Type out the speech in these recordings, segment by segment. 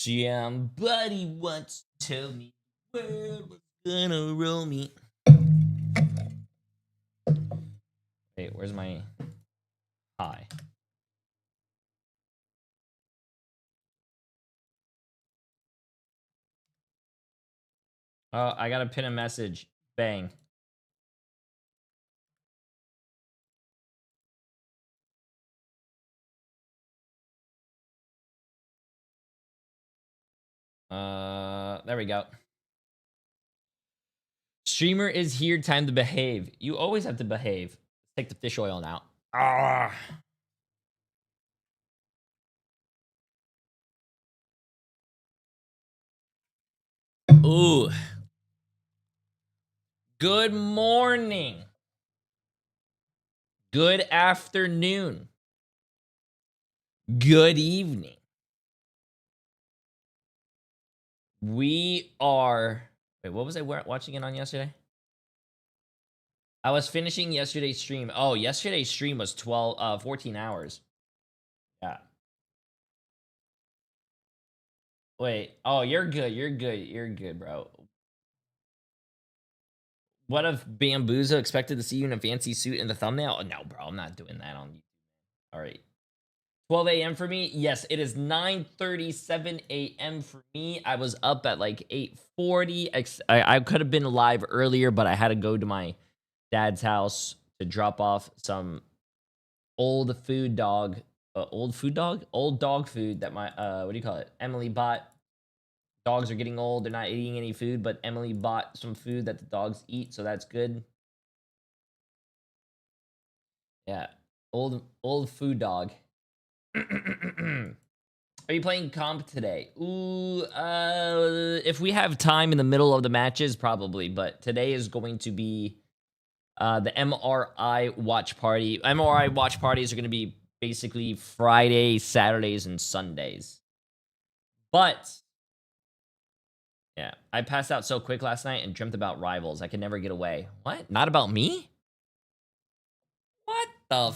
Somebody once told me the world was gonna roll me. Wait, where's my hi? Oh, I gotta pin a message. Bang. There we go. Streamer is here. Time to behave. You always have to behave. Take the fish oil now. Ah. Ooh. Good morning. Good afternoon. Good evening. We are. Wait, what was I watching it on yesterday? I was finishing yesterday's stream. Oh, yesterday's stream was 14 hours. Yeah. Wait. Oh, you're good. You're good. You're good, bro. What if Bamboozle expected to see you in a fancy suit in the thumbnail? Oh, no, bro. I'm not doing that on YouTube. All right. 12 a.m. for me? Yes, it is 9:37 a.m. for me. I was up at like 8:40. I could have been live earlier, but I had to go to my dad's house to drop off some old dog food that my what do you call it? Emily bought. Dogs are getting old. They're not eating any food, but Emily bought some food that the dogs eat, so that's good. Yeah. Old food dog. Are you playing comp today? Ooh, if we have time in the middle of the matches, probably. But today is going to be the MRI watch party. MRI watch parties are going to be basically Fridays, Saturdays, and Sundays. But yeah, I passed out so quick last night and dreamt about Rivals. I could never get away. What? Not about me? What the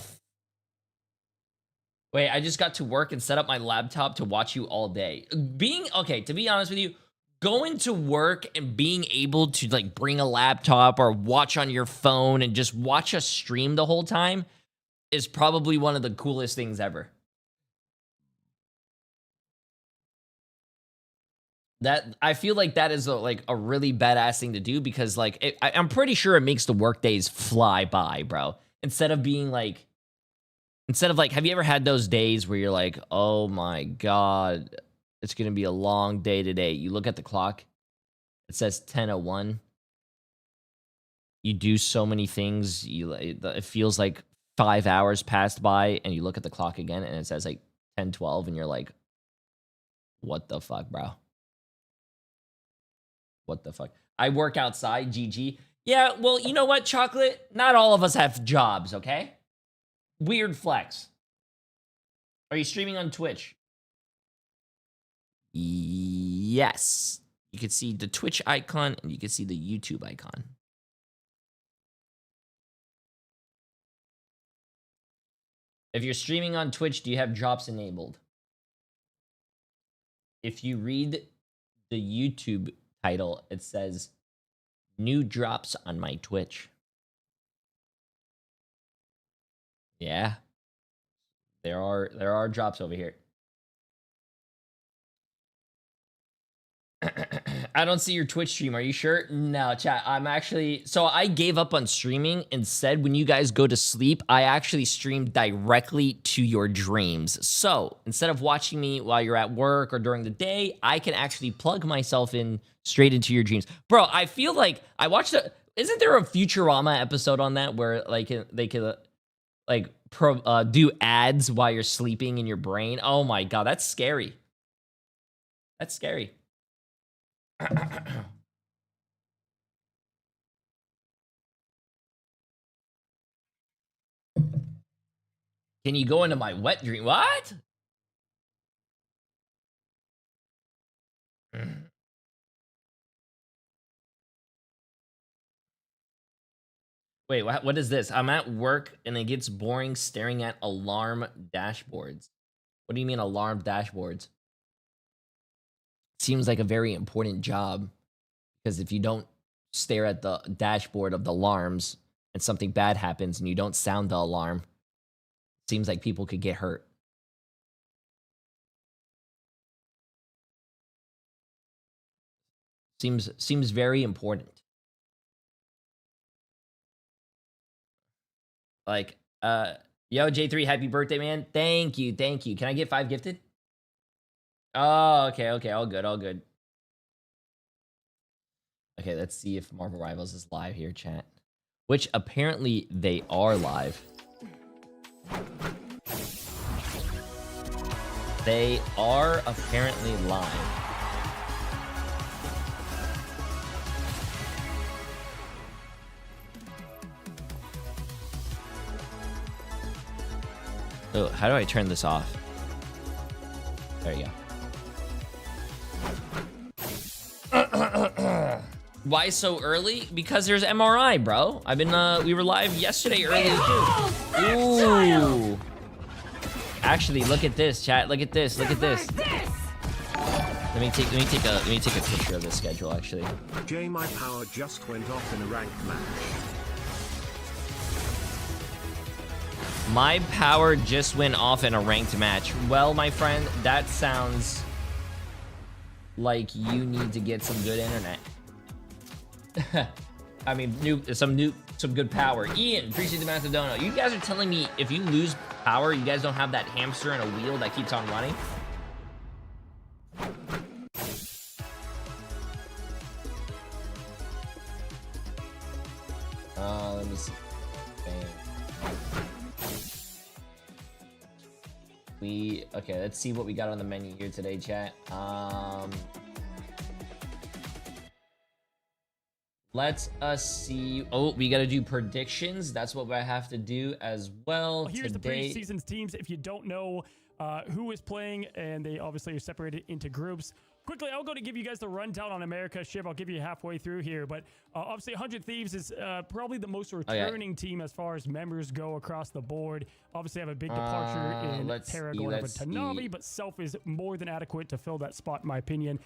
Wait, I just got to work and set up my laptop to watch you all day. Okay, to be honest with you, going to work and being able to like bring a laptop or watch on your phone and just watch us stream the whole time is probably one of the coolest things ever. That I feel like that is like a really badass thing to do because like I'm pretty sure it makes the work days fly by, bro. Instead of like, have you ever had those days where you're like, oh my God, it's going to be a long day today. You look at the clock, it says 10:01. You do so many things. It feels like 5 hours passed by and you look at the clock again and it says like 10:12 and you're like, what the fuck, bro? What the fuck? I work outside, GG. Yeah, well, you know what, Chocolate? Not all of us have jobs, okay? Weird flex. Are you streaming on Twitch? Yes. You can see the Twitch icon and you can see the YouTube icon. If you're streaming on Twitch, do you have drops enabled? If you read the YouTube title, it says new drops on my Twitch. Yeah. There are drops over here. I don't see your Twitch stream. Are you sure? No, chat. So I gave up on streaming and said when you guys go to sleep, I actually stream directly to your dreams. So instead of watching me while you're at work or during the day, I can actually plug myself in straight into your dreams. Bro, I feel like I watched isn't there a Futurama episode on that where like they could like do ads while you're sleeping in your brain? Oh my God, that's scary. That's scary. Can you go into my wet dream? What? Wait, what is this? I'm at work and it gets boring staring at alarm dashboards. What do you mean alarm dashboards? seems like a very important job, because if you don't stare at the dashboard of the alarms and something bad happens and you don't sound the alarm, seems like people could get hurt. Seems very important. Like, yo, J3, happy birthday, man. Thank you, thank you. Can I get 5 gifted? Oh, okay, okay, all good, all good. Okay, let's see if Marvel Rivals is live here, chat. Which apparently they are live. They are apparently live. Oh, how do I turn this off? There you go. Why so early? Because there's MRI, bro. I've been we were live yesterday early too. Ooh. Actually, look at this, chat. Look at this. Look at this. Let me take a picture of the schedule actually. Jay, my power just went off in a ranked match. My power just went off in a ranked match. Well, my friend, that sounds like you need to get some good internet. I mean, some good power. Ian, appreciate the massive donut. You guys are telling me if you lose power, you guys don't have that hamster and a wheel that keeps on running? Let me see. Okay, let's see what we got on the menu here today, chat. Let's see. Oh, we got to do predictions. That's what I have to do as well. Here's today. The preseason teams. If you don't know who is playing, and they obviously are separated into groups. Quickly, I'll go to give you guys the rundown on America. Shiv, I'll give you halfway through here. But obviously, 100 Thieves is probably the most returning team as far as members go across the board. Obviously, have a big departure in Terra going over to Navi, but Self is more than adequate to fill that spot, in my opinion,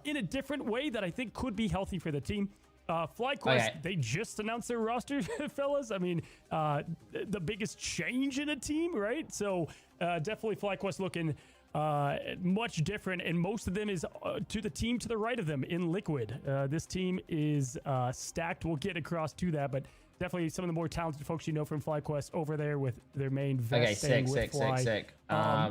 in a different way that I think could be healthy for the team. FlyQuest, they just announced their roster, fellas. I mean, the biggest change in a team, right? So definitely FlyQuest looking much different, and most of them is to the team to the right of them in Liquid. This team is stacked. We'll get across to that, but definitely some of the more talented folks you know from FlyQuest over there with their main vest. Okay, sick.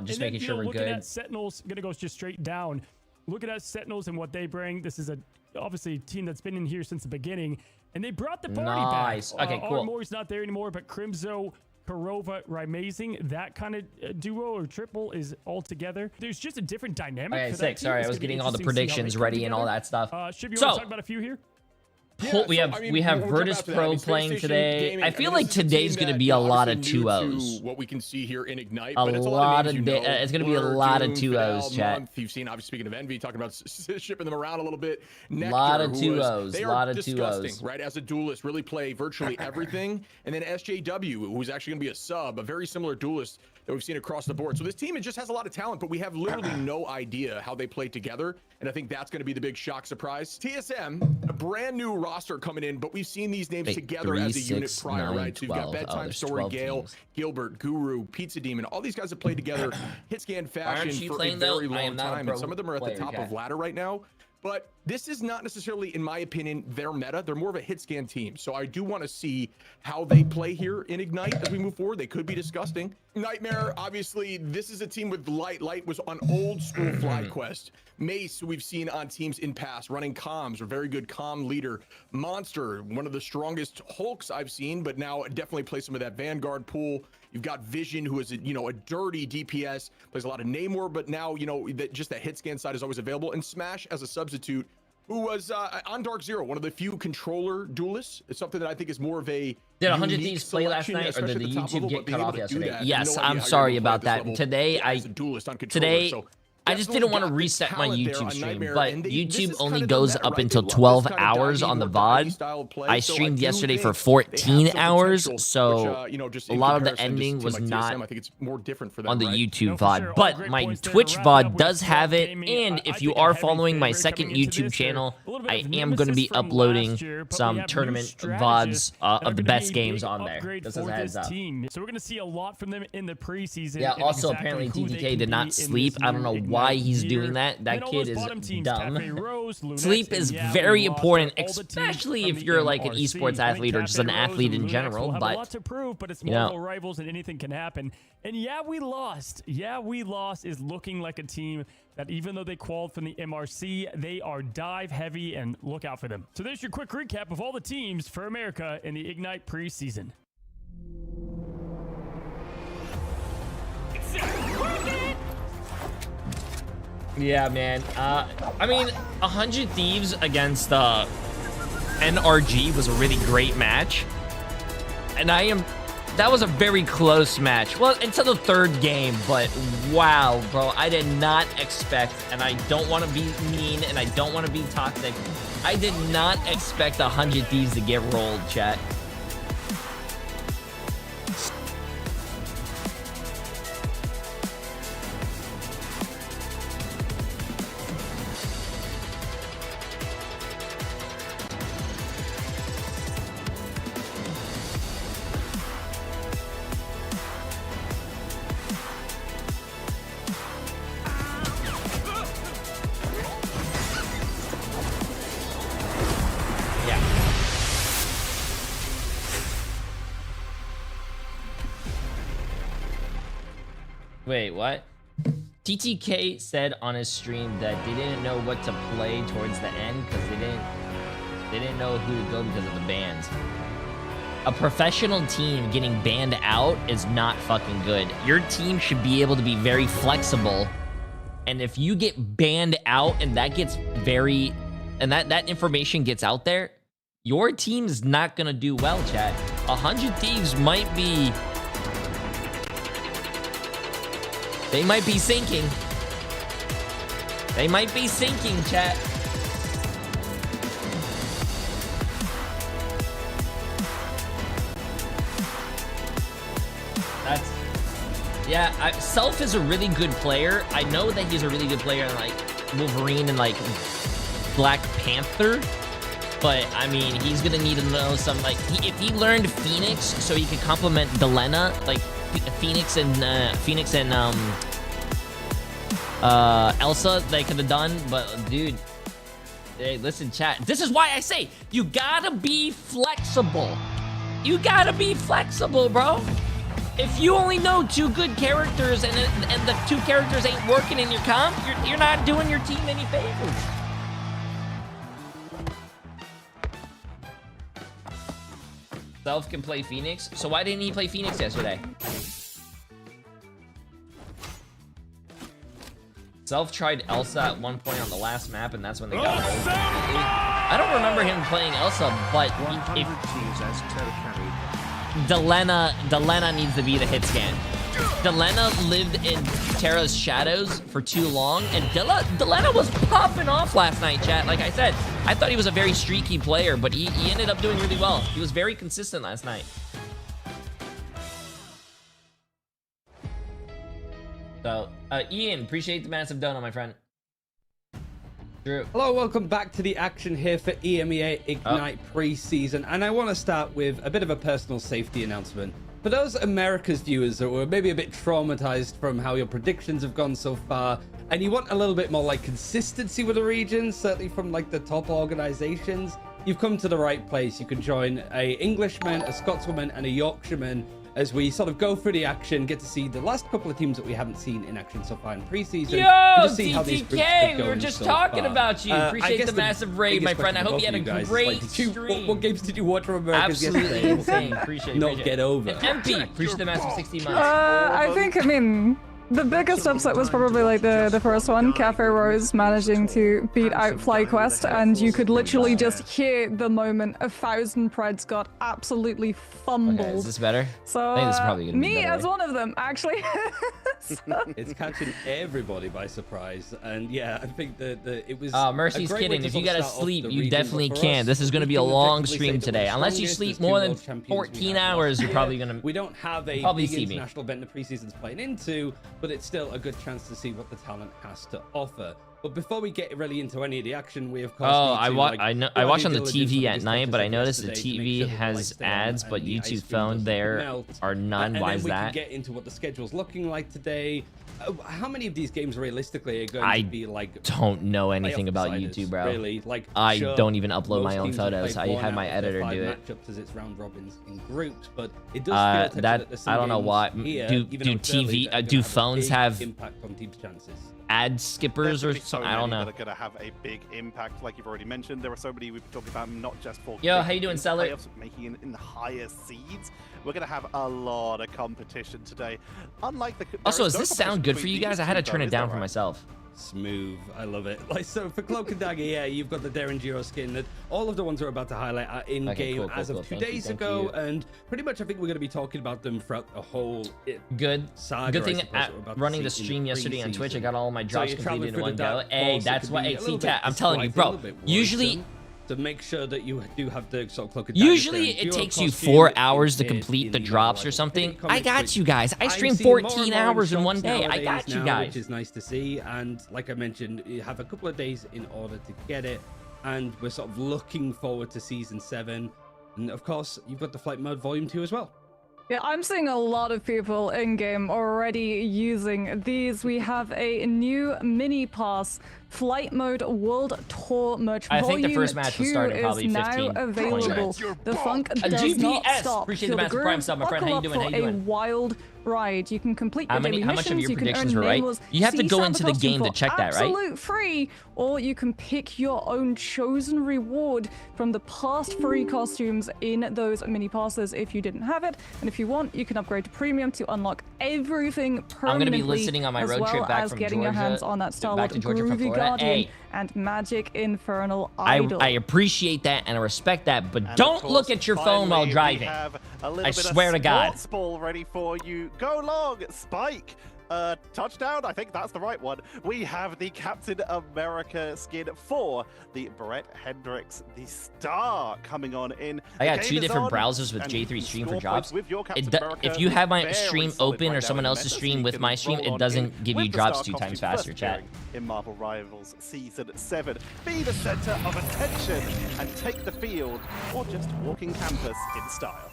Just making sure we're looking good. At Sentinels, gonna go just straight down. Looking at Sentinels and what they bring, this is obviously a team that's been in here since the beginning, and they brought the party back. Okay, cool. Armore's not there anymore, but Crimzo, Karova, Rimazing, that kind of duo or triple is all together. There's just a different dynamic. Okay, for sick. that team. Sorry, It's I was gonna be getting all the interesting to see how predictions they come ready and all together. that stuff. Shiv, you want to talk about a few here? Yeah, we have Virtus Pro playing today. Gaming, I feel like today's going to be a lot of 2-0s. What we can see here in Ignite, but it's going to be a lot of 2-0s, chat. You've seen, obviously, speaking of Envy, talking about shipping them around a little bit. Nectar, lot of 2-0s. They are disgusting, right? As a duelist, really play virtually everything. And then SJW, who's actually going to be a sub, a very similar duelist that we've seen across the board. So this team, it just has a lot of talent, but we have literally no idea how they play together. And I think that's going to be the big shock surprise. TSM, a brand new roster coming in, but we've seen these names together as a unit prior, right? So you've got Bedtime Story, Gale, Gilbert, Guru, Pizza Demon. All these guys have played together hit scan fashion for a very long time. And some of them are at the top of ladder right now. But this is not necessarily, in my opinion, their meta. They're more of a hit scan team. So I do want to see how they play here in Ignite as we move forward. They could be disgusting. Nightmare, obviously, this is a team with Light. Light was on old school FlyQuest. Mace, who we've seen on teams in past, running comms, a very good comm leader. Monster, one of the strongest Hulks I've seen, but now definitely plays some of that Vanguard pool. You've got Vision, who is a dirty DPS, plays a lot of Namor, but now, just that hit scan side is always available. And Smash as a substitute, who was on Dark Zero, one of the few controller duelists. It's something that I think is more of a Did 100 Thieves play last night, or did the YouTube get cut off yesterday? Yes, I'm sorry about that. Today, as a duelist on controller, so I just didn't want to reset my YouTube stream, but YouTube only kinda goes done that, up right? They until love this 12 kinda hours dynasty on the or VOD. dynasty style play, I so streamed do yesterday think for they have 14 some hours, potential, so which, you know, just a in lot of the comparison, just ending to was like TSM, not I think it's more different for them, on the right? YouTube No, for VOD, sure. All but great my points there to Twitch wrap up VOD with does have Swap it, Gaming. and I if you think a are heavy following my favorite second coming into YouTube this. channel, A little bit I of am going to be nemesis from uploading last year, but we some have new tournament strategists VODs that are of the gonna best be a games big on there. upgrade Just as for a heads this up. team. So we're going to see a lot from them in the preseason. Yeah, and also exactly apparently who they TTK can did be not in this sleep. I don't new know why Ignite he's year. doing that. And That then all kid those is bottom teams, dumb. Cafe Rose, Lunex, Sleep and is yeah, very we lost important, all the teams especially from if the you're like an MRC. esports I think athlete or just Cafe an Rose athlete and in Lunex general. will have a But lot to prove, but it's you know, multiple rivals and anything can happen. And yeah, we lost. Yeah, we lost is looking like a team that even though they qualified from the MRC, they are dive heavy and look out for them. So there's your quick recap of all the teams for America in the Ignite preseason. yeah, man. I mean, 100 Thieves against NRG was a really great match, and that was a very close match. Well, until the third game, but wow, bro, I did not expect, and I don't want to be mean, and I don't want to be toxic. I did not expect 100 Thieves to get rolled, chat. Yeah. Wait, what? TTK said on his stream that they didn't know what to play towards the end because they didn't know who to go because of the bans. A professional team getting banned out is not fucking good. Your team should be able to be very flexible. And if you get banned out and that gets that information gets out there, your team is not gonna do well, chat. 100 Thieves might be... They might be sinking. They might be sinking, chat. That's... Yeah, Self is a really good player. I know that he's a really good player in, like, Wolverine and, like, Black Panther. But, I mean, he's gonna need to know some, like... if he learned Phoenix so he could complement Delena, like, Phoenix and Elsa, they could have done, but dude, hey, listen, chat. This is why I say you gotta be flexible. You gotta be flexible, bro. If you only know 2 good characters and the 2 characters ain't working in your comp, you're not doing your team any favors. Self can play Phoenix, so why didn't he play Phoenix yesterday? Self tried Elsa at one point on the last map, and that's when they got hold. I don't remember him playing Elsa, but if Delena needs to be the hit scan. Delena lived in Terra's shadows for too long, and Delena was popping off last night, chat. Like I said, I thought he was a very streaky player, but he ended up doing really well. He was very consistent last night. So, Ian, appreciate the massive donut, my friend. Drew. Hello, welcome back to the action here for EMEA Ignite preseason, and I want to start with a bit of a personal safety announcement. For those America's viewers that were maybe a bit traumatized from how your predictions have gone so far, and you want a little bit more like consistency with the regions, certainly from like the top organizations, you've come to the right place. You can join a Englishman, a Scotswoman, and a Yorkshireman as we sort of go through the action, get to see the last couple of teams that we haven't seen in action so far in preseason. Yo, and just see how these groups have TTK, we gone were just so talking far. about you. I Appreciate guess the massive raid, my biggest friend. I question hope you for had a both guys is, great like, stream. what games did you watch from Americas Absolutely yesterday? insane. Appreciate Not get over. And MP, appreciate the massive 16 months. I think, I mean, The biggest upset was probably like the first one, Cafe Rose managing to beat out FlyQuest, and you could literally just hear the moment 1,000 Preds got absolutely fumbled. Okay, is this better? So I think this is probably gonna be me better, as right? one of them, actually. It's catching everybody by surprise, and yeah, I think that it was. Mercy's a great way kidding. to If you sort of gotta start off sleep, the you region, definitely but for can. us, This is gonna we be a can long technically stream say that we're today. Unless you strongest. sleep There's more two than world champions 14 we have hours, last you're year. probably gonna We don't have a probably big see me. international event the preseason's playing into, but it's still a good chance to see what the talent has to offer. But before we get really into any of the action, we of course Oh, need I to, watch. like, I know. do I our watch due on the diligence TV on at these night, but I matches noticed the yesterday to make TV sure that the has lights stay on ads, and but the ice YouTube cream phone doesn't there melt. are none. And Why then is we that? can get into what the schedule's looking like today. How many of these games realistically are going I to be like? Don't know anything playoff about deciders, YouTube, bro. Really, like I sure, don't even upload my most own teams have photos. played I one had out my of their editor 5 do it. matchups as it's round robins in groups, but it does feel touchy That there's some I don't know games why. here, Do even though it's early, TV? that are gonna Do have a phones big have impact on teams' chances? ad skippers or There's so something? I don't many know. that are going to have a big impact, like you've already mentioned. There are so many we've been talking about, not just for Yo, how you doing, Seller? playoffs, making it in the higher seeds. We're going to have a lot of competition today. Unlike the Also, there is does no this sound competition good for between you guys? these I had to two, turn though, it is down there, for right? myself. Smooth, I love it. Like, so for Cloak and Dagger, yeah, you've got the Darren Giro skin that all of the ones we're about to highlight are in Okay, game cool, as cool, of cool. 2 Thank you, days thank ago, you. and pretty much I think we're going to be talking about them throughout the whole Good. saga. Good I thing suppose, at that we're about to running the see in stream yesterday on Twitch, I preseason. got all my So drops you're completed in traveling one through the go. dark Hey, force, it that's could why. be Hey, a little see, bit chat. I'm telling you, disquieting, a bro. little bit Usually, worrisome. To make sure that you do have the sort of Cloak and Dagger usually Darren it Giro takes you costume 4 hours to appeared complete in the drops or like, something. hidden I comics, got which you guys. I I'm streamed seeing more 14 and more hours in one shops day. I nowadays got you now, guys. which is nice to see. And like I mentioned, you have a couple of days in order to get it, and we're sort of looking forward to season 7. And of course, you've got the flight mode volume 2 as well. Yeah, I'm seeing a lot of people in-game already using these. We have a new mini pass, Flight Mode World Tour merch. I think the Volume first match will 2 start in is probably 15, now 20 available. minutes. The funk A does not GPS. stop. Appreciate Feel the massive groove, prime sub, my friend. How you buckle doing? up How you for doing? a wild ride. You can complete the How daily much of missions. your You can predictions earn were right? nameless You have to sea go samba into the costume game to for check that, right? absolute free, or you can pick your own chosen reward from the past free costumes in those mini passes if you didn't have it. And if you want, you can upgrade to premium to unlock everything permanently. I'm gonna be listening on my as road well trip back as from getting your Georgia- hands on that back Star-Lord to Georgia from Groovy Florida. Guardian Hey. and Magic Infernal I Idol. appreciate that and I respect that, but And of don't course, look at your phone while finally, we driving. have a little I bit swear of to God. sports ball ready for you. Go long, Spike. Touchdown, I think that's the right one. We have the Captain America skin for the Brett Hendricks, the star, coming on in. I The got game 2 is different on, browsers with and J3 you can stream for score drops. points with your Captain America, If you have my very stream solid open right or now someone in else's meta, stream so with you my can stream, roll it on doesn't in give with you the drops star 2 costume times first faster, chat. appearing in Marvel Rivals Season 7. Be the center of attention and take the field, or just walking campus in style.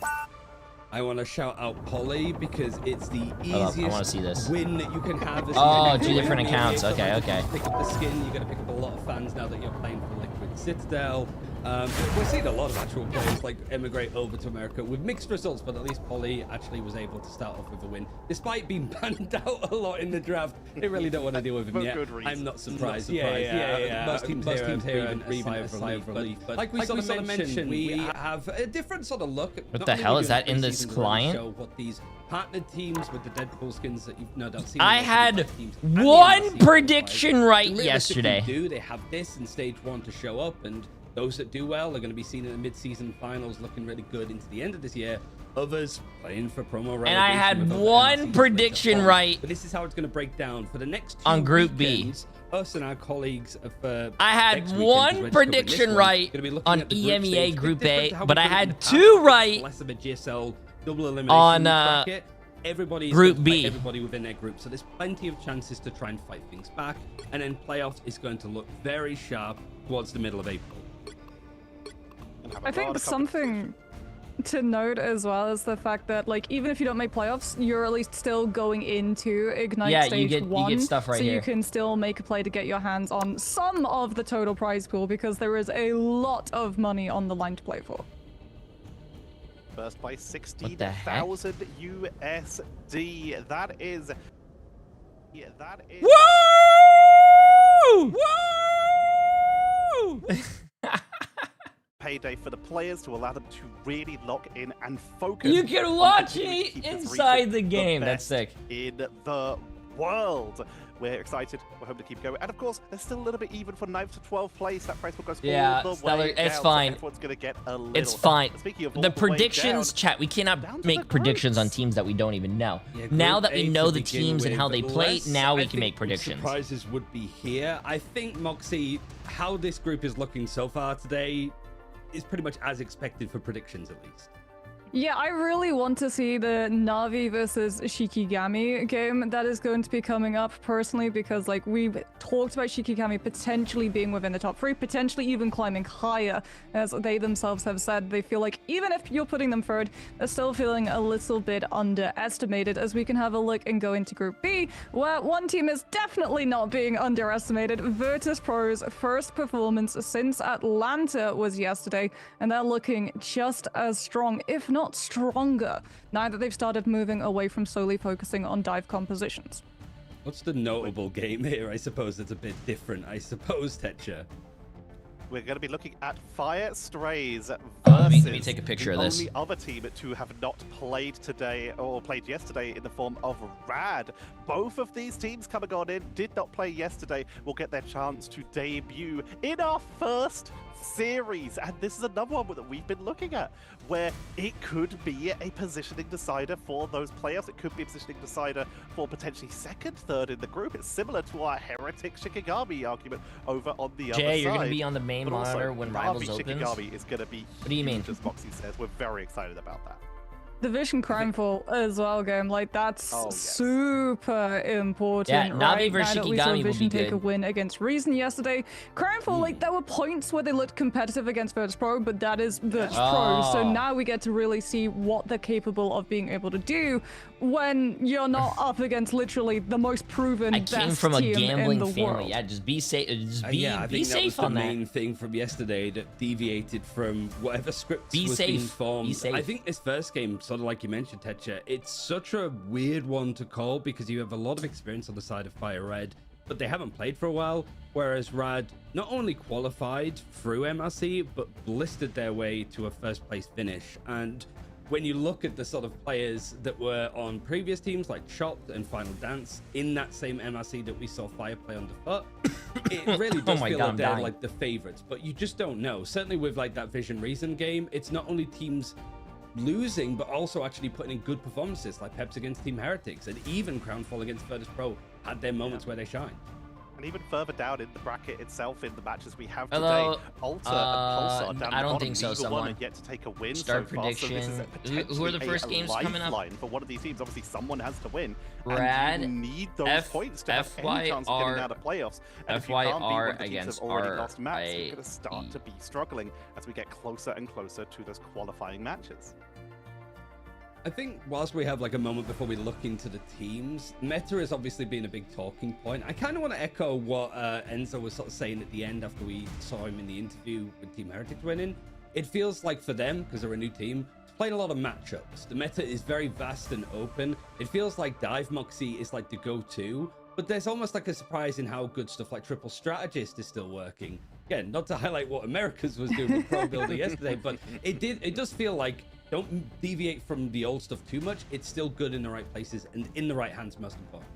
I want to shout out Polly because it's the Hold up, I wanna easiest see this. win that you can have. As Oh, a 2 different NBA. accounts. So Okay, like, okay. Pick up the skin. You're going to pick up a lot of fans now that you're playing for Liquid Citadel. We're seeing a lot of actual players like emigrate over to America with mixed results, but at least Polly actually was able to start off with a win, despite being banned out a lot in the draft. They really don't want to deal with him For yet. good reason. I'm not surprised. Yeah. Most teams here are breathing a sigh of relief. But like we sort of mentioned, we have a different sort of look. What the hell is that in this client? Show what these partnered teams with the Deadpool skins that you've no doubt seen. I in the had teams and the one NXT prediction right realistically yesterday. They have this in stage 1 to show up, and those that do well are going to be seen in the mid-season finals, looking really good into the end of this year. Others playing for promo. And I had relegation with other one NXT prediction players. right But this is how it's going to break down for the next 2 on Group B. weekends. Us and our colleagues I had one prediction right on EMEA Group A, but I had 2 right less of a GSL double elimination on bracket. Everybody's Group going to fight B. everybody within their group, so there's plenty of chances to try and fight things back, and then playoffs is going to look very sharp towards the middle of April. I think something to note as well is the fact that, like, even if you don't make playoffs, you're at least still going into Ignite Yeah, Stage you 1. get stuff right so here. you can still make a play to get your hands on some of the total prize pool, because there is a lot of money on the line to play for. First by What the heck? 60,000 USD. That is. Yeah, that is. Woo! Woo! Payday for the players to allow them to really lock in and focus. You can on watch continuing me to keep this inside region the game. That's best sick. in the world. We're excited. We're hoping to keep going. And of course, there's still a little bit even for 9th to 12th place. That price will go Yeah, all the Stellar, way down. it's fine. So everyone's going to get a little. It's fine. Speaking of all The the way predictions, down, chat, we down cannot to make the predictions on groups. teams that we don't even know. Yeah, Now Group that we A know to the begin teams and with, how they play, less, now we I can think make predictions. Surprises would be here. I think, Moxie, how this group is looking so far today is pretty much as expected for predictions, at least. Yeah, I really want to see the Navi versus Shikigami game that is going to be coming up personally, because like we've talked about Shikigami potentially being within the top 3, potentially even climbing higher, as they themselves have said. They feel like even if you're putting them third, they're still feeling a little bit underestimated, as we can have a look and go into Group B, where one team is definitely not being underestimated. Virtus Pro's first performance since Atlanta was yesterday, and they're looking just as strong, if not stronger, now that they've started moving away from solely focusing on dive compositions. What's the notable game here? I suppose it's a bit different, I suppose, Tetcher. We're going to be looking at Fire Strays versus let me take a picture of the this. only other team to have not played today or played yesterday in the form of Rad. Both of these teams coming on in did not play yesterday. Will get their chance to debut in our first series, and this is another one that we've been looking at where it could be a positioning decider for those playoffs. It could be a positioning decider for potentially second, third in the group. It's similar to our Heretic Shikigami argument over on the other side. Jay, you're going to be on the main But also, monitor when Rivals Navi opens? Shikigami is going to be What do you mean? huge, as Moxie says. We're very excited about that. Division Crimefall as well, game. Like, that's Oh, yes. super important. Yeah, Navi right? versus Now that we saw Shikigami will be Vision take a good. win against Reason yesterday. Crimefall, like, there were points where they looked competitive against Virtus Pro, but that is Virtus Pro. So Oh. now we get to really see what they're capable of being able to do when you're not up against literally the most proven I best came from a team in gambling the family. world. Yeah, just be safe. Just Yeah, I be think that was safe the on that. main thing from yesterday that deviated from whatever scripts Be was safe. being Be formed. safe. I think this first game, sort of like you mentioned, Tetcher, it's such a weird one to call because you have a lot of experience on the side of Fire Red, but they haven't played for a while, whereas Rad not only qualified through MRC, but blistered their way to a first place finish. And when you look at the sort of players that were on previous teams like Chopped and Final Dance in that same MRC that we saw Fire play on the foot, it really does my feel God, like I'm they're dying. like the favorites, but you just don't know. Certainly with like that Vision Reason game, it's not only teams losing, but also actually putting in good performances like Peps against Team Heretics, and even Crownfall against Virtus Pro had their moments where they shine. And even further down in the bracket itself, in the matches we have Hello, today, Alter and Pulsar down I the don't bottom. think so, Neither one someone. had yet to take a win Start so far, so this is prediction. Who are the potentially first a games coming up? lifeline for one of these teams. Obviously, someone has to win. Rad, and you need those points to have any chance of getting out of playoffs. And if you can't beat one of the teams that have already lost maps, you're going to start to be struggling as we get closer and closer to those qualifying matches. I think whilst we have like a moment before we look into the teams, meta has obviously been a big talking point. I kind of want to echo what Enzo was sort of saying at the end after we saw him in the interview with Team Heretics winning. It feels like for them, because they're a new team, playing a lot of matchups. The meta is very vast and open. It feels like Dive Moxie is like the go-to, but there's almost like a surprise in how good stuff like Triple Strategist is still working. Again, not to highlight what Americas was doing with Pro Builder yesterday, but it does feel like don't deviate from the old stuff too much. It's still good in the right places and in the right hands, most important.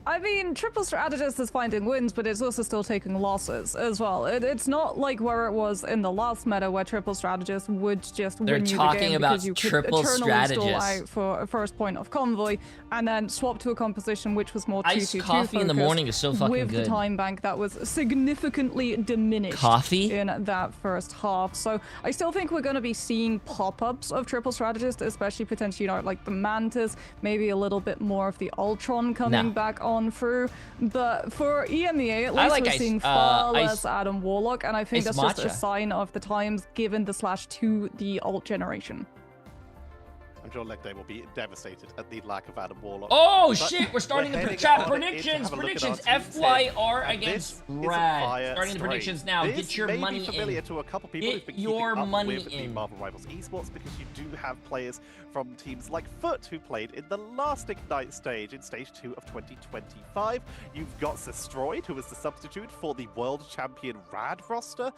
I mean, Triple Strategist is finding wins, but it's also still taking losses as well. It's not like where it was in the last meta where Triple Strategist would just They're win you the talking game about because you could Triple eternally stall Strategist. out for a first point of convoy and then swap to a composition which was more 2-2-2 Iced coffee in the focused morning is so fucking with good. the time bank that was significantly diminished Coffee? in that first half. So I still think we're going to be seeing pop-ups of Triple Strategist, especially potentially, you know, like the Mantis, maybe a little bit more of the Ultron coming No. back on through. But for EMEA, at I least like we're Ice- seeing far Ice- less Adam Warlock, and I think Ice that's just a Matcha. sign of the times given the slash to the alt generation. I'm sure Leg Day will be devastated at the lack of Adam Warlock. Oh But shit, we're starting the heading chat on in to predictions. have a look at our Predictions. teams here. FYR And against this is a Rad. fire Starting the straight. predictions now. This Get your may money be familiar in. to a couple people Get who've been your keeping up money with the in. Marvel Rivals esports, because you do have players from teams like Foot who played in the last Ignite stage in stage 2 of 2025. You've got Destroyed, who was the substitute for the world champion Rad roster.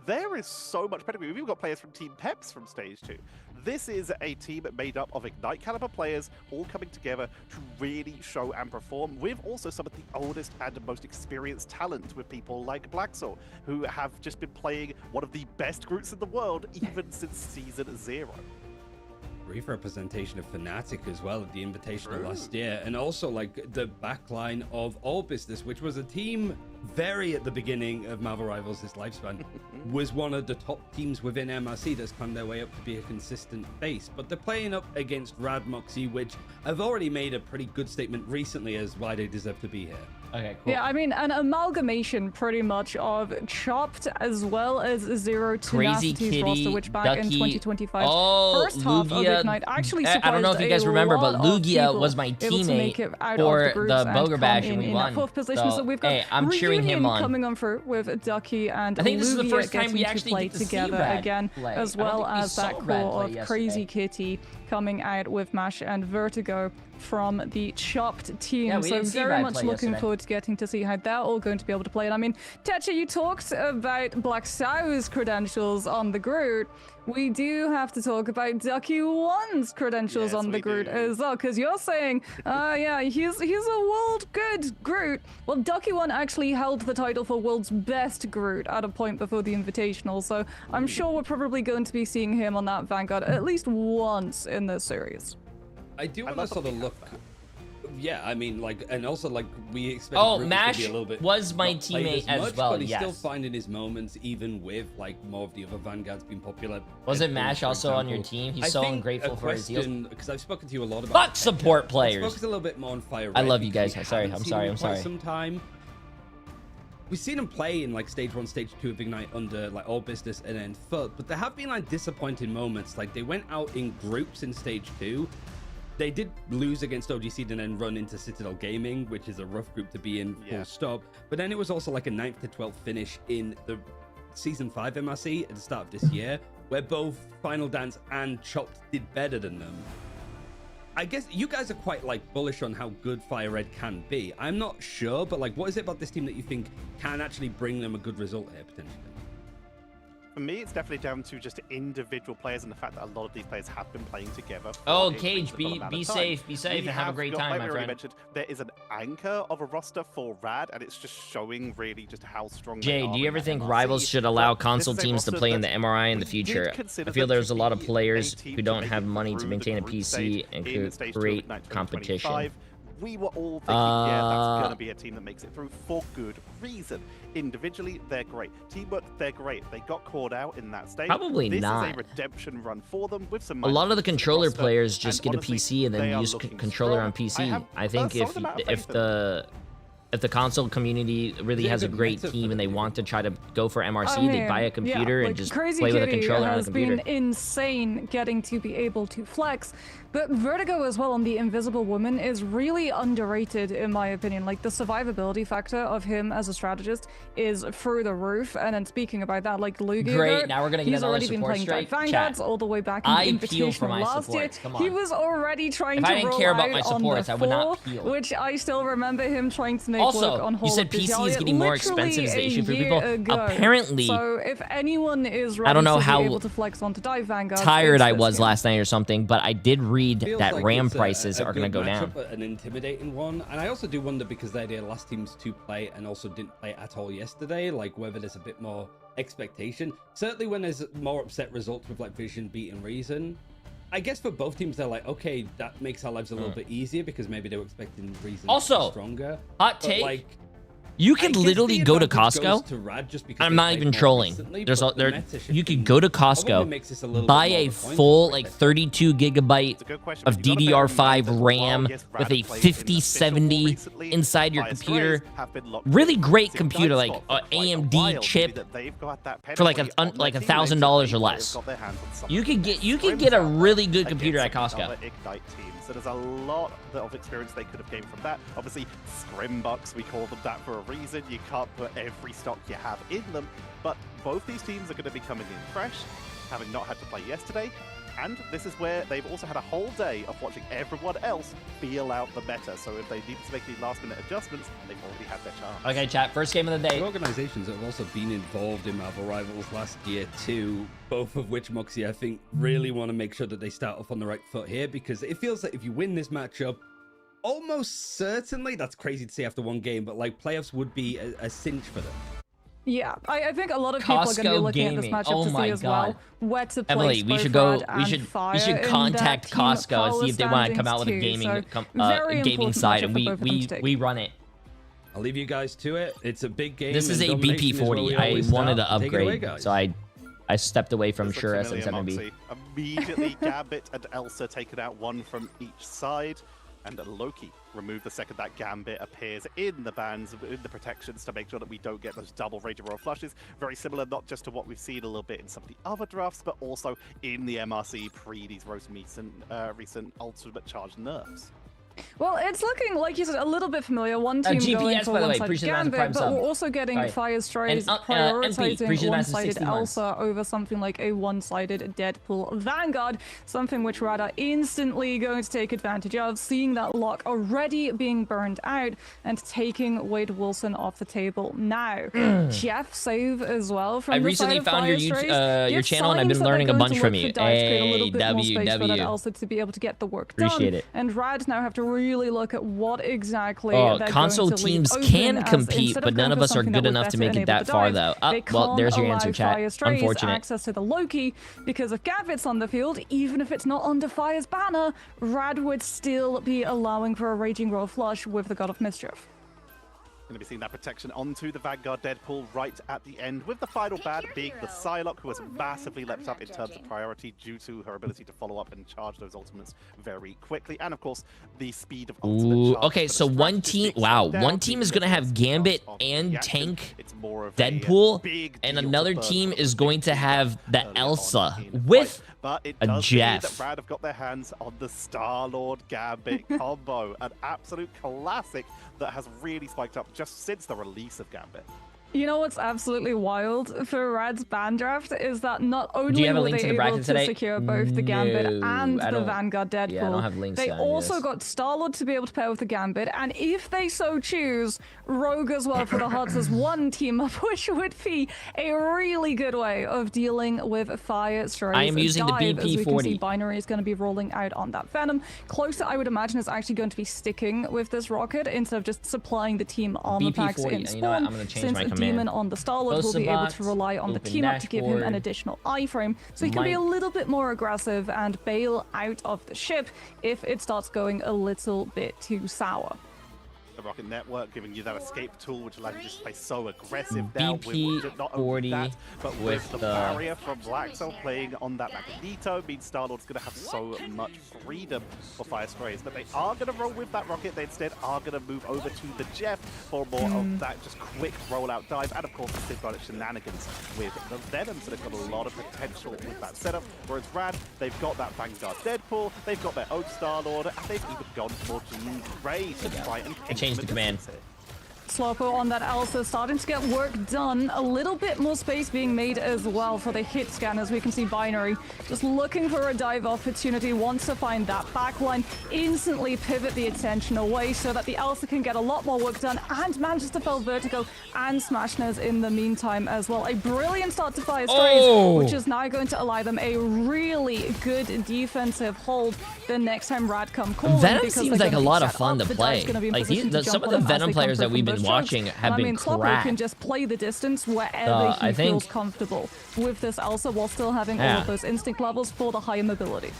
There is so much pedigree. We've even got players from Team Peps from stage 2. This is a team made up of Ignite caliber players all coming together to really show and perform, with also some of the oldest and most experienced talent, with people like Blacksoul, who have just been playing one of the best groups in the world even since Season 0. Brief representation of Fnatic as well at the Invitational last year, and also like the backline of All Business, which was a team very at the beginning of Marvel Rivals' lifespan, was one of the top teams within MRC that's climbed their way up to be a consistent base. But they're playing up against Rad Moxie, which have already made a pretty good statement recently as why they deserve to be here. Okay, cool. Yeah, I mean, an amalgamation pretty much of Chopped as well as Zero Crazy Tenacity's Kitty, roster, which back in Ducky. 2025, Oh, first half Lugia. of Ignite actually surprised I don't know if you guys a remember, lot but of Lugia people was my able to make teammate it out for of the, the groups and Boger come Bash, and we in won. at fourth position. So we've got hey, I'm cheering him on. coming on through with Ducky and I think this is the Lugia first time we getting to actually play get to see together Rad again, play. as I don't well think we as saw that Rad core play of yesterday. Crazy Kitty coming out with Mash and Vertigo from the Chopped team. Yeah, we so didn't see very Rad much play looking yesterday. forward to getting to see how they're all going to be able to play. And I mean, Tetra, you talked about Black Sow's credentials on the Groot. We do have to talk about Ducky One's credentials Yes, on the we Groot do. as well, because you're saying, yeah, he's a world good Groot. Well, Ducky One actually held the title for world's best Groot at a point before the Invitational, so I'm sure we're probably going to be seeing him on that Vanguard at least once in this series. I do want love to that sort of we look. have that. Yeah, I mean, like, and also like we expect. Oh, Groot to Mash be a little bit was my not played teammate as much, well, but he's still yes. finding his moments, even with like more of the other Vanguards being popular. Wasn't Ed Mash for also on your example. team? He's I so think ungrateful a for his heals. question, because I've spoken to you a lot about. Fuck support players. Let's focus a little bit more on Fire I Red love you because guys. we I'm sorry, haven't I'm seen sorry, him I'm in quite sorry. Some time. We've seen him play in like stage 1, stage 2 of Ignite under like All Business and then FUT, but there have been like disappointing moments. Like they went out in groups in stage 2. They did lose against OGC and then run into Citadel Gaming, which is a rough group to be in, full stop. But then it was also like a 9th to 12th finish in the Season 5 MRC at the start of this year, where both Final Dance and Chopped did better than them. I guess you guys are quite like bullish on how good Fire Red can be. I'm not sure, but like what is it about this team that you think can actually bring them a good result here potentially? For me, it's definitely down to just individual players and the fact that a lot of these players have been playing together. For Oh, a Cage, reasonable amount be of time. safe, be safe, We and have a great got, time, like my we already friend. mentioned, there is an anchor of a roster for Rad, and it's just showing really just how strong they Jay, are do you in ever that think MRC. Rivals should allow But this console is a teams to roster play in the that MRI in the we future? did consider I feel them there's to a lot of be players team who to don't make have it money to through maintain a the group PC stage and in could stage 2 of create Ignite competition. 2025. We were all thinking, yeah, that's going to be a team that makes it through for good reason. Individually, they're great. Teamwork, they're great. They got caught out in that stage. Probably this not. is a redemption run for them with some. A lot of the minor tweaks to controller roster, players just and get a honestly, PC and they then are use looking controller strong. on PC. have I a think solid amount of faith in them. if the console community really Yeah, has a good great meta for team and they them. want to try to go for MRC, I they mean, buy a computer yeah, and just Crazy play with a Kitty controller on a has computer. been insane getting to be able to flex, but Vertigo as well on the Invisible Woman is really underrated in my opinion. Like the survivability factor of him as a strategist is through the roof. And then speaking about that, like Lugia, Great, now we're gonna get he's another already been support playing strike. Vanguards Chat. all the way back in I the peel for Invitational my last year. supports, come He on. was already trying If to I didn't roll care about out my on supports, the I would not four, peel. which I still remember him trying to make Also, work on you Hall said of PC is Vijalia getting more literally expensive is the a issue for year people. ago. Apparently- So if anyone is ready I don't know to how be able to flex onto Dive Vanguard, tired it's I this was game. last night or something, but I did read Feels that like RAM it's prices a are going to good go down. matchup, an intimidating one. And I also do wonder because they're the last teams to play and also didn't play at all yesterday, like whether there's a bit more expectation. Certainly when there's more upset results with like Vision beating Reason, I guess for both teams they're like, okay, that makes our lives a little bit easier because maybe they were expecting Reason Also, to be stronger. hot But, take, like, you I could guess literally the go to advantage goes Costco. to Rad just because I'm they not played even more trolling. recently, There's but a, the there, meta you could shifting go to probably makes this a little Costco, buy bit more a of a coin full flip like perspective. 32 gigabyte It's a good question, of but you gotta bear in DDR5 mind that RAM while, yes, with Rad a played in official 5070 recently, inside your Fire computer. Strays have been locked Really in. great It's a computer, bright like spot for quite a AMD while, chip meaning that they've got that for like a penalty on like their team, $1,000 meaning or they've less. got their hands on some You of could the get best a scrims out really there good computer at against Costco. other Ignite teams. So there's a lot of experience they could have gained from that. Obviously, scrimbucks, we call them that for a reason. You can't put every stock you have in them, but both these teams are going to be coming in fresh. having not had to play yesterday. And this is where they've also had a whole day of watching everyone else feel out the meta. So if they needed to make any last-minute adjustments, they've already had their chance. Okay, chat. First game of the day. The organizations that have also been involved in Marvel Rivals last year too, both of which, Moxie, I think really want to make sure that they start off on the right foot here, because it feels like if you win this matchup, almost certainly, that's crazy to say after one game, but like playoffs would be a cinch for them. Yeah, I think a lot of people are going to be looking at this matchup to see as well where to place Emily, we both should go. Rad We and should Fire contact in their team Costco and see if they want to come out with a standings gaming too. So very gaming important side, and matchup for both of them to take. we run it. I'll leave you guys to it. It's a big game. This is and a domination is where BP40. we I always wanted to start. Take it away, upgrade, guys. so I stepped away from This Sure looks familiar, SM7B. Moxie. Immediately, Gambit and Elsa taken out, one from each side. And Loki removed the second that Gambit appears in the bans, in the protections, to make sure that we don't get those double Raging Royal flushes. Very similar, not just to what we've seen a little bit in some of the other drafts, but also in the MRC pre these recent Ultimate Charge nerfs. Well, it's looking, like you said, a little bit familiar. One team going GPS, for by the way, one-sided appreciate the massive Gambit, prime but sub. we're also getting Sorry. Fire Strays And, MP, appreciate prioritizing the massive one-sided 60 months. Elsa over something like a one-sided Deadpool Vanguard, something which Rad are instantly going to take advantage of, seeing that lock already being burned out and taking Wade Wilson off the table now. Jeff save as well from I the recently side of found your Fire Strays. your Gives channel, and I've signs been that learning they're a going bunch to from look you. for Dive to create a little bit more Hey, space for that W. Elsa to be able to get the work Appreciate done. it. And Rad now have to really look at what exactly Oh, they're console going to leave teams open, can as compete, instead but of none going of for us are something good that enough would to better make it enable that the far, dive, though. they Well, there's your can't answer, allow chat. Fire Strays Unfortunate. access to the Loki, because if Gavit's on the field, even if it's not under Fire's banner, Rad would still be allowing for a Raging Royal flush with the God of Mischief. Going to be seeing that protection onto the Vanguard Deadpool right at the end, with the final ban being the Psylocke, who has massively leapt up in terms of priority due to her ability to follow up and charge those ultimates very quickly, and of course the speed of ultimate Ooh, charge okay, for the so one team, statistics wow, down, one team is being going to have limited Gambit of and reaction. Tank It's more of Deadpool, a big and deal to another burst team from is the going to big have the early on Elsa in the with fight. But it a does seem Jeff. that Rad have got their hands on the Star-Lord Gambit combo, an absolute classic that has really spiked up just since the release of Gambit. You know what's absolutely wild for Rad's ban draft is that not Do you only have a were link they to the able bracket to today? secure both the Gambit No, and I the don't- Vanguard Deadpool, yeah, I don't have links they down, also yes. got Star-Lord to be able to pair with the Gambit, and if they so choose, Rogue as well for the Hearts as one team up, which would be a really good way of dealing with Fire Strays. I am using the Dive, as we can see, BP40. Binary is going to be rolling out on that Venom. Closer, I would imagine, is actually going to be sticking with this rocket instead of just supplying the team armor packs BP40, in and spawn. you know what, I'm gonna change Since my a command. Demon on the Star-Lord will be able box, to rely on the open team up to give him an dashboard. additional iframe, so he can be a Might- little bit more aggressive and bail out of the ship if it starts going a little bit too sour. The Rocket Network giving you that escape tool, which allows you to just play so aggressive now with not only BP40 that, but with with the the- barrier from Blackcell playing on that Magneto means Star-Lord's going to have so much freedom for Fire Strays. But they are going to roll with that Rocket. They instead are going to move over to the Jeff for more of that just quick rollout dive, and of course the Symbiotic shenanigans with the Venom. So they've got a lot of potential with that setup. Whereas Rad, they've got that Vanguard Deadpool, they've got their own Star-Lord, and they've even gone for Jean Grey to try and changed the command. Slowpo on that Elsa starting to get work done. A little bit more space being made as well for the hit scan, as we can see Binary just looking for a dive opportunity, wants to find that backline, instantly pivot the attention away so that the Elsa can get a lot more work done, and manages to fell Vertigo and Smashners in the meantime as well. A brilliant start to Fire Strays, which is now going to allow them a really good defensive hold the next time Rad come calling. Venom because seems they're like a gonna be lot of set fun up. to The dive's play. gonna be in Like position to some jump of on the them as Venom they come players through that we've from been those strokes. watching have I been mean, Slowpo crap. can just play the distance wherever he I think- feels comfortable with this Elsa, while still having all Yeah. of those instinct levels for the higher mobility.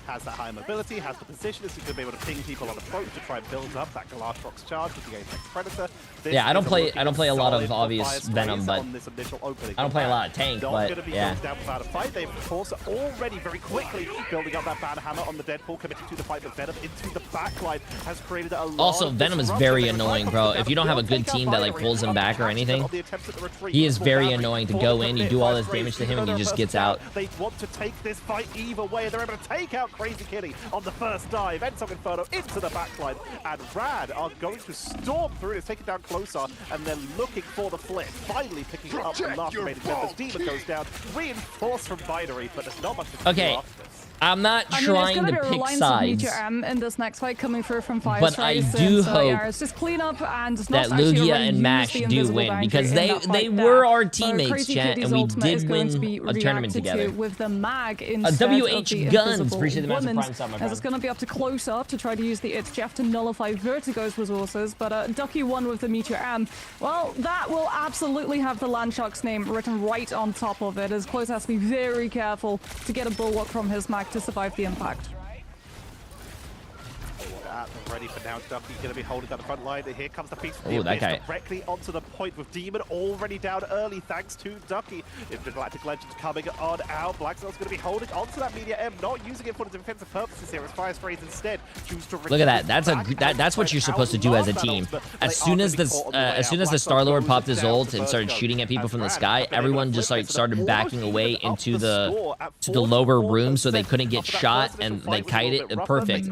Has that high mobility, has the position, is going to be able to ping people on approach to try and build up that Glass Rocks charge with the Apex Predator. This Yeah, I don't is play- looking I don't play a lot of solid for obvious Fire Strays Venom, but on this initial opening. I don't play a lot of Tank, Not but going to be yeah. closed down without a fight. They've, of course, already very quickly building up that ban hammer on the Deadpool, committing to the fight, but Venom into the backline has created a lot Also, of Venom is disruption. very They will try annoying, and bro. put If down you don't have a will good take out team that, like, Binary pulls him on the back or capture anything, of the attempts at the retreat. he is For very Barry, annoying to for go the in, you commit, do all Fire this Strays damage to do him, and go he their just first gets down. out. They want to take this fight either way. They're able to take out Crazy Kitty on the first dive. Ensong Inferno into the backline. And Rad are going to storm through. It's taken down closer, and they're looking for the flip. Finally picking up the last remaining members. Demon goes down. Reinforced from Binary, but there's not much to do after this. I'm not trying to pick sides, in this next fight coming through from Fire but I Strays, do so, hope yeah, it's just clean up and that Lugia and Mash do win, because they were our teammates, chat, and we did win a tournament together. With the mag WH Guns, appreciate the massive prime sub, my friend. As it's going to be up to close up to try to use the It's Jeff to nullify Vertigo's resources, but Ducky won with the Meteor M. Well, that will absolutely have the Landshark's name written right on top of it, as Close has to be very careful to get a bulwark from his mag to survive the impact. Ready for now. Ducky going to be holding down the front line. Here comes the piece from the that guy directly onto the point with Demon already down early thanks to Ducky. Intergalactic Legends coming on out. Blackzell's going to be holding onto that Media M, not using it for the defensive purposes here as Fire Sprays instead choose to look at that. That's what you're supposed to do as a team. As soon as the Star-Lord popped his ult and started shooting at people from the sky, everyone just like started backing away into the lower room so they couldn't get shot, and they kite it perfect.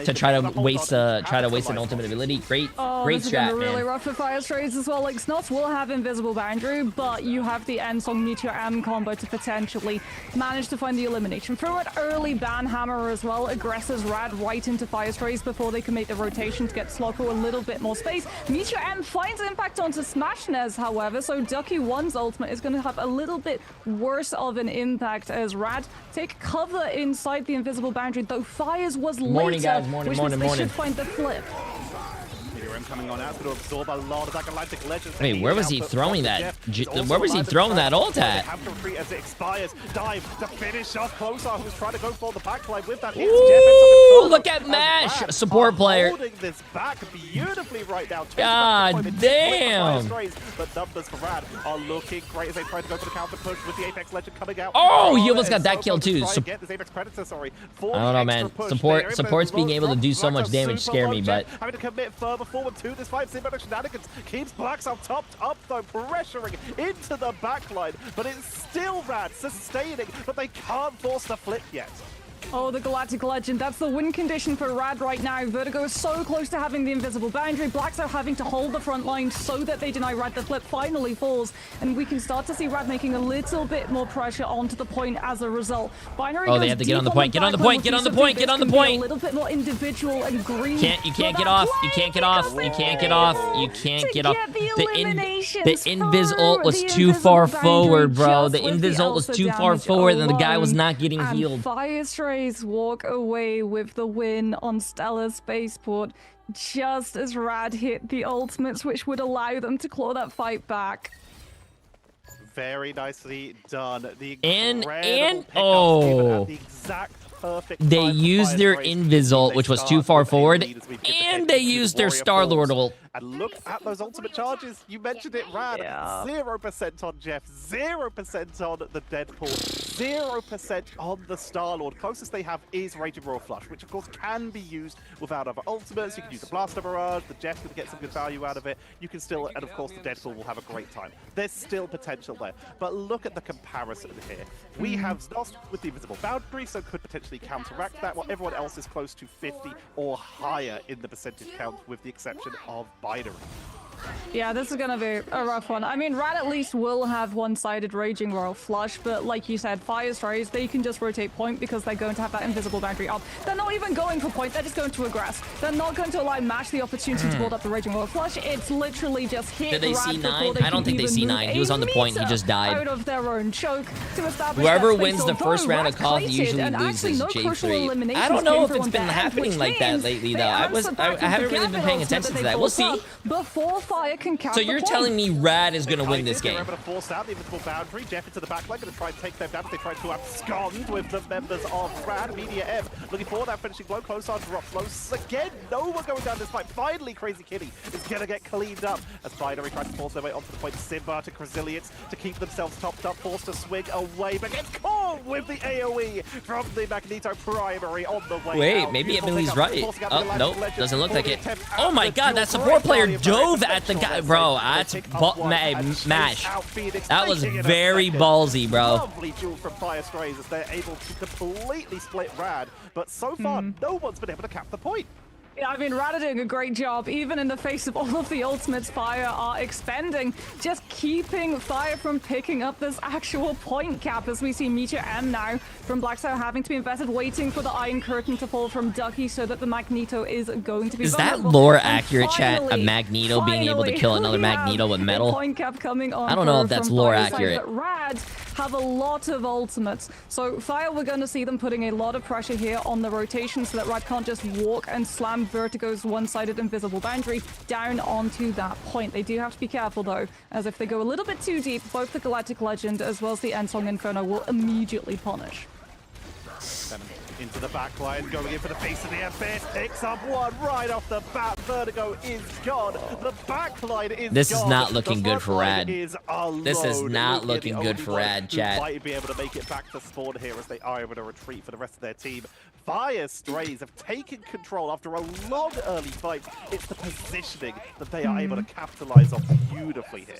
To try to waste an ultimate ability. Great strat, man. Really rough for Fire Strays as well. Like, Snots will have invisible boundary, but you have the Ensong Meteor M combo to potentially manage to find the elimination through it. Early ban hammer as well aggresses Rad right into Fire Strays before they can make the rotation to get Slocko a little bit more space. Meteor M finds impact onto Smashnez, however, so Ducky 1's ultimate is going to have a little bit worse of an impact as Rad take cover inside the invisible boundary, though Fires was later. Guys, morning. They should find the flip. Coming on out, it's going to absorb a lot of that Galactic Legends. Wait, where was he throwing that? Where was he throwing that ult at? Have to retreat as it expires. Dive to finish off Closer, who's trying to go for the backline with that. Ooh, look at Mash, support player. Holding this back beautifully right now. God damn. But numbers for Rad are looking great as they try to go for the counter push with the Apex Legend coming out. Oh, he almost got that kill too. I don't know, man. Support's being able to do so much damage scare me, but having to commit further forward to this fight. Symbiotic Shenanigans keeps Blackcell topped up though, pressuring into the backline, but it's still Rad sustaining, but they can't force the flip yet. Oh, the Galactic Legend. That's the win condition for Rad right now. Vertigo is so close to having the invisible boundary. Blackzell having to hold the front line so that they deny Rad. The flip finally falls, and we can start to see Rad making a little bit more pressure onto the point as a result. Binary they have to get on the point. Get on the point. Get on the point. Get on the point. A little bit more individual and green. You can't get off. You can't get off. You can't get off. You can't get off. The invis ult was too far forward, bro. The invis ult was too far forward, and the guy was not getting healed. Fire Strays walk away with the win on Stellar Spaceport just as Rad hit the ultimates, which would allow them to claw that fight back. Very nicely done. The the exact perfect they used their invis ult, which was too far forward, and they used their Star-Lord ult. And look at those ultimate charges. You mentioned it, Rad. 0% on Jeff, 0% on the Deadpool, 0% on the Star-Lord. Closest they have is Raging Royal Flush, which of course can be used without other ultimates. You can use the Blaster Barrage, the Jeff's going to get some good value out of it. You can still, and of course the Deadpool will have a great time. There's still potential there. But look at the comparison here. We have Znost with the invisible boundary, so could potentially counteract that, while everyone else is close to 50 or higher in the percentage count, with the exception of Binary. Yeah, this is gonna be a rough one. I mean, Rad at least will have one-sided Raging Royal Flush, but like you said, Fire Strays, they can just rotate point because they're going to have that invisible boundary up. They're not even going for point, they're just going to aggress. They're not going to allow Mash the opportunity to build up the Raging Royal Flush. It's literally just hit Did they Rad see 9? They I don't think they see 9. He was on the point, he just died. Out of their own choke to establish whoever that wins the first round of Call usually loses Jay3. I don't know if it's been happening like that lately, though. I haven't really been paying attention to that. We'll see. Before Fire can count. So you're telling me Rad is going to win this game? They're able to force out the invisible boundary. Jeff into the backline, going to try and take them down. They try to abscond with the members of Rad. Media M looking for that finishing blow. Close on drops close again. No one going down this fight. Finally, Crazy Kitty is going to get cleaned up as Binary tries to force their way onto the point. Symbiotic Resilience to keep themselves topped up, forced to swing away, but gets caught with the AoE from the Magneto Primary on the way. Wait, maybe Emily's right. Oh, nope, doesn't look like it. Oh my god, that support player dove at the guy, bro. That's Mash. That was very ballsy, bro. Lovely duel from Fire Strays as they're able to completely split Rad, but so far no one's been able to cap the point. Yeah, I mean, Rad are doing a great job, even in the face of all of the ultimates Fire are expending, just keeping Fire from picking up this actual point cap, as we see Meteor M now from Blackstar having to be invested, waiting for the Iron Curtain to fall from Ducky so that the Magneto is going to be Is that vulnerable. lore And accurate, chat? A Magneto being able to kill another we have Magneto with a metal? Point cap coming on I don't know if from that's lore Fire's side, accurate. but Rad have a lot of ultimates. So Fire, we're going to see them putting a lot of pressure here on the rotation so that Rad can't just walk and slam Vertigo's one-sided invisible boundary down onto that point. They do have to be careful though, as if they go a little bit too deep, both the Galactic Legend as well as the Ensong Inferno will immediately punish. Into the back line, going in for the face of the Abyss, picks up one right off the bat. Vertigo is gone. The back line is This gone. is not looking good for Rad. This is not looking good for Rad, chat. Might be able to make it back to spawn here as they are able to retreat for the rest of their team. Fire Strays have taken control after a long early fight. It's the positioning that they are able to capitalize on beautifully here.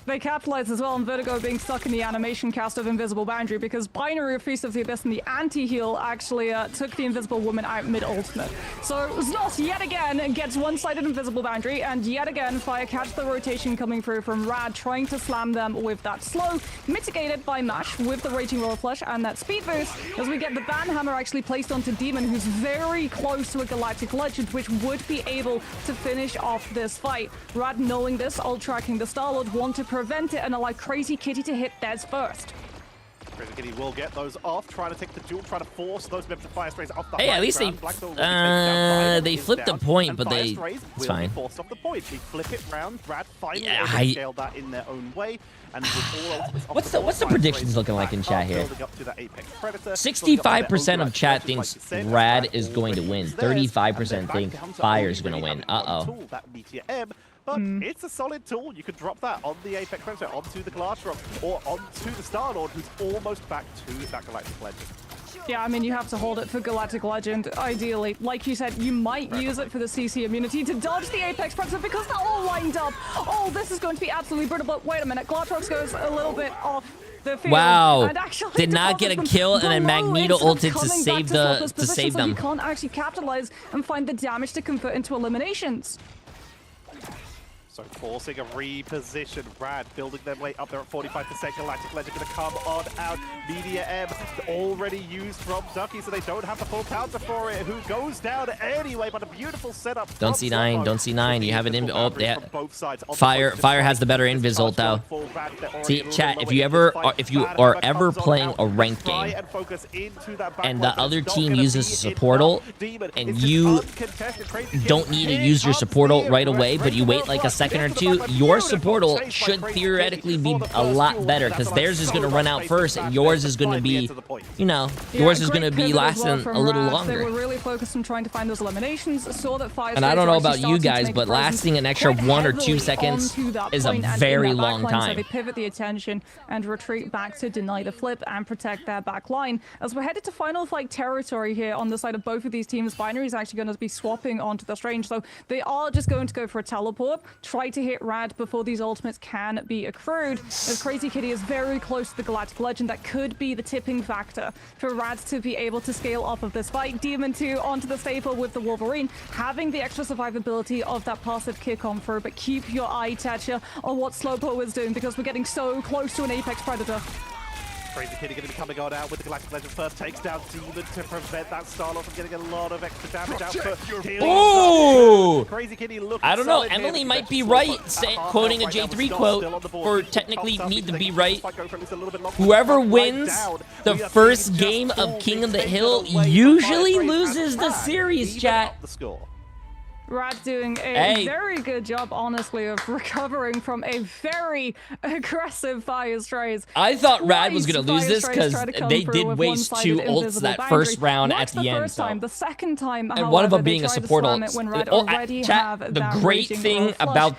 They capitalize as well on Vertigo being stuck in the animation cast of Invisible Boundary because Binary of Feast of the Abyss and the anti-heal actually took the Invisible Woman out mid-ultimate. So Znos yet again gets one-sided Invisible Boundary, and yet again Fire catch the rotation coming through from Rad, trying to slam them with that slow, mitigated by Mash with the Raging Royal Flush and that speed boost, as we get the Ban Hammer actually placed onto Demon, who's very close to a Galactic Legend, which would be able to finish off this fight. Rad, knowing this, ult-tracking the Star-Lord, want to prevent it and allow Crazy Kitty to hit Dez first. Crazy Kitty will get those off, trying to take the duel, trying to force those members of Fire Strays off the Hey, at least they flipped a point, but it's fine. Forced off the point. They flip it round. Brad finally Yeah, able to scale that in their own way. And with all ultimates off What's the predictions looking like in chat here? 65% of chat thinks Rad is going to win. 35% think Fire's going to win. Uh-oh. But it's a solid tool. You could drop that on the Apex Predator, onto the Glass Rock, or onto the Star-Lord, who's almost back to that Galactic Legend. Yeah, I mean, you have to hold it for Galactic Legend, ideally. Like you said, you might use it for the CC immunity to dodge the Apex Predator because they're all lined up. Oh, this is going to be absolutely brutal, but wait a minute. Glatrox goes a little bit off the field. Wow. And actually Did not get a kill, and then Magneto ulted to save them. So you can't actually capitalize and find the damage to convert into eliminations. So forcing a reposition. Rad building their way up there at 45%. Galactic Legend going to come on out. Media M already used from Ducky, so they don't have the full counter for it. Who goes down anyway, but a beautiful setup. Don't see 9. Don't see 9. You have it in. Oh, yeah. Fire has the better invis ult though. See, chat. If you are ever playing a ranked game, and the other team uses a support ult, and you don't need to use your support ult right away, but you wait like a second or two, your support ult should theoretically be a lot better because theirs is going to run out first and yours is going to be, you know, yours is going to be lasting a little longer. They were really focused on trying to find those eliminations, saw that Fire and I don't know about you guys, but lasting an extra 1 or 2 seconds is a very long time. So they pivot the attention and retreat back to deny the flip and protect their back line. As we're headed to final fight territory here on the side of both of these teams, Binary is actually going to be swapping onto the Strange, so they are just going to go for a teleport, try to hit Rad before these ultimates can be accrued, as Crazy Kitty is very close to the Galactic Legend. That could be the tipping factor for Rad to be able to scale off of this fight. Demon 2 onto the staple with the Wolverine, having the extra survivability of that passive kick on through, but keep your eye, Tetcher, on what Slowpoke is doing because we're getting so close to an Apex Predator. Crazy Kitty going to be coming on out with the Galactic Legend first, takes down Demon to prevent that Star-Lord from getting a lot of extra damage out. Ooh! Crazy Kitty looking I don't know. solid Emily here. might be right, quoting a J3 quote, or technically need to be right. Whoever wins the first game of King of the Hill usually loses the series, chat. Rad doing a very good job, honestly, of recovering from a very aggressive Fire Strays. I thought Rad was going to lose this because they did waste 2 ults that first round at the end. The second time, and one of them being a support ult. The great thing about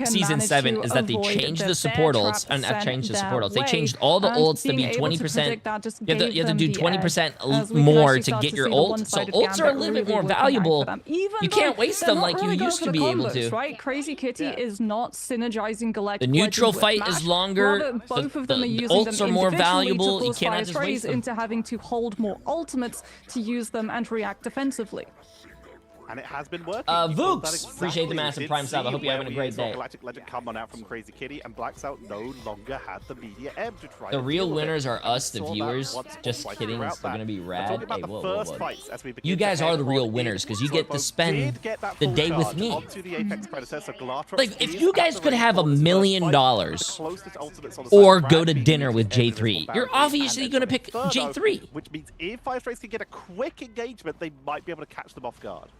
Season 7 is that they changed the support ults, and changed the support ults. They changed all the ults to be 20%. You have to do 20% more to get your ult. So ults are a little bit more valuable. You can't waste them them not like really you going used for to the be able combos, to. right? Crazy Kitty is not synergizing Galactic The neutral Legends with fight Smash. is longer. Rather, both of them are The using ults them are more individually valuable. to You force cannot Fire just waste Strays them. into having to hold more ultimates to use them and react defensively. And it has been working. Vooks, appreciate the massive prime sub. I hope you're having a great day. Galactic Legend come on out from Crazy Kitty, and Blacksout no longer had the media M to try. The to real deal with winners it. are us, the We saw that viewers. once or Just twice kidding, throughout it's still that. gonna be I'm rad. talking about Hey, the whoa, first whoa. fights as we begin You to guys are head the real on winners in. because you get to Slowpoke spend did get that the full day with charge me. onto the Apex predecessor. Galactic Like, if is you at guys the could ready have for $1 his first million fight. The closest ultimates on the or side, go Brad to being dinner used with as an J3, invisible you're barrier. obviously And going to then pick Inferno, J3. which means if Fire Strays can get a quick engagement, they might be able to catch them off guard.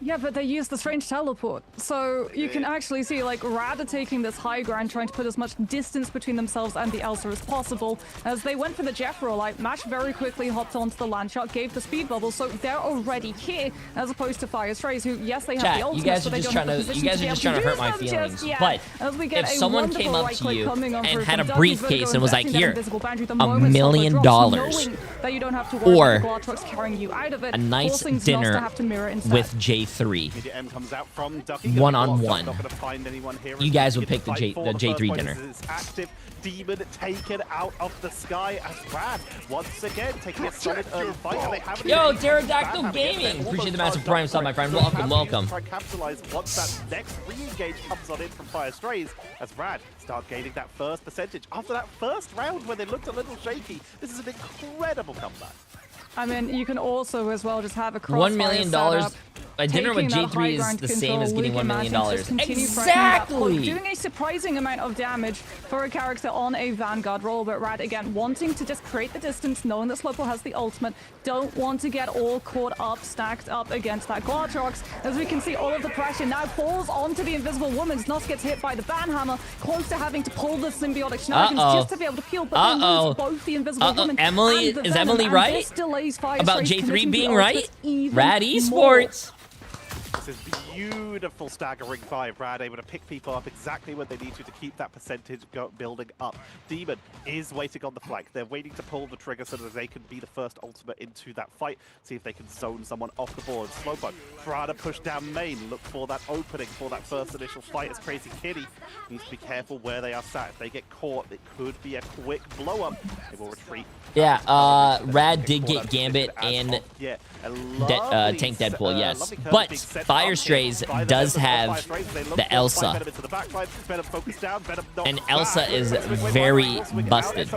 Yeah, but they use the strange teleport. So you can actually see, like, Rad are taking this high ground, trying to put as much distance between themselves and the Elsa as possible. As they went for the Jeff roll, like, Mash very quickly hopped onto the land shot, gave the speed bubble, so they're already here, as opposed to Fire Strays, who, yes, they have Chat, the you ultimate, guys but are they just don't have trying the to position to be able hurt use my them feelings. just yet. But As we get if a someone came wonderful up right to click you coming on and through had from a Ducky, briefcase Vertigo and was like, investing that "Here, invisible boundary the $1 moment Slowpoke million drops, knowing that you don't have to worry or about the Glatrox carrying you out of it, a nice forcing Znos to dinner have to mirror instead. with J3. Media M comes out from Ducky, One-on-one. Not gonna find anyone here. You guys would pick the Fight for J3 first point dinner. as it's active. Demon taken out of the sky as Rad once again taking a solid early fight. And they haven't Yo, even Pterodactyl bad having it. Gaming! They're Appreciate the almost massive prime sub, my friend. Welcome, Have to welcome. try and capitalize once that next re-engage comes on in from Fire Strays as Rad start gaining that first percentage. After that first round where they looked a little shaky, this is an incredible comeback. I mean, you can also as well just have a crossfire $1 million. setup, A dinner with taking that high J3 is ground the control, same as getting Luke $1 million. Imagine just continue threatening that point, Exactly. doing a surprising amount of damage for a character on a Vanguard roll, but Rad again wanting to just create the distance, knowing that Slowpoke has the ultimate, don't want to get all caught up, stacked up against that Glatrox. As we can see, all of the pressure now falls onto the Invisible Woman. Znos gets hit by the Banhammer, close to having to pull the symbiotic shenanigans just to be able to peel, but they lose both the Invisible Woman Emily, and the is Venom, Emily and right this delays Fire about Strays J3 committing being the right? ultimate even Rad more. Esports. This is beautiful staggering five. Rad able to pick people up exactly when they need to keep that percentage building up. Demon is waiting on the flank. They're waiting to pull the trigger so that they can be the first ultimate into that fight. See if they can zone someone off the board. Slowpoke try to push down main. Look for that opening for that first initial fight as Crazy Kitty needs to be careful where they are sat. If they get caught, it could be a quick blow up. They will retreat. Yeah, Rad did get Gambit and Tank Deadpool, yes. But Fire Strays does have the Elsa. And Elsa is very busted.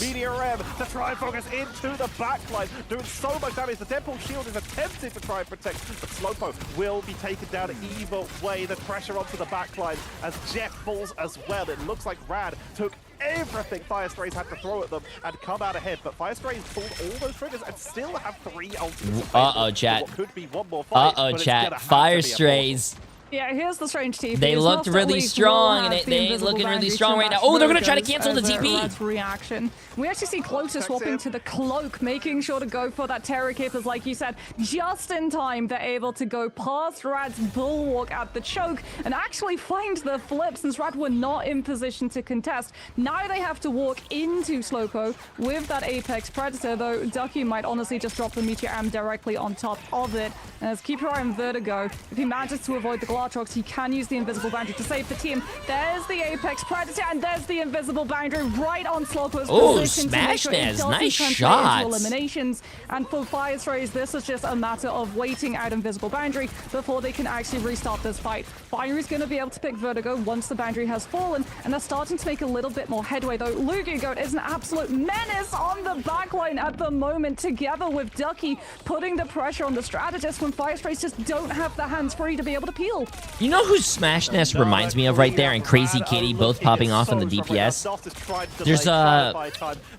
Meteor M to try and focus into the backline, doing so much damage. The Deadpool shield is attempting to try and protect, but Slowpoke will be taken down either way. The pressure onto the backline as Jeff falls as well. It looks like Rad took everything Fire Strays had to throw at them and come out ahead, but Fire Strays pulled all those triggers and still have 3 ultimates. Uh-oh, chat. What could be one more fight, Uh-oh, but it's gonna chat. have to Fire be a Strays. Yeah, here's the strange TP. They It's looked not really that we strong, will and have they the ain't invisible looking really boundary strong to right now. match Oh, they're gonna try to Virgo's cancel the as a TP. Rad's reaction. We actually see Clotus swapping to the cloak, making sure to go for that Terror Keepers, like you said, just in time. They're able to go past Rad's bulwark at the choke and actually find the flip since Rad were not in position to contest. Now they have to walk into Slowpoke with that Apex Predator, though Ducky might honestly just drop the Meteor Am directly on top of it. As keep your eye on Vertigo. If he manages to avoid the Glatrox, he can use the invisible boundary to save the team. There's the Apex Predator, and there's the invisible boundary right on Slowpoke's position to make sure it doesn't nice translate shots. into eliminations. And for Fire Strays, this is just a matter of waiting out invisible boundary before they can actually restart this fight. Fire is going to be able to pick Vertigo once the boundary has fallen, and they're starting to make a little bit more headway, though. Lugia Goat is an absolute menace on the backline at the moment, together with Ducky, putting the pressure on the strategist when Fire Strays just don't have the hands free to be able to peel. You know who Smash Nest reminds me of right there, and Crazy Kitty both popping off in the DPS?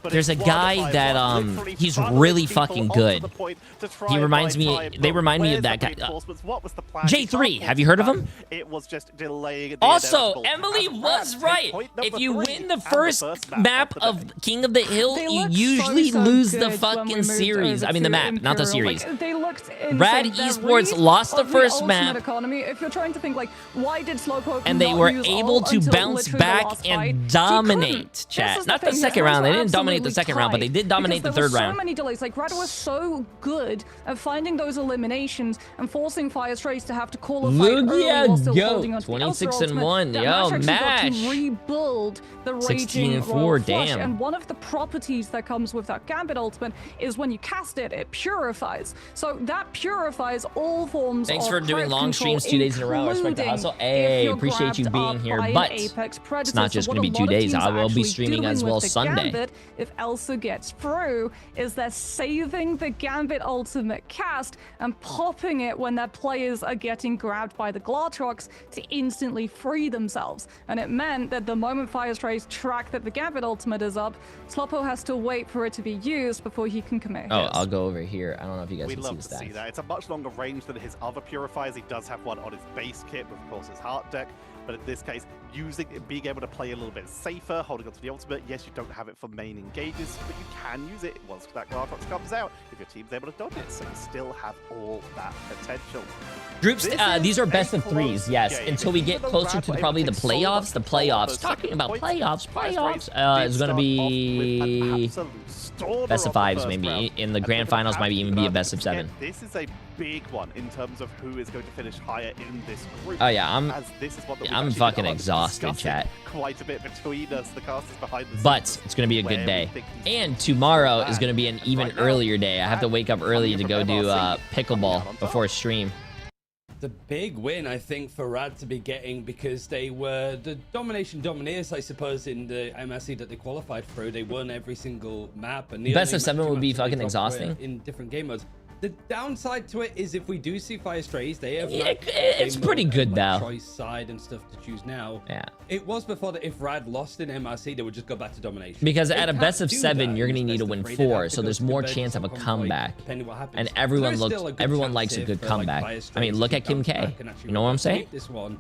There's a guy that he's really fucking good. He reminds me, they remind me of that guy. J3, have you heard of him? It was just delaying. Also, Emily was right. If you win the first map of King of the Hill, They you looked usually so lose good the when we fucking moved series. over I mean the to map, not the Imperial. series. Like, they looked insane. Rad Their Esports read lost the of first ultimate map economy, if you're trying to think like, why did Slowpoke And they not were use able ult to until bounce literally the back last fight? and He couldn't. dominate, This chat. is Not the thing, his second hands round. They were didn't dominate the absolutely second round, but they tied did dominate the because there third were round. So many delays. Like Rad was so good at finding those eliminations and forcing Fire Strays to have to call a fight early while still Lugia, holding onto the 26 Elsa and ultimate, 1. that Yo, Mash actually got Mash. to rebuild the 16 raging and 4, Royal Flush. damn. And one of the properties that comes with that Gambit ultimate is when you cast it, it purifies. So that purifies all forms Thanks of for doing credit long control, streams 2 days in a row. I respect the including hustle. if Hey, you're appreciate you grabbed being up here, by an but Apex Predator. it's not just So going to be what a 2 lot of days. teams I are will be actually streaming doing as well with the Sunday. Gambit, if Elsa gets through, is they're saving the Gambit ultimate cast and popping it when their players are getting grabbed by the Glartrox to instantly free themselves. And it meant that the moment Fire Strays track that the Gambit ultimate is up, Sloppo has to wait for it to be used before he can commit Oh, his. I'll go over here. I don't know if you guys We'd can see love the to see stats. that. It's a much longer range than his other purifiers. He does have one on his base kit with, of course, his heart deck. But in this case, being able to play a little bit safer, holding onto the ultimate. Yes, you don't have it for main engages, but you can use it once that Glartrox comes out if your team's able to dodge it. So you still have all that potential. Groups, This is these are best a of threes, close yes. game. Until we Even get though closer Rad to were probably able the to take sole playoffs. The control of playoffs. those Talking second about points, playoffs. Fire Strays Playoffs. did It's going to start off with an be absolute stormer best of of the fives, first maybe. round. In the And grand we're gonna finals, have might to even keep be a an eye best on of this. 7. This is a big one in terms of who is going to finish higher in this group. Oh, yeah, I'm- as this is what we've I'm actually fucking been exhausted, discussing chat. Quite a bit between us, the casters behind the scenes. But it's going to be a good where day. we think these And tomorrow is bad. going to be an even Right now, earlier day. I have to bad. wake up early Coming to from go do MRC, coming out pickleball on before top. stream. It's a big win, I think, for Rad to be getting because they were the domination domineers, I suppose, in the MSC that they qualified through. They won every single map. And the Best only of 7 two would be maps that they fucking dropped were exhausting. in different game modes. The downside to it is if we do see Fire Strays, they have Yeah, like, it's game pretty mode good and, though. choice side and stuff to choose now. Yeah. It was before that if Rad lost in MRC, they would just go back to domination. Because They at a can't best of do 7, that you're in going to need best to of win 3. They'd have 4, to so go there's to more bed chance of a at some point, comeback. depending what happens. And But everyone there's looks, still a good everyone chance likes a here good for, like, comeback. Fire I Strays mean, to look at Kim bounce K. back and actually You know what I'm saying? replicate this one.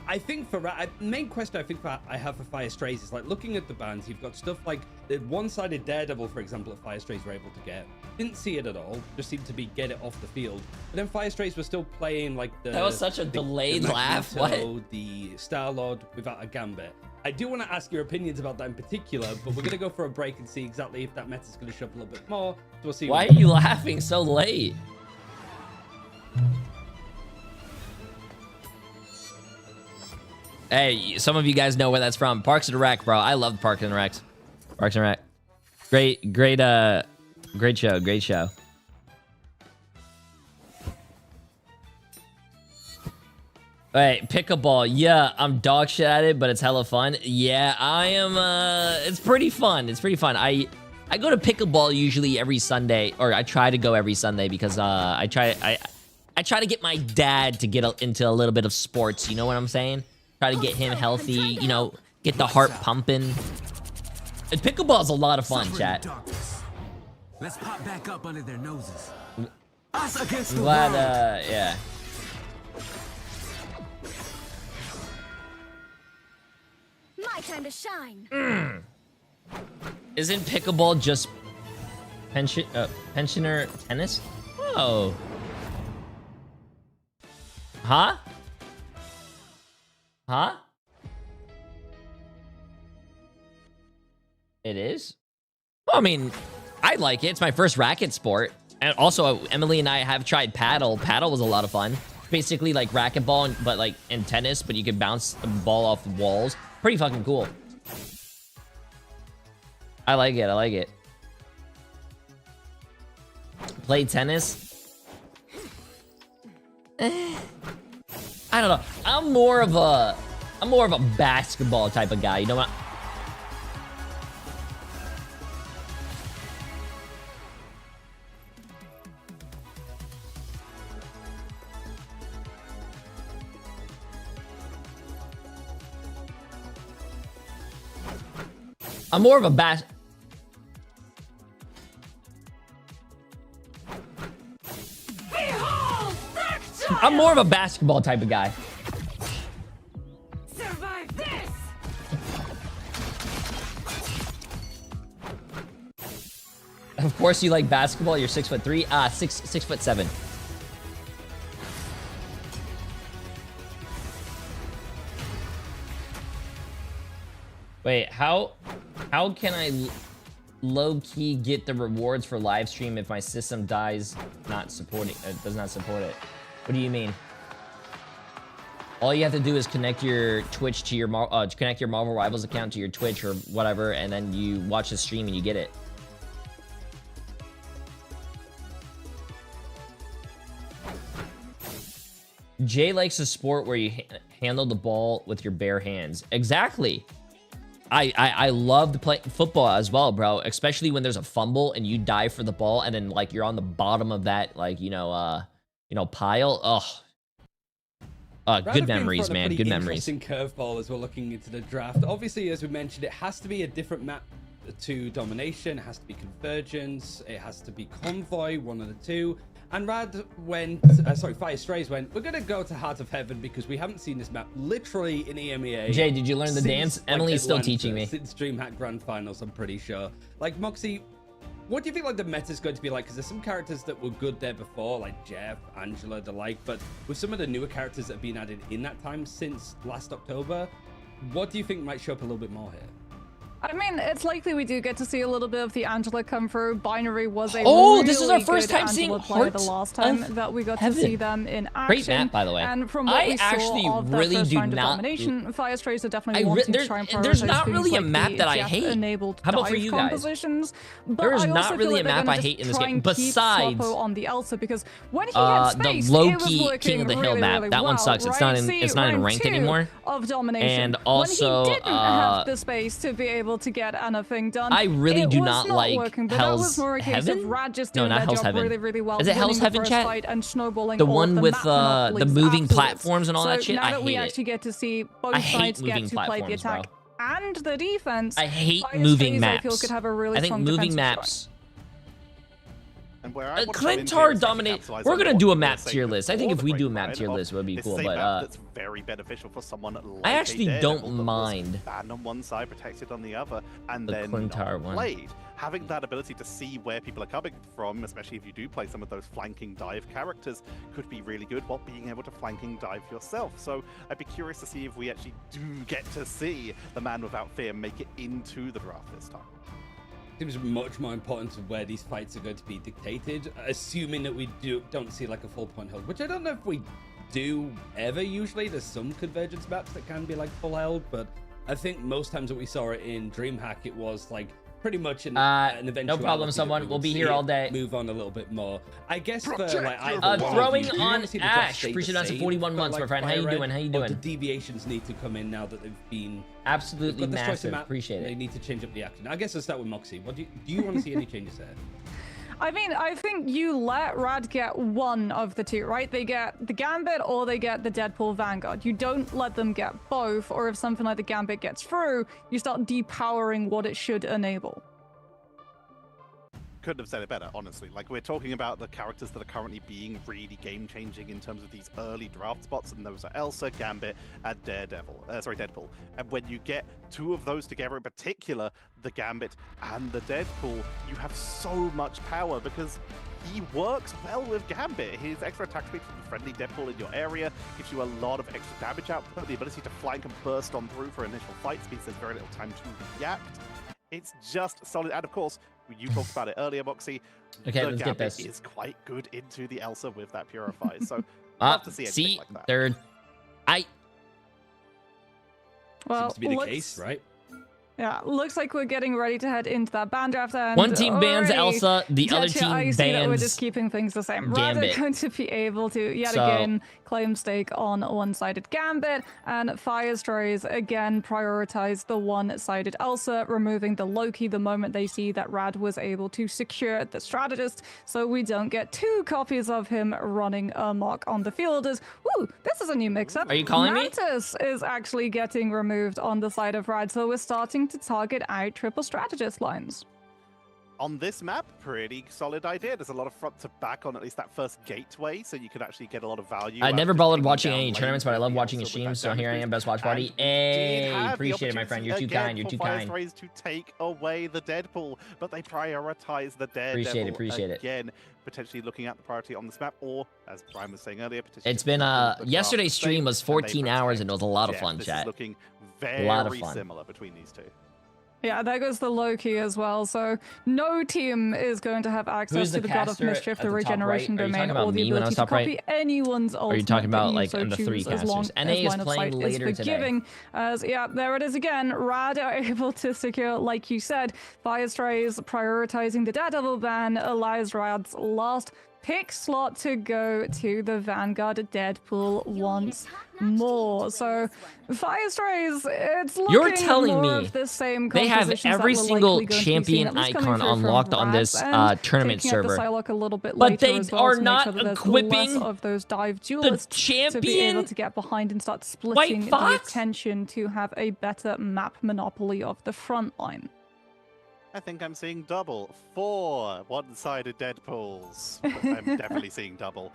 I think for main question I think I have for Fire Strays is like looking at the bans. You've got stuff like the one-sided Daredevil, for example, that Fire Strays were able to get. Didn't see it at all. Just seemed to be get it off the field. But then Fire Strays were still playing like the. That was such a delayed laugh. Magneto, What? The Star-Lord without a Gambit. I do want to ask your opinions about that in particular, but we're gonna go for a break and see exactly if that meta's gonna show up a little bit more. So we'll see. Why are you laughing so late? Hey, some of you guys know where that's from. Parks and Rec, bro. I love Parks and Rec. Parks and Rec. Great show. Great show. Alright, pickleball. Yeah, I'm dog shit at it, but it's hella fun. Yeah, I am, it's pretty fun. It's pretty fun. I go to pickleball usually every Sunday, or I try to go every Sunday because, I try to get my dad to get into a little bit of sports. You know what I'm saying? Try to get him healthy, you know, get the heart pumping. And pickleball's a lot of fun, chat. Let's pop back up under their noses. Us against the Glad, world. yeah. My time to shine. Isn't pickleball just pensioner tennis? Oh. Huh? Huh? It is? Well, I mean, I like it. It's my first racket sport. And also, Emily and I have tried paddle. Paddle was a lot of fun. Basically like racquetball, but like in tennis, but you could bounce the ball off the walls. Pretty fucking cool. I like it. I like it. Play tennis? I don't know. I'm more of a basketball type of guy. You know what? I'm more of a I'm more of a basketball type of guy. Survive this! Of course you like basketball. You're 6'3". 6'7". Wait, how can I low-key get the rewards for live stream if my system dies not supporting does not support it? What do you mean? All you have to do is connect your Twitch to your connect your Marvel Rivals account to your Twitch or whatever, and then you watch the stream and you get it. Jay likes a sport where you handle the ball with your bare hands. Exactly. I love to play football as well, bro. Especially when there's a fumble and you dive for the ball and then like you're on the bottom of that like pile. Good memories, man. Good memories. Interesting curveball as we're looking into the draft. Obviously, as we mentioned, it has to be a different map to Domination. It has to be Convergence. It has to be Convoy. One of the two. And Rad went, Fire Strays went, we're going to go to Heart of Heaven because we haven't seen this map literally in EMEA. Jay, did you learn the dance? Emily's still teaching me. Since DreamHack Grand Finals, I'm pretty sure. Like, Moxie, what do you think like the meta's going to be like? Because there's some characters that were good there before, like Jeff, Angela, the like, but with some of the newer characters that have been added in that time since last October, what do you think might show up a little bit more here? I mean, it's likely we do get to see a little bit of the Angela come through. Binary was a this is our first time seeing player the last time that we got to see them in action. Great map, by the way. And from what we saw of that first round of domination, Fire Strays are definitely wanting to try and prioritize there's not really a map that I hate. How about for you guys? There is not really a map I hate in this game besides on the Elsa, because when he had space, the low-key King of the Hill map. That one sucks. It's not in ranked anymore. Of domination. And also, when he didn't have the space to be able to get anything done, I really do not like Hell's Heaven. No, not Hell's Heaven. Really well, is it Hell's Heaven, chat? And the one with the moving platforms and all that shit? Now I that hate we it. actually get to see both sides get to play the attack and the defense. I hate moving maps. I feel could have a really think moving maps. And where Clintar dominate. We're gonna do a map tier list. I think if we do a map tier list, it would be cool. But that's very beneficial for someone like I actually don't mind. Banned on one side, protected on the other, and then Clintar one. Played. Having that ability to see where people are coming from, especially if you do play some of those flanking dive characters, could be really good while being able to flanking dive yourself. So I'd be curious to see if we actually do get to see the Man Without Fear make it into the draft this time. Seems much more important to where these fights are going to be dictated, assuming that we don't see like a full point hold, which I don't know if we do ever usually. There's some Convergence maps that can be like full held, but I think most times that we saw it in DreamHack, it was like pretty much an eventuality. No problem, someone. We'll be here all day. Move on a little bit more. I guess for like throwing on Ash. Appreciate us for 41 months, my friend. How you doing? How you doing? The deviations need to come in now that they've been absolutely massive. Appreciate it. They need to change up the action. I guess I'll start with Moxie. What do you want to see any changes there? I mean, I think you let Rad get one of the two, right? They get the Gambit or they get the Deadpool Vanguard. You don't let them get both, or if something like the Gambit gets through, you start depowering what it should enable. Couldn't have said it better, honestly. Like, we're talking about the characters that are currently being really game-changing in terms of these early draft spots, and those are Elsa, Gambit, and Deadpool. And when you get two of those together, in particular, the Gambit and the Deadpool, you have so much power because he works well with Gambit. His extra attack speed from the friendly Deadpool in your area gives you a lot of extra damage output. The ability to flank and burst on through for initial fights means there's very little time to react. It's just solid. And of course, you talked about it earlier, Moxie. Okay, the let's Gambit get this. is quite good into the Elsa with that Purify. So, love to see anything like that. Third. Seems to be the case, right? Yeah, looks like we're getting ready to head into that band draft. And one team bans Elsa, the other team I see bans that we're just keeping things the same. Gambit. Rather going to be able to yet again claim stake on one-sided Gambit, and Fire Strays again prioritize the one-sided Elsa, removing the Loki the moment they see that Rad was able to secure the strategist, so we don't get two copies of him running amok on the field. As this is a new mix-up. Are you calling Mantis is actually getting removed on the side of Rad, so we're starting to target out triple strategist lines. On this map, pretty solid idea. There's a lot of front to back on at least that first gateway, so you could actually get a lot of value. I never bothered watching any tournaments, but I love watching your streams, so here I am, best watch party. Hey, appreciate it, my friend. You're too kind. You're too kind. To take away the Deadpool, but they prioritize the Daredevil. Appreciate it. Again, potentially looking at the priority on this map, or as Brian was saying earlier, it's been yesterday's stream was 14 hours and it was a lot of fun, chat. Looking very similar between these two. Yeah, there goes the Loki as well. So no team is going to have access to the God of Mischief, the Regeneration Domain, or the ability to copy anyone's ultimate. Are you talking about like so on the 3 casters? NA is playing later today. As yeah, there it is again. Rad are able to secure, like you said, Firestrays prioritizing the Daredevil ban allows Rad's last pick slot to go to the Vanguard Deadpool once more. So Firestrays, it's looking You're telling more me of the same they have every single champion icon unlocked on this tournament server, but they are not equipping of those dive duelists to be able to get behind and start splitting the attention to have a better map monopoly of the front line. I think I'm seeing double. 4 one-sided Deadpools. I'm definitely seeing double.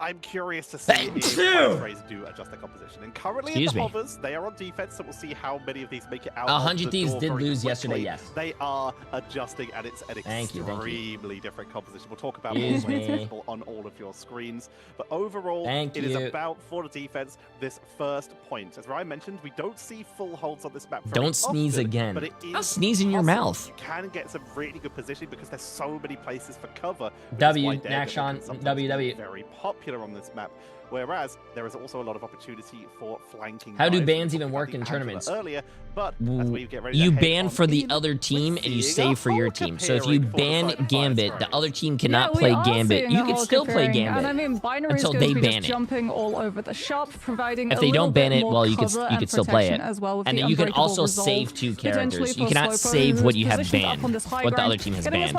I'm curious to see if Firestrays do adjust their composition. And currently in the hovers, they are on defense, so we'll see how many of these make it out. 100 Thieves did lose yesterday, yes. They are adjusting, and it's an extremely different composition. We'll talk about what's visible on all of your screens. But overall, it is about, for the defense, this first point. As Ryan mentioned, we don't see full holds on this map very Don't sneeze often, again. But it is I'll sneeze in your mouth. You can get some really good positioning because there's so many places for cover. Nakshan, WW. Very popular on this map, whereas there is also a lot of opportunity for flanking. How do bans even work in tournaments? Earlier, but as we get ready you to ban for the other team and you save for your team. So if you ban Gambit, the other team cannot play Gambit. You can still play Gambit and I mean, until they ban it. Jumping all over the shop, providing if they don't ban it, well, you can still play it. As well, and then you can also save 2 characters. You cannot save what you have banned, what the other team has banned.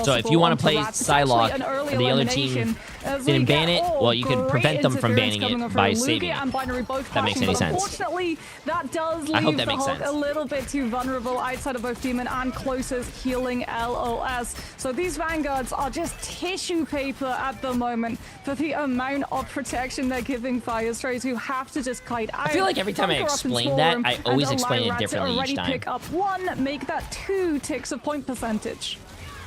So if you want to play Psylocke and the other team didn't ban it, well, you can prevent them from banning it by saving it. That makes any sense. Unfortunately, that does leave the Hulk a little bit too vulnerable outside of both Demon and closest healing LOS. So these Vanguards are just tissue paper at the moment for the amount of protection they're giving Firestrays, who have to just kite out. I feel like every time I explain that, I always explain it differently each time. Pick up 1, make that 2 ticks of point percentage.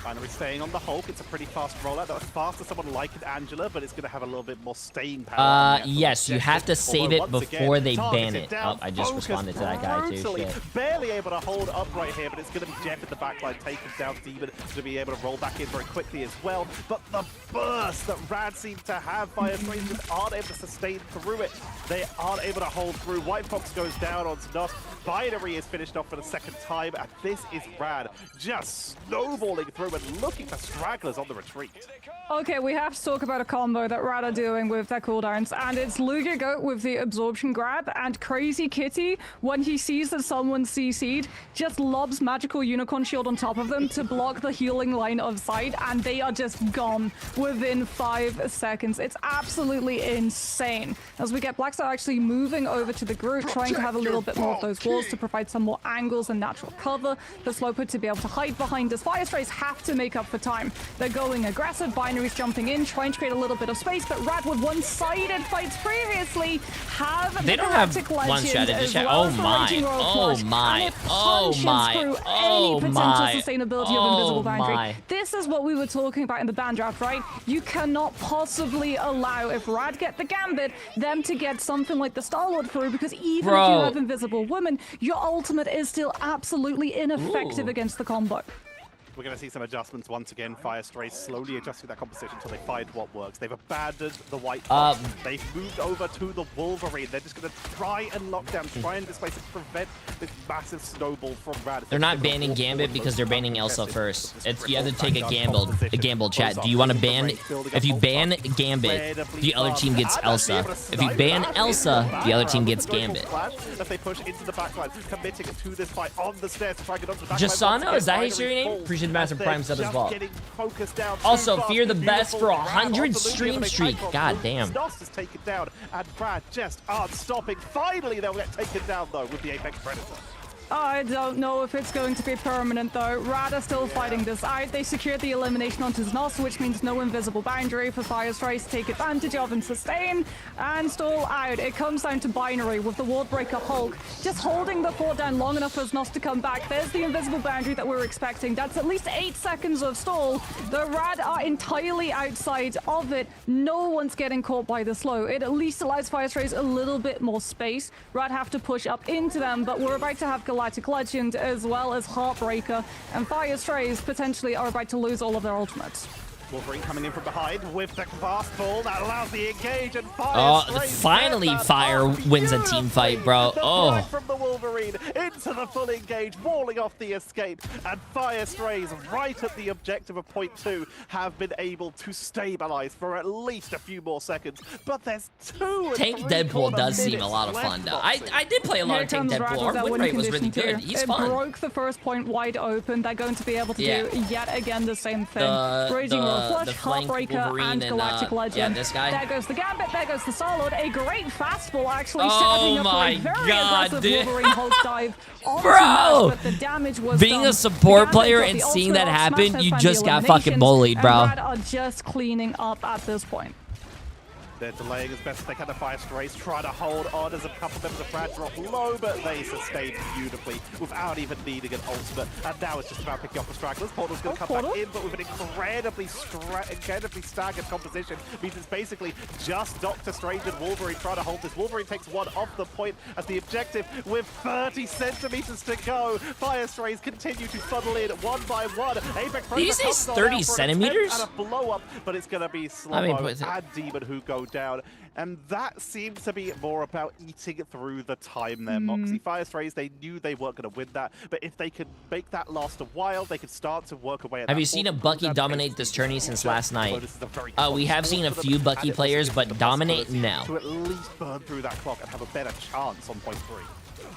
Finally staying on the Hulk. It's a pretty fast rollout. That was fast to someone like an Angela, but it's going to have a little bit more staying power. Yes, you have to save it before they ban it. Oh, I just responded to that guy too. Shit. Barely able to hold up right here, but it's going to be Jeff in the backline taking down Demon to be able to roll back in very quickly as well. But the burst that Rad seems to have, Firestrays just aren't able to sustain through it. They aren't able to hold through. White Fox goes down on Nos. Binary is finished off for the second time, and this is Rad just snowballing through and looking for stragglers on the retreat. Okay, we have to talk about a combo that Rad are doing with their cooldowns, and it's Lugia Goat with the absorption grab, and Crazy Kitty, when he sees that someone's CC'd, just lobs Magical Unicorn Shield on top of them to block the healing line of sight, and they are just gone within 5 seconds. It's absolutely insane. As we get Blackstar actually moving over to the group, trying to have a little bit more of those walls to provide some more angles and natural cover for Slowpoke to be able to hide behind us. Firestrays have to make up for time. They're going aggressive, Binary's jumping in, trying to create a little bit of space, but Rad with one-sided fights previously have they don't have one-shot in this chat. Oh my, oh my, oh my, oh my, sustainability of Invisible Boundary. This is what we were talking about in the ban draft, right? You cannot possibly allow, if Rad get the Gambit, them to get something like the Star-Lord through, because even if you have Invisible Woman, your ultimate is still absolutely ineffective against the combo. We're going to see some adjustments once again. Firestrays slowly adjusting that composition until they find what works. They've abandoned the White Fox. They've moved over to the Wolverine. They're just going to try and lock down, try and displace it, prevent this massive snowball from Rad. They're not banning Gambit because they're banning Elsa first. You have to take a gamble chat. Do you want to ban? If you ban Gambit, the other team gets Elsa. If you ban Elsa, the other team gets Gambit. As they push into the backline, committing to this fight on the stairs to try and get onto the backline. Jasano, is that your name? Appreciate the massive prime sub as well. Also, Fear the Best for 100 stream streak. God damn. Nos is taken down, and Brad just aren't stopping. Finally, they'll get taken down though with the Apex Predator. I don't know if it's going to be permanent though. Rad are still fighting this out. They secured the elimination onto Znos, which means no invisible boundary for Firestrays to take advantage of and sustain and stall out. It comes down to Binary with the Ward Breaker Hulk just holding the fort down long enough for Znos to come back. There's the invisible boundary that we're expecting. That's at least 8 seconds of stall. The Rad are entirely outside of it. No one's getting caught by the slow. It at least allows Firestrays a little bit more space. Rad have to push up into them, but we're about to have Galactic Legend as well as Heartbreaker, and Firestrays potentially are about to lose all of their ultimates. Wolverine coming in from behind with the fast ball that allows the engage, and Oh, finally Fire wins a team fight, bro. Oh. From the Wolverine into the full engage, walling off the escape, and Firestrays right at the objective of point 2 have been able to stabilize for at least a few more seconds. But there's 2 Tank Deadpool does seem a lot of fun, though. I did play a lot of Tank Deadpool. Our win rate was really good. He's fun. It broke the first point wide open. They're going to be able to do yet again the same thing. Raging Flush, Heartbreaker, and Galactic Legend. Yeah, this guy. There goes the Gambit, there goes the Star-Lord. A great fastball, actually, Oh setting up my a very God, aggressive dude. Wolverine Hulk dive. Bro! But the damage was Being done. a support The Gambit player got and the seeing ultimate that off, happen, Smash you Fest just got eliminations, fucking bullied, bro. And Rad are just cleaning up at this point. They're delaying as best as they can. The Firestrays try to hold on as a couple members of Rad drop low, but they sustain beautifully without even needing an ultimate. And now it's just about picking up the stragglers. Portal's going to come back in, but with an incredibly staggered composition. Means it's basically just Doctor Strange and Wolverine trying to hold this. Wolverine takes one off the point as the objective with 30 centimeters to go. Firestrays continue to funnel in one by one. Apex Did you say 30 centimeters? And a blow up, but it's going to be Slow and Demon who go down, and that seems to be more about eating through the time there. Moxie Firestrays, they knew they weren't going to win that, but if they could make that last a while, they could start to work away at Have that you seen a Bucky dominate this tourney since last night? So We have seen a few Bucky players, but dominate, no. to at least burn through that clock and have a better chance on point 3.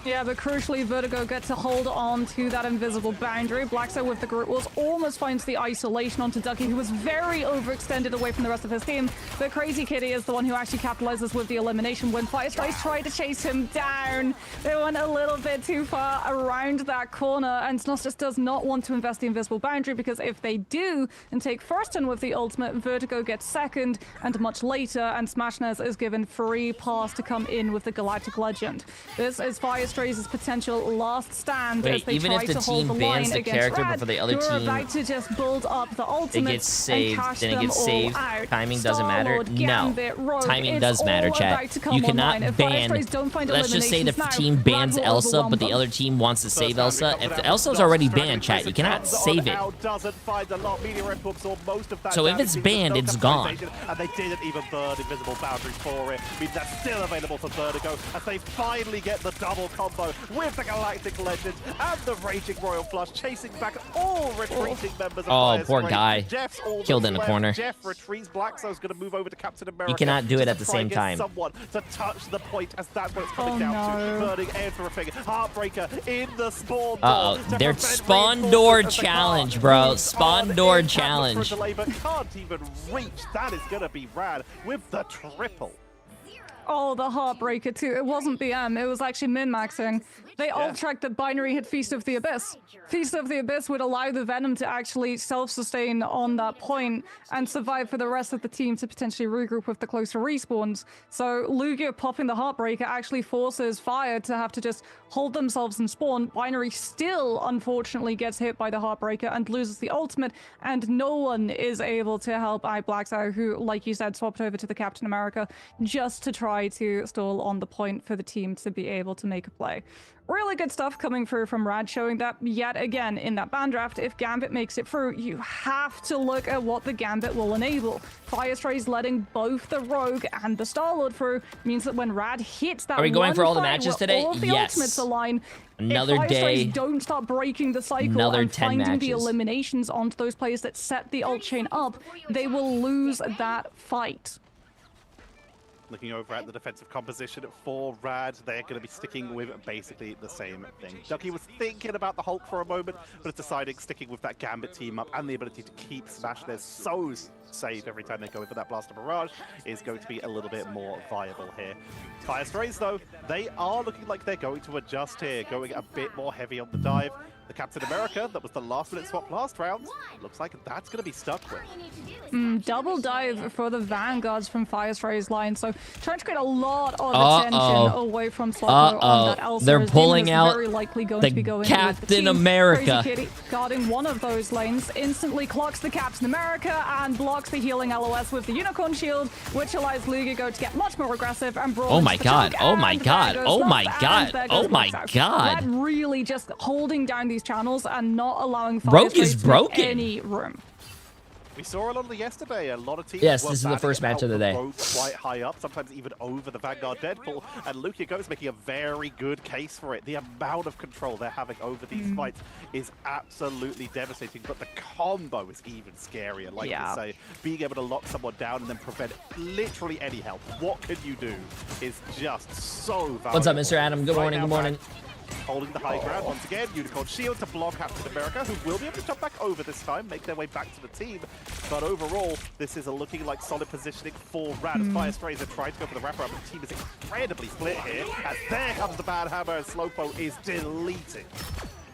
Yeah, but crucially, Vertigo gets to hold on to that invisible boundary. Blackso with the Groot Walls almost finds the isolation onto Ducky, who was very overextended away from the rest of his team. But Crazy Kitty is the one who actually capitalizes with the elimination when Firestrays tried to chase him down. They went a little bit too far around that corner, and Snos just does not want to invest the invisible boundary, because if they do and take first in with the ultimate, Vertigo gets second and much later, and Smashnes is given free pass to come in with the Galactic Legend. This is Firestrays' potential last stand. Wait, as they even try if the to hold team the bans line the character Rad, before the other who are team, about to just build up the ultimate it gets saved, and cash then it them gets all saved. out. Timing doesn't matter. Star-Lord, Gambit, No, Rogue, timing it's does matter, all chat. about to come You cannot online. If ban. Firestrays don't find Let's just say the eliminations team now, bans Rad will Elsa, overwhelm but the them. other team wants to save Elsa. If Elsa's already banned, chat, you cannot save it. Doesn't find a lot. Media Red Books or most of that So if it's banned, it's gone. And they didn't even burn invisible boundary for it. I mean, that's still available for Vertigo as they finally get the double combo with the Galactic Legend and the Raging Royal Flush, chasing back all retreating members of Oh, poor Firestrays. guy. Jeff's all Killed in the left. corner. Jeff retreats. Blackso's going to move over to Captain America. He cannot do it just at to the try same and get time. someone to touch the point, as that's what it's coming Oh, down no. to. Burning everything. Heartbreaker in the spawn door. Uh-oh, to their prevent spawn reinforcements door as the car challenge, bro. moves Spawn on door in. That looks challenge. for a delay, but can't even reach. That is going to be rad with the triple. Oh, the Heartbreaker too. It wasn't BM, it was actually min-maxing. They all tracked that Binary hit Feast of the Abyss. Feast of the Abyss would allow the Venom to actually self-sustain on that point and survive for the rest of the team to potentially regroup with the closer respawns. So Lugia popping the Heartbreaker actually forces Fire to have to just hold themselves and spawn. Binary still, unfortunately, gets hit by the Heartbreaker and loses the ultimate, and no one is able to help out Blacksow, who, like you said, swapped over to the Captain America just to try to stall on the point for the team to be able to make a play. Really good stuff coming through from Rad, showing that yet again in that ban draft, if Gambit makes it through, you have to look at what the Gambit will enable. Firestrays letting both the Rogue and the Star-Lord through means that when Rad hits that, Are we going for all the fight matches where today? all of the Yes. ultimates align, Another if day. Firestrays don't start breaking the cycle Another and 10 finding the matches. eliminations onto those players that set the ult chain up, they will lose that fight. Looking over at the defensive composition for Rad, they're going to be sticking with basically the same thing. Ducky was thinking about the Hulk for a moment, but is deciding sticking with that Gambit team up and the ability to keep Smash There's so safe every time they go in for that Blaster Barrage is going to be a little bit more viable here. Fire Strays, though, they are looking like they're going to adjust here, going a bit more heavy on the dive. The Captain America, that was the last-minute swap last round, looks like that's going to be stuck with. Double dive for the Vanguards from Fire Spray's line, so trying to create a lot of attention away from Slocko on that Elsa. They're pulling out very likely going the to be going Captain with the team. America. Crazy Kitty guarding one of those lanes, instantly clocks the Captain America and blocks the healing LOS with the Unicorn Shield, which allows Lugigo to get much more aggressive and brawl. Oh my god, oh my god, oh my god, oh my god. Red really just holding down these channels and not allowing Rogue is broken. any room. We saw a lot of it yesterday. A lot of teams. Yes, this is the first match of the day. Quite high up, sometimes even over the Vanguard Deadpool. And Lugigo is making a very good case for it. The amount of control they're having over these fights is absolutely devastating. But the combo is even scarier. Like you say, being able to lock someone down and then prevent literally any help. What can you do is just so valuable. What's up, Mr. Adam? Good morning. Good morning. Holding the high ground once again. Unicorn Shield to block Captain America, who will be able to jump back over this time, make their way back to the team. But overall, this is a looking like solid positioning for Rad. As Fire Strays are trying to go for the wrap-up, the team is incredibly split here. As there comes the bad hammer, and Slowpo is deleting.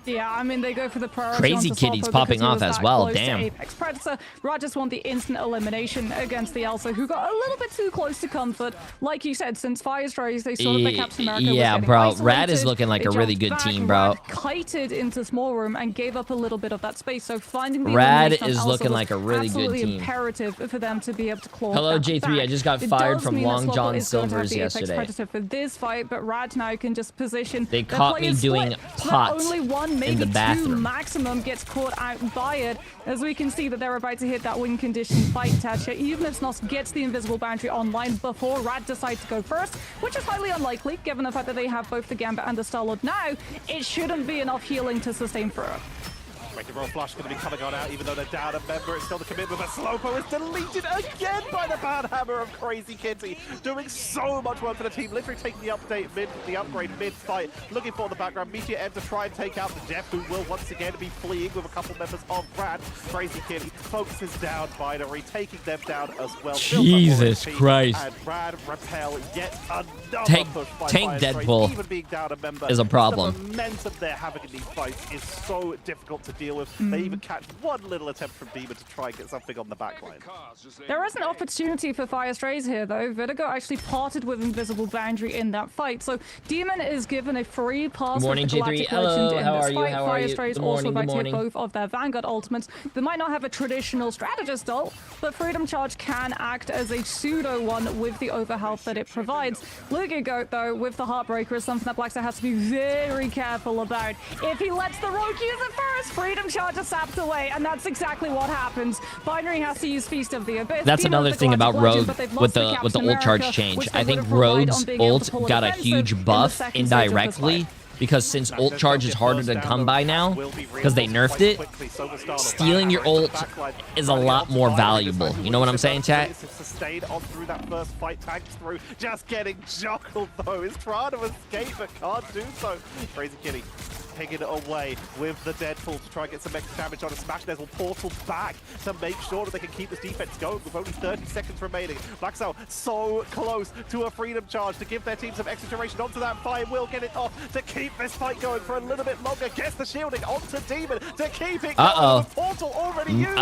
Yeah, I mean, they go for the priority. Crazy Kitty's popping off as well, damn. Apex Predator. Rad just want the instant elimination against the Elsa, who got a little bit too close to comfort. Like you said, since Fire Strays, they saw that Captain America yeah, bro, Rad is looking like a really good team, bro. Rad kited into small room and gave up a little bit of that space, so finding the Rad elimination is on looking Elsa like a really good absolutely team. Imperative for them to be able to claw Hello, that J3. back. I just got It fired does from mean that Long Slocko John is going to have Silver's the Apex yesterday. Predator for this fight, but Rad now can just position. They their caught me players doing split. pots Only one, maybe in the two bathroom. maximum gets caught out by it, as we can see that they're about to hit that win condition fight. Tatcha, even if Snos gets the invisible boundary online before Rad decide to go first, which is highly unlikely given the fact that they have both the Gambit and the Starlord now, it shouldn't be enough healing to sustain through it. Breaking Roll Flush going to be coming on out, even though they're down a member. It's still the commitment, but Slowpo is deleted again by the bad hammer of Crazy Kitty. Doing so much work for the team, literally taking the upgrade mid-fight, looking for the background. Meteor M to try and take out the Jeff, who will once again be fleeing with a couple members of Rad. Crazy Kitty focuses down Binary, taking them down as well. Jesus Christ. And Rad repel yet another Tank push by Fire Strays. Deadpool Even being down a member is a problem. The momentum they're having in these fights is so difficult to deal with. They even catch one little attempt from Demon to try and get something on the backline. There is an opportunity for Fire Strays here, though. Vertigo actually parted with Invisible Boundary in that fight, so Demon is given a free pass. Good morning, with the J3. Galactic Hello, Legend in how this are you? fight. How are Fire you? Strays Good also morning, about good to hit morning. both of their Vanguard ultimates. They might not have a traditional strategist ult, but Freedom Charge can act as a pseudo one with the overhealth that it provides. Lugigo, though, with the Heartbreaker is something that Blackstar has to be very careful about. If he lets the Rogue use it first, Freedom Charge is sapped away, and that's exactly what happens. Binary has to use Feast of the Abyss. That's Demon another with the thing about Galactic Rogue Legend, but they've with lost the Captain ult charge America, change. which they I would think have relied on Rogue's being able to ult pull got a offensive huge in the buff second stage of this indirectly fight. because since ult charge is harder to come by now because they nerfed it, stealing your ult is a lot more valuable. You know what I'm saying, chat? Sustained on through that first fight, tanks through, just getting juggled though. Is trying to escape but can't do so. Crazy Kitty taking it away with the Deadpool to try and get some extra damage on a Smash. There's a portal back to make sure that they can keep this defense going with only 30 seconds remaining. Blackstar so close to a Freedom Charge to give their team some extra duration onto that fire. Will get it off to keep this fight going for a little bit longer. Gets the shielding onto Demon to keep it going. The portal already used.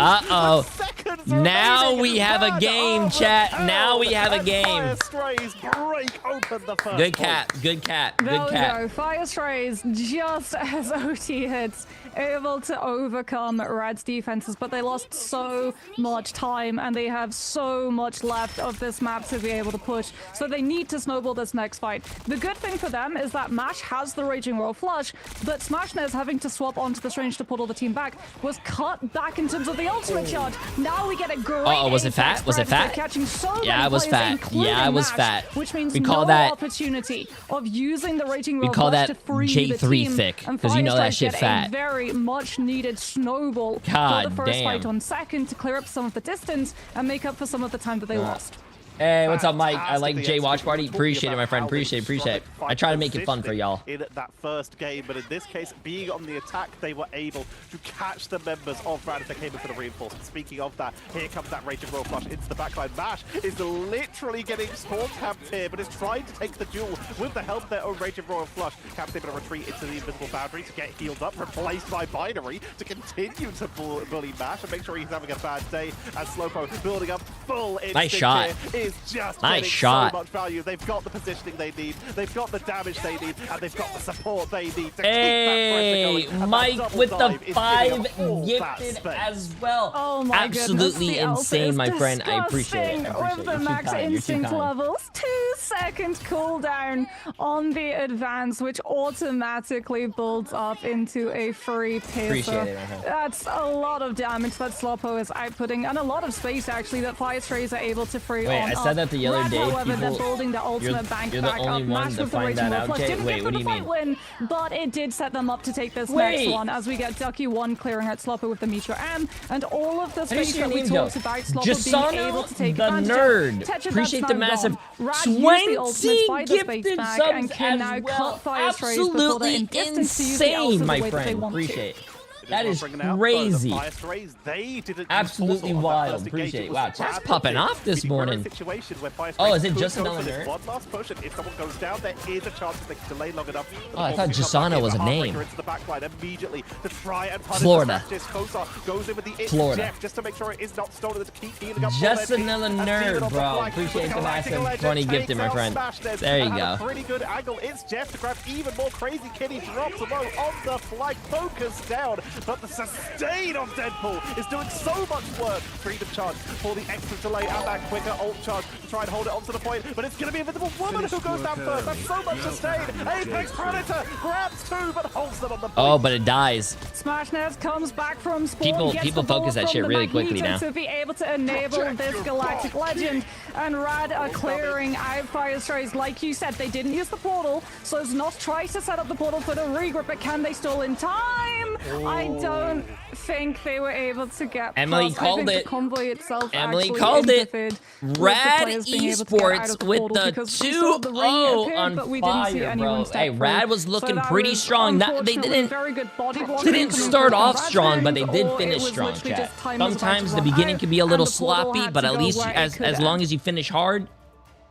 Now we have a game, chat. Now we have a game. Fire Strays break open the first Good cat. Good cat. There Good we cat. go. Fire Strays just as OT hits, able to overcome Rad's defenses, but they lost so much time and they have so much left of this map to be able to push, so they need to snowball this next fight. The good thing for them is that Mash has the Raging Roll Flush, but Smashnez having to swap onto the Strange to put all the team back was cut back in terms of the ultimate charge. Now we get a great was it fat? Was it fat? catching so Yeah, many it was players, fat. including Yeah, it was Mash, fat. which means We call no that opportunity of using the Raging Roll We call Flush that to free J3 the team, thick, and 'cause you know that Firestone shit get fat. A very much needed snowball God for the first damn. fight on second to clear up some of the distance and make up for some of the time that they lost. Hey, what's up, Mike? I like Fantastic Jay Watch execution. Party. We're talking Appreciate it, about my friend. how they Appreciate it. tried to I find try to make it fun for positioning y'all. in that first game, but in this case, being on the attack, they were able to catch the members of Rad as they came in for the reinforcement. Speaking of that, here comes that Rage of Royal Flush into the backline. Mash is literally getting storm camped here, but is trying to take the duel with the help of their own Rage of Royal Flush. Cap's able to retreat into the invisible boundary to get healed up, replaced by Binary to continue to bully Mash and make sure he's having a bad day. As Slowpoke building up full instinct Nice shot. is just Nice getting shot. so much value. They've got the positioning they need, they've got the damage they need, and they've got the support they need to Hey, keep that pressure going. And Mike that with double the dive is 5 giving up all that gifted space. as well. Oh my Absolutely goodness, the insane, ult is my friend. I appreciate it. disgusting. With the max instinct levels, 2-second cooldown on the advance, which automatically builds up into a free piercer. Appreciate it, my friend. That's a lot of damage that Slowpo is outputting, and a lot of space actually that Fire Strays are able to free Wait, on I up. said that the other Rad, day, however, they're people- building the ultimate bank you're the back only up. one Mash to with the find Raging that Roll out, Flush Jay. didn't Wait, give what them do the you fight mean? win, but it did set them up to take this Wait. next one as we get Ducky 1 clearing out Slowpo with the Meteor M, and all of the How do you space say your that we name, though? talked about Slowpo being able to take the advantage nerd. of. Tetra, Appreciate that's the now massive gone. Rad used the ultimate 20 by the space gifted back subs and can as now well. cut Fire Strays before they're Absolutely in distance to use the ult insane, the my way that they friend. want to. Appreciate it. It That worth is bringing out, crazy. though, the Fire Strays, they didn't use Absolutely portal on that wild. first engagement. Appreciate it. was Wow, chat's Rad popping looking. off this We were in a morning. situation where Fire Oh, is Strays it could just go another for this nerd? one last potion. If someone goes down, there is a chance if they can delay long enough. Oh, I thought Jasana was a name. Into the backline immediately to try and punish Florida. the Kosa goes in with the Florida. Jeff just to make sure it is not stolen to keep healing up. Just for their another team. And nerd, Steven on the bro. flank Appreciate with the Galactic massive Legend 20 takes gifted, my out friend. Smashness There you and had go. a pretty good angle. It's Jeff to grab even more crazy. Kitty drops low on the flank, focus down, but the sustain of Deadpool is doing so much work. Freedom charge for the extra delay and that quicker ult charge to try and hold it onto the point, but it's going to be Invisible Woman who goes down first. That's so much sustain. Apex Predator grabs 2 but holds them on the point. Oh, but it dies. Smashness comes back from spawn, gets People the ball focus that from shit the really quickly Magneto now. to be able to enable this Galactic Legend, and Rad are clearing out Fire Strays. Like you said, they didn't use the portal, so it's not try to set up the portal for the regroup, but can they stall in time? I don't think they were able to get Emily past. called I think it. the convoy itself Emily actually called it. interfered with the Rad players being able to get out Esports of the with portal the because we saw the ring 2-0 appear, on but we didn't see fire, anyone bro. step Hey, through. Rad was So looking that pretty was strong. They unfortunately didn't very good body blocking didn't coming start from off Rad's strong, but they end, did or it finish was strong, literally chat. just time was about to Sometimes the run beginning out, can be a and little the portal sloppy, had but to at go least where it as could long end. as you finish hard,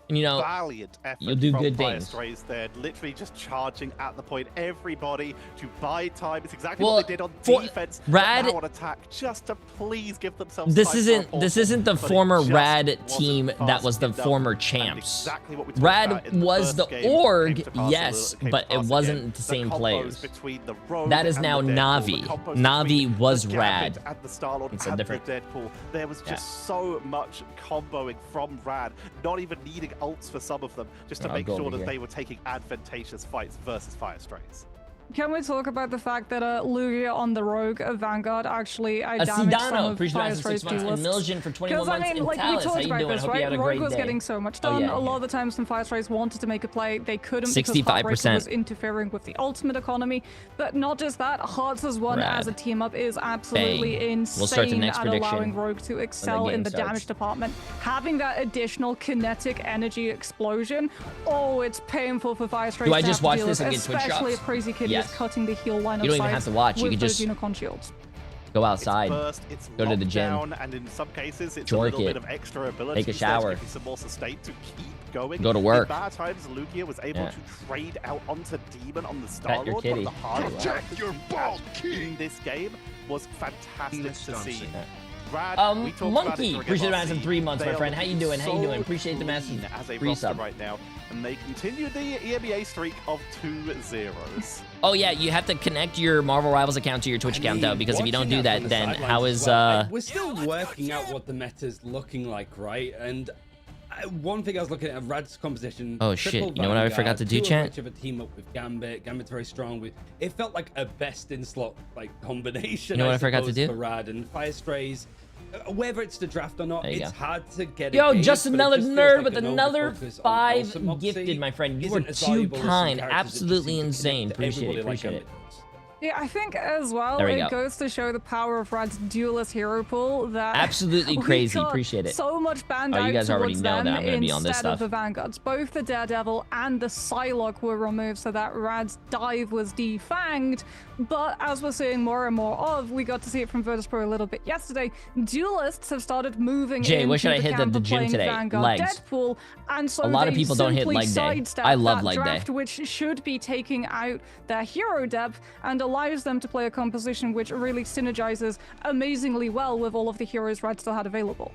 you know, Valiant effort you'll do from good Fire things. Strays there, literally just charging at the point. Everybody to buy time. It's exactly Well, what they did on for defense. Rad- but now on attack, just to please give themselves. This time for a isn't the portal, but it former just Rad wasn't team that fast was the enough. former And champs. exactly what we talked about Rad in the was first the game came org, to pass yes, came to but it pass wasn't again. the same combos players. between the Rogue That is and now the Deadpool, Navi. the combos Navi between was the Rad. Gambit and the Star-Lord It's a and different- the Deadpool. There was Yeah. just so much comboing from Rad, not even needing ults for some of them, just to I'll make go sure over that here. they were taking advantageous fights versus Fire Strays. Can we talk about the fact that Lugia on the Rogue of Vanguard actually damaged some Acidano, of appreciate Fire that for Strays 6 months. And duelists? Miljan for 21 Because I months. mean, And like we Talus, how talked you about doing? this, Hope you right? had a Rogue great was day. getting so much Oh, done. yeah, A lot yeah. of the times when Fire Strays wanted to make a play, they couldn't because 65%. Heartbreaker was interfering with the ultimate economy. But not just that, Hearts as one Rad. as a team up is absolutely Bang. insane We'll start the next at prediction allowing Rogue to excel game in the starts. damage department. Having that additional kinetic energy explosion, oh, it's painful for Fire Strays. Do I to just have to watch deal this with, and get Twitch especially shots? if Crazy Kitty Yes. is cutting the heal line of You don't even sight have to watch. You with could those just unicorn shields. go outside. First, it's Go to the gym. lockdown, and in some cases, it's Jork a little it. bit of extra ability. Take a shower. To give you some more sustain to keep going. Go to work. In bad times, Lugia was able Yeah. to trade out onto Demon on the Pet Star-Lord. your One kitty. of the hardest Protect characters your to ball, catch king. in this game was fantastic to see. Yeah. Rad, we talked about it Monkey, during appreciate the MRC. massive 3 months, They my are friend. How you doing? How you so doing? Appreciate the lean massive as a free roster sub. right now, and they continue the EMEA streak of 2-0s. Oh yeah, you have to connect your Marvel Rivals account to your Twitch account though, because if you don't watching do that from that, the then sidelines how as is well, we're still working out what the meta's looking like, right? And one thing I was looking at Rad's composition. Oh, shit. triple You know what I Vanguard, forgot to do, two of chat? which have a team up with Gambit. Gambit's very strong. It felt like a best in slot like combination. You know what I forgot to suppose, do? For Rad and Fire Strays. Whether it's the draft or not, There you it's go. hard to get. a Yo, gauge, just but it another just feels nerd like with an another overfocus on 5 Orthodoxy gifted, my friend. You isn't were as too valuable as some kind. characters that just Absolutely seem to insane. connect to Appreciate it. everybody like Appreciate it. Gambit does. Yeah, I think as well, There we it go. goes to show the power of Rad's duelist hero pool that Absolutely crazy. we got Appreciate it. so much banned Oh, out you guys already towards know them that I'm gonna be on this instead of stuff. the Vanguards. Both the Daredevil and the Psylocke were removed so that Rad's dive was defanged. But as we're seeing more and more of, we got to see it from Virtus Pro a little bit yesterday. Duelists have started moving Jay, into what should I the hit camp the of gym playing today? Vanguard Legs. Deadpool, and so A lot of they people don't hit simply leg day. sidestepped I love that leg day. draft, which should be taking out their hero depth and allows them to play a composition which really synergizes amazingly well with all of the heroes Red still had available.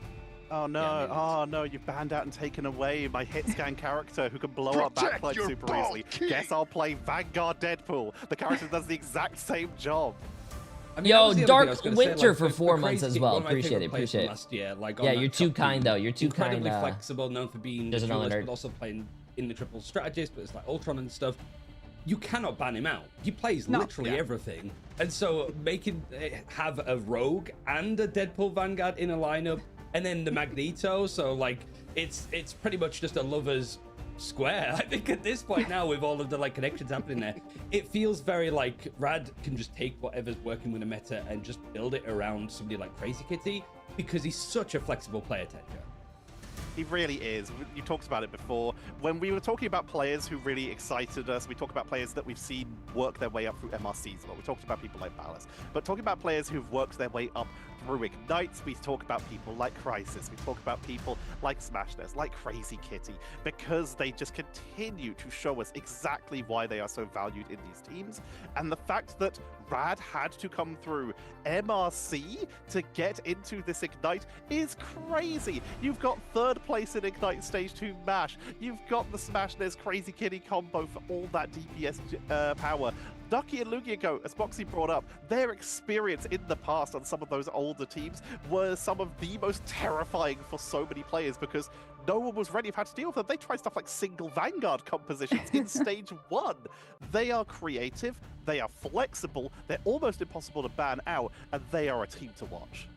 Oh no, oh no, you've banned out and taken away my hit scan character who can blow up Protect backline your super easily. Guess I'll play Vanguard Deadpool. The character does the exact same job. I mean, Yo, that was the other Dark thing I was gonna Winter say, like, for the 4 months crazy- as well. one of my Appreciate favorite it, players from appreciate it. Last year, like, on Yeah, that you're too top kind, team. though. You're too Incredibly kind, flexible, known for being there's another duelist, nerd. but also playing in the triple strategist, but it's like Ultron and stuff. You cannot ban him out. He plays literally everything. And so making have a Rogue and a Deadpool Vanguard in a lineup, and then the Magneto, so like it's pretty much just a lover's square. I think at this point now, with all of the like connections happening there, it feels very like Rad can just take whatever's working with a meta and just build it around somebody like Crazy Kitty, because he's such a flexible player, Tenja. He really is. You talked about it before. When we were talking about players who really excited us, we talked about players that we've seen work their way up through MRCs. Well, we talked about people like Ballas. But talking about players who've worked their way up through Ignites, we talk about people like Crisis. We talk about people like Smashness, like Crazy Kitty, because they just continue to show us exactly why they are so valued in these teams. And the fact that Rad had to come through MRC to get into this Ignite is crazy. You've got third place in Ignite Stage 2 MASH. You've got the Smashness Crazy Kitty combo for all that DPS power. Ducky and Lugiago, as Boxy brought up, their experience in the past on some of those older teams were some of the most terrifying for so many players because no one was ready of how to deal with them. They tried stuff like single Vanguard compositions in Stage 1. They are creative, they are flexible, they're almost impossible to ban out, and they are a team to watch.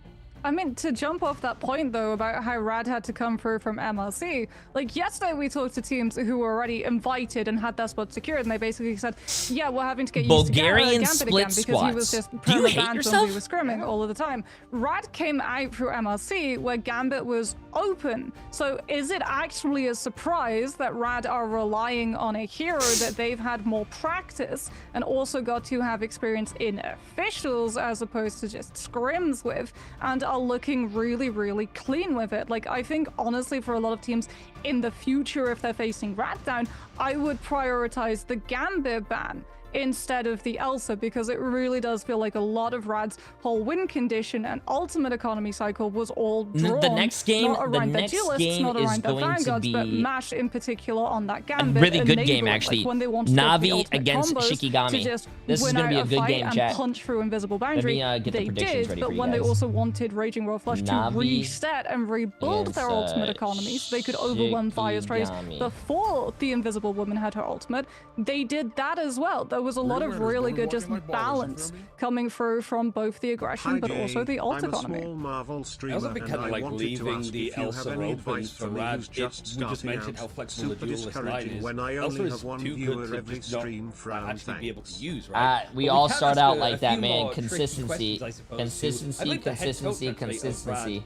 I mean, to jump off that point, though, about how Rad had to come through from MLC, like, yesterday we talked to teams who were already invited and had their spot secured, and they basically said, yeah, we're having to get used Bulgarian to Gambit split again because he was squats. just Do you hate perma-banned when yourself? we were scrimming all of the time. Rad came out through MLC where Gambit was open. So is it actually a surprise that Rad are relying on a hero that they've had more practice and also got to have experience in officials as opposed to just scrims with, and are looking really, really clean with it? Like, I think honestly for a lot of teams in the future, if they're facing Rad down, I would prioritize the Gambit ban instead of the Elsa, because it really does feel like a lot of Rad's whole win condition and ultimate economy cycle was all drawn The next game, not around the their next duelists, game not is around their going to vanguards, but be MASH in particular on that a Gambit. really good enabling, game, like, actually. when they want to go for the Navi ultimate against combos Shikigami. to just This is win gonna be out a good fight game, and chat. punch through invisible boundary. get the They predictions did, ready but for you when they guys. also wanted Raging Royal Flush to Navi reset and rebuild their against, ultimate economy so they could overwhelm Fire's Trace Shikigami. before the Invisible Woman had her ultimate, they did that as well. There was a lot of really good just balance coming through from both the aggression Hi, but also the ult I'm a economy. small Marvel I streamer, also been and kind of I like wanted to leaving ask the if you have Elsa any open advice for for me Rad. who's just We just starting mentioned out. how flexible the Super duelist line discouraging is. when I Elsa only is have one too viewer good to every just not stream for actually be able to thanks. use, right? We But all can start ask out a like that, few man. more tricky Consistency, questions, I suppose, too. consistency, I'd like the head coach, consistency, actually, of consistency. Rad,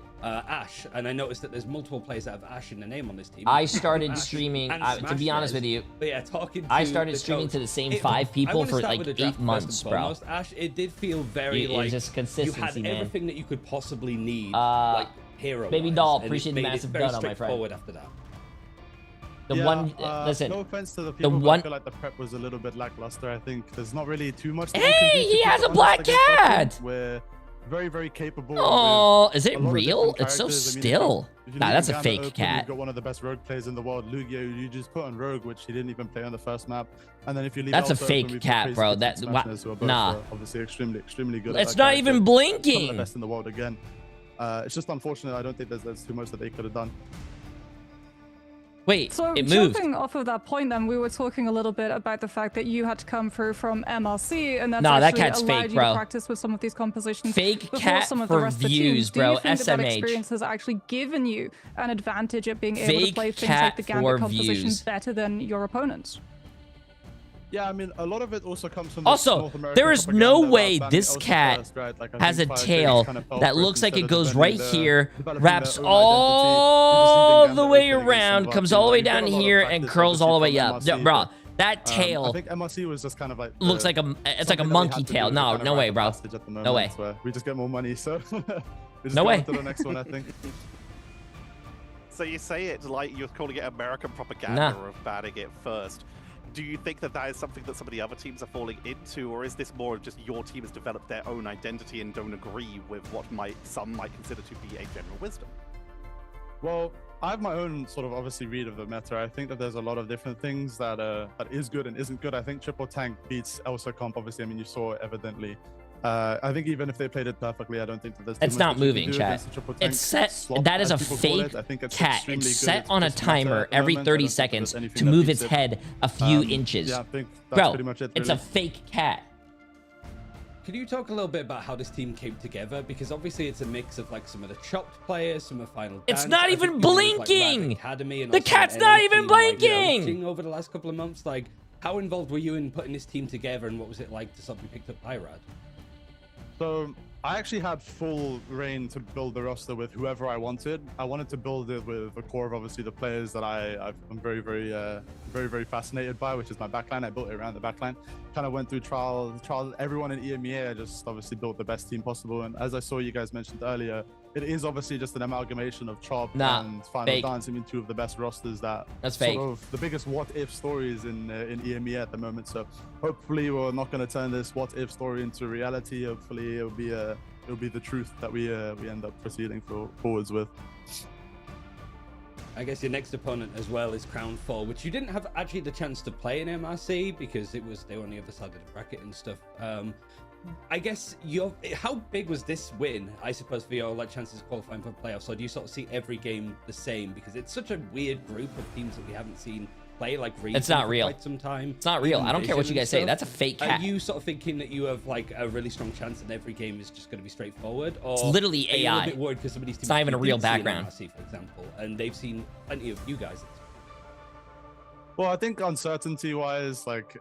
Ash, and I noticed that there's multiple players that have Ash in the name on this team. I started Ash streaming, and to be honest Smash with you, But yeah, talking to I started the streaming coach, to the same it- 5 I people wanna for start like with the 8 draft first and months, bro. foremost. Ash, it did feel very It's like just you consistency, had man. everything that you could possibly need, like hero. Baby doll, appreciate the massive dud on my friend. Straightforward after that. The one, listen, No offense to the people, but one- I feel like the prep was a little bit lackluster. I think there's not really too much. that Hey, we can do to he keep has it a black honest against our cat! team. We're very, very capable. Oh, with is it a lot of real? different It's so characters. I mean, still. if you Nah, leave that's a Gambit fake open, cat. You've got one of the best rogue players in the world, Lugia. You just put on rogue, which he didn't even play on the first map. And then if you leave That's a Elsa fake open, we've got cat, Crazy bro. Kitty That- and wha- Smashness, who are both, nah. obviously extremely good. at It's that not character. even Some of blinking. the best in the world again. It's just unfortunate. I don't think there's too much that they could have done. Wait, So it moved. jumping off of that point, then we were talking a little bit about the fact that you had to come through from MLC, and that's Nah, that actually cat's allowed fake, you bro. to practice with some of these compositions Fake before cat some of for the rest of the views, teams. Do bro. you think that SMH. experience has actually given you an advantage at being able to Fake play things cat like the for Gambit composition views. better than your opponents? Yeah, I mean, a lot of it also comes from Also, North American there is propaganda no about way banning this Elsa cat first, right? Like, I has a think Fire tail kind of fell that for it looks like instead it of goes defending right here, developing wraps their own all identity, the just way using Gambit around, against comes some of all our the way teams. Like, down we've got a lot of here, and practice, curls all the obviously, way from up. MRC, Bro, that I tail think MRC was just kind of like looks like a, it's like a something that we monkey had to tail. do to No, kind of no rite way, the bro. passage at the No way. moment, where we just get more money, so we just No go way. on to the next one, I think. So you say it like you're calling it American propaganda Nah. of banning it first. Do you think that that is something that some of the other teams are falling into, or is this more of just your team has developed their own identity and don't agree with what some might consider to be a general wisdom? Well, I have my own sort of obviously read of the meta. I think that there's a lot of different things that that is good and isn't good. I think triple tank beats Elsa comp. Obviously, I mean you saw it evidently. I think even if they played it perfectly, I don't think that there's. It's not moving, chat. It's set. That is a fake cat. It's set on a timer every 30 seconds to move its head a few inches. Yeah, I think that's Bro, pretty much it. it's a Really. fake cat. Can you talk a little bit about how this team came together? Because obviously it's a mix of like some of the chopped players, some of Final It's Dance. not I think even you were with, like, Rad blinking! Academy and The also cat's an not NA even team, like, you know, blinking! teaching over the last couple of months. Like, how involved were you in putting this team together, and what was it like to suddenly pick up Pyrad? So I actually had full reign to build the roster with whoever I wanted. I wanted to build it with a core of obviously the players that I'm very fascinated by, which is my backline. I built it around the backline. Kind of went through trials. Everyone in EMEA, I just obviously built the best team possible. And as I saw you guys mentioned earlier, it is obviously just an amalgamation of Chop and Final fake. Dance. I mean, two of the best rosters that That's sort fake. of the biggest what if stories in EMEA at the moment. So hopefully we're not going to turn this what if story into reality. Hopefully it'll be the truth that we end up proceeding forwards with. I guess your next opponent as well is Crown 4, which you didn't have actually the chance to play in MRC because they were on the other side of the bracket and stuff. I guess how big was this win, I suppose, for your like chances of qualifying for playoffs? Or do you sort of see every game the same? Because it's such a weird group of teams that we haven't seen play like It's not for real. quite some time. It's not real. I don't care what you guys say. That's a fake cat. Are you sort of thinking that you have like a really strong chance and every game is just going to be straightforward? Or It's literally are you a AI. little bit worried because some of these teams It's not even a you real did see in background. MRC, for example, and they've seen plenty of you guys. Well, I think uncertainty-wise, like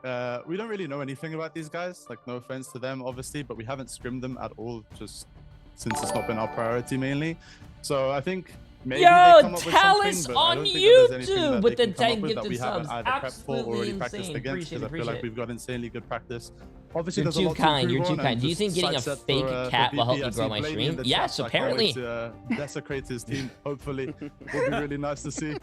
we don't really know anything about these guys. Like, no offense to them, obviously, but we haven't scrimmed them at all, just since it's not been our priority mainly. So I think maybe they come up with tell something, us but I on don't think that there's anything YouTube that with they the can come 10 up with that we gifted haven't subs. either prepped for or Absolutely already practiced insane. against, because I feel like we've got insanely good practice. Obviously, You're there's a too lot to kind. You're improve too on, kind. and Do you just think getting a side set fake for cat will help BP. you I grow see my Blaney in stream? the Yes, chat, so I can't wait apparently. to desecrate his team. Hopefully, it'll be really nice to see.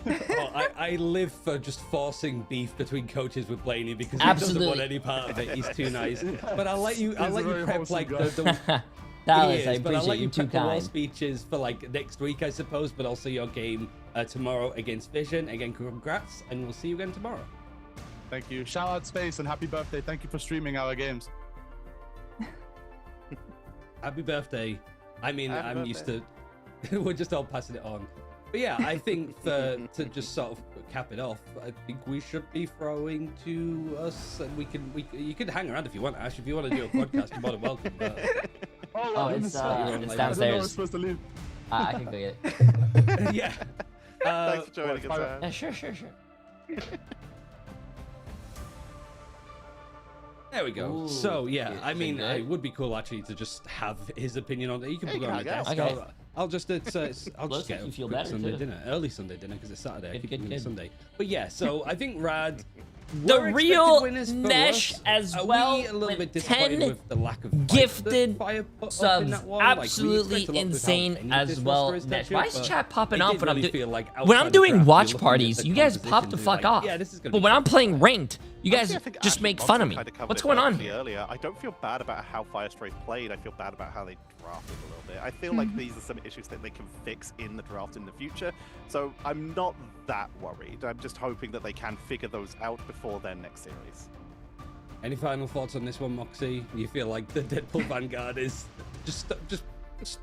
Well, I live for just forcing beef between coaches with Blaney because he Absolutely. doesn't want any part of it. He's too nice. But I'll let you a very prep wholesome like guy. the Dallas, He I is, but I'll appreciate let you. you Too prep the raw kind. speeches for like next week, I suppose, but also your game tomorrow against Vision. Again, congrats, and we'll see you again tomorrow. Thank you. Shout out Space and happy birthday. Thank you for streaming our games. Happy birthday. I mean, Happy I'm birthday. used to. We're just all passing it on. But yeah, I think to just sort of cap it off, I think we should be throwing to us, and you can hang around if you want, Ash. If you want to do a podcast, you're more than welcome. But Oh, it's it's I don't know where we're downstairs. supposed to leave. I can go get it. yeah. Thanks for joining us, Yeah, Ash. sure. There we go. Ooh, So yeah, I mean, good. it would be cool actually to just have his opinion on it. You can Yeah, put you it on can the hang desk. out. Okay. I'll just I'll Let's just get make a you feel quick better, Sunday too. dinner, early Sunday dinner because it's Saturday. I Good, keep good, thinking it's good. Sunday. But yeah, so I think Rad. The were expected real winners for Nesh us. as Are well, we a little with bit disappointed 10 with the lack of fight gifted that Fire put up in subs. that one? Like, we Absolutely expect a lot with how insane any of as this well. roster is Nesh, touched, why is but chat popping it off did when I'm really doing feel like when I'm outside the doing draft, watch you're looking at parties? the You guys pop the composition, fuck you're like, off. Yeah, this is gonna But be when fun. I'm playing ranked, you guys Honestly, I think just Ash make and fun of Monty me. kinda covered What's it going on? perfectly earlier. I don't feel bad about how Firestray played. I feel bad about how they drafted a little bit. I feel like these are some issues that they can fix in the draft in the future. So I'm not that worried. I'm just hoping that they can figure those out before their next series. Any final thoughts on this one, Moxie? You feel like the Deadpool Vanguard is just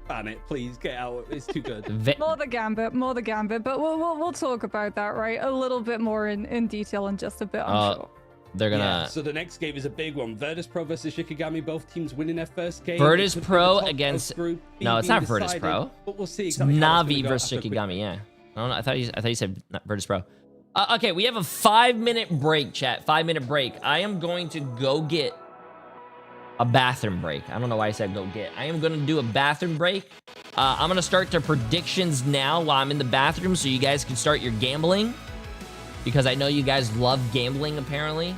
ban it, please. Get out. It's too good. More the gambit, but we'll talk about that, right? A little bit more in detail in just a bit, I'm sure. They're Yeah, gonna so the next game is a big one. Virtus Pro versus Shikigami. Both teams winning their first game. Virtus It could be Pro the top of against Group B no, it's being not Virtus decided, Pro. But we'll see It's exactly how it's Navi gonna go versus after a quick Shikigami. Yeah, I don't know. I thought you said not Virtus Pro. Okay, we have a 5-minute break, chat. 5-minute break. I am going to go get a bathroom break. I don't know why I said go get. I am going to do a bathroom break. I'm going to start the predictions now while I'm in the bathroom so you guys can start your gambling. Because I know you guys love gambling, apparently.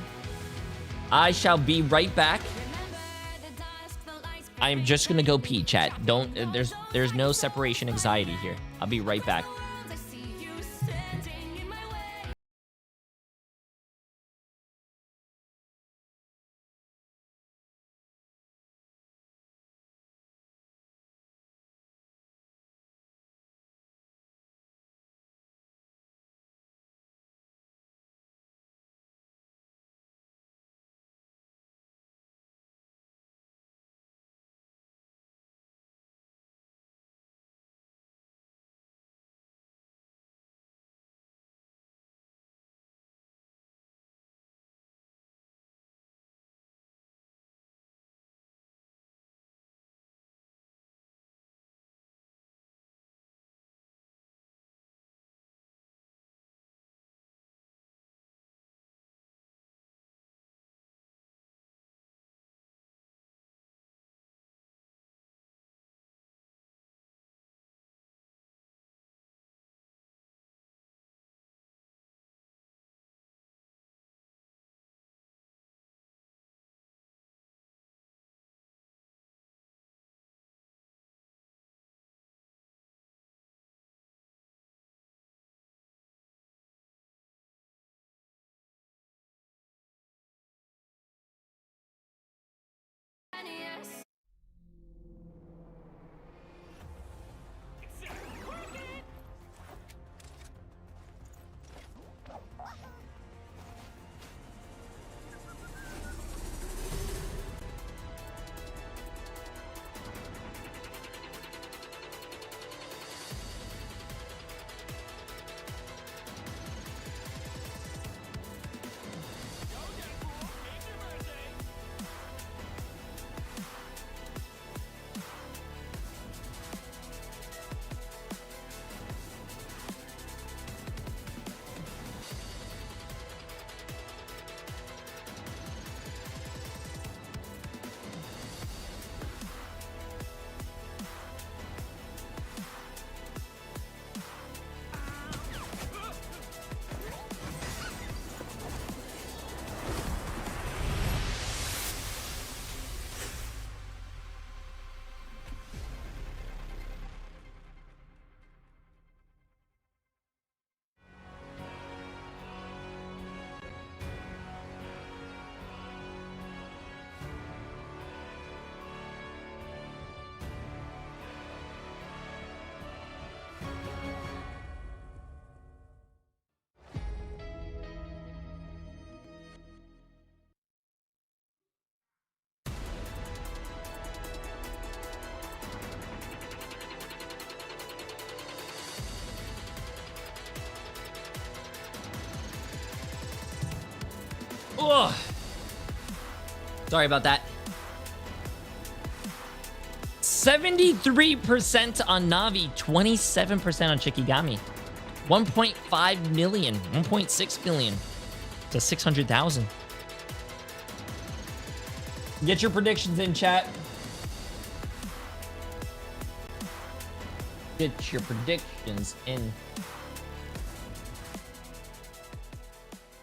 I shall be right back. I am just going to go pee, chat. There's no separation anxiety here. I'll be right back. Ugh. Sorry about that. 73% on Navi, 27% on Chikigami. 1.5 million, 1.6 million to 600,000. Get your predictions in, chat. Get your predictions in.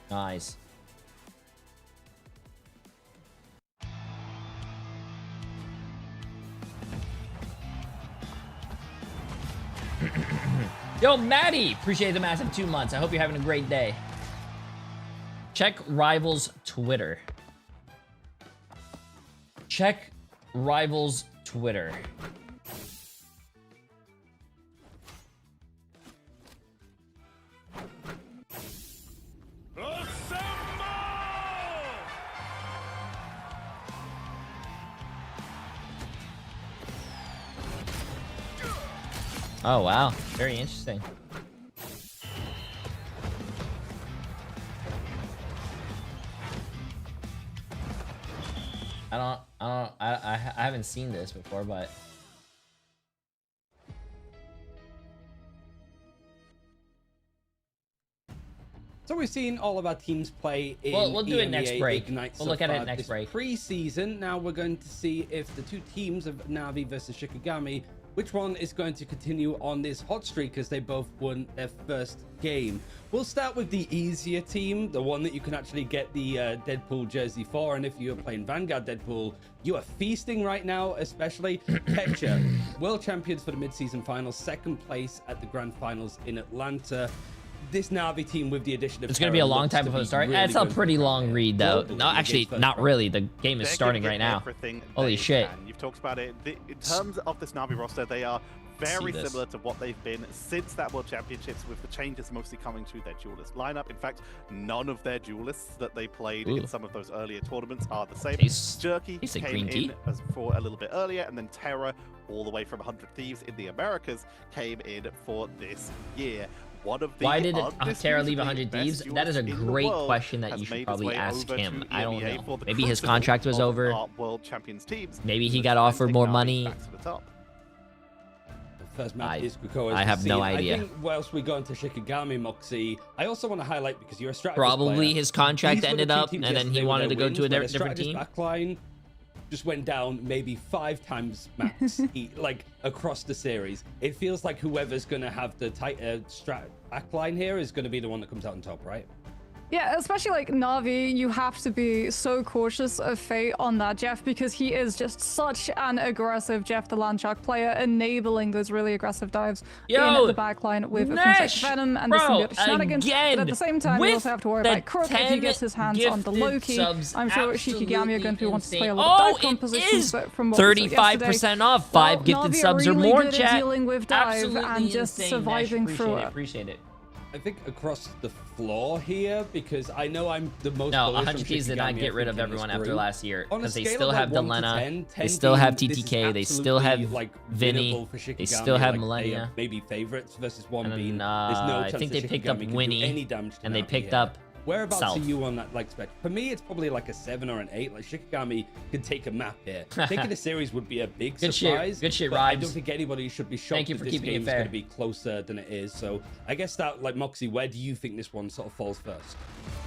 Nice. Yo, Maddie, appreciate the massive 2 months. I hope you're having a great day. Check Rivals Twitter. Check Rivals Twitter. Oh, wow. Very interesting. I haven't seen this before, but So we've seen all of our teams play in We'll do it next EMEA break. Ignite We'll so look at it far next this break. Pre-season, now we're going to see if the two teams of Na'Vi versus Shikigami, which one is going to continue on this hot streak as they both won their first game. We'll start with the easier team, the one that you can actually get the Deadpool jersey for, and if you're playing Vanguard Deadpool, you are feasting right now, especially Pecha, world champions for the mid-season finals, second place at the grand finals in Atlanta. This Na'Vi team with the addition of It's going to be a Terra long looks time to before be the start. really It's a good pretty for long them. read, though. Globally, No, actually, against not first really. The game is They're starting gonna right get now. everything Holy they shit. can. You've talked about it. In terms of this Na'Vi roster, they are very this. similar to what they've been since that World Championships, with the changes mostly coming to their duelist lineup. In fact, none of their duelists that they played in some of those earlier tournaments are the same. Jerky tastes like came green tea. in as for a little bit earlier, and then Terra, all the way from 100 Thieves in the Americas, came in for this year. One of the Why did Terra leave undisputedly 100 best Thieves? That is a duelists in the great world question that has you should made his probably way ask over him. to I don't EMEA know. for the Maybe his crucible contract was of over. our World Champions teams. Maybe he So got try and offered take more Na'Vi money. back to the top. The first match is Krakoa, I as have we've no seen. idea. I think whilst we go into Shikigami, Moxie, I also want to highlight, because you're a strategist Probably player, his contract these were the ended two up, teams and then he yesterday with wanted their to go wins, to a where the different strategist team. backline just went down maybe 5 times max, like across the series. It feels like whoever's going to have the tighter strat backline here is going to be the one that comes out on top, right? Yeah, especially like Na'Vi, you have to be so cautious of Fate on that Jeff, because he is just such an aggressive Jeff the Landshark player, enabling those really aggressive dives in the backline with things like Venom and the symbiotic shenanigans. But at the same time, you also have to worry about Crook if he gets his hands on the Loki. I'm sure Shikigami are going to be wanting to play a lot of dive compositions, but from what we saw yesterday, 35% off. 5 gifted Na'Vi subs are or really more, good at chat. dealing with dive Absolutely and just insane, surviving Nash. through it. Appreciate it. I think across the floor here, because I know I'm the most No, bullish on 100 Thieves did not Shikigami, get rid I of think, in everyone this after group. last year, On a because they scale still of, have like, 1 to Delena, 10, they 10 still have being, this is TTK, they still have absolutely, like, Vinny, winnable for they Shikigami, still have like, they are Millennia. maybe favorites versus one And being then, there's no I chance think that they picked up Shikigami can do Winnie, any damage to and they Na'Vi picked here. up Whereabouts Self. are you on that like spec? For me, it's probably like a 7 or an 8. Like Shikigami could take a map here. Thinking the series would be a big Good surprise. shit. Good shit, but I Ribes. don't think anybody should be shocked Thank you if for this keeping it game is fair. going to be closer than it is. So I guess that, like Moxie, where do you think this one sort of falls first?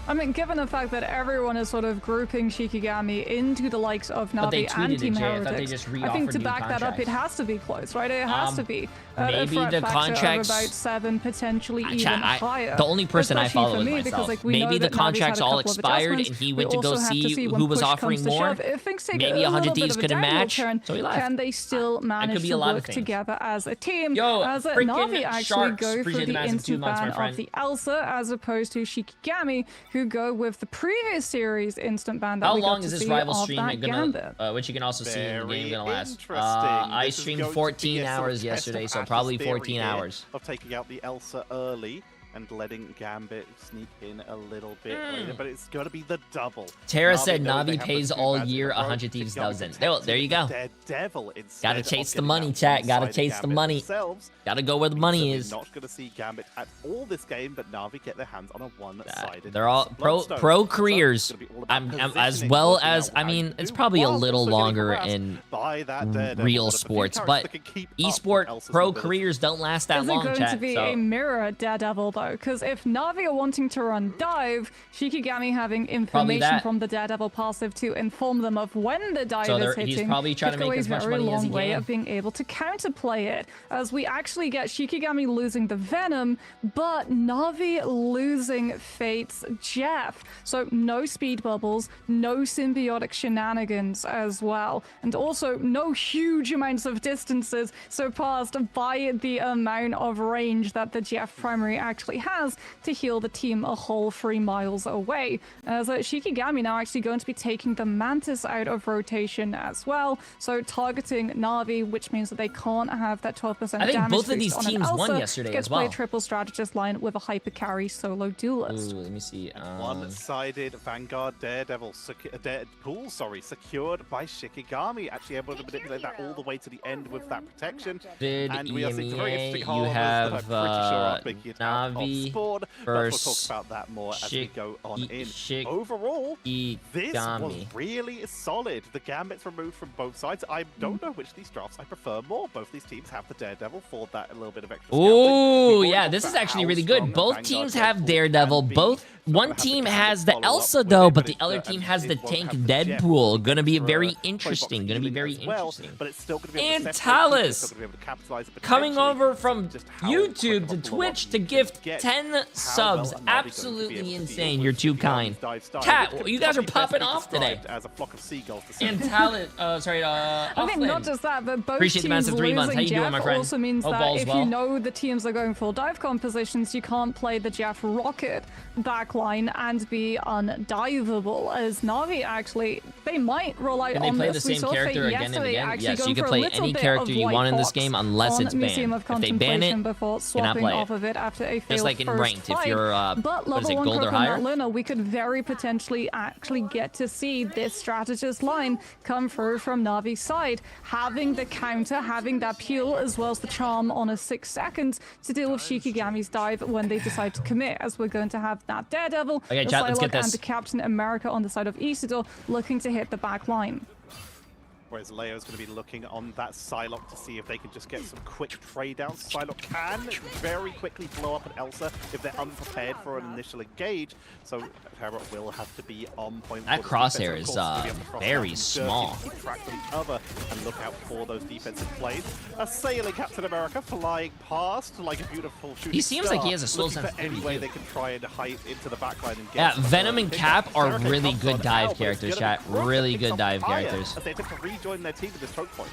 I mean, given the fact that everyone is sort of grouping Shikigami into the likes of But they Na'Vi tweeted and it, Team Jay. I thought they Heretics, just I think re-offered to new back that up, it contracts. has to be close, right? It has to be. A maybe threat the factor contracts- of about 7, potentially even Chat, higher. the only person I Especially follow for is me, myself. because, like, we know Maybe the that Navi's had contracts a all couple of expired, adjustments. and he We went to go also have to see when who was push offering comes to more. shove, if things take Maybe a 100 little bit Thieves of a couldn't downward match, turn, so he left. can they still manage be to a lot of work things. together as a team? Yo, as freaking Na'Vi actually Sharks, go for appreciate the the massive 2 instant months, my ban friend. of the Elsa, as opposed to Shikigami, who go with the previous series instant ban that How we got long to is this see rival of stream that gonna, Gambit. which you can also see in the game, Very gonna last? interesting. I This is streamed going to be 14 a sort of hours test yesterday, of so Ash's probably theory 14 here hours. of taking out the Elsa early and letting Gambit sneak in a little bit later, but it's going to be the double. Tara Na'Vi said know they Navi have pays the two all bads in year, a row. 100 Thieves Shikigami doesn't. protected There you go. Daredevil instead Gotta of chase the getting money, out chat. Gotta one-sided chase the Gambit money. themselves. Gotta go where the money So is. We're not going to see Gambit at all this game, but Navi get their hands on a one-sided. They're all Bloodstone. pro So it's careers. gonna be all about I'm as positioning, well working as out I how you mean, it's do probably a while little also getting longer harassed in by that Daredevil. real But a few sports, characters but that can keep up with esport Elsa's pro mobility. careers don't last that Is it long, going chat. to be So a mirror Daredevil though? Because if Navi are wanting to run dive, Shikigami having information that. from the Daredevil passive to inform them of when the dive So is he's hitting, probably trying to could go make a as much very money as he long way can. of being able to counterplay it. As we actually get Shikigami losing the Venom, but Navi losing Fate's Jeff. So no speed bubbles, no symbiotic shenanigans as well, and also no huge amounts of distances surpassed by the amount of range that the Jeff primary actually has to heal the team a whole 3 miles away. As Shikigami now actually going to be taking the Mantis out of rotation as well, so targeting Navi, which means that they can't have that 12% I think damage both of boost these on an teams won Elsa yesterday to get as to play a well. triple strategist line with a hyper carry solo duelist. Ooh, let me see. One-sided Vanguard Daredevil Deadpool, secured by Shikigami, actually able to manipulate that all the way to the end with that protection. Bid And we are seeing some very EMEA, interesting you harvest that I'm have pretty sure are making it out of Navi spawn. But we'll talk versus about that more as we go on in. Shik- Overall, this was Igami. really solid. The gambits removed from both sides. I don't know which of these drafts I prefer more. Both these teams have the Daredevil for that a little bit of extra scouting. Ooh, yeah, this is actually really good. Both Vanguard teams Deadpool have Daredevil. can be. Both Some one have the team Gambit has the follow up Elsa with though, it, but the it, other team has the it won't tank have the Jeff Deadpool. Gonna be for, very Playbox interesting. Gonna be healing very as well, interesting. but it's still gonna be able And to separate people, it's Talus still gonna be able to capitalize it coming potentially. over from Just how YouTube quick to of a Twitch blow-up to you gift get, 10 how well subs. Navi going to be able Absolutely to deal insane. with You're too Igami's kind. dive style, Chat, which you guys are can popping best be off today. described as a flock of seagulls to And see. Talent, I think not Offlane. just that, but both Appreciate the teams massive 3 months. How you losing doing, my Jeff friend? also means Hope that all's if well. you know the teams are going full dive compositions, you can't play the Jeff Rocket backline and be undiveable. As Navi actually, they might roll out Can they on play this. the We same saw Fate character again and yesterday again? actually Yes, going you can for a play little any bit character of you White want in this Fox game unless on it's Museum banned. of If they ban Contemplation it, before cannot swapping play off it. of it after a failed Just like in first ranked, if fight. you're, But what is level it, 1 gold or Crook on higher? that Luna, we could very potentially actually get to see this strategist line come through from Navi's side, having the counter, having that peel, as well as the charm on a 6 seconds to deal with Shikigami's dive when they decide to commit, as we're going to have that Daredevil, Okay, the chat, let's get Psylocke, and this. the Captain America on the side of Isidore looking to hit the back line. Whereas Leo's going to be looking on that Psylocke to see if they can just get some quick trade downs. Psylocke can very quickly blow up an Elsa if they're unprepared for an initial engage. So Terra will have to be on point. That for the defense. crosshair Of is, course, it's gonna be able to cross very out and jerk small. and keep track of each other and look out for those defensive plays. A sailing Captain America flying past like a beautiful shooting He seems like he star, has a soul looking for sensitivity any way too. they can try and hide into the backline and get Yeah, some Venom and pickup. Cap are Hurricane really comes good on dive out, but it's characters, gonna be chat. Crook that Really picks good up dive fire characters. as they attempt to rejoin their team at this choke point.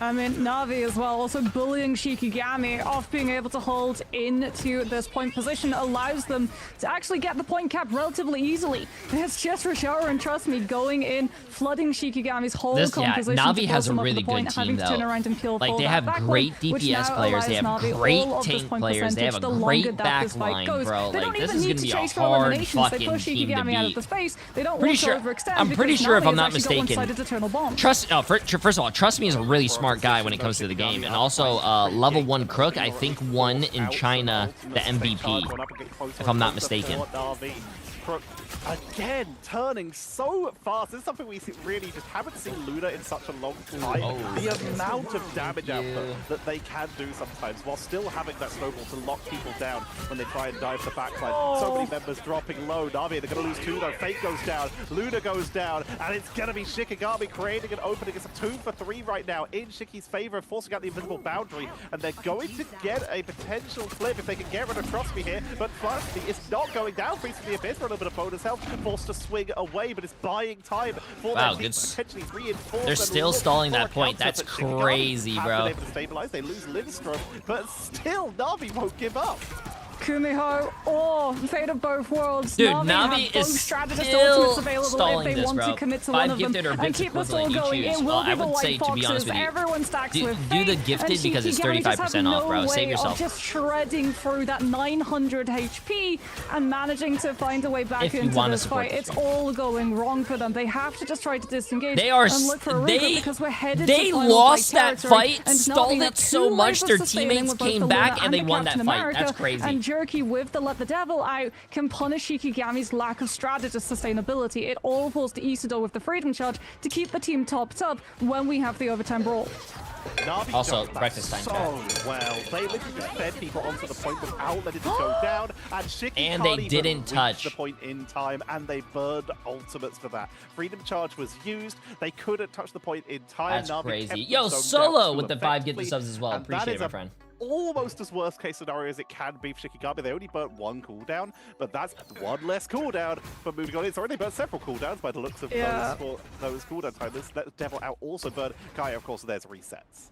I mean, Navi as well, also bullying Shikigami off being able to hold into this point position allows them to actually get the point cap relatively easily. It's just Rashara and trust me, going in, flooding Shikigami's whole composition. Navi to has force a him up really the point, good team having to turn though. around and peel Like for they that have back great line, which DPS now players, they have allows Navi great all of this tank point players, they have percentage a the longer great that this back fight line, goes. bro. They Like don't this even is need gonna to be a chase for hard eliminations. They fucking push team to Shikigami out of beat. the space. They don't Pretty want sure, to overextend. I'm pretty because sure if Navi I'm has not actually got mistaken, one-sided eternal bomb. First of all, Trust Me is a really smart guy when it comes to the game, and also level 1 Crook, I think won in China the MVP, if I'm not mistaken. Crook again turning so fast. This is something we really just haven't seen Luna in such a long time. The amount of damage output that they can do sometimes while still having that snowball to lock people down when they try and dive the backline. So many members dropping low. Navi, they're going to lose 2 though. Fate goes down, Luna goes down, and it's going to be Shikigami creating an opening. It's a 2 for 3 right now in Shiki's favor, forcing out the invisible boundary, and they're going to get a potential flip if they can get rid of Trust Me here. But Trust Me is not going down, freezing the abyss for a little bit of bonus health, forced to swing away, but it's buying time for Wow, their team good. to potentially reinforce. They're and still look stalling for that a point. counter, That's but Shikigami crazy, have bro. been able to stabilize. They lose Lindstrom, but still Navi won't give up. Kumiho or Fate of Both Worlds. Dude, Navi Navi have both is strategist still ultimates available stalling if they this, want bro. to commit to 5 one of them gifted or and Vix keep this all equivalent, you going. choose. It will I be the would say, White to be honest Foxes. with you, Everyone stacks with do the Fate, gifted and because it's Shikigami just 35% have off, no bro. way Save of yourself. just shredding through that 900 HP and managing to find a way back If you into wanna this support fight. this It's game. all going wrong for them. They have to just try to disengage They are and look for a regroup because we're headed they to final lost fight that territory, fight, and stalled Navi it have so 2 much waves of their sustaining teammates with both came the back Luna and they the won that Captain fight. America, That's crazy. And Jerky with the Let the Devil out can punish Shikigami's lack of strategist sustainability. It all falls to Isidore with the Freedom Charge to keep the team topped up when we have the overtime brawl. Navi Also, jumped back breakfast time, so well. They literally just fed people onto the point without letting it go down, and Shiki And can't they even didn't reach touch. the point in time, and they burned ultimates for that. Freedom Charge was used. They couldn't touch the point in time. That's Navi crazy. kept Yo, them zoned Solo out with too the 5 gifted effectively, subs as well. and that Appreciate is it, my friend. almost as worst case scenario as it can be for Shikigami. They only burnt 1 cooldown, but that's 1 less cooldown for moving on in. Sorry, they burnt several cooldowns by the looks of those cooldown time. This Let the Devil out also burnt. Kaya, of course, there's resets.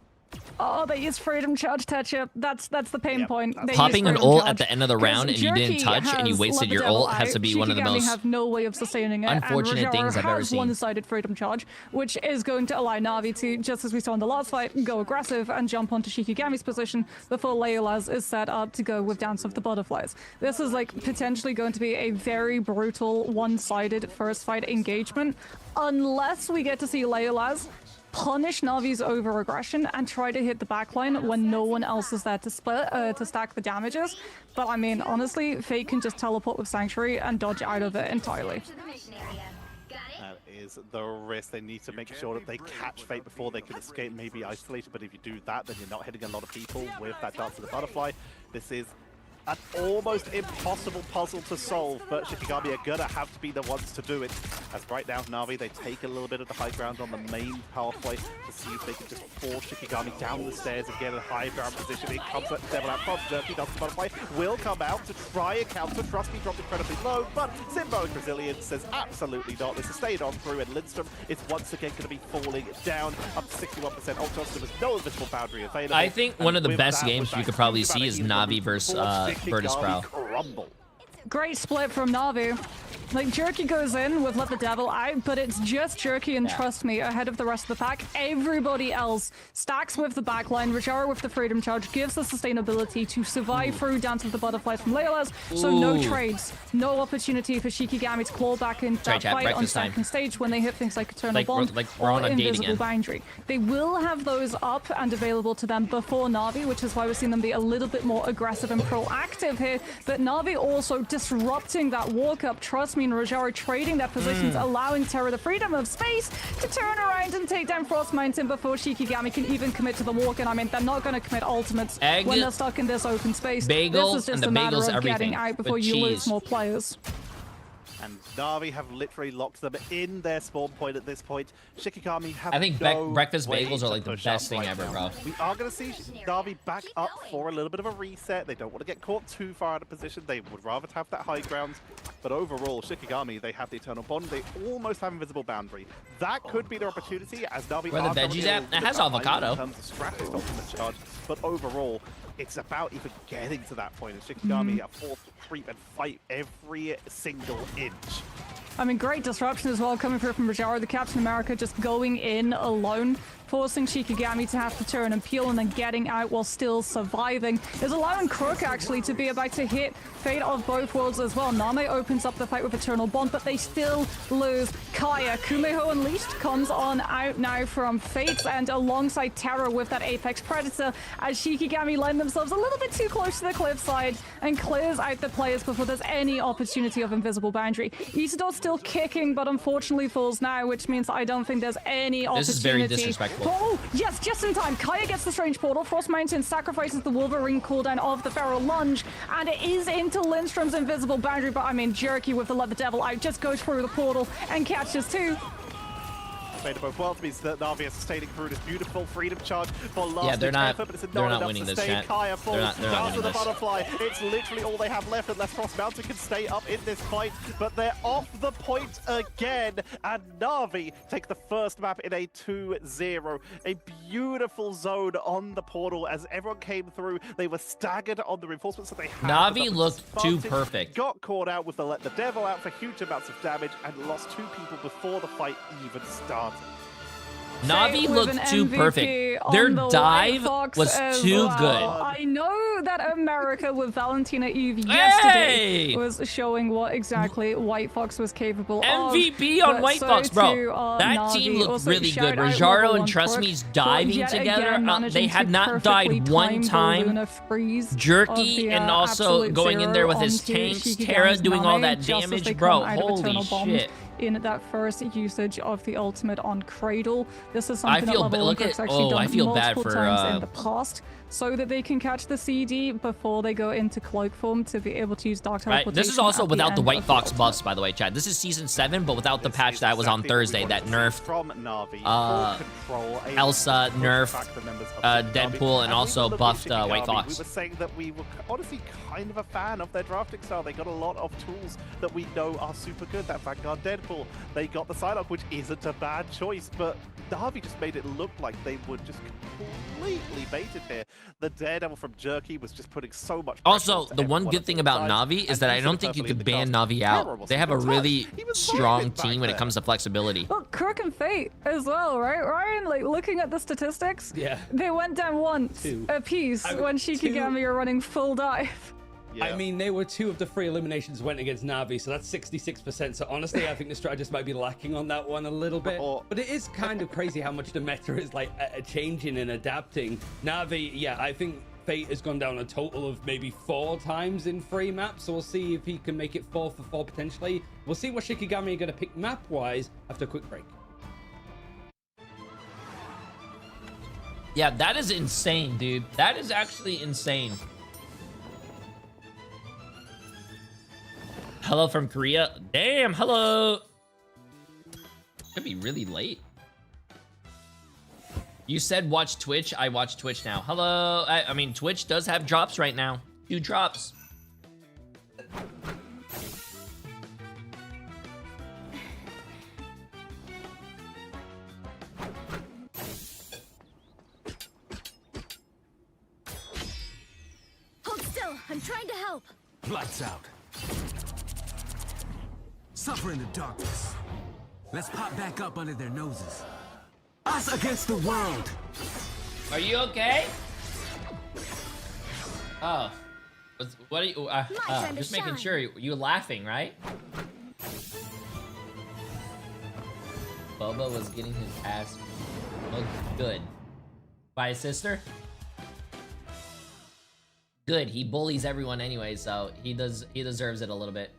Oh, they use Freedom Charge touch-up. That's the pain point. They Popping use an Freedom ult Charge. at the end of the round and you didn't Jerky touch and you has wasted Let the your Devil ult has to out. be one of the Shikigami most have no way of sustaining it, unfortunate and things I've ever has seen. one-sided Freedom Charge, which is going to allow Navi to, just as we saw in the last fight, go aggressive and jump onto Shikigami's position before Leolas is set up to go with Dance of the Butterflies. This is like potentially going to be a very brutal one-sided first fight engagement, unless we get to see Leolas punish Navi's over-aggression and try to hit the backline when no one else is there to stack the damages. But I mean, honestly, Fate can just teleport with Sanctuary and dodge out of it entirely. That is the risk. They need to make sure that they catch Fate before they can escape, maybe isolated, but if you do that, then you're not hitting a lot of people with that Dance of the Butterfly. This is an almost impossible puzzle to solve, but Shikigami are gonna have to be the ones to do it. As right now, Na'Vi, they take a little bit of the high ground on the main pathway to see if they can just force Shikigami down the stairs and get a high ground position. It comes at Devil out from Jerky, Dance of the Butterfly will come out to try and counter. Trusty dropped incredibly low, but Symbolic Resilience says absolutely not. This is stayed on through, and Lindstrom is once again going to be falling down up to 61% Ultros. There was no invisible boundary available. I think one of the best games you could probably see is Na'Vi versus Virtus Pro. Great split from Na'Vi. Like, Jerky goes in with Let the Devil Out, but it's just Jerky and Trust Me ahead of the rest of the pack. Everybody else stacks with the backline. Rajara with the Freedom Charge gives the sustainability to survive through Dance of the Butterflies from Leolas. So no trades, no opportunity for Shikigami to claw back into that fight on second stage when they hit things like Eternal Bond or Invisible Boundary. They will have those up and available to them before Na'Vi, which is why we've seen them be a little bit more aggressive and proactive here. But Na'Vi also disrupting that walk-up. Trust Me and Rajara trading their positions, allowing Terra the freedom of space to turn around and take down Frost Mountain before Shikigami can even commit to the walk. And I mean, they're not going to commit ultimates when they're stuck in this open space. Bagel, this is just and a matter of everything. getting out before you lose more players. And Na'Vi have literally locked them in their spawn point at this point. Shikigami have I think no breakfast way bagels are to like the push best up thing right ever, now. bro. We are going to see Na'Vi back up for a little bit of a reset. They don't want to get caught too far out of position. They would rather have that high ground. But overall, Shikigami, they have the Eternal Bond. They almost have Invisible Boundary. That could be their opportunity as Na'Vi Where the veggies at? It has avocado. in terms of strategist ultimate charge. But overall, it's about even getting to that point. And Shikigami are forced to creep and fight every single inch. I mean, great disruption as well coming through from Rajara, the Captain America just going in alone, forcing Shikigami to have to turn and peel and then getting out while still surviving. Is allowing Crook actually to be about to hit Fate of both worlds as well. Name opens up the fight with Eternal Bond, but they still lose Kaya. Kumeho Unleashed comes on out now from Fate, and alongside Terra with that Apex Predator as Shikigami line themselves a little bit too close to the cliffside and clears out the players before there's any opportunity of Invisible Boundary. Isidor's still kicking, but unfortunately falls now, which means I don't think there's any opportunity. This is very disrespectful. Oh, yes, just in time. Kaya gets the Strange Portal. Frost Mountain sacrifices the Wolverine cooldown of the Feral Lunge, and it is into Lindstrom's Invisible Boundary, but I mean, Jerky with the Let the Devil Out just goes through the portal and catches two. Of both worlds means that Na'Vi are sustaining through this beautiful freedom charge for last. Yeah, they're not winning this, chat. Kaya They're not winning the this. Butterfly. It's literally all they have left unless Frost Mountain can stay up in this fight, but they're off the point again, and Na'Vi take the first map in a 2-0. A beautiful zone on the portal as everyone came through. They were staggered on the reinforcements that they had. Na'Vi looked too perfect. Got caught out with the Let the Devil Out for huge amounts of damage and lost 2 people before the fight even started. Na'Vi looked too perfect. Their dive was too good. I know that America with Valentina Eve yesterday was showing what exactly White Fox was capable of. MVP on White Fox, bro. That team looked really good. Rajaro and Trust Me's diving together. They had not died one time. Jerky and also going in there with his tanks. Terra doing all that damage, bro. Holy shit. In that first usage of the ultimate on Cradle. This is something that Level 1 Crooks actually done multiple times in the past, so that they can catch the CD before they go into Cloak form to be able to use Dark Teleportation. This is also without the White Fox buffs, by the way, Chad. This is Season 7, but without the patch that was on Thursday that nerfed Elsa, nerfed Deadpool, and also buffed White Fox. We were saying that we were honestly kind of a fan of their drafting style. They got a lot of tools that we know are super good. That Vanguard Deadpool, they got the Psylocke, which isn't a bad choice, but Na'Vi just made it look like they were just completely baited here. The Daredevil from Jerky was just putting so much pressure. Also, the one good thing about Na'Vi is that I don't think you could ban Na'Vi out. They have a really strong team when it comes to flexibility. Well, Crook and Fate as well, right, Ryan? Like, looking at the statistics, they went down once apiece when Shikigami are running full dive. I mean, they were 2 of the 3 eliminations went against Na'Vi, so that's 66%. So honestly, I think the strategist might be lacking on that one a little bit. But it is kind of crazy how much the meta is like changing and adapting. Na'Vi, yeah, I think Fate has gone down a total of maybe 4 times in 3 maps, so we'll see if he can make it 4 for 4 potentially. We'll see what Shikigami are going to pick map-wise after a quick break. Yeah, that is insane, dude. That is actually insane. Hello from Korea. Damn, hello. Could be really late. You said watch Twitch. I watch Twitch now. Hello. I mean, Twitch does have drops right now. 2 drops. Hold still. I'm trying to help. Lights out. Suffer in the darkness. Let's pop back up under their noses. Us against the world. Are you okay? Oh. What are you... just making sure. You laughing, right? Boba was getting his ass... Oh, good. By his sister? Good. He bullies everyone anyway, so he deserves it a little bit.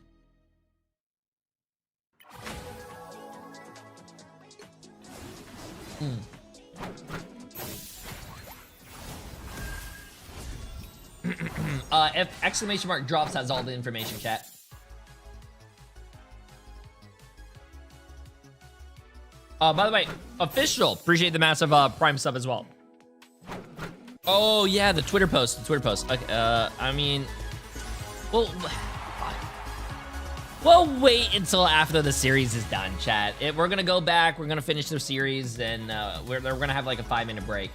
If exclamation mark drops has all the information, chat. By the way, official. Appreciate the massive Prime sub as well. Oh yeah, the Twitter post. Okay, I mean, well, we'll wait until after the series is done, chat. We're gonna go back. We're gonna finish the series, and we're gonna have like a 5-minute break.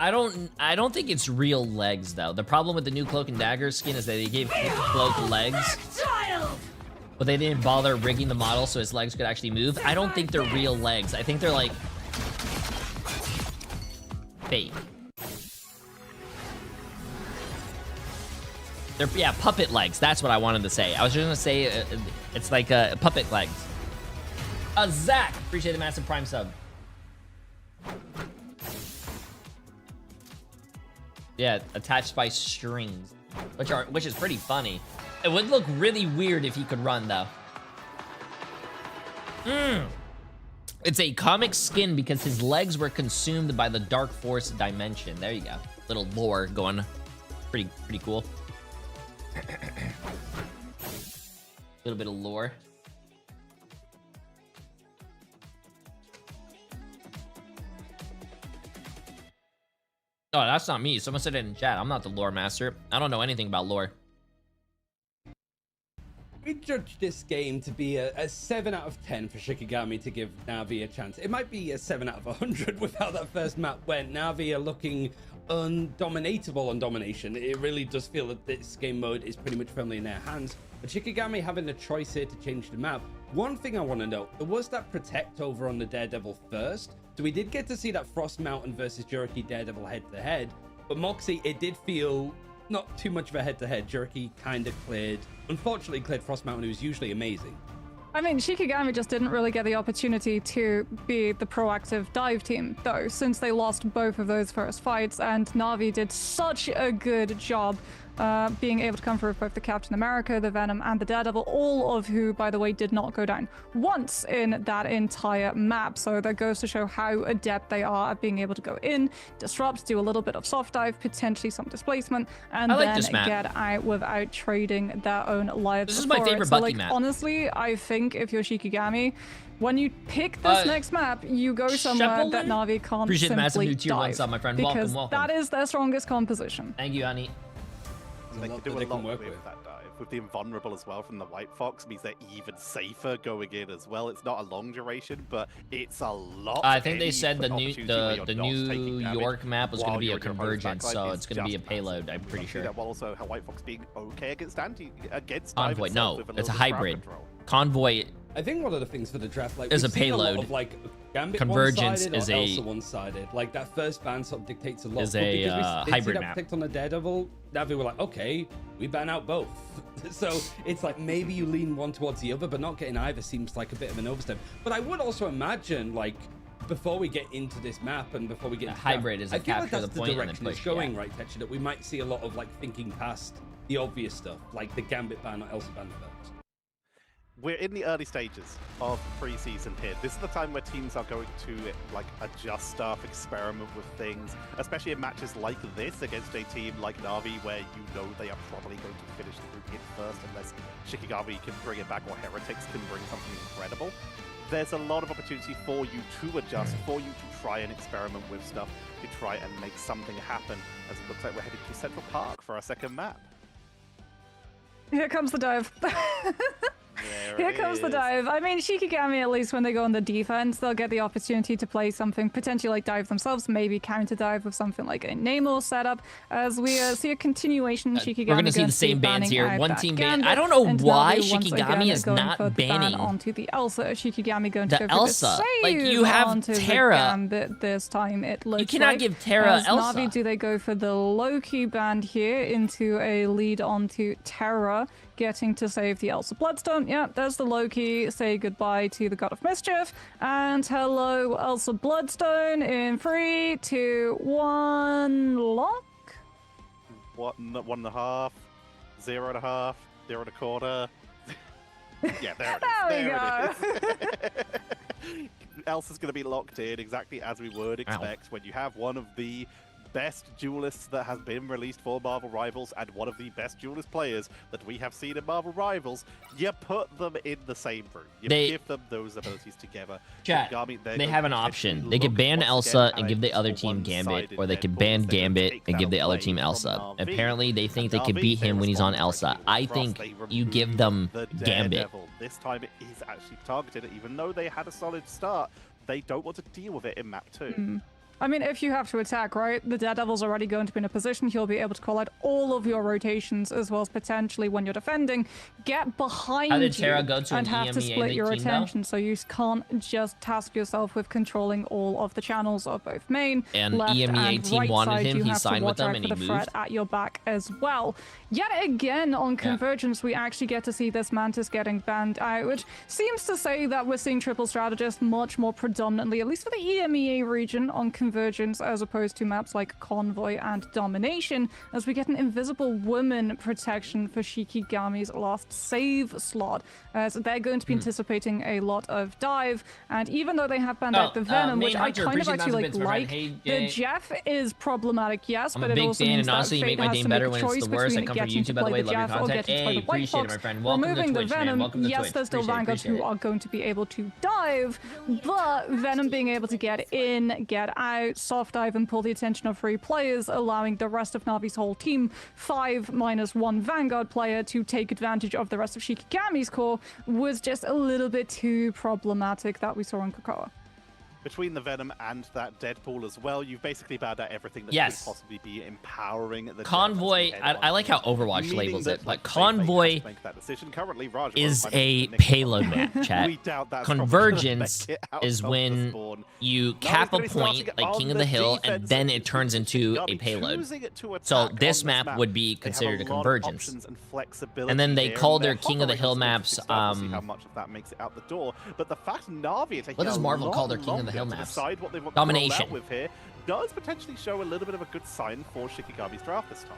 I don't think it's real legs though. The problem with the new Cloak and Dagger skin is that they gave Cloak legs, but they didn't bother rigging the model so his legs could actually move. I don't think they're real legs. I think they're like fake. They're, yeah, puppet legs. That's what I wanted to say. I was just gonna say it's like puppet legs. Zach, appreciate the massive Prime sub. Yeah, attached by strings, which is pretty funny. It would look really weird if he could run though. It's a comic skin because his legs were consumed by the Dark Force dimension. There you go. Little lore going pretty cool. Little bit of lore. Oh, that's not me. Someone said it in chat. I'm not the lore master. I don't know anything about lore. We judge this game to be a 7 out of 10 for Shikigami to give Na'Vi a chance. It might be a 7 out of 100 with how that first map went. Na'Vi are looking undominatable on domination. It really does feel that this game mode is pretty much firmly in their hands. But Shikigami having the choice here to change the map. One thing I want to note, there was that Protect over on the Daredevil first. So we did get to see that Frost Mountain versus Juriki Daredevil head-to-head. But Moxie, it did feel not too much of a head-to-head. Juriki kind of unfortunately cleared Frost Mountain, who was usually amazing. I mean, Shikigami just didn't really get the opportunity to be the proactive dive team, though, since they lost both of those first fights, and Na'Vi did such a good job being able to come through with both the Captain America, the Venom, and the Daredevil, all of who, by the way, did not go down once in that entire map. So that goes to show how adept they are at being able to go in, disrupt, do a little bit of soft dive, potentially some displacement, and then get out without trading their own lives. This is my favorite Bucky map. Honestly, I think if you're Shikigami, when you pick this next map, you go somewhere that Na'Vi can't Appreciate the massive simply new tier 1 sub, my friend. Because welcome. that is their strongest composition. Thank you, honey. They can do a lot with that dive. With the invulnerable as well from the White Fox means they're even safer going in as well. It's not a long duration, but it's a lot. I think they said the New York map was going to be a convergence, so it's going to be a payload. I'm pretty sure. While also how White Fox being okay against Convoy. No, it's a hybrid. Convoy. I think one of the things for the draft, like, Is we've a seen lot payload. of, like, Gambit Convergence one-sided is or a- Elsa one-sided. Like, that first ban sort of dictates a lot. Is But a, because we did see hybrid that map. picked on the Daredevil, Navi were like, okay, we ban out both. So it's like maybe you lean one towards the other, but not getting either seems like a bit of an overstep. But I would also imagine, like, before we get into this map and before we get into hybrid is a I feel like capture that's the point and then direction it's push, going, yeah. right, Tetcher, that we might see a lot of, like, thinking past the obvious stuff, like the Gambit ban or Elsa ban first. We're in the early stages of preseason here. This is the time where teams are going to like adjust stuff, experiment with things, especially in matches like this against a team like Na'Vi, where you know they are probably going to finish the group hit first unless Shikigami can bring it back or Heretics can bring something incredible. There's a lot of opportunity for you to adjust, for you to try and experiment with stuff, to try and make something happen, as it looks like we're heading to Central Park for our second map. Here comes the dive. Here comes the dive. I mean, Shikigami, at least when they go on the defense, they'll get the opportunity to play something, potentially like dive themselves, maybe counter dive with something like a Namor setup, as we see a continuation. Shikigami We're gonna see the same bans here. One team ban. I don't know why Shikigami is not banning onto the Elsa. Shikigami going to the go for Elsa. the save Like, you have onto Terra. the Gambit this time. It looks You cannot like. give Terra As Elsa. Na'Vi, do they go for the Loki band here into a lead onto Terra, getting to save the Elsa Bloodstone? Yeah, there's the Loki. Say goodbye to the God of Mischief. And hello, Elsa Bloodstone in 3, 2, 1, lock? 1.5, 0.5, 0.25. Yeah, there There it is. Elsa's going to be locked in exactly as we would expect when you have one of the best duelists that has been released for Marvel Rivals and one of the best duelist players that we have seen in Marvel Rivals. You put them in the same room. You give them those abilities together. Chat, they have an option. They could ban Elsa and give the other team Gambit, or they could ban Gambit and give the other team Elsa. Apparently, they think they could beat him when he's on Elsa. I think you give them Gambit. This time it is actually targeted, even though they had a solid start. They don't want to deal with it in map 2. I mean, if you have to attack, right, the Daredevil's already going to be in a position he'll be able to call out all of your rotations, as well as potentially when you're defending, get behind How did you Terra go to and an have to EMEA split your team, though? attention, so you can't just task yourself with controlling all of the channels of both main, And left, EMEA and team right wanted side. him, You he have to signed with watch them, out and for he the threat moved. at your back as well. Yet again, on Convergence, we actually get to see this Mantis getting banned out, which seems to say that we're seeing Triple Strategist much more predominantly, at least for the EMEA region, on Convergence, as opposed to maps like Convoy and Domination, as we get an Invisible Woman protection for Shikigami's last save slot, as they're going to be anticipating a lot of dive, and even though they have banned out the Venom, which I kind of actually like, the Jeff is problematic, yes, I'm but a it big also fan, means and honestly, that you make Fate my has game to better make a when it's choice the worst. I between come from getting to YouTube, by the play way. the Love your Jeff or content. getting to play Hey, the White appreciate it, Fox. my friend. Welcome to Removing the Twitch, man. Venom, Welcome to yes, Twitch. there's still Appreciate it, Vanguards who appreciate it. are going to be able to dive, but Venom being able to get in, get out, soft dive, and pull the attention of 3 players, allowing the rest of Navi's whole team, 5 minus 1 Vanguard player, to take advantage of the rest of Shikigami's core, was just a little bit too problematic that we saw in Kokoa. Between the Venom and that Deadpool as well, you've basically banned out everything that Yes. could possibly be empowering the Convoy, I like how Overwatch Meaning labels that, it, but like, Fate Convoy has to make that decision. Currently, Raj is won't a manage to nick it. payload map, chat. We doubt that's probably gonna Convergence make it out is of the when spawn. you Now cap a he's gonna be point starting like King on of the Hill, and defensive. then it turns into a Shikigami payload. choosing to So attack this on map map. would be They have considered a lot of convergence. options and flexibility And then they here, call and their they're King of the Hill hovering maps, until we'll see how much of that makes it out the door. But the fact Na'Vi are taking What does a Marvel lot call their King of the longer Hill to maps? decide what they want to roll Domination. out with here does potentially show a little bit of a good sign for Shikigami's draft this time.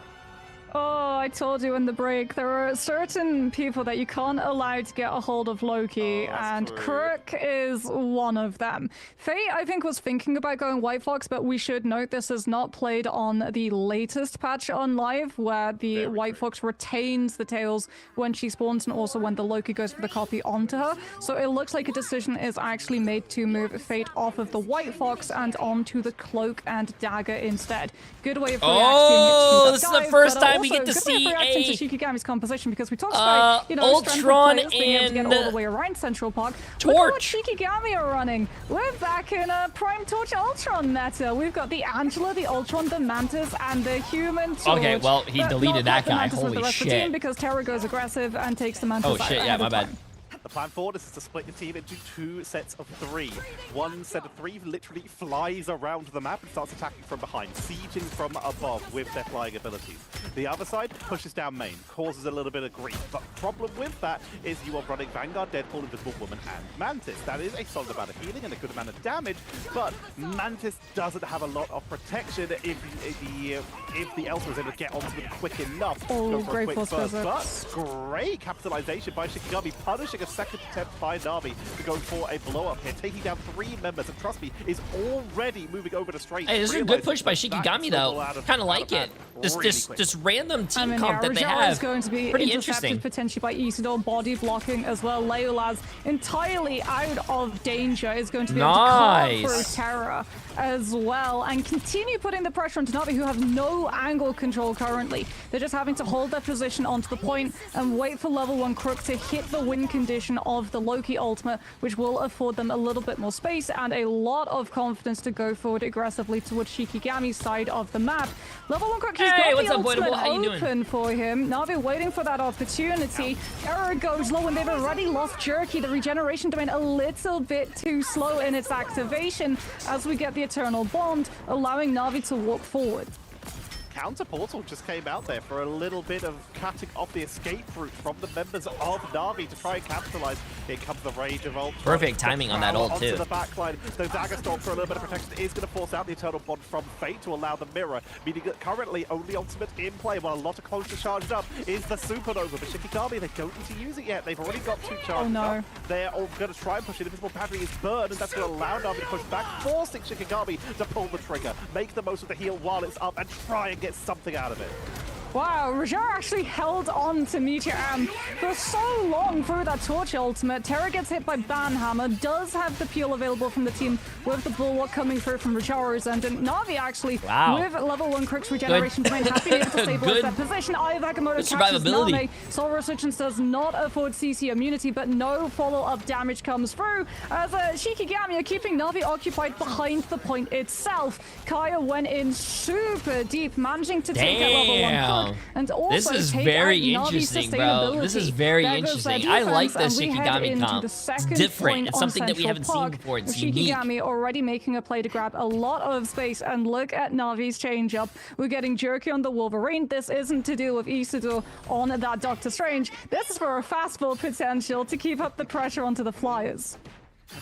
Oh, I told you in the break, there are certain people that you can't allow to get a hold of Loki, and true. Crook is one of them. Fate, I think, was thinking about going White Fox, but we should note this is not played on the latest patch on live, where the White Fox retains the tails when she spawns, and also when the Loki goes for the copy onto her. So it looks like a decision is actually made to move Fate off of the White Fox and onto the Cloak and Dagger instead. Good way of reacting Oh, to this is dive, the first but time we also get to good way of see reacting a to Shikigami's composition, because we talked about, you know, Ultron strength of players being able to get and all the way around Central Park. Look at what Torch. Shikigami are running. We're back in a Prime Torch Ultron meta. We've got the Angela, the Ultron, the Mantis, and the Human Torch. Okay, well, he But deleted not that the guy. Mantis with Holy the rest of the shit. team, because Terra goes aggressive and takes the Mantis Oh out shit, yeah, ahead my of bad. time. The plan forward is to split the team into 2 sets of 3. One set of 3 literally flies around the map and starts attacking from behind, sieging from above with their flying abilities. The other side pushes down main, causes a little bit of grief, but problem with that is you are running Vanguard, Deadpool, Invisible Woman, and Mantis. That is a solid amount of healing and a good amount of damage, but Mantis doesn't have a lot of protection if the Elsa is able to get onto them quick enough. Oh, great quick force burst. presence. But great capitalization by Shikigami, punishing a second attempt by Na'Vi to go for a blow-up here, taking down 3 members, and trust me, is already moving over to straight. Hey, this is a good push by Shikigami, though. Kind of like it. This random team comp that they have. Is going to be pretty intercepted interesting. potentially by Isidore, body blocking as well. Leolaz entirely out of danger is going to be able to carve through Terra as well and continue putting the pressure onto Na'Vi, who have no angle control currently. They're just having to hold their position onto the point and wait for level 1 Crook to hit the win condition of the Loki ultimate, which will afford them a little bit more space and a lot of confidence to go forward aggressively towards Shikigami's side of the map. Level 1 Crook, he's got the ultimate open for him. Na'Vi waiting for that opportunity. Terror goes low and they've already lost Jerky. The regeneration domain a little bit too slow in its activation as we get the Eternal Bond, allowing Na'Vi to walk forward. Counter portal just came out there for a little bit of cutting off the escape route from the members of Na'Vi to try and capitalize. Here comes the Rage of Ultron. Perfect timing on that ult, too. Onto the backline. The Dagger Storm for a little bit of protection is going to force out the Eternal Bond from Fate to allow the Mirror, meaning that currently only ultimate in play, while a lot of clones are charged up, is the Supernova. But Shikigami, they don't need to use it yet. They've already got 2 charges up. They're all going to try and push it. Invisible Battery is burned, and that's going to allow Na'Vi to push back, forcing Shikigami to pull the trigger, make the most of the heal while it's up, and try and get something out of it. Wow, Rajar actually held on to Meteor Am for so long through that Torch ultimate. Terra gets hit by Banhammer, does have the peel available from the team with the Bulwark coming through from Rajar's end. And Na'Vi actually, with level 1 Crook's regeneration domain, have been able to stabilize that position. Aya Vakamoto catches Name. Soul Resurgence does not afford CC immunity, but no follow-up damage comes through as Shikigami are keeping Na'Vi occupied behind the point itself. Kaya went in super deep, managing to take that level 1 Crook. And also this is very interesting, bro. This is very interesting. I like the Shikigami comp. It's different. It's something that we haven't seen before. It's unique. Shikigami already making a play to grab a lot of space, and look at Na'Vi's change up. We're getting Jerky on the Wolverine. This isn't to deal with Isidore on that Doctor Strange. This is for a fastball potential to keep up the pressure onto the Flyers.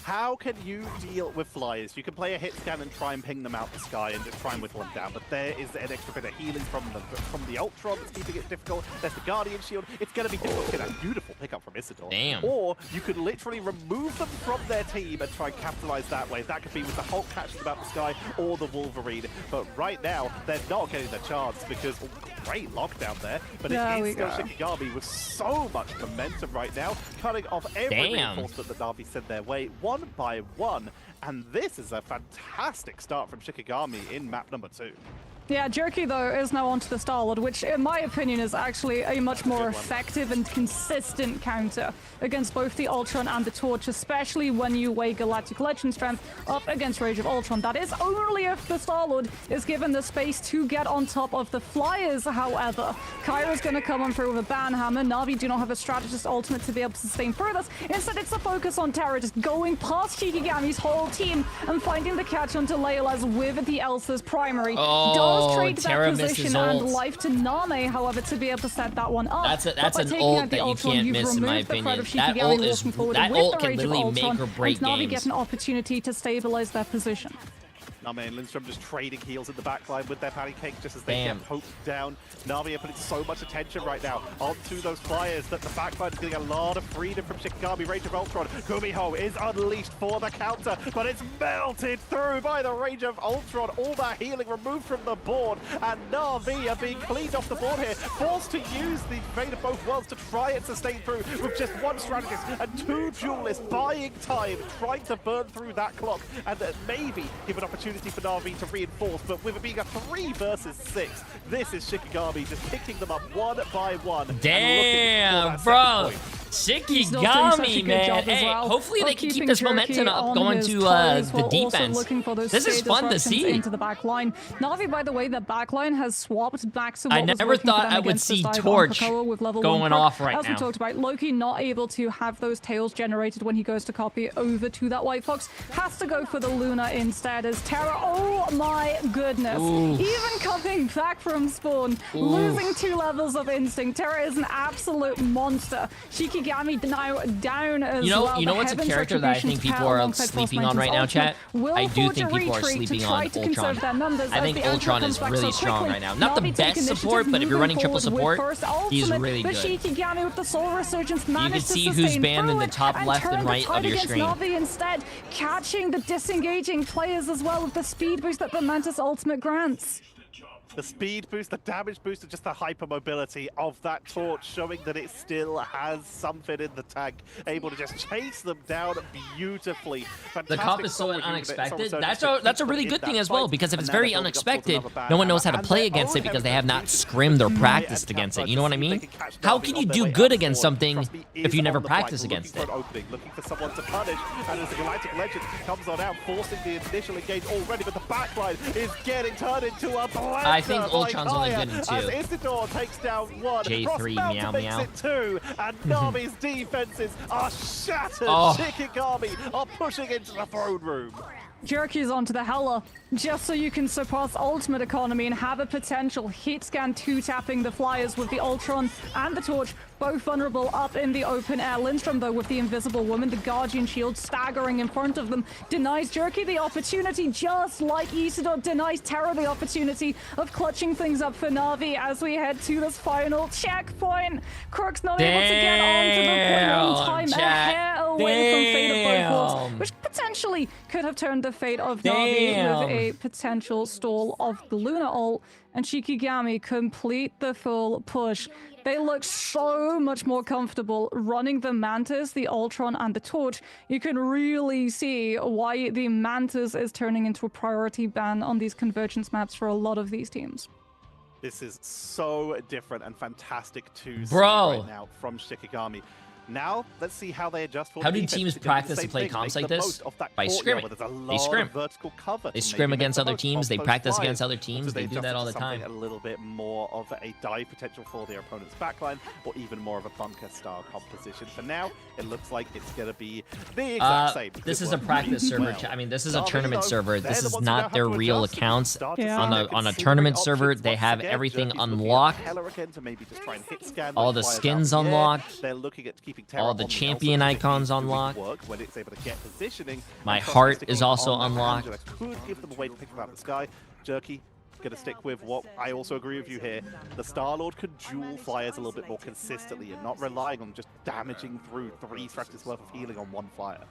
How can you deal with Flyers? You can play a hit scan and try and ping them out the sky and just try and whittle them down, but there is an extra bit of healing from the Ultron that's keeping it difficult. There's the Guardian Shield. It's going to be difficult to get a beautiful pickup from Isidore. Damn. Or you could literally remove them from their team and try and capitalize that way. That could be with the Hulk catching them out the sky or the Wolverine. But right now, they're not getting the chance because great lockdown there, but it is still Shikigami with so much momentum right now, cutting off every reinforcement that Na'Vi sent their way, 1 by 1, and this is a fantastic start from Shikigami in map number 2. Yeah, Jerky, though, is now onto the Star-Lord, which, in my opinion, is actually a much more effective and consistent counter against both the Ultron and the Torch, especially when you weigh Galactic Legend strength up against Rage of Ultron. That is only if the Star-Lord is given the space to get on top of the Flyers, however. Kyra's going to come on through with a Banhammer. Na'Vi do not have a strategist ultimate to be able to sustain through this. Instead, it's a focus on Terra, just going past Shikigami's whole team and finding the catch onto Leola's with the Elsa's primary. Trade that position and life to Name, however, to be able to set that one up. That's an ult that you can't miss, in my opinion. That ult can literally make or break games. Na'Vi get an opportunity to stabilize their position. Name and Lindstrom just trading heals in the backline with their patty cake just as they get poked down. Na'Vi are putting so much attention right now onto those Flyers that the backline is getting a lot of freedom from Shikigami. Rage of Ultron. Gumiho is unleashed for the counter, but it's melted through by the Rage of Ultron. All that healing removed from the board, and Na'Vi are being cleaned off the board here, forced to use the Fate of both worlds to try and sustain through with just 1 strategist and 2 duelists buying time, trying to burn through that clock, and maybe give an opportunity for Na'Vi to reinforce, but with it being a 3 versus 6, this is Shikigami just picking them up 1 by 1. Damn, bro. Shikigami, man. Hey, hopefully they can keep this momentum up going to the defense. This is fun to see. Into the back line. Na'Vi, by the way, the back line has swapped back to what I never thought I would see Torch going off right now. As we talked about, Loki not able to have those tails generated when he goes to copy over to that White Fox. Has to go for the Luna instead as Terra. Oh my goodness. Ooh. Even coming back from spawn, losing 2 levels of instinct. Terra is an absolute monster. Shikigami now down as well. You know what's a character that I think people are sleeping on right now, chat? I do think people are sleeping on Ultron. I think Ultron is really strong right now. Not the best support, but if you're running triple support, he's really good. Shikigami with the Soul Resurgence You can see who's banned in the top left and right of your screen. Na'Vi instead, catching the disengaging players as well with the speed boost that the Mantis ultimate grants. The speed boost, the damage boost, and just the hypermobility of that torch, showing that it still has something in the tank, able to just chase them down beautifully. The comp is so unexpected. That's a really good thing as well, because if it's very unexpected, no one knows how to play against it because they have not scrimmed or practiced against it. You know what I mean? How can you do good against something if you never practice against it? Looking for someone to punish, and as the Galactic Legend comes on out, forcing the initial engage already, but the backline is getting turned into a blender. I think Ultron's only good in 2. As Isidore takes down 1, Jay3 meow meow. It 2, and Na'Vi's defenses are shattered. Shikigami are pushing into the throne room. Jerky's onto the Hella, just so you can surpass Ultimate Economy and have a potential hit scan 2-tapping the Flyers with the Ultron and the Torch, both vulnerable up in the open air. Lindstrom, though, with the Invisible Woman, the Guardian Shield staggering in front of them, denies Jerky the opportunity, just like Isidore denies Terra the opportunity of clutching things up for Na'Vi as we head to this final checkpoint. Crook's not able to get onto the point in time, a hair away from Fate of both worlds, which potentially could have turned the fate of Na'Vi with a potential stall of the Luna ult, and Shikigami complete the full push. They look so much more comfortable running the Mantis, the Ultron, and the Torch. You can really see why the Mantis is turning into a priority ban on these convergence maps for a lot of these teams. This is so different and fantastic to see Bro. right now from Shikigami. Now, let's see how they adjust for How do defense, teams because practice the to same play thing, comps make like the this? most of that By courtyard scrim. where there's a They lot scrim. of vertical cover They to scrim maybe make against the other most teams. of They those practice flyers. against other teams. So They do adjust that it all to the time. something a little bit more of a dive potential for their opponent's backline, or even more of a bunker style composition. For now, it looks like it's going to be the exact same. This is a practice server. I mean, this is a tournament server. This is not their real accounts. On a tournament server, they have everything unlocked. All the skins unlocked. They're looking at keeping All the champion icons unlocked. When it's able to get positioning. My heart is also unlocked. Could give them a way to pick about the sky. Jerky going to stick with what I also agree with you here. The Star-Lord could dual flyers a little bit more consistently and not relying on just damaging through 3 structures worth of healing on 1 flyer.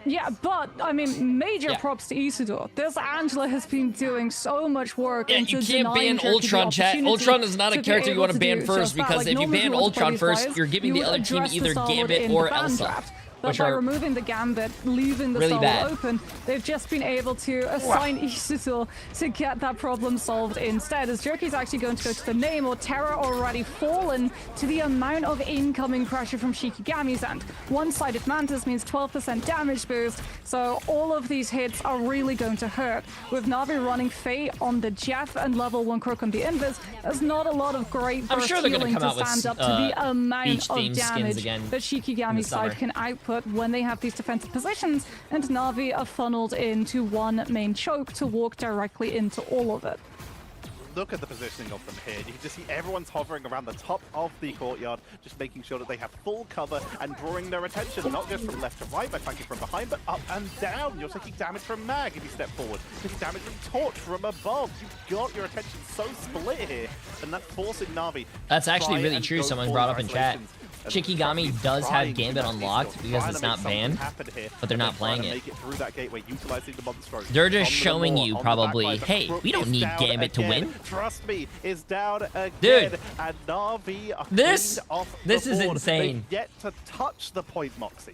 Yeah, but, I mean, major props to Isidore. This Angela has been doing so much work into you can't ban Ultron, chat. Ultron is not a character you want to ban first, because if you ban Ultron first, you're giving the other team either Gambit or Elsa. But by removing the Gambit, leaving the really Soul open, they've just been able to assign Isidore to get that problem solved instead. As Jerky's actually going to go to the name, or Terra already fallen to the amount of incoming pressure from Shikigami's end. One-sided Mantis means 12% damage boost, so all of these hits are really going to hurt. With Na'Vi running Fate on the Jeff and level 1 Crook on the Invis, there's not a lot of great burst healing to stand up to the amount of damage that Shikigami's side can output when they have these defensive positions, and Na'Vi are funneled into one main choke to walk directly into all of it. Look at the positioning of them here. You can just see everyone's hovering around the top of the courtyard, just making sure that they have full cover and drawing their attention, not just from left to right by flanking from behind, but up and down. You're taking damage from Mag if you step forward, taking damage from Torch from above. You've got your attention so split here, and that's forcing Na'Vi. That's actually really true. Someone brought up in chat. Shikigami does have Gambit unlocked because it's not banned, but they're not playing it. They're just showing you probably, hey, we don't need Gambit to win. Trust me, is down again. Dude, and Na'Vi are this is board. insane. They've yet to touch the point, Moxie.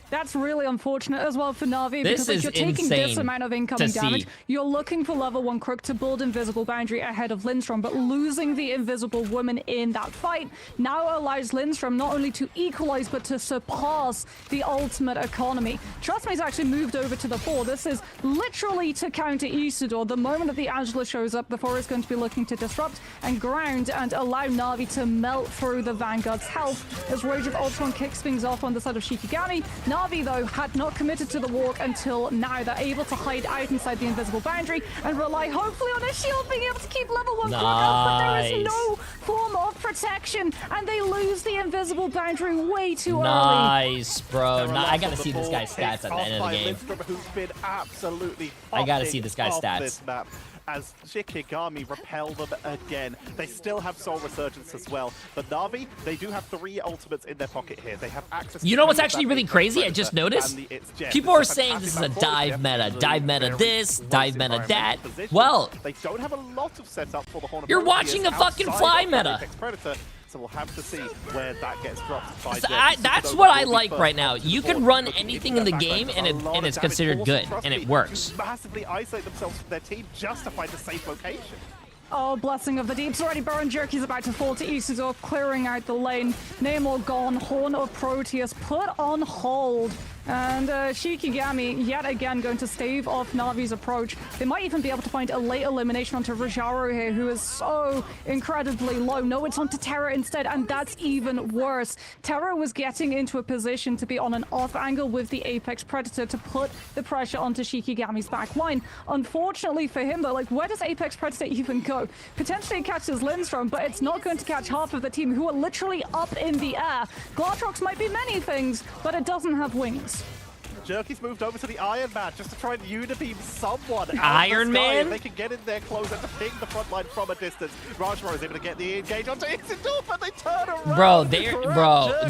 That's really unfortunate as well for Na'Vi, because if you're taking this amount of incoming damage, you're looking for level 1 Crook to build Invisible Boundary ahead of Lindstrom, but losing the Invisible Woman in that fight now allows Lindstrom Lindstrom not only to equalize but to surpass the ultimate economy. Trust me, he's actually moved over to the 4. This is literally to counter Isidore. The moment that the Angela shows up, the 4 is going to be looking to disrupt and ground and allow Na'Vi to melt through the Vanguard's health as Rage of Ultron kicks things off on the side of Shikigami. Na'Vi, though, had not committed to the walk until now. They're able to hide out inside the invisible boundary and rely hopefully on a shield being able to keep level 1 clock up, but there is no form of protection and they lose the invisible boundary way too early. Nice, bro. I gotta see this guy's stats at the end of the game. Lindstrom, who's been absolutely I gotta see this guy's stats. This map. As Shikigami repel them again. They still have Soul Resurgence as well. But Na'Vi, they do have 3 ultimates in their pocket here. They have access to... You know what's actually really crazy? I just noticed? People are saying this is a dive meta. Dive meta this, dive meta that. Well, they don't have a lot of setup for the Horn of you're watching a fucking fly meta. Predator. So we'll have to see where that gets dropped by that's what I like right now. You can run anything in the game and it's considered good and it works. Massively isolate themselves from their team just to find a safe location. Oh, Blessing of the Deep's already burned. Jerky's about to fall to Isidore, clearing out the lane. Namor gone. Horn of Proteus put on hold. And Shikigami yet again going to stave off Na'Vi's approach. They might even be able to find a late elimination onto Rajaro here, who is so incredibly low. No, it's onto Terra instead, and that's even worse. Terra was getting into a position to be on an off angle with the Apex Predator to put the pressure onto Shikigami's back line. Unfortunately for him, though, like, where does Apex Predator even go? Potentially it catches Lindstrom, but it's not going to catch half of the team who are literally up in the air. Glartrox might be many things, but it doesn't have wings. Jerky's moved over to the Iron Man just to try and unibeam someone. Iron Man? They can get in there closer to ping the front line from a distance. Rajaro is able to get the engage onto Isidore, but they turn around. Bro,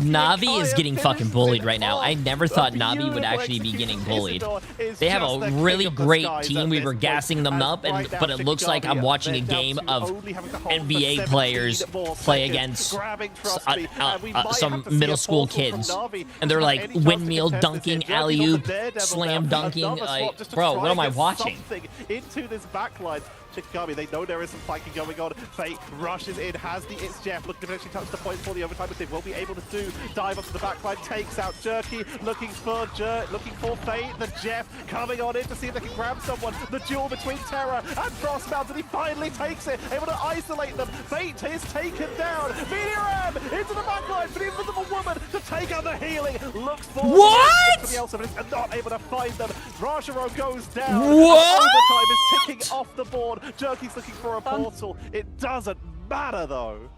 Na'Vi is getting fucking bullied right now. I never thought Na'Vi would actually be getting bullied. They have a really great team. We were gassing them up, but it looks like I'm watching a game of NBA players play against some middle school kids. And they're like windmill dunking, alley-oop, slam dunking. Like, bro, what am I watching? Into this backline. Shikigami, they know there is some flanking going on. Fate rushes in, has the It's Jeff looking to eventually touch the point for the overtime, but they will be able to do. Dive up to the backline, takes out Jerky, looking for Fate. The Jeff coming on in to see if they can grab someone. The duel between Terra and Frostmount, and he finally takes it, able to isolate them. Fate is taken down. Meteoram into the backline for the Invisible Woman to take out the healing. Looks for the Elsa, and not able to find them. Rajaro goes down. What? Overtime is ticking off the board. Jerky's looking for a portal. It doesn't matter though.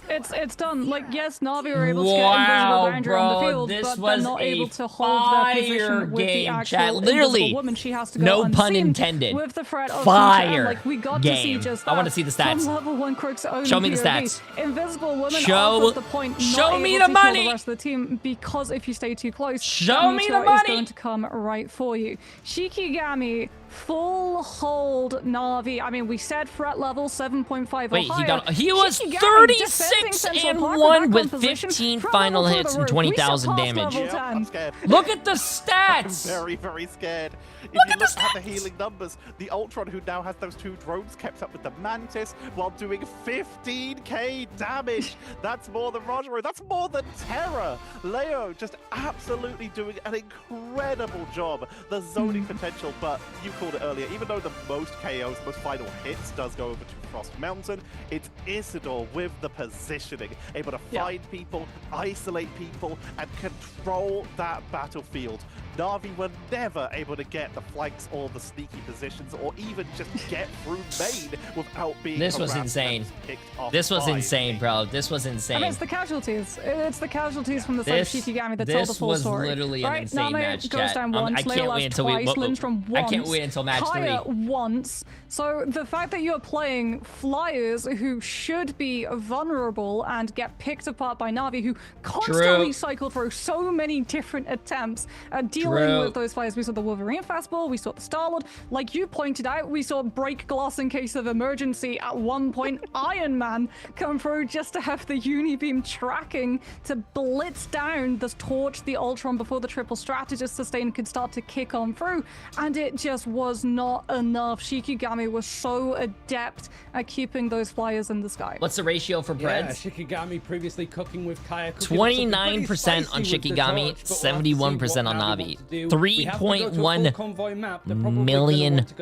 It's done. Like, yes, Na'Vi were able to get invisible boundary on the field, but they're not able to hold their position with the actual invisible woman. She has to go no pun unseen intended. With the threat of fire. Like, we got game. to see just that. I want to see the stats. From level 1 Crooks only Show me the POV. stats. Invisible woman Show off the point. Show not me able the to kill money. The rest of the team, because if you stay too close, show me the money is going to come right for you. Shikigami. Full hold Na'Vi. I mean, we said threat level 7.5 Wait, or higher. he was 36-1 with 15 final hits and 20,000 damage. I'm scared. Look at the stats. I'm very, very scared. If Look you at the look at the stats. healing numbers, the Ultron, who now has those 2 drones, kept up with the Mantis while doing 15k damage. That's more than Rajaro. That's more than Terra. Leo just absolutely doing an incredible job. The zoning potential, but you called it earlier, even though the most KOs, most final hits does go over to Frost Mountain, it's Isidore with the positioning, able to find people, isolate people, and control that battlefield. Na'Vi were never able to get the flanks or the sneaky positions, or even just get through main without being This was harassed insane. and picked off This was by insane, me. bro. This was insane. I mean, it's the casualties. It's the casualties from the side of Shikigami that tell the full story. This was literally an insane Name match, goes chat. down once, I can't wait until twice, Lindstrom once, I can't wait until match Kaya 3. once. So the fact that you're playing Flyers who should be vulnerable and get picked apart by Na'Vi, who constantly cycle through so many different attempts, deal dealing with those fires. We saw the Wolverine fastball, we saw the Star-Lord. Like you pointed out, we saw break glass in case of emergency at one point. Iron Man come through just to have the Unibeam tracking to blitz down the Torch, the Ultron before the triple strategist sustain could start to kick on through. And it just was not enough. Shikigami was so adept at keeping those flyers in the sky. What's the ratio for breads? Yeah, Shikigami previously cooking with Kaya. 29% on Shikigami, 71% on Navi. $3.1 million to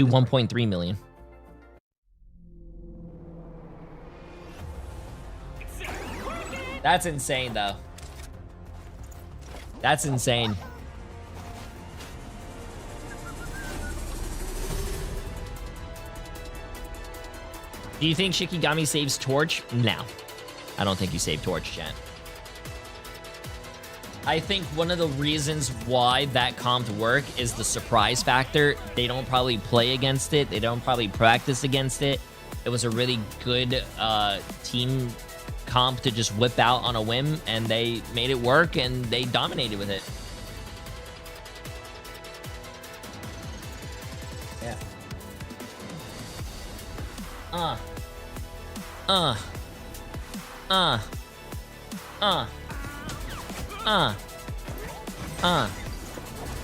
1.3 million. That's insane, though. That's insane. Do you think Shikigami saves Torch? No. I don't think you save Torch, chat. I think one of the reasons why that comp work is the surprise factor. They don't probably play against it. They don't probably practice against it. It was a really good team comp to just whip out on a whim, and they made it work, and they dominated with it. Yeah.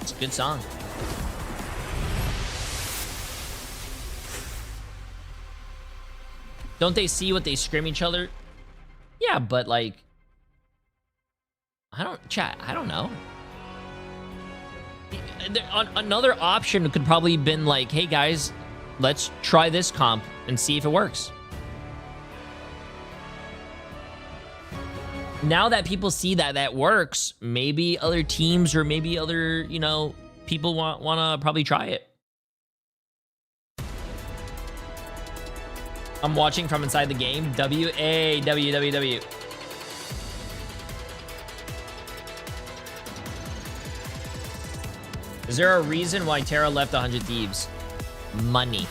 It's a good song. Don't they see what they scream each other? Yeah, but like, I don't know. Another option could probably have been like, hey guys, let's try this comp and see if it works. Now that people see that that works, maybe other teams or maybe other, you know, people want to probably try it. I'm watching from inside the game. W-A-W-W-W. Is there a reason why Terra left 100 Thieves? Money.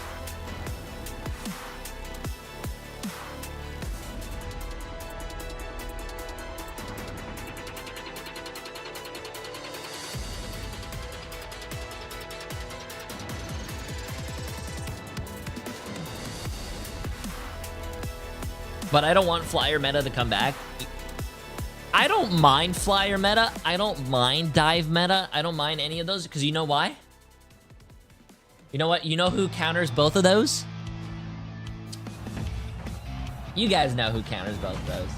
But I don't want flyer meta to come back. I don't mind flyer meta. I don't mind dive meta. I don't mind any of those because you know why? You know what? You know who counters both of those? You guys know who counters both of those.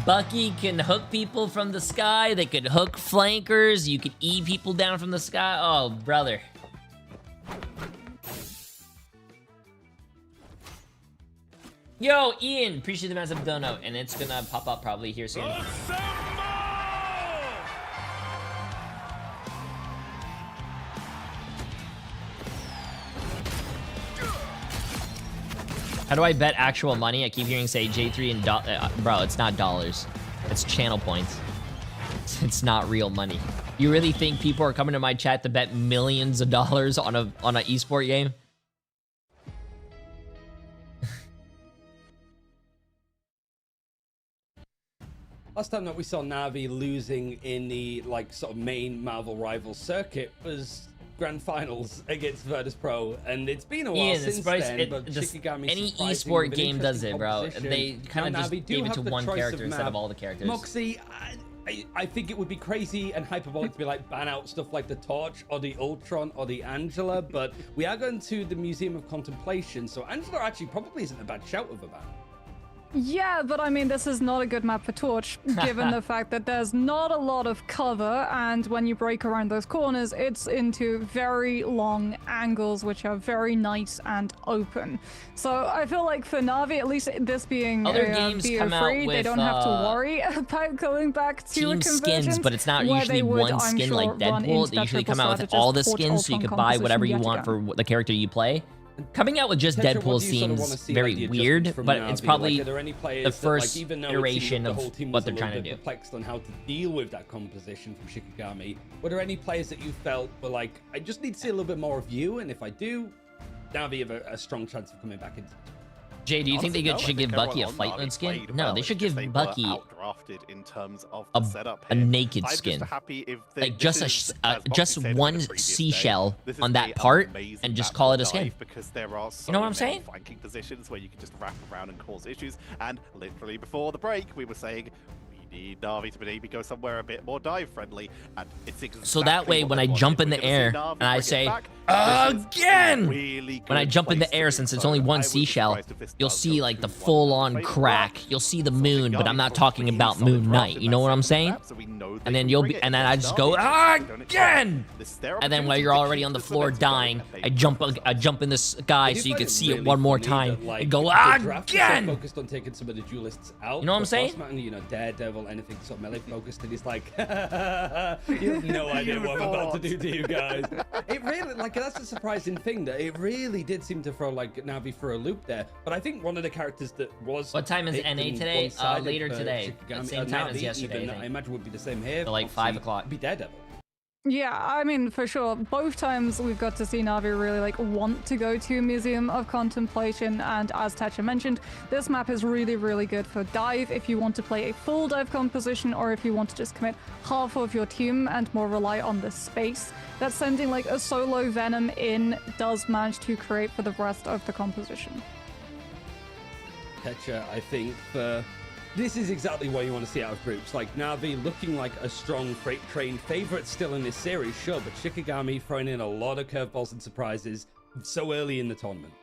Bucky can hook people from the sky. They could hook flankers. You could E people down from the sky. Oh, brother. Yo, Ian, appreciate the massive dono, and it's gonna pop up probably here soon. How do I bet actual money? I keep hearing say J3 and bro, it's not dollars. It's channel points. It's not real money. You really think people are coming to my chat to bet millions of dollars on a esport game? Last time that we saw Na'Vi losing in the like sort of main Marvel Rivals circuit was Grand Finals against Virtus Pro, and it's been a while since then. But any esport game does it, bro. They kind of just gave it to one character instead of all the characters. Moxie, I think it would be crazy and hyperbolic to be like ban out stuff like the Torch or the Ultron or the Angela, but we are going to the Museum of Contemplation, so Angela actually probably isn't a bad shout of a ban. Yeah, but I mean, this is not a good map for Torch, given the fact that there's not a lot of cover, and when you break around those corners, it's into very long angles, which are very nice and open. So I feel like for Na'Vi, at least this being other games come out with, they don't have to worry about going back to team skins, but it's not usually one skin like Deadpool. They usually come out with all the skins, so you can buy whatever you want for the character you play. Coming out with just Deadpool seems very weird, but it's probably the first iteration of what they're trying to do. Perplexed on how to deal with that composition from Shikigami. Were there any players that you felt were like, I just need to see a little bit more of you, and if I do, Na'Vi have a strong chance of coming back into it? Jay, do you think Honestly, they should give Bucky a everyone fight on mode Navi skin? played No, well. they It's should just give they were Bucky outdrafted in terms of a the setup a here. naked I'm skin. just happy if Like this just is, a as Boxy just said in one the previous seashell day, this is on that an part amazing and just map call for it a skin. dive because there are so You know what I'm many saying? flanking positions where you can just wrap around and cause issues. And literally before the break, we were saying we need Na'Vi to maybe go somewhere a bit more dive friendly, and it's exactly So that way, what when they I wanted. jump in We're the gonna see air Na'Vi and I bring it say, back. This is a again! really When I good jump in place the to air, do since it's so. only I one would be seashell, surprised if this you'll does see go like the 2-1 full-on favor. crack. You'll see the So moon, but I'm not talking really about solid Moon draft Knight. in You that know what I'm second saying? map, so we know they And then can you'll bring be, it and then I against just go, Na'Vi. We don't expect again! this is their And then while opportunity you're to already keep on the this floor momentum going, dying, and they I jump in the sky I do so you find can it see it really one more funny time that, like, and go, the draft is so again! focused on taking some of the duelists out. You know what I'm but saying? Bossman, you know, Daredevil, anything sort of melee focused, and he's like, you have no idea what I'm about to do to you guys. It really, like, that's a surprising thing that it really did seem to throw like Na'Vi for a loop there. But I think one of the characters that was What time is picked NA and today? one-sided Later for today. Shikigami, Same time as Na'Vi yesterday, even, I think. I imagine would be the same here. So, like, 5 Obviously, o'clock. Be Daredevil. Yeah, I mean, for sure. Both times we've got to see Na'Vi really like want to go to Museum of Contemplation, and as Thatcher mentioned, this map is really, really good for dive if you want to play a full dive composition, or if you want to just commit half of your team and more rely on the space that sending like a solo Venom in does manage to create for the rest of the composition. Thatcher, I think, this is exactly what you want to see out of groups. Like Na'Vi looking like a strong freight train favorite still in this series, sure, but Shikigami throwing in a lot of curveballs and surprises so early in the tournament.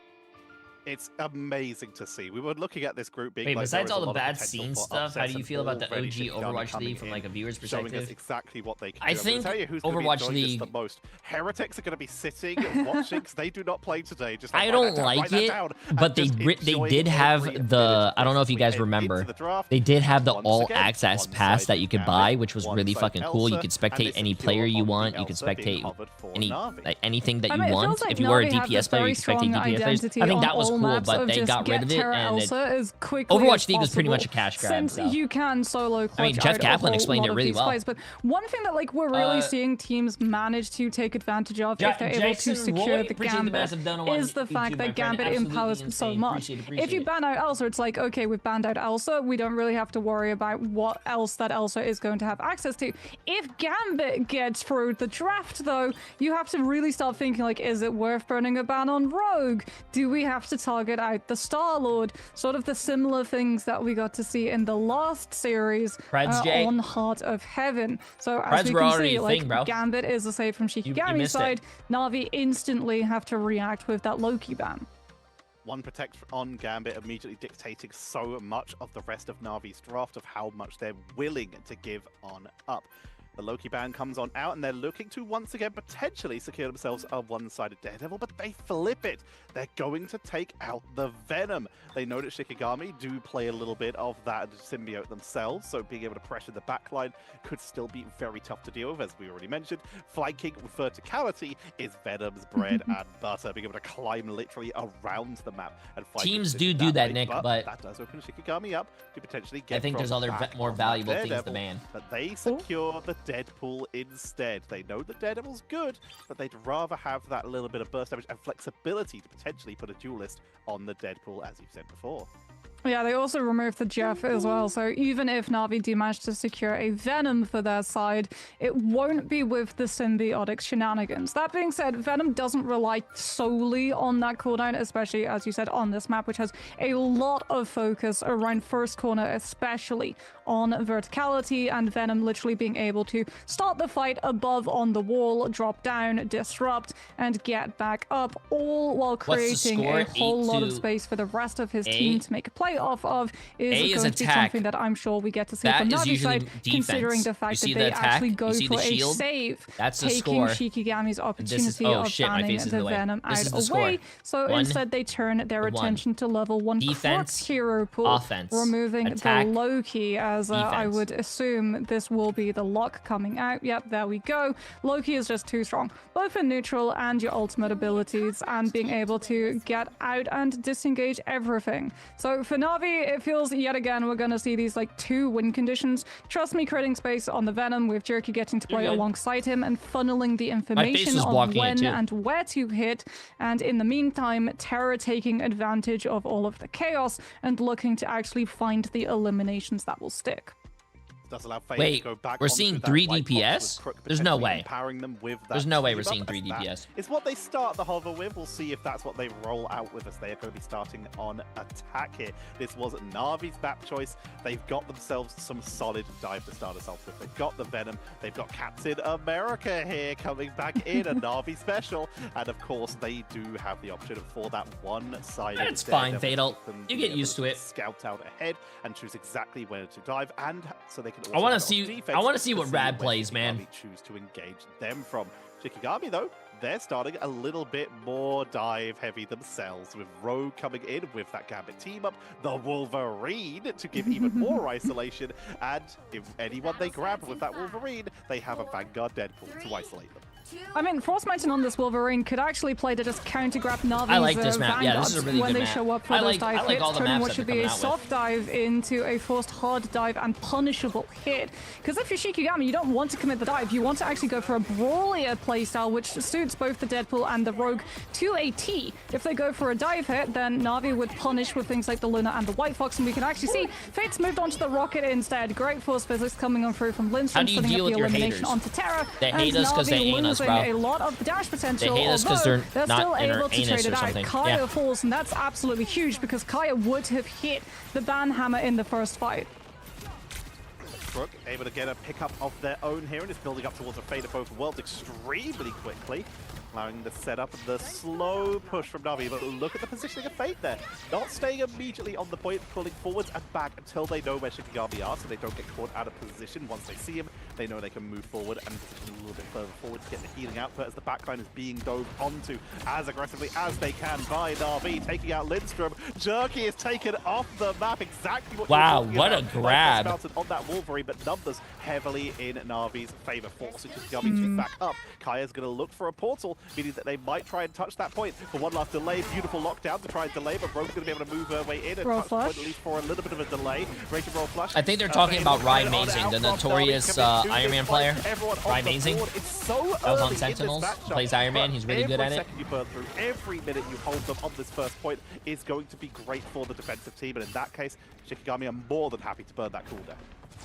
It's amazing to see. We were looking at this group being Wait, like, besides there is all a the lot of bad potential scene for stuff, how upsets, do you and feel about the already OG Shikigami Overwatch coming League from in, like a viewer's showing us perspective? exactly what they can I do. I'm gonna think tell you who's gonna be Overwatch enjoying this League- the most. Heretics are going to be sitting watching, 'cause they do not play today. Just like, I write don't that down, like write that it, down, but and they just enjoying did have every the, minute I don't know if you as guys we head into remember, the draft. they did have the Once all again, access one pass side that you could Gambit, buy, which was one really side fucking cool. You Elsa, could and spectate they any secure player you on the want. You could Elsa being spectate covered for any Na'Vi. like anything that I you mean, it want. feels like If you were a Na'Vi have DPS this player, very you could spectate strong DPS players. identity I think on that was all cool, maps but of they just got rid get of it, Terra and Elsa as quickly Overwatch as League was pretty much a possible, cash grab. since So. you can solo clutch Jeff out Kaplan a whole explained lot it of really these well. plays. But one thing that like we're really seeing teams manage to take advantage of if they're able Jackson to secure Roy, the appreciate the massive Gambit dono on is the YouTube, fact my that friend. Gambit Absolutely empowers insane. so much. Appreciate If you it. ban out Elsa, it's like, okay, we've banned out Elsa, we don't really have to worry about what else that Elsa is going to have access to. If Gambit gets through the draft, though, you have to really start thinking, like, is it worth burning a ban on Rogue? Do we have to target out the Star-Lord? Sort of the similar things that we got to see in the last series Jay. on Heart of Heaven. So as Preds we were can already see, a like, thing, bro. Gambit is a save from Shikigami's missed it. side. Na'Vi instantly have to react with that Loki ban. One protect on Gambit immediately dictating so much of the rest of Na'Vi's draft of how much they're willing to give on up. The Loki ban comes on out, and they're looking to once again potentially secure themselves a one-sided Daredevil, but they flip it. They're going to take out the Venom. They know that Shikigami do play a little bit of that symbiote themselves, so being able to pressure the backline could still be very tough to deal with, as we already mentioned. Flanking with verticality is Venom's bread and butter, being able to climb literally around the map and fight. Teams do that, way, Nick, but that does open Shikigami up to potentially get I think there's from other back more on that valuable things to Daredevil, ban. but they secure the Deadpool instead. They know that Daredevil's good, but they'd rather have that little bit of burst damage and flexibility to potentially put a duelist on the Deadpool, as you've said before. Yeah, they also removed the Jeff as well, so even if Na'Vi do manage to secure a Venom for their side, it won't be with the symbiotic shenanigans. That being said, Venom doesn't rely solely on that cooldown, especially, as you said, on this map, which has a lot of focus around first corner, especially on verticality, and Venom literally being able to start the fight above on the wall, drop down, disrupt, and get back up, all while creating score? a whole lot of 8-2. space for the rest of his A? team to make a play off of. Is A is going to be attack. something that I'm sure we get to see That from is Navi's usually side, defense. considering the You fact see that the they attack? actually You go see the for a shield? save, That's the taking score. Shikigami's opportunity oh, of shit, my banning face is the in the way. Venom This is out the away. score. So One, instead they turn their one. attention to level 1 Defense, Crux hero pool, offense, removing attack, the Loki, as I defense. would assume this will be the lock coming out. Yep, there we go. Loki is just too strong, both in neutral and your ultimate abilities, and being able to get out and disengage everything. So for Na'Vi, it feels yet again we're going to see these like 2 win conditions. Trust me, creating space on the Venom with Jerky getting to play alongside him and funneling the information on when and where to hit. And in the meantime, Terra taking advantage of all of the chaos and looking to actually find the eliminations that will stick. Does allow Faye Wait, to go back we're seeing 3 DPS? There's no way. Them with that There's no way we're team seeing up 3 as that DPS. It's what they start the hover with. We'll see if that's what they roll out with, as they are going to be starting on attack here. This was Na'Vi's map choice. They've got themselves some solid dive to start us off with. They've got the Venom. They've got Captain America here coming back in, a Na'Vi special. And of course, they do have the option for that one-sided. It's fine, Fatal. You get used to it. Scout out ahead and choose exactly where to dive, and so they can also I want to see what Rad plays, man. Choose to engage them from. Shikigami, though, they're starting a little bit more dive heavy themselves, with Rogue coming in with that Gambit team up, the Wolverine to give even more isolation, and if anyone they grab with that Wolverine, they have a Vanguard Deadpool to isolate them. I mean, Frostmite on this Wolverine could actually play to just counter grab Na'Vi's I like this map. Yeah, this is a really when good they map. show up for those dive hits, all the turning maps what that should they're be a coming out soft dive into a forced hard dive and punishable hit. Because if you're Shikigami, you don't want to commit the dive. You want to actually go for a brawlier playstyle, which suits both the Deadpool and the Rogue to a T. If they go for a dive hit, then Na'Vi would punish with things like the Luna and the White Fox, and we can actually see Fate's moved onto the Rocket instead. Great force physics coming on through from Lindstrom, setting up the elimination onto Terra. They hate us because they ain't us, bro. A lot of dash potential. They hate us because they're not still in our able to anus trade it or out. something. Kaya falls, and that's absolutely huge because Kaya would have hit the ban hammer in the first fight. Crook able to get a pickup of their own here, and is building up towards a fate of both worlds extremely quickly, allowing the setup, the slow push from Na'Vi. But look at the positioning of Fate there, not staying immediately on the point, pulling forwards and back until they know where Shikigami are, so they don't get caught out of position. Once they see him, they know they can move forward and position a little bit further forward to get the healing output, as the backline is being dove onto as aggressively as they can by Na'Vi, taking out Lindstrom. Jerky is taken off the map, exactly what what a grab. On that Wolverine, but numbers heavily in Na'Vi's favor, forcing Shikigami to back up. Kaya's going to look for a portal, meaning that they might try and touch that point. For one last delay, beautiful lockdown to try and delay, but Rogue's going to be able to move her way in and touch the point, at least for a little bit of a delay. Ready to roll flush. I think they're talking about Rye Mazing, the notorious Iron Man player. Rye Mazing. That was on Sentinels. Plays Iron Man. He's really good at it. Every second you burn through, every minute you hold them on this first point is going to be great for the defensive team. And in that case, Shikigami are more than happy to burn that cooldown.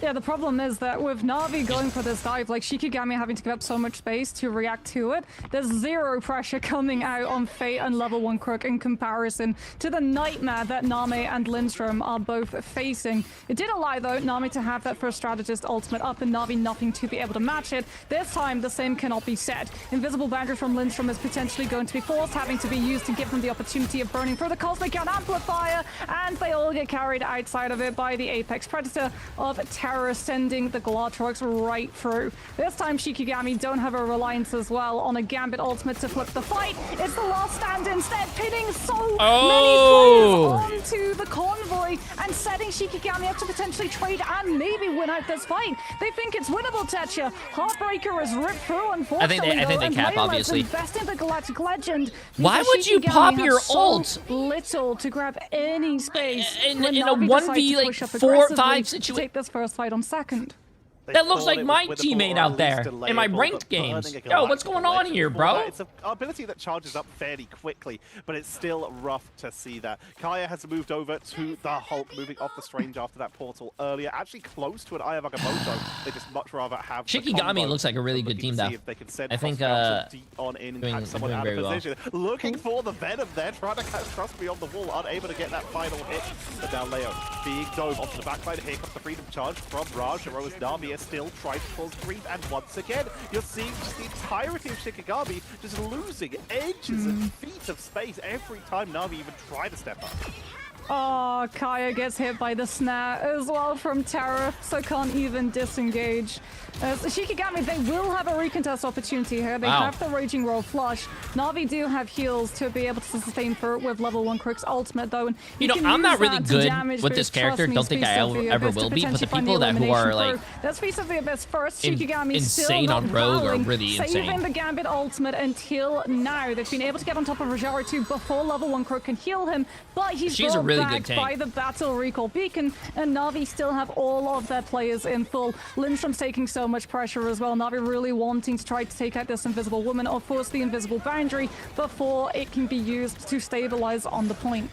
Yeah, the problem is that with Na'Vi going for this dive, like Shikigami having to give up so much space to react to it, there's zero pressure coming out on Fate and level 1 Crook in comparison to the nightmare that Name and Lindstrom are both facing. It did allow, though, Name to have that first strategist ultimate up and Na'Vi nothing to be able to match it. This time, the same cannot be said. Invisible Boundary from Lindstrom is potentially going to be forced, having to be used to give them the opportunity of burning through the Cosmic Gun Amplifier, and they all get carried outside of it by the Apex Predator of Terror, sending the Glatrox right through. This time Shikigami don't have a reliance as well on a Gambit ultimate to flip the fight. It's the last stand instead, pinning so many players onto the convoy and setting Shikigami up to potentially trade and maybe win out this fight. They think it's winnable, Tetcha. Heartbreaker is ripped through, unfortunately. I think they cap, obviously. Investing the Galactic Legend. Why would you pop your ult? Little to grab any space in a 1v like 4-5 situation. Take this first fight on second. That looks like my teammate out there in my ranked games. Yo, what's going on here, bro? It's an ability that charges up fairly quickly, but it's still rough to see that. Kaya has moved over to the Hulk, moving off the Strange after that portal earlier. Actually close to an Eye of Agamotto. They just much rather have Shikigami looks like a really good team, though. I think doing very well. Looking for the Venom there, trying to catch Trust Me on the wall, unable to get that final hit. But now Leo being dove onto the backline. Here comes the Freedom Charge from Raj. Heroes Nami still trying to cause grief, and once again you're seeing just the entirety of Shikigami just losing edges and feet of space every time Nami even try to step up. Oh, Kaya gets hit by the snare as well from Terra, so can't even disengage. So Shikigami, they will have a recontest opportunity here. They have the Raging Roll flush. Na'Vi do have heals to be able to sustain for with level 1 Crook's ultimate, though. And you know, I'm not really good with this character. Don't think I ever will be. But the people who are like that's Feast of the Abyss first. Shikigami insane on Rogue are really insane. Saving the Gambit ultimate until now. They've been able to get on top of Rajaro 2 before level 1 Crook can heal him, but he's She's a really really good backed tank. by the Battle Recall Beacon, and Na'Vi still have all of their players in full. Lindstrom's taking so much pressure as well. Na'Vi really wanting to try to take out this Invisible Woman or force the Invisible Boundary before it can be used to stabilize on the point.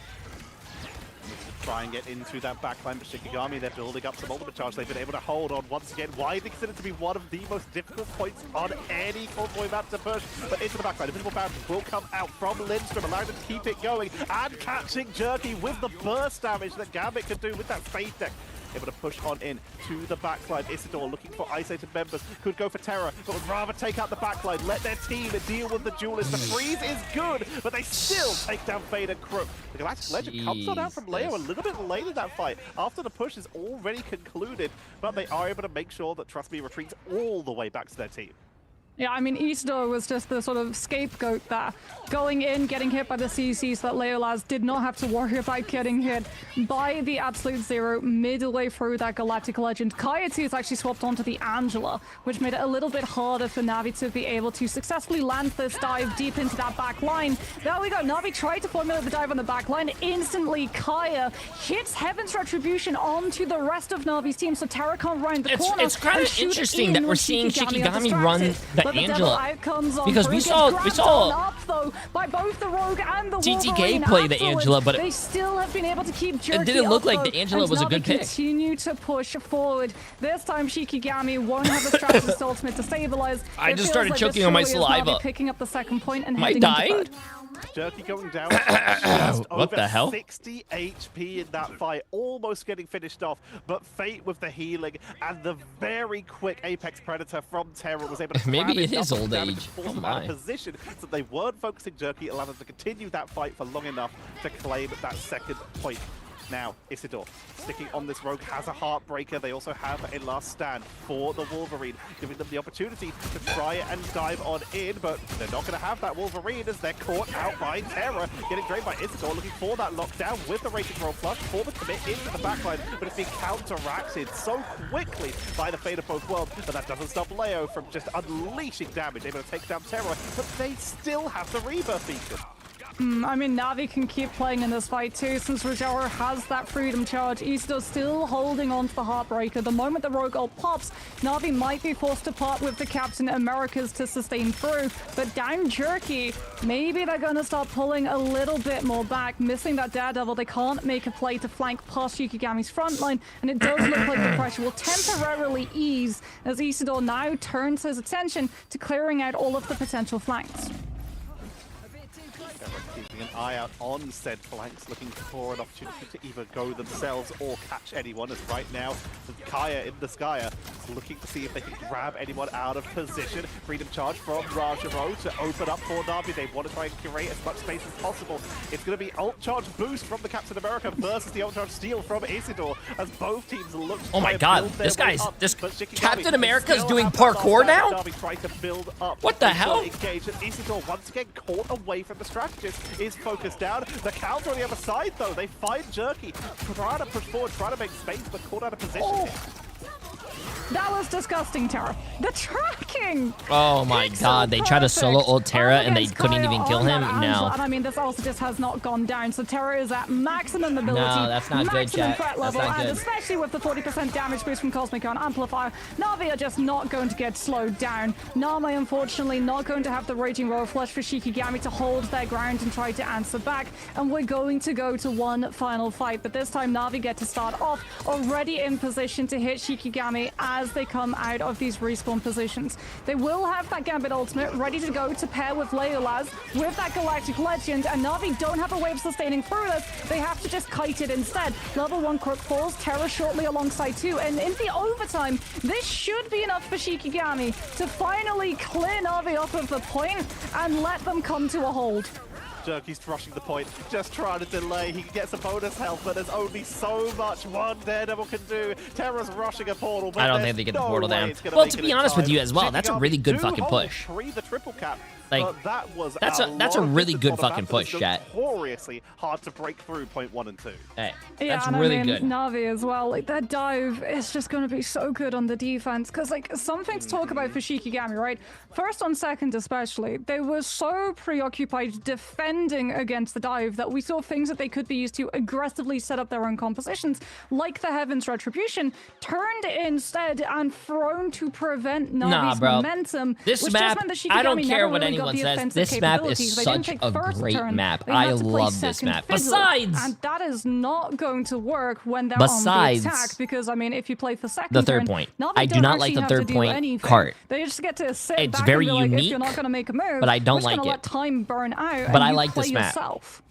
Try and get into that backline, but Shikigami, they're building up some ultimate charge. They've been able to hold on once again. Widely considered to be one of the most difficult points on any convoy map to push, but into the backline. Invisible Boundary will come out from Lindstrom, allowing them to keep it going, and catching Jerky with the burst damage that Gambit can do with that Spade deck. Able to push on in to the backline. Isidore looking for isolated members. Could go for Terror, but would rather take out the backline. Let their team deal with the duelist. The freeze is good, but they still take down Fade and Crook. The Galactic Legend comes on out from Leo a little bit late in that fight, after the push is already concluded, but they are able to make sure that Trust Me retreats all the way back to their team. Yeah, I mean, Isidore was just the sort of scapegoat there. Going in, getting hit by the CC so that Leolaz did not have to worry about getting hit by the Absolute Zero midway through that Galactic Legend. Kaya2 is actually swapped onto the Angela, which made it a little bit harder for Na'Vi to be able to successfully land this dive deep into that back line. There we go. Na'Vi tried to formulate the dive on the back line. Instantly, Kaya hits Heaven's Retribution onto the rest of Na'Vi's team, so Terra can't round the corner. It's kind of interesting that we're seeing Shikigami run the Angela, because we saw up, though, by both the Rogue and the TTK play the Angela, but they still have been able to keep Jerky it didn't look up, like though, the Angela was a good pick. Continue to push forward. This time Shikigami won't have the strategist ultimate to stabilize. I just started choking on my saliva. Picking up the second point and Am I heading dying? into third. Jerky going down just What over the hell? 60 HP in that fight, almost getting finished off, but Fate with the healing and the very quick Apex Predator from Terra was able to Maybe it is old damage age. and force Oh them out my. of position, so they weren't focusing Jerky, allowed them to continue that fight for long enough to claim that second point. Now, Isidore, sticking on this Rogue, has a Heartbreaker. They also have a last stand for the Wolverine, giving them the opportunity to try and dive on in, but they're not going to have that Wolverine as they're caught out by Terra. Getting drained by Isidore, looking for that lockdown with the Raging Roll Flush for the commit into the backline, but it's being counteracted so quickly by the Fate of both worlds, but that doesn't stop Leo from just unleashing damage, able to take down Terra, but they still have the Rebirth Beacon. I mean, Na'Vi can keep playing in this fight too, since Rajara has that freedom charge. Isidore still holding on to the Heartbreaker. The moment the Rogue ult pops, Na'Vi might be forced to part with the Captain Americas to sustain through, but down Jerky, maybe they're going to start pulling a little bit more back. Missing that Daredevil, they can't make a play to flank past Shikigami's front line, and it does look like the pressure will temporarily ease as Isidore now turns his attention to clearing out all of the potential flanks. Keeping an eye out on said flanks, looking for an opportunity to either go themselves or catch anyone, as right now Kaya in the Skya is looking to see if they can grab anyone out of position. Freedom charge from Rajaro to open up for Na'Vi. They want to try and curate as much space as possible. It's going to be ult charge boost from the Captain America versus the ult charge steal from Isidore, as both teams look to Oh my try and God, build their this way guy's up, this but Shikigami Captain America is still doing have the parkour knockdown. now? Na'Vi trying to build up. What the until hell? Engaged, and Isidore once again caught away from the strategist, is focused down. The counter on the other side though, they find Jerky, trying to push forward, trying to make space, but caught out of position. Oh. That was disgusting, Terra. The tracking! Oh my God, they tried to solo ult Terra and they couldn't even kill him? No. And I mean, this also just has not gone down, so Terra is at maximum ability, No, that's not good, maximum chat. threat That's level, not and good. especially with the 40% damage boost from Cosmic Ion Amplifier, Na'Vi are just not going to get slowed down. Nami, unfortunately, not going to have the Raging Royal Flush for Shikigami to hold their ground and try to answer back, and we're going to go to one final fight, but this time Na'Vi get to start off already in position to hit Shikigami as they come out of these respawn positions. They will have that Gambit ultimate ready to go to pair with Leolaz with that Galactic Legend, and Na'Vi don't have a way of sustaining through this. They have to just kite it instead. Level 1 Crook falls, Terra shortly alongside 2, and in the overtime, this should be enough for Shikigami to finally clear Na'Vi off of the point and let them come to a hold. Jerky's rushing the point, just trying to delay. He can get some bonus health, but there's only so much one Daredevil can do. Terra's rushing a portal, but I don't think they get the no portal way down. it's gonna Well, make to it be in honest with time. you as well, that's a really good fucking push. The triple cap. Like, but that was that's lot a of really distance good on the fucking map that was push, chat. Notoriously hard to break through point 1 and 2. Hey, Yeah, that's and really I mean, good. Na'Vi as well. Like, that dive is just going to be so good on the defense. Because, like, something to talk about for Shikigami, right? First on second especially, they were so preoccupied defending defending against the dive, that we saw things that they could be used to aggressively set up their own compositions, like the Heaven's Retribution, turned instead and thrown to prevent Navi's momentum. This which map, just meant that I don't Shikigami care never what really got anyone the says. offensive This map is capabilities. They didn't such take a first great turn. map. They had I to play love this second map. fiddle. Besides, And that is not going to work when they're on the attack, because, I mean, if you play for second the third turn, point. Navi I do don't not like actually the have to third do point anything. cart. They just get to sit It's back very and be like, if unique, you're not going to make a move, but I don't we're just like gonna it. let time burn out, But and I you like play this map. yourself.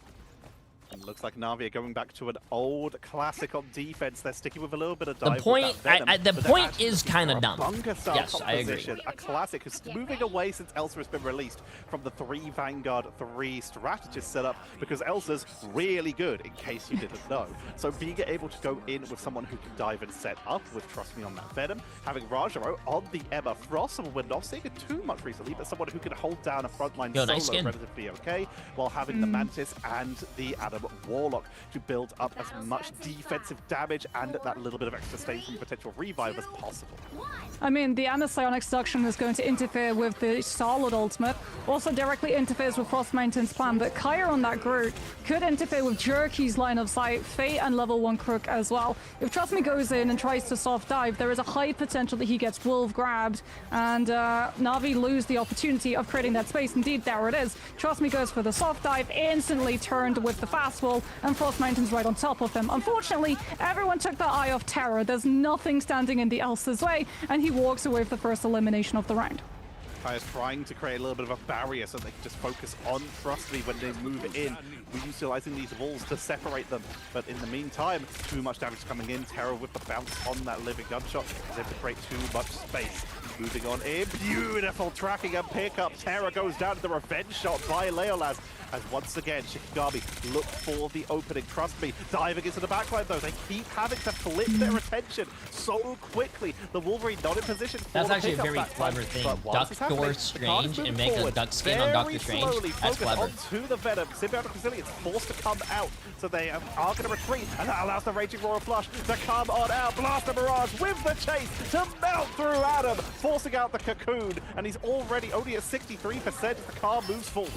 And looks like Na'Vi are going back to an old classic on defense. They're sticking with a little bit of dive. The point, with that venom, the but they're point actually is looking kind for of a dumb. bunker-style Yes, I agree. composition, a classic who's moving away since Elsa has been released from the 3 Vanguard, 3 strategist setup, because Elsa's really good, in case you didn't know. So being able to go in with someone who can dive and set up with Trust Me on that Venom, having Rajaro on the Emma Frost, someone we're not seeing it too much recently, but someone who can hold down a frontline Yo, solo nice skin. relatively okay, while having the Mantis and the Adam Warlock to build up as much defensive damage and that little bit of extra stain from potential revive as possible. I mean, the Amazonic Suction is going to interfere with the Starlord ultimate, also directly interferes with Frost Mountain's plan, but Kyra on that Groot could interfere with Jerky's line of sight, Fate and level 1 Crook as well. If Trust Me goes in and tries to soft dive, there is a high potential that he gets wolf grabbed, and Na'Vi lose the opportunity of creating that space. Indeed, there it is. Trust Me goes for the soft dive, instantly turned with the fast wall, and Frost Mountain's right on top of him. Unfortunately, everyone took their eye off Terror. There's nothing standing in the Elsa's way, and he walks away with the first elimination of the round. Kaya's trying to create a little bit of a barrier so they can just focus on Trust Me when they move in. We're utilizing these walls to separate them, but in the meantime, too much damage coming in. Terror with the bounce on that living gunshot is able to create too much space. Moving on in, beautiful tracking and pickup. Terror goes down to the revenge shot by Leolas. As once again, Shikigami look for the opening. Trust Me, diving into the backline though. They keep having to flip their attention so quickly. The Wolverine not in position for That's the actually a pickup very backline. clever thing. But once Duck it's happening, Door the card is Strange moving and make a forward. duck skin on Doctor Very Strange. slowly That's focus clever. onto the Venom. Symbiotic Resilience forced to come out. So they are going to retreat, and that allows the Raging Royal Flush to come on out. Blaster Barrage with the chase to melt through Adam, forcing out the Cocoon, and he's already only at 63% as the car moves forward.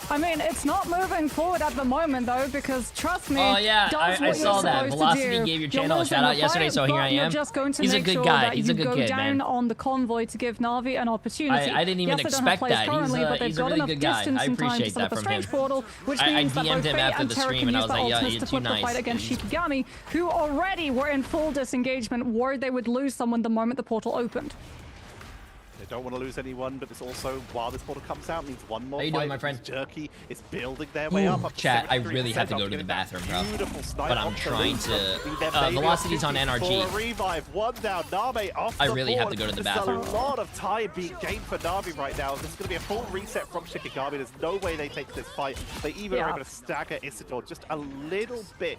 I mean, it's not moving forward at the moment, though, because Trust Me, Oh yeah, does I what saw you're that. supposed to Velocity do. gave your You're channel a losing shout out the yesterday, fight, so here but I You're am. just going to He's a make good sure guy. that He's you a good go kid, down man. on the convoy to give Na'Vi an opportunity. I didn't even yes, they don't have expect players that. currently, He's a- but they've he's a got really enough good guy. distance I and time to appreciate set up that a from strange him. portal, which I means that DM'd both him Fate after and the Terror stream, can and I use was their like, yeah, ultimates you're to too flip the nice. fight against Shikigami, who already were in full disengagement, worried they would lose someone the moment the portal opened. They don't want to lose anyone, but it's also, while this portal comes out, means one more How you fight. doing, my friend? Jerky is building their way up. to Chat, I 73%. really have to go to the Getting that bathroom, bro. beautiful snipe But I'm off the trying roof. to- There may be Velocity's on opportunities NRG. for a revive. One down, Name off I the really have board. to go to the There's bathroom. a lot of time being gained for Na'Vi right now. This is going to be a full reset from Shikigami. There's no way they take this fight. They even are able to stagger Isidore just a little bit.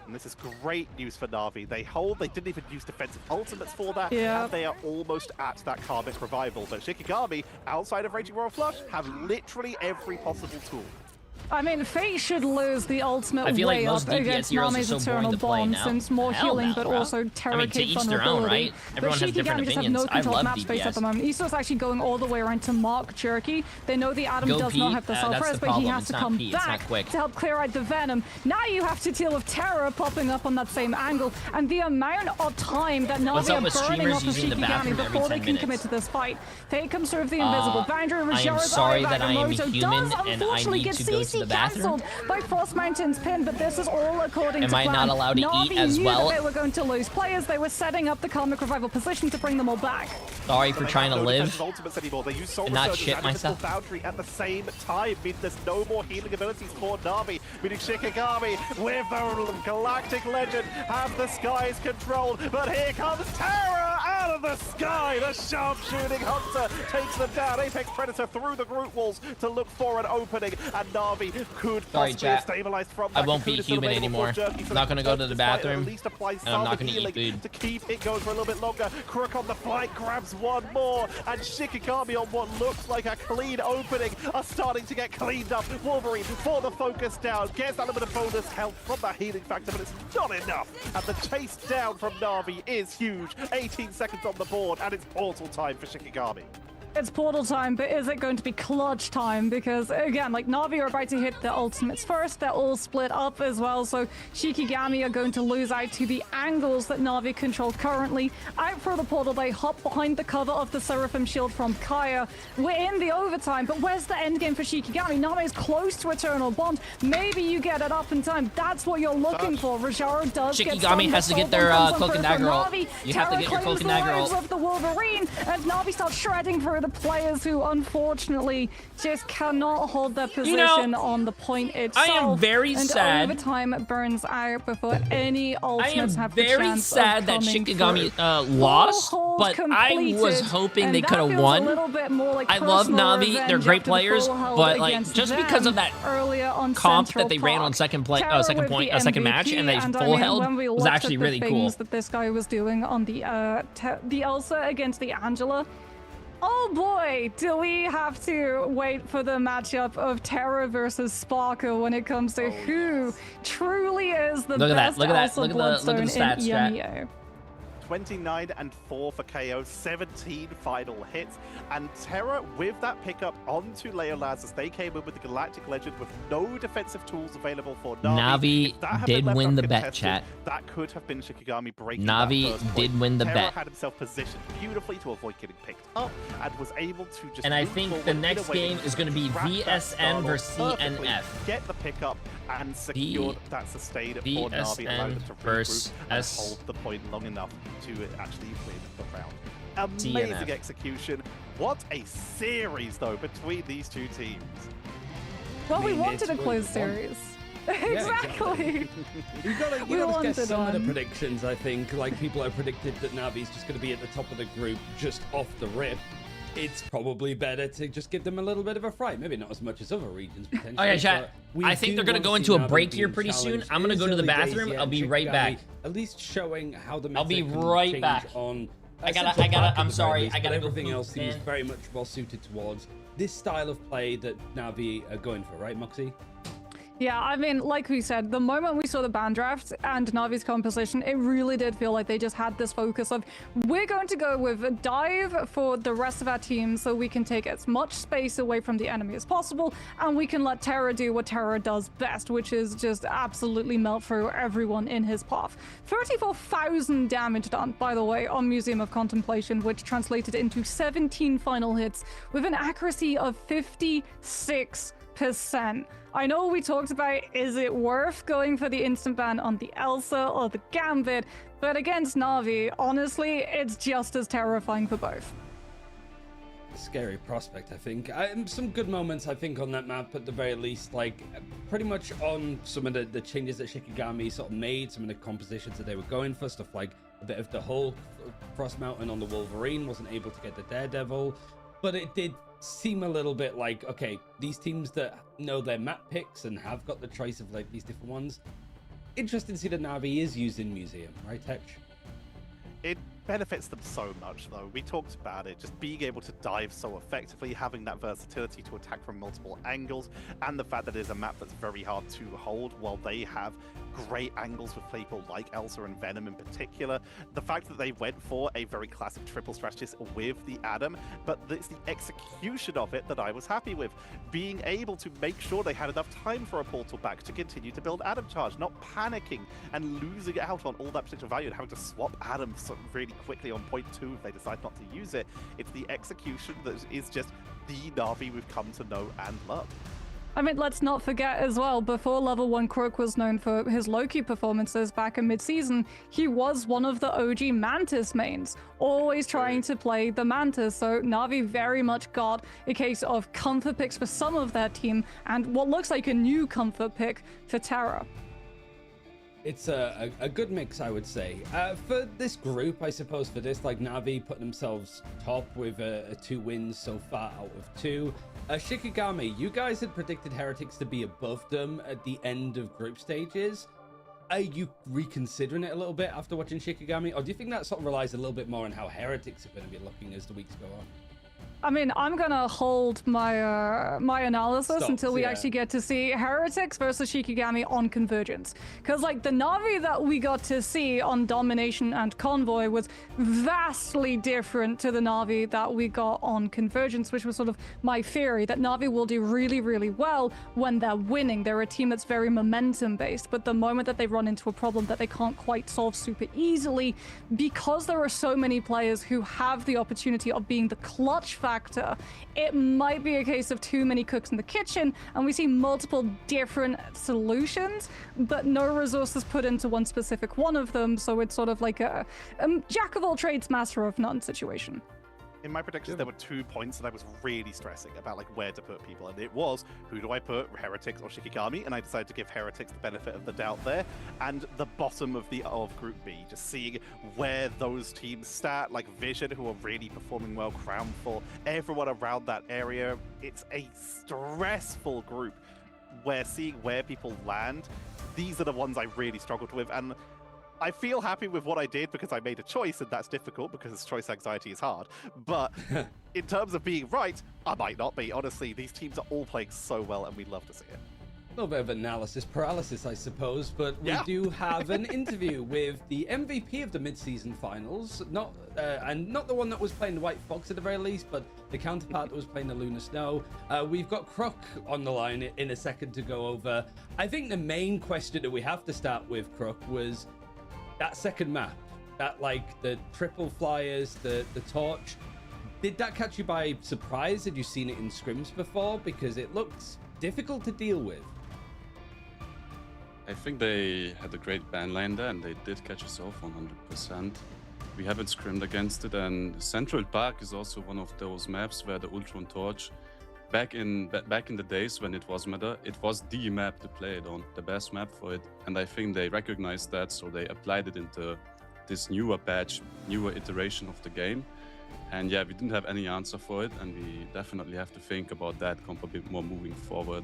And this is great news for Na'Vi. They hold, they didn't even use defensive ultimates for that, and they are almost at that Karmic Revival. But Shikigami, outside of Raging Royal Flush, have literally every possible tool. I mean, Fate should lose the ultimate I feel like way most up DPS against heroes are Name's so boring Eternal to play Bond, now. since more Hell healing, no, but bro. also Terror I mean, to Cape each their own, vulnerability. right? But Everyone has Shikigami different just have opinions. no I control of love map space at the DPS. moment. Iso's actually going all the way around to mark Jerky. They know the Adam Go does Pete. not have the That's self-res, the but he problem. has It's to not come Pete. It's not back quick. to help clear out the Venom. Now you have to deal with Terror popping up on that same angle, and the amount of time that What's Na'Vi up are with burning streamers off of using the Shikigami bathroom every before they 10 can commit minutes? to this fight. Fate comes through with the invisible boundary. I am Rajaro's sorry Eye that I am Agamotto human does and I unfortunately need get to go to CC the bathroom. cancelled by Frost Mountain's pin, but this is all according Am to I plan. not allowed to Na'Vi eat as knew well? that they were going to lose players. They were setting up the Karmic Revival position to bring them all back. Sorry for trying to live Ultimates anymore. They use Soul and not Resurgence shit and Invisible myself. Boundary at the same time, means there's no more healing abilities for Na'Vi. Meaning Shikigami with the Galactic Legend have the skies controlled, but here comes Terror out of the sky. The sharpshooting Hunter takes them down. Apex Predator through the group walls to look for an opening, and Na'Vi could Sorry, possibly chat. stabilize from I that. won't be Cocoon is still human available for anymore. Jerky, so Not they gonna can go turn to the this fight and bathroom, at least apply and I'm some not gonna eat healing food. to keep it going for a little bit longer. Crook on the flight grabs one more, and Shikigami on what looks like a clean opening are starting to get cleaned up. Wolverine for the focus down, gets that little bit of bonus help from that healing factor, but it's not enough. And the chase down from Na'Vi is huge. 18 seconds on the board, and it's portal time for Shikigami. It's portal time, but is it going to be clutch time? Because again, like Na'Vi are about to hit the ultimates first. They're all split up as well, so Shikigami are going to lose out to the angles that Na'Vi control currently. Out for the portal, they hop behind the cover of the Seraphim shield from Kaya. We're in the overtime, but where's the end game for Shikigami? Na'Vi is close to Eternal Bond. Maybe you get it up in time. That's what you're looking for. Rajaro does get Shikigami has to get their cloak and dagger roll. You have to get your cloak and dagger roll. Of the Wolverine, and Na'Vi starts shredding through the players who unfortunately just cannot hold their position on the point itself. I am very sad. Overtime burns out before any ultimates have the chance. I am very sad that Shikigami lost, but I was hoping they could have won. I love Na'Vi; they're great players, but like just because of that comp that they ran on second match, and they full held was actually really cool. That this guy was doing on the Elsa against the Angela. Oh boy, do we have to wait for the matchup of Terra versus Sparker when it comes to who truly is the best Elsa Bloodstone in EMEA. 29 and 4 for KO, 17 final hits, and Terra with that pickup onto Leolaz as they came in with the Galactic Legend with no defensive tools available for Na'Vi. Na'Vi did win the bet, chat. That could have been Shikigami breaking Na'Vi did win the Terra bet. had himself positioned beautifully to avoid getting picked up and was able to just and I think the next game is going to be VSN versus CNF. Get the pickup and secure that sustain for Na'Vi, allow them to regroup and hold the point long enough to actually win the round. Amazing execution. What a series, though, between these two teams. Well, we wanted a close series. Exactly. You gotta guess some of the predictions, I think. Like, people have predicted that Na'Vi's just going to be at the top of the group just off the rip. It's probably better to just give them a little bit of a fright. Maybe not as much as other regions, potentially. Okay, chat. I think they're going to go into a break here pretty soon. I'm going to go to the bathroom. I'll be right back. At least showing how the I'll be right back. On I'm sorry. I gotta everything else seems very much well suited towards this style of play that Na'Vi are going for, right, Moxie? Yeah, I mean, like we said, the moment we saw the ban draft and Na'Vi's composition, it really did feel like they just had this focus of, we're going to go with a dive for the rest of our team so we can take as much space away from the enemy as possible, and we can let Terra do what Terra does best, which is just absolutely melt through everyone in his path. 34,000 damage done, by the way, on Museum of Contemplation, which translated into 17 final hits with an accuracy of 56%. I know we talked about, is it worth going for the instant ban on the Elsa or the Gambit, but against Na'Vi, honestly, it's just as terrifying for both. Scary prospect, I think. Some good moments, I think, on that map, at the very least. Like, pretty much on some of the changes that Shikigami sort of made, some of the compositions that they were going for, stuff like a bit of the Hulk, Frost Mountain on the Wolverine, wasn't able to get the Daredevil, but it did seem a little bit like, okay, these teams that know their map picks and have got the choice of like these different ones. Interesting to see that Na'Vi is using Museum, right, Tech? It benefits them so much, though. We talked about it, just being able to dive so effectively, having that versatility to attack from multiple angles, and the fact that it is a map that's very hard to hold, while they have great angles with people like Elsa and Venom in particular. The fact that they went for a very classic triple strategist with the Adam, but it's the execution of it that I was happy with. Being able to make sure they had enough time for a portal back to continue to build Adam charge, not panicking and losing out on all that potential value and having to swap Adam really quickly on point 2 if they decide not to use it. It's the execution that is just the Na'Vi we've come to know and love. I mean, let's not forget as well, before Level 1 Crook was known for his Loki performances back in mid-season, he was one of the OG Mantis mains, always trying to play the Mantis, so Na'Vi very much got a case of comfort picks for some of their team, and what looks like a new comfort pick for Terra. It's a good mix, I would say. For this group, I suppose, for this, like Na'Vi putting themselves top with 2 wins so far out of 2. Shikigami, you guys had predicted Heretics to be above them at the end of group stages. Are you reconsidering it a little bit after watching Shikigami? Or do you think that sort of relies a little bit more on how Heretics are going to be looking as the weeks go on? I mean, I'm gonna hold my my analysis Stops, until we yeah. actually get to see Heretics versus Shikigami on Convergence. Because, like, the Na'Vi that we got to see on Domination and Convoy was vastly different to the Na'Vi that we got on Convergence, which was sort of my theory, that Na'Vi will do really, really well when they're winning. They're a team that's very momentum-based, but the moment that they run into a problem that they can't quite solve super easily, because there are so many players who have the opportunity of being the clutch factor, it might be a case of too many cooks in the kitchen, and we see multiple different solutions, but no resources put into one specific one of them, so it's sort of like a jack of all trades, master of none situation. In my predictions, there were 2 points that I was really stressing about, like, where to put people, and it was, who do I put, Heretics or Shikigami? And I decided to give Heretics the benefit of the doubt there, and the bottom of Group B, just seeing where those teams stat, like Vision, who are really performing well, Crownful, everyone around that area. It's a stressful group where seeing where people land, these are the ones I really struggled with, and I feel happy with what I did because I made a choice, and that's difficult because choice anxiety is hard. But in terms of being right, I might not be. Honestly, these teams are all playing so well, and we'd love to see it. A little bit of analysis paralysis, I suppose, but we Yeah. do have an interview with the MVP of the mid-season finals, not the one that was playing the White Fox at the very least, but the counterpart that was playing the Lunar Snow. We've got Crook on the line in a second to go over. I think the main question that we have to start with, Crook, was that second map, that, like, the triple flyers, the torch. Did that catch you by surprise? Had you seen it in scrims before? Because it looked difficult to deal with. I think they had a great ban line there, and they did catch us off 100%. We haven't scrimmed against it, and Central Park is also one of those maps where the Ultron Torch, back in the days when it was meta, it was the map to play it on, the best map for it, and I think they recognized that, so they applied it into this newer patch, newer iteration of the game. And yeah, we didn't have any answer for it, and we definitely have to think about that comp a bit more moving forward.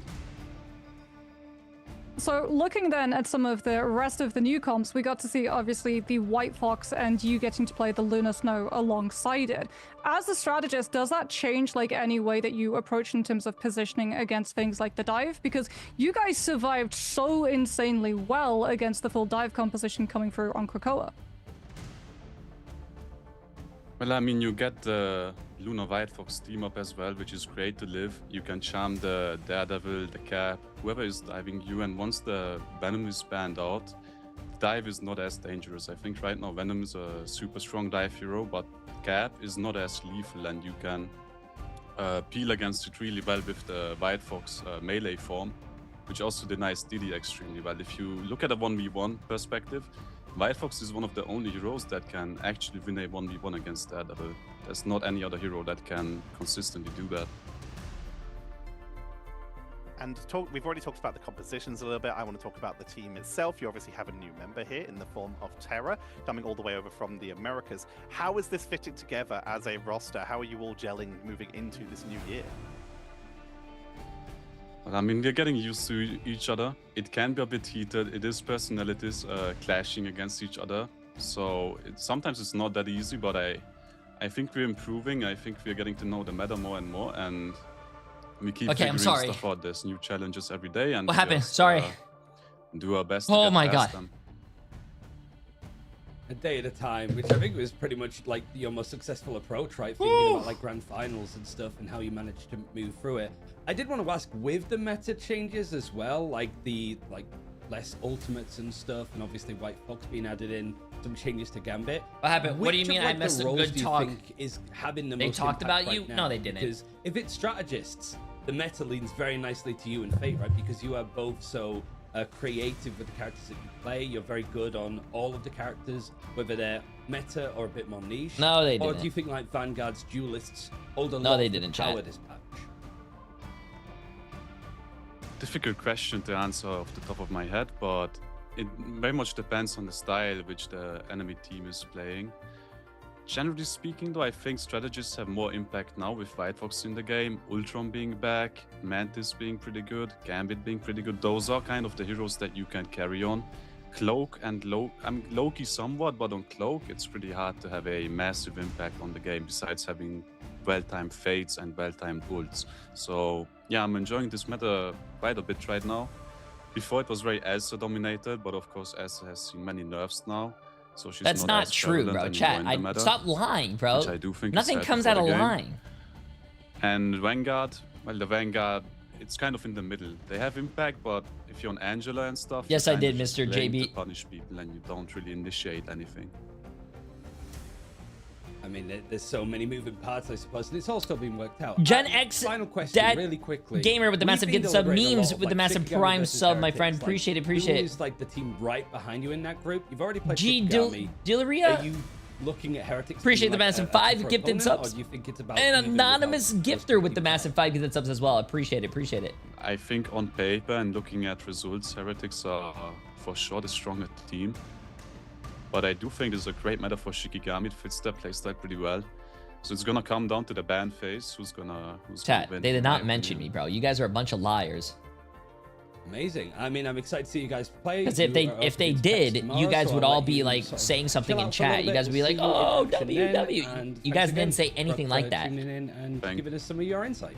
So looking then at some of the rest of the new comps, we got to see obviously the White Fox and you getting to play the Lunar Snow alongside it. As a strategist, does that change like any way that you approach in terms of positioning against things like the dive? Because you guys survived so insanely well against the full dive composition coming through on Krakoa. Well, I mean, you get the Lunar White Fox team up as well, which is great to live. You can charm the Daredevil, the Cap, whoever is diving you, and once the Venom is banned out, dive is not as dangerous. I think right now Venom is a super strong dive hero, but Cap is not as lethal, and you can peel against it really well with the White Fox melee form, which also denies DD extremely well. If you look at a 1v1 perspective, White Fox is one of the only heroes that can actually win a 1v1 against Daredevil. There's not any other hero that can consistently do that. And we've already talked about the compositions a little bit. I want to talk about the team itself. You obviously have a new member here in the form of Terra, coming all the way over from the Americas. How is this fitting together as a roster? How are you all gelling moving into this new year? Well, I mean, we're getting used to each other. It can be a bit heated. It is personalities clashing against each other. So sometimes it's not that easy, but I think we're improving. I think we're getting to know the meta more and more, and we keep figuring stuff out. There's new challenges every day, and what happened? Sorry. Do our best. Oh to get my past god. them. A day at a time, which I think was pretty much like your most successful approach, right? Thinking about like grand finals and stuff and how you managed to move through it. I did want to ask, with the meta changes as well, like the less ultimates and stuff, and obviously White Fox being added in, some changes to Gambit. What happened? What do you mean I missed a good talk? Is having the they most talked impact about you? right now? No, they didn't. Because if it's strategists, the meta leans very nicely to you and Fate, right? Because you are both so creative with the characters that you play. You're very good on all of the characters, whether they're meta or a bit more niche. No, they didn't. Or do you think like Vanguard's duelists hold a No, lot they of didn't, power chat. this patch? Difficult question to answer off the top of my head, but it very much depends on the style which the enemy team is playing. Generally speaking, though, I think strategists have more impact now with White Fox in the game, Ultron being back, Mantis being pretty good, Gambit being pretty good. Those are kind of the heroes that you can carry on. Cloak and Loki somewhat, but on Cloak, it's pretty hard to have a massive impact on the game besides having well-timed fades and well-timed ults. So yeah, I'm enjoying this meta quite a bit right now. Before it was very Elsa dominated, but of course Elsa has seen many nerfs now. So she's That's not as true, prevalent bro. anymore Chat, in the meta, stop lying, bro. which I do think is Nothing sad comes for out the of game. lying. And Vanguard, well, the Vanguard, it's kind of in the middle. They have impact, but if you're on Angela and stuff, Yes, you're I kind did, of just Mr. playing JB. to punish people, and you don't really initiate anything. I mean, there's so many moving parts, I suppose, and it's all still being worked out. Gen X, Final question, Dad really quickly. Gamer with the We've massive been gift sub, deliberating a memes lot of, with the like, massive Shikigami prime versus sub, my Heretics, friend. like, Appreciate it, who appreciate it. is like the team right behind you in that group? You've already played G Shikigami. Dillaria? Are you looking at Heretics? Appreciate being the like massive a 5 tougher gifted opponent, subs. Or do you think it's about An moving anonymous without gifter those with the team massive 5 gifted subs as well. Appreciate it, appreciate it. I think on paper and looking at results, Heretics are for sure the stronger team. But I do think this is a great meta for Shikigami. It fits their playstyle pretty well. So it's gonna come down to the ban phase. Who's gonna Chat, win, they did in not my mention opinion. me, bro. You guys are a bunch of liars. Amazing. I mean, I'm excited to see you guys play. Because if they did, you guys would all be like saying something in chat. You guys would be like, "Oh, WW." You guys didn't say anything like that. Tuning in and giving us some of your insight.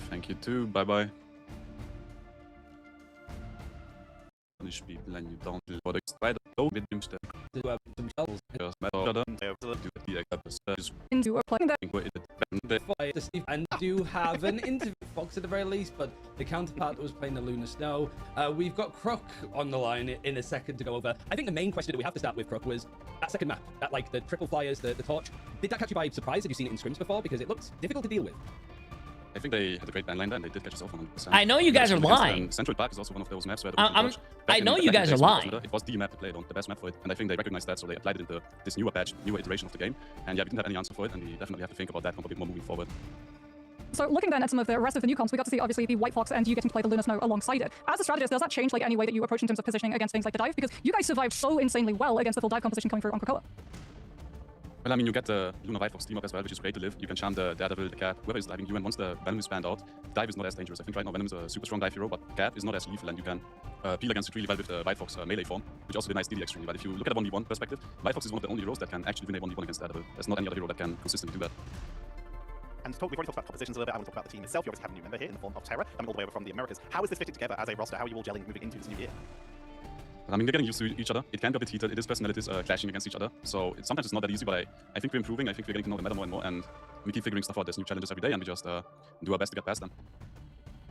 Thank you too. Bye bye. Punish people and you don't do what expect. Into a playing that And do have an interview, Fox at the very least, but the counterpart that was playing the Lunar Snow. We've got Crook on the line in a second to go over. I think the main question that we have to start with, Crook, was that second map, that like the triple flyers, the torch. Did that catch you by surprise? Have you seen it in scrims before? Because it looks difficult to deal with. I think they had a great ban line there, and they did catch us off 100%. I know you guys are lying. Central Park is also one of those maps where I know you guys are lying. It was the map to play it on, the best map for it, and I think they recognized that, so they applied it into this newer patch, newer iteration of the game. And yeah, we didn't have any answer for it, and we definitely have to think about that a bit more moving forward. So looking then at some of the rest of the new comps, we got to see obviously the White Fox and you getting to play the Lunar Snow alongside it. As a strategist, does that change like any way that you approach in terms of positioning against things like the dive? Because you guys survived so insanely well against the full dive composition coming through on Krakoa. Well, I mean, you get the Lunar White Fox team up as well, which is great to live. You can charm the Daredevil, the Cap, whoever is diving you, and once the Venom is banned out, dive is not as dangerous. I think right now Venom is a super strong dive hero, but Cap is not as lethal, and you can peel against it really well with the White Fox melee form, which also denies DD extremely well. If you look at a 1v1 perspective, White Fox is one of the only heroes that can actually win a 1v1 against Daredevil. There's not any other hero that can consistently do that. And we've already talked about compositions a little bit. I want to talk about the team itself. You obviously have a new member here in the form of Terra, coming all the way over from the Americas. How is this fitting together as a roster? How are you all gelling moving into this new year? I mean, we're getting used to each other. It can be a bit heated. It is personalities clashing against each other. So sometimes it's not that easy, but I think we're improving. I think we're getting to know the meta more and more, and we keep figuring stuff out. There's new challenges every day, and we just do our best to get past them.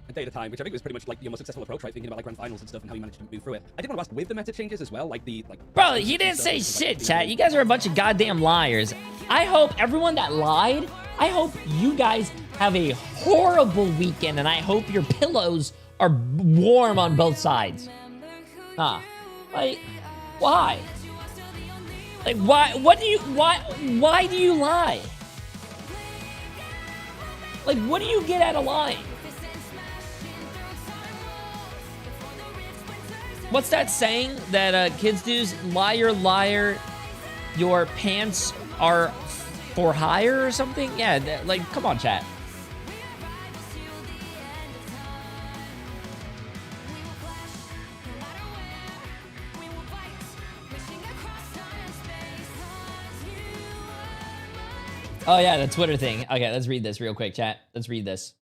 A day at a time, which I think was pretty much like your most successful approach, right? Thinking about like grand finals and stuff and how you managed to move through it. I did want to ask with the meta changes as well, like the Bro, he didn't say shit, chat. You guys are a bunch of goddamn liars. I hope everyone that lied, I hope you guys have a horrible weekend, and I hope your pillows are warm on both sides. Huh. Like, why? Like, why do you lie? Like, what do you get out of lying? What's that saying that kids do? Liar, liar, your pants are for hire or something? Yeah, like, come on, chat. Oh, yeah, the Twitter thing. Okay, let's read this real quick, chat. Let's read this.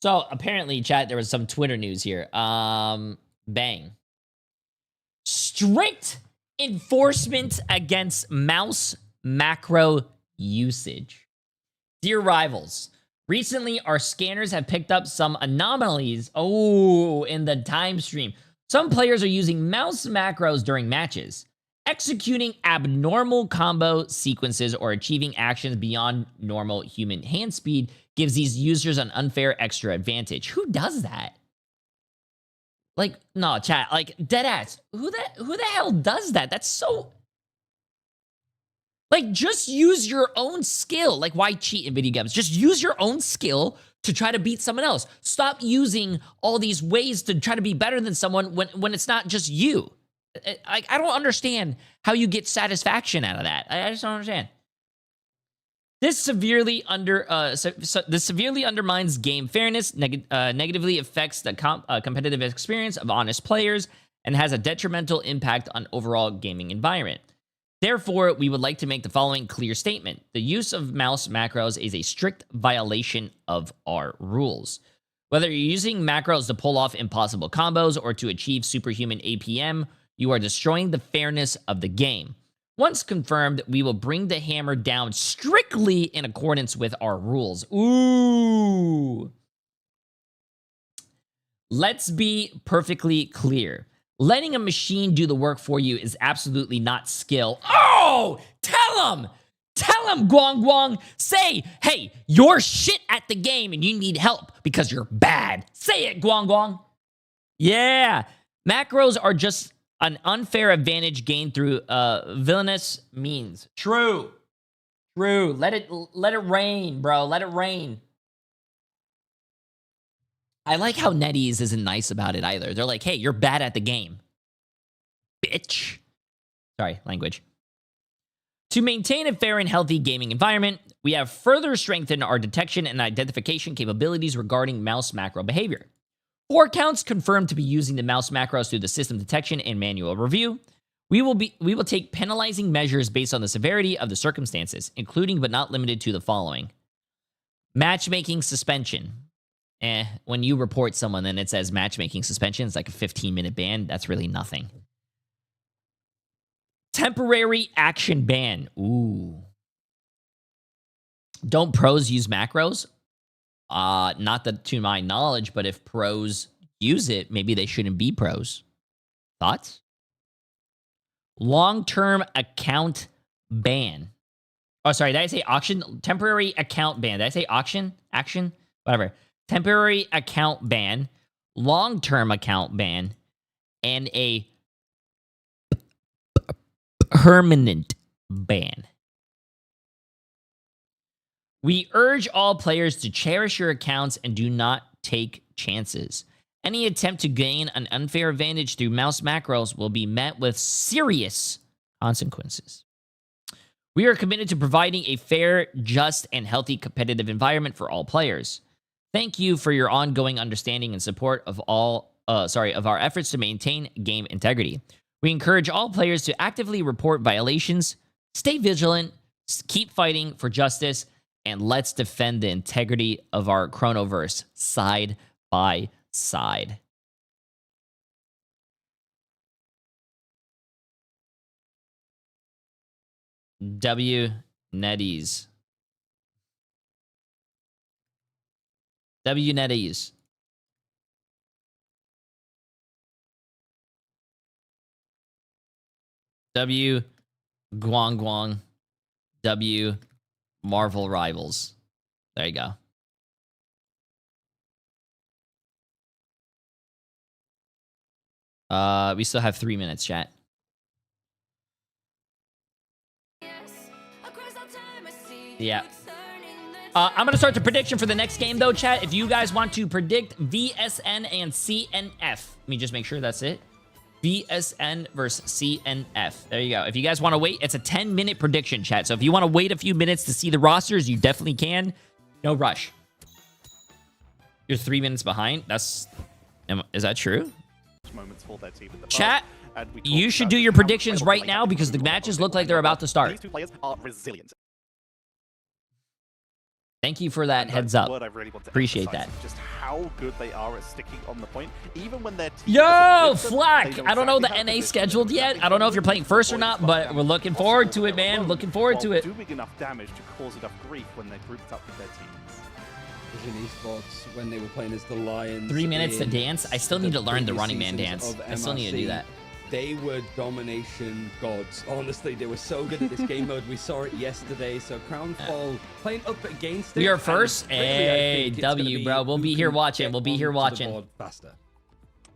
So apparently, chat, there was some Twitter news here. Bang. Strict enforcement against mouse macro usage. Dear Rivals, recently our scanners have picked up some anomalies. In the time stream. Some players are using mouse macros during matches, executing abnormal combo sequences or achieving actions beyond normal human hand speed gives these users an unfair extra advantage. Who does that? Like, no, chat, like, deadass. Who the hell does that? That's so... Like, just use your own skill. Like, why cheat in video games? Just use your own skill to try to beat someone else. Stop using all these ways to try to be better than someone when it's not just you. I don't understand how you get satisfaction out of that. I just don't understand. This severely undermines game fairness, negatively affects the competitive experience of honest players, and has a detrimental impact on overall gaming environment. Therefore, we would like to make the following clear statement. The use of mouse macros is a strict violation of our rules. Whether you're using macros to pull off impossible combos or to achieve superhuman APM, you are destroying the fairness of the game. Once confirmed, we will bring the hammer down strictly in accordance with our rules. Ooh. Let's be perfectly clear. Letting a machine do the work for you is absolutely not skill. Oh, tell him, Guang Guang. Say, hey, you're shit at the game and you need help because you're bad. Say it, Guang Guang. Yeah, macros are just an unfair advantage gained through villainous means. True. Let it rain, bro. Let it rain. I like how NetEase isn't nice about it either. They're like, hey, you're bad at the game. Bitch. Sorry, language. To maintain a fair and healthy gaming environment, we have further strengthened our detection and identification capabilities regarding mouse macro behavior. 4 accounts confirmed to be using the mouse macros through the system detection and manual review. We will take penalizing measures based on the severity of the circumstances, including but not limited to the following. Matchmaking suspension. When you report someone and it says matchmaking suspension, it's like a 15-minute ban. That's really nothing. Temporary action ban. Ooh. Don't pros use macros? Not that to my knowledge, but if pros use it, maybe they shouldn't be pros. Thoughts? Long-term account ban. Oh, sorry. Did I say auction? Temporary account ban. Did I say auction? Action? Whatever. Temporary account ban, long-term account ban, and a permanent ban. We urge all players to cherish your accounts and do not take chances. Any attempt to gain an unfair advantage through mouse macros will be met with serious consequences. We are committed to providing a fair, just, and healthy competitive environment for all players. Thank you for your ongoing understanding and support of our efforts to maintain game integrity. We encourage all players to actively report violations, stay vigilant, keep fighting for justice, and let's defend the integrity of our Chronoverse side by side. NetEase. NetEase. Guang Guang. Marvel Rivals. There you go. We still have 3 minutes, chat. Yeah. I'm going to start the prediction for the next game, though, chat. If you guys want to predict VSN and CNF, let me just make sure that's it. VSN versus CNF. There you go. If you guys want to wait, it's a 10-minute prediction, chat. So if you want to wait a few minutes to see the rosters, you definitely can. No rush. You're 3 minutes behind. Is that true? Chat, you should do your predictions right now because the matches look like they're about to start. These 2 players are resilient. Thank you for that heads up. What I really want to Appreciate that. Just how good they are at sticking on the point, even when their team Yo, Flack! I don't know the NA scheduled yet. I don't know if you're playing first or not, but we're looking forward to it, man. Looking forward to it. Doing enough damage to cause enough grief when they're grouped up with their teams. In esports, when they were playing as the Lions. 3 minutes to dance. I still need to learn the running man dance. I still need to do that. They were domination gods. Honestly, they were so good at this game mode. We saw it yesterday. So Crownfall playing up against it. We are first. Hey, W, bro. We'll be here watching. We'll be here watching. Faster.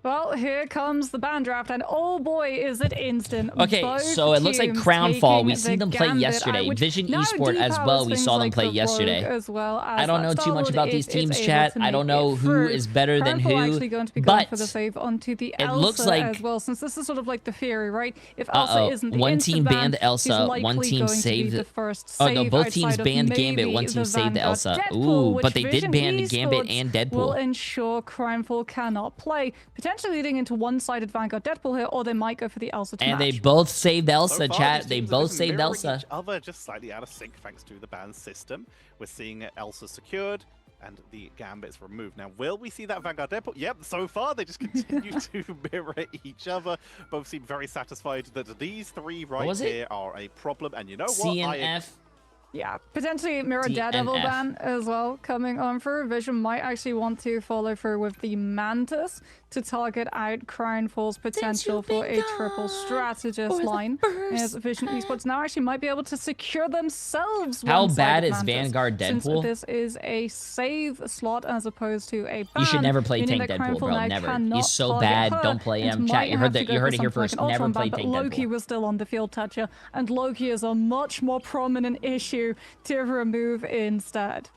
Well, here comes the ban draft, and oh boy, is it instant. Okay, Both so it looks like teams Crownfall. We taking seen the them play gambit, yesterday. which Vision now Esport as depowers well. We things saw them like play the Rogue yesterday. as well as I don't know too much Starlord about these is teams, able chat. to I don't make know it who through. is better than Crownfall who. actually going to be going But for the save onto the it Elsa looks like as well, since this is sort of like the theory, right? If Elsa isn't the one team insta-ban, banned she's Elsa, one likely team going to be saved the it. first Oh no, save both teams outside of banned Gambit, maybe one team the saved Vanguard Elsa. Deadpool, Ooh, which but they did Vision ban Gambit Esports and will Deadpool. ensure Crownfall cannot play, potentially leading into one-sided Vanguard Deadpool here, or they might go for the Elsa to And match. they both saved Elsa, So far, chat. these They teams are both just saved mirroring Elsa. Each other just slightly out of sync thanks to the ban system. We're seeing Elsa secured and the Gambit's removed. Now, will we see that Vanguard Deadpool? Yep, so far they just continue to mirror each other. Both seem very satisfied that these three right here are a problem. And you know what? CNF. Yeah, potentially Mirror Daredevil DNF. ban as well coming on through. Vision might actually want to follow through with the Mantis to target out Crownfall's potential for a triple strategist line. As Vision Esports now actually might be able to secure themselves. How bad is Mantis, Vanguard since Deadpool? this is a save slot as opposed to a ban. You should never play meaning Tank that Deadpool, Crownfall bro. now Never. cannot He's so target bad. her Don't play and him. Chat, might you have heard to that. go You for heard it here something like first. an Never Ultron play ban, Tank but Loki Deadpool. was still on the field toucher, and Loki is a much more prominent issue to remove instead.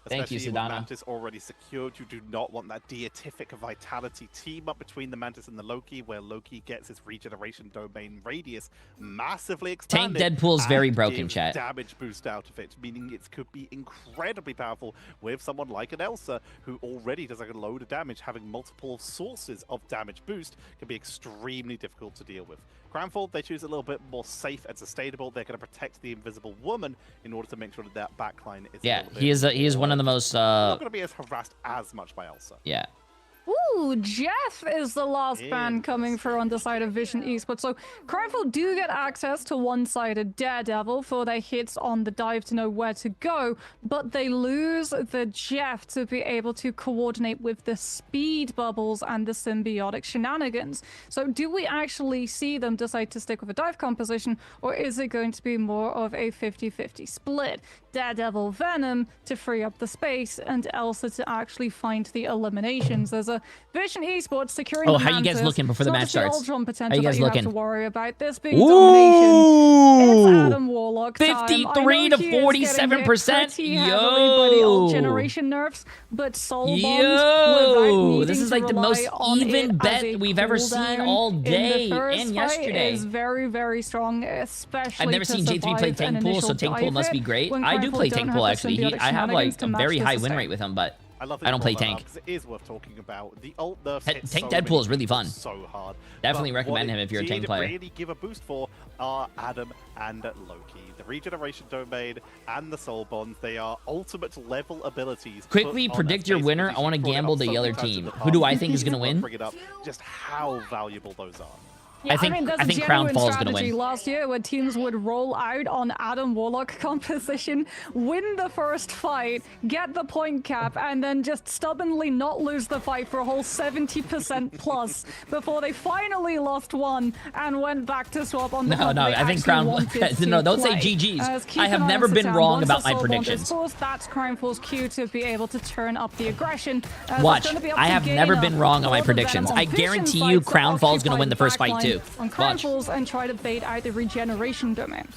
Thank you, Especially with Sedana. Mantis already secured, you do not want that deific vitality team up between the Mantis and the Loki, where Loki gets his regeneration domain radius massively Tank expanded. Deadpool's very and broken, gives chat. damage boost out of it, meaning it could be incredibly powerful with someone like an Elsa, who already does like a load of damage. Having multiple sources of damage boost can be extremely difficult to deal with. Crownfall, they choose a little bit more safe and sustainable. They're going to protect the Invisible Woman in order to make sure that that backline is. Yeah, he is one of the most. Not going to be as harassed as much by Elsa. Yeah. Ooh, Jeff is the last ban coming for on the side of Vision Esports. So Crownfall do get access to one-sided Daredevil for their hits on the dive to know where to go, but they lose the Jeff to be able to coordinate with the speed bubbles and the symbiotic shenanigans. So do we actually see them decide to stick with a dive composition, or is it going to be more of a 50-50 split? Daredevil Venom to free up the space, and Elsa to actually find the eliminations. There's a Vision Esports securing the how you guys Mantis. looking before the It's not match just the starts? Ultron How potential you guys that you looking? have to worry about. This being domination. It's Adam Warlock time. 53 to 47%. Yo! Yo. Generation nerfs, but Soul Bombs Yo, without this is needing like to the rely most on even it as bet a we've ever seen cooldown all in the day first and fight yesterday. is very, very strong, especially I've never to seen Jay3 play survive an Tank Pool, so initial Tank Pool dive must hit be great. when I do Crownfall play don't Tank have Pool the actually. symbiotic I have like shenanigans to a match very the high win sustain. rate with him, but I love I don't play brought that Tank. up, 'cause it is worth talking about. The ult nerfs Tank hit so Deadpool many is really people fun. so hard. Definitely But recommend what him if you're a it Tank did player. really give a boost for are Adam and Loki. The regeneration domain and the soul bonds, they are ultimate level abilities. Quickly put on predict that your space. winner. We've I want to brought it gamble up the so other many times in team. the Who do past. I think is going to Just wanna win? bring it up just how valuable those are. Yeah, I think there's I a think genuine Crownfall is going to strategy win. last year where teams would roll out on Adam Warlock composition, win the first fight, get the point cap, and then just stubbornly not lose the fight for a whole 70% plus before they finally lost one and went back to swap on the No, comp no, they I think actually wanted no, to don't say play. GGs. Keep I an have eye on never been Satan. wrong Once about the my soul bond is predictions. forced, that's Crownfall's cue to be able to turn up the aggression. It's Watch, gonna be up I to have Gainer never been wrong on my or the predictions. Venom I on Vision guarantee you sides to Crownfall's going to occupy win the first fight backline too. on Watch. Crownfalls and try to bait out the regeneration domain.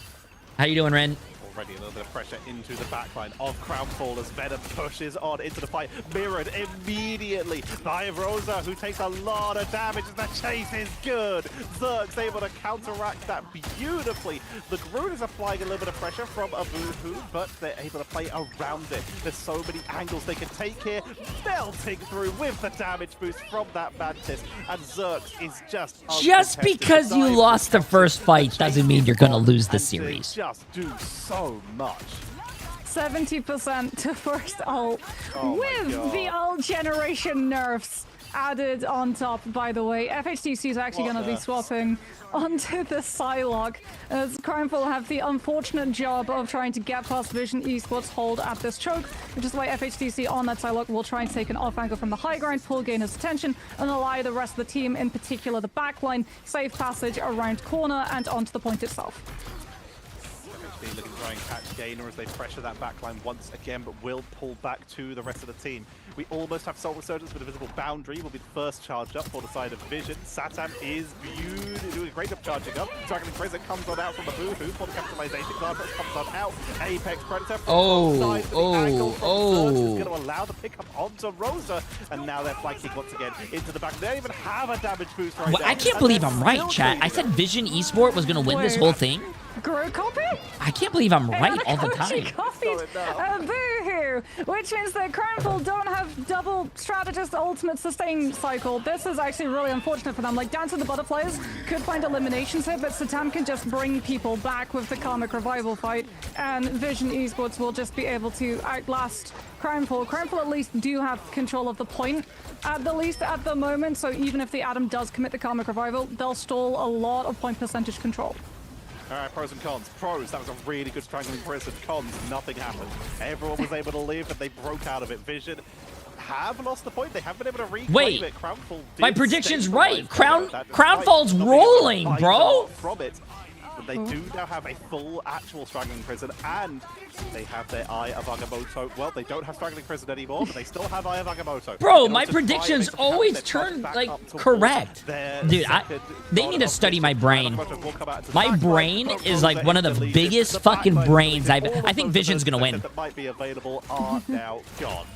How you doing, Ren? Already a little bit of pressure into the backline of Crownfall as Venom pushes on into the fight, mirrored immediately by Rosa, who takes a lot of damage as the chase is good. Zerg's able to counteract that beautifully. The Groot is applying a little bit of pressure from a Boo-Hoo, but they're able to play around it. There's so many angles they can take here, melting through with the damage boost from that Mantis, and Zerg is just Just because you lost the first fight doesn't mean you're going to lose the and series. they just do so much. 70% to first ult Oh my with God. the ult generation nerfs added on top, by the way. FHTC is actually What going to be nerfs? swapping onto the Psylocke, as Crownfall have the unfortunate job of trying to get past Vision Esports' hold at this choke, which is why FHTC on that Psylocke will try and take an off angle from the high ground, pull Gainer's attention, and allow the rest of the team, in particular the backline, safe passage around corner and onto the point itself. They're looking to try and catch Gainer as they pressure that backline once again, but will pull back to the rest of the team. We almost have Soul Resurgence with a visible boundary. Will be the first charge up for the side of Vision. Satam is doing a great job charging up. Dragon Prison comes on out from the boohoo for the capitalization. Guardpress comes on out. Apex Predator from both sides. The angle from Surge is going to allow the pickup onto Rosa. And now they're flanking once again into the back. They don't even have a damage boost right now. I can't believe I'm right, chat. I said Vision Esport was going to win this whole thing. Grow copy? I can't believe I'm right all the time. Copied Boohoo, which means that Crownfall don't have double strategist ultimate sustain cycle. This is actually really unfortunate for them. Like, Dance of the Butterflies could find eliminations here, but Satam can just bring people back with the Karmic Revival fight, and Vision Esports will just be able to outlast Crownfall. Crownfall at least do have control of the point, at the least at the moment, so even if the Atom does commit the Karmic Revival, they'll stall a lot of point percentage control. All right, pros and cons. Pros, that was a really good strangling prison. Cons, nothing happened. Everyone was able to live, and they broke out of it. Vision have lost the point. They haven't been able to reclaim it. Crownfall did my prediction's stay right. alive. Crownfall's rolling, bro. From it. But they do now have a full actual strangling prison, and they have their Eye of Agamotto. Well, they don't have strangling prison anymore, but they still have Eye of Agamotto. Bro, my predictions always turn like correct. Dude, they need to study my brain. My brain is like one of the biggest fucking brains I think Vision's gonna win. That might be available are now gone.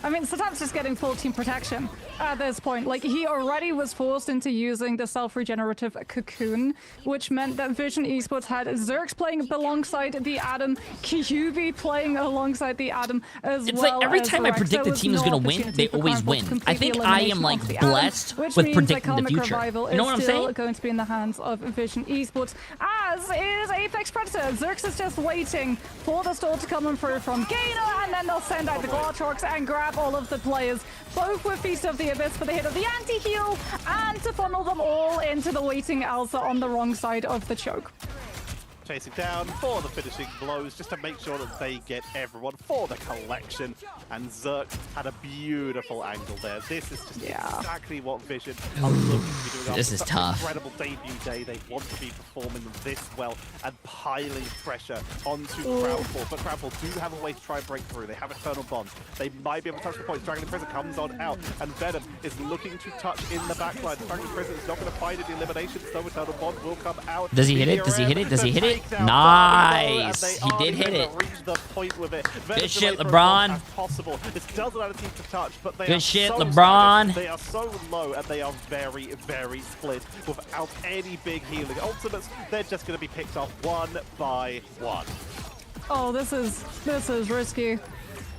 I mean, Satam's just getting full team protection at this point. Like, he already was forced into using the self-regenerative cocoon, which meant that Vision Esports had Zerx playing alongside the Atom, Kyubi playing alongside the Atom as well. It's like every time I Rex. predict the team is going to win, they always win. I think I am like blessed with predicting the future. You know what I'm saying? Going to be in the hands of Vision Esports, as is Apex Predator. Zerx is just waiting for the stall to come in through from Gainer, and then they'll send out the Glartrox and grab all of the players, both with Feast of the Abyss for the hit of the anti-heal, and to funnel them all into the waiting Elsa on the wrong side of the choke. Chasing down for the finishing blows, just to make sure that they get everyone for the collection. And Zerk had a beautiful angle there. This is just exactly what Vision are looking to be doing. This is tough. Incredible debut day. They want to be performing this well and piling pressure onto Crownfall. But Crownfall do have a way to try and break through. They have Eternal Bond. They might be able to touch the point. Dragon Prison comes on out, and Venom is looking to touch in the backline. Dragon Prison is not going to find any eliminations, so Eternal Bond will come out. Does he hit it? Does he hit it? Does he hit it? Nice. He did hit it. Good shit, LeBron. This doesn't have a team to touch, but they Good are shit, so LeBron. They are so low, and they are very, very split without any big healing. Ultimates, they're just going to be picked off one by one. Oh, this is risky.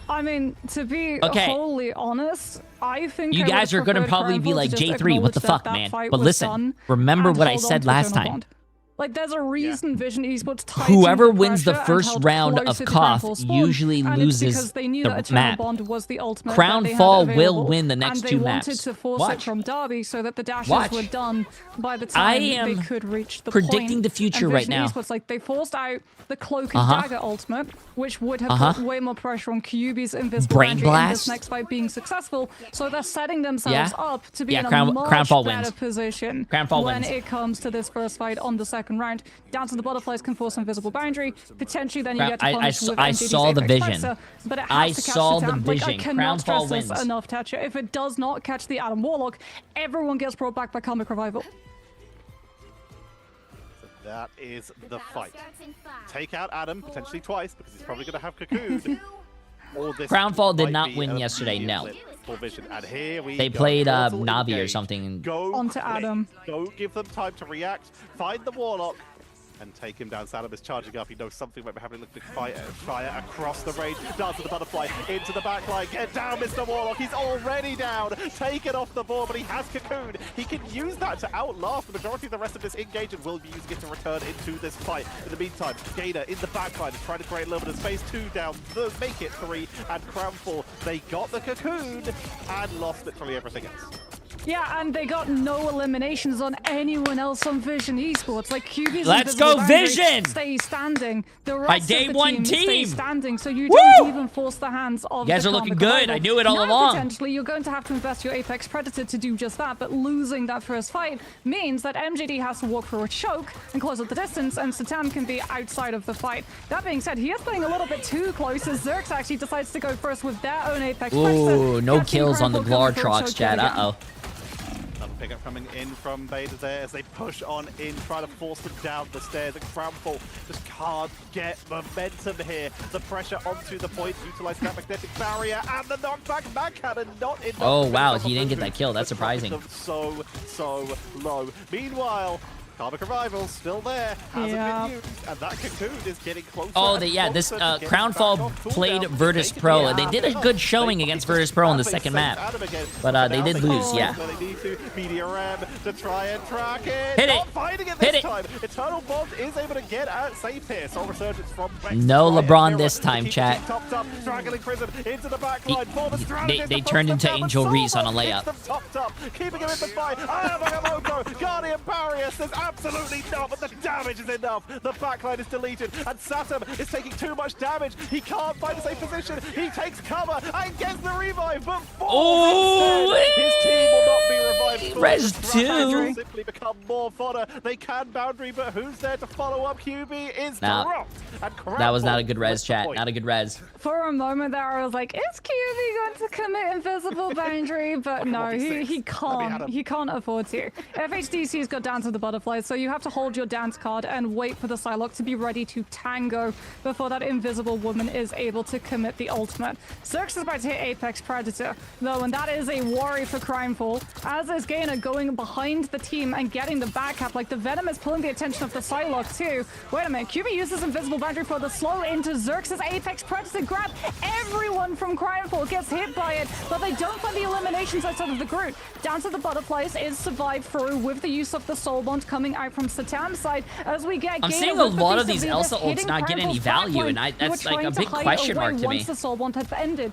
I mean, to be wholly honest, I think you guys are going to probably be like, J3, what the fuck, man? But listen, remember what I said last time. Like, there's a reason Vision Esports tied whoever wins the first round of KOF usually loses the map. Crownfall will win the next two maps. They wanted to force it from Derby so that the dashes were done by the time they could reach the predicting the future right now. Esports, like, they forced out the Cloak and Dagger ultimate, which would have put way more pressure on Kyubi's invisible Brain Blast in this next fight being successful. So they're setting themselves up to be in a much better position when it comes to this first fight on the second round. Down to the Butterflies can force invisible boundary. Potentially then you get to punish with I saw the vision. Pressure, but it has to catch the Tam. Like, I cannot stress this enough, Tatcha. If it does not catch the Adam Warlock, everyone gets brought back by Karmic Revival. That is the fight. Take out Adam, potentially twice, because he's probably going to have Cocoon. Crownfall did not win yesterday, no. And here we they played Navi or something. Go onto Adam. Don't give them time to react. Find the Warlock and take him down. Saddam is charging up. He knows something might be happening. Look at fire across the range. Dance to the butterfly into the back line. Get down, Mr. Warlock. He's already down. Take it off the board, but he has Cocoon. He can use that to outlast the majority of the rest of this engage and will be using it to return into this fight. In the meantime, Gainer in the back line is trying to create a little bit of space. 2 down. Make it 3. And Crownfall, they got the Cocoon and lost literally everything else. Yeah, and they got no eliminations on anyone else on Vision Esports. Like QB's Let's invisible go, boundary Vision! Stay standing. The My rest day of the one stay team! standing, so you Woo! don't even force the hands of You guys the are looking Karmic good. rival. I knew it all Now, along. Potentially, you're going to have to invest your Apex Predator to do just that, but losing that first fight means that MJD has to walk through a choke and close up the distance, and Satan can be outside of the fight. That being said, he is playing a little bit too close as Zerx actually decides to go first with their own Apex Predator. Ooh, no Catching kills on the Crumple coming for a Glartrox, choke Chad. again. Uh-oh. Another pickup coming in from Beta there as they push on in, trying to force them down the stairs. And Crumple just can't get momentum here. The pressure onto the point, utilizing that magnetic barrier, and the knockback back cannon not enough. Oh, wow, he didn't get that kill. That's surprising. So low. Meanwhile, Karmic Rivals still there, hasn't been used, and that Cocoon is getting closer. Oh, and yeah, this closer to getting Crownfall back off played cooldown. Virtus They Pro, can and they did a get good up. showing They against keep Virtus Pro on the they second save map. Adam again, But they now did can lose, go yeah. where they need to. Media Ram to try and track it. Hit it. Not finding it Hit this it. time. Eternal Bond is able to get out safe here. Soul Resurgence from Rex. No Try and LeBron mirror this to time, keep chat. the team topped up. Straggling Prison into the back line. For the strategist They to turned push them into down, Angel but Reese on a Soulbot layup. keeps them topped up, keeping him in the fight. Nagamoto, Guardian barrier says absolutely not, but the damage is enough. The backline is deleted, and Saturn is taking too much damage. He can't find a safe position. He takes cover and gets the revive, but falls instead. His team will not be revived. Res The Strategists 2. will simply become more fodder. They can boundary, but who's there to follow up? QB is Nah, dropped. And That was not a good Crumple res, with the chat. point. Not a good res. For a moment there, I was like, is QB going to commit invisible boundary? But no, he can't. He can't afford to. FHDC's got Dance of the Butterflies, so you have to hold your dance card and wait for the Psylocke to be ready to tango before that invisible woman is able to commit the ultimate. Zerx is about to hit Apex Predator, though, and that is a worry for Crimefall, as is Gainer going behind the team and getting the back cap. Like, the Venom is pulling the attention of the Psylocke too. Wait a minute, QB uses invisible boundary for the slow into Zerx's Apex Predator grab. Everyone from Crimefall gets hit by it, but they don't find the eliminations outside of the group. Dance of the Butterflies is survived through with the use of the Soul Bond coming out from Satam's side as we get I'm Gainer seeing a with the lot of piece these Venus Elsa ults hitting not getting any Crimefall's value, backline, and who that's were like a trying to big hide question away mark to me. once the Soul Bond has ended.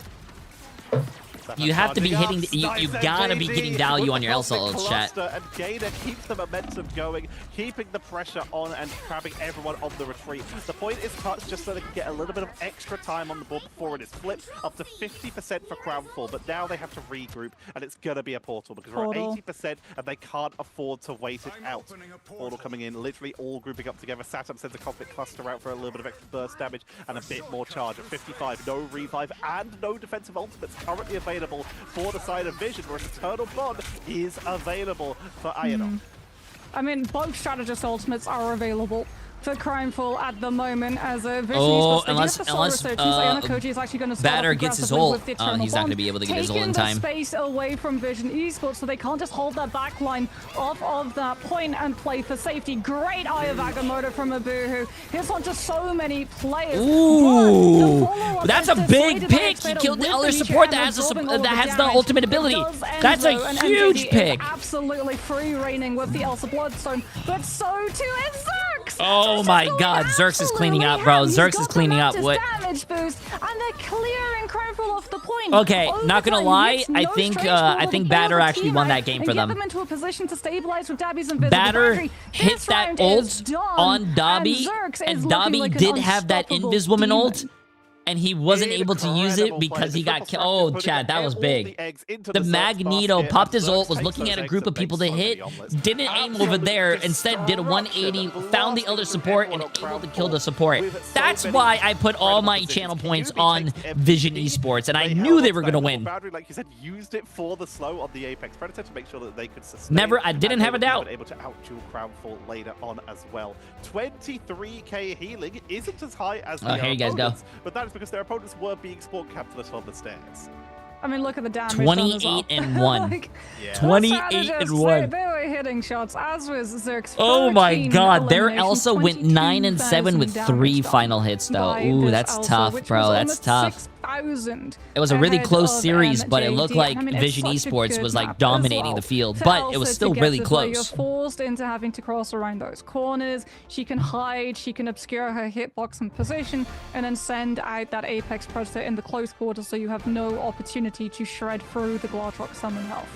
You have to be hitting. You Nice gotta be MJD getting value with on your the Elsa Cosmic ults, chat. Cluster, and Gainer keeps the momentum going, keeping the pressure on and trapping everyone on the retreat. The point is touched just so they can get a little bit of extra time on the board before it is flipped up to 50% for Crownfall, but now they have to regroup, and it's gonna be a portal because we're at Portal. 80% and they can't afford to wait it out. Portal coming in, literally all grouping up together. Saturn sends a Cosmic Cluster out for a little bit of extra burst damage and a bit more charge at 55. No revive and no defensive ultimates currently available for the side of Vision, whereas Eternal Bond is available for Ionok. I mean, both strategist ultimates are available for Crimefall at the moment as a Vision Oh, Esports. They do have the Soul Resurgence. Ionokoji is actually going to start Batter off gets his aggressively ult. with the Eternal He's not Bond, gonna be able to get his ult in taking the time. space away from Vision Esports, so they can't just hold that back line off of that point and play for safety. Great Eye of Agamotto from Abuhu. He's on just so many players. Ooh, But the follow-up that's is a big dissuaded by pick. He Xpedo killed the with other Nietzsche support and that has absorbing all of that has the damage. ultimate It ability. does end, That's though, a and huge MJD is pick. absolutely free reigning with the Elsa Bloodstone, but so too is Zerx. Oh my God, Zerx is cleaning up, bro. Zerx is cleaning up. What? Damage boost, and they're clearing Crimefall off the point. Okay, not gonna Overtime lie, hits I no think strange I ball think to Batter pull the actually team won out that game and for get them. them into a position to stabilize with Dabby's invisible Batter boundary. hit This that round is ult done, on Dobby, Zerx is and looking Dobby like an did have that unstoppable Invisible demon. ult, and he wasn't able to use it because he got killed. Oh, Chad, that was big. The Magneto popped his ult, was looking at a group of people to hit, didn't aim over there, instead did a 180, found the other support, and able to kill the support. That's why I put all my channel points on Vision Esports, and I knew they were gonna win. Boundary, like you said, used it for the slow on the Apex Predator to make sure that they could sustain. Never, I didn't and have a they were doubt. even able to outduel Crownfall later on as well. 23k healing isn't as high as Oh, here you guys go. opponents, but that is because their opponents were being spawn capped on the stairs. I mean, look at the damage. done as 28 well. and 1. Like, 28 and 1. They were hitting shots, as was Zerx. Oh my 13 God, their eliminations, Elsa went 9 and 7 with 22,000 3 damage final done hits though. by Ooh, this that's Elsa, tough, which bro. was That's almost tough. 6,000 It was a really ahead close of series, but it MJD. looked like I mean, it's Vision such a Esports good was map like as dominating well the field, for but it Elsa was to still get really to play. You're close. forced into having to cross around those corners. She can hide, she can obscure her hitbox and position, and then send out that Apex Predator in the close quarters so you have no opportunity to shred through the Glartrox summon health.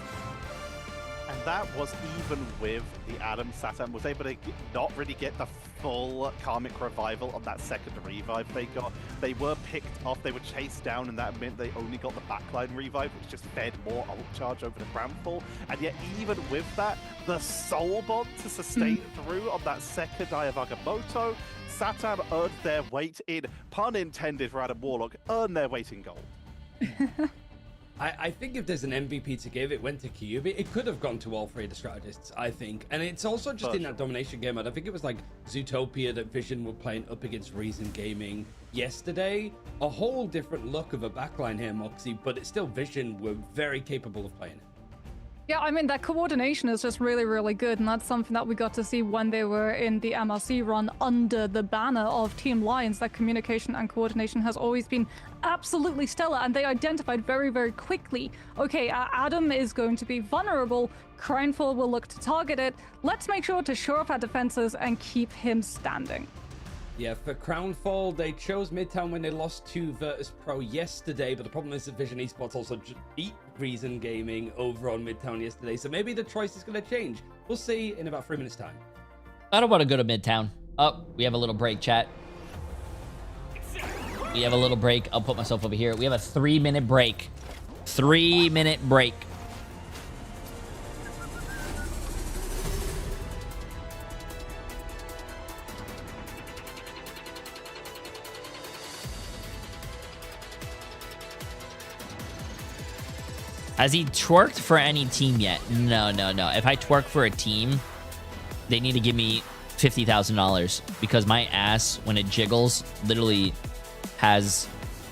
And that was even with the Adam. Saturn was able to not really get the full Karmic Revival on that second revive they got. They were picked off, they were chased down, and that meant they only got the backline revive, which just fed more ult charge over the Cramfall. And yet, even with that, the Soul Bond to sustain through on that second Eye of Agamotto, Saturn earned their weight in, pun intended for Adam Warlock, earned their weight in gold. I think if there's an MVP to give, it went to Kyubi. It could have gone to all three of the strategists, I think. And it's also just in that domination game mode. I think it was like Zootopia that Vision were playing up against Reason Gaming yesterday. A whole different look of a backline here, Moxie, but it's still Vision were very capable of playing it. Yeah, I mean, that coordination is just really, really good, and that's something that we got to see when they were in the MRC run under the banner of Team Lions. That communication and coordination has always been absolutely stellar, and they identified very, very quickly, okay, Adam is going to be vulnerable, Crownfall will look to target it, let's make sure to shore up our defenses and keep him standing. Yeah, for Crownfall, they chose Midtown when they lost to Virtus Pro yesterday, but the problem is that Vision Esports also beat Reason Gaming over on Midtown yesterday, so maybe the choice is going to change. We'll see in about 3 minutes' time. I don't want to go to Midtown. Oh, we have a little break, chat. We have a little break. I'll put myself over here. We have a 3-minute break. 3-minute break. Has he twerked for any team yet? No, no, no. If I twerk for a team, they need to give me $50,000 because my ass, when it jiggles, literally has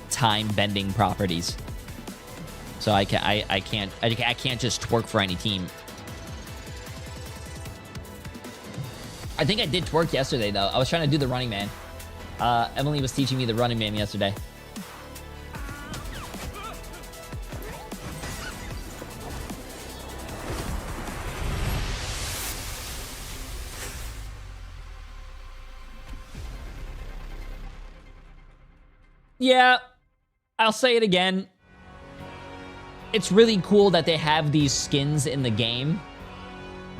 time bending properties. So I can't just twerk for any team. I think I did twerk yesterday though. I was trying to do the Running Man. Emily was teaching me the Running Man yesterday. Yeah, I'll say it again. It's really cool that they have these skins in the game,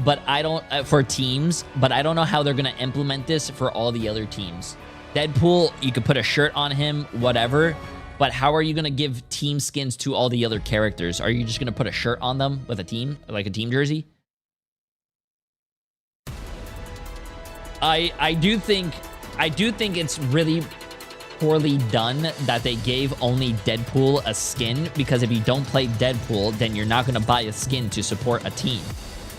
but I don't for teams, but I don't know how they're going to implement this for all the other teams. Deadpool, you could put a shirt on him, whatever, but how are you going to give team skins to all the other characters? Are you just going to put a shirt on them with a team, like a team jersey? I do think it's really poorly done that they gave only Deadpool a skin, because if you don't play Deadpool, then you're not going to buy a skin to support a team.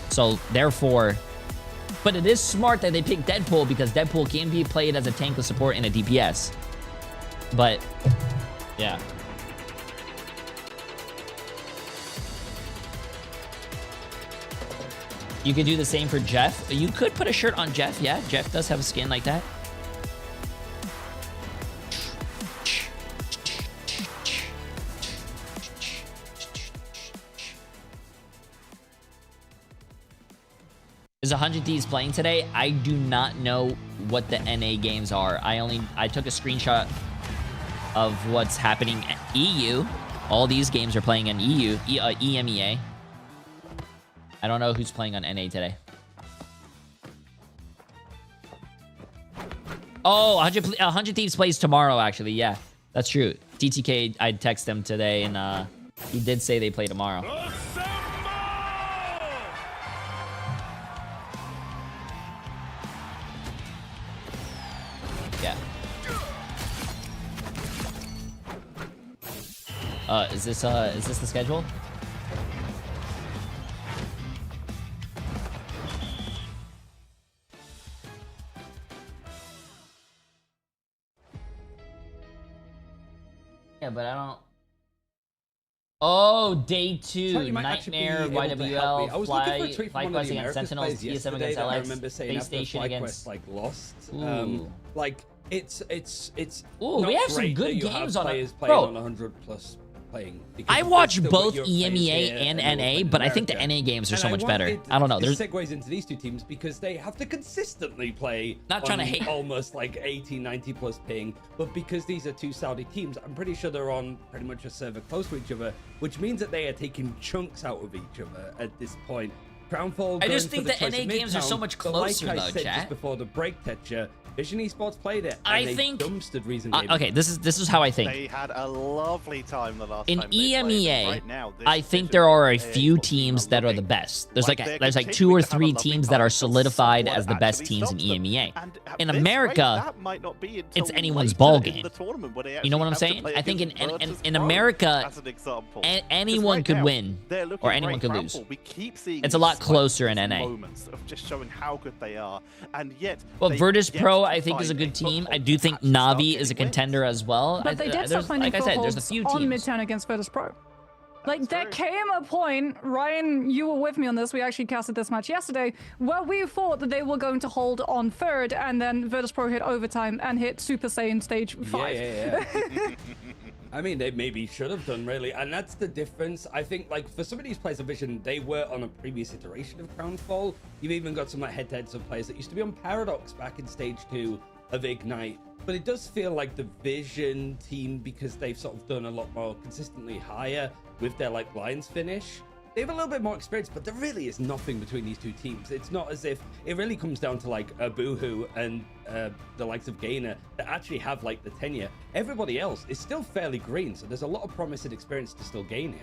So therefore, but it is smart that they picked Deadpool because Deadpool can be played as a tankless support and a DPS. But yeah. You could do the same for Jeff. You could put a shirt on Jeff. Yeah, Jeff does have a skin like that. Is 100 Thieves playing today? I do not know what the NA games are. I took a screenshot of what's happening at EU. All these games are playing in EMEA. I don't know who's playing on NA today. Oh, 100 Thieves plays tomorrow, actually. Yeah, that's true. TTK, I texted him today, and he did say they play tomorrow. Yeah. Is this the schedule? Yeah, but I don't. Oh, day 2, Nightmare, YWL, Fly Quest against Sentinels, TSM against LX, Space Station against... like lost. Ooh. Like it's Ooh, we have some good games on players it. playing Bro, on 100 plus playing. I watch both EMEA and NA, but I think the NA games are so much better. I don't know. There's segues into these two teams because they have to consistently play. Not trying to hate. Almost like 80, 90 plus ping, but because these are two Saudi teams, I'm pretty sure they're on pretty much a server close to each other, which means that they are taking chunks out of each other at this point. Crownfall. I just going think for the choice NA of games are so Midtown, much but like closer, I though, said chat. just before the break, Tetcher, Vision Esports played it. I And they think dumpstered Reason Gaming. okay, this is how I think. They had a lovely time the last In time they played. EMEA, Right now, this I think Vision there are a EA few Sports team teams are that are the looking best. There's like like they're there's like continuing 2 or to have a 3 lovely teams time that are until solidified someone as the best actually teams in stops them. EMEA. And at In this rate, America, that might not be it's until anyone's later ball in game. the tournament where they You know what I'm actually have saying? to play I think against in Virtus Pro, America, as an example. 'Cause anyone right could now, win they're looking or anyone great. could lose. Crample, we keep seeing It's a lot these closer in these NA. moments of just showing how good they are, and yet Well, they Virtus get Pro, to I think, is a find good team. foothold I do to think actually start Navi is a getting wins. contender as well. But they did start there's, finding like I said, there's a footholds few on teams. Midtown against Virtus Pro. Like, That's there true. came a point, Ryan, you were with me on this, we actually casted this match yesterday, where we thought that they were going to hold on third, and then Virtus Pro hit overtime and hit Super Saiyan Stage 5. Yeah. I mean, they maybe should have done, really. And that's the difference. I think, like, for some of these players of Vision, they were on a previous iteration of Crownfall. You've even got some like head-to-heads of players that used to be on Paradox back in Stage 2 of Ignite. But it does feel like the Vision team, because they've sort of done a lot more consistently higher with their, like, Lions finish. They have a little bit more experience, but there really is nothing between these two teams. It's not as if it really comes down to like a Boohoo and the likes of Gainer that actually have like the tenure. Everybody else is still fairly green, so there's a lot of promise and experience to still gain here.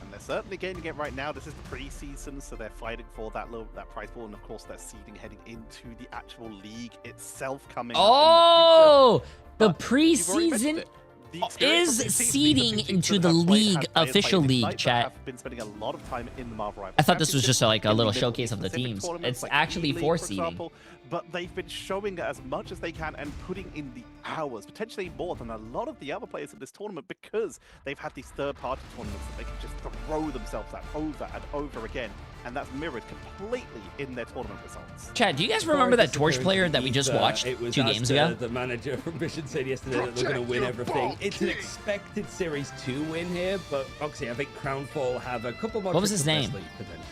And they're certainly gaining it right now. This is the preseason, so they're fighting for that prize pool, and of course they're seeding heading into the actual league itself coming up Oh, in the the future. But you've already mentioned preseason it. The experience is of these teams, seeding these are two into teams the that have played- league, have played official in league, Ignite, chat. that have been spending a lot of time in the Marvel Rivals I thought this was Championship, just like a in the little Middle showcase East of the Pacific teams. tournaments It's like actually E-League, for for seeding. example. But they've been showing as much as they can and putting in the hours, potentially more than a lot of the other players in this tournament, because they've had these third-party tournaments that they can just throw themselves at over and over again, and that's mirrored completely in their tournament results. Chad, do you guys remember that Torch player that we just watched It was 2 as games ago? The manager from Vision said yesterday that they're going to win everything. It's an expected Series 2 win here, but obviously I think Crownfall have a couple more. What was his tricks up name? their sleeve, potentially.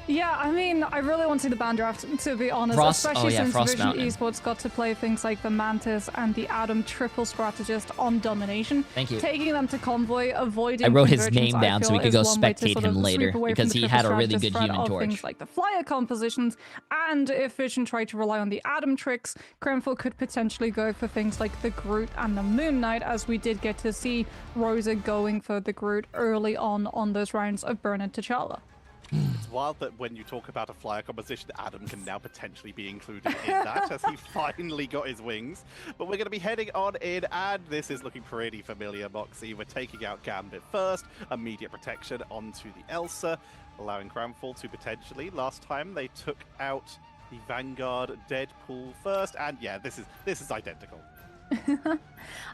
Yeah, I mean, I really want to see the band draft, to be honest, Frost- especially oh yeah, since Frost Vision Mountain. Esports got to play things like the Mantis and the Adam triple strategist on Domination. Thank you. Taking them to Convoy, avoiding I wrote his convergence, name I down so feel, we could is go one way to spectate sort of him later, sweep away from because the he triple had a really strategist good threat Human of Torch. Things like the flyer compositions, and if Vision tried to rely on the Adam tricks, Kremfel could potentially go for things like the Groot and the Moon Knight, as we did get to see Rosa going for the Groot early on those rounds of Burn and T'Challa. It's wild that when you talk about a flyer composition, Adam can now potentially be included in that, as he finally got his wings. But we're going to be heading on in, and this is looking pretty familiar, Moxie. We're taking out Gambit first, immediate protection onto the Elsa, allowing Cramfall to potentially. Last time they took out the Vanguard Deadpool first, and yeah, this is identical.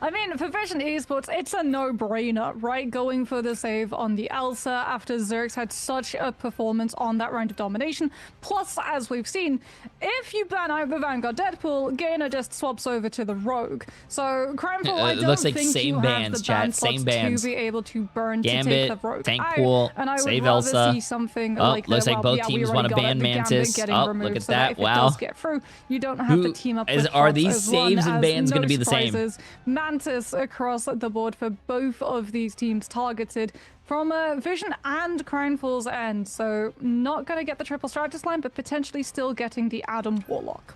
I mean, for Vision Esports, it's a no-brainer, right? Going for the save on the Elsa after Zerx had such a performance on that round of domination. Plus, as we've seen, if you ban out the Vanguard Deadpool, Gainer just swaps over to the Rogue. So, Crimeful, I It don't looks like think same you bands, have the chat, ban same slots bands. to be able to burn to Gambit, take the Rogue tank out. pool, And I would save rather Elsa. see something Oh, like looks the, like well, both yeah, we teams already wanna got it, ban the Gambit Mantis. getting Oh, removed, look at so that, if wow. it does get through, you don't have to team up with are Fox these as one, saves and as bans no gonna be the same? surprises, Mantis across the board for both of these teams targeted from Vision and Crownfall's end. So not going to get the triple strategist line, but potentially still getting the Adam Warlock.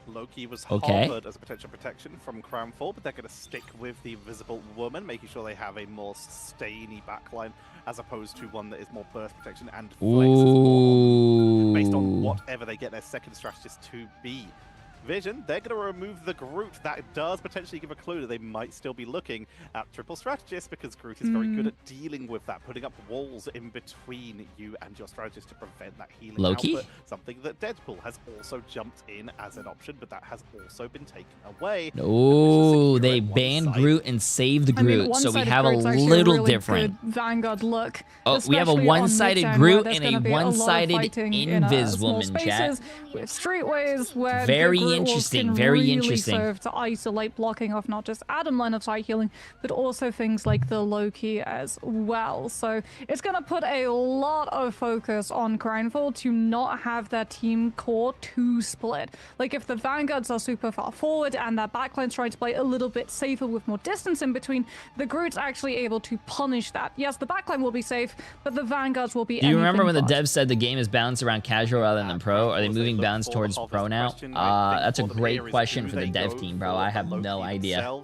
Loki was Okay. harbored as a potential protection from Crownfall, but they're going to stick with the Invisible Woman, making sure they have a more stainy backline as opposed to one that is more burst protection and flexible based on whatever they get their second strategist to be. Vision, they're going to remove the Groot. That does potentially give a clue that they might still be looking at triple strategist, because Groot is very good at dealing with that, putting up walls in between you and your strategist to prevent that healing Loki? output. Something that Deadpool has also jumped in as an option, but that has also been taken away. Oh, they banned Groot and saved the I mean, Groot, so we one-sided have a Groot's actually little really different. good Vanguard look. Oh, we have a especially on one-sided Midtown, Groot where there's and gonna a be lot of one-sided fighting in, Invis small woman, chat. spaces with streetways where Very the Groot walls interesting, can very really interesting. serve to isolate, blocking off not just Adam line of sight healing, but also things like the Loki as well. So it's going to put a lot of focus on Crownfall to not have their team core too split. Like if the Vanguards are super far forward and their backline's trying to play a little bit safer with more distance in between, the Groot's actually able to punish that. Yes, the backline will be safe, but the Vanguards will be. Do you remember when the but. devs said the game is balanced around casual rather than pro? Are they moving balance towards pro now? That's a great question for the dev team, bro. I have no idea.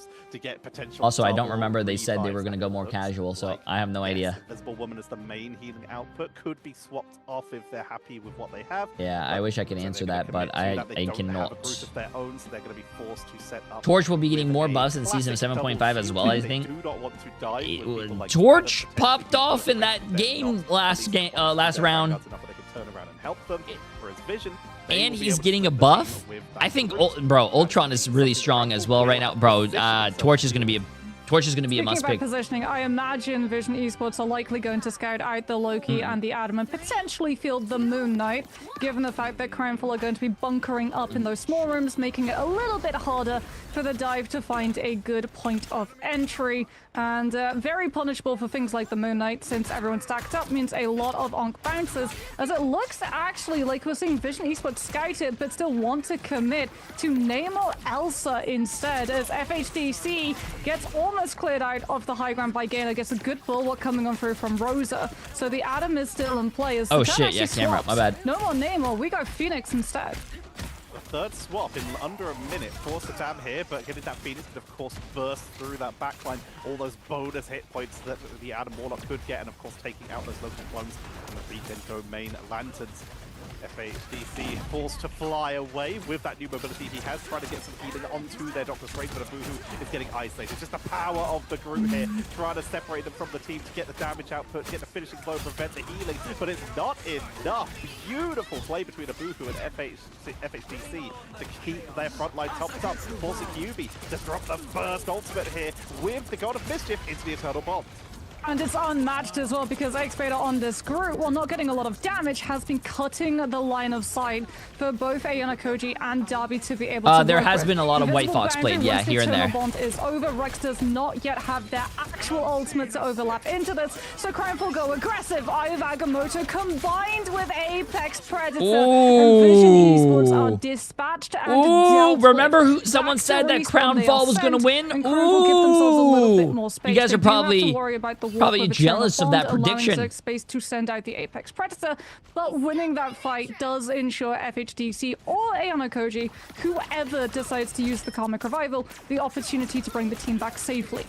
Also, I don't remember they said they were going to go more casual, so I have no idea. Invisible Woman as the main healing output could be swapped off if they're happy with what they have. Yeah, I wish I could answer that, but I cannot. Torch will be getting more buffs in season 7.5 as well, I think. Torch popped off in that game last round. And he's getting a buff. I think, bro, Ultron is really strong as well right now. Bro, Torch is going to be a must pick. Positioning, I imagine Vision Esports are likely going to scout out the Loki and the Adam and potentially field the Moon Knight, given the fact that Crownfall are going to be bunkering up in those small rooms, making it a little bit harder for the dive to find a good point of entry. And very punishable for things like the Moon Knight, since everyone stacked up means a lot of onk bounces, as it looks actually like we're seeing Vision Esports scout it, but still want to commit to Nemo Elsa instead, as FHDC gets almost cleared out of the high ground by Gainer, gets a good bulwark coming on through from Rosa. So the Adam is still in play. As oh shit, yeah, camera, my bad. No more Nemo, we got Phoenix instead. Third swap in under a minute. Force the dam here, but getting that Phoenix could of course burst through that backline. All those bonus hit points that the Adam Warlock could get, and of course taking out those local clones and the Regen domain lanterns. FHDC forced to fly away with that new mobility he has, trying to get some healing onto their Doctor Strange, but Abuhu is getting isolated. Just the power of the group here, trying to separate them from the team to get the damage output, get the finishing blow, prevent the healing, but it's not enough. Beautiful play between Abuhu and FHDC to keep their front line topped up, forcing QB to drop the first ultimate here with the God of Mischief into the Eternal Bomb. And it's unmatched as well, because X-Vader on this group, while not getting a lot of damage, has been cutting the line of sight for both Ayana Koji and Darby to be able to there has been a lot of White Fox played, yeah, here and there. Bond is over. Rex does not yet have their actual ultimate to overlap into this, so Crownfall go aggressive. Eye of Agamotto combined with Apex Predator. And Vision Esports are dispatched and dealt with. Remember who someone said that Crownfall was going to win? You guys are probably jealous of that prediction. Space to send out the Apex Predator, but winning that fight does ensure FHDC or Ayana Koji, whoever decides to use the Karmic Revival, the opportunity to bring the team back safely.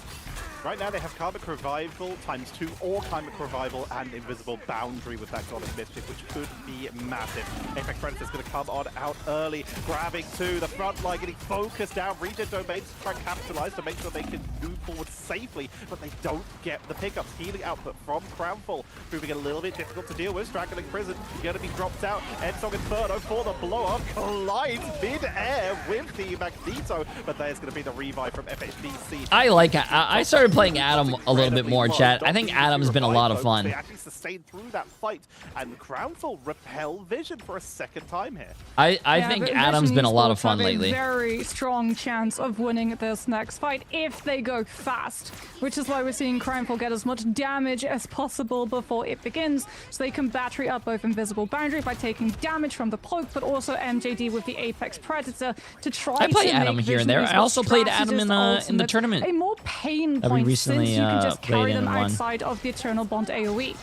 Right now they have Karmic Revival ×2 or Karmic Revival and Invisible Boundary with that God of Mischief, which could be massive. Apex Predator's going to come on out early, grabbing to the front line, getting focused down. Regen domains to try and capitalize to make sure they can move forward safely, but they don't get the pickups. Healing output from Crownfall, proving a little bit difficult to deal with. Straggling Prison going to be dropped out. Endsong Inferno for the blow-up, collides mid-air with the Magneto, but there's going to be the revive from FHDC. I like it. I started playing Adam a little bit more, chat. I think Adam's been a lot of fun. They actually sustained through that fight, and Crownfall repel Vision for a second time here. I think Adam's been a lot of fun lately. A very strong chance of winning this next fight if they go fast, which is why we're seeing Crownfall get as much damage as possible before it begins, so they can battery up both Invisible Boundary by taking damage from the Cloak, but also MJD with the Apex Predator to try to play Adam here and there. I also played Adam in the tournament. A more pain point recently, since you can just carry them one. outside of the Eternal Bond AoE.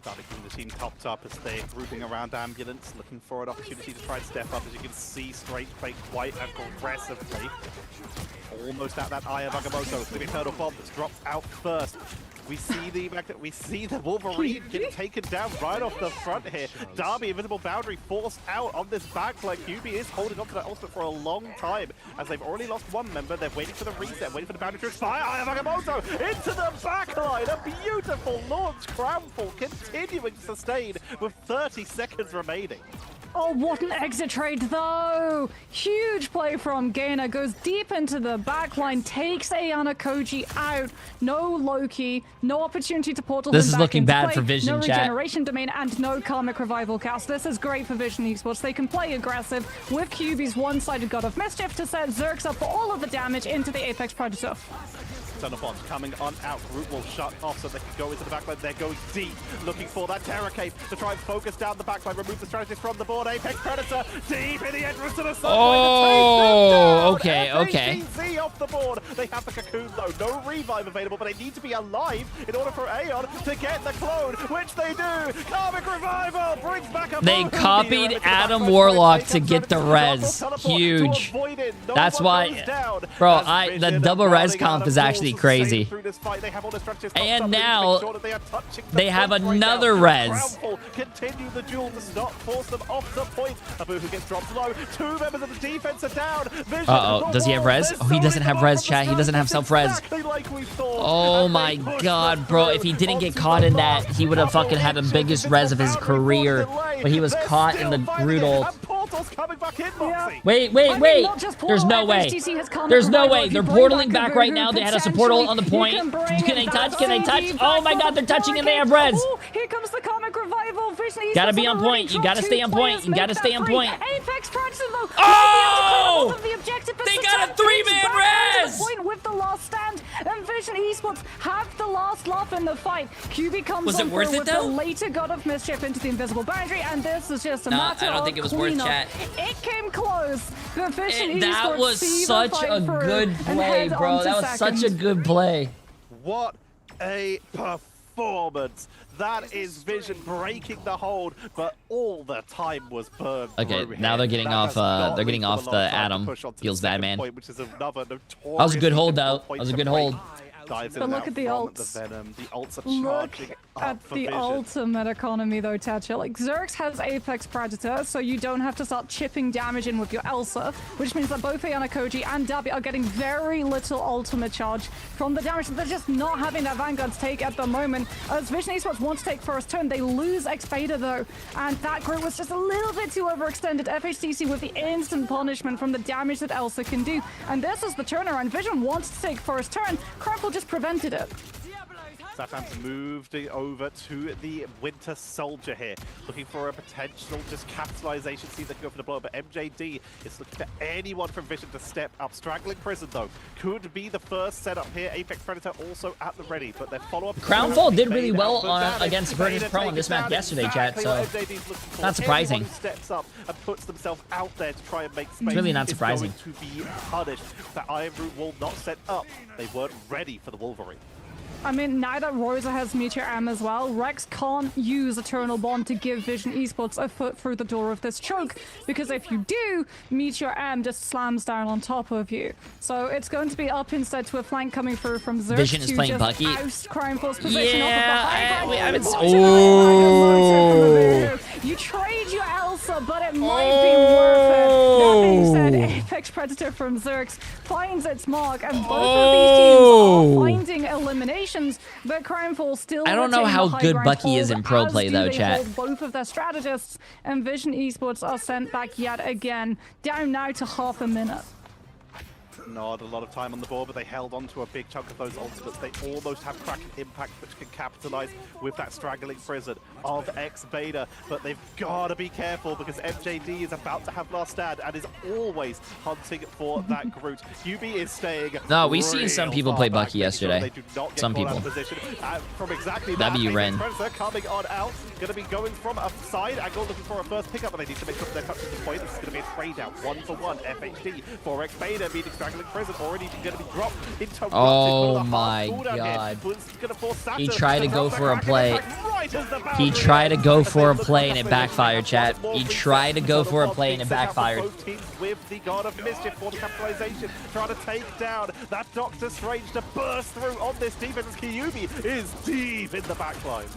Starting from the team topped up as they're grouping around Ambulance, looking for an opportunity to try and step up. As you can see, Strange playing quite aggressively. Almost at that Eye of Agamotto. The Eternal Bomb that's dropped out first. We see the Wolverine getting taken down right off the front here. Darby, Invisible Boundary forced out on this backline. QB is holding on to that ultimate for a long time, as they've already lost one member. They're waiting for the reset, waiting for the boundary to expire. Eye of Agamotto into the backline. A beautiful launch. Crownfall continuing to sustain with 30 seconds remaining. Oh, what an exit trade, though! Huge play from Gainer, goes deep into the backline, takes Ayana Koji out. No Loki, no opportunity to portal This him is back looking into bad play, for Vision, no chat. Regeneration Domain, and no Karmic Revival cast. This is great for Vision Esports. They can play aggressive with QB's one-sided God of Mischief to set Zerx up for all of the damage into the Apex Predator. Tunnel Bond coming on out. Root will shut off so they can go into the backline. They're going deep, looking for that Terror Cape to try and focus down the backline, remove the strategist from the board. Apex Predator deep in the entrance to the subway. Oh, okay, okay. FHTC off the board. They have the cocoon though. No revive available, but they need to be alive in order for Aeon to get the clone, which they do. Karmic Revival brings back a They copied Adam Warlock to get the res. Huge. That's why, bro, the double res comp is actually crazy. And now they have another res. Continue the duel to stop, force them off the point. Abu who gets dropped low. 2 members of the defense are down. Uh-oh, does he have res? Oh, he doesn't have res, chat. He doesn't have self-res. Oh my god, bro. If he didn't get caught in that, he would have fucking had the biggest res of his career. But he was caught in the brutal... Wait. There's no way. There's no way. They're portaling back right now. They had a support ult on the point. Can they touch? Can they touch? Oh my god, they're touching and they have res. Here comes the Karmic Revival. Gotta be on point. You gotta stay on point. You gotta stay on point. Apex Predator though. Oh! They got a 3-man res! Point with the last stand, and Vision Esports have the last laugh in the fight. QB comes on through with the later God of Mischief into the invisible boundary, and this is just a matter of I don't think it was worth chat. It came close. But Vision that Esports was such a good play, bro. That was such a good play. What a performance. That is Vision breaking the hold, but all the time was burned. Okay, now they're getting off. They're getting off the Adam. Feels bad, man. That was a good hold, though. That was a good hold. But look at the ults. Look at the ultimate economy, though, Tatcha. Like, Xerx has Apex Predator, so you don't have to start chipping damage in with your Elsa, which means that both Ayanakoji and Dabi are getting very little ultimate charge from the damage. They're just not having that Vanguard's take at the moment. As Vision Esports want to take first turn, they lose X-Beta, though, and that group was just a little bit too overextended. FHTC with the instant punishment from the damage that Elsa can do. And this is the turnaround. Vision wants to take first turn. Crumple just prevented it. Safan's moved over to the Winter Soldier here, looking for a potential just capitalization. See if they can go for the blow, but MJD is looking for anyone from Vision to step up. Strangling Prison, though, could be the first setup here. Apex Predator also at the ready, but their follow-up... Crownfall did really well against Virtus Pro on this map yesterday, chat, so not surprising. Steps up and puts themselves out there to try and make space. It's really not surprising. To be punished. That Iron Root wall not set up. They weren't ready for the Wolverine. I mean, now that Rosa has Meteor M as well, Rex can't use Eternal Bond to give Vision Esports a foot through the door of this choke, because if you do, Meteor M just slams down on top of you. So it's going to be up instead to a flank coming through from Xerx. Vision is playing Bucky. Yeah, we haven't... Oh! You trade your Elsa, but it might be worth it. That being said, Apex Predator from Xerx finds its mark, and both of these teams are finding eliminations, but Crownfall still... I don't know how good Bucky is in pro play, though, chat. Both of their strategists, and Vision Esports are sent back yet again, down now to half a minute. Not a lot of time on the board, but they held on to a big chunk of those ultimates. They almost have Kraken Impact, which can capitalize with that Strangling Prison of X-Beta. But they've got to be careful, because MJD is about to have last stand and is always hunting for that Groot. UB is staying. No, we've seen some people play Bucky yesterday. They do not get some people. From exactly that, W Ren. coming on out, going to be going from a side angle, looking for a first pickup, but they need to make sure they're touching the point. This is going to be a trade out, 1-for-1. FHD for X-Beta, meeting Strangling Prison already going to be dropped into oh my god. He tried to go for a play. He tried to go for a play and it backfired, chat. He tried to go for a play and it backfired. With the God of Mischief for the capitalization, trying to take down that Doctor Strange to burst through on this defense as Kyubi is deep in the backline.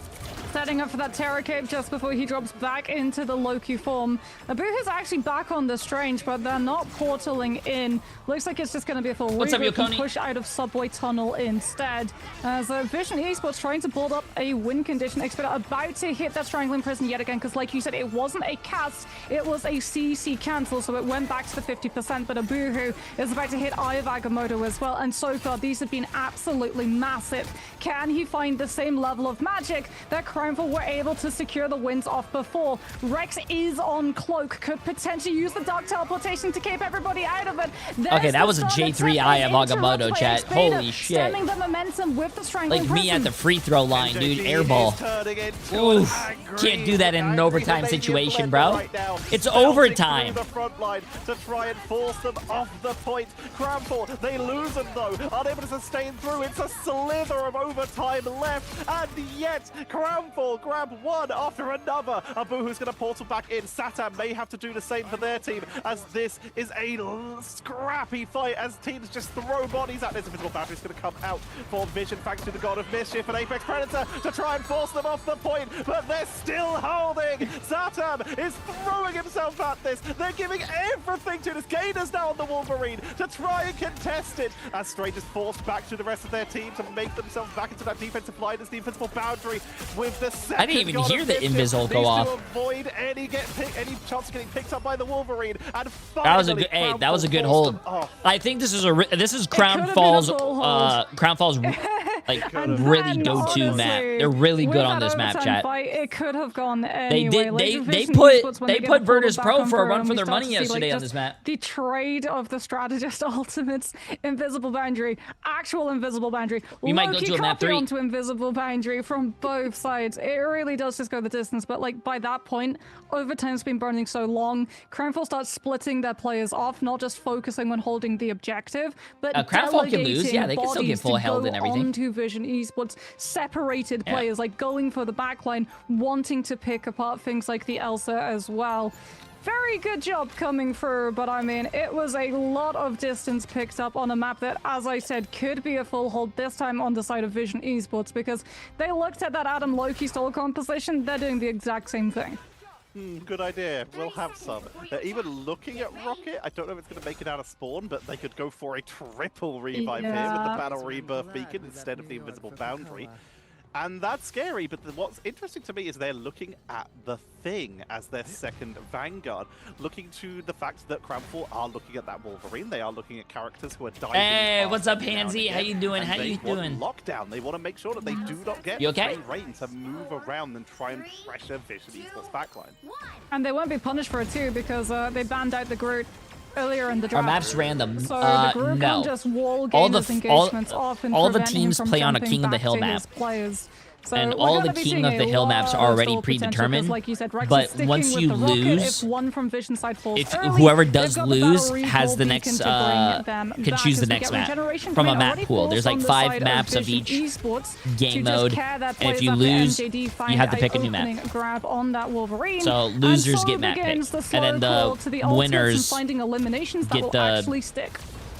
Setting up for that Terror Cape just before he drops back into the Loki form. Abu is actually back on the Strange, but they're not portaling in. Looks like it's just going to be a full reboot and push out of Subway Tunnel instead. As Vision Esports trying to build up a win condition. Expert about to hit that Strangling Prison yet again, because like you said, it wasn't a cast, it was a CC cancel, so it went back to the 50%, but Abuhu is about to hit Eye of Agamotto as well, and so far these have been absolutely massive. Can he find the same level of magic that Crownful were able to secure the wins off before. Rex is on Cloak, could potentially use the Dark Teleportation to keep everybody out of it. Okay, that was a J3 Eye of Agamotto, chat. Holy shit. Stemming the momentum with the strangling Like me at presence. the free throw line, dude. Airball. Oof. Can't do that in an overtime situation, bro. It's overtime. The front line to try and force them off the point. Crample, they lose them though, unable to sustain through. It's a slither of overtime left, and yet Crample grab one after another. Abu, who's going to portal back in. Satan may have to do the same for their team, as this is a scrappy fight as teams just throw bodies at this. Invisible Boundary's going to come out for Vision, thanks to the God of Mischief and Apex Predator to try and force them off the point, but they're still holding. Satan is throwing himself at this. They're giving everything to this. Gator's now on the Wolverine to try and contest it, as Strange is forced back to the rest of their team to make themselves back into that defensive line as the Invisible Boundary with the second. I didn't even God hear of the Mischief Invisible go needs off. to avoid any chance of getting picked up by the Wolverine, and That was a good. Hey, that was a good hold. I think this is Crown Falls. Crown Falls, like really go-to map. They're really good on this map, chat. It could have gone They anyway. did. They put Virtus Pro for a run for their money yesterday on this map. The trade of the strategist ultimates, Invisible Boundary, actual Invisible Boundary. We might go to a map 3 onto Invisible Boundary from both sides. It really does just go the distance. But like by that point, overtime's been burning so long. Crownfall starts splitting their players off, not just focusing on holding the objective, but Crownfall can lose. Yeah, they can still get full held and everything. Onto Vision Esports, separated players, like going for the backline, wanting to pick apart things like the Elsa as well. Very good job coming through, but I mean, it was a lot of distance picked up on a map that, as I said, could be a full hold, this time on the side of Vision Esports, because they looked at that Adam Loki stall composition. They're doing the exact same thing. Good idea. We'll have some. They're even looking at Rocket. I don't know if it's going to make it out of spawn, but they could go for a triple revive here with the Battle Rebirth Beacon instead of the Invisible Boundary. And that's scary, but what's interesting to me is they're looking at the Thing as their second Vanguard, looking to the fact that Cramfall are looking at that Wolverine. They are looking at characters who are diving. Hey, what's up, Pansy? How you doing? How you doing? Lockdown. They want to make sure that they do not get free reign to move around and try and pressure Vision Esports backline. And they won't be punished for it too, because they banned out the Groot earlier in the draft. Our map's random. So the group No. can just wall engagements off and all the prevent him teams from play on a jumping King of the back Hill to map. his players. So And we're all gonna the be King seeing of the a Hill maps are lot of already stall potential, predetermined, 'cause like you said, Rex but is sticking once with you the rocket. lose- if one from Vision side falls If early, whoever they've does got the lose battle has recall the beacon next to bring them can back choose as the we next get map regeneration from a point map already pool. There's forced like on the 5 side maps of Vision each Esports game to just mode, care their and if players you up. lose, MJD you find have to pick a new map. opening grab on that Wolverine. So And losers so get map begins picked, the and then slow crawl to the the ultimates and winners finding eliminations that get will the actually stick.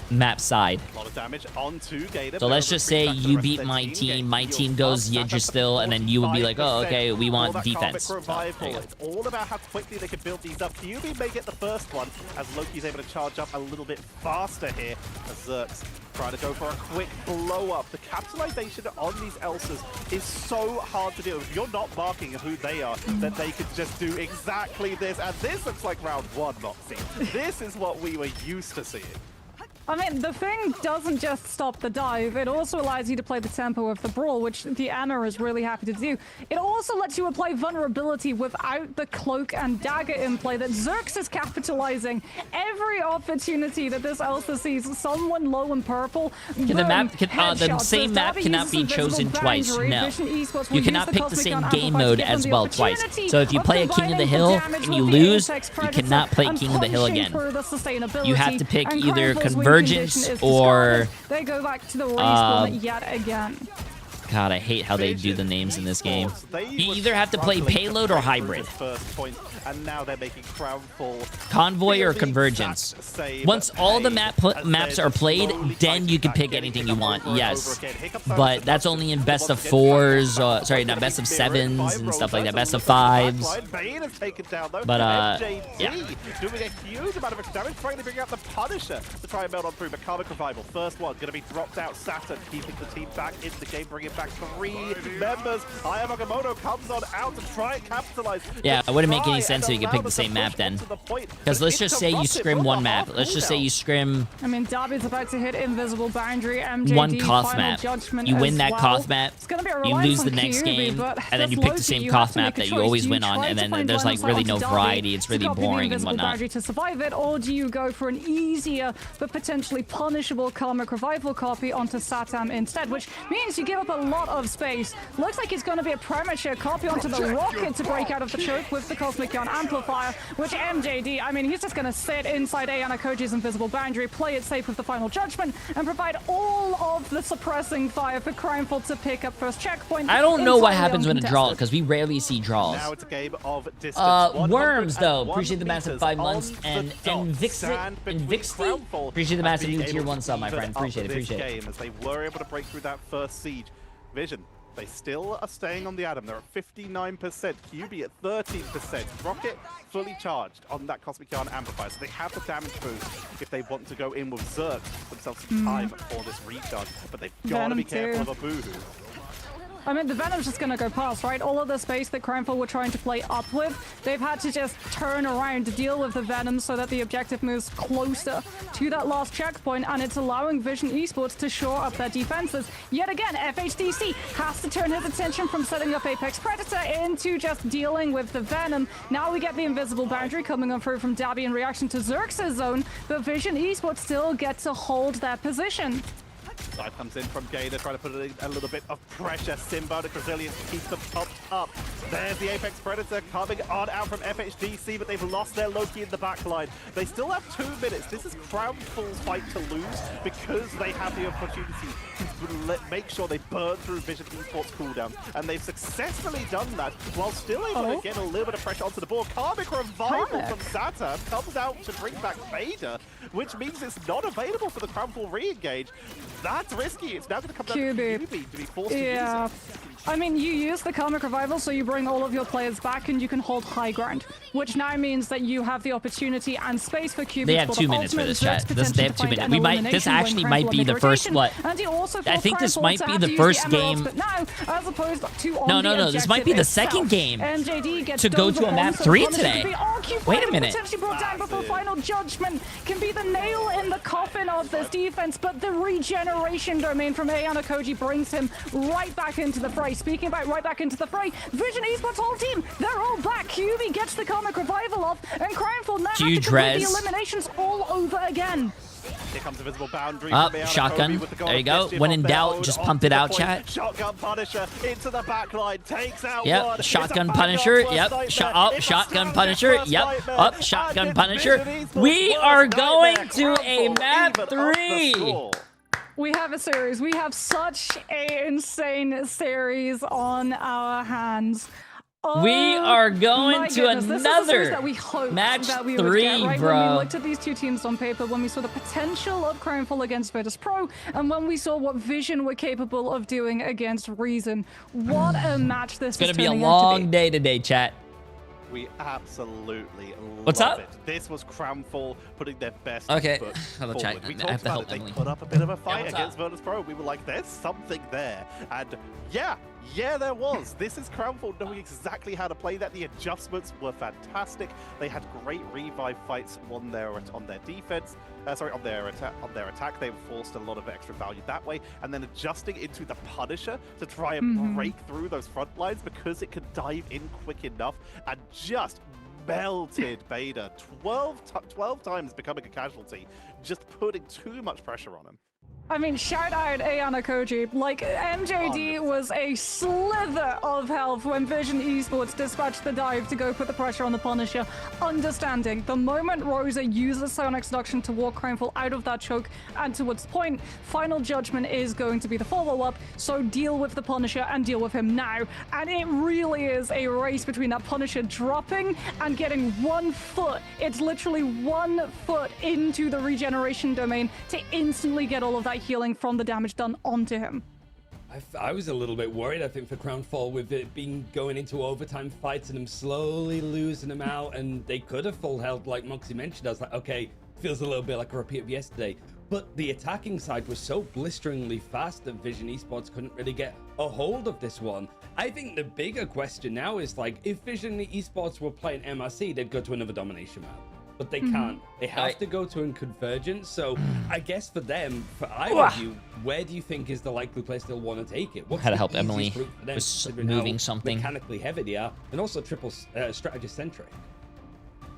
map side. A lot of damage onto Gator. So let's just say you beat my team, my team goes Yidra still, and then you would be like, oh, okay, we want defense. So, there you go. It's all about how quickly they can build these up. QB may get the first one, as Loki's able to charge up a little bit faster here, as Zerx trying to go for a quick blow up. The capitalization on these Elsas is so hard to do. If you're not marking who they are, then they could just do exactly this. And this looks like round 1, Moxie. This is what we were used to seeing. I mean, the Thing doesn't just stop the dive, it also allows you to play the tempo of the brawl, which the Anna is really happy to do. It also lets you apply vulnerability without the cloak and dagger in play that Zerx is capitalizing. Every opportunity that this Elsa sees someone low and purple, the same map cannot be chosen twice. No, you cannot pick the same game mode as well twice. So if you play a King of the Hill and you lose, you cannot play King of the Hill again. You have to pick either Convergence or they go back to the respawn yet again. God, I hate how they do the names in this game. You either have to play Payload or Hybrid. And now they're making Crownfall Convoy or Convergence. Once all the maps are played, then you can pick anything you want, yes. But that's only in best of 4s, sorry, not best of 7s and stuff like that, best of 5s. But, yeah. Doing a huge amount of damage, trying to bring out the Punisher to try and melt on through. But Karmic Revival, first one, going to be dropped out. Saturn keeping the team back in the game, bringing back back 3 members. Ayamoto comes on out to try and capitalize. Yeah, it wouldn't make any sense if you could pick the same map then. Because let's just say you scrim one map. Let's just say you scrim. I mean, Darby's about to hit invisible boundary. MJD, one Koth final map. judgment You win as that well. Koth map. It's gonna be a You reliance lose the on next Kyuubi, game, but and then you that's pick the Loki. same You have Koth to make map a that you choice. always Do you win on, try and to then find there's line like of sight really onto no Darby variety. It's to really copy the boring and invisible whatnot. boundary to survive it, or do you go for an easier but potentially punishable Karmic Revival copy onto Satam instead, which means you give up a lot of space. Looks like it's going to be a premature copy onto the Rocket to break out of the choke with the Cosmic Yarn Amplifier, which MJD, I mean, he's just going to sit inside Ayana Koji's invisible boundary, play it safe with the final judgment, and provide all of the suppressing fire for Crimeful to pick up first checkpoint. I don't know what entirely happens when a draw, uncontested. because we rarely see draws. Now it's a game of distance. Worms, though. 101 Appreciate the massive 5 months. meters And on the dot. Sand between Invixty? Crownfall Appreciate the and massive being new tier able 1 to sub, my even friend. up Appreciate it. this Appreciate it. game as they were able to break through that first siege. Vision, they still are staying on the Atom. They're at 59%. QB at 13%. Rocket fully charged on that Cosmic Yarn Amplifier, so they have the damage boost if they want to go in with Zerg themselves some time for this recharge. But they've got to be careful of a Boohoo. I mean, the Venom's just gonna go past, right? All of the space that Crimeful were trying to play up with, they've had to just turn around to deal with the Venom so that the objective moves closer to that last checkpoint, and it's allowing Vision Esports to shore up their defenses. Yet again, FHDC has to turn his attention from setting up Apex Predator into just dealing with the Venom. Now we get the invisible boundary coming on through from Dabby in reaction to Xerxes' zone, but Vision Esports still get to hold their position. Side comes in from Gator, trying to put a little bit of pressure. Symbiotic Resilience to keep them topped up. There's the Apex Predator coming on out from FHDC, but they've lost their Loki in the backline. They still have 2 minutes. This is Crownful's fight to lose because they have the opportunity to make sure they burn through Vision Esports cooldowns, and they've successfully done that while still able to get a little bit of pressure onto the board. Karmic Revival from Saturn comes out to bring back Vader, which means it's not available for the Crownful re-engage. That's risky. It's now going to come down to QB to be forced to use it. I mean, you use the Karmic Revival, so you bring all of your players back and you can hold high ground, which now means that you have the opportunity and space for QB. They have 2 minutes for this, chat. They have 2 minutes. We might. This actually might be the first. What? I think this might be the first game. Now, as opposed to No. This might be the second game to go to a map 3 today. Wait a minute. Potentially brought down before final judgment can be the nail in the coffin of this defense, but the regeneration domain from Ayana Koji brings him right back into the fray. Speaking about right back into the fray, Vision Esports whole team, they're all back. QB gets the Karmic Revival off, and Crimeful now have to complete the eliminations all over again. Here comes the visible boundary. Up, shotgun. There you go. When in doubt, just pump it out, chat. Shotgun Punisher into the backline, takes out one. Yep, shotgun Punisher. Yep, shotgun Punisher. Yep, up, shotgun Punisher. We are going to a map 3. We have a series. We have such an insane series on our hands. We are going to another match that we 3, would get, right? bro. When we looked at these two teams on paper, when we saw the potential of Crimeful against Virtus Pro, and when we saw what Vision were capable of doing against Reason, what a match this is It's going to be a turning long out to be. day today, chat. We absolutely What's love up? it. This was Crownful putting their best Okay. foot Hello, forward. chat. We I talked have to about help it. They Emily. put up a bit of a fight what's against up? Virtus Pro. We were like, there's something there. And yeah, there was. This is Crownful knowing exactly how to play that. The adjustments were fantastic. They had great revive fights on their defense. On their attack, they forced a lot of extra value that way, and then adjusting into the Punisher to try and break through those front lines because it could dive in quick enough and just melted Vader 12 times, becoming a casualty, just putting too much pressure on him. I mean, shout out Ayana Koji. Like, MJD was a slither of health when Vision Esports dispatched the dive to go put the pressure on the Punisher. Understanding, the moment Rosa uses Psionic Seduction to walk Crimeful out of that choke and towards the point, final judgment is going to be the follow-up, so deal with the Punisher and deal with him now. And it really is a race between that Punisher dropping and getting 1 foot. It's literally 1 foot into the regeneration domain to instantly get all of that healing from the damage done onto him. I was a little bit worried, I think, for Crownfall with it being going into overtime fights and them slowly losing them out, and they could have full health like Moxie mentioned. I was like, okay, feels a little bit like a repeat of yesterday. But the attacking side was so blisteringly fast that Vision Esports couldn't really get a hold of this one. I think the bigger question now is like, if Vision Esports were playing MRC, they'd go to another domination map. But they can't. They have to go to a Convergence. So I guess for them, for either of you, where do you think is the likely place they'll want to take it? What's Had to the help easiest Emily route for them, with considering moving how something. mechanically heavy they are, and also triple strategy centric.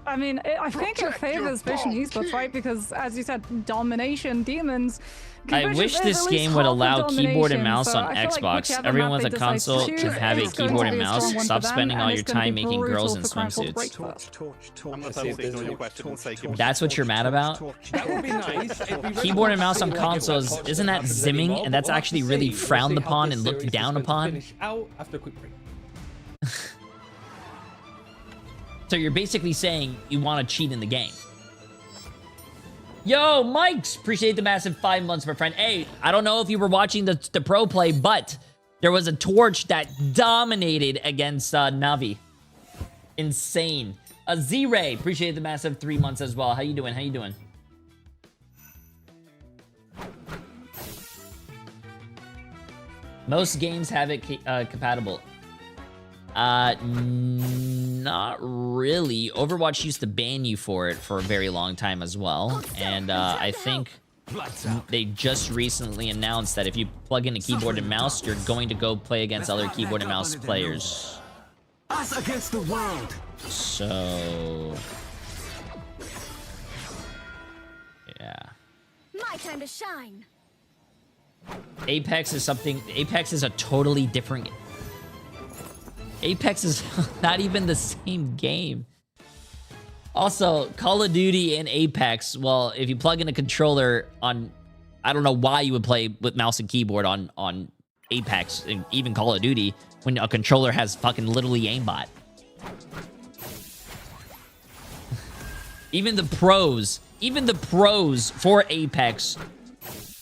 I mean, I think it favors Vision Esports, right? Because, as you said, domination, demons. I wish this game would allow keyboard and mouse on Xbox. Everyone with a console can have a keyboard and mouse. Stop spending all your time making girls in swimsuits. That's what you're mad about? That would be nice. Keyboard and mouse on consoles, isn't that zimming? And that's actually really frowned upon and looked down upon? After a quick break. So you're basically saying you want to cheat in the game. Yo, Mikes! Appreciate the massive 5 months, my friend. Hey, I don't know if you were watching the pro play, but there was a torch that dominated against Navi. Insane. Z-Ray, appreciate the massive 3 months as well. How you doing? How you doing? Most games have it compatible. Not really. Overwatch used to ban you for it for a very long time as well. And I think they just recently announced that if you plug in a keyboard and mouse, you're going to go play against other keyboard and mouse players. Us against the world. So... yeah. My time to shine. Apex is something... Apex is a totally different... Apex is not even the same game. Also, Call of Duty and Apex, well, if you plug in a controller on... I don't know why you would play with mouse and keyboard on Apex, and even Call of Duty, when a controller has fucking literally aimbot. Even the pros for Apex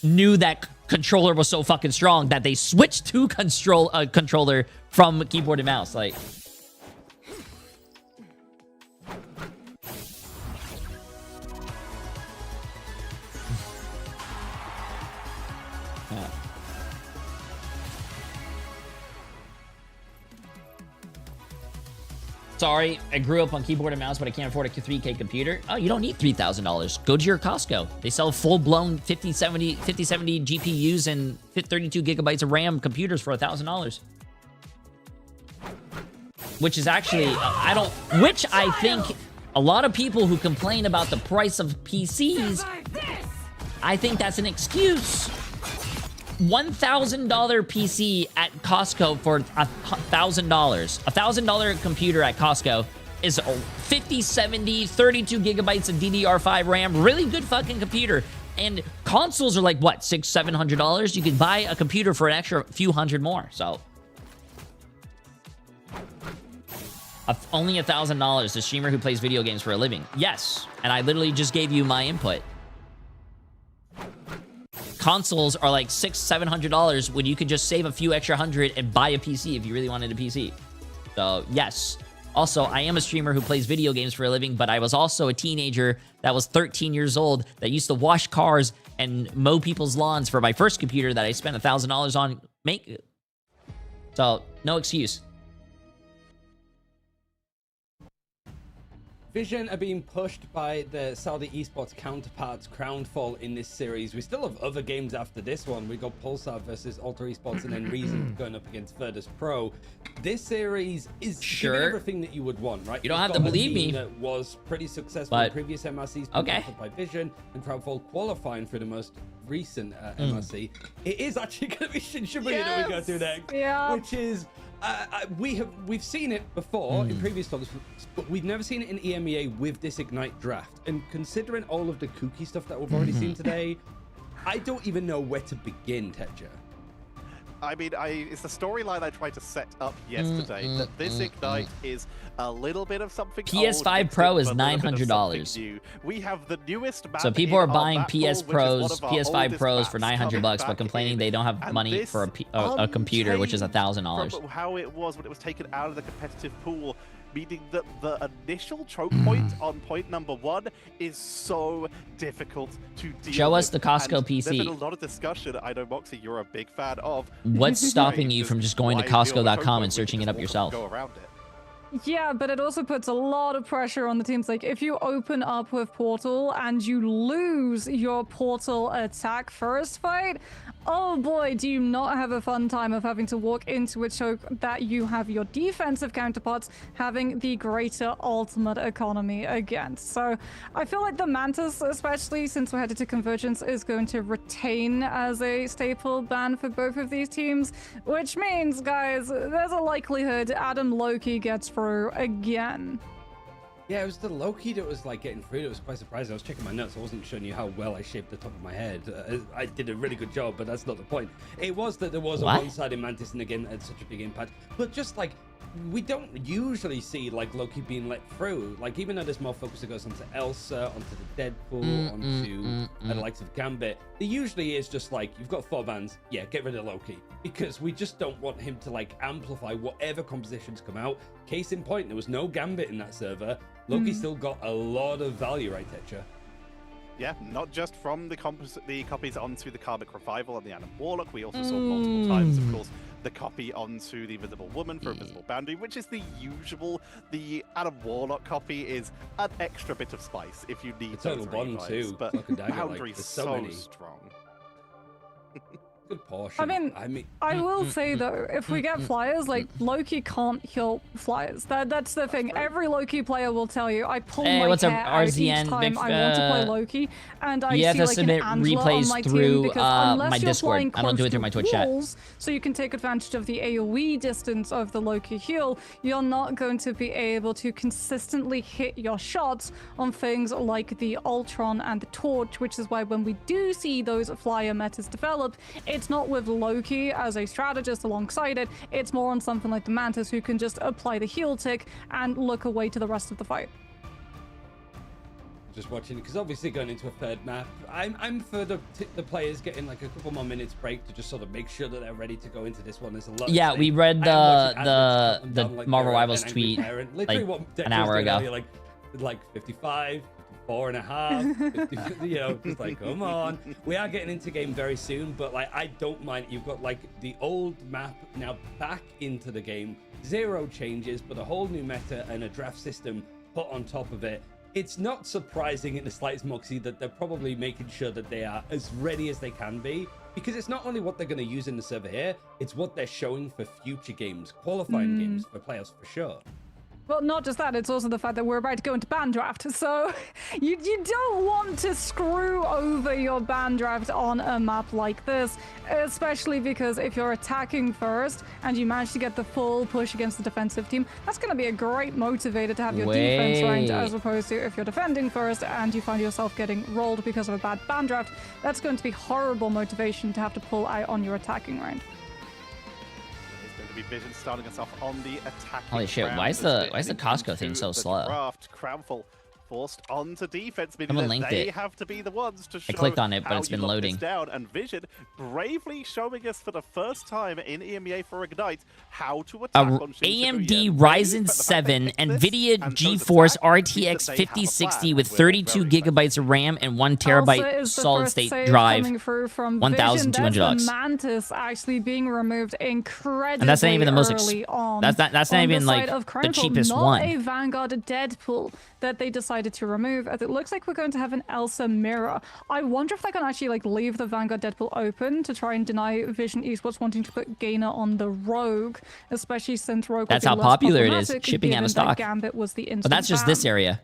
knew that controller was so fucking strong that they switched to controller from keyboard and mouse. Like, yeah. Sorry, I grew up on keyboard and mouse, but I can't afford a 3K computer. Oh, you don't need $3,000. Go to your Costco. They sell full-blown 5070 GPUs and 32 gigabytes of RAM computers for $1,000. Which is actually, which I think a lot of people who complain about the price of PCs, I think that's an excuse. $1,000 PC at Costco for $1,000. $1,000 computer at Costco is 50, 70, 32 gigabytes of DDR5 RAM. Really good fucking computer. And consoles are like, what, $600, $700? You can buy a computer for an extra few hundred more. So, only $1,000. The streamer who plays video games for a living. Yes. And I literally just gave you my input. Consoles are like $600, $700 when you could just save a few extra hundred and buy a PC if you really wanted a PC. So, yes. Also, I am a streamer who plays video games for a living, but I was also a teenager that was 13 years old that used to wash cars and mow people's lawns for my first computer that I spent $1,000 on. So, no excuse. Vision are being pushed by the Saudi esports counterparts Crownfall in this series. We still have other games after this one. We got Pulsar versus Alter Esports and then Reason going up against Virtus Pro. This series is giving everything that you would want, right? You don't have to believe me. That was pretty successful in previous MRCs, okay, by Vision, and Crownfall qualifying for the most recent MRC. It is actually going to be Shin Shibuya that we go through next, which is we've seen it before in previous tournaments, but we've never seen it in EMEA with this Ignite draft. And considering all of the kooky stuff that we've already seen today, I don't even know where to begin, Tedja. I mean, it's the storyline I tried to set up yesterday, that this Ignite is a little bit of something PS5 old, Pro is but a little bit of $900. something new. We have the newest map. So people are buying PS5 Pros for $900, but complaining they don't have money for a computer, which is $1,000. From how it was when it was taken out of the competitive pool, meaning that the initial choke point on point number 1 is so difficult to deal with. Show us the Costco And PC. There's been a lot of discussion. I know, Moxie, you're a big fan of. What's stopping you from just going to Why deal with choke Costco.com point and searching when it you up just yourself? Go around it. Yeah, but it also puts a lot of pressure on the teams. Like, if you open up with Portal and you lose your Portal attack first fight, oh boy, do you not have a fun time of having to walk into a choke that you have your defensive counterparts having the greater ultimate economy against. So I feel like the Mantis, especially since we're headed to Convergence, is going to retain as a staple ban for both of these teams, which means, guys, there's a likelihood Adam Loki gets through again. Yeah, it was the Loki that was like getting through. It was quite surprising. I was checking my notes. I wasn't showing you how well I shaped the top of my head. I did a really good job, but that's not the point. It was that there was a one-sided Mantis and again had such a big impact. But just like, we don't usually see like Loki being let through. Like, even though there's more focus that goes onto Elsa, onto the Deadpool, onto the likes of Gambit, there usually is just like, you've got 4 bans, yeah, get rid of Loki, because we just don't want him to like amplify whatever compositions come out. Case in point, there was no Gambit in that server. Loki still got a lot of value, right, Tetcher? Yeah, not just from the copies onto the Karmic Revival and the Adam Warlock. We also saw multiple times, of course, the copy onto the Invisible Woman for Invisible Boundary, which is the usual. The Adam Warlock copy is an extra bit of spice if you need Total those Bond revives, too. but Boundary's there's so strong. Good portion. I mean, I will say though, if we get flyers, like Loki can't heal flyers. That's the thing. Every Loki player will tell you, I pull my what's up, hair out each RZN, time I want to play Loki, and I you have see to like submit an Angela on my replays team through because unless my you're Discord. flying I don't do it close through my to Twitch chat. walls, so you can take advantage of the AoE distance of the Loki heal, you're not going to be able to consistently hit your shots on things like the Ultron and the Torch, which is why when we do see those flyer metas develop, it's not with Loki as a strategist alongside it, it's more on something like the Mantis who can just apply the heal tick and look away to the rest of the fight. Just watching, because obviously going into a third map, I'm for the players getting like a couple more minutes break to just sort of make sure that they're ready to go into this one. There's a lot. Yeah, we read the Marvel Rivals tweet like an hour ago. Like 55. 4.5, 50, you know, just like, come on. We are getting into game very soon, but like, I don't mind. You've got like the old map now back into the game, 0 changes, but a whole new meta and a draft system put on top of it. It's not surprising in the slightest, Moxie, that they're probably making sure that they are as ready as they can be, because it's not only what they're going to use in the server here, it's what they're showing for future games, qualifying games for playoffs for sure. Well, not just that, it's also the fact that we're about to go into ban draft. So you don't want to screw over your ban draft on a map like this, especially because if you're attacking first and you manage to get the full push against the defensive team, that's going to be a great motivator to have your defense ranked, as opposed to if you're defending first and you find yourself getting rolled because of a bad ban draft, that's going to be horrible motivation to have to pull out on your attacking round. Vision starting us off on the attacking. Holy shit! Why is the Costco thing so slow? Crownful forced onto defense, meaning Someone that linked they it. have to be the ones to show. I clicked on it, but it's been how you lock loading. this down. And Vision bravely showing us for the first time in EMEA for Ignite how to attack on AMD Ryzen 7 NVIDIA GeForce RTX 5060 with 32 gigabytes of RAM and 1 terabyte solid state drive. $1,200. Mantis actually being removed incredibly and that's not even the most early on. That's not even like the cheapest not one. A Vanguard Deadpool that they decided to remove, as it looks like we're going to have an Elsa mirror. I wonder if they can actually like leave the Vanguard Deadpool open to try and deny Vision Esports wanting to put Gainer on the Rogue, especially since Rogue. That's how popular it is. Shipping Shipping out of stock. Gambit was the instant But that's just ban. this area.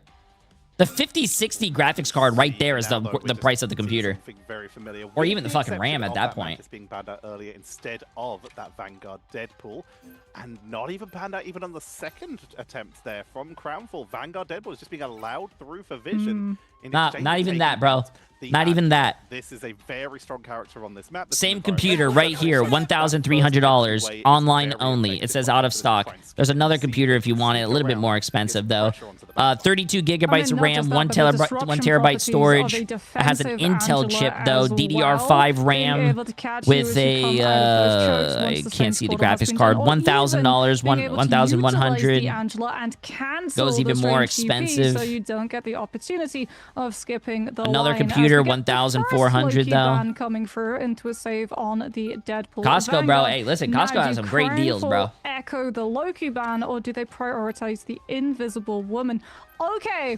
The 5060 graphics card right there is the price of the computer. Very familiar Or even the fucking RAM at that point. It's being banned out earlier instead of that Vanguard Deadpool, and not even banned out even on the second attempt there from Crownful. Vanguard Deadpool is just being allowed through for Vision. In Not exchange even for that, taking bro. out the Not even that. This is a very strong character on this map. Same computer right here, $1,300, online only. It says out of stock. There's another computer if you want it, a little bit more expensive though. 32 gigabytes of RAM, 1 terabyte storage. It has an Intel chip though, DDR5 RAM with a I can't see the graphics card. $1,000, $1,100. Goes even more expensive. So you don't get the opportunity of skipping the Another line computer, as we get the first 1,400 Loki though. ban coming through into a save on the Deadpool. Costco, bro. Vanguard. Hey, listen, Now, Costco has do some great deals, bro. Crownfall echo the Loki ban, or do they prioritize the Invisible Woman? Okay.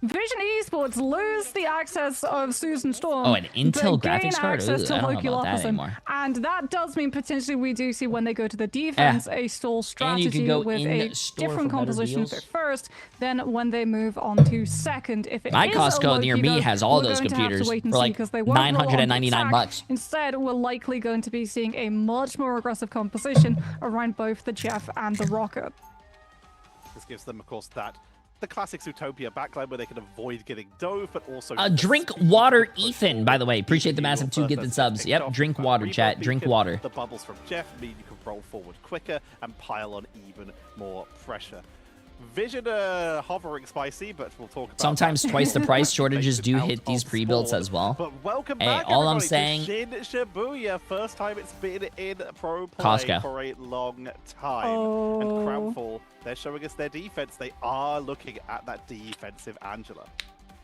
Vision Esports lose the access of Susan Storm. Oh, an Intel but gain graphics card? access Ooh, to I don't know Loki about that Lawson. anymore. And that does mean potentially we do see when they go to the defense a stall And you can strategy go with in a store different for better composition deals. for first, then when they move on to second. If it My is a Costco near Loki, me though, has all we're those going to have to computers wait and for see, like 'cause they won't roll on the $999 attack. bucks. Instead, we're likely going to be seeing a much more aggressive composition around both the Jeff and the Rocket. This gives them, of course, the classic Zootopia backline where they can avoid getting dove, but also Drink water, Ethan, by the way. Appreciate the massive 2 gifted subs. Yep, drink water, chat. Drink water. The bubbles from Jeff mean you can roll forward quicker and pile on even more pressure. Vision hovering spicy, but we'll talk about Sometimes that. twice the price. Shortages do Out hit these of pre-builds spawn. as well. But welcome Hey, back, all I'm everybody, to saying- Shin Shibuya. First time it's been in pro play Costco. for a long time. Oh. And Crownfall, they're showing us their defense. They are looking at that defensive Angela.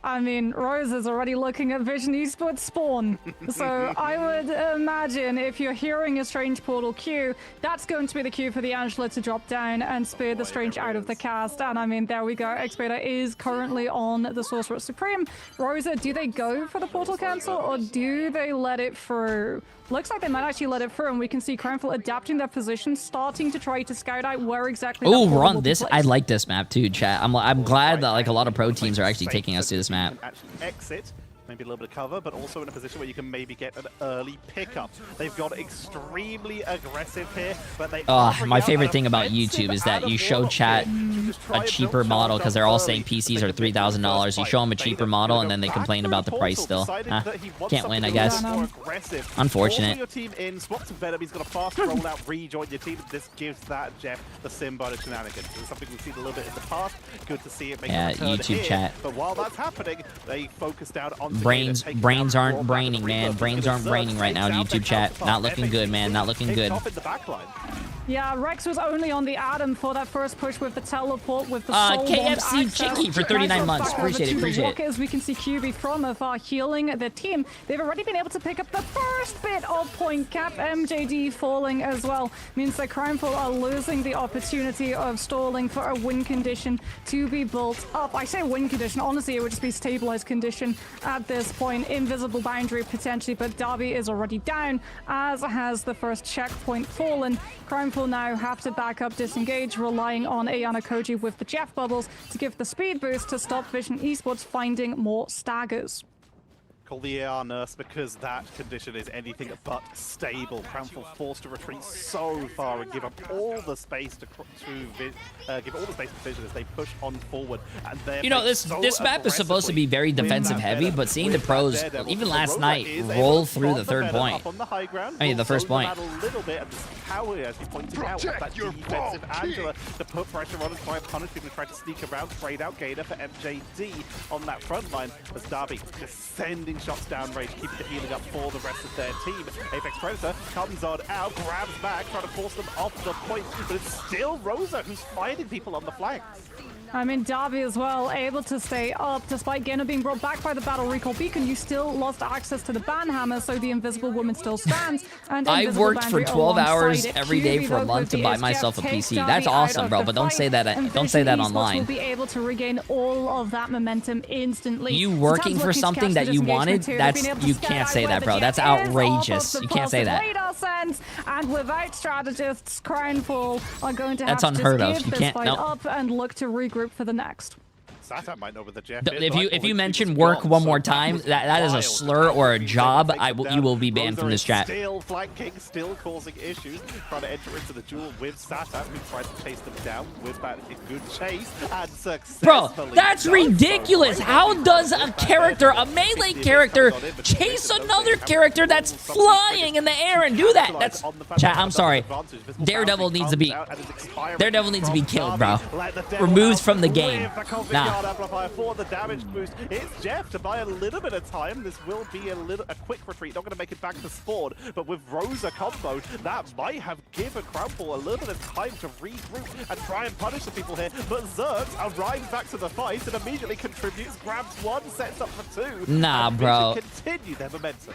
I mean, Rose is already looking at Vision Esports spawn. So I would imagine if you're hearing a Strange Portal queue, that's going to be the queue for the Angela to drop down and spear the Strange out of the cast. And I mean, there we go. Xbader is currently on the Sorcerer Supreme. Rosa, do they go for the Portal cancel or do they let it through? Looks like they might actually let it through, and we can see Crownfall adapting their position, starting to try to scout out where exactly. Oh, we're on this. I like this map too, chat. I'm glad that like a lot of pro teams are actually taking us to this map. Actually exit, maybe a little bit of cover, but also in a position where you can maybe get an early pickup. They've got extremely aggressive here, but they My favorite thing about YouTube is that you show chat a cheaper model because they're all saying PCs are $3,000. You show them a cheaper model and then they complain about the price still. Can't win, I guess. Unfortunate. Your team in, swaps of Venom, he's got a fast rollout, rejoin your team. This gives that Jeff the symbolic shenanigans. This is something we've seen a little bit in the past. Good to see it make a return YouTube here. chat. But while that's happening, they focus down on Brains aren't braining, man. Brains aren't braining right now, YouTube chat. Not looking good, man. Not looking good. Yeah, Rex was only on the Atom for that first push with the teleport, with the soul KFC Chicky for 39 months. Appreciate it, appreciate it. As we can see QB from afar healing the team. They've already been able to pick up the first bit of point cap. MJD falling as well. Means that Crownfall are losing the opportunity of stalling for a win condition to be built up. I say win condition, honestly it would just be stabilized condition at this point. Invisible boundary potentially, but Darby is already down, as has the first checkpoint fallen. Crownfall now have to back up, disengage, relying on Ayana Koji with the Jeff bubbles to give the speed boost to stop Vision Esports finding more staggers. Call the AR nurse because that condition is anything but stable. Crownfall forced to retreat so far and give up all the space to Vision as they push on forward. And you know, this map is supposed to be very defensive heavy, but seeing the pros even last night roll through the third point. I mean, the first point. A little bit of this power, as you pointed out, with that defensive Angela to put pressure on and try and punish people who try to sneak around. Trade out Gainer for MJD on that front line as Darby descending shots down range, keeping the healing up for the rest of their team. Apex Predator comes on out, grabs back, trying to force them off the point, but it's still Rosa who's finding people on the flanks. I mean, Darby as well, able to stay up despite Gainer being brought back by the Battle Recall Beacon. You still lost access to the Banhammer, so the Invisible Woman still stands. And I worked for 12 hours every day for a month to buy myself a PC. That's awesome, bro, but don't say that online. Will be able to regain all of that momentum instantly. You working for something that you wanted? You can't say that, bro. That's outrageous. You can't say that. And without strategists, Crownfall are going to have That's to unheard of. give You this can't. fight No. up and look to regroup for the next. Satan might know where the Jeff If you mention work one more time, that is a slur or a job. You will be banned from this chat. Still flanking, still causing issues, trying to enter into the duel with Satan, who tries to chase them down with that good chase and successfully. Bro, that's ridiculous. How does a character, a melee character, chase another character that's flying in the air and do that? That's chat. I'm sorry. Daredevil needs to be killed, bro. Removed from the game. Nah. For the damage boost, it's Jeff to buy a little bit of time. This will be a quick retreat. Not going to make it back to spawn, but with Rosa combo, that might have given Crownfall a little bit of time to regroup and try and punish the people here. But Zerx arrives back to the fight and immediately contributes, grabs one, sets up for two. Nah, bro. Continue their momentum.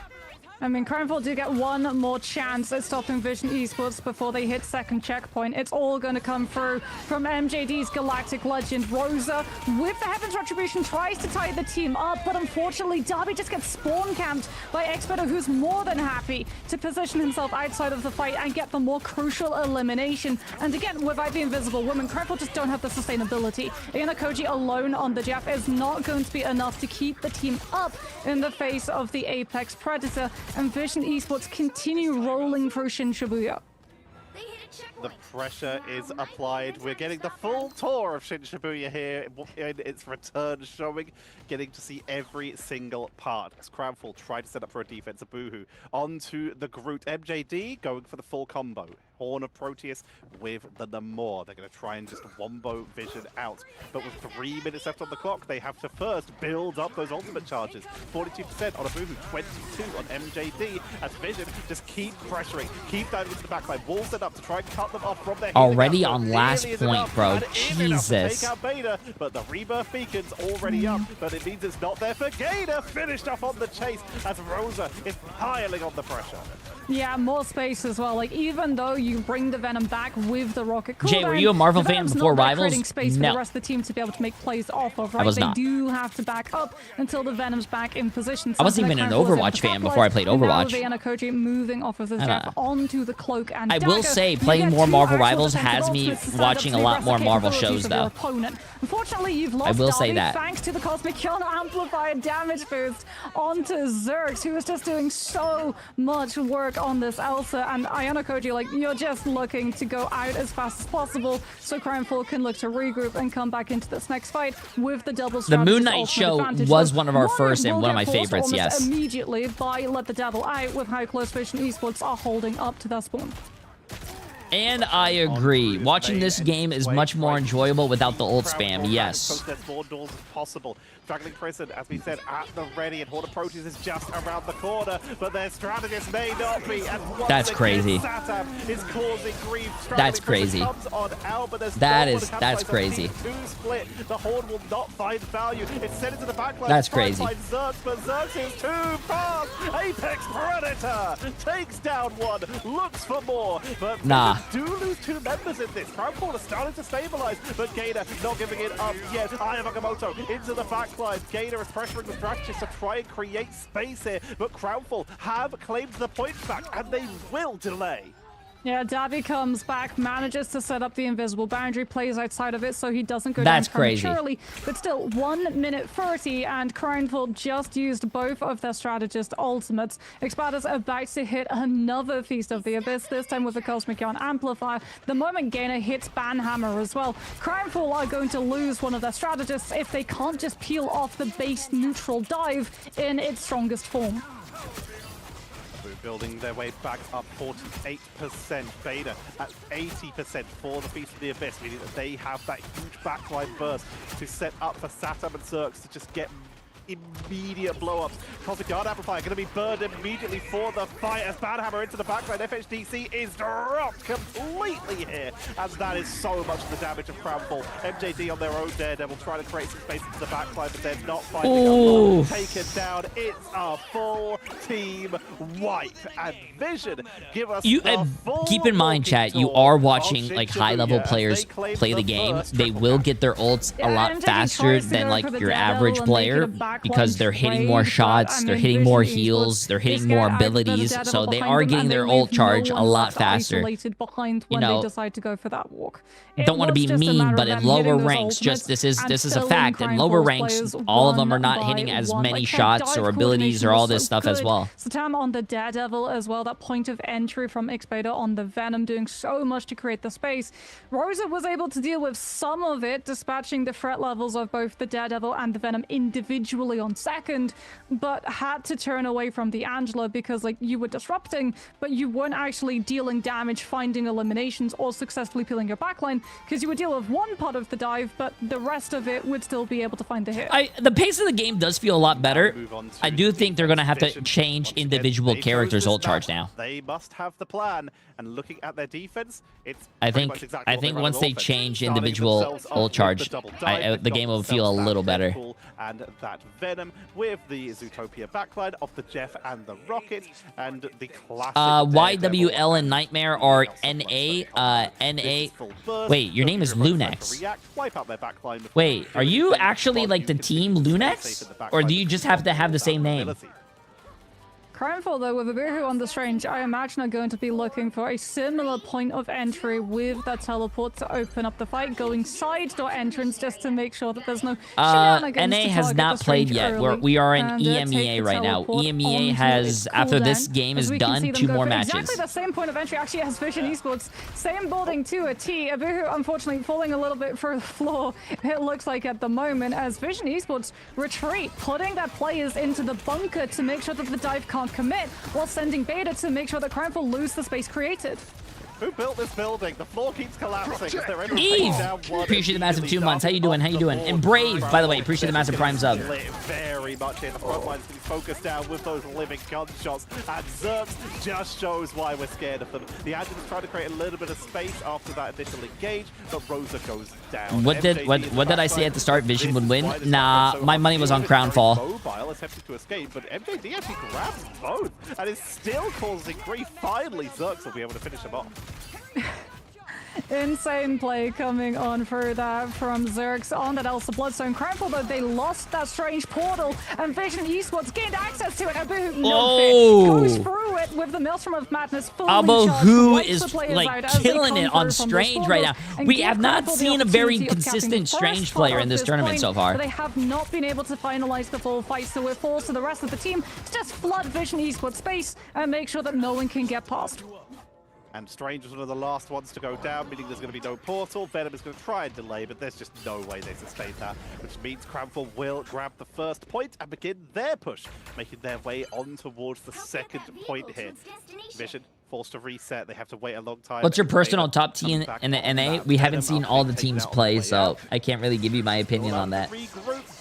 I mean, Crownfall do get one more chance at stopping Vision Esports before they hit second checkpoint. It's all going to come through from MJD's Galactic Legend. Rosa, with the Heaven's Retribution, tries to tie the team up, but unfortunately, Darby just gets spawn camped by Experto, who's more than happy to position himself outside of the fight and get the more crucial elimination. And again, without the Invisible Woman, Crownfall just don't have the sustainability. Ianakoji alone on the Jeff is not going to be enough to keep the team up in the face of the Apex Predator. And Vision Esports continue rolling through Shin Shibuya. The pressure is applied. We're getting the full tour of Shin Shibuya here in its return showing, getting to see every single part. As Crownfall tried to set up for a defense of Boohoo. Onto the Groot. MJD going for the full combo. Horn of Proteus with the Namor. They're going to try and just wombo Vision out. But with 3 minutes left on the clock, they have to first build up those ultimate charges. 42% on a Boohoo, 22 on MJD. As Vision just keep pressuring, keep diving into the backline, walls it up to try and cut them off from their already on last point, bro. Jesus. Take out Beta, but the Rebirth Beacon's already up, but it means it's not there for Gator. Finished off on the chase as Rosa is piling on the pressure. Yeah, more space as well. Like, even though you bring the Venom back with the rocket cooldown, Jay, were you a Marvel fan before Rivals? Creating space for the rest of the team to be able to make plays off of, right? I was they not. do have to back up until the Venom's back in position. I wasn't even an Overwatch fan before I played Overwatch. Now Ianakoji moving off of the Jeff onto the cloak and I dagger. will say, playing more Marvel Rivals has me watching a lot more Marvel shows, though. Unfortunately, you've lost I will say Darby that. thanks to the Cosmic Yawn Amplifier damage boost onto Zerx, who is just doing so much work on this Elsa. And Ianakoji, like, you're just looking to go out as fast as possible so Crownfall can look to regroup and come back into this next fight with the double The Moon Knight show was one of our first and one of my favorites, yes. Immediately by Let the Devil Out with how close Vision Esports are holding up to their spawn. And I agree. Watching this game is much more enjoyable without the ult spam, yes. As more doors as possible. Dragging Prison, as we said, at the ready, and Horn of Proteus is just around the corner, but their strategist may not be. And that's crazy. Satan is causing grief. That's crazy. That's crazy. Split. The Horn will not find value. It's sent into the backline. That's crazy. Zerx, but Zerx is too fast. Apex Predator takes down one, looks for more, but nah. Do lose 2 members in this. Crownfall is starting to stabilize, but Gator not giving it up yet. Aya Nakamoto into the backline. Gator is pressuring the strategist to try and create space here, but Crownfall have claimed the points back, and they will delay. Yeah, Darby comes back, manages to set up the invisible boundary, plays outside of it so he doesn't go down prematurely. But still, 1 minute 30, and Crownfall just used both of their strategist ultimates. Expada's about to hit another Feast of the Abyss, this time with the Cosmic Yawn Amplifier. The moment Gainer hits Banhammer as well, Crownfall are going to lose one of their strategists if they can't just peel off the base neutral dive in its strongest form. Building their way back up 48%. Beta at 80% for the Feast of the Abyss, meaning that they have that huge backline burst to set up for Satam and Zerx to just get immediate blow-ups. Cosmic Yard Amplifier going to be burned immediately for the fight as Banhammer into the backline. FHDC is dropped completely here, and that is so much of the damage of Crownfall. MJD on their own Daredevil trying to create some space into the backline, but they're not finding a lot. Taken down. It's a full team wipe, and Vision give us the full keep in mind, chat, you are watching like high-level players play the game. They will get their ults a lot faster than like your average player. because they're hitting more shots, they're hitting more heals, they're hitting more abilities, so they are getting their ult charge a lot faster. Behind You when know, they decide to go for that walk. don't want to be mean, but in lower ranks, just this is a fact. In lower ranks, all of them are not hitting as many shots or abilities or all this stuff as well. Satam on the Daredevil as well, that point of entry from Xbeta on the Venom, doing so much to create the space. Rosa was able to deal with some of it, dispatching the threat levels of both the Daredevil and the Venom individually on second, but had to turn away from the Angela because, like, you were disrupting, but you weren't actually dealing damage, finding eliminations, or successfully peeling your backline, because you would deal with one part of the dive, but the rest of it would still be able to find the hit. The pace of the game does feel a lot better. I do think they're going to have to change individual characters' ult charge now. They must have the plan, and looking at their defense, it's I think once they change individual ult charge, the game will feel a little better. And that Venom with the Zootopia backline of the Jeff and the Rocket, and the classic YWL and Nightmare are NA. Wait, your name is Lunex. Wait, are you actually like the team Lunex? Or do you just have to have the same name? Crimefall, though, with Abihu on the Strange, I imagine are going to be looking for a similar point of entry with that teleport to open up the fight, going side door entrance just to make sure that there's no shenanigans. NA has not played yet. We are in EMEA right now. EMEA has, after this game is done, 2 more matches. Exactly the same point of entry actually has Vision Esports. Same building to a T. Abihu, unfortunately, falling a little bit for the floor, it looks like at the moment, as Vision Esports retreat, putting their players into the bunker to make sure that the dive can't commit, while sending Beta to make sure that Crimefall lose the space created. Who built this building? The floor keeps collapsing. Eve! Appreciate the massive 2 months. How you doing? How you doing? And Brave, by the way, appreciate the massive prime sub. Very much in the front line's getting focused down with those living gunshots, and Zerks just shows why we're scared of them. The Adjunct is trying to create a little bit of space after that initial engage, but Rosa goes down. What did I say at the start? Vision would win? Nah, my money was on Crownfall. Mobile attempting to escape, but MJD actually grabs both and is still causing grief. Finally, Zerks will be able to finish him off. Insane play coming on for that from Zerks on that Elsa Bloodstone. Crimefall, though, they lost that strange portal, and Vision Esports gained access to it. Abu goes through it with the Maelstrom of Madness fully Abu is like killing it on Strange right now. We have not seen a very consistent Strange player in this tournament so far. They have not been able to finalize the full fight, so we're forced to the rest of the team to just flood Vision Esports space and make sure that no one can get past. And Strange was one of the last ones to go down, meaning there's going to be no portal. Venom is going to try and delay, but there's just no way they sustain that, which means Crimefall will grab the first point and begin their push, making their way on towards the second point here. Vision forced to reset. They have to wait a long time. What's your personal top team in the NA? We haven't seen all the teams play, so I can't really give you my opinion on that.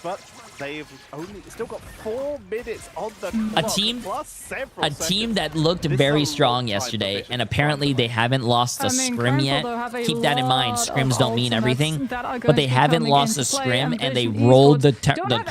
But they've only still got 4 minutes on the clock, a team that looked very strong yesterday, and apparently they haven't lost a scrim yet. Keep that in mind. Scrims don't mean everything, but they haven't lost a scrim, and they rolled the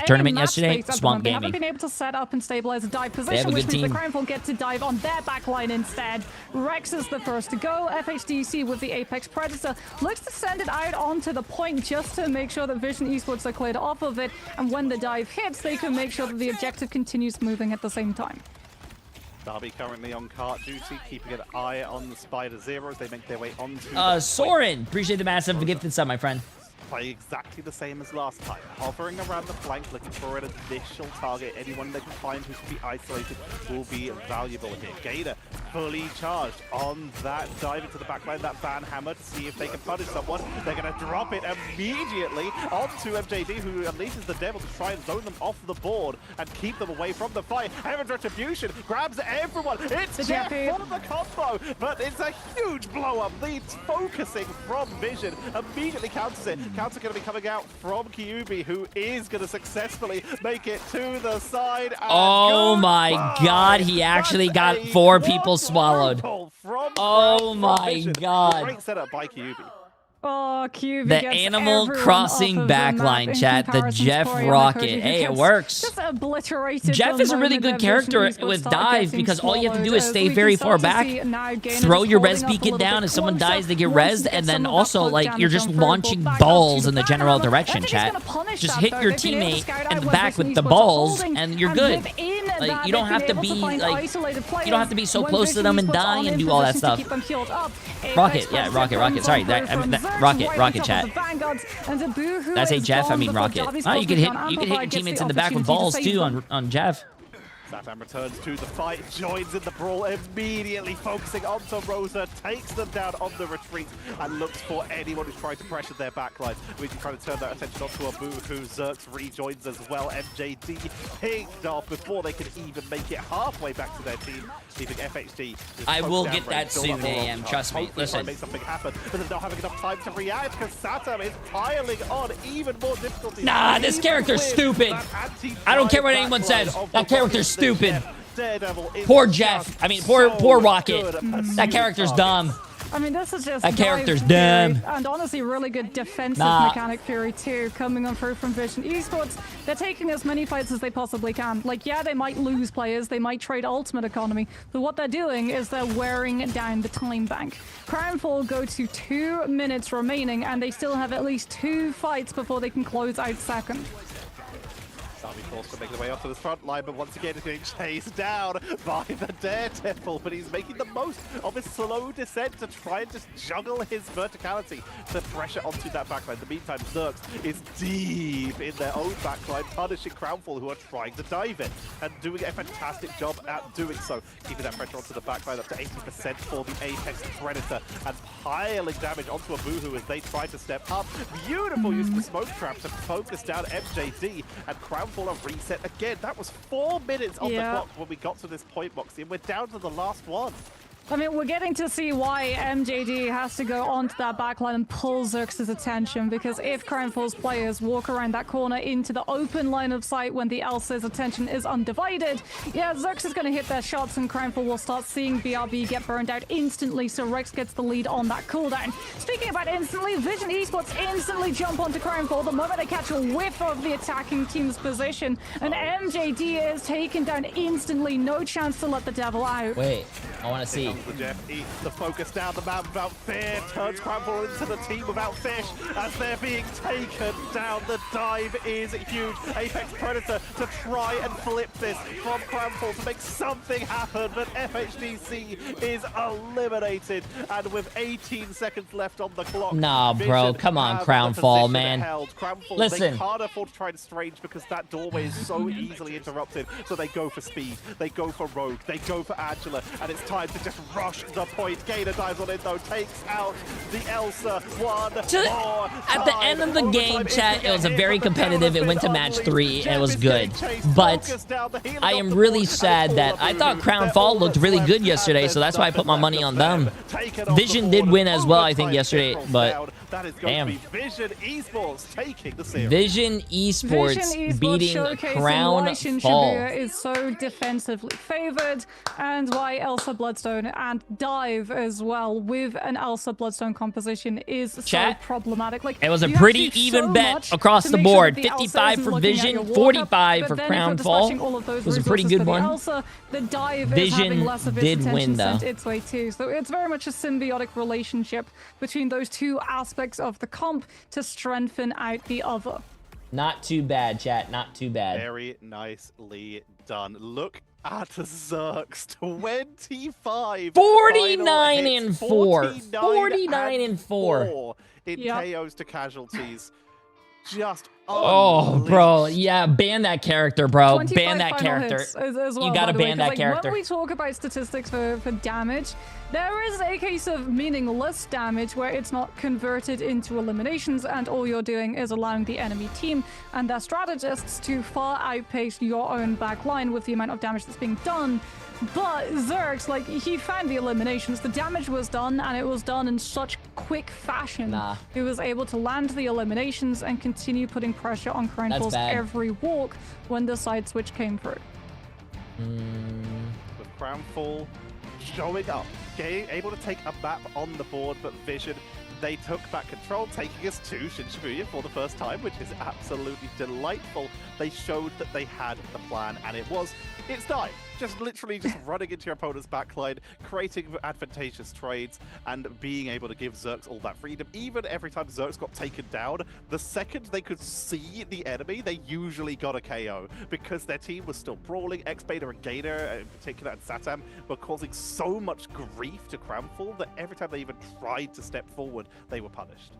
tournament yesterday. Swamp Gaming. They haven't been able to set up and stabilize a dive They have position, a which good means team. the Crimefall get to dive on their backline instead. Rex is the first to go. FHDC with the Apex Predator looks to send it out onto the point just to make sure that Vision Esports are cleared off of it, and when the dive hits, they can make sure that the objective continues moving at the same time. Darby currently on cart duty, keeping an eye on the Spider Zeros. They make their way onto Soren, appreciate the massive gifted sub, my friend. Play exactly the same as last time, hovering around the flank, looking for an initial target. Anyone they can find who can be isolated will be valuable here. Gator fully charged on that dive into the backline, that ban hammer, to see if they can punish someone. They're going to drop it immediately onto MJD, who unleashes the devil to try and zone them off the board and keep them away from the fight. Heaven's Retribution grabs everyone. It's Jeff for the combo, but it's a huge blow up. The focusing from Vision immediately counters it. Counter going to be coming out from Kyubi, who is going to successfully make it to the side. Oh my god, he actually got 4 people swallowed. Oh my god. Great setup by Kyubi. Oh, QB The gets Animal everyone Crossing off of the map backline in chat, the comparison to Jeff Corey and Rocket. Cody, who Hey, it gets works. Just obliterated Jeff the is a really moment good their character Vision with Esports start dive getting because all you have to do swallowed, is as stay we very can far start to back, see now Gainer throw just your holding res up a beacon little down. bit If someone closer, dies, they get wants to rezzed, get and some then of that also cloak like you're damage just on through, launching but back up balls to in the the general banner. direction, I think chat. he's gonna punish Just that, hit though. your They've been able to teammate scout out in the where back Vision with the Esports are balls, holding, and you're and good. within Like that, you don't they've have to been able be find like isolated you don't have to be players so when close to Vision them and Esports die aren't and in do all that position to stuff. keep them healed up. Rocket, yeah, Rocket. Sorry, Rocket. Chat. Did I say Jeff? I mean Rocket. Oh, you can hit your teammates in the back with balls too on Jeff. Satan returns to the fight, joins in the brawl, immediately focusing onto Rosa, takes them down on the retreat, and looks for anyone who's trying to pressure their backline. We're trying to turn that attention onto Abu, who Zerx rejoins as well. MJD pinged off before they can even make it halfway back to their team, leaving FHD. I will get that soon, AM. Trust me. Listen. Make something happen, but they're not having enough time to react because Satam is piling on even more difficulties. Nah, this character's stupid. I don't care what anyone says. That character's stupid. Poor Jeff. I mean, poor Rocket. That character's dumb. I mean, this is just that character's Dive dumb. Fury, and honestly, really good defensive mechanic Fury too, coming on through from Vision Esports. They're taking as many fights as they possibly can. Like, yeah, they might lose players, they might trade ultimate economy, but what they're doing is they're wearing down the time bank. Crownfall go to 2 minutes remaining, and they still have at least 2 fights before they can close out second. Sami forced to make the way up to the front line, but once again he's getting chased down by the Daredevil, but he's making the most of his slow descent to try and just juggle his verticality to pressure onto that backline. In the meantime, Zerx is deep in their own backline, punishing Crownfall, who are trying to dive it, and doing a fantastic job at doing so, keeping that pressure onto the backline up to 80% for the Apex Predator, and piling damage onto Abuhu as they try to step up. Beautiful use of the smoke trap to focus down MJD, and Crownfall a reset again. That was 4 minutes on the clock when we got to this point, Moxie, and we're down to the last one. I mean, we're getting to see why MJD has to go onto that backline and pull Zerx's attention, because if Crownfall's players walk around that corner into the open line of sight when the Elsa's attention is undivided, yeah, Zerx is going to hit their shots and Crownfall will start seeing BRB get burned out instantly, so Rex gets the lead on that cooldown. Speaking about instantly, Vision Esports instantly jump onto Crownfall the moment they catch a whiff of the attacking team's position, and MJD is taken down instantly, no chance to let the devil out. Wait, I want to see. The Jeff eats the focus down the map without fear, turns Crownfall into the team without fish as they're being taken down. The dive is huge. Apex Predator to try and flip this from Crownfall to make something happen, but FHDC is eliminated, and with 18 seconds left on the clock. Nah, bro, come on, Crownfall, man. Listen. They can't afford to try and strange because that doorway is so easily interrupted, so they go for speed, they go for Rogue, they go for Angela, and it's time to just rush the point. Gainer dives on it though, takes out the Elsa. At the end of the game, chat, it was a very competitive. It went to match 3 and it was good. But I am really sad that I thought Crownfall looked really good yesterday, so that's why I put my money on them. Vision did win as well, I think, yesterday, but damn. Vision Esports taking the series. Vision Esports beating Crownfall is so defensively favored, and why Elsa Bloodstone and Dive as well with an Elsa Bloodstone composition is so problematic. Like, it was a pretty even bet across the board. 55 for Vision, 45 for Crownfall. It was a pretty good one. Elsa, the Dive Vision did win though. Its way too. So it's very much a symbiotic relationship between those two aspects of the comp to strengthen out the other. Not too bad, chat. Not too bad. Very nicely done. Look at Zerx, 25. 49 and 4. 49 and 4. In KOs to casualties. Just oh, bro. Yeah, ban that character, bro. Ban that character. As well, you gotta ban that character. When we talk about statistics for damage, there is a case of meaningless damage where it's not converted into eliminations and all you're doing is allowing the enemy team and their strategists to far outpace your own back line with the amount of damage that's being done. But Zerx, like, he found the eliminations. The damage was done, and it was done in such quick fashion. He was able to land the eliminations and continue putting pressure on Crownfall's every walk when the side switch came through. With Crownfall showing up, able to take a map on the board, but Vision they took back control, taking us to Shinshibuya for the first time, which is absolutely delightful. They showed that they had the plan, and it's time. Just literally just running into your opponent's backline, creating advantageous trades, and being able to give Zerx all that freedom. Even every time Zerx got taken down, the second they could see the enemy, they usually got a KO, because their team was still brawling. X-Beta and Gator in particular, and Satam, were causing so much grief to Cramfall that every time they even tried to step forward, they were punished.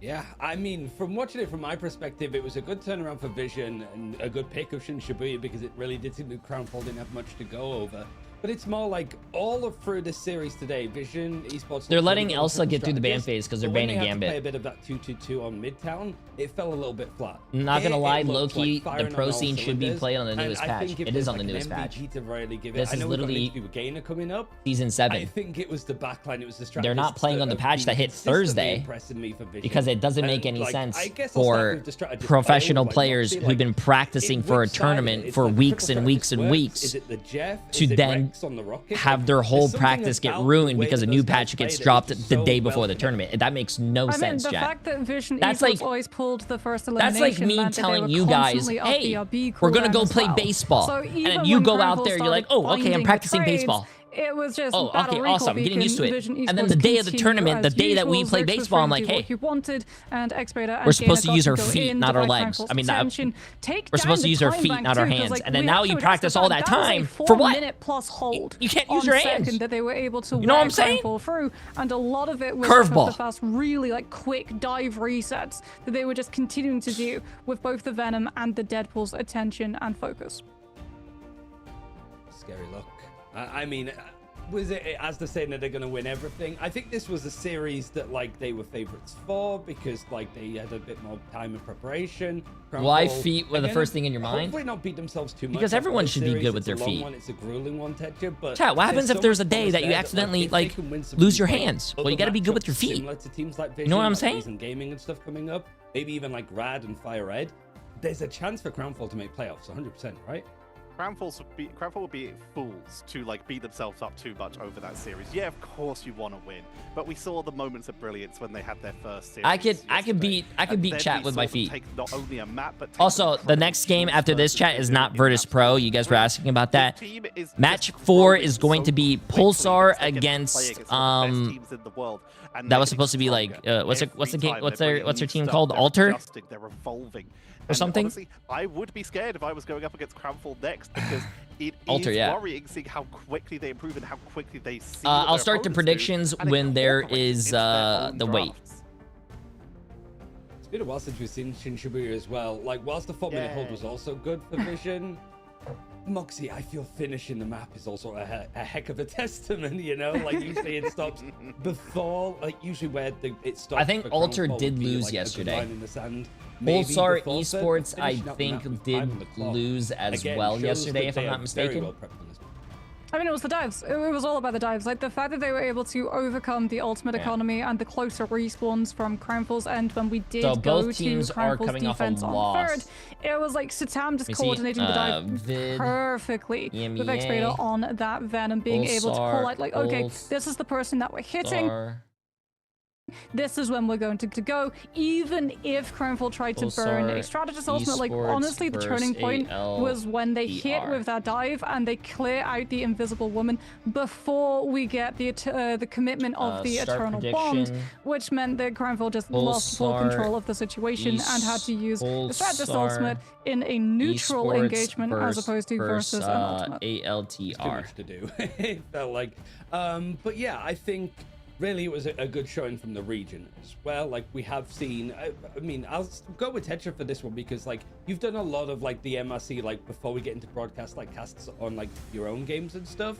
Yeah, I mean, from watching it from my perspective, it was a good turnaround for Vision and a good pick of Shinshibuya, because it really did seem that Crownfall didn't have much to go over. But it's more like all through this series today, Vision, Esports... They're letting Elsa get through the ban phase because they're banning Gambit. Play a bit of that 2-2-2 on Midtown, it fell a little bit flat. Not gonna lie, Loki, like the pro scene should be played on the newest patch. It is on the newest patch. This is literally Gainer coming up. Season 7. I think it was the backline, it was the strategy. They're not playing on the patch that hit Thursday because it doesn't make any sense for professional players who've been practicing for a tournament for weeks and weeks and weeks to then have their whole practice get ruined because a new patch gets dropped the day before the tournament. That makes no sense, the Jack. fact that Vision That's like always pulled the first elimination. That's like me telling you guys, hey, we're gonna go play baseball, so and then you go out there, you're like, oh, okay, I'm practicing baseball. It was just oh, okay, awesome, getting used to it. And then the day of the tournament, the day that we play baseball, I'm like, hey, we're supposed to use our feet, not our legs. I mean, we're supposed to use our feet, not our hands. And then now you practice all that time for what? You can't use your hands. That they were able to, you know what I'm saying? Through, and a lot of it was curveball. The fast, really like quick dive resets that they were just continuing to do with both the Venom and the Deadpool's attention and focus. Scary look. I mean, was it as they're saying that they're going to win everything? I think this was a series that like they were favorites for because like they had a bit more time and preparation. Why feet were the first thing in your mind? Hopefully not beat themselves too much. Because everyone should be good with their feet. It's a grueling one, Tetcher, but chat, what happens if there's a day that you accidentally like lose your hands? Well, you got to be good with your feet. Similar to teams like Vision, you know what I'm saying? And gaming and stuff coming up, maybe even like Rad and Fire Red. There's a chance for Crownfall to make playoffs, 100%, right? Crownfall would be fools to like beat themselves up too much over that series. Yeah, of course you want to win, but we saw the moments of brilliance when they had their first series. I could beat chat with my feet. Take not only a map, but also, the next game after this, chat, is not Virtus Pro. You guys were asking about that. Match 4 is going to be Pulsar against that was supposed to be like what's the game? What's their team called? Alter? They're evolving. Or something? Honestly, I would be scared if I was going up against Crownfall next because it Alter, is yeah. worrying seeing how quickly they improve and how quickly they see. I'll start the predictions when there is the wait. It's been a while since we've seen Shinshibuya as well. Like, whilst the 4-minute hold was also good for Vision, Moxie, I feel finishing the map is also a heck of a testament, you know? Like, usually it stops before, like, usually where it stops. I think Alter did lose yesterday. Pulsar Esports, I think, did lose as well yesterday, if I'm not mistaken. I mean, it was the dives. It was all about the dives. Like, the fact that they were able to overcome the ultimate economy and the closer respawns from Crownfall's end when we did go to Crownfall's defense on third. It was like Satam just coordinating the dive perfectly with X-Beta on that Venom, being able to call out, like, okay, this is the person that we're hitting. This is when we're going to go. Even if Crownfall tried to burn a strategist ultimate, like honestly, the turning point was when they hit with that dive and they clear out the invisible woman before we get the commitment of the eternal bond, which meant that Crownfall just lost full control of the situation and had to use the strategist ultimate in a neutral engagement as opposed to versus an ultimate. ALTR to do. It felt like, but yeah, I think. Really, it was a good showing from the region as well. Like, we have seen, I mean, I'll go with Tetra for this one because, like, you've done a lot of, like, the MRC, like, before we get into broadcast, like, casts on, like, your own games and stuff.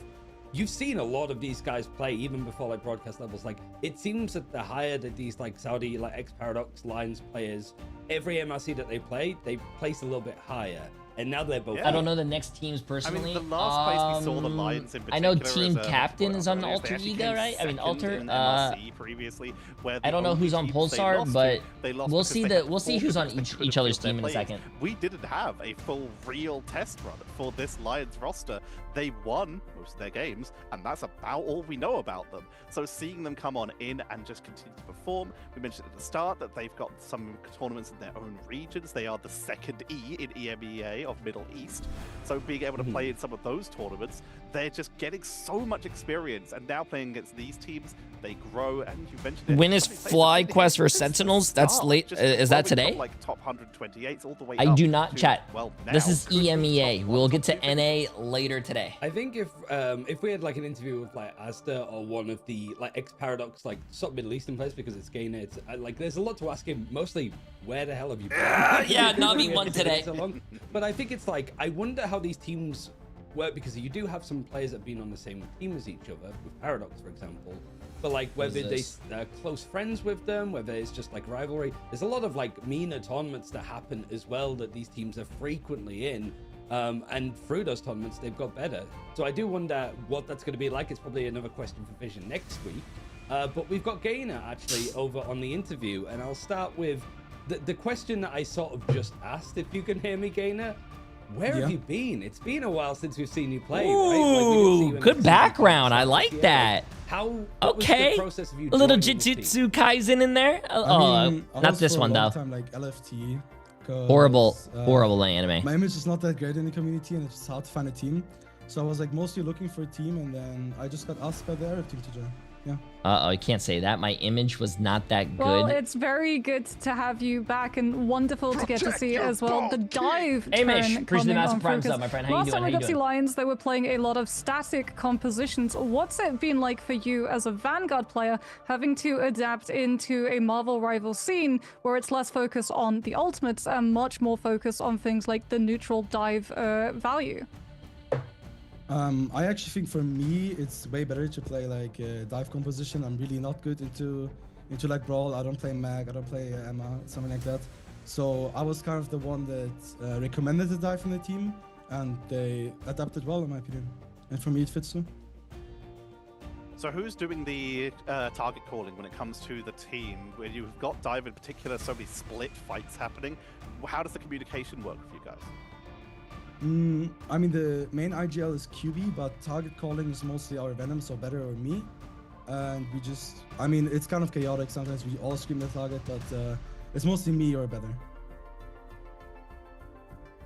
You've seen a lot of these guys play, even before, like, broadcast levels. Like, it seems that the higher that these, like, Saudi, like, X-Paradox Lions players, every MRC that they place a little bit higher. And now they're both. I don't know the next teams personally. I mean, the last place we saw the Lions in particular. I know Team Captain is on Alter Ego, right? I mean, Alter. Previously, where I don't know who's on Pulsar, but we'll see who's on each other's team in a second. We didn't have a full real test run for this Lions roster. They won most of their games, and that's about all we know about them. So seeing them come on in and just continue to perform, we mentioned at the start that they've got some tournaments in their own regions. They are the second E in EMEA of Middle East. So being able to play in some of those tournaments, they're just getting so much experience, and now playing against these teams, they grow. And you mentioned it. When is Fly Quest for Sentinels? That's late. Is that today? Like top 128 all the way I up do not to, chat. well, This now, is EMEA. We'll get to NA later today. I think if we had like an interview with like Asta or one of the like ex-Paradox like sort of Middle Eastern players, because it's Gainer, it's like there's a lot to ask him. Mostly, where the hell have you been? Yeah, Navi won today. So long. But I think it's like, I wonder how these teams work, because you do have some players that have been on the same team as each other, with Paradox, for example. But like whether they're close friends with them, whether it's just like rivalry. There's a lot of like meaner tournaments that happen as well that these teams are frequently in. And through those tournaments, they've got better. So I do wonder what that's going to be like. It's probably another question for Vision next week. But we've got Gainer actually over on the interview, and I'll start with the question that I sort of just asked, if you can hear me, Gainer. Where have you been? It's been a while since we've seen you play, Ooh, right? Like, good background. I like that. What okay. was the process of you a little joining this Jujutsu Kaisen in there. I mean, Not this one though. Time, like LFT. Horrible anime. My image is not that great in the community, and it's hard to find a team. So I was like mostly looking for a team, and then I just got asked by the Arab team to join. Yeah. I can't say that. My image was not that good. Well, it's very good to have you back, and wonderful to get to see as well the dive turn appreciate the massive prime focus. sub, my friend. How you doing? Last time we got to see Lions, they were playing a lot of static compositions. What's it been like for you as a Vanguard player, having to adapt into a Marvel rival scene where it's less focus on the ultimates and much more focus on things like the neutral dive value? I actually think for me it's way better to play like dive composition. I'm really not good into like brawl. I don't play mag, I don't play Emma, something like that. So I was kind of the one that recommended the dive from the team, and they adapted well in my opinion. And for me it fits too. So who's doing the target calling when it comes to the team? Where you've got dive in particular, so many split fights happening. How does the communication work for you guys? I mean, the main IGL is QB, but target calling is mostly our Venom, so better or me. And we just, I mean, it's kind of chaotic. Sometimes we all scream the target, but it's mostly me or better.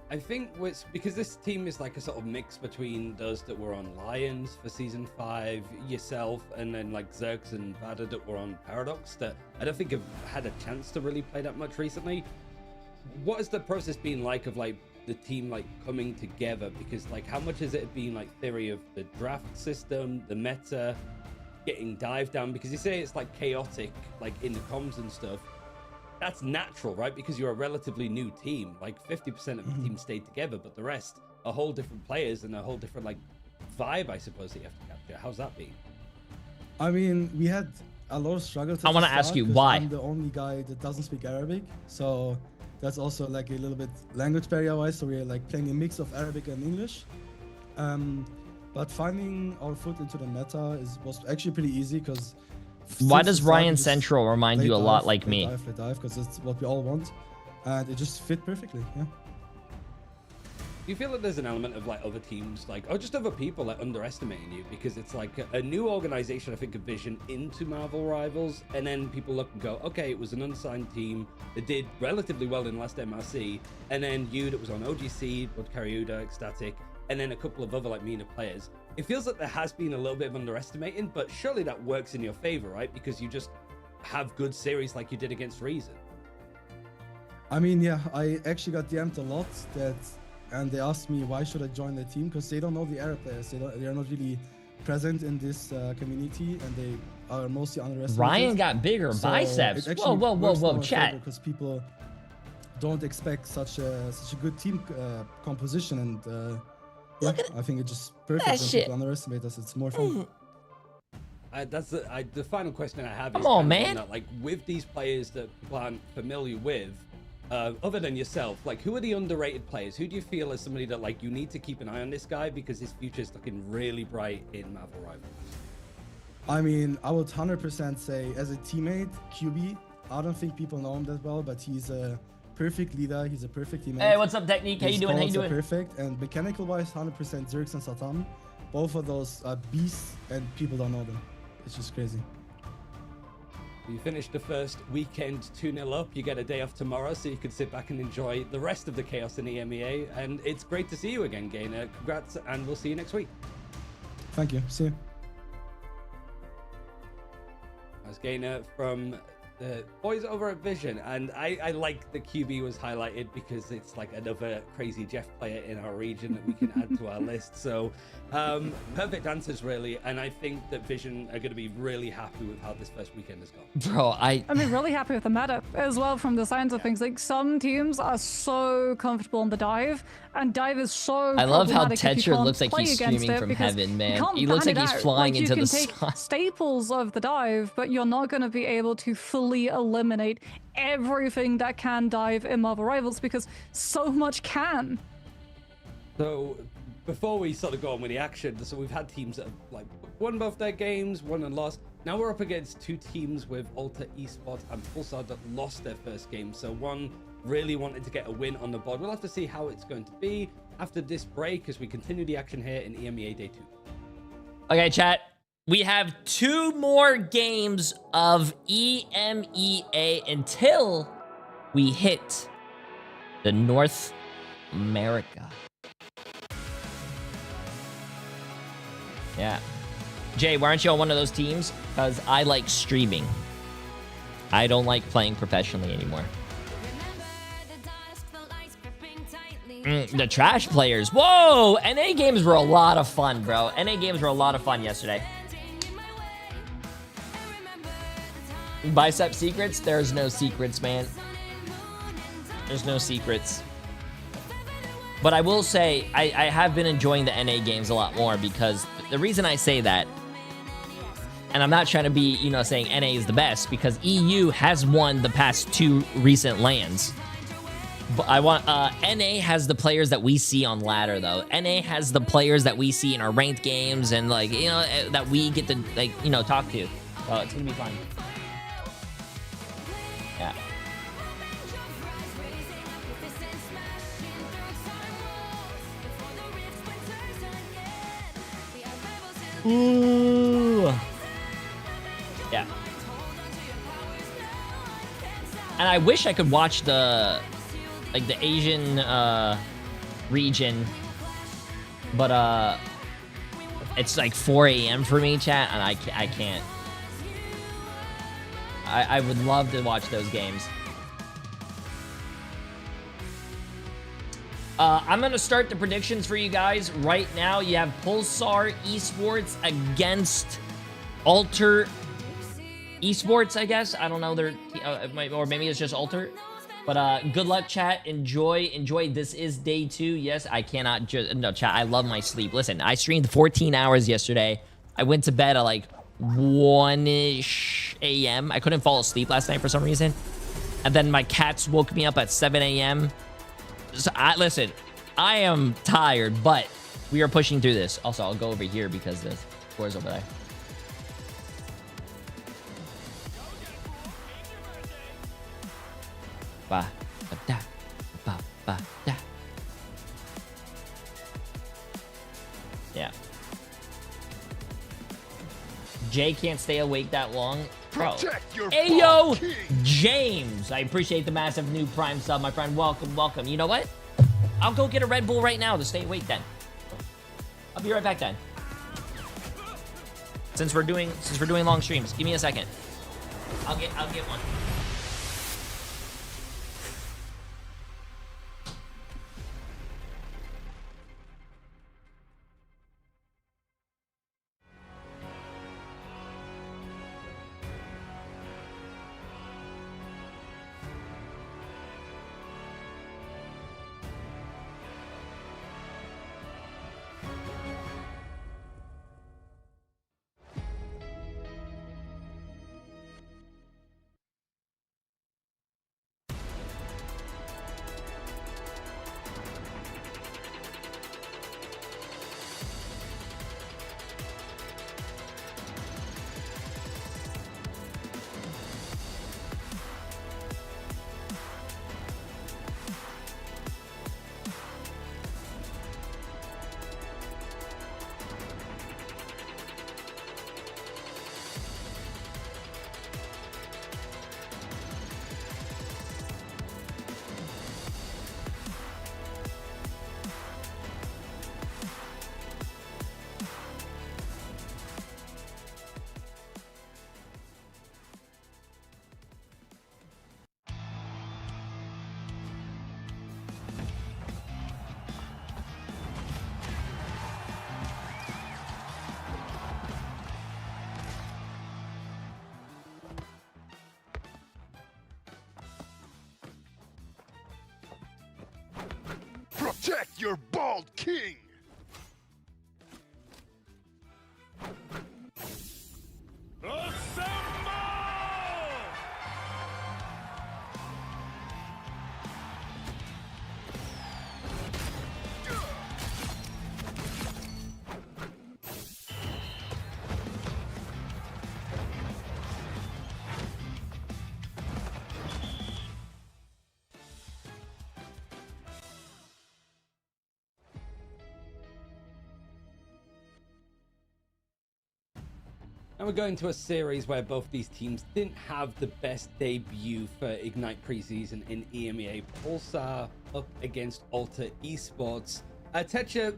I think because this team is like a sort of mix between those that were on Lions for Season 5, yourself, and then like Zerx and Vada that were on Paradox, that I don't think have had a chance to really play that much recently. What has the process been like of like the team like coming together? Because like how much has it been like theory of the draft system, the meta, getting dive down? Because you say it's like chaotic like in the comms and stuff. That's natural, right? Because you're a relatively new team. Like 50% of the team stayed together, but the rest are whole different players and a whole different like vibe, I suppose, that you have to capture. How's that been? I mean, we had a lot of struggles. I want to ask you why. I'm the only guy that doesn't speak Arabic, so that's also like a little bit language barrier-wise. So we're like playing a mix of Arabic and English. But finding our foot into the meta was actually pretty easy, because why does Ryan Central remind you a lot like me? Dive, because it's what we all want, and it just fit perfectly. Yeah. Do you feel that there's an element of like other teams, like, or just other people like underestimating you? Because it's like a new organization, I think, of Vision into Marvel Rivals, and then people look and go, okay, it was an unsigned team that did relatively well in last MRC, and then you that was on OGC, Blood Karyuda, Ecstatic, and then a couple of other like meaner players. It feels like there has been a little bit of underestimating, but surely that works in your favor, right? Because you just have good series like you did against Reason. I mean, yeah, I actually got DM'd a lot and they asked me why should I join the team, because they don't know the Arab players. They are not really present in this community, and they are mostly underestimated. Ryan got bigger biceps. Whoa, chat. Because people don't expect such a good team composition, and yeah, I think it's just perfect when people underestimate us. It's more fun. That's the final question I have. Come on, man. Like with these players that people aren't familiar with, other than yourself, like who are the underrated players? Who do you feel is somebody that like you need to keep an eye on this guy because his future is looking really bright in Marvel Rivals? I mean, I would 100% say as a teammate, QB. I don't think people know him that well, but he's a perfect leader. He's a perfect teammate. Hey, what's up, Technique? How you doing? How you doing? Perfect. And mechanical wise, 100% Zerx and Satan. both of those are beasts, and people don't know them. It's just crazy. You finished the first weekend 2-0 up. You get a day off tomorrow, so you can sit back and enjoy the rest of the chaos in EMEA. And it's great to see you again, Gainer. Congrats, and we'll see you next week. Thank you. See you. As Gainer from the boys over at Vision, and I like the QB was highlighted because it's like another crazy Jeff player in our region that we can add to our list. So perfect answers, really, and I think that Vision are going to be really happy with how this first weekend has gone. Bro, I mean, really happy with the meta as well from the signs of things. Like, some teams are so comfortable in the dive, and dive is so I love how problematic if you Tetra can't looks like play he's against streaming it from because heaven, you man. can't He looks ban like it he's out. flying Like, into the you sun. can take staples of the dive, but you're not going to be able to fully eliminate everything that can dive in Marvel Rivals because so much can. So before we sort of go on with the action, so we've had teams that have like won both their games, won and lost. Now we're up against two teams with Alter Esports and Pulsar that lost their first game. So one really wanted to get a win on the board. We'll have to see how it's going to be after this break as we continue the action here in EMEA Day 2. Okay, chat. We have 2 more games of EMEA until we hit the North America. Yeah. Jay, why aren't you on one of those teams? Because I like streaming. I don't like playing professionally anymore. The trash players. Whoa! NA games were a lot of fun, bro. NA games were a lot of fun yesterday. Bicep secrets? There's no secrets, man. There's no secrets. But I will say, I have been enjoying the NA games a lot more because the reason I say that, and I'm not trying to be, you know, saying NA is the best, because EU has won the past 2 recent LANs. But I want, NA has the players that we see on ladder, though. NA has the players that we see in our ranked games and, like, you know, that we get to, like, you know, talk to. So it's gonna be fun. Yeah. Ooh. Yeah. And I wish I could watch the, like, the Asian region, but it's like 4 a.m. for me, chat, and I can't. I would love to watch those games. I'm gonna start the predictions for you guys right now. You have Pulsar Esports against Alter Esports, I guess. I don't know, they're or maybe it's just Alter. But good luck, chat. Enjoy. This is day 2. Yes, I cannot just no, chat. I love my sleep. Listen, I streamed 14 hours yesterday. I went to bed at like 1-ish a.m. I couldn't fall asleep last night for some reason, and then my cats woke me up at 7 a.m. So listen, I am tired, but we are pushing through this. Also, I'll go over here because the floor's over there. Ba, ba, da, ba, ba, da. Yeah. Jay can't stay awake that long. Bro. Ayo, James. I appreciate the massive new Prime sub, my friend. Welcome, welcome. You know what? I'll go get a Red Bull right now to stay awake then. I'll be right back then. Since we're doing long streams, give me a second. I'll get one. Protect your bald king! And we're going to a series where both these teams didn't have the best debut for Ignite preseason in EMEA. Pulsar up against Alter Esports. Techa,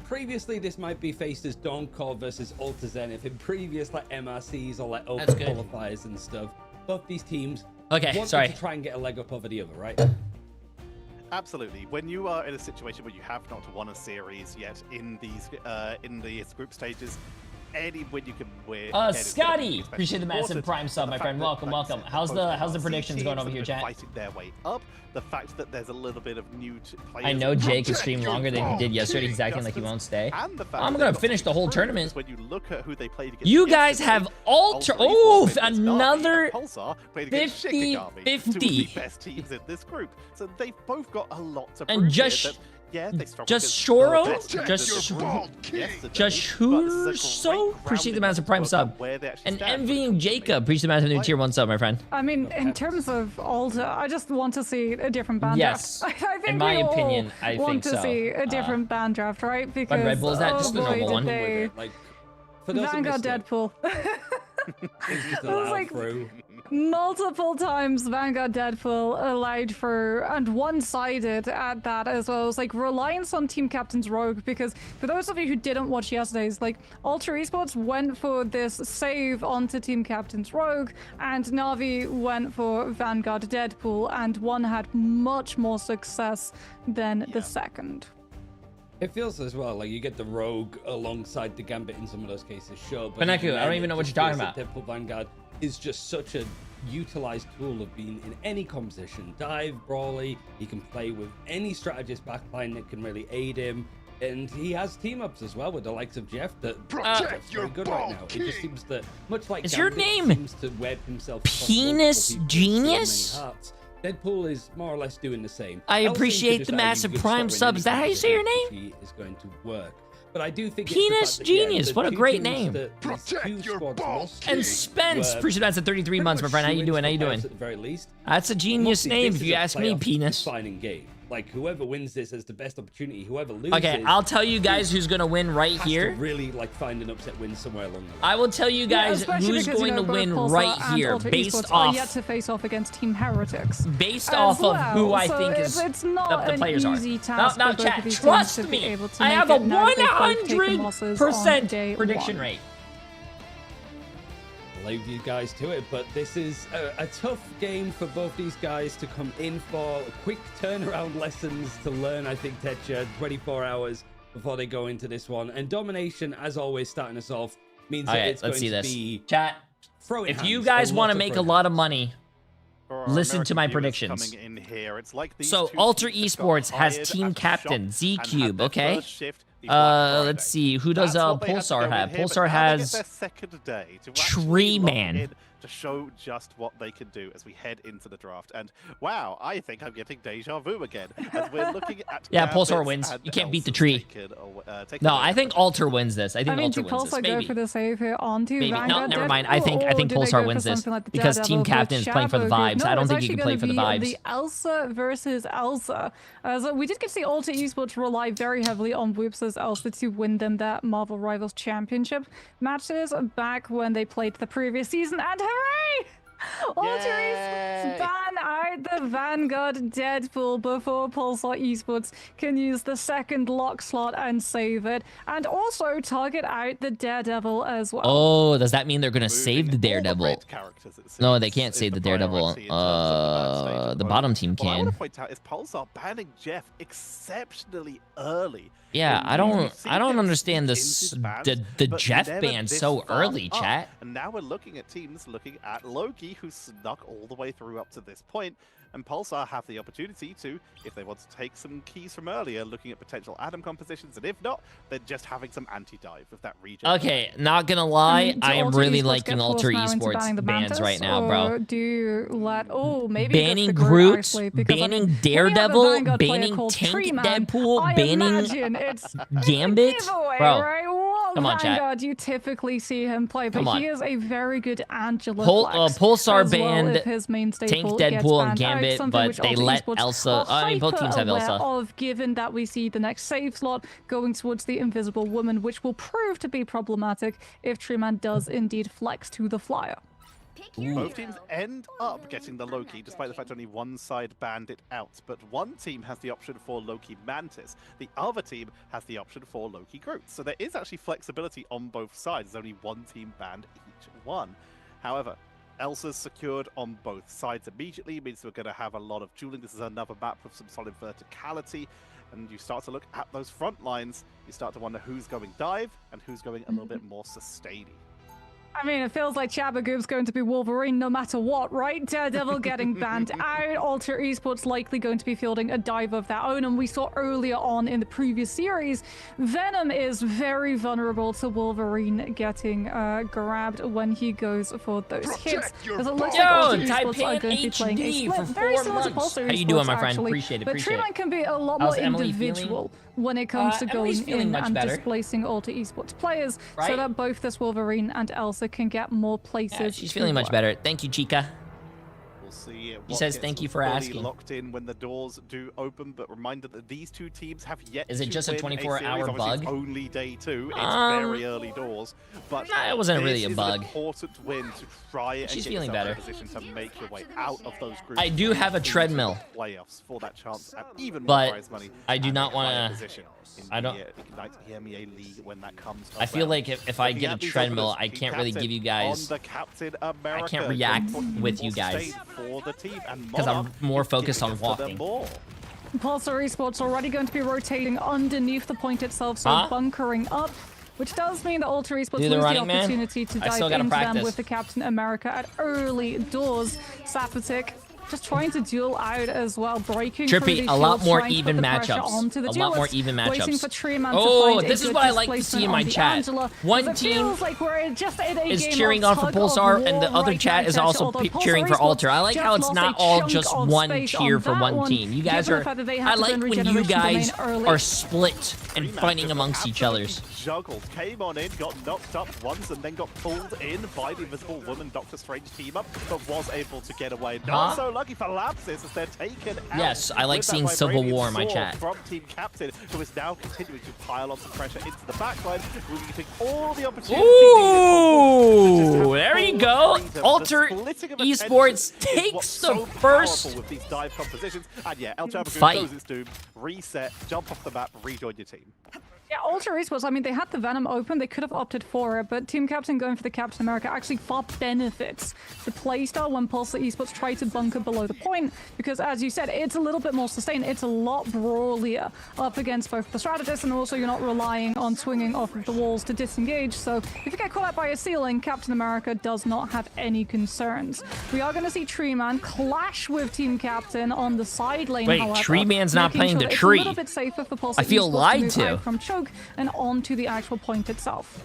previously this might be faced as Dawncore versus Alter Zenith in previous like MRCs or like open qualifiers and stuff. Both these teams want to try and get a leg up over the other, right? Absolutely. When you are in a situation where you have not won a series yet in these group stages, any win you can win. Scotty, appreciate the massive prime sub, my friend. Welcome. How's the predictions going over here, chat? Fighting their way up. The fact that there's a little bit of new players. I know Jay can stream longer than he did yesterday. He's acting like he won't stay. I'm gonna finish the whole tournament. When you look at who they played against, you guys have another 50-50. The best teams in this group, so they've both got a lot to prove. And yeah, they just Shuro? Just Shuro? Appreciate the massive prime sub. And envying Jacob. Appreciate the massive new tier 1 sub, my friend. I mean, in terms of Alter, I just want to see a different band draft. I think in my opinion, I want think so. to see a different band draft, right? Because Red Bull, is that just the normal one? Like, for those Vanguard Deadpool. It's just allowed through. Multiple times Vanguard Deadpool allowed for, and one-sided at that as well. It was like reliance on Team Captain's Rogue, because for those of you who didn't watch yesterday's, like Ultra Esports went for this save onto Team Captain's Rogue, and Navi went for Vanguard Deadpool, and one had much more success than the second. It feels as well like you get the Rogue alongside the Gambit in some of those cases, sure. But Neku, I don't even know what you're talking about. Deadpool Vanguard is just such a utilized tool of being in any composition. Dive, Brawly, he can play with any strategist backline that can really aid him. And he has team-ups as well with the likes of Jeff that's very good right now. It just seems that, much like Is Gambit your name seems to web himself Penis Genius? Deadpool is more or less doing the same. I appreciate the massive prime subs. Is that how you say your name? Is going to work. But I do think Penis Genius. What a great name. Protect your balls. And Spence, appreciate that's at 33 months, my friend. How you doing? How you doing? At the very least. That's a genius name, if you ask me, Penis. Defining game. Like whoever wins this has the best opportunity. Whoever loses. Okay, I'll tell you guys who's gonna win right here. Really like find an upset win somewhere along the line. I will tell you guys who's going to win right here, based off. Yet to face off against Team Heretics. Based off of who I think is the players are. Now, chat, trust me. I have a 100% prediction rate. Leave you guys to it, but this is a tough game for both these guys to come in for. Quick turnaround lessons to learn, I think, Techa. 24 hours before they go into this one. And domination, as always, starting us off means that it's going to be chat. If you guys want to make a lot of money, listen to my predictions. So Alter Esports has team captain Z-Cube, okay? Let's see, who does Pulsar have? Pulsar has Tree Man. To show just what they can do as we head into the draft. And wow, I think I'm getting deja vu again as we're looking at Pulsar wins. You can't beat the tree. No, I think Alter wins this. I think Alter wins this. Pulsar go for the save here onto Vanguard? No, never mind. I think Pulsar wins this because Team Captain is playing for the vibes. I don't think you can play for the vibes. The Elsa versus Elsa. So we did get to see Alter Esports rely very heavily on Whoops as Elsa to win them that Marvel Rivals Championship matches back when they played the previous season, and hooray! Alter Esports ban out the Vanguard Deadpool before Pulsar Esports can use the second lock slot and save it, and also target out the Daredevil as well. Oh, does that mean they're gonna save the Daredevil? No, they can't save the Daredevil. The bottom team can. What I want to point out is Pulsar banning Jeff exceptionally early. Yeah, I don't understand this the Jeff ban so early, chat. And now we're looking at teams looking at Loki, who snuck all the way through up to this point. And Pulsar have the opportunity to, if they want to take some keys from earlier, looking at potential Adam compositions, and if not, then just having some anti-dive with that region. Okay, not gonna lie, I am really Esports liking get Alter forced now into Esports banning the bans Mantis, right now, or bro. do you let maybe Banning just the Groot, actually, because, banning I mean, Daredevil, when you have a Vanguard player banning called Tank Tree Man, Deadpool, I banning imagine it's Gambit, giveaway, bro. right? What Come on, chat. Vanguard you typically see him play, but Come on. he is a very good Angela flex Pulsar as well banned if his main Tank staple gets Deadpool and banned out, Gambit, something but which they Alter let Esports Elsa. are I mean, both teams have hyper-aware Elsa. of, given that we see the next save slot going towards the Invisible Woman, which will prove to be problematic if Treeman does indeed flex to the flyer. Both teams end up getting the Loki, despite the fact only one side banned it out. But one team has the option for Loki Mantis. The other team has the option for Loki Groot. So there is actually flexibility on both sides. There's only one team banned each one. However, Elsa's secured on both sides immediately. It means we're going to have a lot of dueling. This is another map with some solid verticality. And you start to look at those front lines. You start to wonder who's going dive and who's going a little bit more sustaining. I mean, it feels like Chabagoob's going to be Wolverine no matter what, right? Daredevil getting banned out. Alter Esports likely going to be fielding a dive of their own. And we saw earlier on in the previous series, Venom is very vulnerable to Wolverine getting grabbed when he goes for those hits. Because it looks like Alter Esports are going to be playing a split, very similar to Pulsar How you doing, Esports, my friend? actually. Appreciate it, But appreciate Treeman it. can be a lot How's more Emily individual when it comes to Emily's going feeling in much and better. displacing Alter Esports players, so Right? that both this Wolverine and Elsa can get more places. Yeah, she's to feeling much work. better. Thank you, Chica. We'll see. He says thank you for fully asking. Locked in when the doors do open, but reminder that these two teams have yet. Is it to just a win 24-hour series. Obviously, bug? It's only day 2. It's Um, very early doors, but nah, it wasn't really a this is bug. An important win to try and She's get feeling yourself in better. a position to make your way out of those groups. I do have a into treadmill. the playoffs for that chance at even more But prize money. I do and not a higher wanna- position in I don't- the, Ignite EMEA League when that comes. I feel around. like if I Looking get a at these treadmill, openers, I Team can't really Captain give you guys. on the Captain America, I can't react going with for you guys sustain for the team, and because I'm Monarch more is focused giving on it to them walking. more. Pulsar Esports already going to be rotating underneath the point itself, so Huh? bunkering up, which does mean that Alter Esports Do the lose the running man? opportunity to I dive still gotta into them practice. with the Captain America at early doors. Sapatic just trying to duel out as well, breaking through Trippy, these a lot shields, more trying to put even the pressure matchups. onto the A lot more duelists, even waiting matchups. for Treeman Oh, to find this a is good what I like to see in displacement my on the chat. Angela, One because it team feels like we're just in a is game cheering of on for tug of Pulsar, and the war other right chat now, is Tesha, also although Pulsar cheering for Esports Alter. I like just how it's lost not a all chunk just of one space tier on for that one team. You guys given are. the fact that they had I to like burn when you regeneration guys domain early. are split and fighting amongst each other's. Juggled, came on in, got knocked up once, and then got pulled in by the Invisible Woman Doctor Strange team up, but was able to get away. Not so lucky for Lapsis as they're taken out. Yes, I like with that seeing Civil Vibranium War in my sword chat. From Team Captain, who is now continuing to pile on some pressure into the backline, moving all the opportunities. Ooh, there you go. freedom. Alter The splitting of Esports attention is what's takes so the first powerful with these dive compositions. And yeah, El Chabagoon fight. knows its doom. Reset, jump off the map, rejoin your team. Yeah, Alter Esports, I mean, they had the Venom open, they could have opted for it, but Team Captain going for the Captain America actually far benefits the playstyle when Pulsar Esports try to bunker below the point, because as you said, it's a little bit more sustained, it's a lot brawlier up against both the strategists, and also you're not relying on swinging off of the walls to disengage, so if you get caught out by a ceiling, Captain America does not have any concerns. We are going to see Tree Man clash with Team Captain on the side lane, Wait, however, Tree Man's not making playing sure the that tree. It's a little bit safer for Pulsar I feel Esports lied move to. out from choke and onto the actual point itself.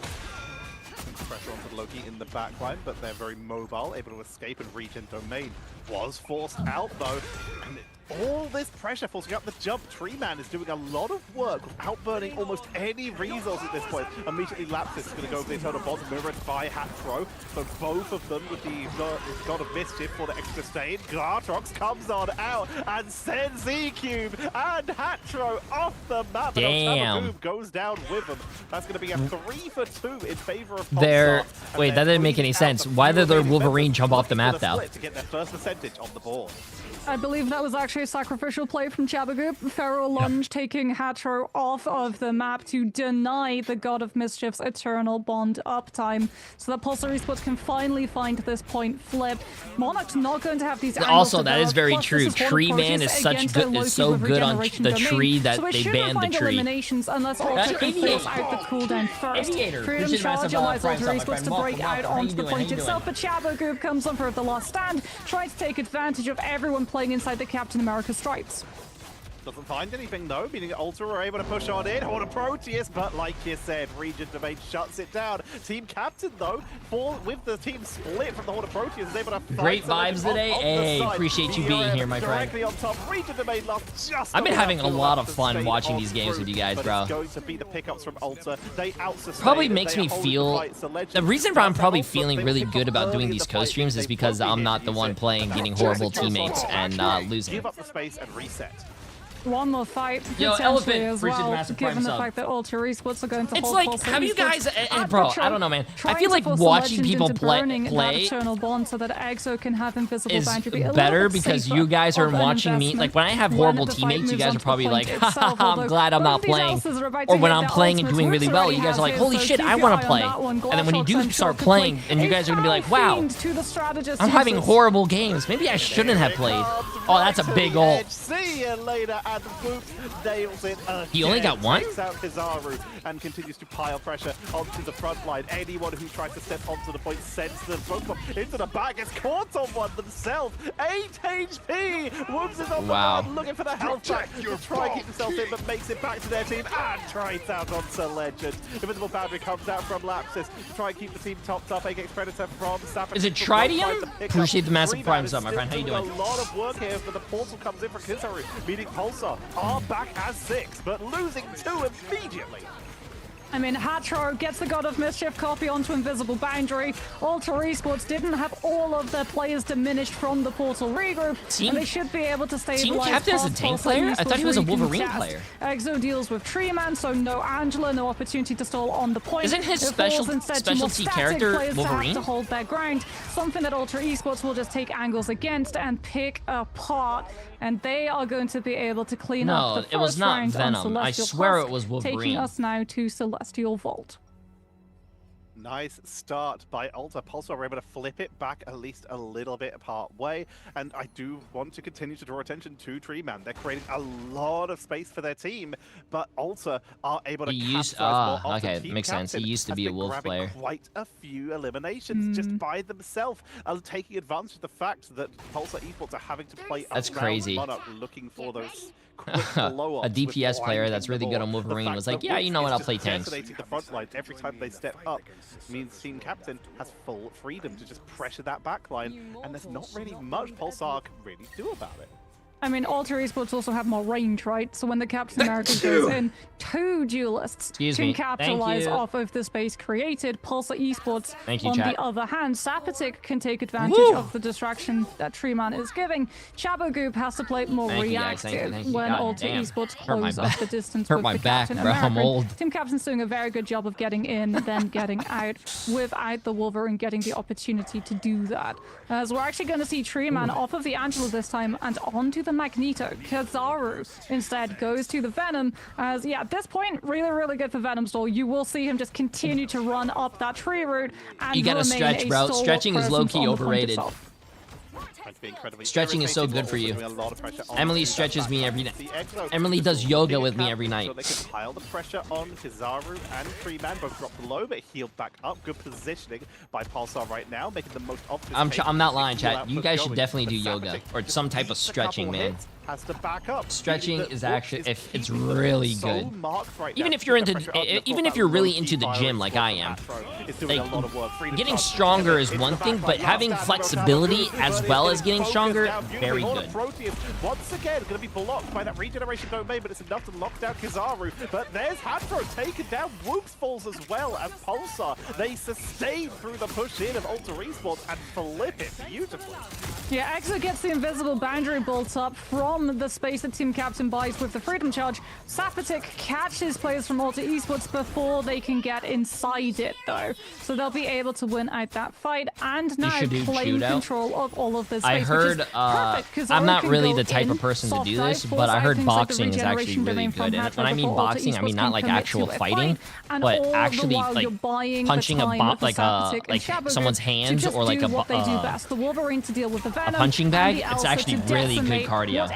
Pressure onto Loki in the backline, but they're very mobile, able to escape and regen domain. Was forced out though, and all this pressure forcing out the jump. Tree Man is doing a lot of work without burning almost any resource at this point. Immediately Lapis is going to go for the Eternal Bond, mirrored by Hatro. So both of them with the God of Mischief for the extra stain. Gartrox comes on out and sends Z-Cube and Hatro off the map. Damn. And goes down with them. That's going to be a 3 for 2 in favor of Pulsar. Wait, that didn't make any sense. Why did their Wolverine jump off the map, though? To get their first percentage on the board. I believe that was actually actually a sacrificial play from Chabagoop. Feral Lunge taking Hatro off of the map to deny the God of Mischief's eternal bond uptime, so that Pulsar Esports can finally find this point flipped. Monarch's not going to have these angles Also, that develop. is very Plus, true. this is Tree Proteus Man is such against good, a is Loki so with good on regeneration the domain. tree that So we they shouldn't banned the find tree. eliminations unless Ultra can force out the cooldown first. Aviator. Freedom Appreciate Charge massive, allows Prime Ultra Sub, my Esports friend. to break Welcome, out welcome. How onto you the doing? How point you itself, but Chabagoop comes on for the last stand, trying to take advantage of everyone playing inside the Captain America stripes. Doesn't find anything though, meaning Ultra are able to push on in. Hold a Proteus, but like you said, Region Domain shuts it down. Team Captain though, with the team split from the Horde of Proteus, is able to fight. Great vibes today. Hey, appreciate you being here, my friend. Directly on top, Region Domain lost just I've been having a enough lot of to fun stay watching on these games with you guys, but bro. It's going to be the pickups from Ultra. They outsustain. Probably makes me feel the reason I'm probably Ultra feeling been really picked good up about early doing in these the fight. co-streams is They because won't be I'm here not to the use one it. playing, getting horrible teammates and losing. Give up the space and reset. One more fight, Yo, potentially Elephant, as appreciate the well, massive Prime given the sub. fact that Ultra Esports are going to It's hold like, Pulsar have you Esports guys, at bro, the I don't know, man. I trying feel to like force the watching Legend people into burning that eternal bond so that Exo can have invisible is boundary be a better little bit because safer you guys are of an watching me. investment Like when I have when horrible the fight teammates, you moves guys onto are probably the like, point ha itself, ha, I'm although glad I'm both not of these playing. Elses are about Or to when hit I'm their playing and ultimates. doing really Roots well, already you guys are has like, his, holy so shit, I keep want your to eye play. on that one. And then when you do Glassshot start quickly. playing, and you A guys are gonna be like, foul wow, fiend to the strategist I'm having uses. horrible games. Maybe I shouldn't have played. Oh, that's a big ult. See you later, and Boot nails it again. He only got one? Takes out Kizaru and continues to pile pressure onto the front line. Anyone who tries to step onto the point sends the both of them into the back. Gets caught on one themselves. 8 HP. Woods is on the run, looking for the health back to try and keep himself in, but makes it back to their team and trades out onto Legend. Invisible boundary comes out from Lapsus to try and keep the team topped up. Apex Predator from Sapper. Is it Tridium? Appreciate the massive Prime sub, my friend. How you doing? A lot of work here, but the portal comes in from Kizaru, meaning Pulsar are back as 6, but losing 2 immediately. I mean, Hatro gets the God of Mischief copy onto Invisible Boundary. Ultra Esports didn't have all of their players diminished from the portal regroup, and they should be able to stabilize. Team Captain is a tank player? I thought he was a Wolverine player. Exo deals with Tree Man, so no Angela, no opportunity to stall on the point. Isn't his It falls instead to more specialty static character players to have Wolverine? to hold their ground, something that Ultra Esports will just take angles against and pick apart. And they are going to be able to clean up the first it was not round on Venom. I Celestial swear Husk, it was Wolverine. taking us now to Celestial Vault. Nice start by Ultra. Pulsar are able to flip it back at least a little bit part way. And I do want to continue to draw attention to Tree Man. They're creating a lot of space for their team, but Ultra are able to capitalize more often. okay, Team makes sense. He Captain used to has be a been wolf grabbing player. quite a few eliminations just by themselves, taking advantage of the fact that Pulsar Esports are having to play That's around crazy. Monarch, looking for those quick blow-ups A DPS with player that's blinding really good them on all. The Wolverine fact was like, that yeah, you know what, Woods I'll is play just tanks. decimating the front line every time they step up means Team Captain has full freedom to just pressure that back line, and there's not really much Pulsar can really do about it. I mean, Ultra Esports also have more range, right? So when the Captain America goes in, 2 duelists can capitalize off of the space created. Pulsar Esports, on the other hand, Sapatic can take advantage of the distraction that Tree Man is giving. Chabagoop has to play more reactive when Ultra Esports close up the distance with the Captain America. I'm old. Team Captain's doing a very good job of getting in, then getting out without the Wolverine getting the opportunity to do that. As we're actually going to see Tree Man off of the Angela this time and onto the Magneto. Kizaru instead goes to the Venom, as at this point, really good for Venom stall. You will see him just continue to run up that tree route and You gotta stretch, bro. Stretching is low-key overrated. Stretching is so good for you. Emily stretches me every night. Emily does yoga with me every night. So they can pile the pressure on Kizaru and Tree Man. Both dropped low, but healed back up. Good positioning by Pulsar right now, making the most of this. I'm not lying, chat. You guys should definitely do yoga or some type of stretching, man. Has to back up. Stretching is actually, if it's really good. Right even if you're really into the gym like I am, like, getting stronger is one thing, but having flexibility as well as getting stronger, very good. Once again, going to be blocked by that regeneration domain, but it's enough to lock down Kizaru. But there's Hatro taken down. Whoops falls as well as Pulsar. They sustain through the push in of Ultra Esports and flip it beautifully. Yeah, Exo gets the invisible boundary bolts up from from the space that Team Captain buys with the Freedom Charge. Sapatic catches players from Alter Esports before they can get inside it, though. So they'll be able to win out that fight and now claim control of all of this space. I heard, I'm not really the type of person to do this, but I heard boxing is actually really good. And when I mean boxing, I mean not like actual fighting, but actually like punching like someone's hands or like a punching bag. It's actually really good cardio.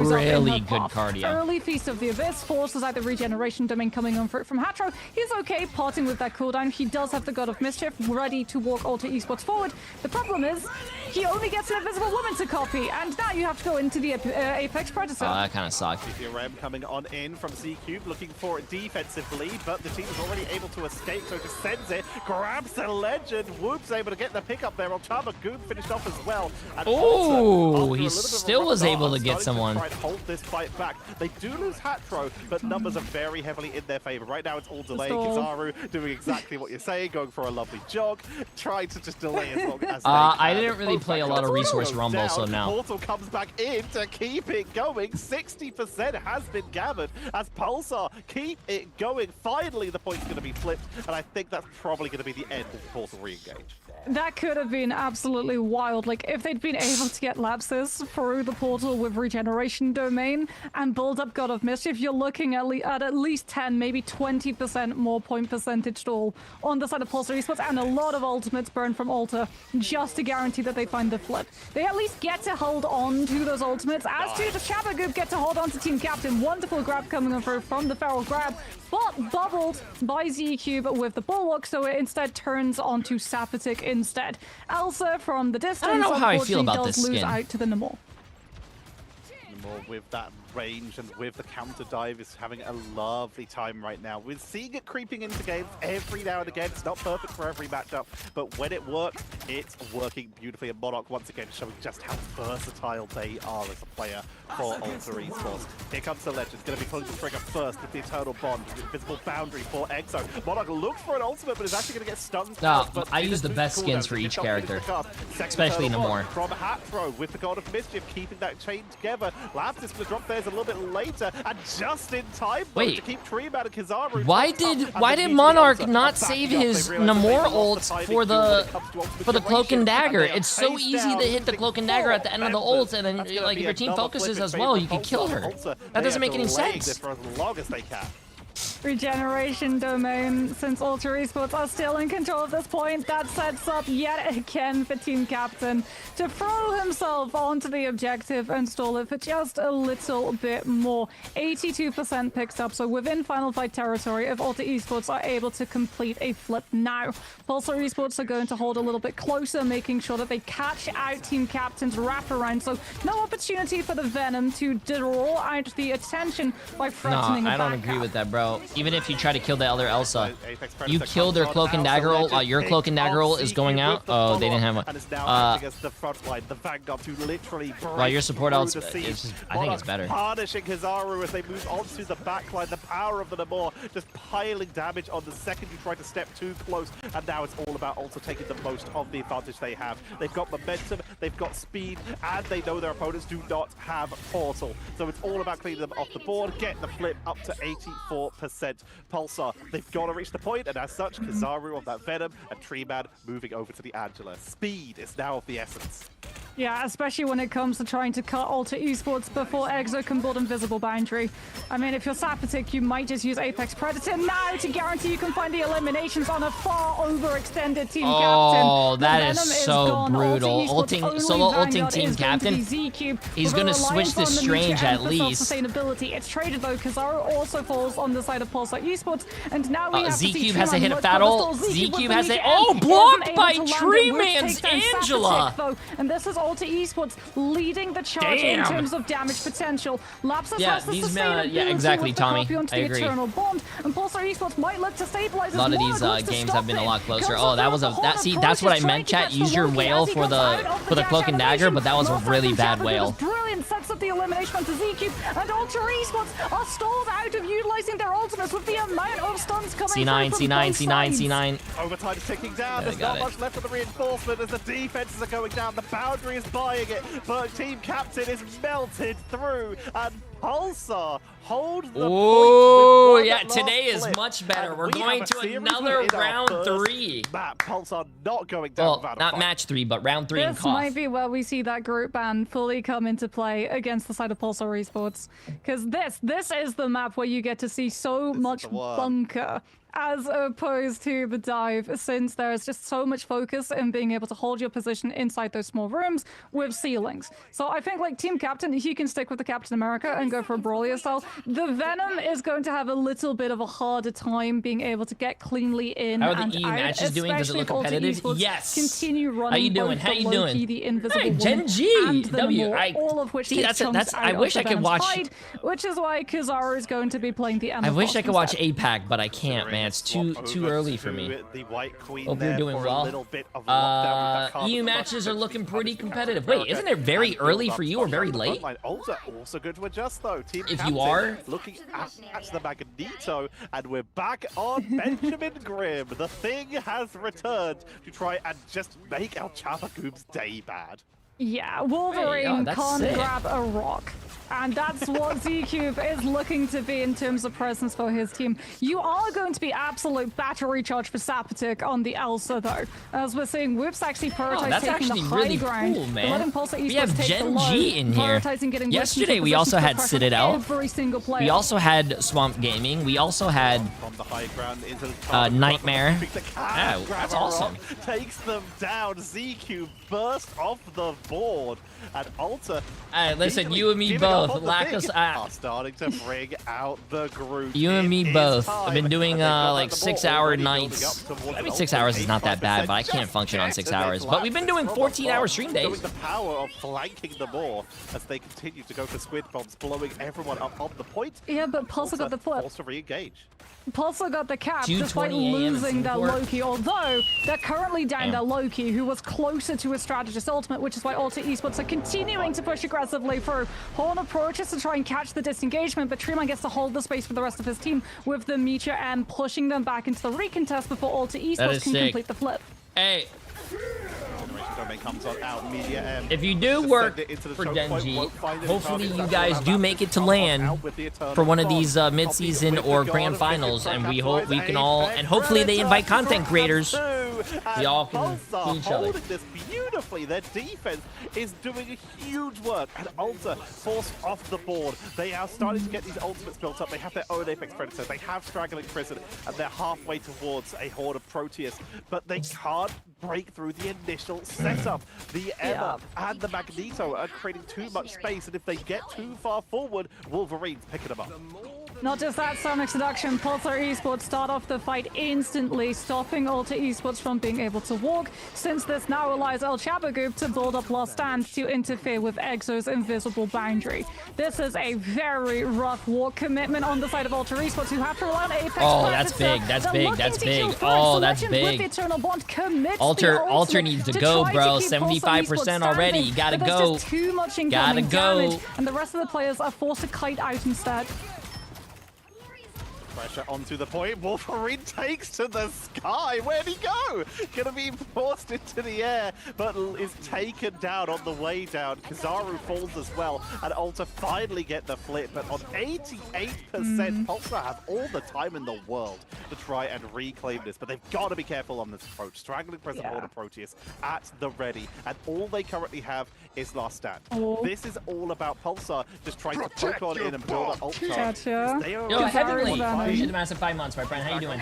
Really good cardio. Early Feast of the Abyss forces out the regeneration domain coming on for it from Hatro. He's okay parting with that cooldown. He does have the God of Mischief ready to walk Alter Esports forward. The problem is he only gets an Invisible Woman to copy, and now you have to go into the Apex Predator. Oh, that kind of sucked. Rem coming on in from C-Cube, looking for a defensive lead, but the team is already able to escape, so just sends it, grabs the Legend. Whoop's able to get the pickup there. Ultama Goon finished off as well. Oh, he still was able to get someone. To hold this fight back. They do lose Hatro, but numbers are very heavily in their favor. Right now, it's all delay. Kizaru doing exactly what you're saying, going for a lovely jog, trying to just delay as long as they can. I didn't really play a lot of Resource Rumble, so now. Portal comes back in to keep it going. 60% has been gathered as Pulsar keep it going. Finally, the point's going to be flipped, and I think that's probably going to be the end of the Portal re-engage. That could have been absolutely wild. Like, if they'd been able to get lapses through the portal with regeneration domain and build up God of Mischief, you're looking at least 10, maybe 20% more point percentage all on the side of Pulsar Esports, and a lot of ultimates burned from Alter just to guarantee that they find the flip. They at least get to hold on to those ultimates, as do the Shabagoo get to hold on to Team Captain. Wonderful grab coming over from the Feral Grab, but bubbled by Z-Cube with the Bulwark, so it instead turns onto Sapatic instead. Elsa from the distance, I don't know how I feel about this lose skin. out to the Namor. Namor with that range and with the counter dive is having a lovely time right now. We're seeing it creeping into games every now and again. It's not perfect for every matchup, but when it works, it's working beautifully. And Monarch once again showing just how versatile they are as a player for Alter Esports. Here comes the Legend. Going to be pulling the trigger first with the Eternal Bond. Invisible Boundary for Exo. Monarch looks for an ultimate, but is actually going to get stunned. No, I use the best skins for each character, especially Namor. From Hatro with the God of Mischief, keeping that chain together. Labs is going to drop theirs a little bit later, and just in time to keep Treeman and Kizaru. Why did Monarch not save his Namor ult for the Cloak and Dagger? It's so easy to hit the Cloak and Dagger at the end of the ult, and then like if your team focuses as well, you can kill her. That doesn't make any sense. For as long as they can. Regeneration domain, since Alter Esports are still in control at this point, that sets up yet again for Team Captain to throw himself onto the objective and stall it for just a little bit more. 82% picked up, so within Final Fight territory if Alter Esports are able to complete a flip now. Pulsar Esports are going to hold a little bit closer, making sure that they catch out Team Captain's wraparound, so no opportunity for the Venom to draw out the attention by threatening I don't agree with that, bro. Even if you try to kill the other Elsa, you kill their Cloak and Dagger ult while your Cloak and Dagger ult is going out. Oh, they didn't have one. While your support ult's, I think it's better. Punishing Kizaru as they move onto the backline. The power of the Namor just piling damage on the second you try to step too close. And now it's all about also taking the most of the advantage they have. They've got momentum, they've got speed, and they know their opponents do not have Portal. So it's all about cleaning them off the board, get the flip up to 84%. Pulsar, they've got to reach the point, and as such, Kizaru on that Venom and Treeman moving over to the Angela. Speed is now of the essence. Yeah, especially when it comes to trying to cut Alter Esports before Exo can build Invisible Boundary. I mean, if you're Sapatic, you might just use Apex Predator now to guarantee you can find the eliminations on a far overextended Team Captain. Oh, that is so brutal. Solo ulting Team Captain. He's going to switch to Strange at least. Sustainability. It's traded though, Kizaru also falls on the side of Pulsar Esports, and now we have Z-Cube has to hit a fat ult. Z-Cube has it. Oh, blocked by Treeman's Angela. And this is Alter Esports leading the charge in terms of damage potential. Lapsus has the sustainability exactly, Tommy. Onto I the agree. Eternal Bond, and Pulsar Esports might look to stabilize. A lot of these games have been a lot closer. Oh, that was see, that's what I meant, chat. Use your whale for the Cloak and Dagger, but that was a really bad whale. Brilliant, sets up the elimination onto ZQ, and Ultra Esports are stalled out of utilizing their ultimates with the amount of stuns coming C9, through from C9, both C9, sides. C9. Overtime is ticking down. There's got not much left of the reinforcement as the defenses are going down. The boundary is buying it, but Team Captain is melted through, and Pulsar hold the Oh, point. yeah, today is much better. We're going to another round 3. Map. Pulsar not going down without a not fight. match 3, but round 3 in This cough. might be where we see that group ban fully come into play against the side of Pulsar Esports. Because this is the map where you get to see so much bunker as opposed to the dive, since there's just so much focus in being able to hold your position inside those small rooms with ceilings. So I think, like, Team Captain, he can stick with the Captain America and go for a Brawlier style. The Venom is going to have a little bit of a harder time being able to get cleanly in How are the and EU out, matches doing? Does it especially look if Ultra competitive? Esports Yes. continue running How you doing? both How the you Loki, doing? the Invisible Hey, Woman, Gen G, and the W. Namor, all of which See, take that's chunks I out wish of I the could Venom's watch. hide, which is why Kizaru is going to be playing the Emma I wish I could watch instead. APAC, but I can't, man. It's too early for me. The White Queen Hope you're there doing for well. a little bit of lockdown with that EU card. matches are looking pretty competitive. Wait, isn't it very early for you or very late? Ultra also good to adjust though. Team If Captain you are looking at the Magneto, and we're back on Benjamin Grimm. The Thing has returned to try and just make El Chapagoob's day bad. Yeah, Wolverine that's can't sick. grab a rock. And that's what Z-Cube is looking to be in terms of presence for his team. You are going to be absolute battery charge for Sapatic on the Elsa, though. As we're seeing, Whoops actually prioritize that's taking the actually high really ground. cool, man. Letting Pulsar We Esports have take Gen the low, G in here. prioritizing getting Whoops Yesterday into we position also to had pressure Citadel. every single player. We also had Swamp Gaming. We also had From the high ground into the Nightmare. The Oh, that's awesome. Takes them down. ZQ burst off the board, and Ultra. Listen, easily you and me giving up both. on the Lack Thing us are starting to bring out the group. You and me It is both. time, I've been doing and they've got like the 6 ball hour already building nights. up towards I mean, an 6 Ultra hours is not that bad, but I can't just function on get 6 to hours. this But we've been doing lap. 14-hour stream days. Showing the power of flanking them more as they continue to go for squid bombs, blowing everyone up on the point. Yeah, but Pulsar got the flip. Forced to re-engage. Pulsar got the cap despite 2:20 a.m. in losing their Singapore. Loki, although they're currently down Damn. their Loki, who was closer to a strategist ultimate, which is why Ultra Esports are continuing to push aggressively through. Horn approaches to try and catch the disengagement, but Treeman gets to hold the space for the rest of his team with the Meteor and pushing them back into the recontest before Ultra Esports is can sick. complete the flip. Hey, Generation Domain comes on out, Media M. if you do Just work send it into the for choke point, Genji, won't find any hopefully targets. you That's guys all do about make it to Come land out with the Eternal for one of Bomb. these mid-season Copied or with the grand God of finals, Mythic and we Front hope we Apex can all, and hopefully they invite content creators. And Y'all can Pulsar see each other. holding this beautifully. Their defense is doing huge work, and Ultra forced off the board. They are starting to get these ultimates built up. They have their own Apex Predator. They have Straggling Prison, and they're halfway towards a horde of Proteus, but they can't break through the initial setup. The Emma and the Magneto are creating too much space, and if they get too far forward, Wolverine's picking them up. Not just that, Sonic Seduction, Pulsar Esports start off the fight instantly, stopping Ultra Esports from being able to walk, since this now allows El Chabagoob to build up Last Stand to interfere with Exo's invisible boundary. This is a very rough walk commitment on the side of Ultra Esports, who have to rely on Apex Oh, that's Predator. big, that's They're big, looking that's to kill big. through Oh, it. that's Selection big. With Eternal Bond commits Alter the Alter needs to to go, try bro. to keep Pulsar 75% Esports already. standing, You gotta but there's go. just too much incoming Gotta go. damage, and the rest of the players are forced to kite out instead. Pressure onto the point. Wolverine takes to the sky. Where'd he go? Gonna be forced into the air, but is taken down on the way down. Kizaru falls as well, and Ultra finally get the flip, but on 88%, Pulsar have all the time in the world to try and reclaim this, but they've got to be careful on this approach. Straggling Prison Order Proteus at the ready, and all they currently have is Last Stand. This is all about Pulsar just trying to poke on in and build up Ultra. Gotcha. They are Yo, already Heavenly, on appreciate the massive 5 months, my friend. How you doing?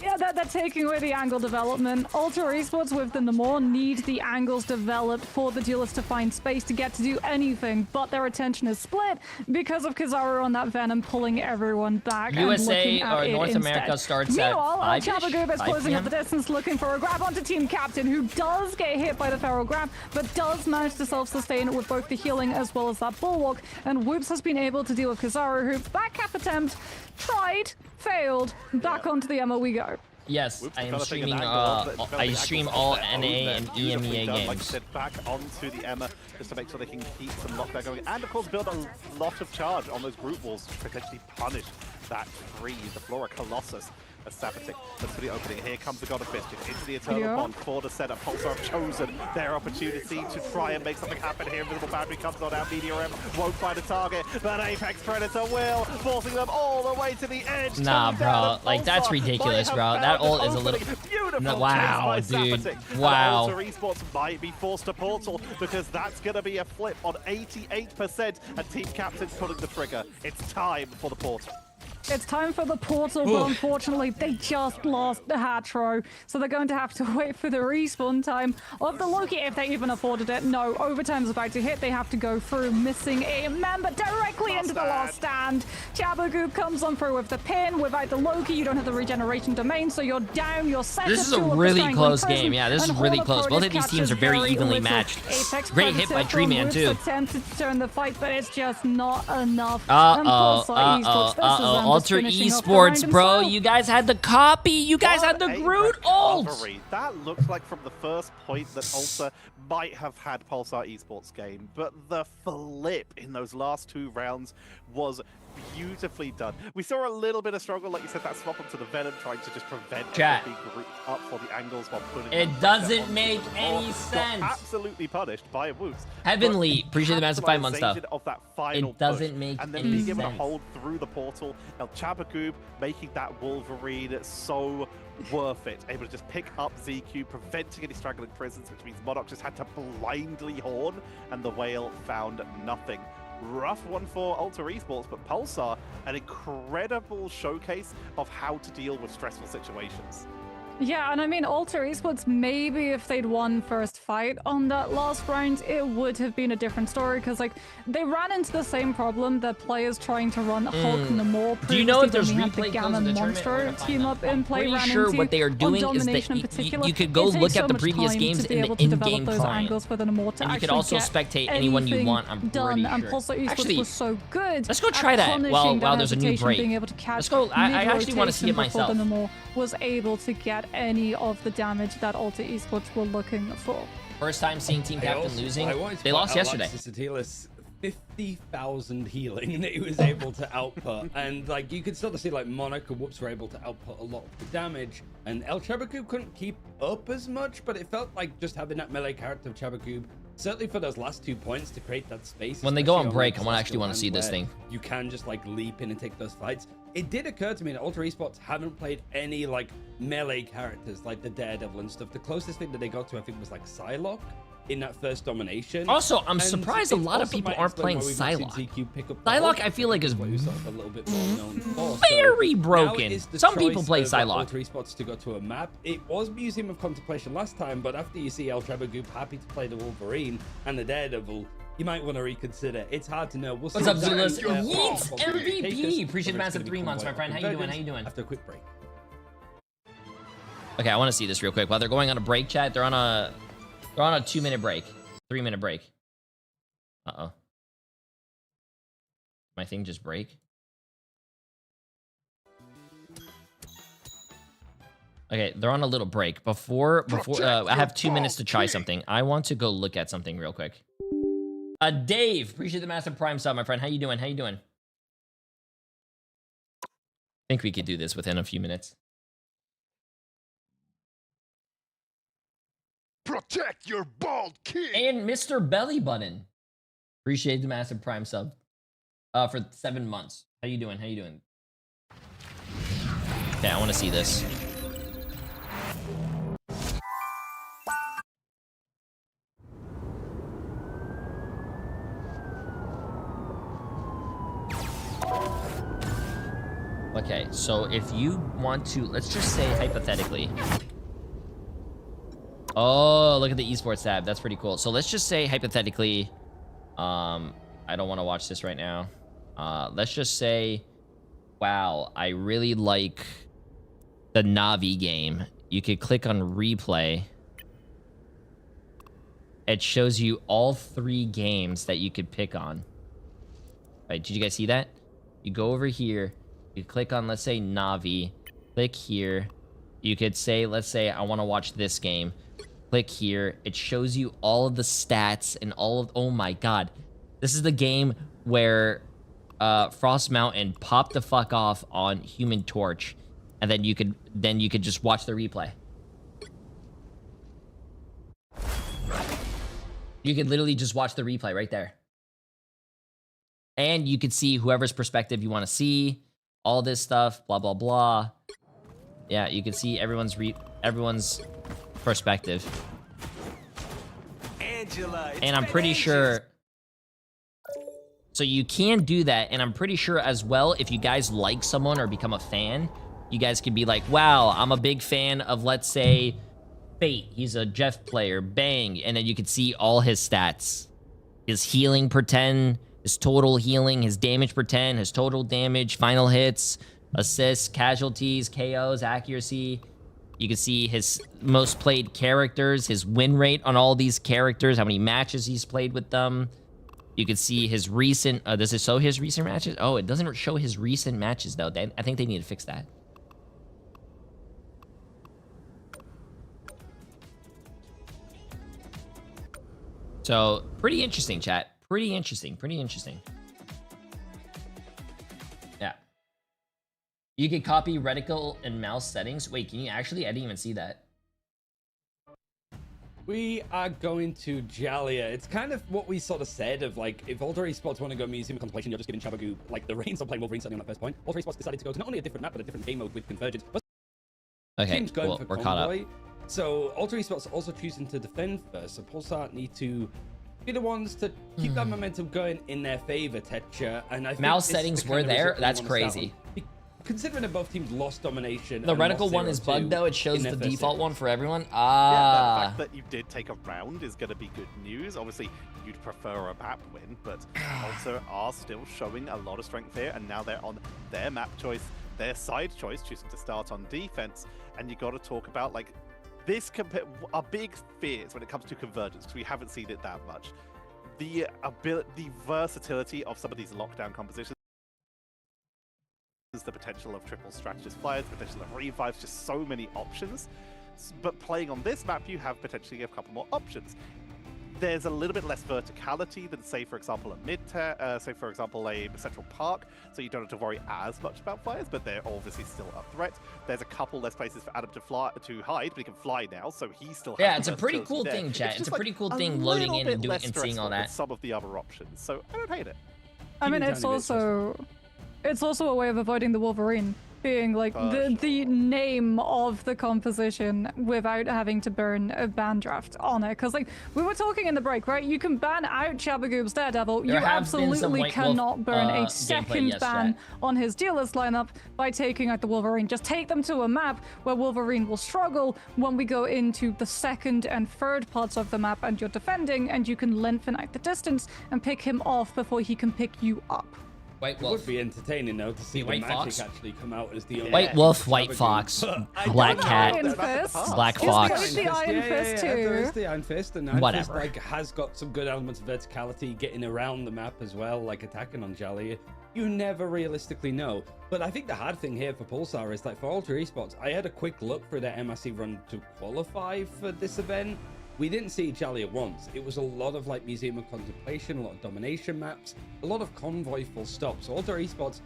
Yeah, they're taking away the angle development. Ultra Esports with the Namor need the angles developed for the duelists to find space to get to do anything, but their attention is split because of Kizaru on that Venom pulling everyone back. USA and looking at or it North instead. America starts at Meanwhile, 5-ish? Chabagoob is 5 closing up PM? the distance, looking for a grab onto Team Captain, who does get hit by the Feral Grab, but does manage to self-sustain with both the healing as well as that Bulwark, and Whoops has been able to deal with Kizaru, who back cap attempt, tried, failed, back onto the Emma we go. Yes, Whoops, I am developing an streaming. angle, I stream all NA and Beautifully EMEA done. Like I games. said, back onto the Emma just to make sure they can keep some lockdown going, and of course build a lot of charge on those group walls to potentially punish that freeze. The Flora Colossus. A Sabotic that's for the opening. Here comes the God of Mischief into the Eternal Bond for the setup. Pulsar have chosen their opportunity to try and make something happen here. Invisible Boundary comes on out. Meteor won't find a target, but Apex Predator will, forcing them all the way to the edge. Nah, bro. Like, that's ridiculous, bro. That ult is a little... Beautiful Wow, chase by dude. Sabotic. Wow. And Ultra Esports might be forced to portal because that's going to be a flip on 88%, and Team Captain's pulling the trigger. It's time for the portal. It's time for the portal, but unfortunately they just lost the Hatro, so they're going to have to wait for the respawn time of the Loki if they even afforded it. No, overtime's about to hit. They have to go through, missing a member directly into the last stand. Chabagoop comes on through with the pin. Without the Loki, you don't have the regeneration domain, so you're down. You're set. This is a really close game. Yeah, this is really close. Both of these teams are very evenly matched. Great hit by Tree Man too. Attempted to turn the fight, but it's just not enough. Ultra Esports, bro. You guys had the copy. You guys had the Groot ult. That looks like from the first point that Ultra might have had Pulsar Esports game, but the flip in those last 2 rounds was beautifully done. We saw a little bit of struggle, like you said, that swap onto the Venom, trying to just prevent Chat. being grouped up for the angles while putting It doesn't make any sense. Absolutely punished by Woops. Heavenly, appreciate the massive 5-month stuff. Of that final It doesn't push, make and then any being able to sense. hold through the portal. El Chabagoob making that Wolverine so worth it. Able to just pick up ZQ, preventing any straggling presence, which means Monarch just had to blindly horn, and the Whale found nothing. Rough one for Ultra Esports, but Pulsar, an incredible showcase of how to deal with stressful situations. Yeah, and I mean, Ultra Esports, maybe if they'd won first fight on that last round, it would have been a different story, because, like, they ran into the same problem that players trying to run Hulk Namor previously. Do you know if there's when we had the replay Gamma codes of the Monster team up in play Pretty ran sure into. what they are doing on is that Domination in particular, you could go it takes look so at the much previous time games to be in the able to develop in-game those client. angles for the Namor to And you could actually also get spectate anyone you anything want, I'm done, pretty and sure. Pulsar Esports Actually, was so good. let's go try at that while punishing there's a new hesitation, break. Being able to catch Let's go. I actually want to see it mid-rotation myself. before the Namor was able to get any of the damage that Ultra Esports were looking for. First time seeing Team Captain losing. They lost yesterday. 50,000 healing that he was able to output, and like you could sort of see like Monarch and Whoops were able to output a lot of the damage, and El Chabagoob couldn't keep up as much, but it felt like just having that melee character of Chabagoob, certainly for those last 2 points to create that space. When they go on break, like I actually want to see this where thing. You can just like leap in and take those fights. It did occur to me that Ultra Esports haven't played any like melee characters like the Daredevil and stuff. The closest thing that they got to, I think, was like Psylocke in that first domination. Also, I'm And surprised a it lot of also people might aren't explain playing why we've not seen Psylocke. ZQ pick up the Psylocke, Hulk, I feel like, is what he was sort of a little bit more known for. very So broken. now is the Some people choice play of Psylocke. Ultra Esports to go to a map. It was Museum of Contemplation last time, but after you see El Chabagoob happy to play the Wolverine and the Daredevil, you might want to reconsider. It's hard to know. We'll see. What's up, exactly Zulus? what Yeats will take us, MVP. Appreciate the whether it's massive gonna be 3 months, my Convoy friend. or How you doing? How Convergence you doing? After a quick break. Okay, I want to see this real quick. While they're going on a break, chat, they're on a 2-minute break, 3-minute break. Uh-oh. My thing just break? Okay, they're on a little break. Before I have 2 minutes to try something. I want to go look at something real quick. Dave, appreciate the massive prime sub, my friend. How you doing? How you doing? I think we could do this within a few minutes. Protect your bald king. And Mr. Belly Button, appreciate the massive prime sub for 7 months. How you doing? How you doing? Okay, I want to see this. Okay, so if you want to, let's just say hypothetically. Oh, look at the esports tab. That's pretty cool. So let's just say hypothetically, I don't want to watch this right now. Let's just say, wow, I really like the Navi game. You could click on replay. It shows you all 3 games that you could pick on. Right, did you guys see that? You go over here, you click on, let's say, Navi, click here, You could say, let's say I want to watch this game. Click here. It shows you all of the stats and all of, oh my god. This is the game where Frost Mountain popped the fuck off on Human Torch, and then you could just watch the replay. You could literally just watch the replay right there. And you could see whoever's perspective you want to see, all this stuff, blah blah blah. Yeah, you can see everyone's perspective. Angela, and I'm pretty sure. So you can do that, and I'm pretty sure as well, if you guys like someone or become a fan, you guys could be like, wow, I'm a big fan of, let's say, Fate. He's a Jeff player, bang, and then you could see all his stats. His healing per 10, his total healing, his damage per 10, his total damage, final hits, assists, casualties, KOs, accuracy. You can see his most played characters, his win rate on all these characters, how many matches he's played with them. You can see his recent, does it show his recent matches? Oh, it doesn't show his recent matches though. I think they need to fix that. So, pretty interesting, chat. Pretty interesting, pretty interesting. Yeah. You can copy reticle and mouse settings. Wait, can you actually? I didn't even see that. We are going to Jalia. It's kind of what we sort of said of like, if Alter Esports want to go Museum of Contemplation, you're just giving Chabagoo like the reins of playing Wolverine starting on that first point. Alter Esports decided to go to not only a different map, but a different game mode with Convergence. Okay, cool. We're caught up. So Alter Esports also choosing to defend first. So Pulsar need to be the ones to keep that momentum going in their favor, Tetcher. And I think mouse settings were there. That's crazy. Considering that both teams lost domination. The reticle one is bugged though. It shows the default one for everyone. Yeah, the fact that you did take a round is going to be good news. Obviously, you'd prefer a map win, but also are still showing a lot of strength here, and now they're on their map choice, their side choice, choosing to start on defense. And you got to talk about like this. Our big fears when it comes to convergence, because we haven't seen it that much. The versatility of some of these lockdown compositions. The potential of triple strategist fires, the potential of revives, just so many options. But playing on this map, you have potentially a couple more options. There's a little bit less verticality than, say, for example, a say, for example, a Central Park, so you don't have to worry as much about fires, but they're obviously still a threat. There's a couple less places for Adam to hide, but he can fly now, so he still has. Yeah, it's a pretty cool thing, chat. It's a pretty cool thing loading in and seeing all that. Some of the other options, so I don't hate it. I mean, it's also a way of avoiding the Wolverine being like the name of the composition without having to burn a ban draft on it. Because like we were talking in the break, right? You can ban out Chabagoob's Daredevil. You absolutely cannot burn a second ban on his dealer's lineup by taking out the Wolverine. Just take them to a map where Wolverine will struggle when we go into the second and third parts of the map and you're defending, and you can lengthen out the distance and pick him off before he can pick you up. White Wolf. It would be entertaining though to see the magic actually come out as the White Wolf, White Fox, Black Cat, Black Fox. It's the Iron Fist too. There is the Iron Fist, and Iron Whatever. Fist like has got some good elements of verticality, getting around the map as well, like attacking on Jalia. You never realistically know. But I think the hard thing here for Pulsar is like for Alter Esports, I had a quick look through their MRC run to qualify for this event. We didn't see Jalia once. It was a lot of like Museum of Contemplation, a lot of domination maps, a lot of convoy full stops. So Alter Esports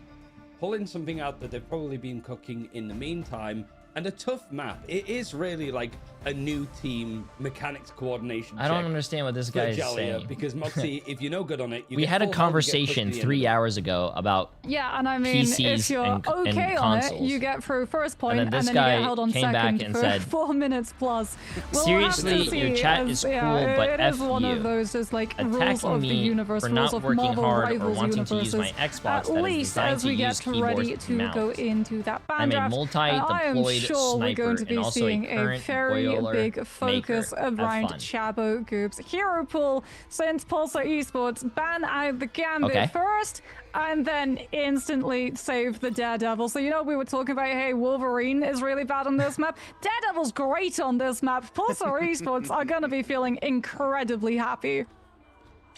pulling something out that they've probably been cooking in the meantime, and a tough map. It is really like a new team mechanics coordination. I don't understand what this guy is saying. Because Moxie, if you're no good on it, we had a conversation 3 hours ago about and I mean, PCs if you're and okay on it, you get through first point, and then you get held on second and for said, 4 minutes plus. We'll seriously, your chat is cool, but it F is one you. of those just like rules Attacking of the universe, for rules not of working Marvel hard or Rivals wanting to universes. use my Xbox At that is least designed as we to get use keyboards ready and to mouse. go into that ban I'm a draft, I am multi-deployed sure we're going to sniper be and also a seeing a current very boiler big focus maker. Have around fun. Chabagoob's hero pool, since Pulsar Esports ban out the Gambit first and then instantly save the Daredevil. So, you know, we were talking about, hey, Wolverine is really bad on this map. Daredevil's great on this map. Pulsar Esports are going to be feeling incredibly happy.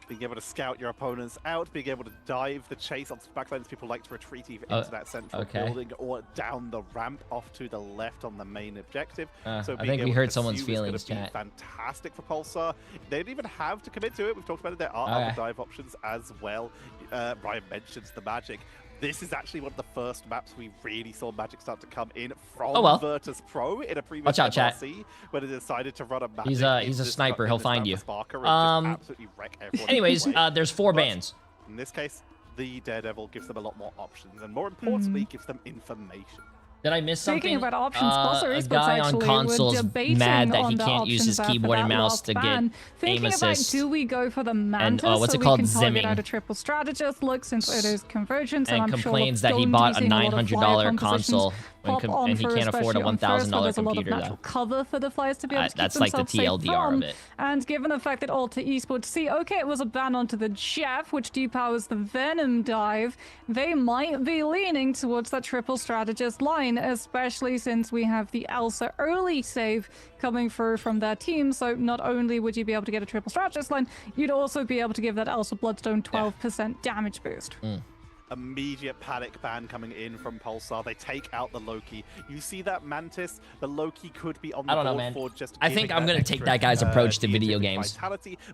being able to scout your opponents out, being able to dive the chase onto the backlines. People like to retreat either into that central building or down the ramp off to the left on the main objective. So I think we hurt someone's feelings, chat. Fantastic for Pulsar. They don't even have to commit to it. We've talked about it. There are other dive options as well. Brian mentions the Magic. This is actually one of the first maps we really saw Magic start to come in from Virtus Pro in a previous MRC when they decided to run a Magic. He's a sniper. He'll find you. Anyways, there's 4 bans. In this case, the Daredevil gives them a lot more options, and more importantly, gives them information. Did I miss something? Speaking about options, a guy on console's mad that he can't use his keyboard and mouse to get aim assist. Do we go for the Mantis? And what's it so called? We can target Zimming. out a triple strategist look, since it is convergence, And I'm complains sure that he bought a $900 console and he can't afford a $1,000 computer. Cover for the Flyers to be able to that's keep like the themselves safe TLDR from. of it. And given the fact that Alta Esports see, okay, it was a ban onto the Jeff, which depowers the Venom dive, they might be leaning towards that triple strategist line, especially since we have the Elsa early save coming through from their team. So not only would you be able to get a triple strategist line, you'd also be able to give that Elsa Bloodstone 12% damage boost. Immediate panic ban coming in from Pulsar. They take out the Loki. You see that Mantis? The Loki could be on the board for just I think I'm going to take that guy's approach to video games.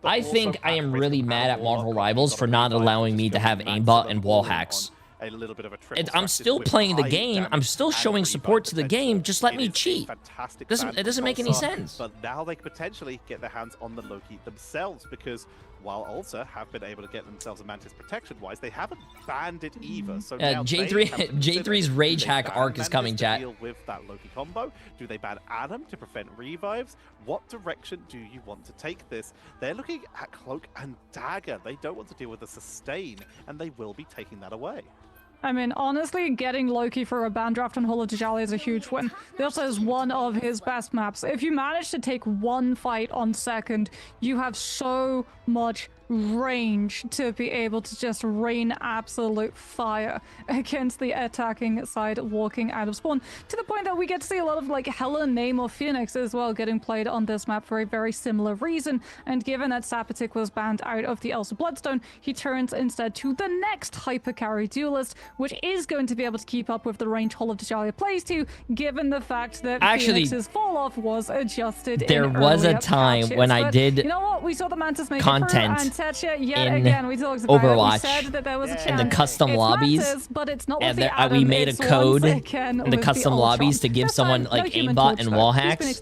I think I am really mad at Marvel Rivals for not allowing me to have aimbot and wall hacks. A little bit of a I'm still playing the game. I'm still showing support to the game. Just let me cheat. It doesn't make any sense. But now they could potentially get their hands on the Loki themselves, because while Ulta have been able to get themselves a Mantis protection-wise, they haven't banned it either. So now J3's Rage Hack arc is coming, chat. Deal with that Loki combo. Do they ban Adam to prevent revives? What direction do you want to take this? They're looking at Cloak and Dagger. They don't want to deal with the sustain, and they will be taking that away. I mean, honestly, getting Loki for a ban draft on Hall of Djali is a huge win. This is one of his best maps. If you manage to take one fight on second, you have so much range to be able to just rain absolute fire against the attacking side walking out of spawn, to the point that we get to see a lot of like Hela, Name, or Phoenix as well getting played on this map for a very similar reason. And given that Sapatic was banned out of the Elsa Bloodstone, he turns instead to the next hyper carry duelist, which is going to be able to keep up with the range Hall of Djali plays to, given the fact that Phoenix's fall off was adjusted. There was a time when I did you know what, we saw the Mantis make content in Overwatch in the custom lobbies, but it's not and we made a code in the custom lobbies to give someone like aimbot and wall hacks.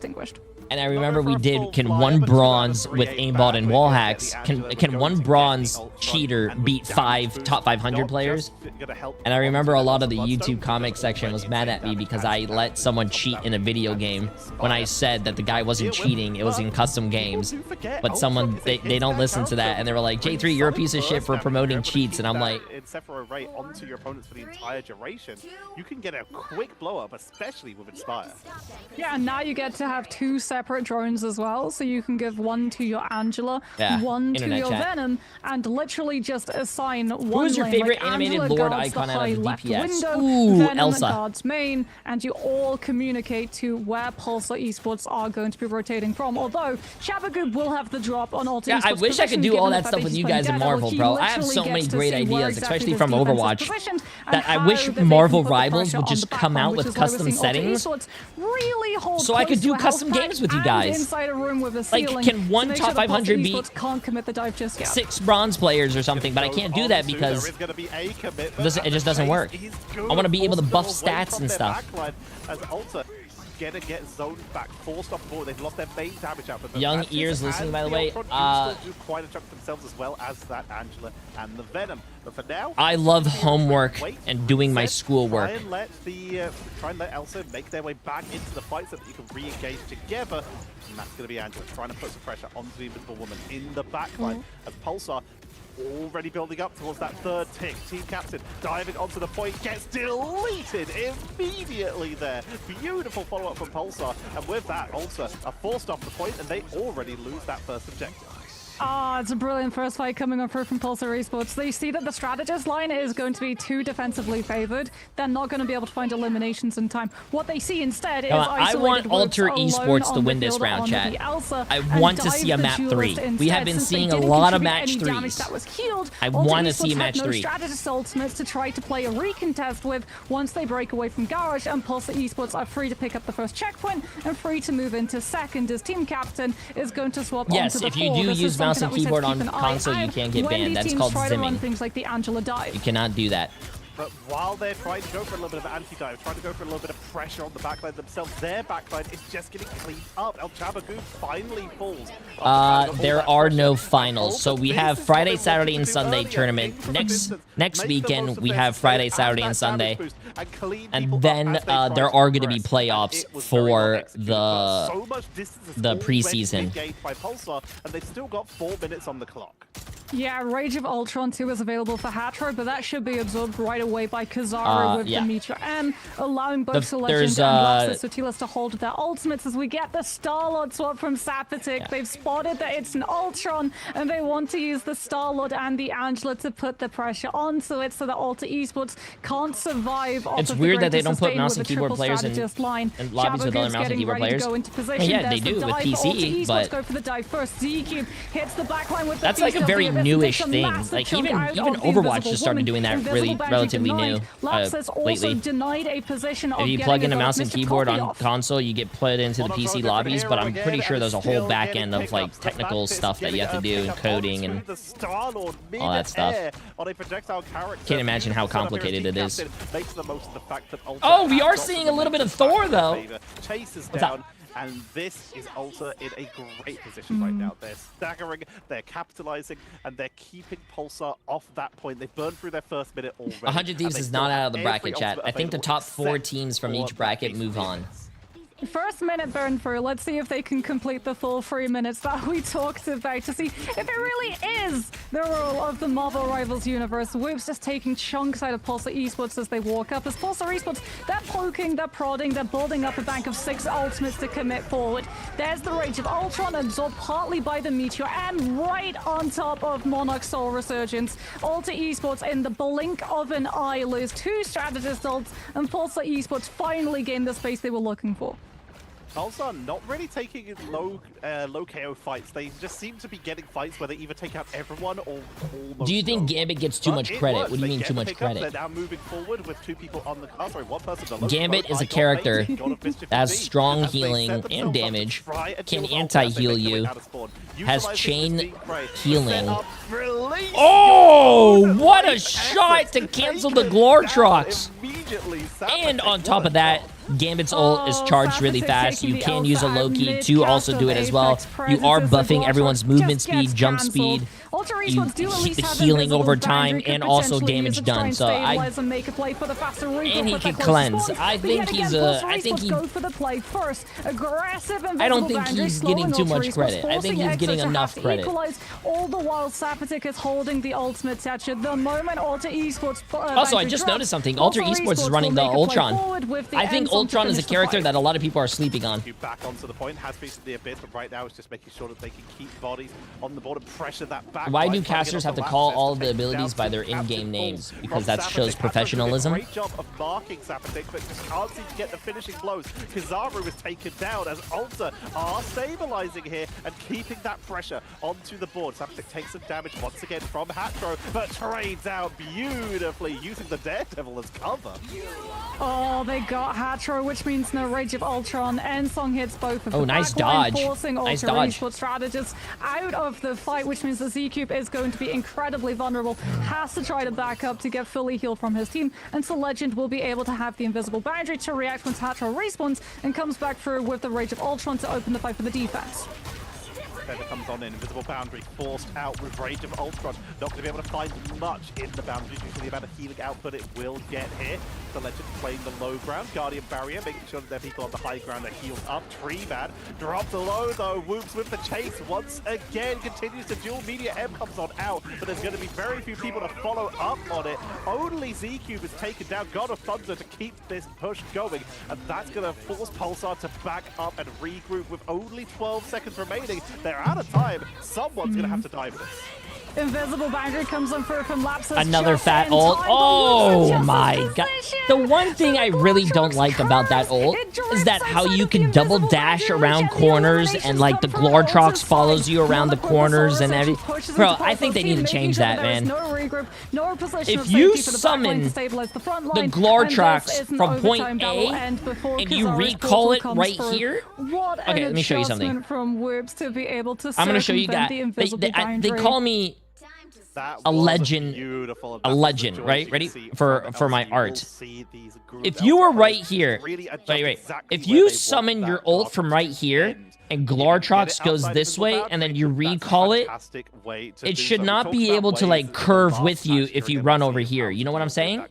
And I remember we did, can one bronze with aimbot and wall hacks, can one bronze cheater beat 5 top 500 players? And I remember a lot of the YouTube comic section was mad at me because I let someone cheat in a video game when I said that the guy wasn't cheating, it was in custom games. But someone, they don't listen to that, and they were like, J3, you're a piece of shit for promoting cheats. And I'm like, onto your opponents for the entire duration, you can get a quick blow up, especially with Inspire. Yeah, and now you get to have 2 separate drones as well, so you can give one to your Angela, one to your Venom, and literally just assign one. Who's your favorite animated Lord icon out of DPS? Ooh, Venom Elsa. guards main, and you all communicate to where Pulsar Esports are going to be rotating from. Although Shabagoob will have the drop on Alta Esports. I wish I could do all that stuff with you guys in Marvel, bro. I have so many great ideas, especially from Overwatch, that I wish Marvel Rivals would just come out with custom settings, so I could do custom games with you guys. Inside a room with a like, can one top 500 beat can't commit the dive just yet. 6 bronze players or something? But I can't do that because it just doesn't work. I want to be able to buff stats and stuff. Gonna get zoned back, forced off the board. They've lost their main damage output. Young ears listening, by the way. Do quite a chunk themselves as well as that Angela and the Venom. But for now, I love homework and doing my schoolwork. Try and let Elsa make their way back into the fight so that you can re-engage together. And that's going to be Angela trying to put some pressure onto the Invisible Woman in the backline as Pulsar already building up towards that third tick. Team captain diving onto the point, gets deleted immediately there. Beautiful follow-up from Pulsar, and with that, Ulta are forced off the point, and they already lose that first objective. Ah, it's a brilliant first fight coming up from Pulsar Esports. They see that the strategist line is going to be too defensively favored. They're not going to be able to find eliminations in time. What they see instead is I want Alter Esports to win this round, chat. I want to see a map 3. We have been seeing a lot of match 3s. I want to see match 3. Strategist ultimates to try to play a recontest with once they break away from Garage, and Pulsar Esports are free to pick up the first checkpoint and free to move into second as team captain is going to swap onto the if you do use mouse and keyboard on console, you can't get banned. That's called zimming. Things like the Angela dive. You cannot do that. But while they're trying to go for a little bit of anti-dive, trying to go for a little bit of pressure on the backline themselves, their backline is just getting cleaned up. El Chabagoon finally falls. There are no finals. So we have Friday, Saturday, and Sunday tournament. Next weekend, we have Friday, Saturday, and Sunday. And then there are going to be playoffs for the preseason. And they've still got 4 minutes on the clock. Yeah, Rage of Ultron 2 is available for Hatro, but that should be absorbed right away by Kizaru with the Meteor M, allowing both Legend and Lapsus Sotilas to hold their ultimates as we get the Star-Lord swap from Sapatic. They've spotted that it's an Ultron, and they want to use the Star-Lord and the Angela to put the pressure onto it so that Alter Esports can't survive off It's of weird the that they don't put mouse with and the keyboard triple players strategist line. and lobbies with other mouse and keyboard players. Yeah, they do with PC, but go for the dive first. Z-Cube hits the backline with the that's like a very newish thing. Like even Overwatch just started doing that relatively new lately. If you plug in a mouse and keyboard on console, you get put into the PC lobbies, but I'm pretty sure there's a whole back end of like technical stuff that you have to do and coding and all that stuff. Can't imagine how complicated it is. Oh, we are seeing a little bit of Thor though. What's up? And this is Alter in a great position right now. They're staggering, they're capitalizing, and they're keeping Pulsar off that point. They've burned through their first minute already. 100 Thieves is not out of the bracket, chat. I think the top 4 teams from each bracket move on. First minute burn through. Let's see if they can complete the full 3 minutes that we talked about to see if it really is the role of the Marvel Rivals universe. Whoops just taking chunks out of Pulsar Esports as they walk up. As Pulsar Esports, they're poking, they're prodding, they're building up a bank of 6 ultimates to commit forward. There's the Rage of Ultron, absorbed partly by the Meteor, and right on top of Monarch Soul Resurgence. Alter Esports in the blink of an eye lose 2 strategist ults, and Pulsar Esports finally gained the space they were looking for. Pulsar not really taking low KO fights. They just seem to be getting fights where they either take out everyone or almost. Do you think Gambit gets too much credit? What do you mean too much credit? They're now moving forward with 2 people on the sorry, 1 person. Gambit is a character that has strong healing and damage, can anti-heal you, has chain healing. Oh, what a shot to cancel the Glortrox! And on top of that, Gambit's ult is charged really fast. You can use a Loki to also do it as well. You are buffing everyone's movement speed, jump speed. You keep the healing over time and also damage done. So and he can cleanse. I think he's I don't think he's getting too much credit. I think he's getting enough credit. All the while Sapatic is holding the ultimate touch. The moment Alter Esports also, I just noticed something. Alter Esports is running the Ultron. I think Ultron is a character that a lot of people are sleeping on. Back onto the point, has faced the abyss, but right now it's just making sure that they can keep bodies on the board and pressure that back. Why do casters have to call all of the abilities by their in-game names? Because that shows professionalism. Great job of marking Sapatic, but just can't seem to get the finishing blows. Kizaru is taken down as Alter are stabilizing here and keeping that pressure onto the board. Sapatic takes some damage once again from Hatro, but trades out beautifully using the Daredevil as cover. Oh, they got Hatro, which means no Rage of Ultron. Ensong hits both of them. Nice dodge. Forcing nice Alter dodge. Esports strategists out of the fight, which means the Z-Cube is going to be incredibly vulnerable. Has to try to back up to get fully healed from his team, and so Legend will be able to have the invisible boundary to react once Hatro respawns and comes back through with the Rage of Ultron to open the fight for the defense. Defender comes on in, invisible boundary forced out with Rage of Ultron. Not going to be able to find much in the boundary due to the amount of healing output it will get here. The Legend playing the low ground, Guardian Barrier, making sure that their people on the high ground are healed up. Tree-Man dropped low though, Whoops with the chase once again, continues to duel. Media M comes on out, but there's going to be very few people to follow up on it. Only Z-Cube is taken down, God of Thunder to keep this push going, and that's going to force Pulsar to back up and regroup with only 12 seconds remaining. They're they're out of time. Someone's going to have to dive this. Invisible boundary comes on through from Lapsus. Another fat ult. Oh my god. The one thing I really don't like about that ult is that how you can double dash around corners and like the Glortrox follows you around the corners and everything. Bro, I think they need to change that, man. If you summon the Glortrox from point A and you recall it right here. Okay, let me show you something. I'm going to show you guys. They call me a legend, right? Ready for my art. If you were right here, wait. If you summon your ult from right here and Glortrox goes this way and then you recall it, it should not be able to like curve with you if you run over here. You know what I'm saying?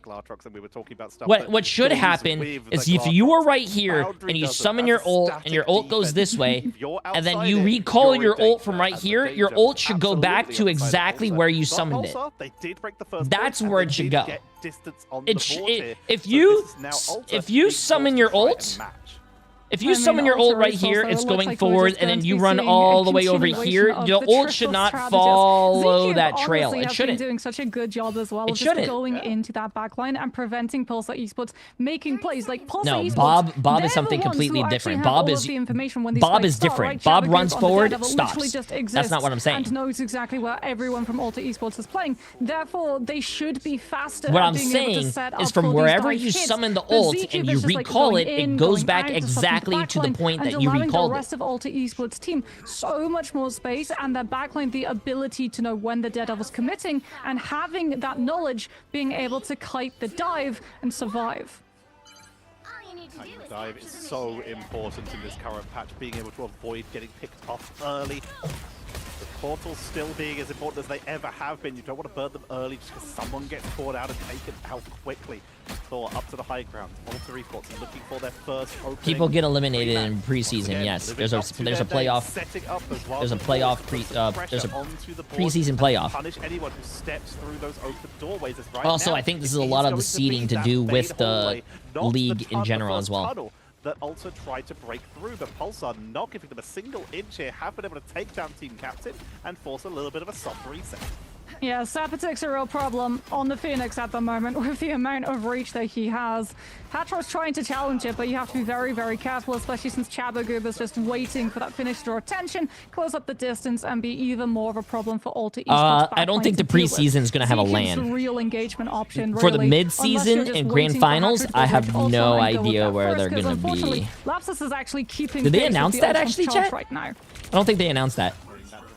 What should happen is if you were right here and you summon your ult and your ult goes this way and then you recall your ult from right here, your ult should go back to exactly where you summoned it. That's where it should go. If you summon your ult, if you summon your ult right here, it's going forward, and then you run all the way over here, the ult should not follow that trail. It shouldn't. Doing such a good job as well. It shouldn't. Going into that backline and preventing Pulsar Esports making plays like Pulsar Esports. Bob is something completely different. Bob is different. Bob runs forward, stops. That's not what I'm saying. And knows exactly where everyone from Alter Esports is playing. Therefore, they should be faster. What I'm saying is from wherever you summon the ult and you recall it, it goes back exactly to the point that you recalled the rest of Alter Esports team so much more space, and their backline the ability to know when the Daredevil's committing, and having that knowledge, being able to kite the dive and survive. Dive is so important in this current patch, being able to avoid getting picked off early. The portals still being as important as they ever have been. You don't want to burn them early just because someone gets caught out and taken out quickly. Thor up to the high ground. Alter Esports looking for their first opening. People get eliminated in preseason. Yes, there's a playoff. There's a preseason playoff. Punish anyone who steps through those open doorways. Also, I think this is a lot of the seeding to do with the league in general as well. That Alter tried to break through, but Pulsar not giving them a single inch here, have been able to take down Team Captain and force a little bit of a soft reset. Yeah, Sapatek's a real problem on the Phoenix at the moment with the amount of reach that he has. Hatro's trying to challenge it, but you have to be very, very careful, especially since Chabagoob is just waiting for that finish to draw attention, close up the distance, and be even more of a problem for Alter Esports. I don't think the preseason is going to have a LAN. The real engagement option, for the mid-season and grand finals, I have no idea where they're going to be. Lapsus is actually keeping. Did they announce that actually, chat? Right now. I don't think they announced that.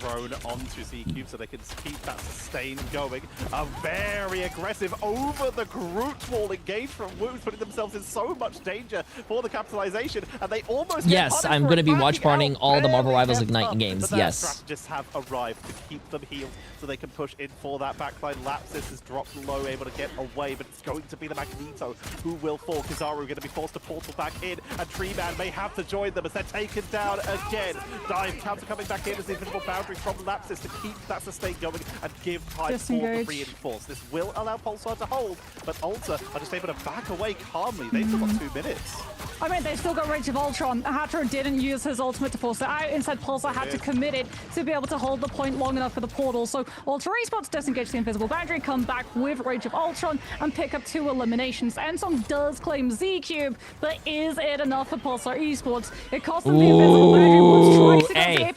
Thrown onto Z-Cube so they can keep that sustain going. A very aggressive over the Groot wall engage from Woos, putting themselves in so much danger for the capitalization, and they almost yes, I'm going to be watch partying all the Marvel Rivals Ignite games. Yes. Strategists have arrived to keep them healed so they can push in for that backline. Lapsus is dropped low, able to get away, but it's going to be the Magneto who will fall. Kizaru going to be forced to portal back in, and Tree Man may have to join them as they're taken down again. Dive counter coming back in as the invisible boundary from Lapsus to keep that sustain going and give time for the reinforce. This will allow Pulsar to hold, but Alter are just able to back away calmly. They've still got 2 minutes. I mean, they've still got Rage of Ultron. Hatro didn't use his ultimate to force it out. Instead, Pulsar had to commit it to be able to hold the point long enough for the portal. So Alter Esports disengage the invisible boundary, come back with Rage of Ultron, and pick up 2 eliminations. Ensom does claim Z-Cube, but is it enough for Pulsar Esports? It cost them the invisible boundary. Hey,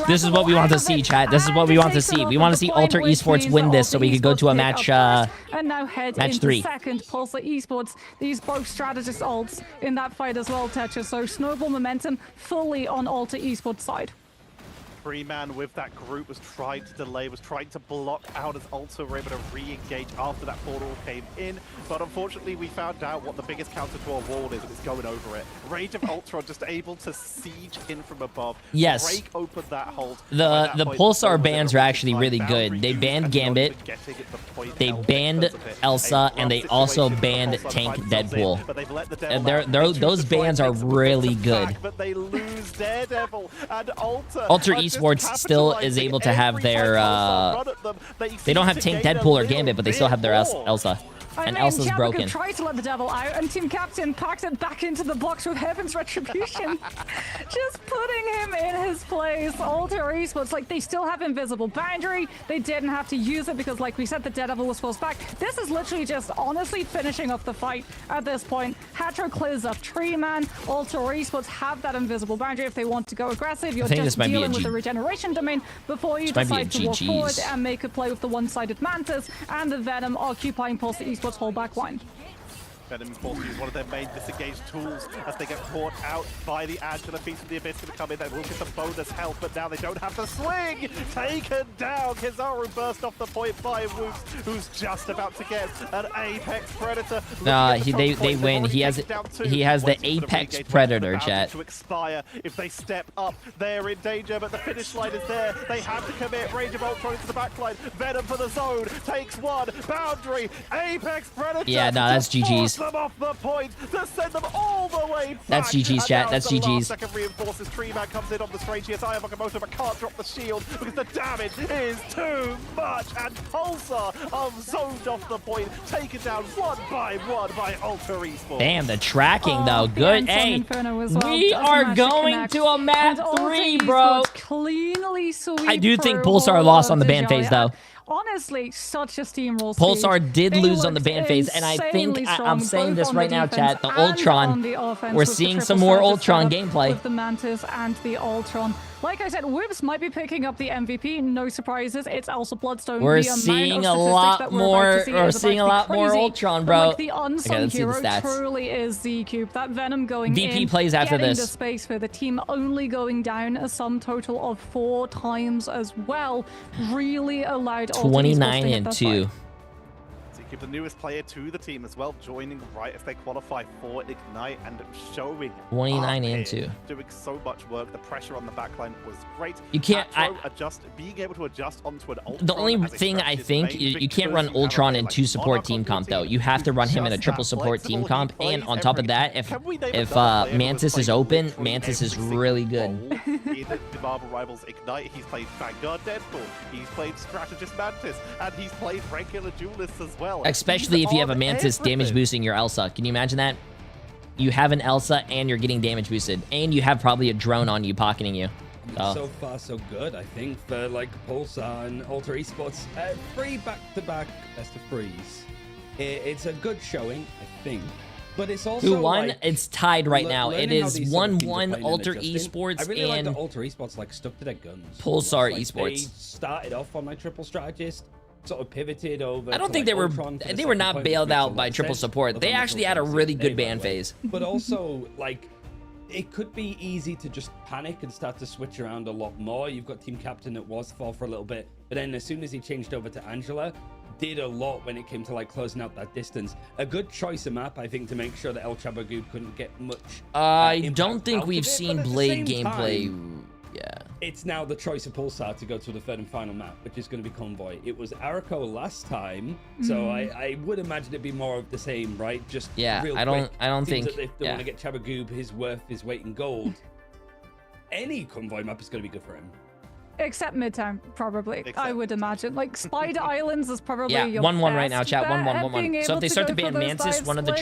this is what we want to see, chat. This is what we want to see. We want to see Alter Esports win this so we could go to a match, and now head match into 3. Second. Pulsar Esports, these both strategist ults in that fight as well, Tetcher. So snowball momentum fully on Alter Esports side. Freeman with that group was trying to delay, was trying to block out as Alter were able to re-engage after that portal came in. But unfortunately, we found out what the biggest counter to our wall is, and it's going over it. Rage of Ultron just able to siege in from above. Yes. Break open that hold. The Pulsar bans are actually really good. They banned Gambit, they banned Elsa, and they also banned Tank Deadpool. And those bans are really good. But they lose Daredevil and Alter Esports still is able to have their, they don't have Tank Deadpool or Gambit, but they still have their Elsa. And Elsa's Jabba broken. tried to let the devil out, and Team Captain packed it back into the box with Heaven's Retribution. Just putting him in his place. Alter Esports, like, they still have Invisible Boundary. They didn't have to use it because, like we said, the Daredevil was forced back. This is literally just honestly finishing off the fight at this point. Hatro clears up Tree Man. Alter Esports have that Invisible Boundary if they want to go aggressive. You're just dealing with the regeneration domain before you decide to walk forward and make a play with the one-sided Mantis and the Venom occupying Pulse Esports whole back line. Venom Force use one of their main disengaged tools as they get caught out by the Angela Feast of the Abyss going to come in. They will get some bonus help, but now they don't have the swing. Taken down. Kizaru burst off the point by Woops, who's just about to get an Apex Predator. They win. He has the Apex Predator, chat. To expire. If they step up, they're in danger, but the finish line is there. They have to commit. Range of Ultron into the backline. Venom for the zone. Takes one. Boundary. Apex Predator. Yeah, no, that's GG's. Them off the point to send them all the way back. That's GG's, chat. That's GG's. Second reinforces. Tree Man comes in on the strange GSI of Okamoto, but can't drop the shield because the damage is too much. And Pulsar are zoned off the point, taken down one by Alter Esports. Damn, the tracking though, good. Hey, we are going to a map 3, bro. Cleanly sweep. I do think Pulsar lost on the ban phase though. Honestly, such a steamroll. Pulsar did lose on the ban phase, and I think I'm saying this right now, chat. The Ultron, we're seeing some more Ultron gameplay. With the Mantis and the Ultron. Like I said, Woops might be picking up the MVP. No surprises. It's Elsa Bloodstone. We're seeing a lot more. We're seeing a lot more Ultron, bro. Like the unsung hero truly is Z-Cube. That Venom going DP in, plays after getting this. the space for the team, only going down a sum total of 4 times as well. Really allowed 29-2. Keep the newest player to the team as well, joining right as they qualify for Ignite and showing 29-2. Doing so much work. The pressure on the backline was great. You can't being able to adjust onto an Ultron. The only thing I think you can't run Ultron in 2 support team comp though. You have to run him in a triple support team comp, and on top of that, if Mantis is open, Mantis is really good. In the Marvel Rivals Ignite, he's played Vanguard Deadpool, he's played Strategist Mantis, and he's played regular Duelists as well. Especially if you have a Mantis damage boosting your Elsa. Can you imagine that? You have an Elsa and you're getting damage boosted, and you have probably a drone on you pocketing you. So far, so good, I think, for like Pulsar and Alter Esports. 3 back-to-back best of 3s. It's a good showing, I think. But it's also who won? like, it's tied right now. It is 1-1 Alter Alter Esports I really and like the Alter Esports like stuck to their guns. Pulsar like, Esports. They started off on like triple strategist, sort of pivoted over. I don't to, think like, they were not bailed out by triple support. They actually had a really good ban phase. But also like it could be easy to just panic and start to switch around a lot more. You've got Team Captain that was fall for a little bit, but then as soon as he changed over to Angela, did a lot when it came to like closing out that distance. A good choice of map, I think, to make sure that El Chabagood couldn't get much. I don't think we've seen Blade gameplay. Yeah. It's now the choice of Pulsar to go to the third and final map, which is going to be Convoy. It was Arako last time, so I would imagine it'd be more of the same, right? Just real I don't think if they want to get Chabagoob his weight in gold, any Convoy map is going to be good for him. Except Midtown, probably. I would imagine. Like, Spider Islands is probably your 1-1 right now, chat. 1-1. So if they start to ban Mantis, one of the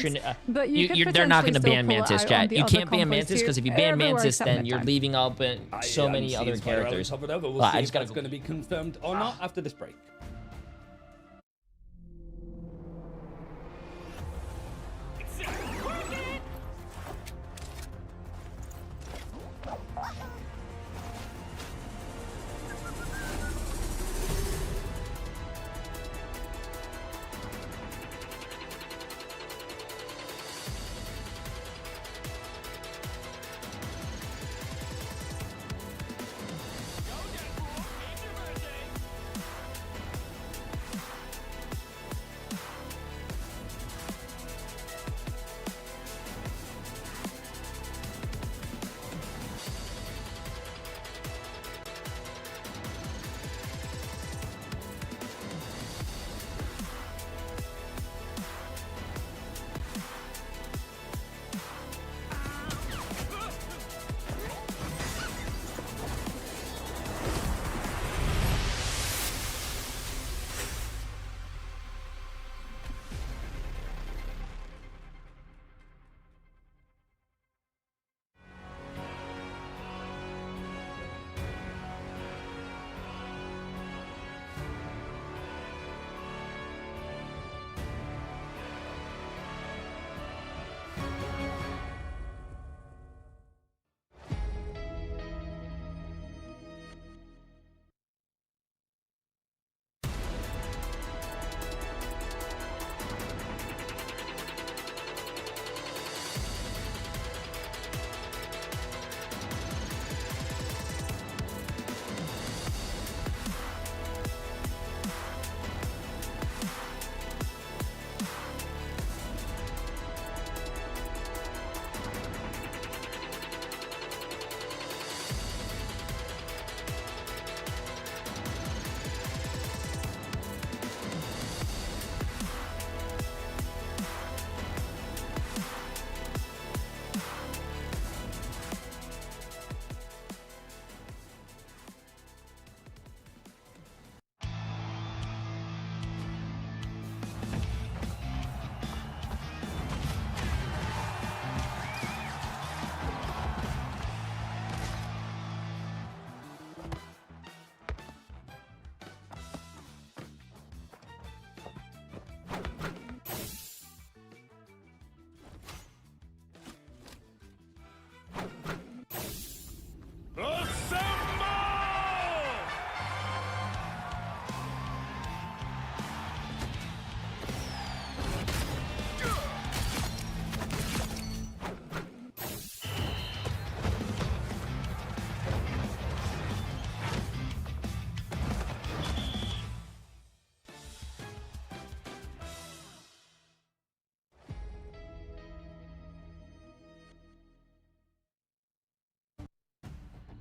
they're not going to ban Mantis, chat. You can't ban Mantis because if you ban Mantis, then you're leaving up so many other characters. We'll see if that's going to be confirmed or not after this break.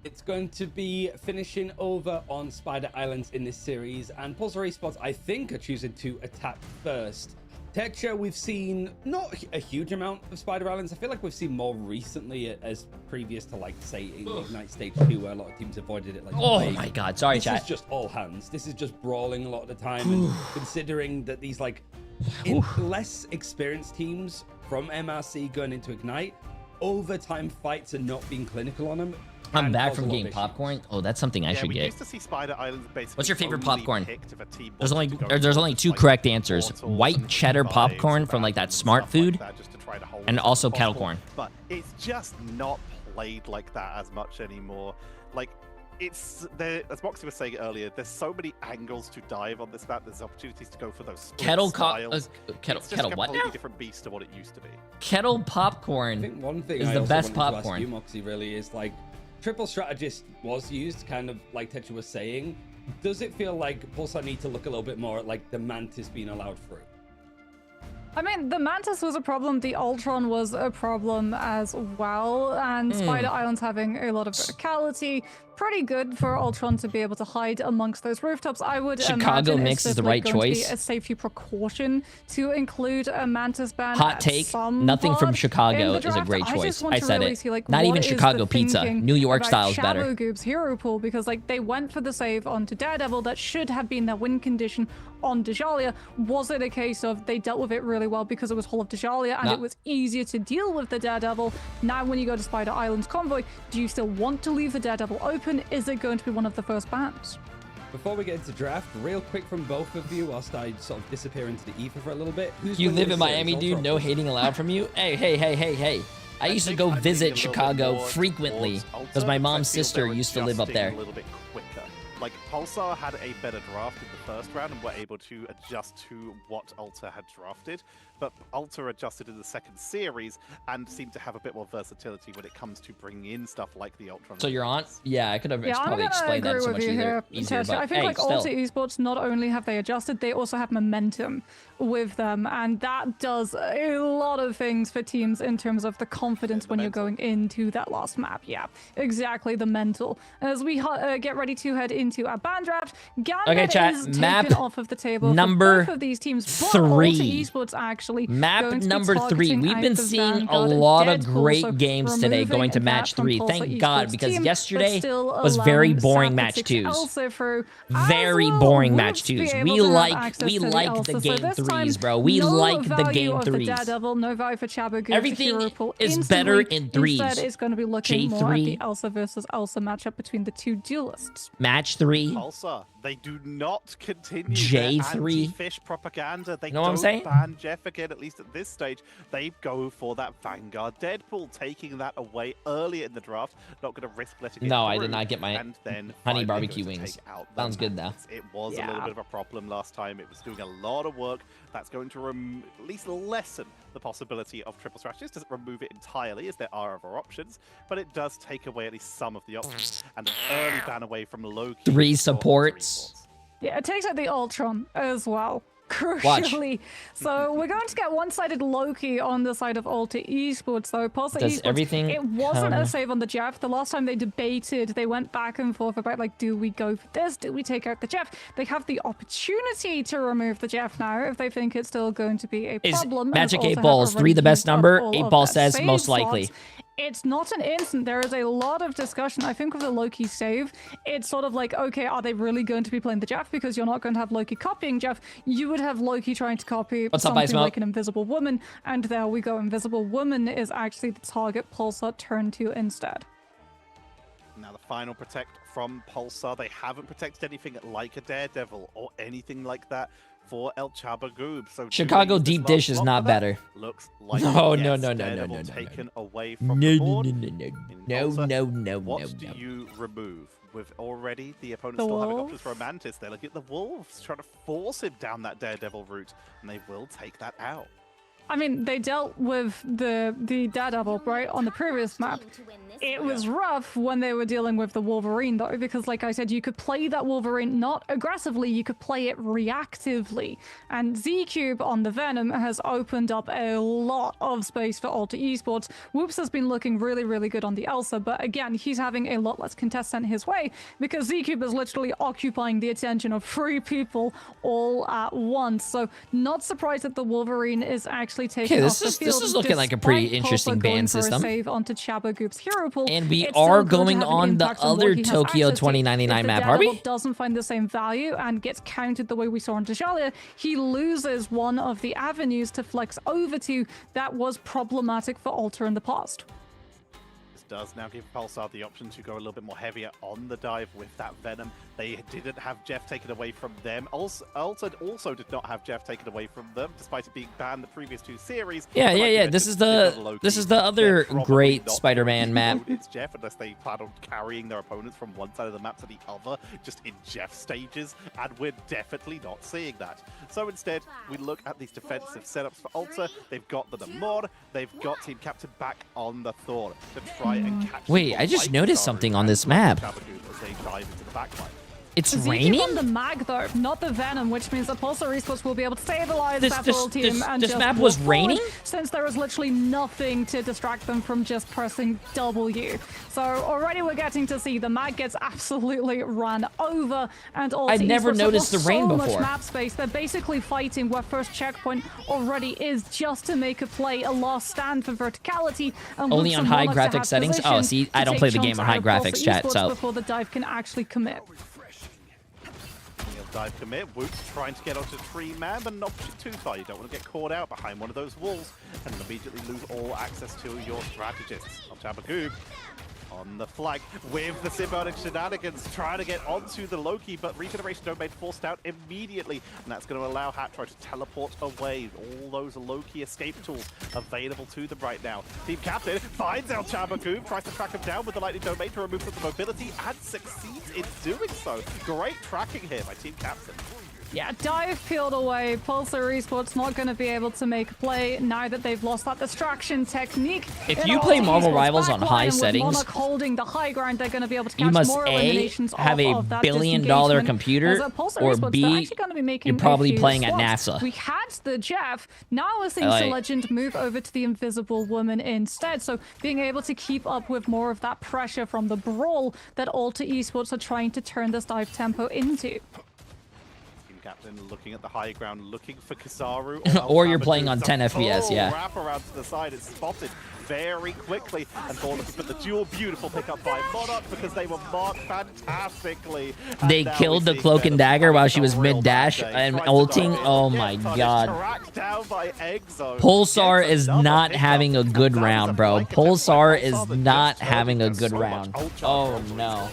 It's going to be finishing over on Spider Islands in this series, and Pulsar Esports, I think, are choosing to attack first. Tetra, we've seen not a huge amount of Spider Islands. I feel like we've seen more recently as previous to, like, say, Ignite Stage 2, where a lot of teams avoided it. Like, oh my god, sorry, chat. This is just all hands. This is just brawling a lot of the time, and considering that these, like, less experienced teams from MRC going into Ignite, overtime fights are not being clinical on them. I'm back from getting popcorn. Oh, that's something I should we get. used to see Spider Islands basically. What's your favorite only popcorn? picked if a team There's wanted only to go two for, correct like, answers: portals white and cheddar vibes popcorn and from like that bands and Smart stuff like Food, that, just to try to hold and it also as kettle possible. corn. But it's just not played like that as much anymore. Like, it's there, as Moxie was saying earlier, there's so many angles to dive on this map. There's opportunities to go for those split Kettle styles. kettle It's just a what completely now? different beast to what it used to be. Kettle popcorn I think one thing is I the also best wanted to ask popcorn. you, Moxie, really is like triple strategist was used, kind of like Tetra was saying. Does it feel like Pulsar need to look a little bit more at like the Mantis being allowed through? I mean, the Mantis was a problem, the Ultron was a problem as well, and Spider Islands having a lot of verticality. Pretty good for Ultron to be able to hide amongst those rooftops. I would Chicago imagine mix it's is just the like right going to be choice. a safety precaution to include a Mantis ban. Hot at take: some nothing from part Chicago in the is a draft. great I choice. just want I to said really it. see, like, Not what even is the Chicago pizza. thinking New York about style is better. Shadow Goob's hero pool, because like they went for the save onto Daredevil that should have been their win condition on Djalia. Was it a case of they dealt with it really well because it was Hall of Djalia and Nah. it was easier to deal with the Daredevil? Now when you go to Spider Islands Convoy, do you still want to leave the Daredevil open? Is it going to be one of the first bans? Before we get into draft, real quick from both of you, whilst I sort of disappear into the ether for a little bit. Who's You winning live in this series, Miami, Ultra dude. or No Pulsar? hating allowed from you. Hey. I used to think go I'm visit leaning a little bit Chicago more frequently towards Ultra because my because I mom's feel sister they're used to live up adjusting there. a little bit quicker. Like, Pulsar had a better draft in the first round and were able to adjust to what Ultra had drafted, but Ultra adjusted in the second series and seemed to have a bit more versatility when it comes to bringing in stuff like the Ultron. So you're on? Yeah, I could have Yeah, I'm probably gonna explained that agree so with much you here, easier, Tesha. but I think hey, like still. Ulti Esports, not only have they adjusted, they also have momentum with them, and that does a lot of things for teams in terms of the confidence when you're going into that last map. Yeah, exactly, the mental. As we get ready to head into our ban draft, Gambit Okay, chat, is map taken off of the table number for both of these teams. But 3. Ulti Esports actually Map going to be number 3. targeting We've been Active seeing a Vanguard lot of Deadpool, great so games today removing going to that match from 3. Pulsar Thank God, Esports because team, yesterday but still was very allowing boring Sapphire match 6 2s. Elsa through, Very as well. boring Woods match to be 2s. able We to have like access to the Elsa. So game this 3s, time, bro. We no like the value game of the 3s. Daredevil, no value for Chabo Goose. Everything Hero pool is instantly. better in 3s. Instead, it's going to be looking more at J3. the Elsa versus Elsa matchup between the two duelists. Match 3. Pulsar, they do not continue J3. their anti-fish propaganda. They Know what I'm don't saying? ban Jeff again, at least at this stage. They go for that Vanguard Deadpool, taking that away earlier in the draft. Not going to risk letting it No, I through, did not get my and then honey finally barbecue going to wings. take out the Sounds good, though. Mantis. It was a little bit of a problem last time. It was doing a lot of work. That's going to at least lessen the possibility of triple strategies. Doesn't remove it entirely, as there are other options, but it does take away at least some of the options, and an early ban away from Loki. 3 supports. Yeah, it takes out the Ultron as well. Crucially. So we're going to get one-sided Loki on the side of Ultra Esports, though. Pulsar Does Esports, everything it wasn't come- a save on the Jeff. The last time they debated, they went back and forth about, like, do we go for this? Do we take out the Jeff? They have the opportunity to remove the Jeff now if they think it's still going to be a Is problem. Magic and 8 also have Balls 3 the already best used up number? all 8 of Ball their says save most slots. likely. It's not an instant. There is a lot of discussion. I think with the Loki save, it's sort of like, okay, are they really going to be playing the Jeff? Because you're not going to have Loki copying Jeff. You would have Loki trying to copy What's up, something Ice Milk? like an Invisible Woman. And there we go. Invisible Woman is actually the target Pulsar turned to instead. Now the final protect from Pulsar. They haven't protected anything like a Daredevil or anything like that for El Chaba Goob. So Chicago doing this deep last dish is block not for that better. Looks like No, yes, no, Daredevil no. taken away No, from the no, board. no. In No, Pulsar, no. What do you remove? With already the opponent The still having wolf? options for a Mantis, they're looking at the Wolves, trying to force him down that Daredevil route, and they will take that out. I mean, they dealt with the Daredevil, right, on the previous map. It was rough when they were dealing with the Wolverine, though, because, like I said, you could play that Wolverine not aggressively, you could play it reactively. And Z-Cube on the Venom has opened up a lot of space for Alter Esports. Whoops has been looking really, really good on the Elsa, but again, he's having a lot less contestant his way, because Z-Cube is literally occupying the attention of 3 people all at once. So, not surprised that the Wolverine is actually taking off the field. This is looking like a pretty interesting ban system. Save onto Chabagoop's hero pool. And we are going on the other Tokyo 2099 map, are we? Doesn't find the same value and gets counted the way we saw on Deshalia, he loses one of the avenues to flex over to that was problematic for Alter in the past. Does now give Pulsar the option to go a little bit more heavier on the dive with that Venom. They didn't have Jeff taken away from them. Alter also did not have Jeff taken away from them, despite it being banned the previous 2 series. Yeah. This is the other great Spider-Man map. It's Jeff, unless they plan on carrying their opponents from one side of the map to the other, just in Jeff stages, and we're definitely not seeing that. So instead, we look at these defensive setups for Alter. They've got the Namor, they've got Team Captain back on the Thor to try and catch. Wait, I just noticed something on this map. It's raining? On the mag though, not the Venom, which means that Pulsar Esports will be able to stabilize that full team and this just map was raining? Since there is literally nothing to distract them from just pressing W. So already we're getting to see the mag gets absolutely run over, and all I'd never noticed the rain before. Much map space. They're basically fighting where first checkpoint already is, just to make a play, a last stand for verticality. And only on high graphic settings? Oh, see, I don't play the game on high graphics, chat, so before the dive can actually commit. Dive commit, Whoops trying to get onto Tree Man, but not too far. You don't want to get caught out behind one of those walls and immediately lose all access to your strategists. On Chabagoop, on the flag with the symbiotic shenanigans, trying to get onto the Loki, but regeneration domain forced out immediately, and that's going to allow Hatro to teleport away. All those Loki escape tools available to them right now. Team Captain finds El Chabagoop, tries to track him down with the lightning domain to remove some of the mobility, and succeeds in doing so. Great tracking here by Team Captain. Yeah, dive peeled away. Pulsar Esports not going to be able to make a play now that they've lost that distraction technique. If you play Marvel Rivals on high settings, Monarch holding the high ground, they're going to be able to catch you must more A, eliminations have a that billion-dollar computer, or B, you're probably playing at NASA. We had the Jeff, now we're seeing the Legend move over to the Invisible Woman instead, so being able to keep up with more of that pressure from the brawl that Alter Esports are trying to turn this dive tempo into. Captain looking at the high ground, looking for Kizaru. Or you're playing on 10 FPS, yeah. Wrap around to the side, it's spotted very quickly. And Thor looking for the dual beautiful pickup by Monarch because they were marked fantastically. They killed the Cloak and Dagger while she was mid-dash and ulting. Oh my god. Pulsar is not having a good round, bro. Pulsar is not having a good round. Oh no.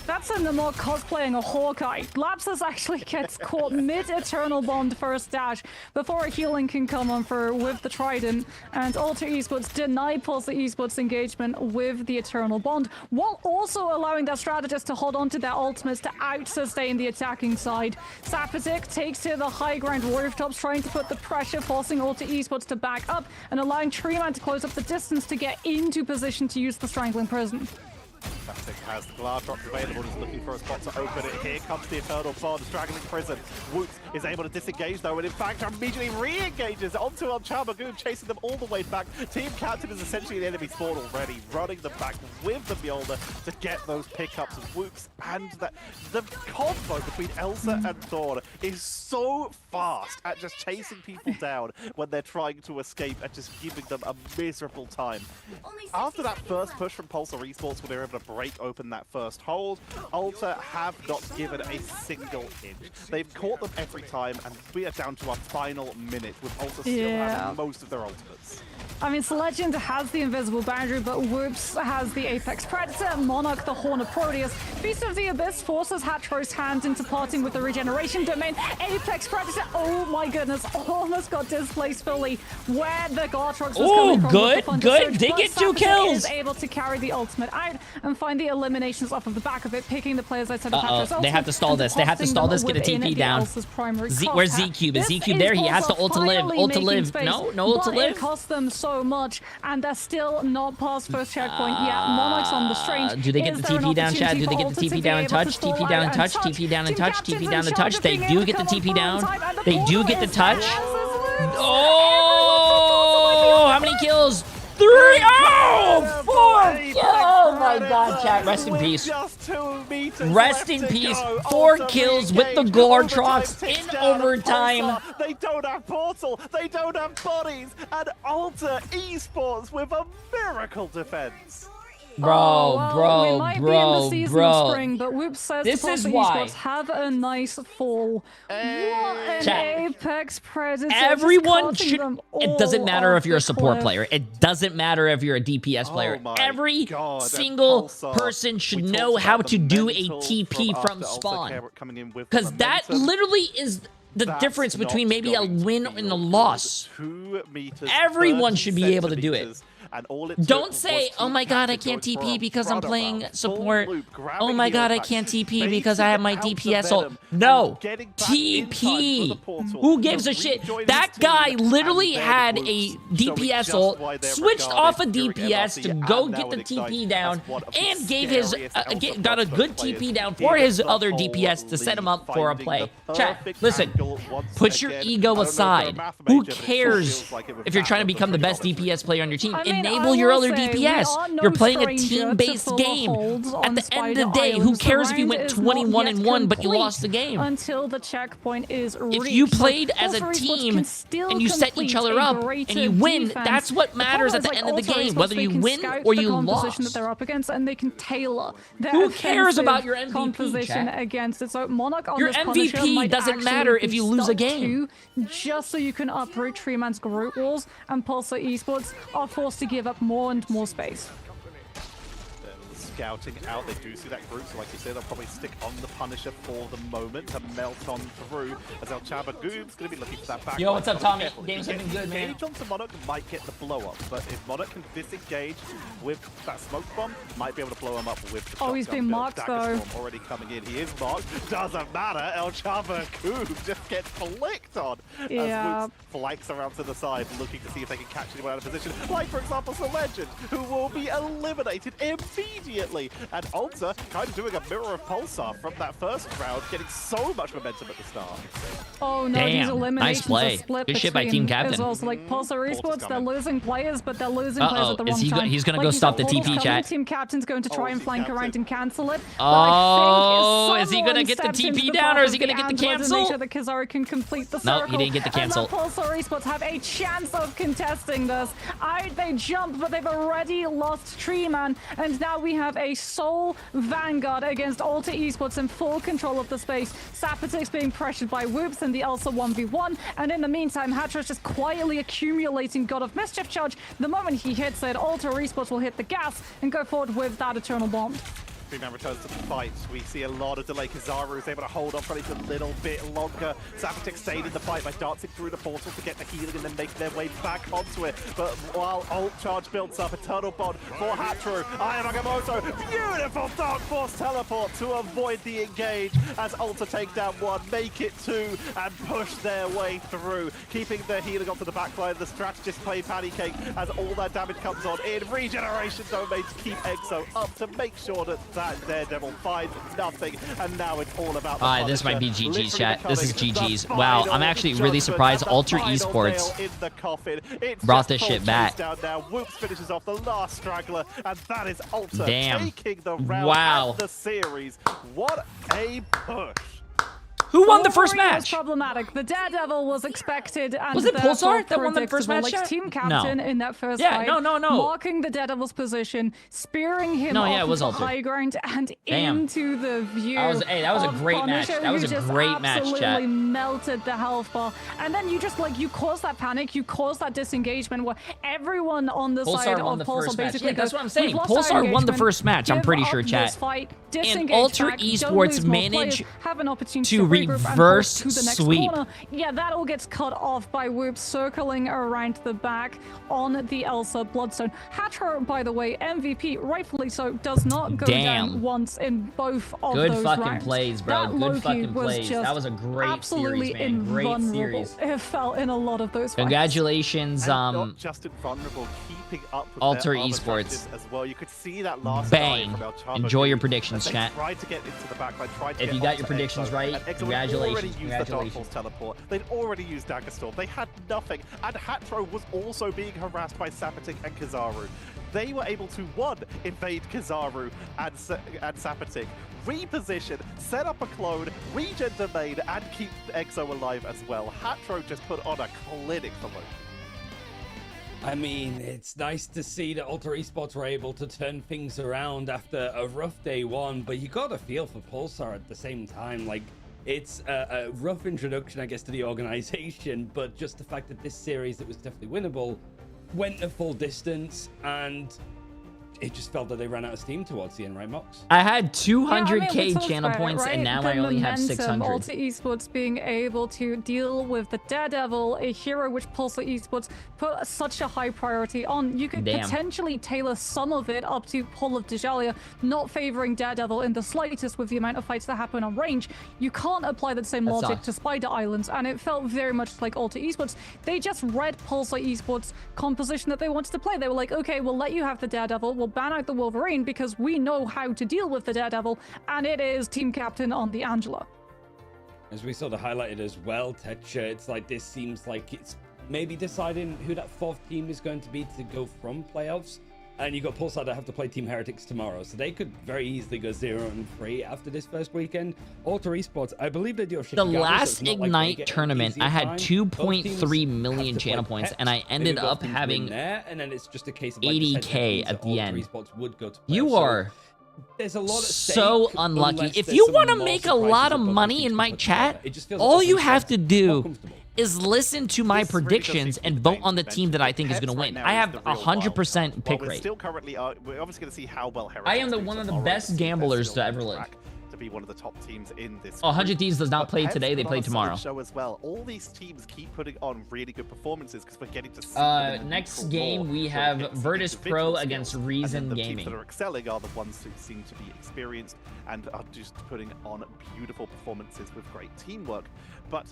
That's a Namor cosplaying a Hawkeye. Lapsus actually gets caught mid-Eternal Bond first dash before a healing can come on for with the Trident, and Alter Esports denied Pulsar Esports engagement with the Eternal Bond, while also allowing their strategist to hold on to their ultimates to out-sustain the attacking side. Sapatic takes to the high ground rooftops, trying to put the pressure, forcing Alter Esports to back up, and allowing Treeman to close up the distance to get into position to use the Strangling Prison. Fantastic has the glass drops available, just looking for a spot to open it. Here comes the Eternal Bond, Straggling Prison. Whoops is able to disengage though, and in fact immediately re-engages onto El Chabagoop, chasing them all the way back. Team Captain is essentially an enemy spawn already, running them back with the Mjolnir to get those pickups. Whoops, and the combo between Elsa and Thor is so fast at just chasing people down when they're trying to escape and just giving them a miserable time. After that first push from Pulsar Esports, where they were able to break open that first hold, Alter have not given a single inch. They've caught them every time, and we are down to our final minute with Alter still having most of their ultimates. I mean, Legend has the invisible boundary, but Whoops has the Apex Predator, Monarch the Horn of Proteus. Feast of the Abyss forces Hatro's hand into parting with the regeneration domain. Apex Predator, oh my goodness, almost got displaced fully where the Gartrox was coming from. Good. They get 2 kills. Is able to carry the ultimate out and find find the eliminations off of the back of it, picking the players outside of Uh-oh, they have to stall this. They have to stall this, get a TP down. Where's Z-Cube? Is Z-Cube there? He has to ult to live. Ult to live. No ult to live. It cost them so much, and they're still not past first checkpoint yet. Monarch's on the strange. Do they get the TP down, Chad? Do they get the TP down and touch? TP down and touch? TP down and touch? TP down and touch? They do get the TP down. They do get the touch. Oh, how many kills? 3! Oh, 4! Oh my god, chat. Rest in peace. Rest in peace. 4 kills with the Glortrox in overtime. They don't have Portal. They don't have bodies. And Alter Esports with a miracle defense. We might be in the season of spring, but Whoop says this to is why. Have a nice fall. What an apex predator. Everyone should. It doesn't matter if you're a support player. It doesn't matter if you're a DPS player. Every single person should know how to do a TP from spawn. Because that literally is the difference between maybe a win and a loss. Everyone should be able to do it. Don't say, oh my god, I can't TP because I'm playing support. Oh my god, I can't TP because I have my DPS ult. No. TP. Who gives a shit? That guy literally had a DPS ult, switched off a DPS to go get the TP down, and gave his got a good TP down for his other DPS to set him up for a play. Chat, listen, put your ego aside. Who cares if you're trying to become the best DPS player on your team? Enable your other DPS. You're playing a team-based game. At the end of the day, who cares if you went 21-1 but you lost the game? Until the checkpoint is reached. If you played as a team and you set each other up and you win, that's what matters at the end of the game. Whether you win or you lost. That they're up against, and they can tailor their who cares about your MVP composition against it. So Monarch on your this MVP doesn't matter if you lose a game. Just so you can uproot Treeman's group walls, and Pulsar Esports are forced to give up more and more space. Scouting out, they do see that group, so like you said, they'll probably stick on the Punisher for the moment to melt on through, as El Chaba Goob's going to be looking for that back. Yo, what's up, Tommy? Game's looking good, man. Engage onto Monarch might get the blow up, but if Monarch can disengage with that smoke bomb, might be able to blow him up with the he's been marked though. Already coming in, he is marked. Doesn't matter, El Chaba Goob just gets flicked on as Woods flanks around to the side, looking to see if they can catch anyone out of position. Like, for example, the Legend, who will be eliminated immediately. And Alter kind of doing a mirror of Pulsar from that first round, getting so much momentum at the start. Oh no, these eliminations nice are split good shit by Team Captain. As well. So like Pulsar Esports, they're losing players, but they're losing players at the wrong time. He's gonna go stop the TP, chat. Team Captain's going to try and flank around and cancel it. Oh, is he gonna get the TP down, or is he gonna get the cancel? Make sure that Kizaru can complete the circle. No, he didn't get the cancel. And Pulsar Esports have a chance of contesting this. They jump, but they've already lost Treeman, and now we have a sole Vanguard against Alter Esports in full control of the space. Sapatix being pressured by Whoops in the Elsa 1v1, and in the meantime, Hatra's just quietly accumulating God of Mischief charge. The moment he hits it, Alter Esports will hit the gas and go forward with that Eternal Bomb. Treeman returns to the fight. We see a lot of delay. Kizaru is able to hold on for at least a little bit longer. Sapatix stayed in the fight by dancing through the portal to get the healing and then making their way back onto it. But while ult charge builds up, Eternal Bond for Hatru. Iron Agamotto, beautiful Dark Force teleport to avoid the engage as Alter take down 1, make it 2, and push their way through. Keeping the healing onto the backline. The strategist play patty cake as all that damage comes on in regeneration domain to keep Exo up to make sure that Daredevil finds nothing, and now it's all about the this might be GG's, chat. This is GG's. Wow, I'm actually really surprised Alter Esports brought this shit back. Now Whoops finishes off the last straggler, and that is Alter taking the round wow. the series. What a push. Who won the first match? Was problematic. The Daredevil was expected, and was it Pulsar that won the first match? Like Team Captain in that first fight, no. marking the Devil's position, spearing him off the high ground and into the view. That was a great match. That was a great match, chat. Absolutely melted the health bar, and then you just you cause that panic, you cause that disengagement where everyone on the side of Pulsar basically that's what I'm saying. Pulsar won the first match. I'm pretty sure, chat. Fight, and Alter Esports managed have an opportunity to regroup and reverse push to the next sweep. corner. Yeah, that all gets cut off by Whoop circling around the back on the Elsa Bloodstone. Hatcher, by the way, MVP, rightfully so, does not go down once in both of Good those fucking rounds. plays, bro. That Good Loki fucking was plays. just That was a great absolutely series, man. Great invulnerable. series. It felt in a lot of those fights. Congratulations, not just invulnerable, keeping up with Alter their armor Esports. strategies as well. You could see that last Bang. dive from El Chavo Enjoy your Guti predictions, as they chat. tried to get into the backline, tried to If get you got onto your predictions Exo, right, and Exo had congratulations, already used the Dark congratulations. Force teleport. They'd already used Dagger Storm. They had nothing, and Hatro was also being harassed by Sapatic and Kizaru. They were able to, one, invade Kizaru and Sapatic, reposition, set up a clone, regen domain, and keep Exo alive as well. Hatro just put on a clinic for Loki. I mean, it's nice to see that Alter Esports were able to turn things around after a rough day one, but you got to feel for Pulsar at the same time. Like, it's a rough introduction, I guess, to the organization, but just the fact that this series that was definitely winnable went the full distance, and it just felt that they ran out of steam towards the end, right, Mox? I had Yeah, 200k we talked channel about it, points, right? and now The I only have momentum, 600. Alter Esports being able to deal with the Daredevil, a hero which Pulsar Esports put such a high priority on. You could Damn. potentially tailor some of it up to Pull of Dejalia, not favoring Daredevil in the slightest with the amount of fights that happen on range. You can't apply that same That logic sucks. to Spider Islands, and it felt very much like Alter Esports. They just read Pulsar Esports' composition that they wanted to play. They were like, okay, we'll let you have the Daredevil, we'll ban out the Wolverine because we know how to deal with the Daredevil, and it is team captain on the Angela. As we sort of highlighted as well, Tetcha, it's like this seems like it's maybe deciding who that fourth team is going to be to go from playoffs. And you got Pulsar that have to play Team Heretics tomorrow, so they could very easily go 0-3 after this first weekend. Alter Esports, I believe they do have The Chicago, so last it's not like they Ignite get an tournament, easier I had time. Both 2.3 teams million have to channel play points, Pet. and I Maybe ended both up teams win having there, and then it's just a case of like the 80k means at that the Alter end. Esports would go to You playoffs. So are there's a lot at so stake, unlucky. unless If there's you some want to more make a surprises lot that of both money teams in can my put chat, together. It just feels all like you Alter have Esports to more do comfortable. is listen to my This really does predictions seem to and be vote the on the main team that I think is Pets going to right win. now I is have the real wild 100% card. pick While we're rate. still currently, we're obviously going to see how well Heretics I am the do one of the tomorrow, best because they're gamblers still to on ever live. track to be one of the top teams in this. Oh, 100 group. Thieves does not But play Pets today, put they on play a solid tomorrow. Show as well. All these teams keep putting on really good performances because we're getting to see them in the Next neutral game, more, we where have we're getting to see Virtus individual Pro skills. against And Reason then the Gaming. teams that are excelling are the ones who seem to be experienced and are just putting on beautiful performances with great teamwork. But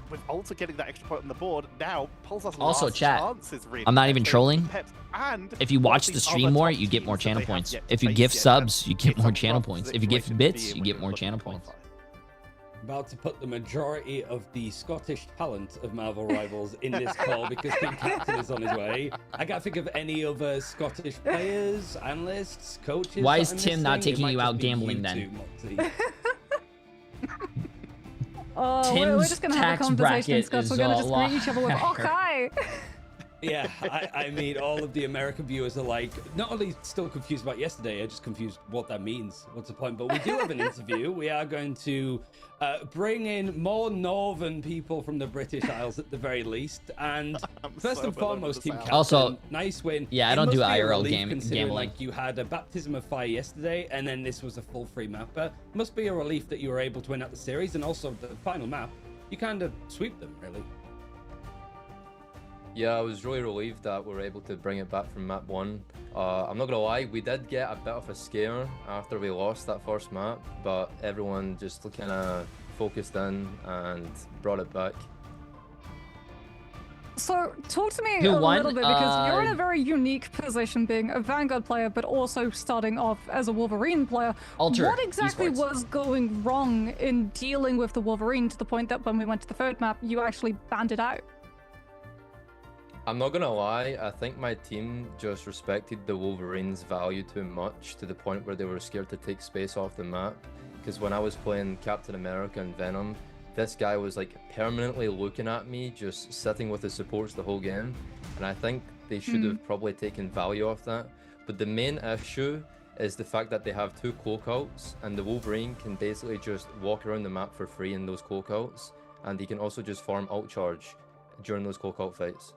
with Alter getting that extra point on the board, now Pulsar's Also, last chat, chance is really I'm not even Pets trolling. versus Pets. And If you one of watch the these stream other more, top you get teams more that channel they have points. yet to If you face gift yet, subs, and you get it's more a channel rough points. If you gift situation to bits, be you in get when more you're channel looking to points. qualify. About to put the majority of the Scottish talent of Marvel Rivals in this call because Team Captain is on his way. I can't think of any other Scottish players, analysts, coaches. Why that is I'm Tim not missing. It taking might you just out be gambling you then? two, Moxie. Oh, we're Tim's just gonna have a tax conversation, bracket Scott. is We're gonna a just lot greet each other with higher. okay. Yeah, I mean, all of the American viewers are like, not only still confused about yesterday, are just confused what that means. What's the point? But we do have an interview. We are going to bring in more northern people from the British Isles at the very least. And first so and well over foremost, the Team south. Captain, Also, nice win. yeah, I It don't must do be a IRL relief considering, gambling. Like, you had a baptism of fire yesterday, and then this was a full free mapper. Must be a relief that you were able to win out the series, and also the final map. You kind of sweep them, really. Yeah, I was really relieved that we were able to bring it back from map 1. I'm not gonna lie, we did get a bit of a scare after we lost that first map, but everyone just kind of focused in and brought it back. So, talk to me Who a won? little bit because you're in a very unique position being a Vanguard player, but also starting off as a Wolverine player. Alter what exactly Esports. was going wrong in dealing with the Wolverine to the point that when we went to the third map, you actually banned it out? I'm not gonna lie, I think my team just respected the Wolverine's value too much to the point where they were scared to take space off the map. Because when I was playing Captain America and Venom, this guy was like permanently looking at me, just sitting with his supports the whole game. And I think they should have probably taken value off that. But the main issue is the fact that they have 2 cloakouts, and the Wolverine can basically just walk around the map for free in those cloakouts. And he can also just farm ult charge during those cloakout fights.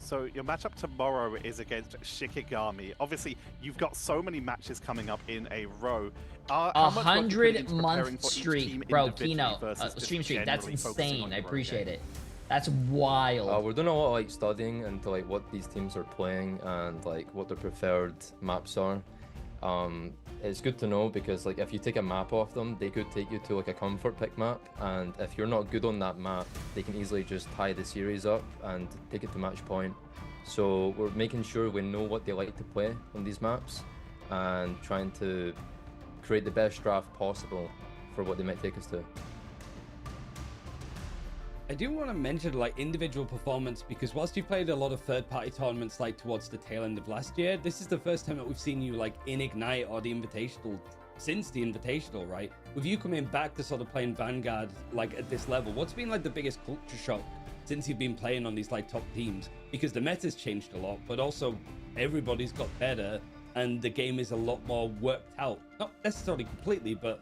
So your matchup tomorrow is against Shikigami. Obviously, you've got so many matches coming up in a row. How much work you put into preparing 100-month for each streak, team bro. individually Kino, versus just stream streak. That's generally focusing insane. on I your own appreciate game? it. That's wild. We're doing a lot of like studying into like what these teams are playing and like what their preferred maps are. It's good to know because like if you take a map off them, they could take you to like a comfort pick map, and if you're not good on that map, they can easily just tie the series up and take it to match point. So we're making sure we know what they like to play on these maps and trying to create the best draft possible for what they might take us to. I do want to mention like individual performance because whilst you played a lot of third-party tournaments like towards the tail end of last year, this is the first time that we've seen you like in Ignite or the Invitational since the Invitational, right? With you coming back to sort of playing Vanguard like at this level, what's been like the biggest culture shock since you've been playing on these like top teams? Because the meta's changed a lot, but also everybody's got better and the game is a lot more worked out. Not necessarily completely, but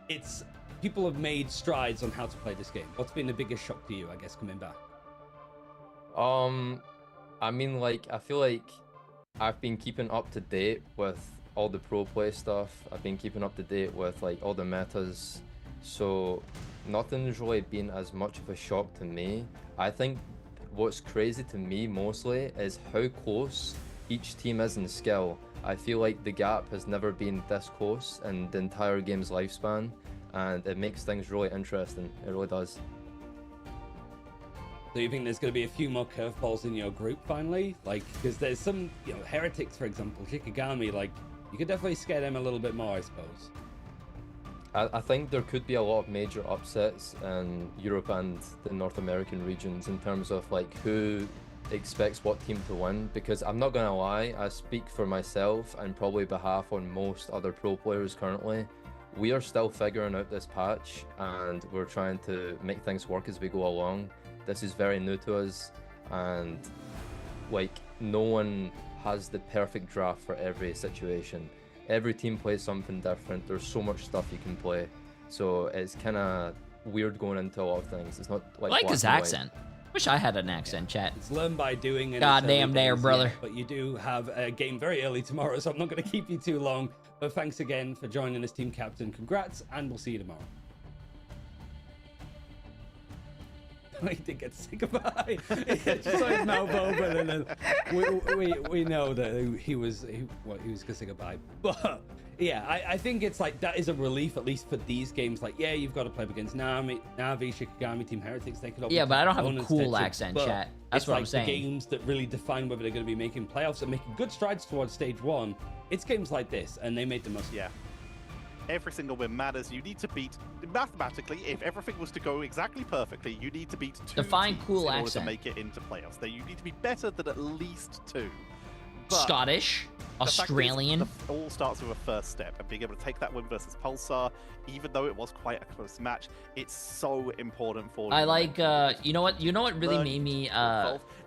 it's people have made strides on how to play this game. What's been the biggest shock to you, I guess, coming back? I mean, like, I feel like I've been keeping up to date with all the pro play stuff. I've been keeping up to date with like all the metas. So nothing's really been as much of a shock to me. I think what's crazy to me mostly is how close each team is in skill. I feel like the gap has never been this close in the entire game's lifespan, and it makes things really interesting. It really does. So you think there's going to be a few more curveballs in your group finally? Like, because there's some, you know, Heretics, for example, Shikigami, like, you could definitely scare them a little bit more, I suppose. I think there could be a lot of major upsets in Europe and the North American regions in terms of like who expects what team to win, because I'm not gonna lie, I speak for myself and probably behalf on most other pro players currently. We are still figuring out this patch and we're trying to make things work as we go along. This is very new to us, and like no one has the perfect draft for every situation. Every team plays something different. There's so much stuff you can play, so it's kind of weird going into a lot of things. It's not like I like black his and white. accent. Wish I had an accent, chat. It's learned by doing. And God it's early damn there, days brother. yet, but you do have a game very early tomorrow, so I'm not going to keep you too long. But thanks again for joining us, Team Captain. Congrats, and we'll see you tomorrow. He did get to say goodbye. Just saw his mouth open, and then we know that he was going to say goodbye. But yeah, I think it's like that is a relief, at least for these games. Like, yeah, you've got to play up against Navi, Shikigami, Team Heretics. They could all be Yeah, but I don't have a opponents cool to- accent, but chat. That's it's what like I'm saying. The games that really define whether they're going to be making playoffs and making good strides towards stage one. It's games like this, and they made the most. Yeah. Every single win matters. You need to beat, mathematically, if everything was to go exactly perfectly, you need to beat two Define teams cool in order accent. to make it into playoffs. You need to be better than at least two. But Scottish, the fact is, Australian. it all starts with a first step, and being able to take that win versus Pulsar, even though it was quite a close match, it's so important for you. I like, you know what really Learn made me,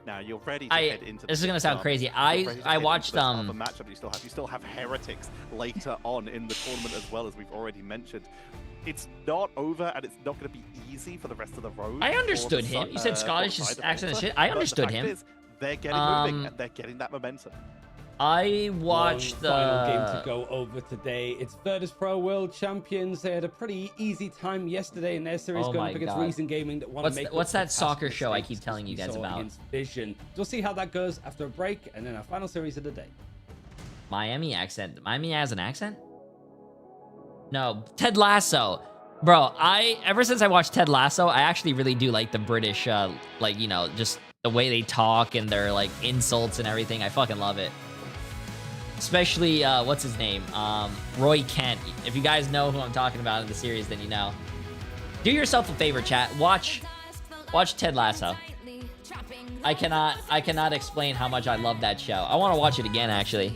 now you're ready to head into this is the gonna sound start. crazy. You're ready to head I into watched, this other matchup you still have Heretics later on in the tournament as well, as we've already mentioned. It's not over, and it's not going to be easy for the rest of the road. I understood him. You said Scottish accent and shit. I understood him. Is, they're getting moving, and they're getting that momentum. I watched the final game to go over today. It's Virtus Pro World Champions. They had a pretty easy time yesterday in their series Oh going my up against God. Reason Gaming that want to make what's up that for soccer past show I mistakes keep telling you we guys saw about? against Vision. We'll see how that goes after a break, and then our final series of the day. Miami accent. Miami has an accent? No, Ted Lasso. Bro, ever since I watched Ted Lasso, I actually really do like the British, like, you know, just the way they talk and their, like, insults and everything. I fucking love it. Especially, what's his name? Roy Kent. If you guys know who I'm talking about in the series, then you know. Do yourself a favor, chat. Watch Ted Lasso. I cannot explain how much I love that show. I want to watch it again, actually.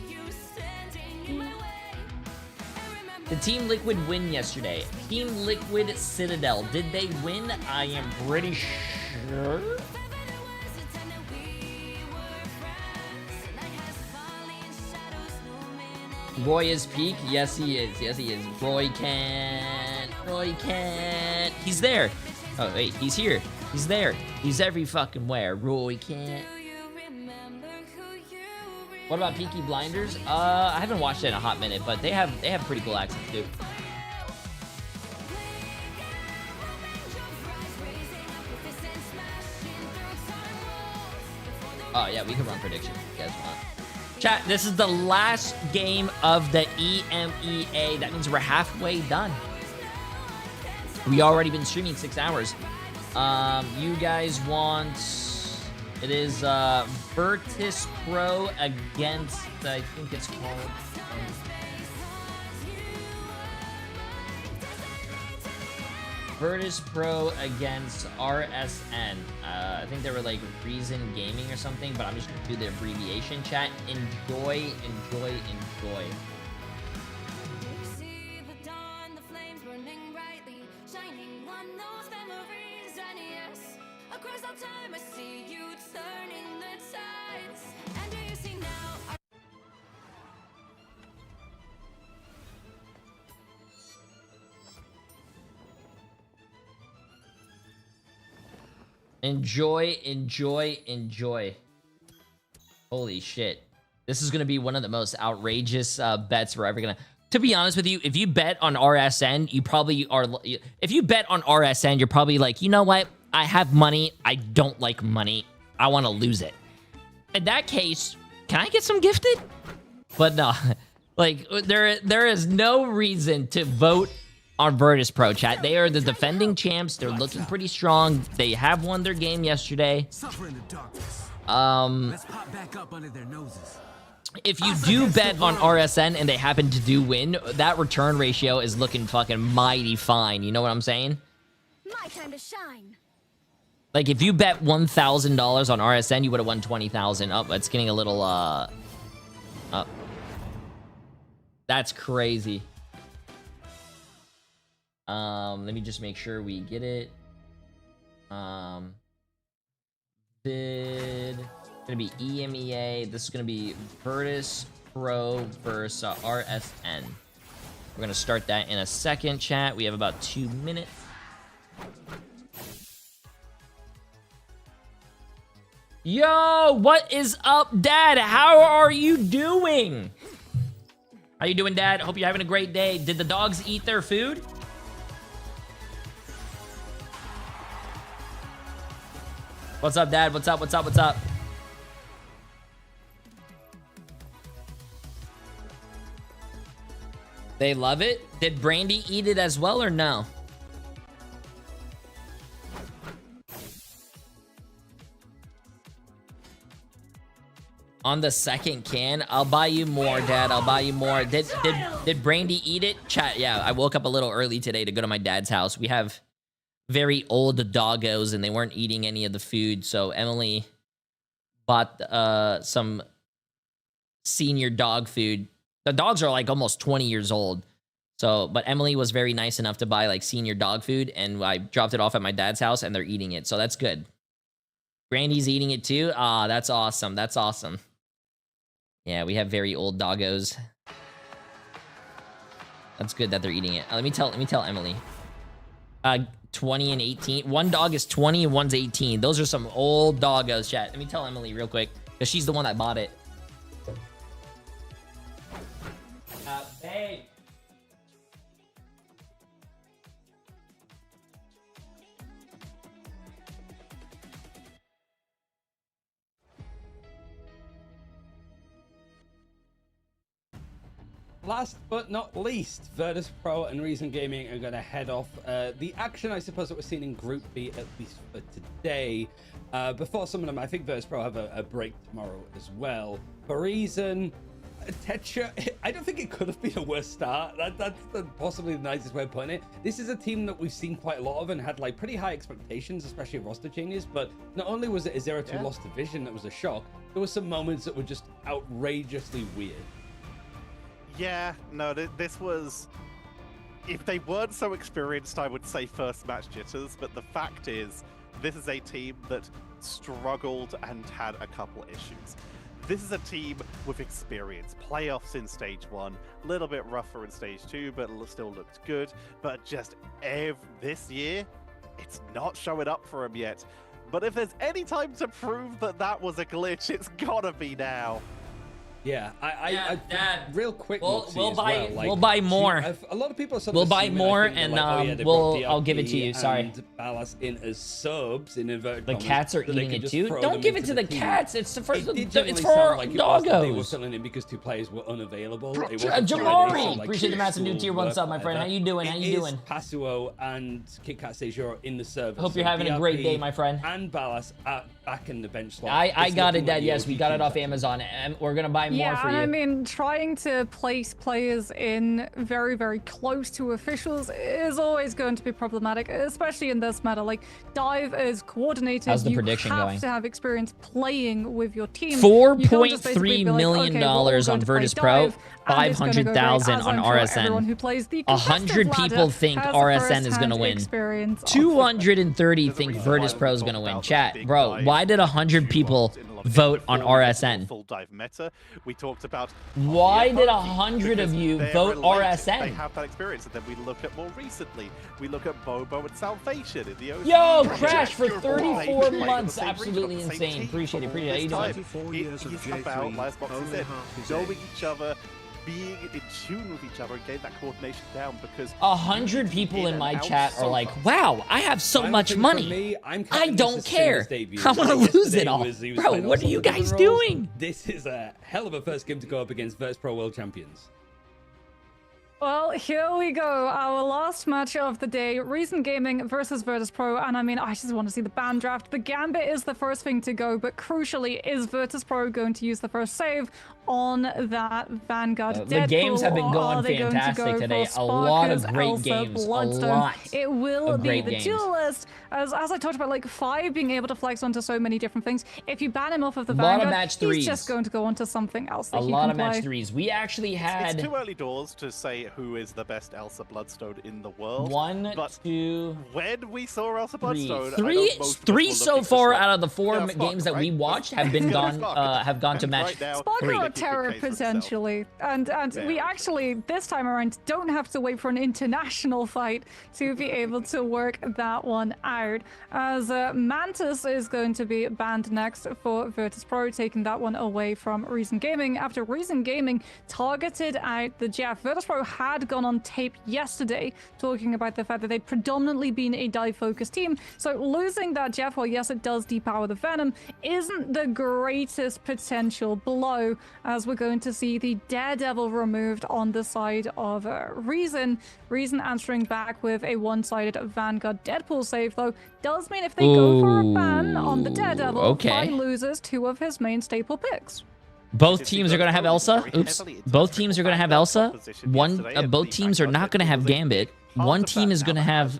Did Team Liquid win yesterday? Team Liquid Citadel. Did they win? I am pretty sure. Roy is peak? Yes, he is. Yes, he is. Roy Kent. Roy Kent. He's there. Oh, wait. He's here. He's there. He's every fucking where. Roy Kent. What about Peaky Blinders? I haven't watched it in a hot minute, but they have pretty cool accents too. Oh yeah, we can run predictions if you guys want. Chat, this is the last game of the EMEA. That means we're halfway done. We already been streaming 6 hours. You guys want... It is Virtus Pro against... I think it's called... Virtus Pro against RSN. I think they were like Reason Gaming or something, but I'm just gonna do the abbreviation. Chat. Enjoy, enjoy, enjoy. Enjoy, enjoy, enjoy. Holy shit. This is going to be one of the most outrageous bets we're ever going to... To be honest with you, if you bet on RSN, you probably are... If you bet on RSN, you're probably like, you know what? I have money. I don't like money. I want to lose it. In that case, can I get some gifted? But no. Like, there is no reason to vote on Virtus Pro, chat. They are the defending champs. They're looking pretty strong. They have won their game yesterday. Let's pop back up under their noses. If you do bet on RSN and they happen to do win, that return ratio is looking fucking mighty fine. You know what I'm saying? My time to shine. Like, if you bet $1,000 on RSN, you would have won 20,000. Oh, it's getting a little, oh. That's crazy. Let me just make sure we get it. Bid. It's gonna be EMEA. This is gonna be Virtus Pro versus RSN. We're gonna start that in a second, chat. We have about 2 minutes. Yo, what is up, Dad? How are you doing? How you doing, Dad? Hope you're having a great day. Did the dogs eat their food? What's up, Dad? What's up? What's up? What's up? They love it? Did Brandy eat it as well or no? On the second can, I'll buy you more, Dad. I'll buy you more. Did Brandy eat it? Chat, yeah. I woke up a little early today to go to my dad's house. We have very old doggos and they weren't eating any of the food, so Emily bought some senior dog food. The dogs are like almost 20 years old, so but Emily was very nice enough to buy like senior dog food, and I dropped it off at my dad's house and they're eating it, so that's good. Brandy's eating it too. Ah, that's awesome. That's awesome. Yeah, we have very old doggos. That's good that they're eating it. Let me tell Emily. 20 and 18. One dog is 20 and one's 18. Those are some old doggos, chat. Let me tell Emily real quick, because she's the one that bought it. Babe. Last but not least, Virtus Pro and Reason Gaming are going to head off the action, I suppose, that we're seeing in Group B, at least for today. Before some of them, I think Virtus Pro have a break tomorrow as well. For Reason, Tetra, I don't think it could have been a worse start. That's possibly the nicest way of putting it. This is a team that we've seen quite a lot of and had like pretty high expectations, especially of roster changes. But not only was it a 0-2 loss division that was a shock, there were some moments that were just outrageously weird. Yeah, no, this was... If they weren't so experienced, I would say first match jitters, but the fact is, this is a team that struggled and had a couple issues. This is a team with experience. Playoffs in stage 1, a little bit rougher in stage 2, but still looked good. But just this year, it's not showing up for them yet. But if there's any time to prove that that was a glitch, it's gotta be now. Yeah, Dad, real quick. we'll buy well, like, we'll buy more. A lot of people are sort We'll of buy assuming, I more think, they're and like, oh, yeah, they brought I'll give it to DRP you. Sorry. and Ballas in as subs in inverted The commas, cats are so they eating can it just too. throw Don't them give it into to the team. cats. It's the first. It did It's generally for sound like it was that they were doggos. filling in because 2 players were unavailable. It wasn't Jamari, like appreciate the massive new school tier 1 work, sub, my friend. How whatever. you doing? How It you is doing? Pasuo and Kit Kat Sejour in the server. Hope you're having a great day, my friend. And Ballas back in the bench slot. I It's got it, looking Dad. like Yes, the we OG got it teams, off actually. Amazon, and we're gonna buy more Yeah, for and you. I mean, trying to place players in very, very close to officials is always going to be problematic, especially in this meta. Like, Dive is coordinated. How's the you prediction have going? to have experience playing with your team. $4.3 million on Virtus Pro, 500,000 on RSN. 100 people think RSN is going to win. 230 think Virtus Pro is going to win. Chat, bro, why did 100 people vote on RSN? Full dive meta. We talked about Why did 100 of you vote They RSN? have that experience, and then we look at more recently. We look at Bobo and Salvation in the OC. Yo, Crash for 34 months. Absolutely insane. Appreciate it. Appreciate it. How you doing? 24 years of It's Jay3, about, like Boxy only said, half his knowing age. each other, being in tune with each other, and getting that coordination down. Because 100 people in my chat are like, fast. wow, I have so Final much thing for money. me, I'm I counting don't this as soon as care. debut. I want to Like, lose yesterday it all. he was Bro, playing what are all you the different guys roles. doing? This is a hell of a first game to go up against Virtus Pro World Champions. Well, here we go. Our last match of the day, Reason Gaming versus Virtus Pro. And I mean, I just want to see the ban draft. The Gambit is the first thing to go, but crucially, is Virtus Pro going to use the first save on that Vanguard The games have been or going are they going to fantastic go today. for A lot of Sparkers, great Elsa, games. A Bloodstone? lot It will of be great the games. duelist. As I talked about, like 5 being able to flex onto so many different things. If you ban him off of the A lot of Vanguard, match he's threes. just going to go onto something else that A he lot can of match play. threes. We actually had It's too early doors to say who is the best Elsa Bloodstone in the world. one, but two, when we saw Elsa three. Bloodstone, Three so far out of the 4 Yeah, Sparker, games that we right? watched have been gone have gone to match Right now, Sparker three. or Terror potentially, and we actually this time around don't have to wait for an international fight to be able to work that one out. As Mantis is going to be banned next for Virtus Pro, taking that one away from Reason Gaming after Reason Gaming targeted out the Jeff. Virtus Pro had gone on tape yesterday talking about the fact that they'd predominantly been a dive-focused team, so losing that Jeff, while yes it does depower the Venom, isn't the greatest potential blow, as we're going to see the Daredevil removed on the side of Reason. Reason answering back with a one-sided Vanguard Deadpool save, though, does mean if they go for a ban on the Daredevil, okay. Fi loses 2 of his main staple picks. Both teams are going to have Elsa. Oops. Both teams are going to have Elsa. Both teams are not going to have Gambit. One team is going to have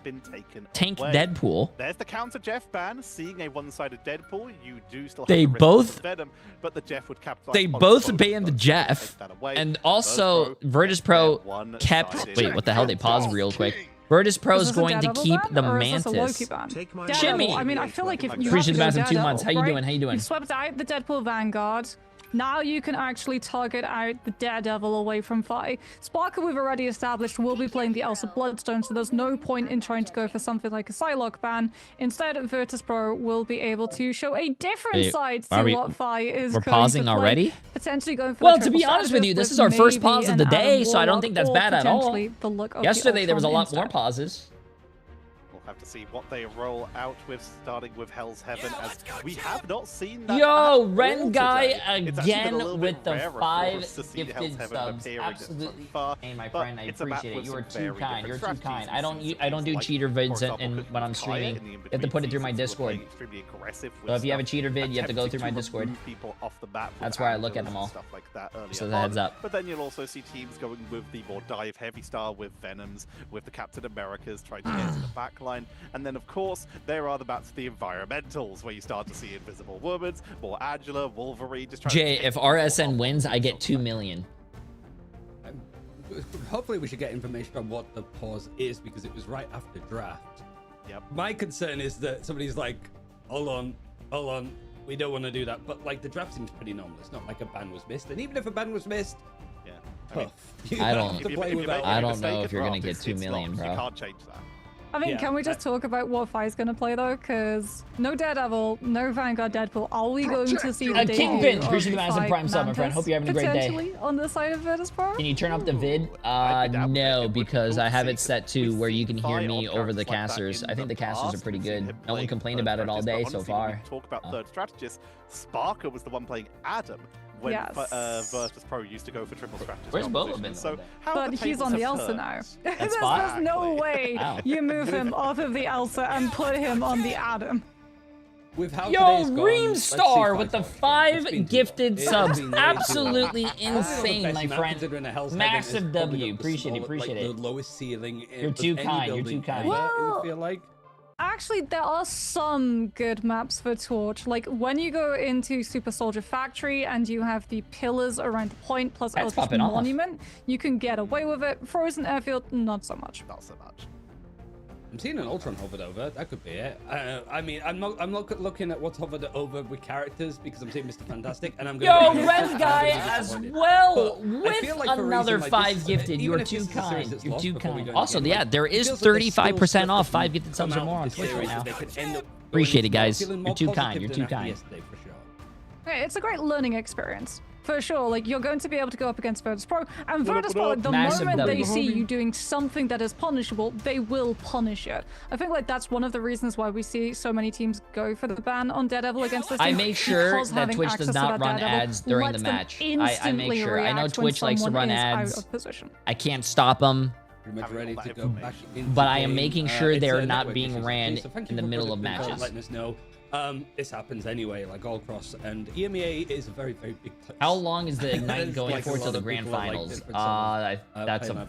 Tank Deadpool. There's the counter Jeff ban. Seeing a one-sided Deadpool, you do still have They the risk both- of the Venom, but the Jeff would capitalize. They on both of banned those. Jeff, Take that away. and also Virtus Pro kept. Wait, what the hell? They paused real quick. Virtus Pro is this a going to Daredevil keep ban, the or is this a Mantis. Loki ban? Take my Daredevil, Jimmy! I mean, I feel like if you Appreciate the have to massive go 2 months. How you Daredevil, doing? How you doing? You swept out the Deadpool Vanguard. Now you can actually target out the Daredevil away from Fi. Sparker, we've already established, will be playing the Elsa Bloodstone, so there's no point in trying to go for something like a Psylocke ban. Instead, Virtus Pro will be able to show a different Wait, side are to we- what Fi is we're going pausing to play. already? Potentially going for Well, the to be triple honest with you, strategist this is our first maybe pause of the an day, Adam so I don't Warlock, think that's or bad at all. potentially the look of the Yesterday there was a Ultron lot more instead. pauses. We'll have to see what they roll out with, starting with Hell's Heaven, as we have not seen that. Yo, at Ren all guy today. It's actually been a little again bit with the rarer for 5 us to see Hell's gifted Heaven subs. appearing Absolutely. so far, Hey, my but friend, I it's a map appreciate it. with You are some too very kind. You're different too kind. strategies I don't and I don't do like, cheater for vids example, and when I'm Kaya streaming. in the You have to put it through my in-between Discord. seasons, extremely aggressive So if you have a with cheater vid, you have to go through my attempting to Discord. remove people off the map with That's where I look at angles them and all. Stuff like that earlier So the on. heads up. But then you'll also see teams going with the more dive-heavy style with Venoms, with the Captain Americas trying to get to the back line. And then, of course, there are the bats, the environmentals, where you start to see Invisible Woman, more Angela, Wolverine, just trying Jay, to if RSN wins, I get 2 million. Hopefully we should get information on what the pause is, because it was right after draft. Yep. My concern is that somebody's like, hold on, we don't want to do that. But like the draft seems pretty normal. It's not like a ban was missed. And even if a ban was missed, yeah, tough. You I have don't- to play if you without make I a don't mistake know in if you're gonna draft, get it's 2 million, locked. bro. You can't change that. I mean, can we just talk about what Fi's gonna play though? Because no Daredevil, no Vanguard Deadpool. Are we going to see the Kingpin? debut Appreciate the of massive Fi prime sub, my friend. Mantis Hope you're having a great day. potentially on the side of Virtus Pro? Can you turn up the vid? No, because I have it set to where you can hear me over the casters. I think the casters are pretty good. No one complained about it all day so far. Talk about third strategist. Sparker was the one playing Adam when Virtus Pro used to go for triple strategist. Where's Bolo been? So but he's on the Elsa now. There's no way you move him off of the Elsa and put him on the Adam. With how Yo, Reamstar with the 5 gifted subs. Absolutely insane, my friend. Massive W. Appreciate it. Appreciate it. The lowest ceiling. You're too kind. You're too kind. It would feel like. Actually, there are some good maps for Torch. Like when you go into Super Soldier Factory and you have the pillars around the point plus Eldritch Monument, you can get away with it. Frozen Airfield, not so much. Not so much. I'm seeing an Ultron hovered over. That could be it. I mean, I'm not looking at what's hovered over with characters because I'm seeing Mr. Fantastic, and I'm going. Yo, Red Guy as well with another 5 gifted. You are too kind. You're too kind. Also, yeah, there is 35% off 5 gifted subs or more on Twitch right now. Appreciate it, guys. You're too kind. You're too kind. Okay, it's a great learning experience. For sure, like you're going to be able to go up against Virtus Pro, and Virtus Pro, the moment they see you doing something that is punishable, they will punish it. I think like that's one of the reasons why we see so many teams go for the ban on Daredevil against this team. I make sure that Twitch does not run ads during the match. I make sure. I know Twitch likes to run ads. I can't stop them. Ready to go back but I am making sure they're not being ran in the middle of matches. Letting us know. This happens anyway, like all across, and EMEA is a very, very big place. How long is the Ignite going for to the grand finals? That's a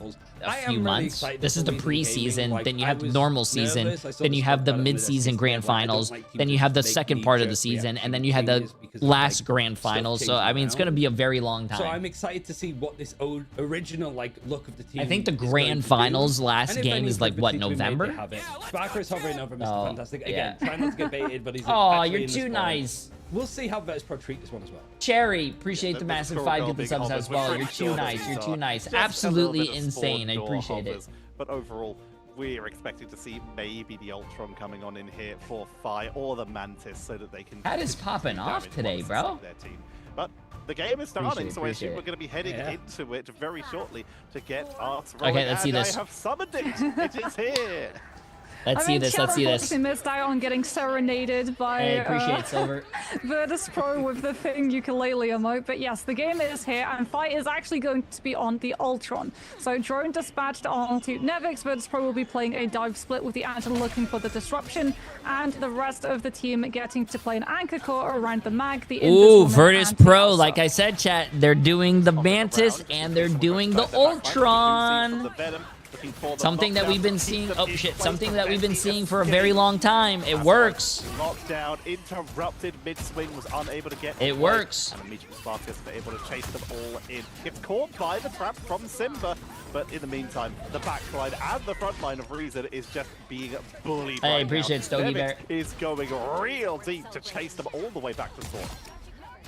few months. This is the preseason, then you have the normal season, then you have the mid-season grand finals, then you have the second part of the season, and then you have the last grand finals. So I mean, it's going to be a very long time. So I'm excited to see what this original like look of the team. I think the grand finals last game is like what, November? Sparker is hovering over Mr. Fantastic again, trying not to get baited, but he's. Oh, you're too nice. We'll see how Virtus Pro treat this one as well. Cherry, appreciate the massive 5 gifted subs as well. You're too nice. You're too nice. Absolutely insane. I appreciate it. But overall, we're expecting to see maybe the Ultron coming on in here for Fi or the Mantis so that they can. That is popping off today, bro. Their team. But the game is starting, so I assume we're going to be heading into it very shortly to get our. Okay, let's see this. I have summoned it. It is here. Let's see this. Let's see this. I missed out on getting serenaded by appreciate Silver. Virtus Pro with the thing ukulele emote. But yes, the game is here, and Fight is actually going to be on the Ultron. So drone dispatched on to Nevix. Virtus Pro will be playing a dive split with the Angela looking for the disruption, and the rest of the team getting to play an anchor core around the mag. The Ooh, Virtus Pro, like I said, chat, they're doing the Mantis and they're doing the Ultron. Something that we've been seeing. Oh shit! Something that we've been seeing for a very long time. It works. Lockdown, interrupted mid-swing, was unable to get. It works. And immediately Spartacus were able to chase them all in. Gets caught by the trap from Simba, but in the meantime, the backline and the front line of Reason is just being bullied. I appreciate Stogie Bear. Is going real deep to chase them all the way back to Storm.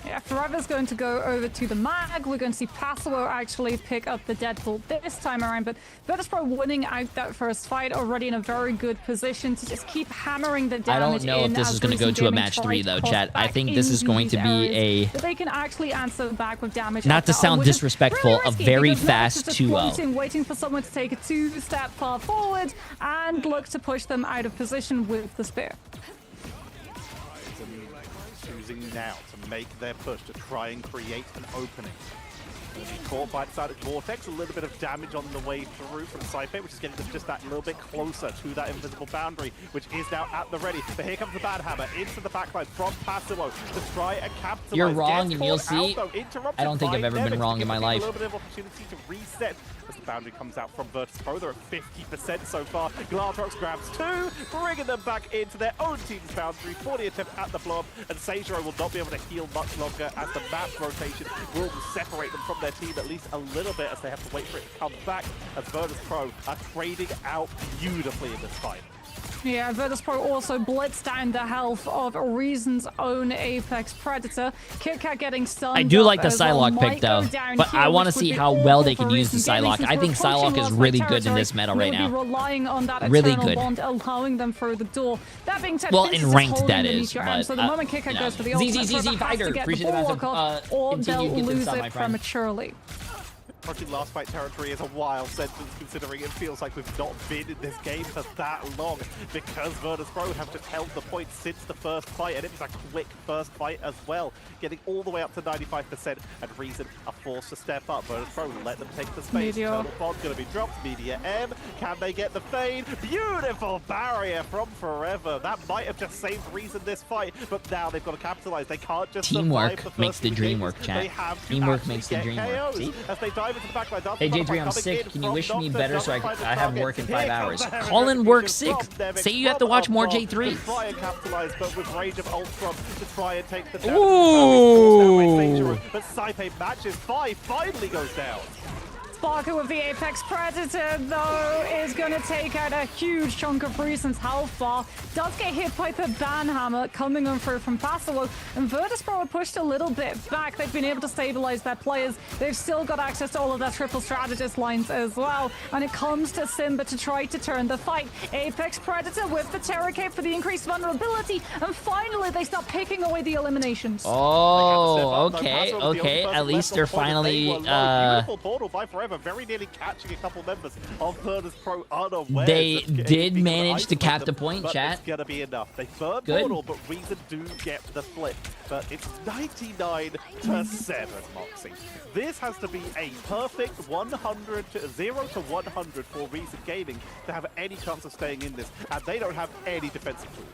Yeah, Forever's going to go over to the mag. We're going to see Passimo actually pick up the Deadpool this time around, but Virtus Pro winning out that first fight, already in a very good position to just keep hammering the damage. I don't know if this is going to go to a match 3 though, chat. I think this is going to be a. They can actually answer back with damage. Not to sound disrespectful, a very fast 2-0. Waiting for someone to take a 2-step far forward and look to push them out of position with the spear. Choosing now to make their push to try and create an opening. Will be caught by the Static Vortex, a little bit of damage on the way through from Saipe, which is getting them just that little bit closer to that invisible boundary, which is now at the ready. But here comes the Bad Hammer into the backline from Passimo to try and capitalize. You're wrong, and you'll see. I don't think I've ever been wrong in my life. A little bit of opportunity to reset as the boundary comes out from Virtus Pro. They're at 50% so far. Gladrox grabs 2, bringing them back into their own team's boundary for the attempt at the blob, and Seijiro will not be able to heal much longer as the map rotation will separate them from their team at least a little bit as they have to wait for it to come back, as Virtus Pro are trading out beautifully in this fight. Yeah, Virtus.pro also blitzed down the health of Reason's own Apex Predator. KitKat getting stunned. I do like the as well. Psylocke Might pick go though, down but here, I want to which would see be how awful well they for can use the Reason Gaming, Psylocke. since I we're think approaching Psylocke is last really fight good in this territory. meta right We'll be now. relying on that Really eternal good. bond, allowing them through the door. That being said, Well, Fizz in is ranked, holding that the is, Meteor Amp, but, so the moment KitKat you goes for the know. ultimate, ZZZ Further has Fighter, to get the appreciate the bulwark massive, off, or they'll continue, get this lose done, my it friend. prematurely. Approaching last fight territory is a wild sentence, considering it feels like we've not been in this game for that long, because Virtus.pro have just held the point since the first fight, and it was a quick first fight as well, getting all the way up to 95%, and Reason are forced to step up. Virtus.pro let them take the space. Meteor. Eternal Bond's going to be dropped. Meteor M, can they get the fade? Beautiful barrier from Forever. That might have just saved Reason this fight, but now they've got to capitalize. They can't just Teamwork survive makes the first dream few work, games. chat. They have to Teamwork actually makes the get dream work. KOs See? as they dive into the backline. Hey Jay3, I'm sick. Can you wish me better so I have work in 5 hours? Call in work sick. Say you have to watch more J3. Try and capitalize, but with range of Ultron to try and take the down. Ooh. But Saipe matches 5 finally goes down. Sparker with the Apex Predator, though, is going to take out a huge chunk of Reason's health bar. Does get hit by the Banhammer coming on through from Passalo, and Virtus.pro are pushed a little bit back. They've been able to stabilize their players. They've still got access to all of their triple strategist lines as well. And it comes to Simba to try to turn the fight. Apex Predator with the Terror Cape for the increased vulnerability, and finally they start picking away the eliminations. Oh, okay. At least they're finally Beautiful portal by Forever, very nearly catching a couple members of Virtus.pro unaware. They did manage to cap the point, chat. It's gonna be enough. They burn Good. portal, but Reason do get the flip. But it's 99 to 7, Moxie. This has to be a perfect 100 to 0 to 100 for Reason Gaming to have any chance of staying in this, and they don't have any defensive tools.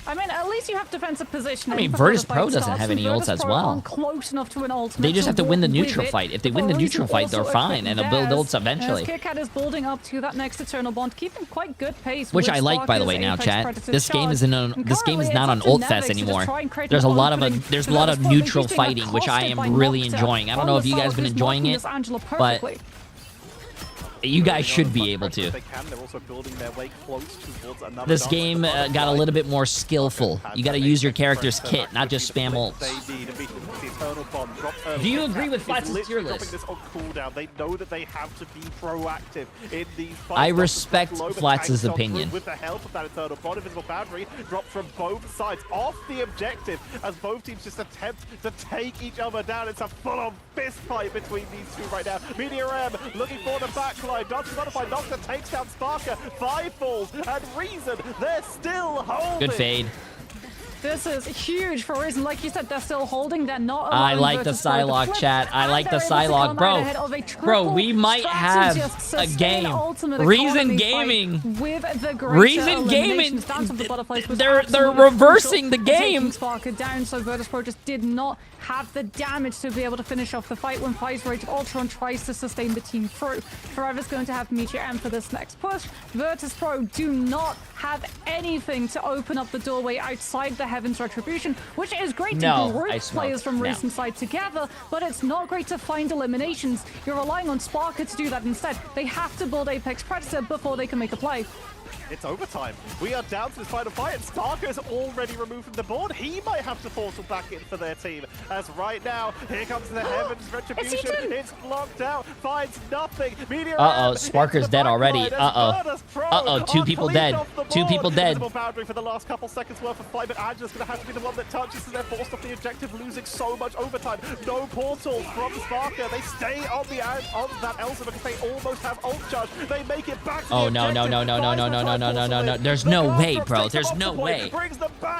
I mean, at least you have defensive positioning. I mean, before the Virtus.pro fight doesn't starts, have and any ults as Virtus.pro well. aren't close enough to an ultimate They just have to win the walk with neutral it. fight. If they win the Reason neutral fight, they're also fine, and they'll build theirs, ults eventually. As KitKat is building up to that next Eternal Bond, keeping quite good pace. Which with I like, by the Sparker's way, now, Apex chat. Predator's This game charge. isn't And this game is currently, not on it's up ult to fest Nevix to anymore. try and create There's a an lot of opening there's a for lot of Virtus.pro. neutral He's being fighting, which I accosted by am really Nocta enjoying. I don't on know the if you side guys been who's enjoying blocking it, this Angela but perfectly. you guys should be able to. They can. They're also building their way close towards another This dance game at the got a bottom little bit more skillful. You got to use your character's kit, not just spam ults. They need the Eternal Bond dropped early. Do you agree with He's Flats' literally tier dropping list? this on cooldown. They know that they have to be proactive in these fights. I Not to respect drop low, but Flats' tanks on opinion. through With the help of that Eternal Bond, invisible boundary dropped from both sides off the objective as both teams just attempt to take each other down. It's a full-on fist fight between these two right now. Meteor M looking for the backline. Dodge modified. Nocta takes down Sparker. 5 falls and Reason. They're still holding. Good fade. This is huge for Reason. Like you said, they're still holding. They're not I allowing like the Virtus.pro to Psylocke, flip, chat. I and like the they're able to Psylocke. come Bro, out ahead of a bro, we triple might have strategist a sustain game. ultimate Reason economy Gaming. fight with the greater Reason Gaming. eliminations down to the butterflies was They're absolutely reversing the crucial in game. taking Sparker down, so Virtus.pro just did not have the damage to be able to finish off the fight when Fire's Rage of Ultron tries to sustain the team through. Forever's going to have Meteor M for this next push. Virtus.pro do not have anything to open up the doorway outside the Heaven's Retribution, which is great No, to group I players smoked. from No. Reason's side together, but it's not great to find eliminations. You're relying on Sparker to do that instead. They have to build Apex Predator before they can make a play. It's overtime. We are down to this final fight, and Sparker is already removed from the board. He might have to portal back in for their team. As right now, here comes the Heaven's Retribution. It's blocked out, finds nothing. Meteor Uh-oh, M Sparker's hits the dead already. backline as Uh-oh. Virtus.pro Uh-oh, 2 are people cleaned dead. off the 2 board. people dead. Visible boundary for the last couple seconds worth of fight, but Angela's going to have to be the one that touches as they're forced off the objective, losing so much overtime. No portal from Sparker. They stay on that Elsa because they almost have ult charge. They make it back to Oh the no no no no no no no no no no no no! There's no way, bro. There's no way.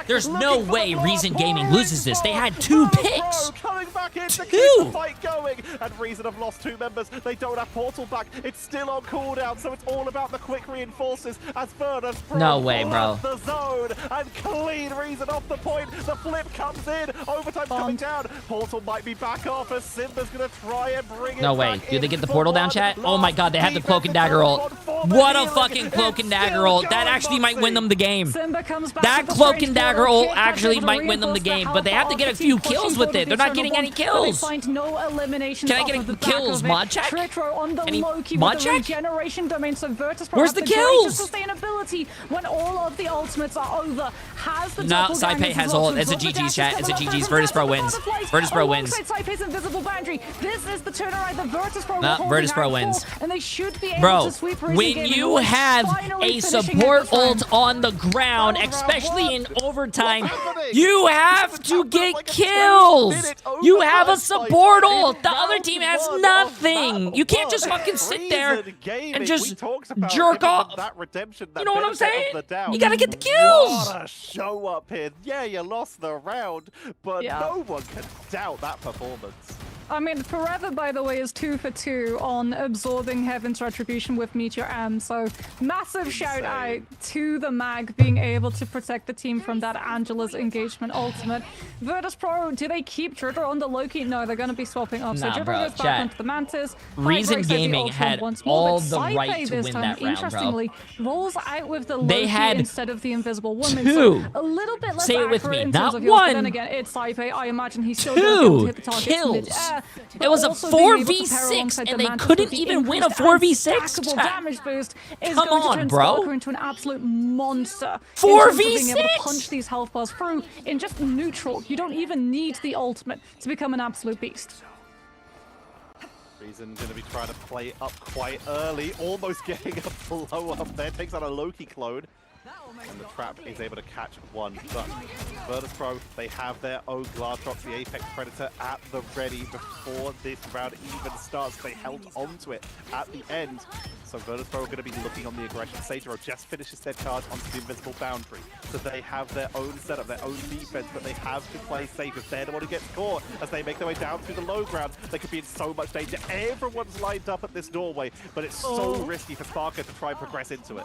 There's no way Reason Gaming loses this. They had 2 picks. Coming back in to keep 2. the fight going, and Reason have lost 2 members. They don't have portal back. It's still on cooldown, so it's all about the quick reinforces as Virtus.pro No way, bro. the zone and clean Reason off the point. The flip comes in. Overtime coming down. Portal might be back off as Simba's gonna try and bring it. No way. back Did they in get the for portal down, one chat? Oh my last god, they have the cloak and defensive dagger ult. turn for the What a healing. fucking cloak and It's dagger still ult, that actually might win them the game. Simba comes back That with the cloak strange and dagger portal. ult Kit actually able to might win them the reinforce game, the but they have to health get a of few the team kills pushing with forward it. They're not the getting any eternal bond, but kills. They find no eliminations Can I off get of the back kills, of it. mod check? Tritro on the Any Loki mod with the check? regeneration domain, so Virtus Pro Where's has the the kills? greatest sustainability when all of the ultimates are over. Has the No, doppelgangers Saipei as has well ult. to It's a absorb the GG's, chat. dashes It's a coming up GG's. from Virtus Pro Virtus wins. Butterflies Virtus Pro wins. alongside Saipei's invisible boundary. This is the turnaround that Virtus Pro No, were holding Virtus Pro out wins. for, and they should be able Bro, to sweep Reason when Gaming you away, have finally a finishing it support this time. ult on the ground, especially in overtime, you have to get kills. You have a support ult. The other team has nothing. You can't just fucking sit there and just jerk off. You know what I'm saying? You gotta get the kills. What a show up here. Yeah, you lost the round, but no one can doubt that performance. I mean, Forever, by the way, is 2 for 2 on absorbing Heaven's Retribution with Meteor M. So massive shout out to the Mag being able to protect the team from that Angela's engagement ultimate. Virtus Pro, do they keep Jitter on the Loki? No, they're going to be swapping off. Nah, so Jitter bro, goes back chat. onto the Mantis. Reason Hybrid Gaming says the Ultron had once more, all but the Saipei right to this win time, that round, bro. interestingly, rolls out with the They Loki had instead of the Invisible Woman. two. So a little bit less Say it with accurate me, in not terms of heals, but one. then again, it's Saipei. I imagine he's still going to be able to hit the targets Kills. mid-air. It was a Also being able to pair 4v6 alongside and the they Mantis couldn't with the even win a increased and 4v6, stackable chat. damage boost is Come going to on, turn bro. Sparker into an absolute monster. 4v6? In terms of being able to punch these health bars through in just neutral. You don't even need the ultimate to become an absolute beast. Reason going to be trying to play up quite early, almost getting a blow up there. Takes out a Loki clone. And the trap is able to catch one. But Virtus Pro, they have their own Glass Drops, the Apex Predator, at the ready before this round even starts. They held onto it at the end. So Virtus Pro are going to be looking on the aggression. Sagero just finishes their charge onto the invisible boundary. So they have their own setup, their own defense, but they have to play safe. If they're the one who gets caught as they make their way down through the low ground, they could be in so much danger. Everyone's lined up at this doorway, but it's so risky for Sparker to try and progress into it.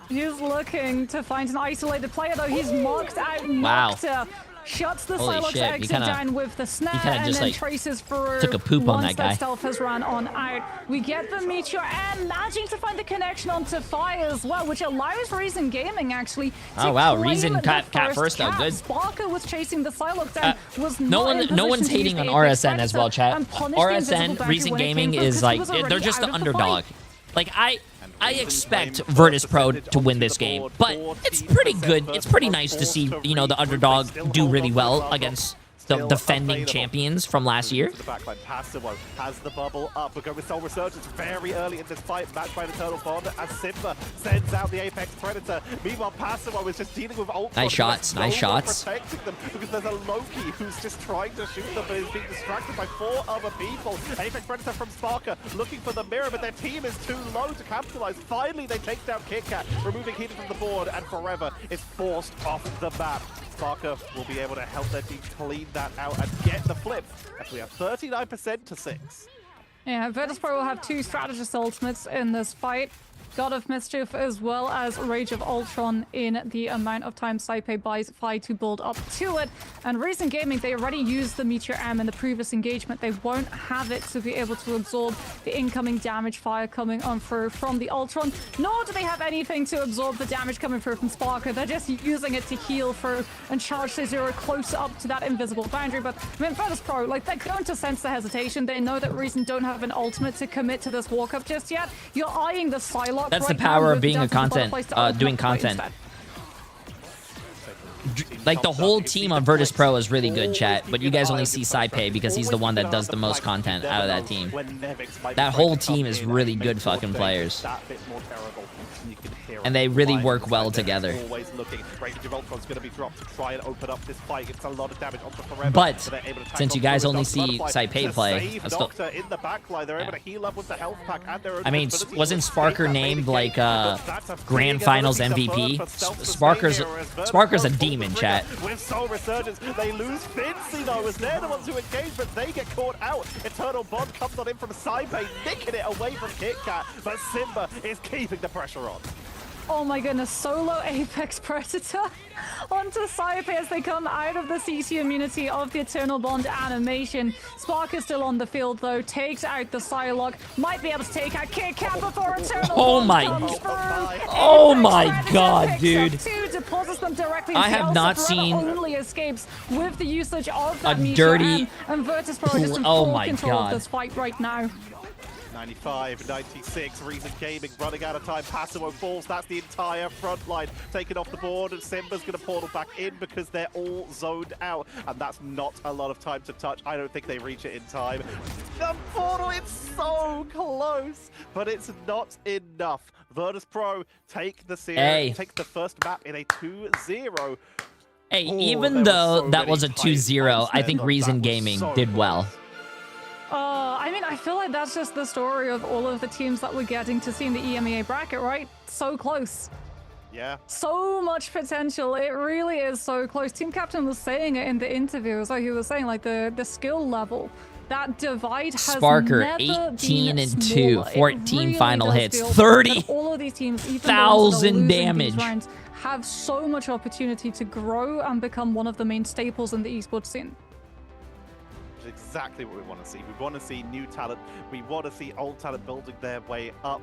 He's looking to find an isolated player, though. He's marked out Nocta. Shuts the Holy Psylocke shit, exit down with the snare and just, then like, traces through took a poop on once that guy. stealth has run on out. We get the Meteor and managing to find the connection onto Fire as well, which allows Reason Gaming actually to Oh, wow, claim Reason the cat first, though. cap. Good. Sparker was chasing the Psylocke down, was No not in no one's position to hating use on the Apex RSN as well, Predator chat. and punish the invisible RSN, boundary Reason when it Gaming came through, is 'cause like, he was already they're just out the of the fight. underdog. Like, I expect Virtus Pro to win this game, but it's pretty good. It's pretty nice to see, you know, the underdog do really well against the defending champions from last year. The backline, Passimo has the bubble up. We're going with Soul Resurgence very early in this fight, matched by an Eternal Bond as Simba sends out the Apex Predator. Meanwhile, Passimo is just dealing with Ultron. Nice shots, nice shots. Protecting them because there's a Loki who's just trying to shoot them, but is being distracted by 4 other people. Apex Predator from Sparker looking for the mirror, but their team is too low to capitalize. Finally, they take down KitKat, removing Heater from the board, and Forever is forced off the map. Sparker will be able to help their team clean that out and get the flip, as we have 39% to 6. Yeah, Virtus Pro will have 2 strategist ultimates in this fight. God of Mischief as well as Rage of Ultron in the amount of time Saipei buys Fi to build up to it. And Reason Gaming, they already used the Meteor M in the previous engagement. They won't have it to be able to absorb the incoming damage fire coming on through from the Ultron. Nor do they have anything to absorb the damage coming through from Sparker. They're just using it to heal through and charge to zero close up to that invisible boundary. But I mean, Virtus Pro, like, they're going to sense the hesitation. They know that Reason don't have an ultimate to commit to this walk-up just yet. You're eyeing the Psylocke. That's the right power now of with being a Delta content, Butterflies to doing open up content. instead. Like, the whole team on Virtus Pro is really good, chat, but you guys only see Saipei because he's the one that does the most content out of that team. That whole team is really good fucking players. And they really work well together. But since you guys only see Saipei play, I mean, wasn't Sparker named like Grand Finals MVP? Sparker's a demon, chat. With Soul Resurgence, they lose Fincy though, as they're the ones who engage, but they get caught out. Eternal Bond comes on in from Saipei, nicking it away from KitKat, but Simba is keeping the pressure on. Oh my goodness, solo Apex Predator onto Saipe as they come out of the CC immunity of the Eternal Bond animation. Spark is still on the field though, takes out the Psylocke, might be able to take out Kit Kat before Eternal Bond comes through. Oh Apex my Predator God, picks dude. up two, deposits them directly I into have Elsa. not Beretta seen only escapes with the usage of that a meteor, dirty- and Virtus Pro just in Oh full my control God. of this fight right now. 95, 96, Reason Gaming running out of time. Passimo falls. That's the entire front line taken off the board, and Simba's going to portal back in because they're all zoned out, and that's not a lot of time to touch. I don't think they reach it in time. The portal, it's so close, but it's not enough. Virtus Pro take the series, Hey. take the first map in a 2-0. Hey, Oh, even there were though so that many was a tight 2-0, ones I there, think though. Reason That was Gaming so did well. I mean, I feel like that's just the story of all of the teams that we're getting to see in the EMEA bracket, right? So close. Yeah. So much potential. It really is so close. Team captain was saying it in the interview. So he was saying, like, the skill level, that divide has Sparker, never 18 been and smaller. 2, It 14 really final does hits, feel 30 that all of these teams, even the ones that are 1,000 losing damage. these rounds, have so much opportunity to grow and become one of the main staples in the esports scene. Which is exactly what we want to see. We want to see new talent. We want to see old talent building their way up.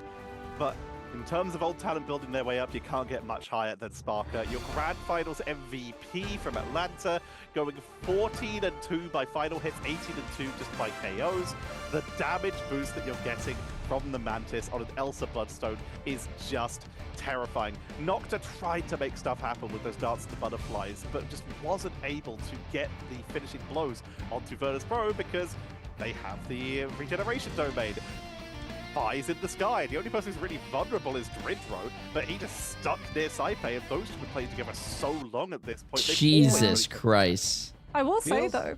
But in terms of old talent building their way up, you can't get much higher than Sparker. Your Grand Finals MVP from Atlanta, going 14-2 by final hits, 18-2 just by KOs. The damage boost that you're getting from the Mantis on an Elsa Bloodstone is just terrifying. Nocta tried to make stuff happen with those darts and the butterflies, but just wasn't able to get the finishing blows onto Virtus Pro because they have the regeneration domain. Eyes in the sky. The only person who's really vulnerable is Dridro, but he just stuck near Saipe, and those two have played together so long at this point. Jesus Christ. I will say though,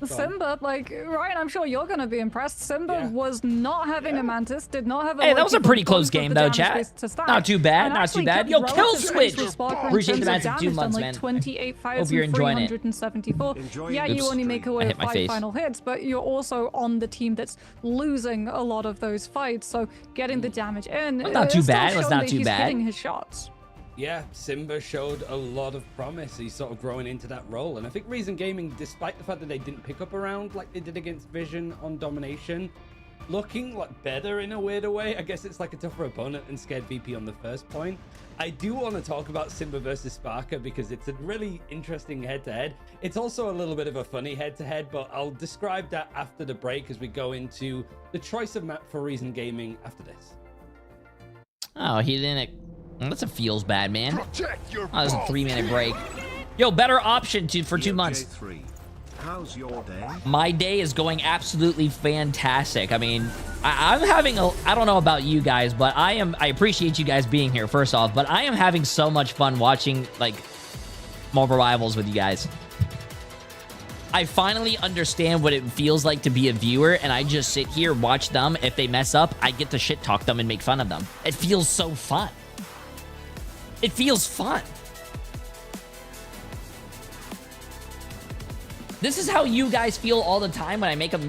Simba, like, Ryan, I'm sure you're going to be impressed. Simba was not having a Mantis, did not have a... Hey, that was a Loki pretty with close the game though, damage chat. boost to stack, Not too bad, and not too actually bad. kept Yo, kill relative switch. pace with Sparker in Appreciate the terms of match in 2 damage months, done, man. like 28,374. Hope you're enjoying it. Yeah, you Oops. only make I away hit with my 5 face. final hits, but you're also on the team that's losing a lot of those fights, so getting the damage in... Well, not too it's still bad, it was shown not that too he's bad. hitting his shots. Yeah, Simba showed a lot of promise. He's sort of growing into that role. And I think Reason Gaming, despite the fact that they didn't pick up a round like they did against Vision on Domination, looking like better in a weirder way. I guess it's like a tougher opponent than Scared VP on the first point. I do want to talk about Simba versus Sparker because it's a really interesting head-to-head. It's also a little bit of a funny head-to-head, but I'll describe that after the break as we go into the choice of map for Reason Gaming after this. Oh, he didn't... That's a feels bad, man. Oh, your that was a balls. 3-minute break. Yo, better option for 2 months. Jay3, how's your day? My day is going absolutely fantastic. I mean, I'm having a... I don't know about you guys, but I appreciate you guys being here, first off, but I am having so much fun watching, like, Marvel Rivals with you guys. I finally understand what it feels like to be a viewer, and I just sit here, watch them. If they mess up, I get to shit talk them and make fun of them. It feels so fun. It feels fun. This is how you guys feel all the time when I make a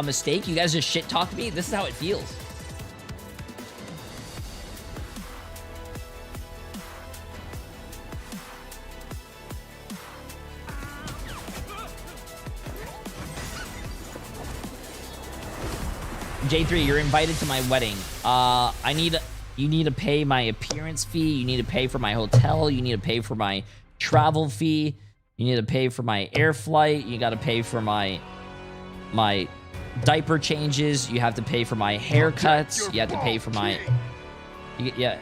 mistake. You guys just shit talk me. This is how it feels. J3, you're invited to my wedding. You need to pay my appearance fee. You need to pay for my hotel. You need to pay for my travel fee. You need to pay for my air flight. You got to pay for my diaper changes. You have to pay for my haircuts. You have to pay for my... Yeah.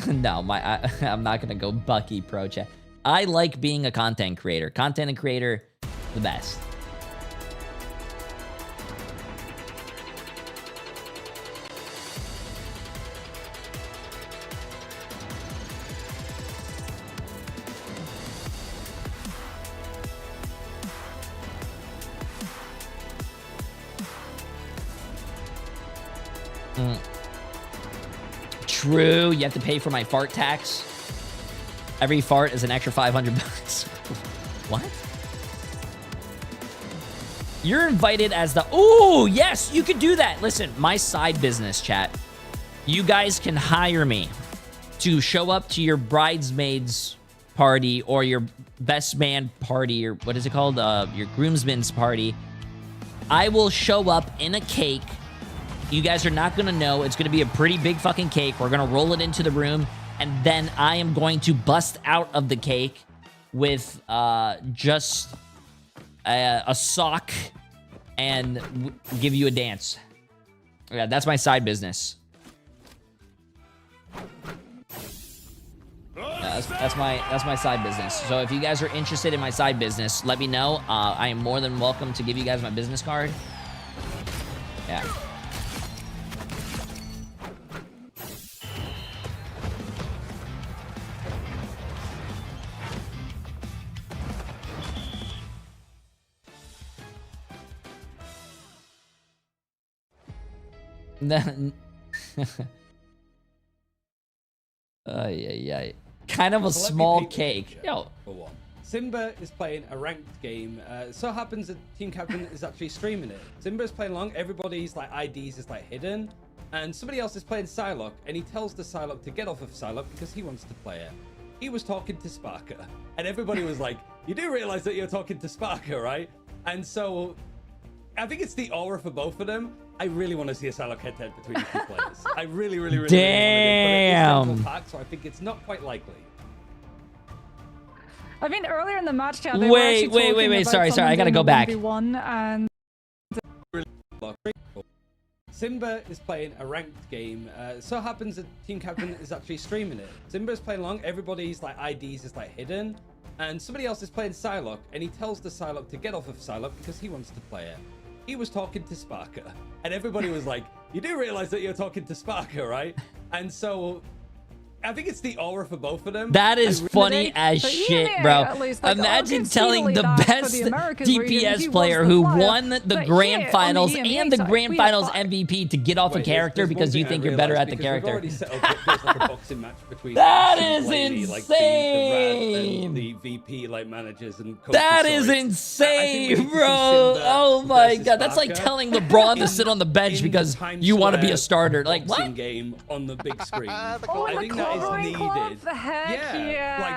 No, I'm not going to go Bucky Pro Chat. I like being a content creator. Content creator, the best. True, you have to pay for my fart tax. Every fart is an extra $500. What? You're invited as the... Oh, yes, you could do that. Listen, my side business, chat. You guys can hire me to show up to your bridesmaids party or your best man party, or what is it called? Your groomsman's party. I will show up in a cake. You guys are not going to know. It's going to be a pretty big fucking cake. We're going to roll it into the room, and then I am going to bust out of the cake with just a sock and give you a dance. Yeah, that's my side business. That's my side business. So if you guys are interested in my side business, let me know. I am more than welcome to give you guys my business card. Yeah. Ay. Kind of a small cake. Yo. For one. Simba is playing a ranked game. So happens that team captain is actually streaming it. Simba is playing along. Everybody's like IDs is like hidden, and somebody else is playing Psylocke, and he tells the Psylocke to get off of Psylocke because he wants to play it. He was talking to Sparker, and everybody was like, "You do realize that you're talking to Sparker, right?" And so, I think it's the aura for both of them. I really want to see a Psylocke head-to-head between the two players. I really want to get it. Pack, so I think it's not quite likely. I mean, earlier in the match chat, they were actually wait. Sorry. I gotta go back. 1v1 and Simba is playing a ranked game. So happens that team captain is actually streaming it. Simba is playing along. Everybody's like IDs is like hidden, and somebody else is playing Psylocke, and he tells the Psylocke to get off of Psylocke because he wants to play it. He was talking to Sparker, and everybody was like, "You do realize that you're talking to Sparker, right?" And so, I think it's the aura for both of them. That is funny as shit, bro. Imagine telling the best DPS player who won the grand finals and the grand finals MVP to get off a character because you think you're better at the character. That is insane. The VP like managers and coaches. That is insane, bro. Oh my god, that's like telling LeBron to sit on the bench because you want to be a starter. Like what? Game on the big screen. I think that is needed. The heck yeah. Like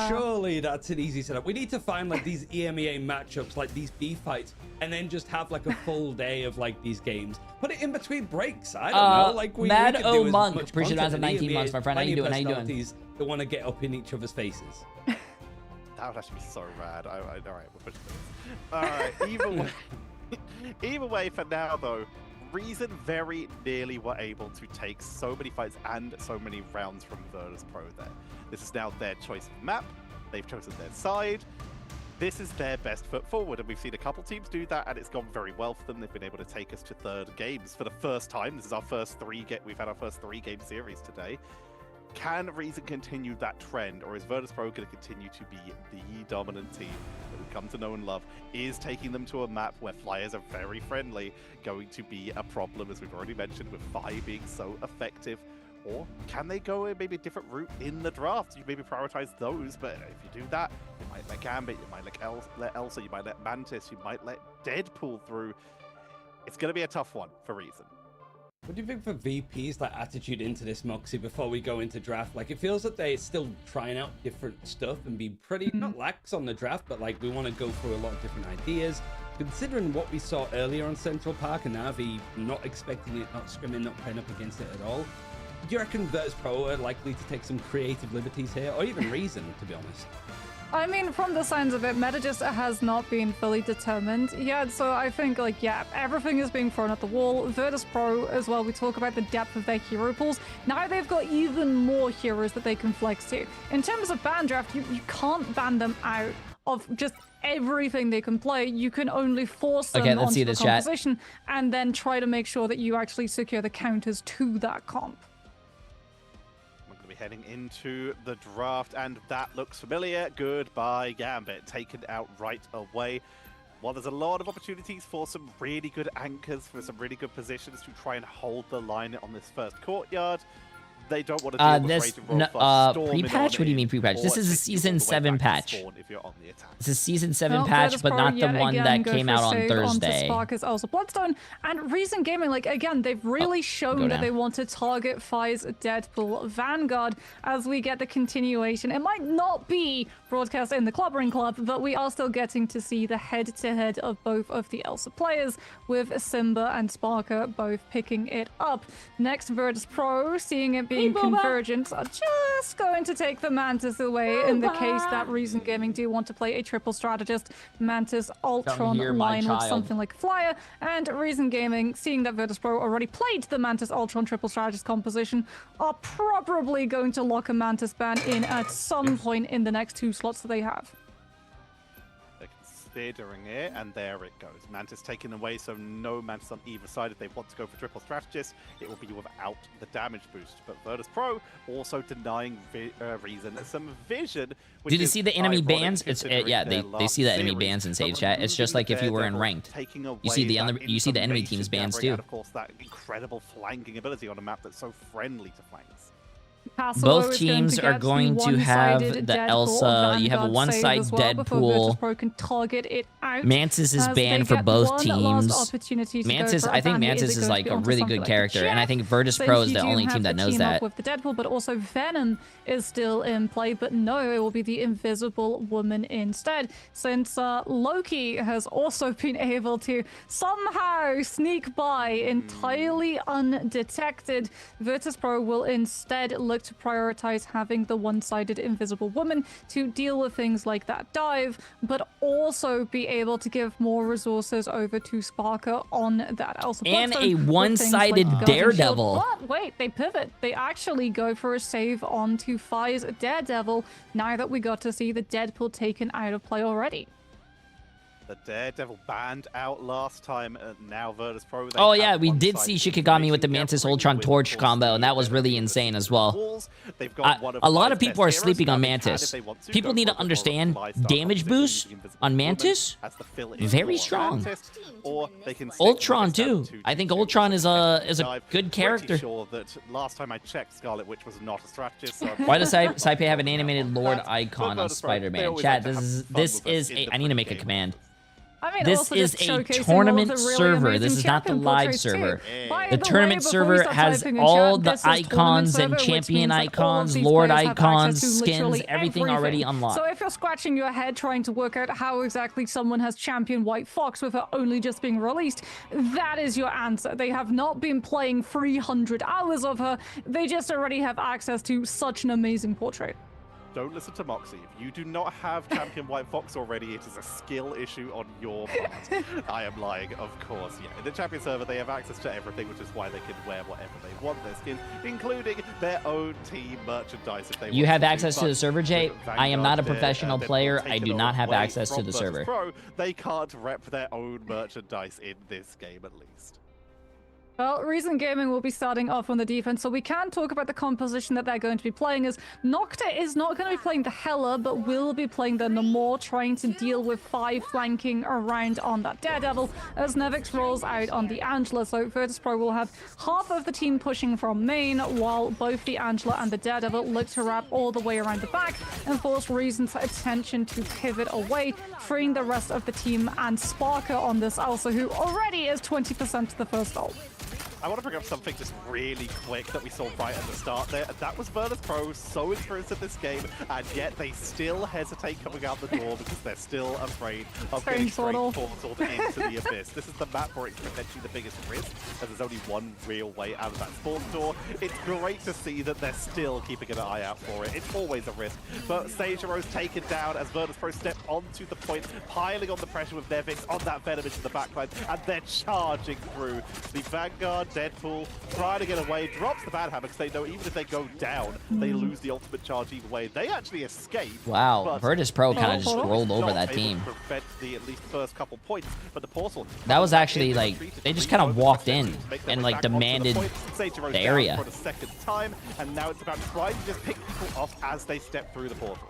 surely that's an easy setup. We need to find like these EMEA matchups, like these B fights, and then just have like a full day of like these games. Put it in between breaks. I don't know. Like we Mad could O do Monk. Much Appreciate it. 19 months, my friend. How you doing? How you doing? That want to get up in each other's faces. That would actually be so rad. All right, we'll push this. All right, either way for now though. Reason very nearly were able to take so many fights and so many rounds from Virtus Pro there. This is now their choice of map. They've chosen their side. This is their best foot forward, and we've seen a couple teams do that, and it's gone very well for them. They've been able to take us to third games for the first time. This is our first we've had our first 3-game series today. Can Reason continue that trend, or is Virtus Pro going to continue to be the dominant team that we've come to know and love? Is taking them to a map where flyers are very friendly going to be a problem, as we've already mentioned, with Vi being so effective? Or can they go maybe a different route in the draft? You maybe prioritize those, but if you do that, you might let Gambit, you might let Elsa, you might let Mantis, you might let Deadpool through. It's going to be a tough one for Reason. What do you think for VP's like attitude into this, Moxie, before we go into draft? Like, it feels that they're still trying out different stuff and be pretty, not lax on the draft, but like we want to go through a lot of different ideas. Considering what we saw earlier on Central Park and Navi not expecting it, not scrimming, not playing up against it at all, do you reckon Virtus Pro are likely to take some creative liberties here, or even Reason, to be honest? I mean, from the signs of it, meta just has not been fully determined yet, so I think, like, yeah, everything is being thrown at the wall. Virtus Pro as well, we talk about the depth of their hero pools. Now they've got even more heroes that they can flex to. In terms of ban draft, you can't ban them out of just everything they can play. You can only force them onto the composition and then try to make sure that you actually secure the counters to that comp. Heading into the draft, and that looks familiar. Goodbye, Gambit. Taken out right away. While there's a lot of opportunities for some really good anchors, for some really good positions to try and hold the line on this first courtyard, they don't want to deal with this Rage and Roll first, storming pre-patch? on What do you in, mean pre-patch? This or is a taking you all season the way 7 back to patch. spawn if you're on the attack. It's a season 7 Well, patch, Virtus but Pro not the yet one again that go came for out on save Thursday. Onto Sparker's also Bloodstone, and Reason Gaming, like, again, they've really shown that down. they want to target Fi's Deadpool Vanguard as we get the continuation. It might not be broadcast in the Clubbering Club, but we are still getting to see the head-to-head of both of the Elsa players, with Simba and Sparker both picking it up. Next, Virtus Pro, seeing it being convergent, are just going to take the Mantis away in the case that Reason Gaming do want to play a triple strategist, Mantis, Ultron here, my line of child. something like Flyer, and Reason Gaming, seeing that Virtus Pro already played the Mantis Ultron triple strategist composition, are probably going to lock a Mantis ban in at some point in the next 2 slots that they have. They're considering it, and there it goes. Mantis taken away, so no Mantis on either side. If they want to go for triple strategist, it will be without the damage boost. But Virtus Pro also denying Reason some vision. Which Did you is see the enemy ironic bans? It's considering yeah, their they last see the enemy series. bans in But Sage Chat. It's just removing like if you were in Daredevil, ranked. taking You see away the that you see the enemy information teams bans gathering, too. and of course, that incredible flanking ability on a map that's so friendly to flanks. Both teams are going to have the Elsa. You have a one-side Deadpool. Pro can target it out. Mantis is banned for both teams. Mantis, I think Mantis is like a really good character, and I think Virtus Pro is the only team that knows that. With the Deadpool, but also Venom is still in play. But no, it will be the Invisible Woman instead, since Loki has also been able to somehow sneak by entirely undetected. Virtus Pro will instead look to prioritize having the one-sided Invisible Woman to deal with things like that dive, but also be able to give more resources over to Sparker on that Elsa And Bloodstone a with one-sided things like the Guardian Daredevil. Shield. But wait, they pivot. They actually go for a save onto Fi's Daredevil now that we got to see the Deadpool taken out of play already. The Daredevil banned out last time, now Virtus Pro. Oh yeah, we did see Shikigami with the Mantis Ultron Torch combo, and that was really insane as well. A lot of people are sleeping on Mantis. People need to understand damage boost on Mantis, very strong. Ultron too. I think Ultron is a good character. Sure that last time I checked, Scarlet Witch was not a strategist. So Why does Saipe have an animated Lord icon on Spider-Man? Chat, this is a, I need to make a command. I mean, This also is just a showcasing tournament all of the really server. amazing This is not the champion live portraits too. server. By The way, tournament before server we start has typing in all chat, the this is tournament icons and server, which champion means that all of icons, these Lord players have icons, access to skins, literally everything already unlocked. So if you're scratching your head trying to work out how exactly someone has championed White Fox with her only just being released, that is your answer. They have not been playing 300 hours of her. They just already have access to such an amazing portrait. don't listen to Moxie. If you do not have Champion White Fox already, it is a skill issue on your part. I am lying, of course. Yeah, in the Champion server, they have access to everything, which is why they can wear whatever they want, their skins, including their own team merchandise if they want. You have access to the server, Jay? I am not a professional player. I do not have access to the server. Pro, they can't rep their own merchandise in this game, at least. Well, Reason Gaming will be starting off on the defense, so we can talk about the composition that they're going to be playing. As Nocta is not going to be playing the Hela, but will be playing the Namor, trying to deal with 5 flanking around on that Daredevil, as Nevix rolls out on the Angela. So Virtus Pro will have half of the team pushing from main, while both the Angela and the Daredevil look to wrap all the way around the back and force Reason's attention to pivot away, freeing the rest of the team and Sparker on this Elsa, who already is 20% to the first ult. I want to bring up something just really quick that we saw right at the start there. That was Virtus Pro, so experienced at this game, and yet they still hesitate coming out the door because they're still afraid of getting straight portaled into the abyss. This is the map where it's potentially the biggest risk, as there's only one real way out of that spawn door. It's great to see that they're still keeping an eye out for it. It's always a risk. But Seijiro's taken down as Virtus Pro step onto the point, piling on the pressure with Nevix on that Venom into the backline, and they're charging through. The Vanguard, Deadpool, trying to get away, drops the Bad Hammer because they know even if they go down, they lose the ultimate charge either way. They actually escape. Wow, Virtus Pro kind of just rolled over that team. Prevent the at least first couple points, but the portal. That was actually like they just kind of walked in and like demanded the area. For the second time, and now it's about trying to just pick people off as they step through the portal.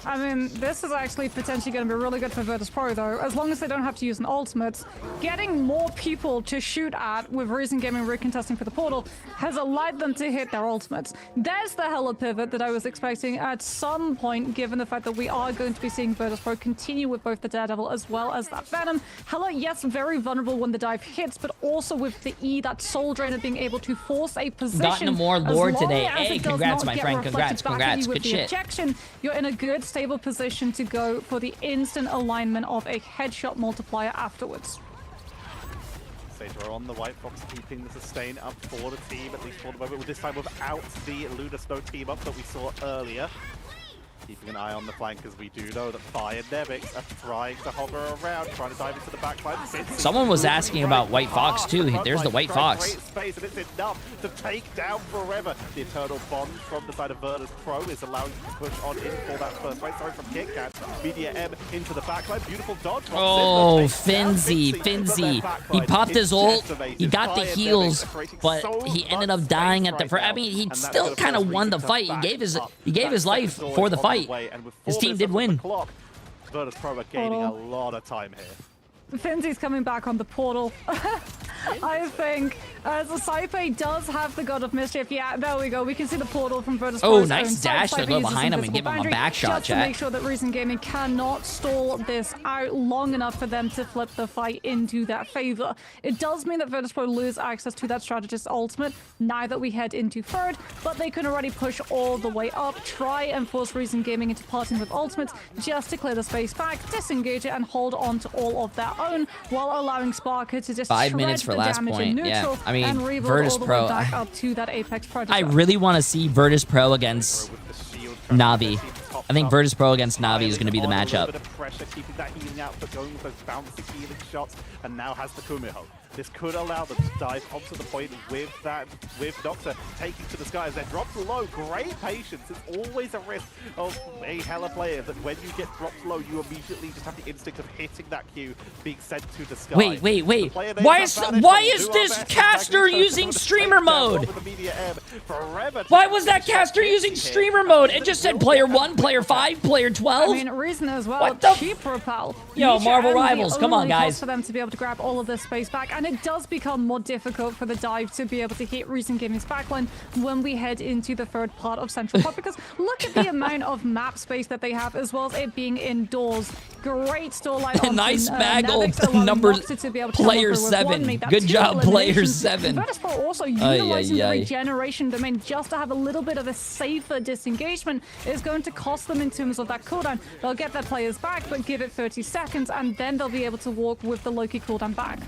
I mean, this is actually potentially going to be really good for Virtus Pro, though, as long as they don't have to use an ultimate. Getting more people to shoot at with Reason Gaming Gaming recontesting for the portal has allowed them to hit their ultimates. There's the hella pivot that I was expecting at some point, given the fact that we are going to be seeing Virtus.pro continue with both the Daredevil as well as that Venom. Hella, yes, very vulnerable when the dive hits, but also with the E, that Soul Drainer being able to force a position. Gotten more Lord today. Hey, congrats, my friend. Congrats. Good shit. Ejection, you're in a good, stable position to go for the instant alignment of a headshot multiplier afterwards. Sage are on the White Fox, keeping the sustain up for the team, at least for the moment, this time without the Lunar Snow team up that we saw earlier. Keeping an eye on the flank, as we do know that Fi and Nevix are trying to hover around, trying to dive into the backline. Someone was asking about White Fox too. There's the White Fox. Great space, and it's enough to take down Forever. The Eternal Bond from the side of Virtus.pro is allowing you to push on in for that first fight. Sorry, from KitKat. Media M into the backline. Beautiful dodge. Oh, Finzi. He popped his ult. He got the heals, but he ended up dying at the. I mean, he still kind of won the fight. He gave his life for the fight. His team did win. Virtus.pro are gaining a lot of time here. Finzi's coming back on the portal. I think the Saipe does have the God of Mischief. Yeah, there we go. We can see the portal from Virtus. Oh, nice dash to go behind him and give him a back shot, chat. To make sure that Reason Gaming cannot stall this out long enough for them to flip the fight into their favor. It does mean that Virtus.pro lose access to that strategist ultimate now that we head into third, but they can already push all the way up, try and force Reason Gaming into parting with ultimates just to clear the space back, disengage it, and hold on to all of their own, while allowing Sparker to just 5 minutes for last point. Yeah, I mean, Virtus.pro. Up to that Apex Predator. I really want to see Virtus.pro against Navi. I think Virtus.pro against Navi is going to be the matchup. Bit of pressure, keeping that healing output going with those bouncy healing shots, and now has the Kumiho. This could allow them to dive onto the point with Doctor taking to the sky as they're dropped low. Great patience. It's always a risk of a hella player that when you get dropped low, you immediately just have the instinct of hitting that Q, being sent to the sky. Wait. Why is this caster using streamer mode? Why was that caster using streamer mode? It just said player 1, player 5, player 12. I mean, reason as well. What the cheap propel. Yo, Marvel Rivals, come on, guys. For them to be able to grab all of this space back, and it does become more difficult for the dive to be able to hit Reason Gaming's backline when we head into the third part of Central Park, because look at the amount of map space that they have, as well as it being indoors. Great store line. Nice bagel number player 7. Good job, player 7. Virtus.pro also utilizing the regeneration domain just to have a little bit of a safer disengagement is going to cost them in terms of that cooldown. They'll get their players back, but give it 30 seconds, and then they'll be able to walk with the Loki cooldown back.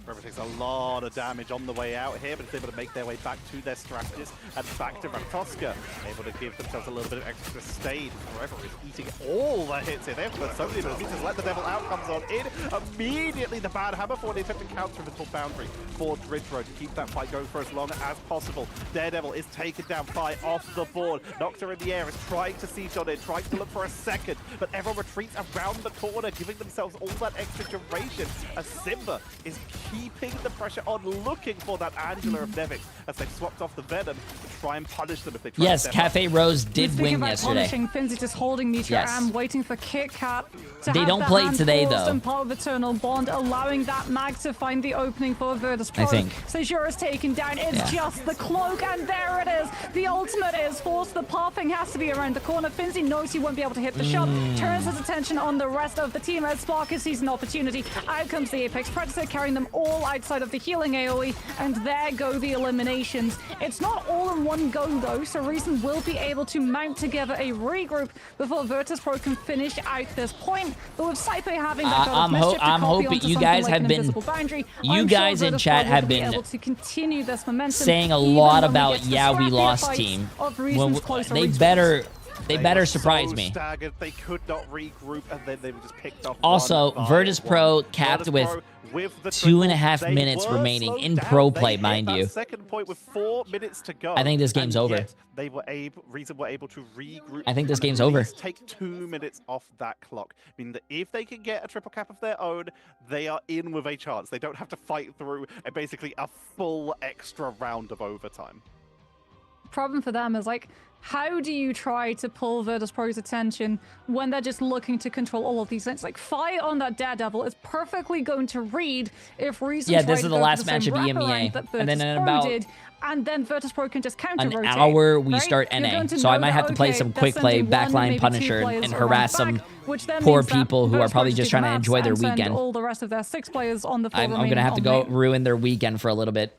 Forever takes a lot of damage on the way out here, but it's able to make their way back to their strategist and back to Ratoska. Able to give themselves a little bit of extra sustain. Forever is eating all the hits here. They've got so many abilities. Just let the devil out comes on in. Immediately the bad hammer for the attempt to counter the full boundary for Dritro to keep that fight going for as long as possible. Daredevil is taken down by off the board. Nocta in the air is trying to siege on it, trying to look for a second, but everyone retreats around the corner, giving themselves all that extra duration as Simba is keeping the pressure on, looking for that Angela of Nevix as they've swapped off the Venom to try and punish them if they try. Yes, Cafe Rose did win yesterday. Finzi just holding neutral and waiting for KitKat to They don't play today though. And part of Eternal Bond, allowing that mag to find the opening for Virtus.pro. I think. Sejour is taken down. It's just the cloak, and there it is. The ultimate is forced. The pathing has to be around the corner. Finzi knows he won't be able to hit the shot. Turns his attention on the rest of the team as Sparker sees an opportunity. Out comes the Apex Predator, carrying them all outside of the healing AoE, and there go the eliminations. It's not all in one go though, so Reason will be able to mount together a regroup before Virtus.pro can finish out this point. But with Saipe having that I'm hoping you guys have been in chat have been able to continue this momentum, saying a lot about we lost team. They better surprise me. Staggered, they could not regroup, and then they were just picked off. Also, Virtus.pro capped with 2.5 minutes remaining in pro play, mind you. Second point with 4 minutes to go. I think this game's over. Reason were able to regroup. I think this game's over. Take 2 minutes off that clock. I mean, that if they can get a triple cap of their own, they are in with a chance. They don't have to fight through basically a full extra round of overtime. problem for them is like, how do you try to pull Virtus.pro's attention when they're just looking to control all of these things? Like, Fi on that Daredevil is perfectly going to read if Reason Yeah, tried this to is the go last for match same of EMEA. wraparound that And then in Virtus.pro about did, and then Virtus.pro can just counter rotate. an hour, we right? start You're NA. going to So I know might that, have to play okay, some they're quick play, sending one, backline maybe two Punisher, players and around harass back, some which then poor means that people who are Virtus.pro probably do just the trying to maths enjoy their and send weekend. all the rest of their 6 players on the floor I'm going to have to remaining go on main. ruin their weekend for a little bit.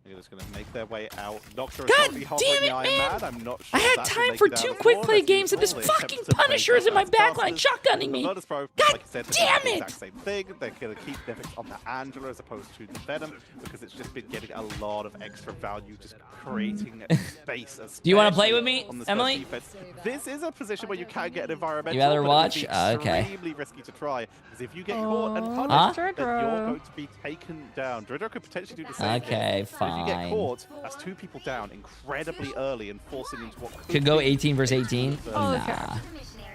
They're just going to make their way out. Nocturne God currently hovering damn it, the Iron man! I'm not sure I had that's time make for it down 2 the quick floor. play Let's games, and use this all the fucking attempts to play Punisher is in my fast backline passes. shotgunning me. Virtus.pro, God like I said, damn the it! exact same thing. They're going to keep Nevix on the Angela as opposed to the Venom because it's just been getting a lot of extra value, just creating space. Do you want to play with me, on the Emily? defense. This is a position where you can get an environmental. You rather but watch? It would be Okay. extremely risky to try because if you get caught and Huh? punished, then you're going to be taken down. Dridro could potentially do the same. Okay, thing. But if you get fine. caught, that's 2 people down incredibly early and forcing into what Could go be 18 versus 18? Oh, okay. Nah.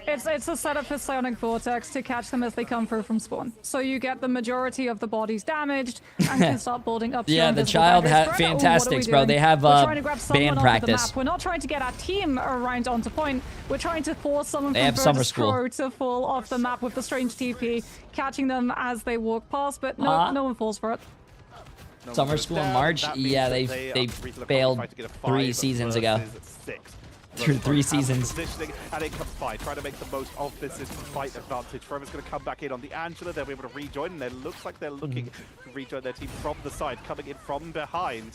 It's a setup for Psionic Vortex to catch them as they come through from spawn. So you get the majority of the bodies damaged and can start building up to Yeah, your the invisible child barriers. had What are we fantastics, bro. doing? They have We're trying to grab someone band onto practice. The map. We're not trying to get our team around onto point. We're trying to force someone They from have summer Virtus school. Pro to fall off the map with the strange TP, catching them as they walk past, but no, no one falls for it. Summer school in March? Yeah, they failed 3 seasons ago. 3 seasons. Positioning, and it comes by, trying to make the most of this fight advantage. Forever's going to come back in on the Angela. They'll be able to rejoin, and it looks like they're looking to rejoin their team from the side, coming in from behind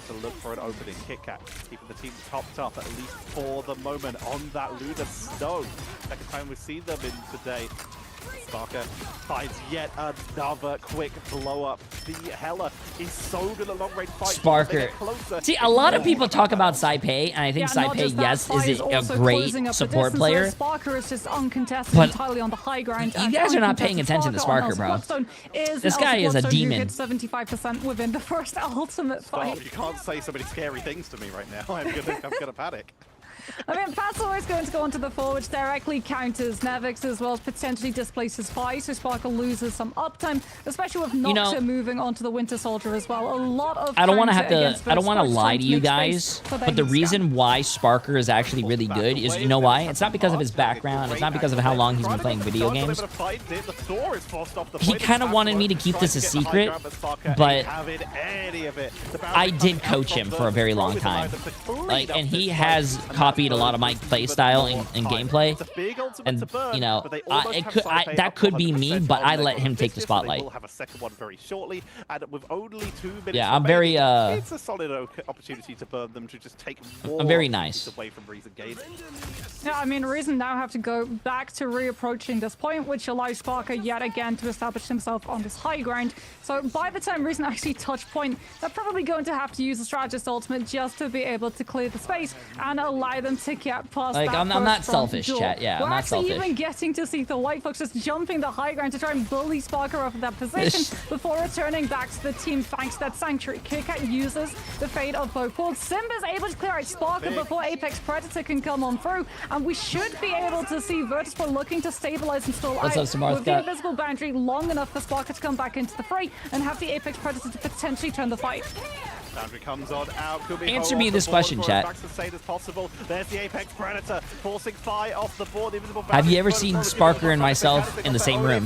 to look for an opening. KitKat keeping the team topped up, at least for the moment, on that Lunar Snow. Second time we've seen them in today. Sparker finds yet another quick blow up. The Hella is so good at long range fights. Sparker. See, a lot of people talk about Saipei, and I think Saipei, yes, is a great support player. Sparker is just uncontested But entirely on the high ground. you guys are not paying attention to Sparker, bro. This guy is a demon. 75% within the first ultimate fight. Stop, you can't say so many scary things to me right now. I'm gonna panic. I mean, Pat's always going to go onto the floor, which directly counters Nevix as well as potentially displaces Fi, so Sparkle loses some uptime, especially with Nocta moving onto the Winter Soldier as well. A lot of I don't want to counter have against to. I don't want to Virtus lie trying to you make guys, space for their but the heat reason why Sparker is actually really good is, you know why? It's not because of his background. It's not because of how long he's been playing video games. He kind of wanted me to keep this a secret, but I did coach him for a very long time. Like, and he has copied a lot of my play style and gameplay, and you know, that could be me, but I let him take the spotlight. Yeah, I'm very it's a solid opportunity to burn them to just take more I'm very nice. away from Reason Gate. Yeah, I mean, Reason now have to go back to reapproaching this point, which allows Sparker yet again to establish himself on this high ground. So by the time Reason actually touch point, they're probably going to have to use the Strategist ultimate just to be able to clear the space and allow them to get past Like, that I'm not first front selfish, door. chat. Yeah, We're I'm not actually selfish. even getting to see the White Fox just jumping the high ground to try and bully Sparker off of that position before returning back to the team thanks to that Sanctuary. KitKat uses the fate of both ports. Simba's able to clear out Sparker before Apex Predator can come on through, and we should be able to see Virtus.pro looking to stabilize and stall What's out up, Samar with the Scott? invisible boundary long enough for Sparker to come back into the fray and have the Apex Predator to potentially turn the fight. Boundary comes on out. Could be Answer me this question, chat. As sane as possible. There's the Apex Predator forcing Fi off the board. The invisible Have you ever boundary seen Sparker and myself in the same room?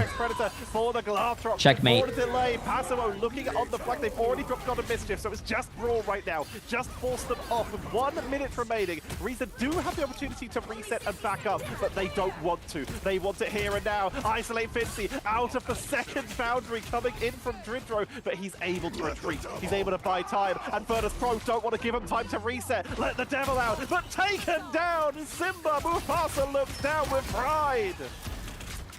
For the glove drop. Checkmate. For the delay. Passimo looking on the flank. They've already dropped God of Mischief, so it's just Brawl right now. Just force them off with 1 minute remaining. Reason do have the opportunity to reset and back up, but they don't want to. They want it here and now. Isolate Fincy out of the second boundary coming in from Dridro, but he's able to retreat. He's able to buy time, and Virtus.pro don't want to give him time to reset. Let the devil out, but taken down. Simba Mufasa looks down with pride.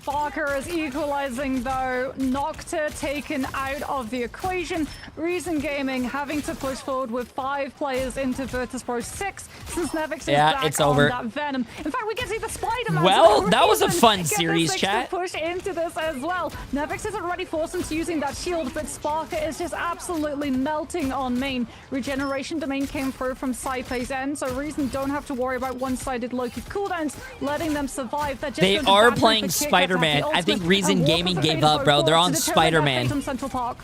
Sparker is equalizing though. Nocta taken out of the equation. Reason Gaming having to push forward with 5 players into Virtus.pro 6 since Nevix is back it's on over. that Venom. In fact, we can see the Spider-Man. Well, that was a Reason fun get the series, 6 chat. to push into this as well. Nevix isn't already forced into using that shield, but Sparker is just absolutely melting on main. Regeneration domain came through from Saipei's end, so Reason don't have to worry about one-sided Loki cooldowns, letting them survive. They're just They going to are ban playing for kick Spider-Man. out the I think ultimate Reason and walk Gaming with the gave fate of up, bro. both They're ports on to determine their Spider-Man. fate on Central Park.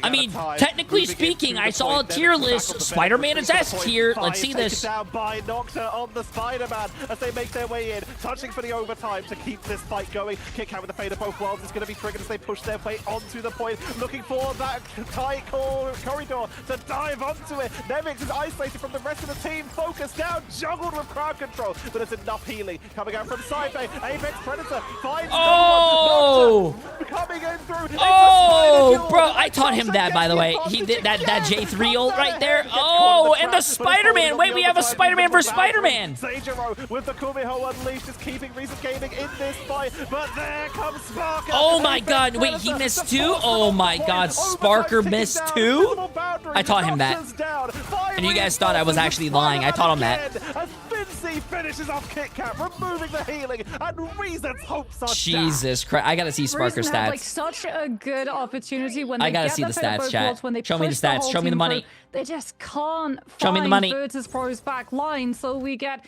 I mean, technically speaking, I saw a tier list. Spider-Man is S tier. Let's see this. Down by Nocta on the Spider-Man as they make their way in, touching for the overtime to keep this fight going. Kick out with the fade of both worlds. It's going to be triggered as they push their way onto the point, looking for that tight corridor to dive onto it. Nemix is isolated from the rest of the team, focused down, juggled with crowd control, but it's enough healing coming out from Saife. Apex Predator finds Oh! no one. Coming in through. Oh, bro, I taught him that, by the way. He did that J3 ult right there. Oh, and the Spider-Man. Wait, we have a Spider-Man for Spider-Man. Seijiro with the Kumiho unleashed is keeping Reason Gaming in this fight, but there comes Sparker. Oh my god, wait, he missed too? Oh my god, Sparker missed too? I taught him that. And you guys thought I was actually lying. I taught him that. As Fincy finishes off KitKat, removing the healing, and Reason's hopes are Jesus Christ, I gotta see Sparker Reason had, stats. like, such a good opportunity when they I gotta get see the fit of stats, both chat. worlds, when they Show me the push stats, whole show me the team money. through, they just can't Show me the money. Virtus Pro's back line, so we get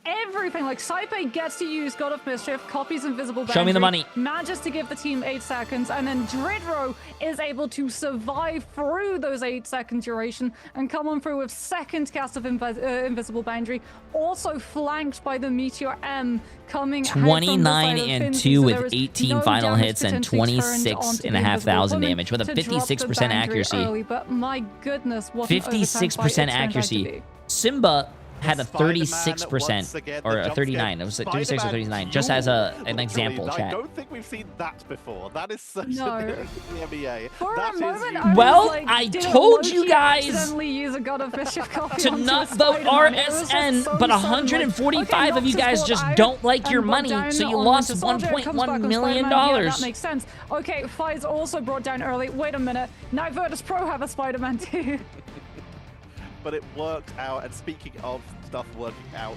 everything. Like, Saipe gets to use God of Mischief, copies Invisible Boundary, Show me the money. manages to give the team 8 seconds, and then Dridro is able to survive through those 8-second duration and come on through with second cast of Invisible Boundary, also flanked by the Meteor M coming out from the 29 side of and Fincy, 2 so with there is 18 no final damage hits and potentially turned onto the 26,500 Invisible damage with a Woman to drop the 56% boundary accuracy. early, but my goodness, what an overtime fight it 56% turned out to accuracy. be. Simba had a Spider-Man 36% once again, or the a jump 39. It was like 36 or Spider-Man 39, just as an fuel. example, Literally, chat. I don't think we've seen that before. That is such No. an NBA. For That a is moment, unique. I Well, was like, I did told you Loki guys accidentally use a God of Mischief copy to onto not a vote Spider-Man. It was just RSN, so but sudden, like, 145 of you okay, guys Noxus just bought don't like out your and money, brought so down you on lost Winter Soldier, comes back $1.1 on million. Spider-Man. Yeah, that makes sense. Okay, Fi's also brought down early. Wait a minute. Now Virtus Pro have a Spider-Man too. But it worked out, and speaking of stuff working out,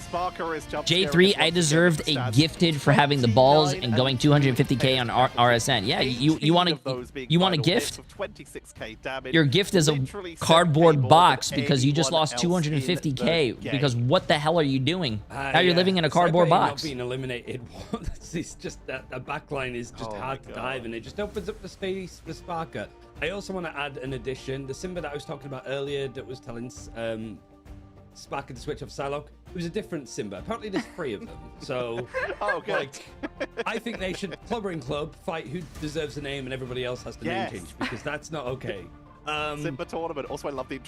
Sparker is jumping. J3, I deserved a gifted for having the balls and going 250k on RSN. Yeah, you want a gift? 26k damage. Your gift is a cardboard box because you just lost 250k. Because what the hell are you doing? Now you're living in a cardboard box. Not being eliminated. It's just that the backline is just hard to dive, and it just opens up the space for Sparker. I also want to add an addition. The Simba that I was talking about earlier that was telling Sparker to switch off Psylocke, it was a different Simba. Apparently there's 3 of them. So, like, I think they should clubber in club, fight who deserves the name, and everybody else has the name change, because that's not okay. Simba tournament. Also, I love the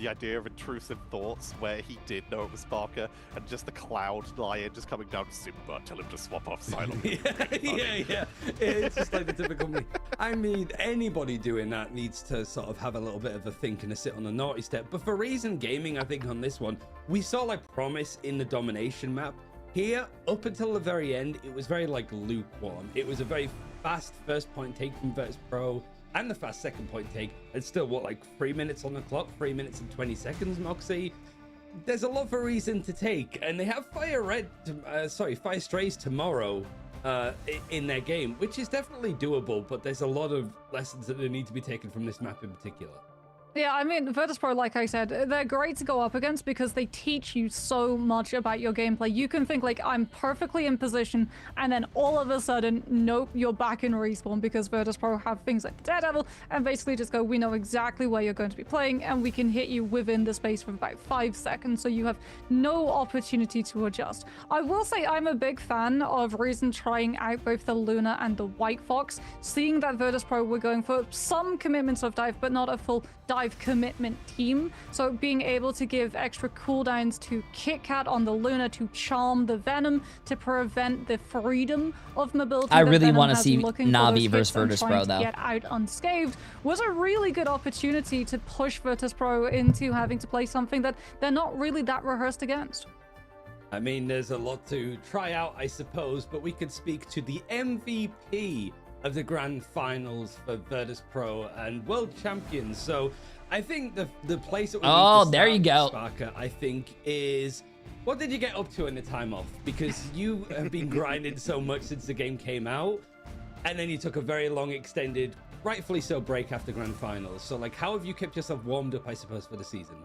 idea of intrusive thoughts, where he did know it was Sparker, and just the Cloud Lion just coming down to Simba, tell him to swap off Psylocke. yeah. It's just like the typical me. I mean, anybody doing that needs to sort of have a little bit of a think and a sit on a naughty step. But for Reason Gaming, I think on this one, we saw like promise in the domination map. Here, up until the very end, it was very like lukewarm. It was a very fast first point take from Virtus Pro, and the fast second point take. It's still, what, like 3 minutes on the clock? 3 minutes and 20 seconds, Moxie? There's a lot for Reason to take, and they have Fire Strays tomorrow in their game, which is definitely doable, but there's a lot of lessons that need to be taken from this map in particular. Yeah, I mean, Virtus Pro, like I said, they're great to go up against because they teach you so much about your gameplay. You can think, like, I'm perfectly in position, and then all of a sudden, nope, you're back in respawn, because Virtus Pro have things like Daredevil, and basically just go, we know exactly where you're going to be playing, and we can hit you within the space for about 5 seconds, so you have no opportunity to adjust. I will say I'm a big fan of Reason trying out both the Luna and the White Fox, seeing that Virtus Pro were going for some commitments of dive, but not a full dive commitment team. So being able to give extra cooldowns to KitKat on the Luna to charm the Venom to prevent the freedom of mobility. I really want to see Navi versus Virtus Pro though. Get out unscathed was a really good opportunity to push Virtus Pro into having to play something that they're not really that rehearsed against. I mean, there's a lot to try out, I suppose, but we could speak to the MVP of the grand finals for Virtus Pro and world champions. So I think the place that we need to there you go, Sparker, I think, is what did you get up to in the time off? Because you have been grinding so much since the game came out, and then you took a very long extended, rightfully so, break after grand finals. So like, how have you kept yourself warmed up, I suppose, for the season?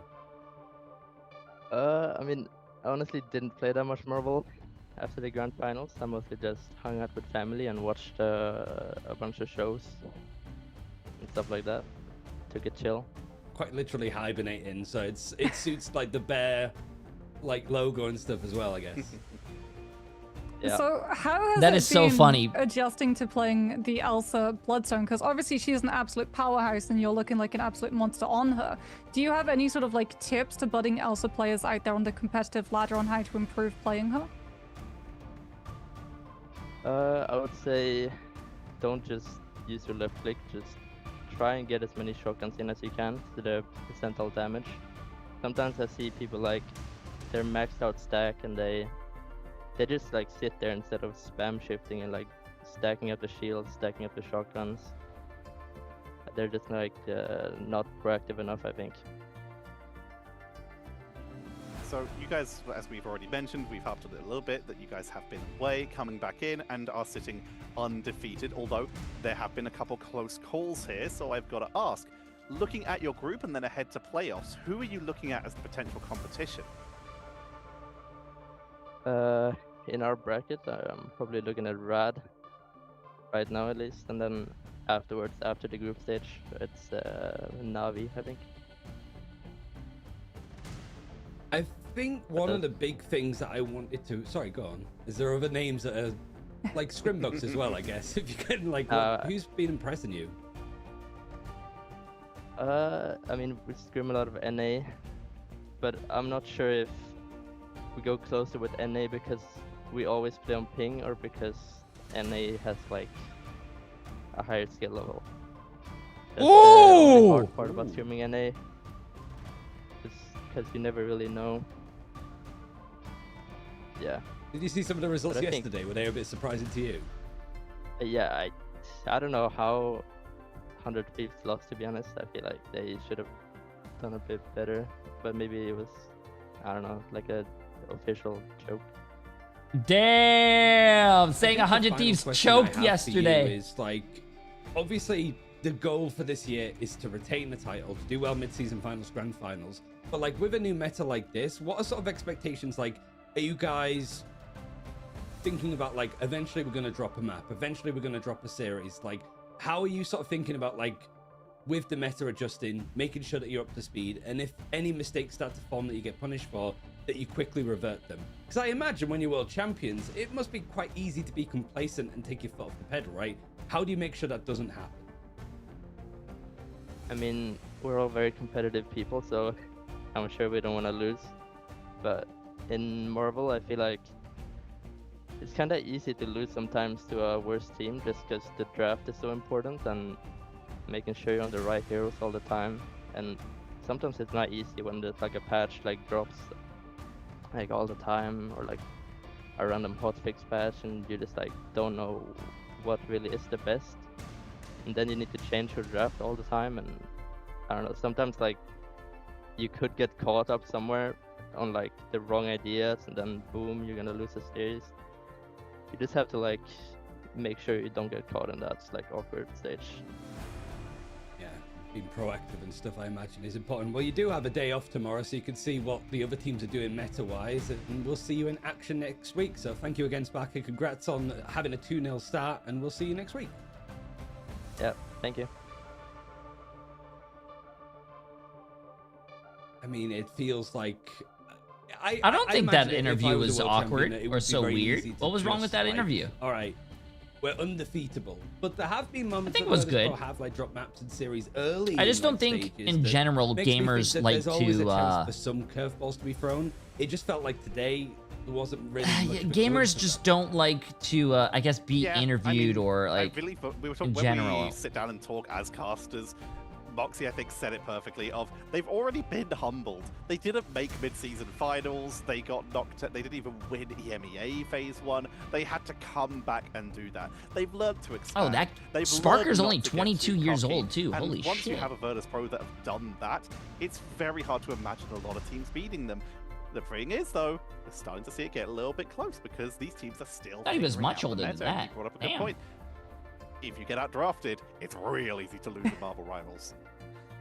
I mean, I honestly didn't play that much Marvel after the grand finals. I mostly just hung out with family and watched a bunch of shows and stuff like that. Took it chill. Quite literally hibernating, so it suits like the bear like logo and stuff as well, I guess. Yeah. So how has That it is so been funny. adjusting to playing the Elsa Bloodstone? Because obviously she's an absolute powerhouse and you're looking like an absolute monster on her. Do you have any sort of like tips to budding Elsa players out there on the competitive ladder on how to improve playing her? I would say don't just use your left click, just try and get as many shotguns in as you can to the percentile damage. Sometimes I see people like they're maxed out stack and they just like sit there instead of spam shifting and like stacking up the shields, stacking up the shotguns. They're just like not proactive enough, I think. So you guys, as we've already mentioned, we've upped it a little bit, that you guys have been away, coming back in, and are sitting undefeated, although there have been a couple close calls here, so I've got to ask, looking at your group and then ahead to playoffs, who are you looking at as potential competition? In our bracket, I'm probably looking at Rad right now at least, and then afterwards, after the group stage, it's Navi, I think. I think one of the big things that I wanted to... Sorry, go on. Is there other names that are like Scrimdogs as well, I guess? If you can, like, who's been impressing you? I mean, we scrim a lot of NA, but I'm not sure if we go closer with NA because we always play on ping or because NA has like a higher skill level. That's the only hard part about scrimming NA. Because you never really know. Yeah. Did you see some of the results yesterday? Were they a bit surprising to you? Yeah, I don't know how 100 Thieves lost, to be honest. I feel like they should have done a bit better, but maybe it was, I don't know, like a official joke. Damn! Saying 100 Thieves choked yesterday. Is like, obviously, the goal for this year is to retain the title, to do well mid-season finals, grand finals. But like with a new meta like this, what are sort of expectations? Like, are you guys thinking about like eventually we're going to drop a map, eventually we're going to drop a series? Like, how are you sort of thinking about like with the meta adjusting, making sure that you're up to speed, and if any mistakes start to form that you get punished for, that you quickly revert them? Because I imagine when you're world champions, it must be quite easy to be complacent and take your foot off the pedal, right? How do you make sure that doesn't happen? I mean, we're all very competitive people, so I'm sure we don't want to lose. But in Marvel, I feel like it's kind of easy to lose sometimes to a worse team just because the draft is so important and making sure you're on the right heroes all the time. And sometimes it's not easy when there's like a patch like drops like all the time, or like a random hotfix patch and you just like don't know what really is the best. And then you need to change your draft all the time, and I don't know, sometimes like you could get caught up somewhere on like the wrong ideas and then boom, you're gonna lose a series. You just have to like make sure you don't get caught in that like awkward stage. Yeah, being proactive and stuff, I imagine, is important. Well, you do have a day off tomorrow, so you can see what the other teams are doing meta-wise, and we'll see you in action next week. So thank you again, Sparky. Congrats on having a 2-0 start, and we'll see you next week. Yeah, thank you. I mean, it feels like... I don't think that interview was awkward or so weird. What was wrong with that interview? All right, we're undefeatable, but there have been moments I think it was good. Have like drop maps in series early. I just don't think in general gamers like to for some curveballs to be thrown. It just felt like today there wasn't really much gamers just don't like to I guess be interviewed or like really, we were talking, in when general. we sit down and talk as casters, Moxie, I think, said it perfectly of they've already been humbled. They didn't make mid-season finals. They got knocked out. They didn't even win EMEA Phase 1. They had to come back and do that. They've learned to expand. Oh, that They've Sparker's learned only not to get 22 too years cocky. old too. And Holy once shit. you have a Virtus Pro that have done that, it's very hard to imagine a lot of teams beating them. The thing is, though, we're starting to see it get a little bit close because these teams are still... Thought he was figuring much out the older than meta. that. You brought up a good Damn. point. If you get outdrafted, it's real easy to lose the Marvel Rivals.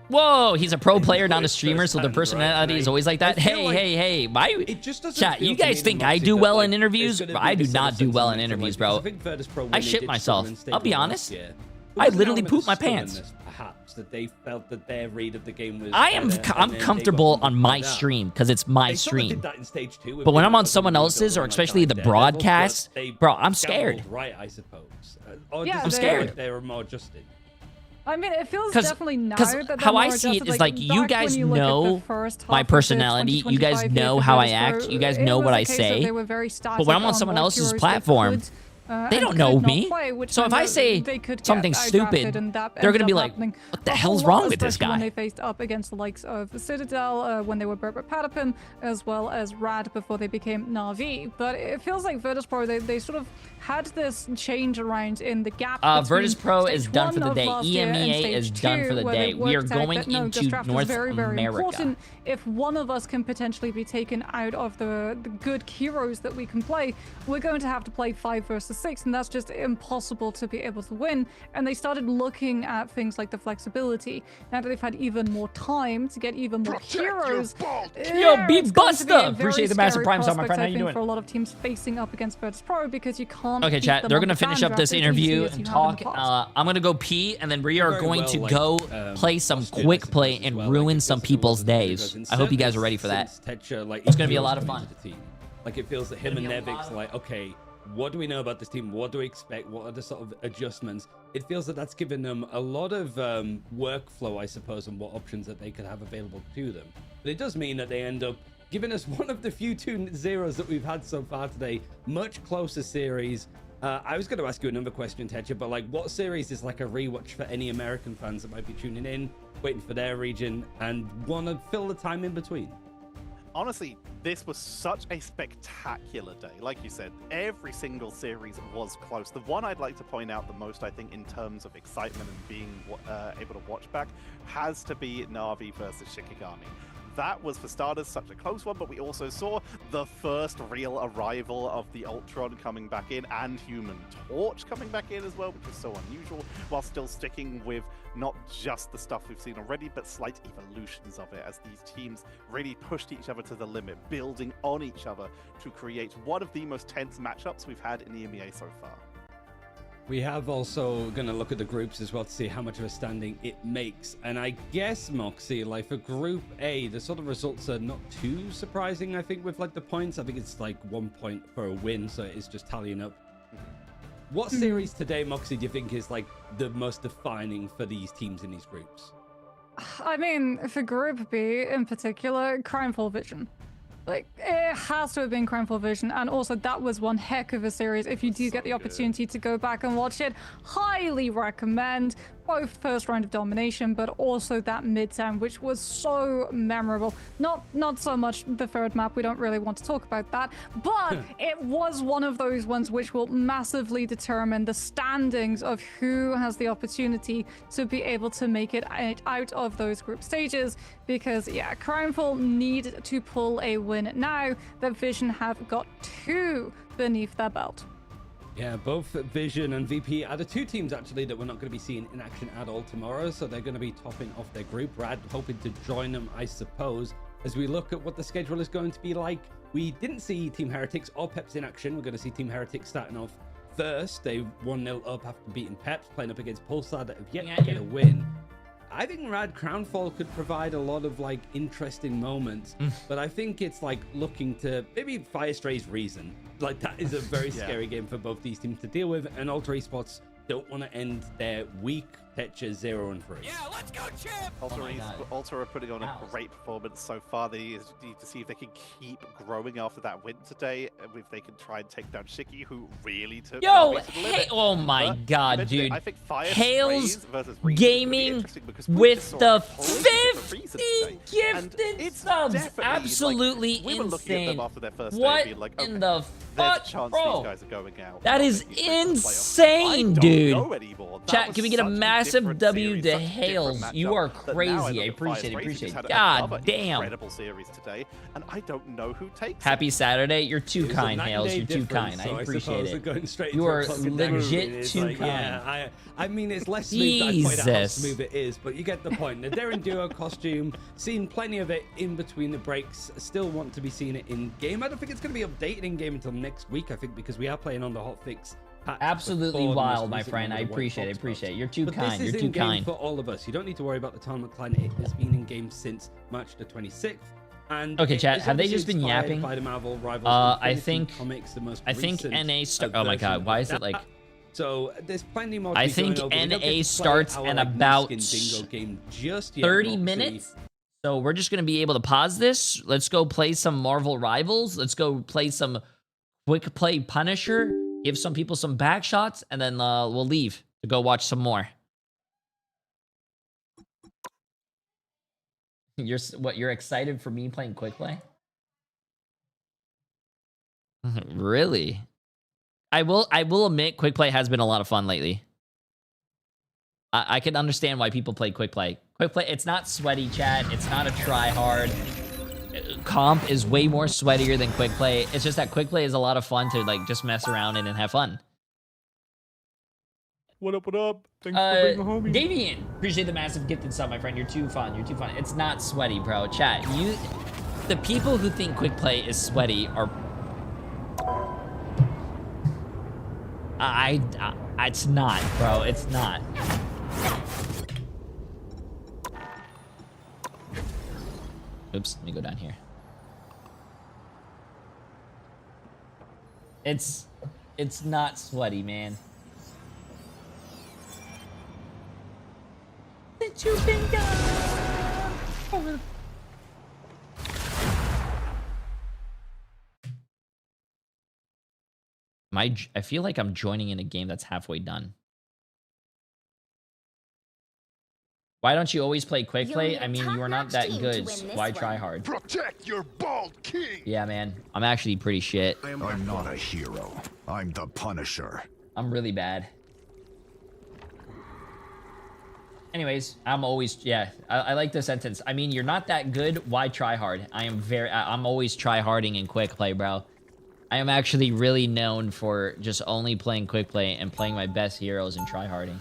Whoa, he's a pro player, not a streamer, so their personality is always like that. feel like Hey, my it just doesn't chat, feel you to me guys that think I Moxie do that, well like, in interviews? it's gonna I be do the not do well in sentiment, interviews, like, bro. I think Virtus Pro, when I they shit ditched myself. Silver and I'll be Stadium last honest. year, I literally pooped my pants. Perhaps that they felt that their read of the game was. I'm comfortable on my stream because it's my stream. But when I'm on someone else's, or especially the broadcast, bro, I'm scared. Right, I suppose. I'm scared. They were more adjusted. I mean, it feels definitely now that how I see it is like you guys know my personality, you guys know how I act, you guys know what I say. But when I'm on someone else's platform, they don't know me. So if I say something stupid, they're going to be like, what the hell's wrong with this guy? When they faced up against the likes of Citadel, when they were Berber Patapin, as well as Rad before they became Na'Vi. But it feels like Virtus.pro, they sort of had this change around in the gap. Virtus.pro is done for the day. EMEA is done for the day. We are going into North America. If one of us can potentially be taken out of the good heroes that we can play, we're going to have to play 5 versus 6, and that's just impossible to be able to win. And they started looking at things like the flexibility. Now that they've had even more time to get even more heroes. Yo, beat Buster! Appreciate the massive prime star, my friend. How you doing? For a lot of teams facing up against Virtus.pro, because you can't. Okay, chat. They're gonna finish up this interview and talk. I'm gonna go pee, and then we are going to go play some quick play and ruin some people's days. I hope you guys are ready for that. It's gonna be a lot of fun. Like it feels that him and Nevix like, okay, what do we know about this team? What do we expect? What are the sort of adjustments? It feels that that's given them a lot of workflow, I suppose, and what options that they could have available to them. But it does mean that they end up giving us one of the few 2-0s that we've had so far today. Much closer series. I was going to ask you another question, Tetcher, but like, what series is like a rewatch for any American fans that might be tuning in, waiting for their region, and want to fill the time in between? Honestly, this was such a spectacular day. Like you said, every single series was close. The one I'd like to point out the most, I think, in terms of excitement and being able to watch back, has to be Na'Vi versus Shikigami. That was, for starters, such a close one, but we also saw the first real arrival of the Ultron coming back in, and Human Torch coming back in as well, which is so unusual, while still sticking with not just the stuff we've seen already, but slight evolutions of it, as these teams really pushed each other to the limit, building on each other to create one of the most tense matchups we've had in the EMEA so far. We have also going to look at the groups as well to see how much of a standing it makes. And I guess, Moxie, like for Group A, the sort of results are not too surprising, I think, with like the points. I think it's like 1 point for a win, so it's just tallying up. What series today, Moxie, do you think is like the most defining for these teams in these groups? I mean, for Group B in particular, Crimefall Vision. Like, it has to have been Crimefall Vision, and also that was one heck of a series. If you do get the opportunity to go back and watch it, highly recommend. Both first round of domination, but also that Midtown, which was so memorable. Not so much the third map, we don't really want to talk about that, but it was one of those ones which will massively determine the standings of who has the opportunity to be able to make it out of those group stages, because yeah, Crimefall need to pull a win now that Vision have got 2 beneath their belt. Yeah, both Vision and VP are the 2 teams actually that we're not going to be seeing in action at all tomorrow, so they're going to be topping off their group. Rad hoping to join them, I suppose, as we look at what the schedule is going to be like. We didn't see Team Heretics or Peps in action. We're going to see Team Heretics starting off first. They 1-0 up after beating Peps, playing up against Pulsar that have yet to get a win. I think Rad Crownfall could provide a lot of like interesting moments, but I think it's like looking to maybe Firestray's Reason. Like that is a very scary game for both these teams to deal with, and Ultra Esports don't want to end their week Tetcher 0-3. Yeah, let's go, champ! Ultra are putting on a great performance so far. They need to see if they can keep growing after that win today, if they can try and take down Shiki, who really took. Yo, oh my god, dude! I think Hales Gaming with the 50 gifted subs, absolutely insane. What in the fuck, bro? That is insane, dude. Chat, can we get a massive W to Hales? You are crazy. I appreciate it. God damn. Incredible series today, and I don't know who takes. Happy Saturday. You're too kind, Hales. You're too kind. I appreciate it. You are legit too kind. Yeah, I mean, it's less smooth than I point out how smooth it is, but you get the point. The Daring Duo costume, seen plenty of it in between the breaks. Still want to be seeing it in game. I don't think it's going to be updated in game until next week, I think, because we are playing on the hotfix Absolutely before the most wild, my recent friend. one I with the white appreciate it. Fox Appreciate it. box. You're too But kind. This You're is too in game kind. for all of us. You don't need to worry about the tournament client. It has been in game since March the 26th. And Okay, it chat. is Have they obviously just been inspired yapping? By the Marvel Rivals I Infinity think. Comics, the most I think recent, NA start. Oh my version god, of why is that. it like? So there's plenty more. To I be going think over. We don't get to NA play starts our, in like, about Niskin Dingo game just yet, 30 obviously. minutes. So we're just gonna be able to pause this. Let's go play some Marvel Rivals. Let's go play some quick play Punisher. Give some people some back shots, and then we'll leave to go watch some more. You're excited for me playing quick play? Really? I will admit quick play has been a lot of fun lately. I can understand why people play quick play. Quick play, it's not sweaty, chat. It's not a try hard. Comp is way more sweatier than quick play. It's just that quick play is a lot of fun to like just mess around in and have fun. What up, what up? Thanks for bringing the homie. Davian, appreciate the massive gifted sub, my friend. You're too fun. You're too fun. It's not sweaty, bro. Chat, the people who think quick play is sweaty are... it's not, bro. It's not. Oops, let me go down here. It's not sweaty, man. I feel like I'm joining in a game that's halfway done. Why don't you always play quick play? I mean, you are not that good. Why try hard? Protect your bald king. Yeah, man. I'm actually pretty shit. I'm not a hero. I'm the Punisher. I'm really bad. Anyways, I'm always, yeah, I like the sentence. I mean, you're not that good. Why try hard? I'm always try harding in quick play, bro. I am actually really known for just only playing quick play and playing my best heroes and try harding.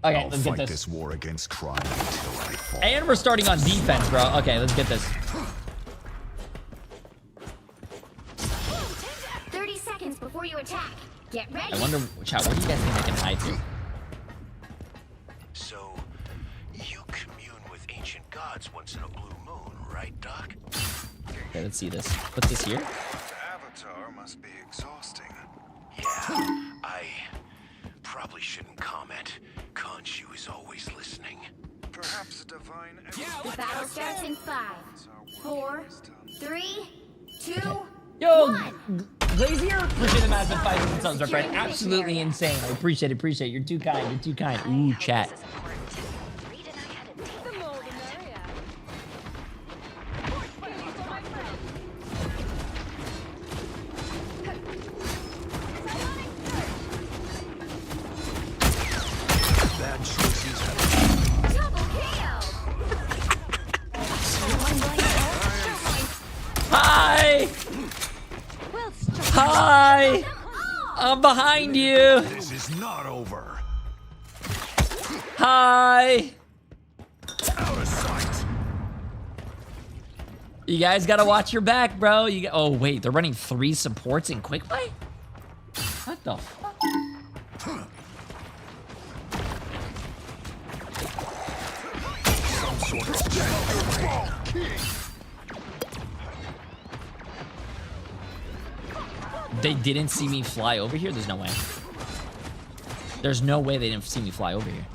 Okay, let's get this war against crime until I fall. And we're starting on defense, bro. Okay, let's get this. 30 seconds before you attack. Get ready. I wonder, chat, what do you guys think I can hide to? So, you commune with ancient gods once in a blue moon, right, Doc? Okay, let's see this. Put this here. Avatar must be exhausting. Yeah, I probably shouldn't comment. Khonshu is always listening. Perhaps a divine... The battle starts in 5, 4, 3, 2, Yo, 1. Glazier, appreciate the massive 500 subs, my friend. Absolutely insane. I appreciate it. Appreciate it. You're too kind. You're too kind. Ooh, chat. Bad choices have... Double kill. Hi! Hi! I'm behind you. This is not over. Hi! Out of sight. You guys gotta watch your back, bro. Oh, wait, they're running 3 supports in quick play? What the fuck? Some sort of They didn't see me fly over here? There's no way. There's no way they didn't see me fly over here.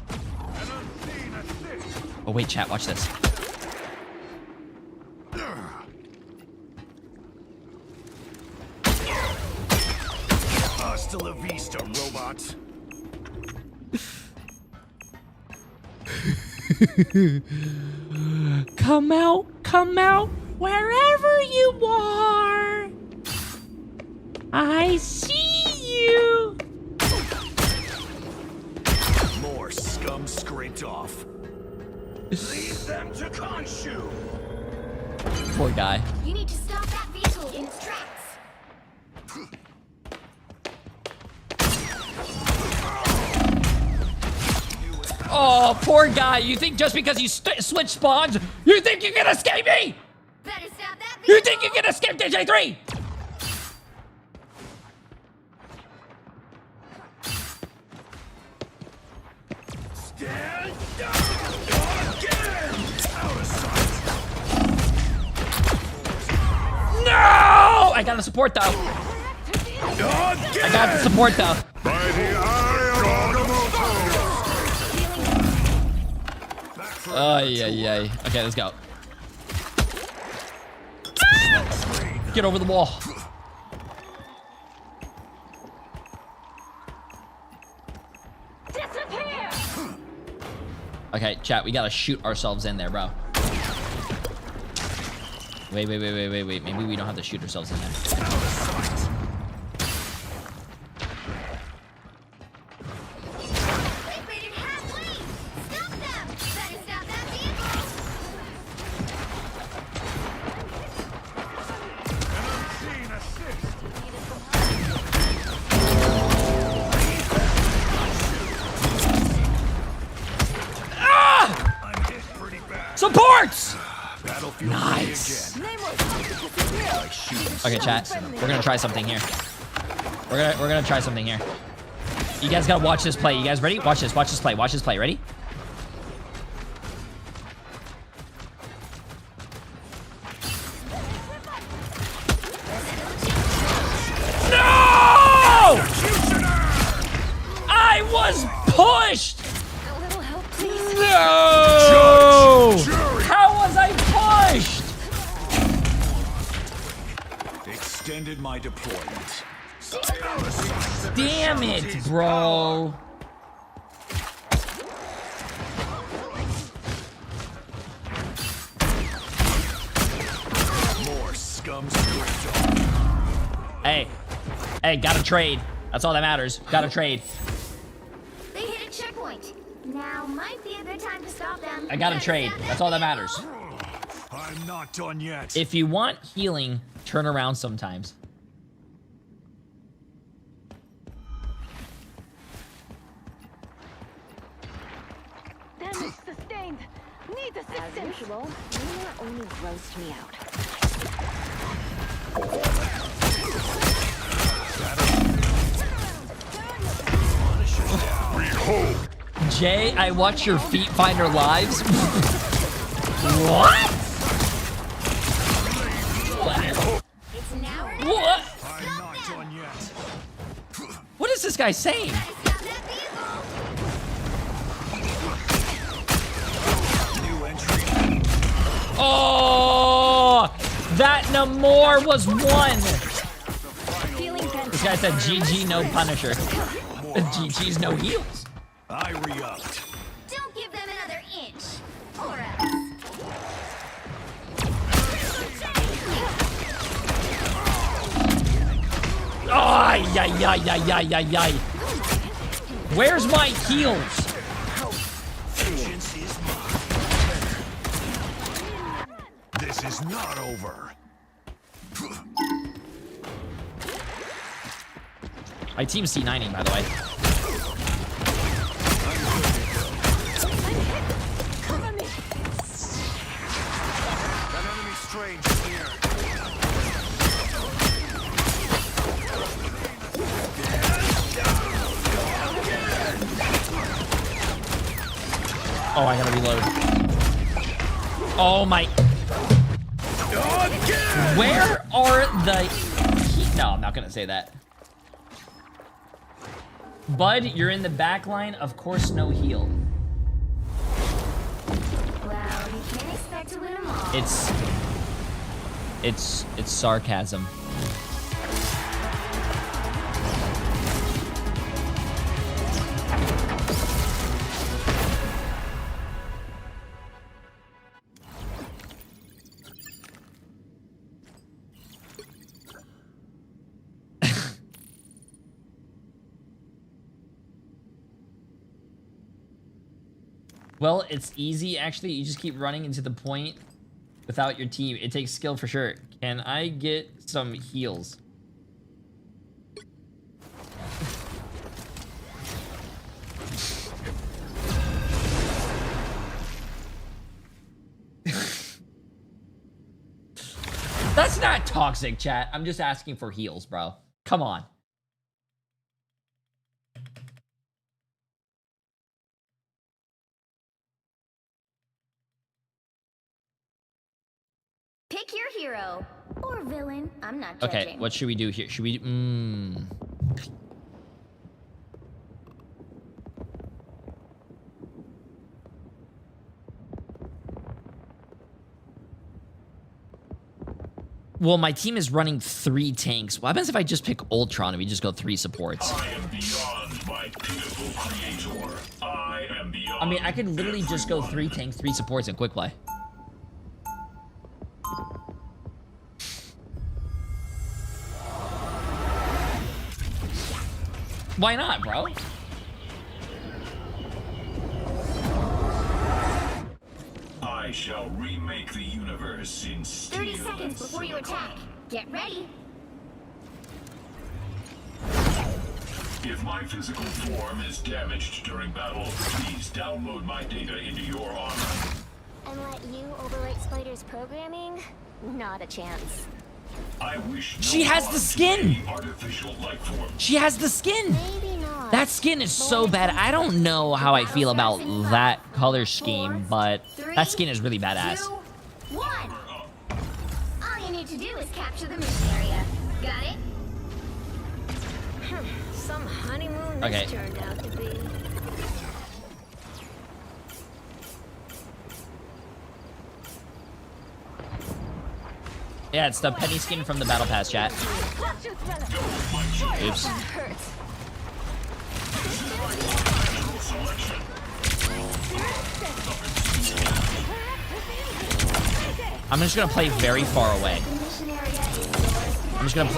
Oh, wait, chat, watch this. Hasta la vista, robots. Come out, wherever you are. I see you. More scum scraped off. Lead them to Khonshu. Poor guy. You need to stop that vehicle in its tracks. Oh, poor guy. You think just because you switch spawns, you think you can escape me? You think you can escape Jay3? Stand down again! Out of sight! No! I got to support though. I got to support though. By the eye of Oh, yeah. Okay, let's go. Get over the wall. Okay, chat, we gotta shoot ourselves in there, bro. Wait. Maybe we don't have to shoot ourselves in there. Supports! Nice. Okay, chat. We're gonna try something here. We're gonna try something here. You guys gotta watch this play. You guys ready? Watch this play. Watch this play. Ready? No! I was pushed! No! How was I pushed? extended my deployment. Damn it, bro. More scums. Hey, gotta trade. That's all that matters. Gotta trade. They hit a checkpoint. Now might be a good time to stop them. I gotta trade. That's all that matters. I'm not done yet. If you want healing, turn around sometimes. Damage sustained. Need assistance. As usual, Nina only grossed me out. Jay, I watch your Feet Finder lives. What? What? I'm not done yet. What is this guy saying? New entry. Oh, that Namor was one. This guy said GG no Punisher. GG's no heals. I re-upped. Don't give them another inch. Or else. Ay. Where's my heals? Vengeance is mine. This is not over. My team's C9ing, by the way. That enemy strange is here. Oh, I gotta reload. Oh my. Where are the... No, I'm not gonna say that. Bud, you're in the back line. Of course, no heal. Well, you can't expect to win them all. It's sarcasm. Well, it's easy, actually. You just keep running into the point without your team. It takes skill for sure. Can I get some heals? That's not toxic, chat. I'm just asking for heals, bro. Come on. Pick your hero or villain. I'm not Okay, judging. what should we do here? Should we do... Well, my team is running 3 tanks. What happens if I just pick Ultron and we just go 3 supports? I am beyond my pitiful creator. I am beyond. I mean, I could literally just go 3 tanks, 3 supports, and quick play. Why not, bro? I shall remake the universe in steel 30 seconds before you attack. Get ready. If my physical form is damaged during battle, please download my data into your armor. And let you overwrite Spider's programming? Not a chance. I wish She has the skin! artificial life form. She has the skin! Maybe not. That skin is so bad. I don't know how I feel about that color scheme, but that skin is really badass. 2, 1. All you need to do is capture the mission area. Got it? Some honeymoon Okay. this turned out to be. Yeah, it's the penny skin from the battle pass, chat. Oops. I'm just gonna play very far away. I'm just gonna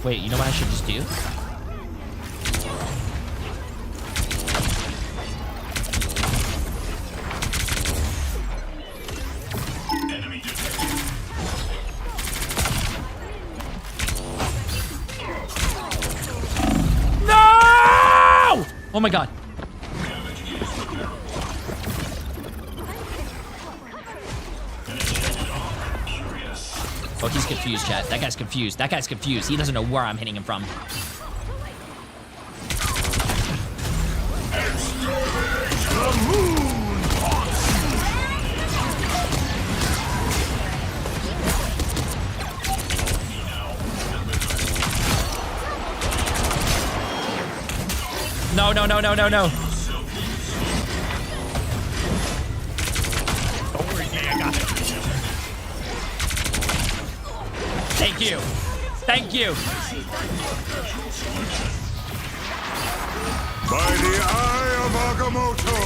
Wait, you know what I should just do? No! Oh my god. Oh, he's confused, chat. That guy's confused. That guy's confused. He doesn't know where I'm hitting him from. No, no, no, no, no, no. Don't worry, I got it. Thank you. Thank you. By the eye of Agamotto.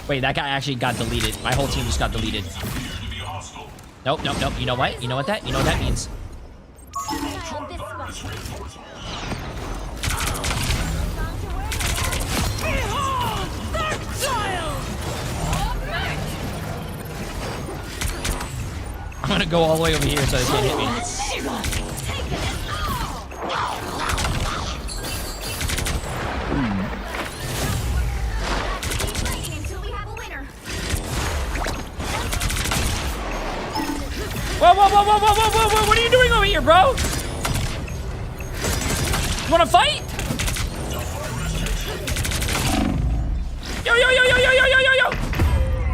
Wait, that guy actually got deleted. My whole team just got deleted. Nope, nope, nope. You know what? You know what that? You know what that means? I'm gonna go all the way over here so they can't hit me. Whoa, whoa, whoa, whoa, whoa, whoa, whoa, whoa, what are you doing over here, bro? You wanna fight? Yo, yo, yo, yo, yo, yo, yo, yo, yo!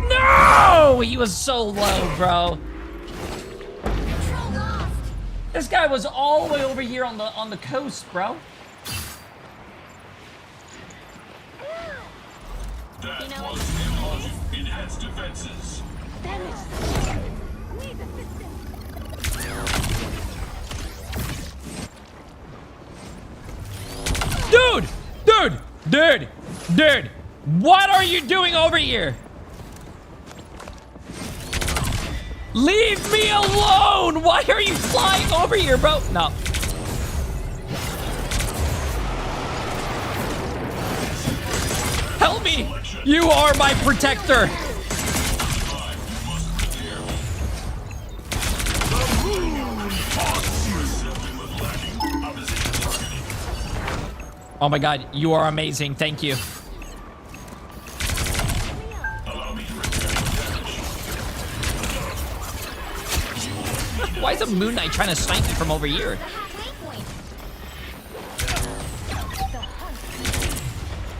No! He was so low, bro. This guy was all the way over here on the coast, bro. That was enhanced defenses. Dude! Dude! Dude! Dude! What are you doing over here? Leave me alone! Why are you flying over here, bro? No. Help me! You are my protector! Oh my god, you are amazing. Thank you. Why is a Moon Knight trying to snipe me from over here?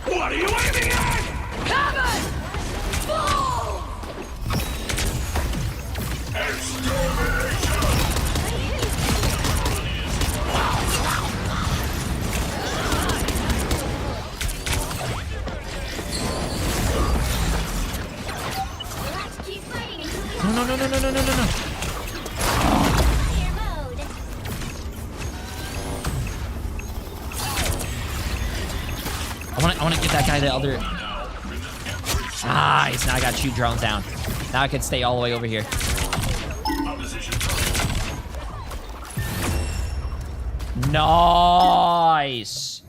What are you aiming at? Cover! Fall! No, no, no, no, no, no, no, no, no. I want to get that guy the other. Nice. Now I got 2 drones down. Now I can stay all the way over here. Nice.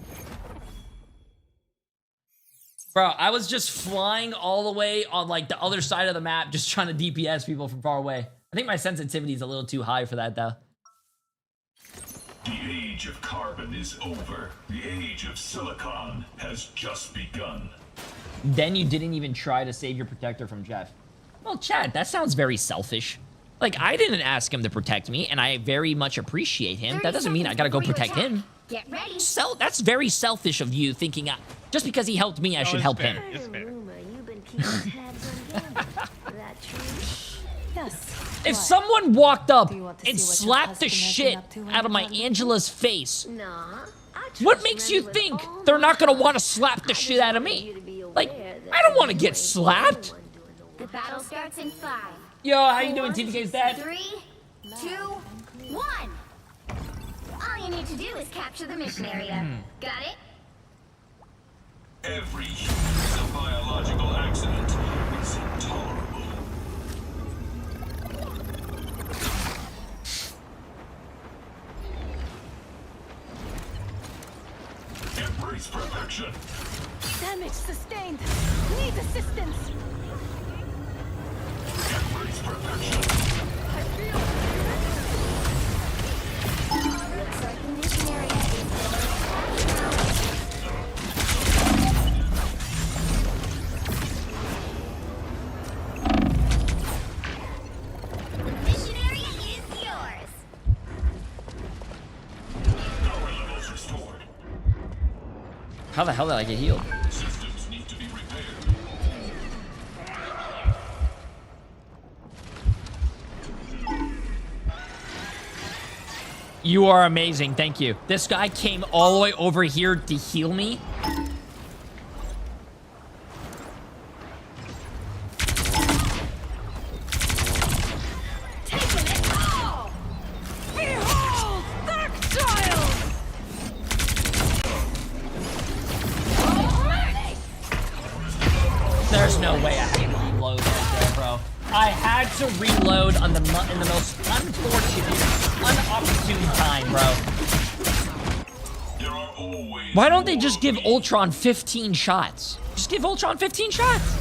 Bro, I was just flying all the way on like the other side of the map, just trying to DPS people from far away. I think my sensitivity is a little too high for that though. The age of carbon is over. The age of silicon has just begun. Then you didn't even try to save your protector from Jeff. Well, Chad, that sounds very selfish. Like, I didn't ask him to protect me, and I very much appreciate him. That doesn't mean I gotta go protect him. Get ready. That's very selfish of you, thinking just because he helped me, I should help him. It's fair. You've been keeping tabs on him. That true? Yes. If someone walked up and slapped the shit out of my Angela's face, what makes you think they're not gonna want to slap the shit out of me? Like, I don't want to get slapped. The battle starts in 5. Yo, how you doing, TVK's dad? 3, 2, 1. All you need to do is capture the mission area. Got it? Every human is a biological accident. It's intolerable. Embrace perfection. Damage sustained. Need assistance. Embrace perfection. Looks like the mission area is mission area is yours. Power levels restored. How the hell did I get healed? Systems need to be repaired. You are amazing, thank you. This guy came all the way over here to heal me. Taking it all. Behold, Darkchild. There's no way I had to reload right there, bro. I had to reload on in the most unfortunate, unopportune time, bro. Why don't they just give Ultron 15 shots? Just give Ultron 15 shots.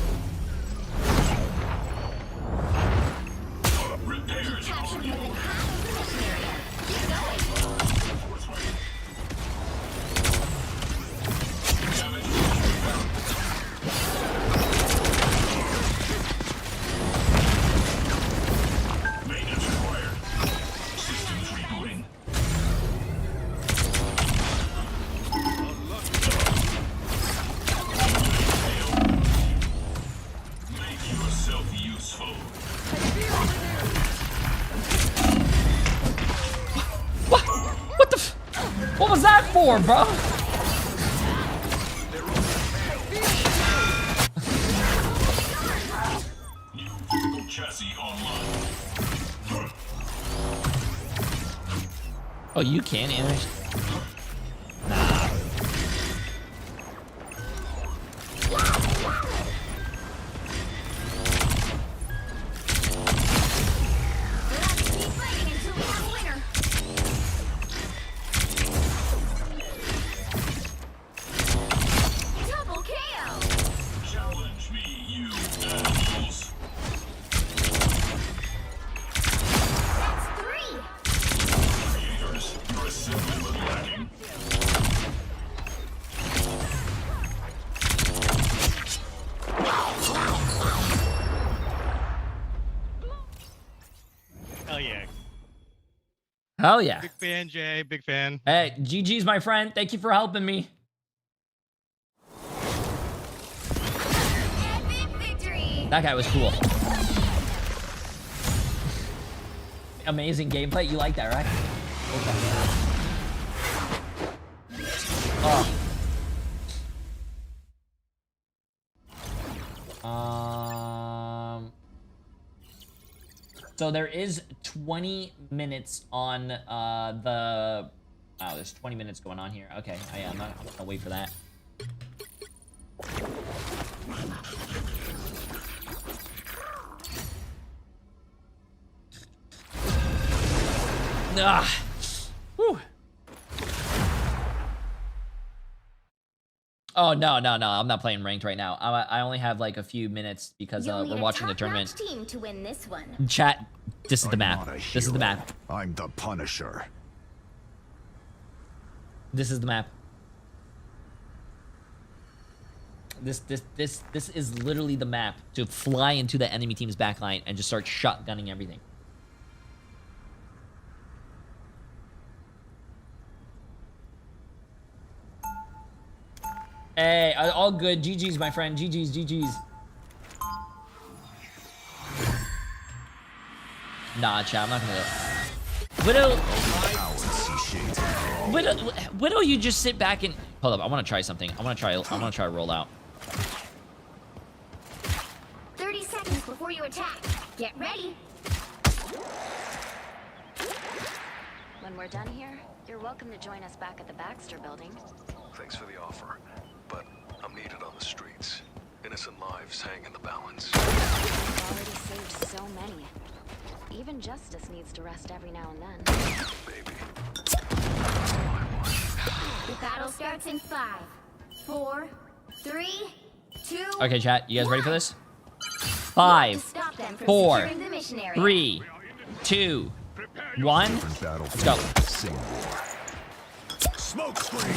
What was that for, bro? Oh, you can, Anish. Nah. Hell yeah. Big fan, Jay. Big fan. Hey, GG's, my friend. Thank you for helping me. That guy was cool. Amazing gameplay. You like that, right? Okay. So there is 20 minutes on the... Wow, there's 20 minutes going on here. Okay, I'm not gonna wait for that. Ah. Whew. Oh, no. I'm not playing ranked right now. I only have like a few minutes because we're watching the tournament. Team to win this one. Chat, this is the map. This is the map. I'm the Punisher. This is the map. This is literally the map to fly into the enemy team's backline and just start shotgunning everything. Hey, all good. GG's, my friend. GG's. Nah, chat, I'm not gonna... Widow, you just sit back and... Hold up, I want to try something. I want to try a rollout. 30 seconds before you attack. Get ready. When we're done here, you're welcome to join us back at the Baxter building. Thanks for the offer, but I'm needed on the streets. Innocent lives hang in the balance. We've already saved so many. Even justice needs to rest every now and then. Baby. The battle starts in 5, 4, 3, 2. Okay, chat, you guys ready for this? 5, 4, 3, 2, 1. Let's go. Smoke screen.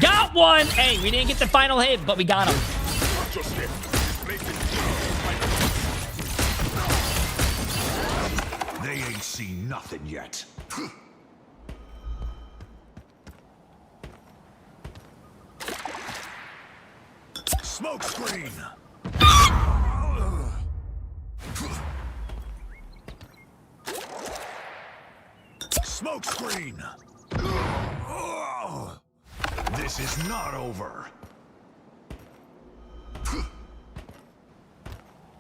Got one! Hey, we didn't get the final hit, but we got him. They ain't seen nothing yet. Smoke screen. Smoke screen. This is not over.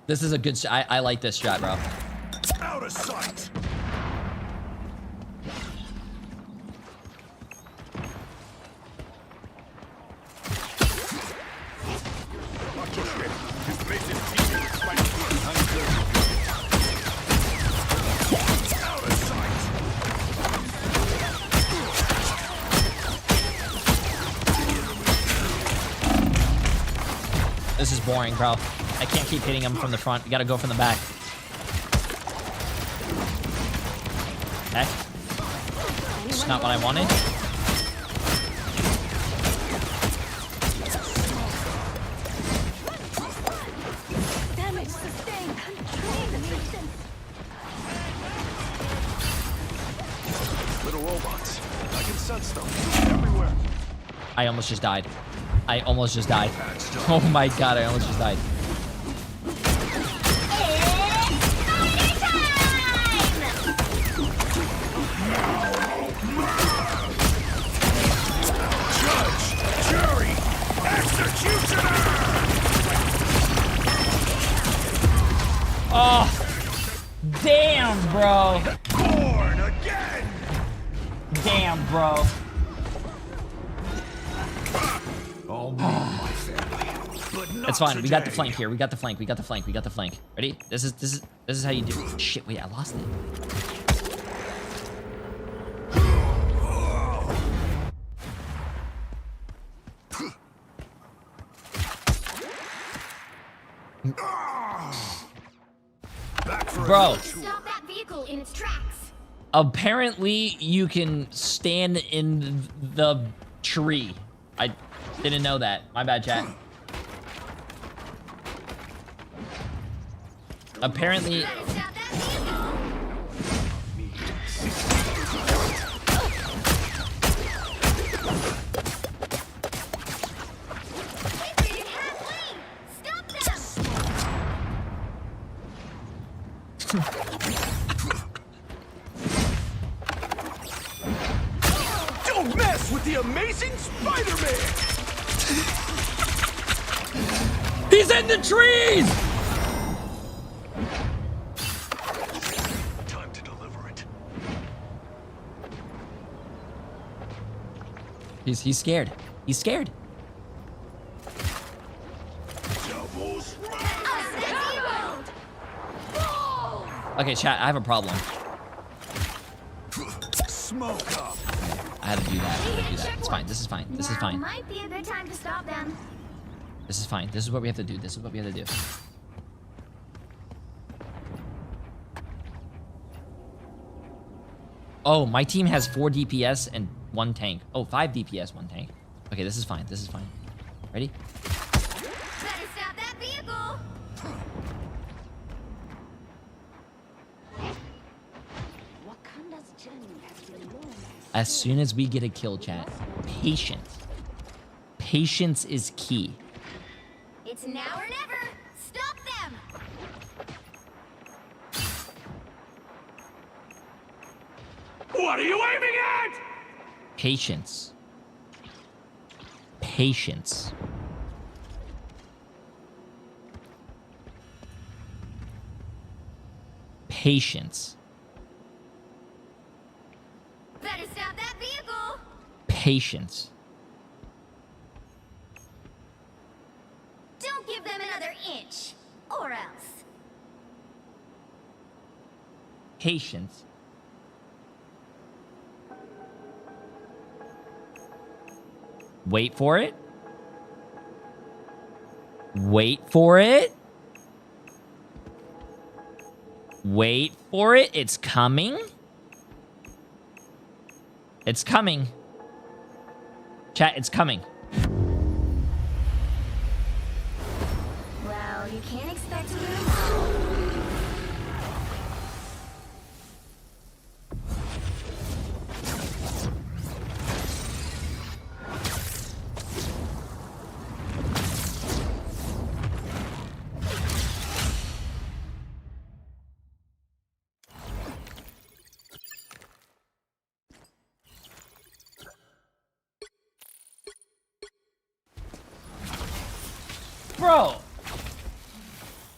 This is a good I like this strat, bro. Out of sight. This is boring, bro. I can't keep hitting him from the front. We gotta go from the back. Okay. It's not what I wanted. Damage sustained. Little robots. I can sense them everywhere. I almost just died. Oh my god, I almost just died. Judge, jury, executioner. Oh, damn, bro. Born again. Damn, bro. All me and my family, but not It's fine. We got the today. flank here. We got the flank. Ready? This is how you do it. Shit, wait, I lost it. Bro. Stop that vehicle in its tracks. Apparently, you can stand in the tree. I didn't know that. My bad, chat. Apparently. Don't mess with the amazing Spider-Man! He's in the trees! Time to deliver it. He's scared. He's scared. Okay, chat, I have a problem. Smoke up. I had to do that. I had to do that. It's fine. This is fine. This is Now fine. might be a good time to stop them. This is fine. This is what we have to do. This is what we have to do. Oh, my team has 4 DPS and 1 tank. Oh, 5 DPS, 1 tank. Okay, this is fine. This is fine. Ready? Better stop that vehicle. As soon as we get a kill, chat, patience. Patience is key. It's now or never. Stop them. What are you aiming at? Patience. Patience. Patience. Better stop that vehicle. Patience. Don't give them another inch, or else. Patience. Wait for it. Wait for it. Wait for it. It's coming. It's coming. Chat, it's coming. Well, you can't expect to lose. Bro.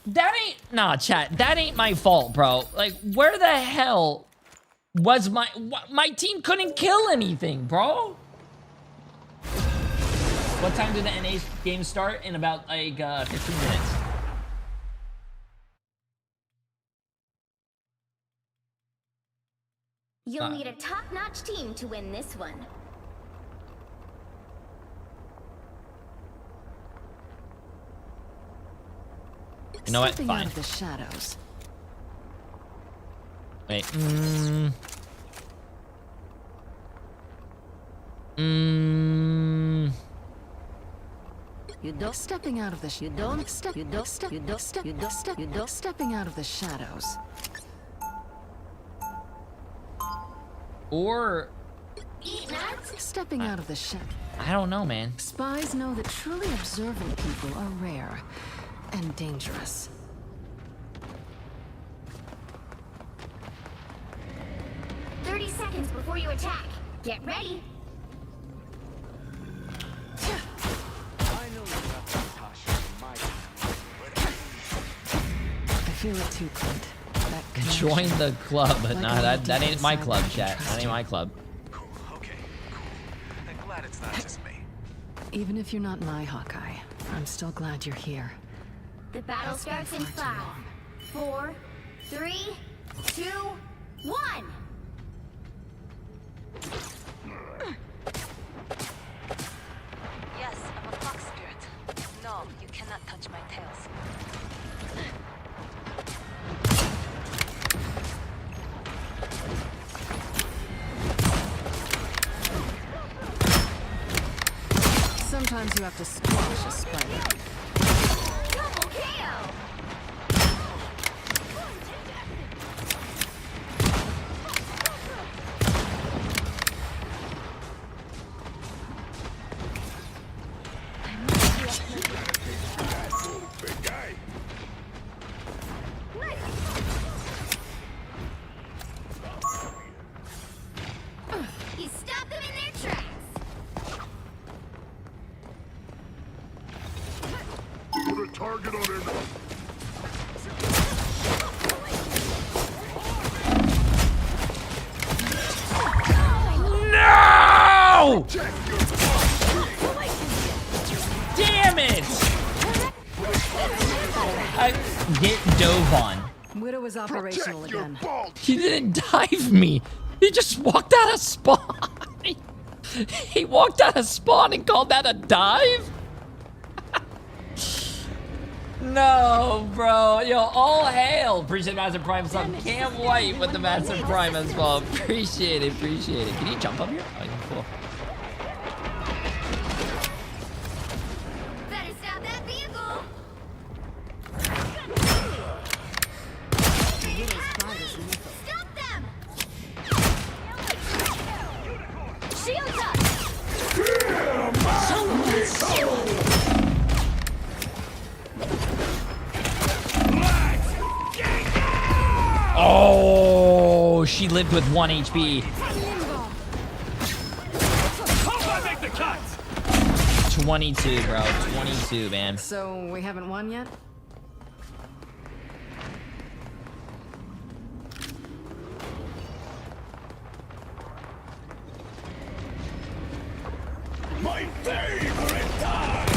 That ain't... Nah, chat. That ain't my fault, bro. Like, where the hell was my... My team couldn't kill anything, bro. What time did the NA game start? In about, like, 15 minutes. You'll need a top-notch team to win this one. You know what? Stepping Fine. out of the shadows. Wait. You don't stepping out of the you don't step you don't step you don't step you don't step you don't stepping out of the shadows. Or Stepping out of the shadows. I don't know, man. Spies know that truly observant people are rare and dangerous. "30 seconds before you attack. Get ready." I feel it too, Clint. That Join the club, but nah, that ain't my club, chat. That ain't my club. I'm glad it's not just me. Even if you're not my Hawkeye, I'm still glad you're here. The battle starts in 5, 4, 3, 2, 1. Yes, I'm a fox spirit. No, you cannot touch my tails. Sometimes you have to squash a spider. Double KO. target on him. No! Damn it! I get dove on. Widow is operational again. He didn't dive me. He just walked out of spawn. He walked out of spawn and called that a dive? No, bro. Yo, all hail. Appreciate Massive Prime sub. Can't wait with the Massive Prime as well. Appreciate it, appreciate it. Can you jump up here? Oh, yeah, cool. Better stop that vehicle. Stop them! Shields up! Oh, she lived with 1 HP. 22, bro. 22, man. So we haven't won yet? My favorite time!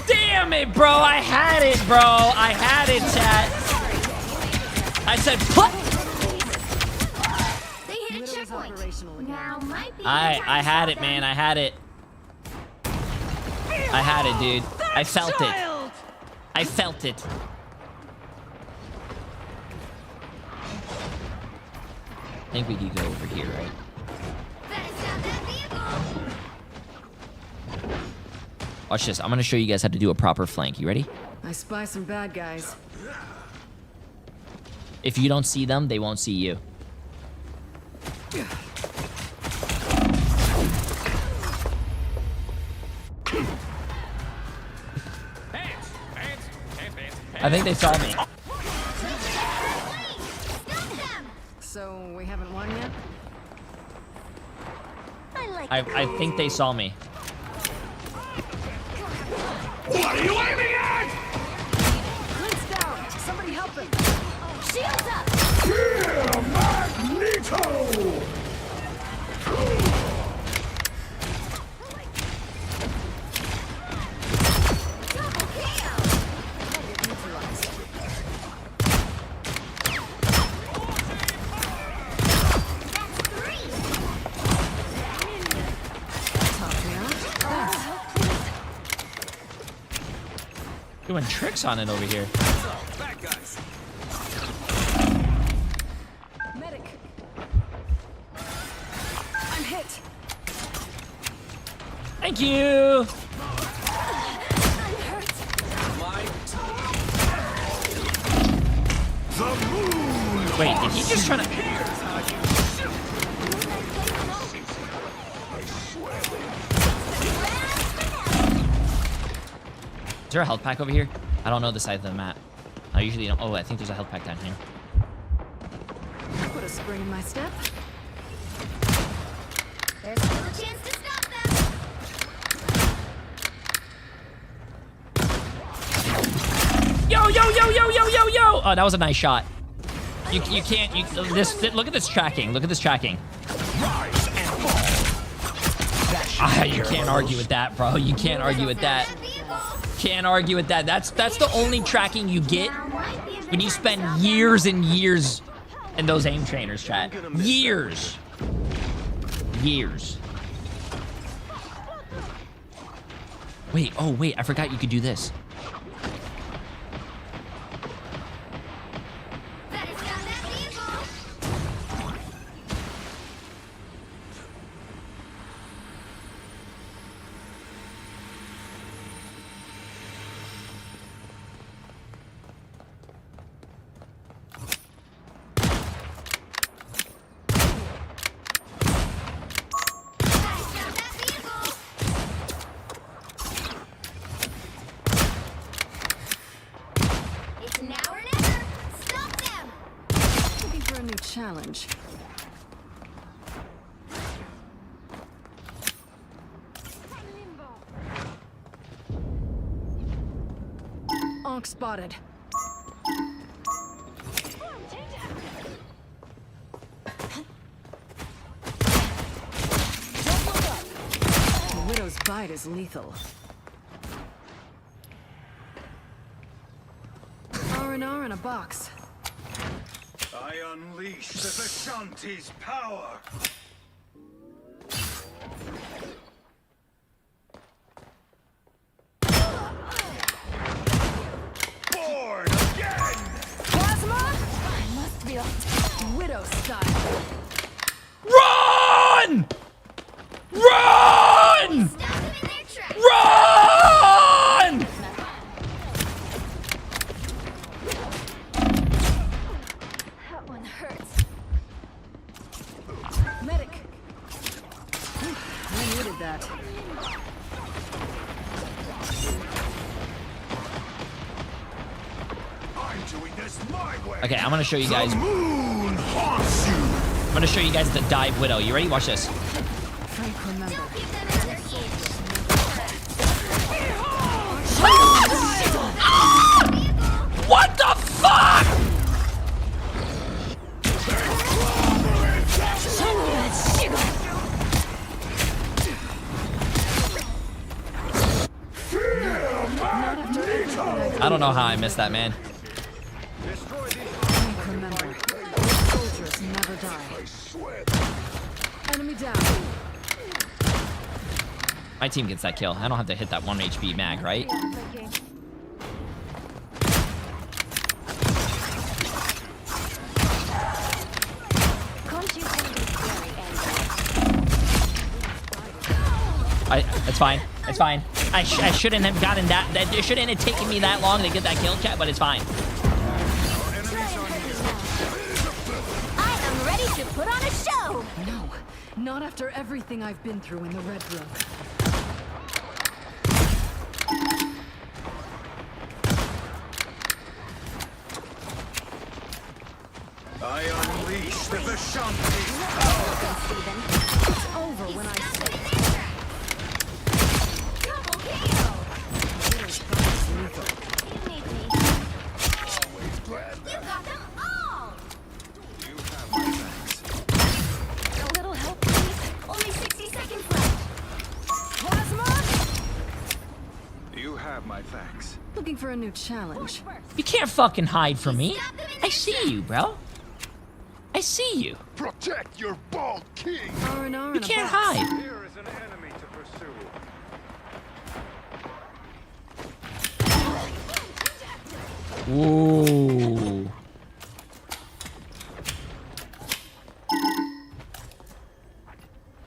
Damn it, bro. I had it, bro. I had it, chat. I said, put. They hit a checkpoint. Now might be I had it, man. I had it. I had it, dude. I felt it. I felt it. I think we could go over here, right? Watch this. I'm gonna show you guys how to do a proper flank. You ready? I spy some bad guys. If you don't see them, they won't see you. I think they saw me. So we haven't won yet? I think they saw me. What are you aiming at? Link's down. Somebody help him. Shields up! Yeah, Magneto! Doing tricks on it over here. Medic. I'm hit. Thank you. Wait, did he just try to? Is there a health pack over here? I don't know the side of the map. I usually don't. Oh, I think there's a health pack down here. Put a spring in my step. There's still a chance to stop them! Yo, yo, yo, yo, yo, yo, yo! Oh, that was a nice shot. You can't. Look at this tracking. Look at this tracking. You can't argue with that, bro. You can't argue with that. Can't argue with that. That's the only tracking you get when you spend years and years in those aim trainers, chat. Years. Years. Wait, oh wait, I forgot you could do this. challenge. Onk spotted. The Widow's bite is lethal. R&R in a box. I unleash the Vishanti's power! Born again! Plasma? I must be on Widow style. Run! Run! Run! That one hurts. Medic. I needed that. I'm doing this my way! Okay, I'm gonna show you guys. Moon haunts you! I'm gonna show you guys the dive widow. You ready? Watch this. Frank, remember. What the fuck? I don't know how I missed that, man. Frank, remember. Soldiers never die. Enemy down. My team gets that kill. I don't have to hit that 1 HP mag, right? It's fine. It's fine. I shouldn't have gotten that. It shouldn't have taken me that long to get that kill, chat, but it's fine. I am ready to put on a show! No, not after everything I've been through in the Red Room. I unleash the Vishanti's power! It's over when I say it. You got them all! A little help, please. Only 60 seconds left. Plasma? You have my thanks. Looking for a new challenge. You can't fucking hide from me. I see you, bro. I see you. Protect your bald king! R&R You in a can't box. hide. Here is an enemy to pursue. Ooh.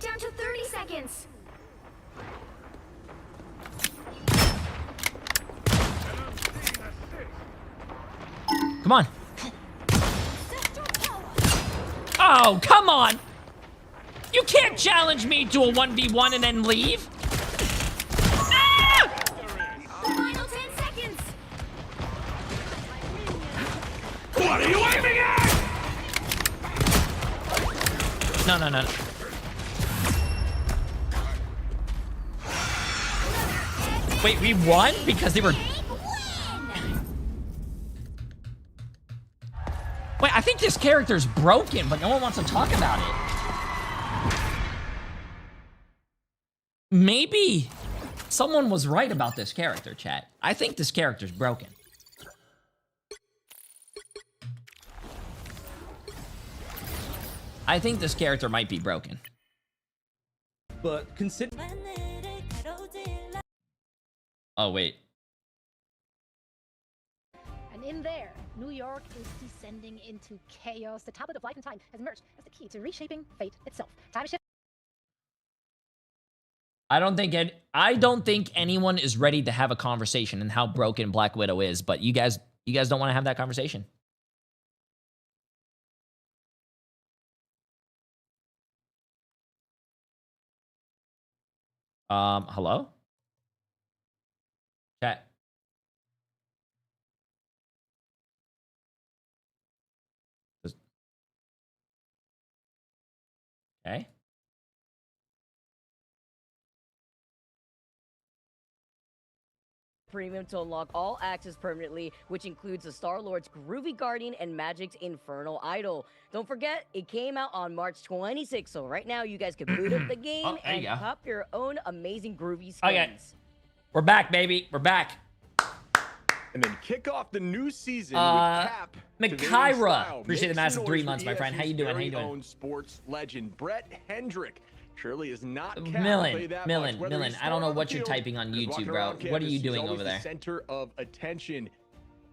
Down to 30 seconds. Come on. Oh, come on. You can't challenge me to a 1v1 and then leave. Ah! Final 10 seconds. What are you aiming at? No, no, no. Wait, we won because they were... Wait, I think this character's broken, but no one wants to talk about it. Maybe someone was right about this character, chat. I think this character's broken. I think this character might be broken. But consider... Oh, wait. And in there, New York is descending into chaos. The tablet of life and time has emerged as the key to reshaping fate itself. Time shift. I don't think anyone is ready to have a conversation and how broken Black Widow is, but you guys don't want to have that conversation. Hello? Chat. Okay. Premium to unlock all access permanently, which includes the Star-Lord's Groovy Guardian and Magic's Infernal Idol. Don't forget, it came out on March 26th, so right now you guys can boot up the game and pop your own amazing groovy skins. Okay. We're back, baby. We're back. And then kick off the new season with Cap. Makaira. Appreciate the massive 3 months, my friend. How you doing? How you doing? Own sports legend Brett Hendrick. Surely is not Millen. I don't know what you're typing on YouTube, bro. What are you doing over there? The center of attention.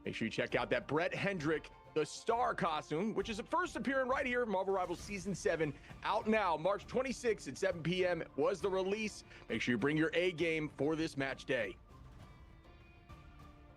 Make sure you check out that Brett Hendrick, the star costume, which is a first appearing right here, Marvel Rivals Season 7, out now, March 26th at 7 p.m. was the release. Make sure you bring your A game for this match day.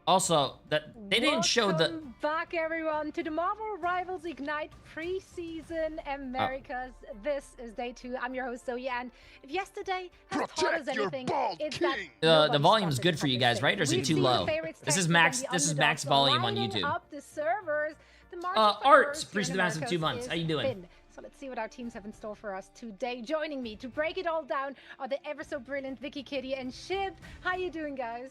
Also, that they didn't show the. Welcome back, everyone, to the Marvel Rivals Ignite preseason Americas. This is day 2. I'm your host Zoe, and if yesterday has taught us anything, it's that The volume's good for you guys, right? Or is it too low? This is max. This is max volume on YouTube. Up the servers. The Art, appreciate the massive 2 months. How you doing? So let's see what our teams have in store for us today. Joining me to break it all down are the ever so brilliant Vicky, Kitty, and Shib. How you doing, guys?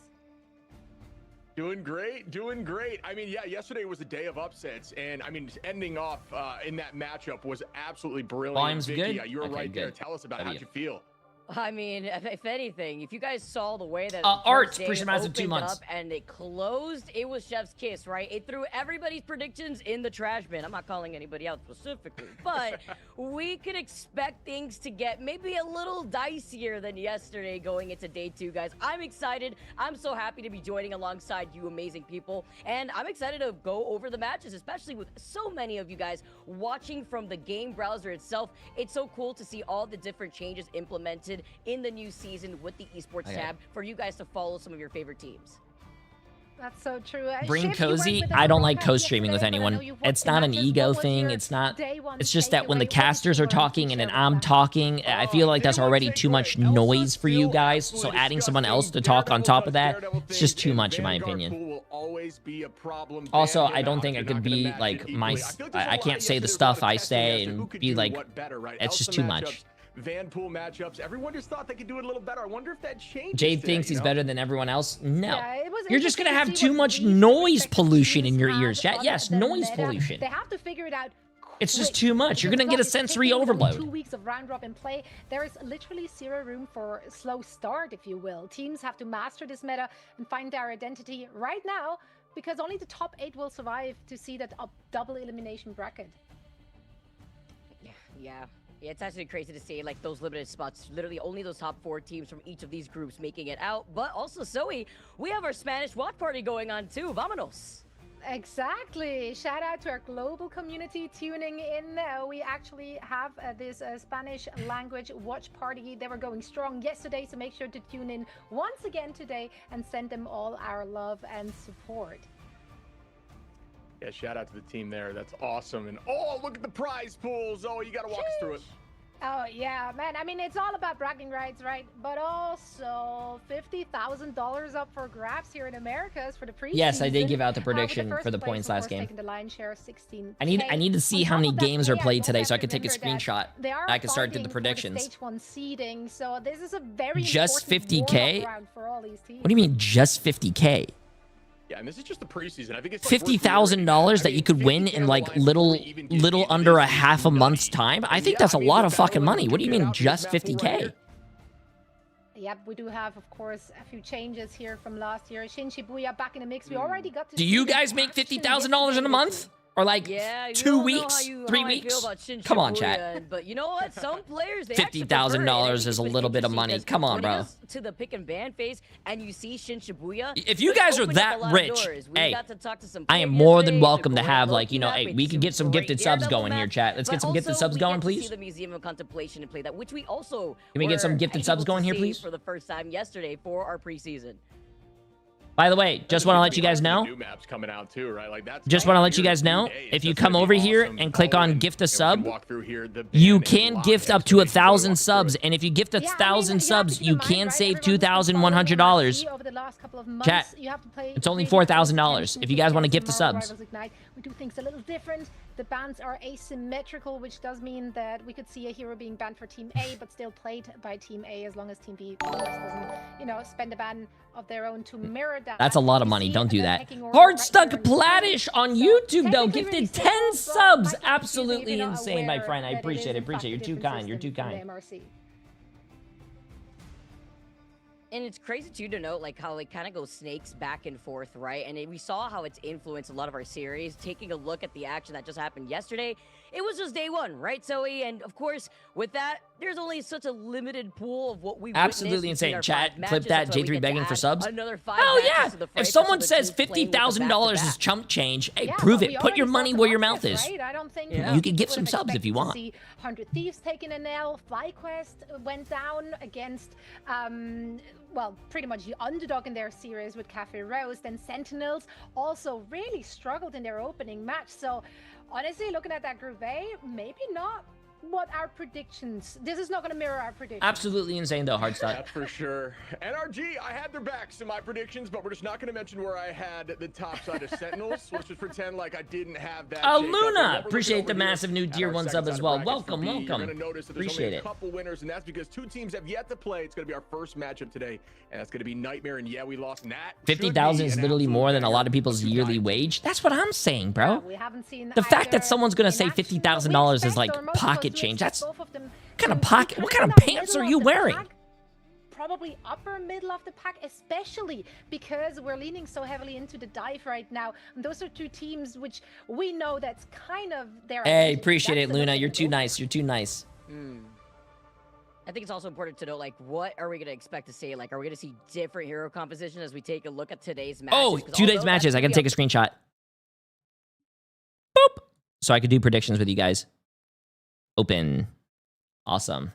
Doing great, doing great. I mean, yeah, yesterday was a day of upsets, and I mean, ending off in that matchup was absolutely brilliant. Volume's Vicky, good? You were Okay, right there. good. Tell us about it. How'd you feel? I mean, if anything, if you guys saw the way that Art, the appreciate the massive 2 opened months. up and it closed, it was Chef's Kiss, right? It threw everybody's predictions in the trash bin. I'm not calling anybody out specifically, but we could expect things to get maybe a little dicier than yesterday going into day 2, guys. I'm excited. I'm so happy to be joining alongside you amazing people, and I'm excited to go over the matches, especially with so many of you guys watching from the game browser itself. It's so cool to see all the different changes implemented in the new season with the esports tab for you guys to follow some of your favorite teams. That's so true. Bring Cozy. I don't like co-streaming with anyone. It's not an ego thing. It's not. It's just that when the casters are talking and then I'm talking, I feel like that's already too much noise for you guys. So adding someone else to talk on top of that, it's just too much in my opinion. Also, I don't think I could be like I can't say the stuff I say and be like, it's just too much. Vanpool matchups. Everyone just thought they could do it a little better. I wonder if that changes. Jade today, thinks he's better than everyone else. No. Yeah, You're just going to have too much noise pollution in your ears, chat. Yes, noise pollution. They have to figure it out. It's just too much. You're going to get a sensory overload. 2 weeks of round robin play. There is literally zero room for a slow start, if you will. Teams have to master this meta and find their identity right now, because only the top 8 will survive to see that double elimination bracket. Yeah, it's actually crazy to see like those limited spots. Literally only those top 4 teams from each of these groups making it out. But also, Zoe, we have our Spanish watch party going on too. Vámonos. Exactly. Shout out to our global community tuning in. We actually have this Spanish language watch party. They were going strong yesterday, so make sure to tune in once again today and send them all our love and support. Yeah, shout out to the team there. That's awesome. And oh, look at the prize pools. Oh, you got to walk us through it. Oh, yeah, man. I mean, it's all about bragging rights, right? But also $50,000 up for grabs here in Americas for the preseason. Yes, I did give out the prediction for the points last game. The lion's share of 16K. I need to see how many games are played today so I can take a screenshot. I can start doing the predictions. Stage 1 seeding, so this is a very just 50K? For all these teams. What do you mean just 50K? Yeah, and this is just the preseason. I think it's $50,000 that you could win in like little under a half a month's time. I think that's a lot of fucking money. What do you mean just 50K? Yep, we do have, of course, a few changes here from last year. Shin Shibuya back in the mix. We already got to. Do you guys make $50,000 in a month? Or like 2 weeks, 3 weeks? Come on, chat. But you know what? Some players, they $50,000 is a little bit of money. Come on, bro. To the pick and ban phase, and you see Shin Shibuya. If you guys are that rich, hey, I am more than welcome to have like, you know, hey, we can get some gifted subs going here, chat. Let's get some gifted subs going, please. The Museum of Contemplation and play that, which we also can we get some gifted subs going here, please? For the first time yesterday for our preseason. By the way, just want to let you guys know. New maps coming out too, right? Like that's just want to let you guys know, if you come over here and click on gift a sub, you can gift up to 1,000 subs, and if you gift 1,000 subs, you can save $2,100. Chat, it's only $4,000 if you guys want to gift the subs. We do things a little different. The bans are asymmetrical, which does mean that we could see a hero being banned for Team A, but still played by Team A as long as Team B, of course, doesn't, you know, spend a ban of their own to mirror that. That's a lot of money. Don't do that. Hard Stuck Platish on YouTube, though, gifted 10 subs. Absolutely insane, my friend. I appreciate it. Appreciate it. You're too kind. You're too kind. And it's crazy too to note like how it kind of goes snakes back and forth, right? And we saw how it's influenced a lot of our series. Taking a look at the action that just happened yesterday, it was just day one, right, Zoe? And of course, with that, there's only such a limited pool of what we absolutely insane. Chat, clip that. J3 begging for subs. Oh yeah! If someone says $50,000 is chump change, hey, prove it. Put your money where your mouth is. Right? I don't think you can give some subs if you want. 100 Thieves taking an L. FlyQuest went down against, well, pretty much the underdog in their series with Cafe Rose. Then Sentinels also really struggled in their opening match. So honestly, looking at that Group A, maybe not what our predictions. This is not going to mirror our predictions. Absolutely insane, though, Hard Stuck. That's for sure. NRG, I had their backs in my predictions, but we're just not going to mention where I had the top side of Sentinels. Let's just pretend like I didn't have that. Luna, appreciate the massive new tier 1 sub as well. Welcome, welcome. Appreciate it. A couple winners, and that's because 2 teams have yet to play. It's going to be our first matchup today, and that's going to be Nightmare. And yeah, we lost Nat. 50,000 is literally more than a lot of people's yearly wage. That's what I'm saying, bro. We haven't seen the fact that someone's going to say $50,000 is like pocket change. That's what kind of pocket? What kind of pants are you wearing? Probably upper middle of the pack, especially because we're leaning so heavily into the dive right now. And those are 2 teams which we know that's kind of their. Hey, appreciate it, Luna. You're too nice. You're too nice. I think it's also important to know, like, what are we going to expect to see? Like, are we going to see different hero composition as we take a look at today's matches? Oh, today's matches. I can take a screenshot. Boop. So I could do predictions with you guys. Open. Awesome.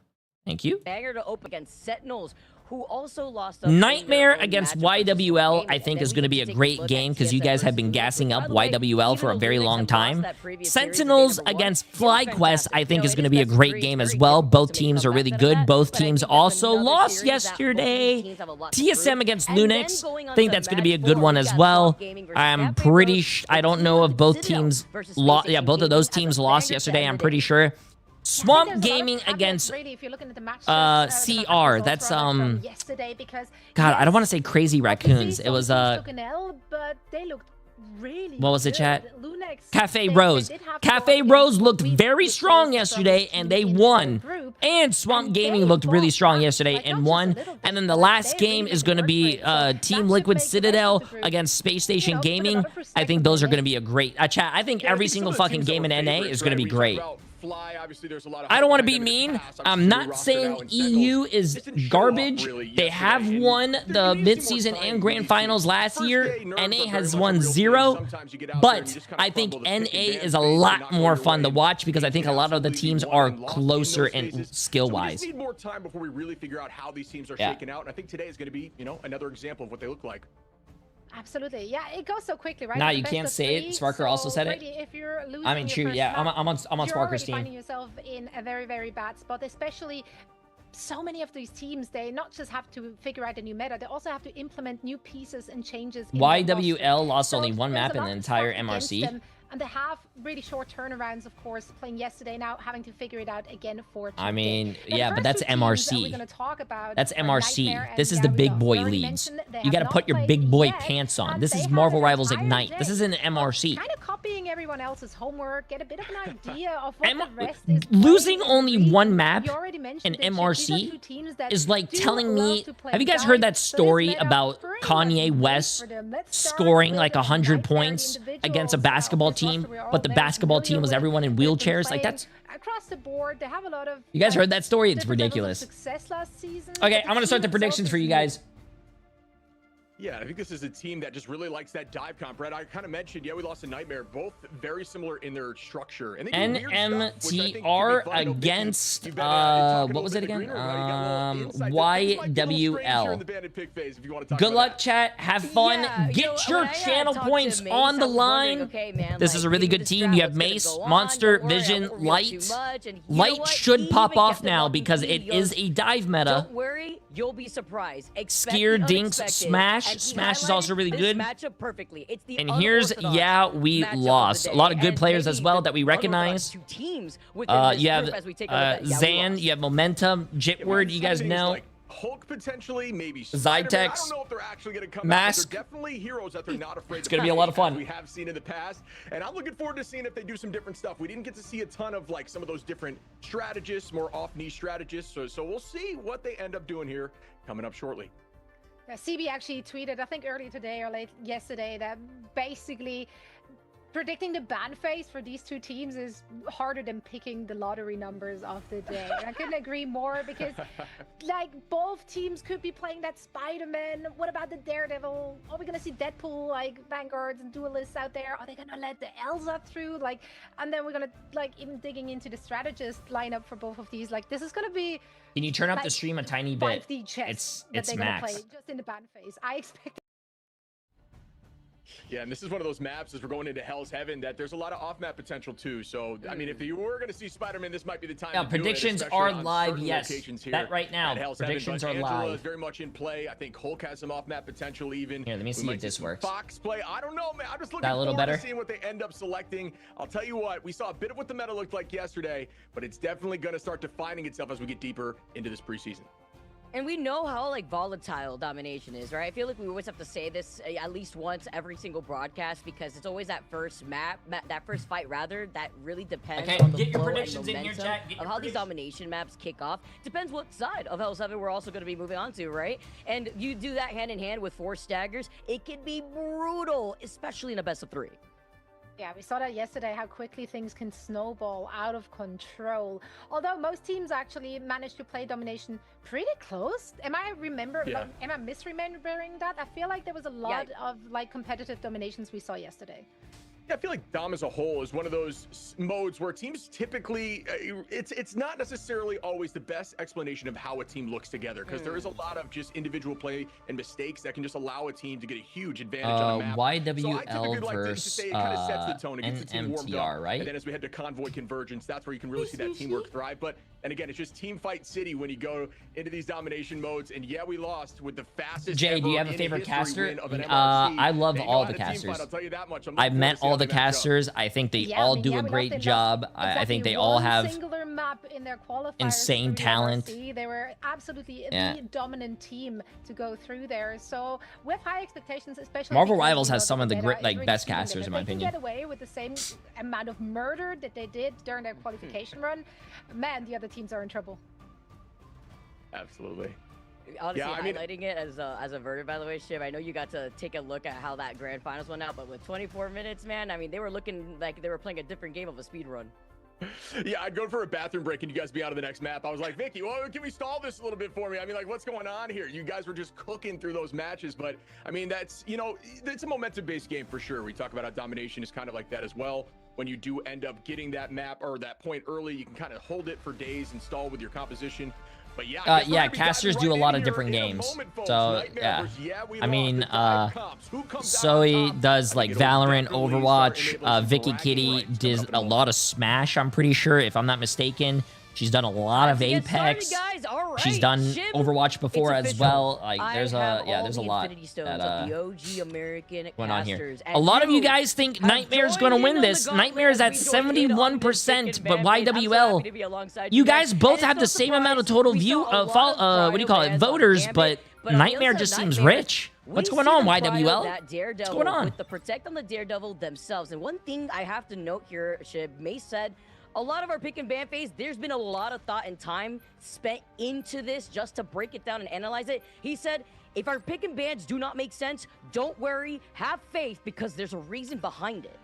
Thank you. Banger to open against Sentinels, who also lost Nightmare against YWL, I think, is going to be a great game because you guys have been gassing up YWL for a very long time. Sentinels against FlyQuest, I think, is going to be a great game as well. Both teams are really good. Both teams also lost yesterday. TSM against Lunix, I think that's going to be a good one as well. I'm pretty I don't know if both teams lost. Yeah, both of those teams lost yesterday, I'm pretty sure. Swamp Gaming against CR. That's God, I don't want to say Crazy Raccoons. It was what was it, chat? Cafe Rose. Cafe Rose looked very strong yesterday and they won. And Swamp Gaming looked really strong yesterday and won. And then the last game is going to be Team Liquid Citadel against Space Station Gaming. I think those are going to be a great chat. I think every single fucking game in NA is going to be great. I don't want to be mean. I'm not saying EU is garbage. They have won the mid-season and grand finals last year. NA has won 0. But I think NA is a lot more fun to watch because I think a lot of the teams are closer in skill-wise. We need more time before we really figure out how these teams are shaking out. And I think today is going to be, you know, another example of what they look like. Absolutely, yeah. It goes so quickly, right? Nah, you can't say it. Sparker also said it. If you're losing I mean, true. Yeah, I'm on Sparker's team. You're finding yourself in a very, very bad spot, especially. So many of these teams, they not just have to figure out a new meta, they also have to implement new pieces and changes. YWL lost only 1 map in the entire MRC. And they have really short turnarounds, of course, playing yesterday, now having to figure it out again for today. I mean, yeah, but that's MRC. That's MRC. This is and the big boy leagues. You got to put your big boy pants on. This is Marvel Rivals Ignite. This is an MRC. Kind of copying everyone else's homework, get a bit of an idea of what the rest is losing only 1 map in MRC is like telling me, have you guys heard that story about Kanye West scoring like 100 points against a basketball team, but the basketball team was everyone in wheelchairs? Like, that's across the board. They have a lot of. You guys heard that story? It's ridiculous. Okay, I'm gonna start the predictions for you guys. Yeah, I think this is a team that just really likes that dive comp, Brett. I kind of mentioned, yeah, we lost to Nightmare. Both very similar in their structure. And NMTR against, what was it again? YWL. Good luck, chat. Have fun. Get your channel points on the line. This is a really good team. You have Mace, Monster, Vision, Light. Light should pop off now because it is a dive meta. Don't worry. you'll be surprised. Expect Skier, the Dinks, unexpected, Smash. and he Smash is also highlighted really this good. matchup perfectly. It's the And here's, unorthodox we matchup of the lost. A day, lot of good and players as maybe well the that we unorthodox recognize. two teams within this You have group as we take a look at. Yeah, we Zan, lost. you have Momentum, Jitward, you guys know. Like Hulk potentially, maybe Zytex, Spider-Man. I don't know if they're actually going to come Mask. out. They're definitely heroes that they're not afraid. It's to gonna be a play, lot of fun. as we have seen in the past, and I'm looking forward to seeing if they do some different stuff. We didn't get to see a ton of like some of those different strategists, more off-niche strategists. So we'll see what they end up doing here coming up shortly. Yeah, CB actually tweeted, I think earlier today or late yesterday, that basically predicting the ban phase for these two teams is harder than picking the lottery numbers of the day. And I couldn't agree more because, like, both teams could be playing that Spider-Man. What about the Daredevil? Are we going to see Deadpool, like, Vanguards and Duelists out there? Are they going to let the Elsa through? Like, and then we're going to, like, even digging into the strategist lineup for both of these. Like, this is going to be... Can you turn up like, the stream a tiny bit? 5D chess It's that they're going to max. play just in the ban phase. I expect... Yeah, and this is one of those maps as we're going into Hell's Heaven that there's a lot of off-map potential too. So, I mean, if you were going to see Spider-Man, this might be the time Yeah, to predictions do it, especially are on live, certain yes. locations here Bet right now, at Hell's predictions Heaven. are But Angela live. is very much in play. I think Hulk has some off-map potential even. Here, let me We see might if this some works. Fox play. I don't know, man. I'm just looking That a little forward better? to seeing what they end up selecting. I'll tell you what, we saw a bit of what the meta looked like yesterday, but it's definitely going to start defining itself as we get deeper into this preseason. And we know how like volatile domination is, right? I feel like we always have to say this at least once every single broadcast because it's always that first that first fight rather, that really depends Okay, on the get your flow and predictions in here, momentum chat. Get of your how these domination maps kick off. Depends what side of Hell's Heaven we're also going to be moving on to, right? And you do that hand in hand with 4 staggers, it can be brutal, especially in a best of 3. Yeah, we saw that yesterday, how quickly things can snowball out of control. Although most teams actually managed to play domination pretty close. Am I misremembering that? I feel like there was a lot of like competitive dominations we saw yesterday. Yeah, I feel like Dom as a whole is one of those modes where teams typically, it's not necessarily always the best explanation of how a team looks together because there is a lot of just individual play and mistakes that can just allow a team to get a huge advantage on a map. YWL versus it kind of sets the tone. It gets the team warmed up. NMTR, right? And then as we head to Convoy Convergence, that's where you can really see that teamwork thrive. But, and again, it's just team fight city when you go into these domination modes. And yeah, we lost with the fastest Jay, do you ever have a in favorite history caster? win of an MRC. I love They know all how the to team casters. fight, I'll tell you that much. I've met all the casters. I think they all do a great job. I think they all have singular map in their qualifiers insane for the talent. MRC. They were absolutely Yeah. the dominant team to go through there. So with high expectations, especially Marvel because, Rivals you know, has some of the meta great, is like really best speeding them. casters If in my they can opinion. get away with the same amount of murder that they did during their qualification run, man, the other teams are in trouble. Absolutely. Honestly, Yeah, I mean- highlighting it as a verter, by the way, Shiv, I know you got to take a look at how that grand finals went out, but with 24 minutes, man, I mean, they were looking like they were playing a different game of a speed run. Yeah, I'd go for a bathroom break and you guys be out of the next map. I was like, Vicky, well, can we stall this a little bit for me? I mean, like, what's going on here? You guys were just cooking through those matches. But, I mean, that's, you know, it's a momentum-based game for sure. We talk about how domination is kind of like that as well. When you do end up getting that map or that point early, you can kind of hold it for days and stall with your composition. But yeah, I guess we're gonna be casters diving do a right lot in of here different in a games. moment, folks. So Nightmare yeah, versus, we I mean, lost. The dive comps. Who comes out Zoe on top? does I like think it'll Valorant, definitely start Overwatch. enabling some Vicky bragging Kitty rights coming does up in a lot of Smash. I'm pretty sure, if I'm not mistaken. She's done a lot of Get started, Apex. guys. All right, She's done Shiv, Overwatch before it's as official. well. Like there's I have there's a all the lot Infinity Stones that of the OG American went on here. casters, A and lot of you you guys think have Nightmare's going to joined win in on this. the gauntlet Nightmare is at as we join in on this 71%, freaking but fan base. I'm so happy to be YWL, alongside you guys. guys both And have it's the no same amount of surprise, total we view. saw a lot of What do you Pride call it? fans on Voters, Gambit, but on the Nightmare other just side, seems Nightmare, rich. we What's going see on, the pride of YWL? that Daredevil going on? With the protect on the Daredevil themselves. And one thing I have to note here, Shib, Mace said, a lot of our pick and ban phase, there's been a lot of thought and time spent into this just to break it down and analyze it. He said, if our pick and bans do not make sense, don't worry, have faith because there's a reason behind it.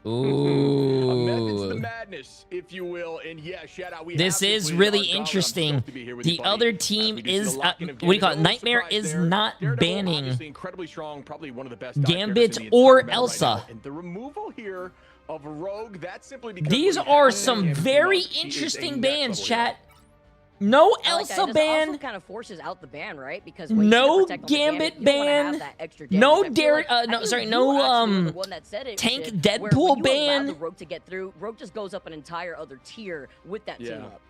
Ooh. A method to the madness, if you will. And yeah, shout out. This is really interesting. The other team is, what do you call it? Nightmare is not banning incredibly strong, probably one of the best Gambit or Elsa. And the removal here of Rogue, that's simply because these are some very interesting bans, chat. No Elsa ban. Also kind of forces out the ban, right? Because no Gambit ban. No Dare. No, sorry. No Tank Deadpool ban. The Rogue to get through, Rogue just goes up an entire other tier with that team up.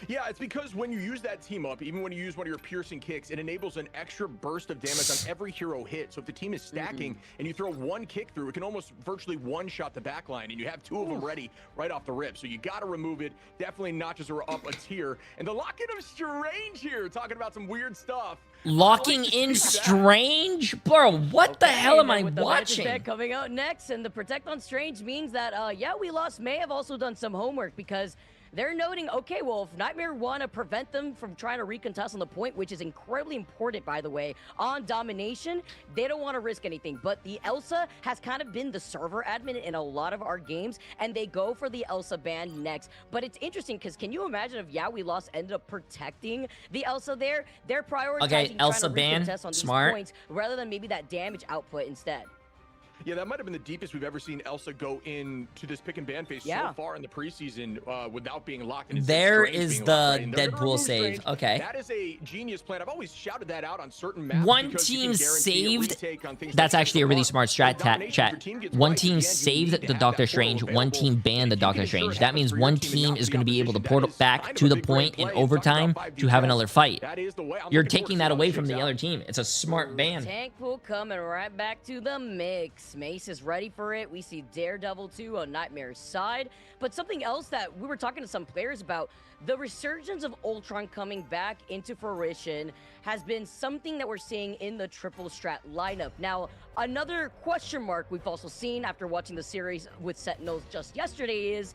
Yeah, it's because when you use that team up, even when you use one of your piercing kicks, it enables an extra burst of damage on every hero hit. So if the team is stacking and you throw one kick through, it can almost virtually one-shot the backline, and you have two of them ready right off the rip. So you got to remove it. Definitely notches are up a tier. And the lock-in of Strange here, talking about some weird stuff. Locking in Strange? Bro, what the hell am I With the Legends watching? deck coming out next, and the Protect on Strange means that, yeah, We Lost may have also done some homework, because they're noting, okay, well, if Nightmare want to prevent them from trying to recontest on the point, which is incredibly important, by the way, on domination, they don't want to risk anything. But the Elsa has kind of been the server admin in a lot of our games, and they go for the Elsa ban next. But it's interesting, because can you imagine if Yeah We Lost ended up protecting the Elsa there? They're prioritizing Elsa trying to ban, recontest on these smart. points rather than maybe that damage output instead. Yeah, that might have been the deepest we've ever seen Elsa go into this pick and ban phase so far in the preseason without being locked. And There is the Deadpool save. Okay. That is a genius plan. I've always shouted that out on certain maps. One because you team can guarantee a saved. retake on things That's like actually a really smart strat, chat. One right, team again, you saved need to the have Doctor that portal Strange. One available. team banned the Doctor ensure Strange. it That happens means for your one team and team not is the going to be able to opposition. portal That is back kind to of a the big brain point in play. Talking overtime about to have 5v10. another fight. That is the way. I'm You're looking forward to taking seeing that how away it from shakes the out. other team. It's a smart ban. Tank pool coming right back to the mix. Mace is ready for it. We see Daredevil 2 on Nightmare's side. But something else that we were talking to some players about, the resurgence of Ultron coming back into fruition has been something that we're seeing in the triple strat lineup. Now, another question mark we've also seen after watching the series with Sentinels just yesterday is,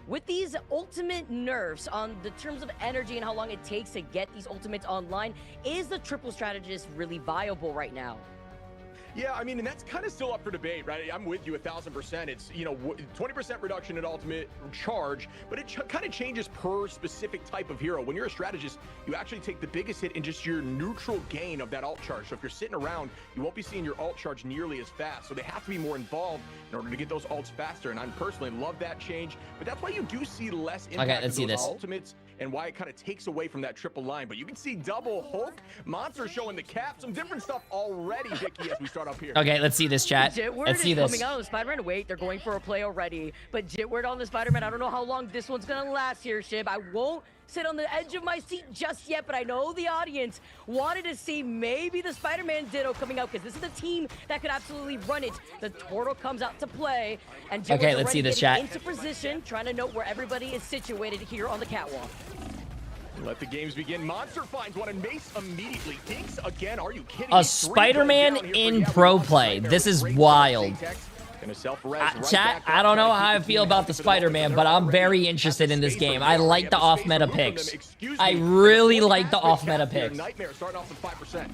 with these ultimate nerfs on the terms of energy and how long it takes to get these ultimates online, is the triple strategist really viable right now? Yeah, I mean, and that's kind of still up for debate, right? I'm with you 1,000%. It's, 20% reduction in ultimate charge, but it kind of changes per specific type of hero. When you're a strategist, you actually take the biggest hit in just your neutral gain of that alt charge. So if you're sitting around, you won't be seeing your alt charge nearly as fast. So they have to be more involved in order to get those ults faster. And I personally love that change, but that's why you do see less impact let's of see those this. ultimates and why it kind of takes away from that triple line. But you can see double Hulk, Monster showing the cap, some different stuff already, Vicky, as we start up here. Okay, let's see this, chat. Jitward Let's see is this. coming out of the Spider-Man. Wait, they're going for a play already. But Jitward on the Spider-Man, I don't know how long this one's gonna last here, Shib. I won't sit on the edge of my seat just yet, but I know the audience wanted to see maybe the Spider-Man Ditto coming out, because this is the team that could absolutely run it. The Turtle comes out to play, and Jitward's Okay, let's see already this, getting chat. into position, trying to note where everybody is situated here on the catwalk. Let the games begin. Monster finds one and Mace immediately dinks again. Are you kidding? A me? 3 Spider-Man goes down here for in Yeah We pro Lost. play. Nightmare This with is great wild. Zatex. Gonna self-res right Chat, back I up, don't know trying to how I keep the feel team about the happy for the Spider-Man, ultimate. but They're I'm very already interested in this at the game. space I where like they the have the space off-meta to move from picks. them. Excuse I me. really But like the aspect off-meta cap here. picks. Nightmare starting off with 5%.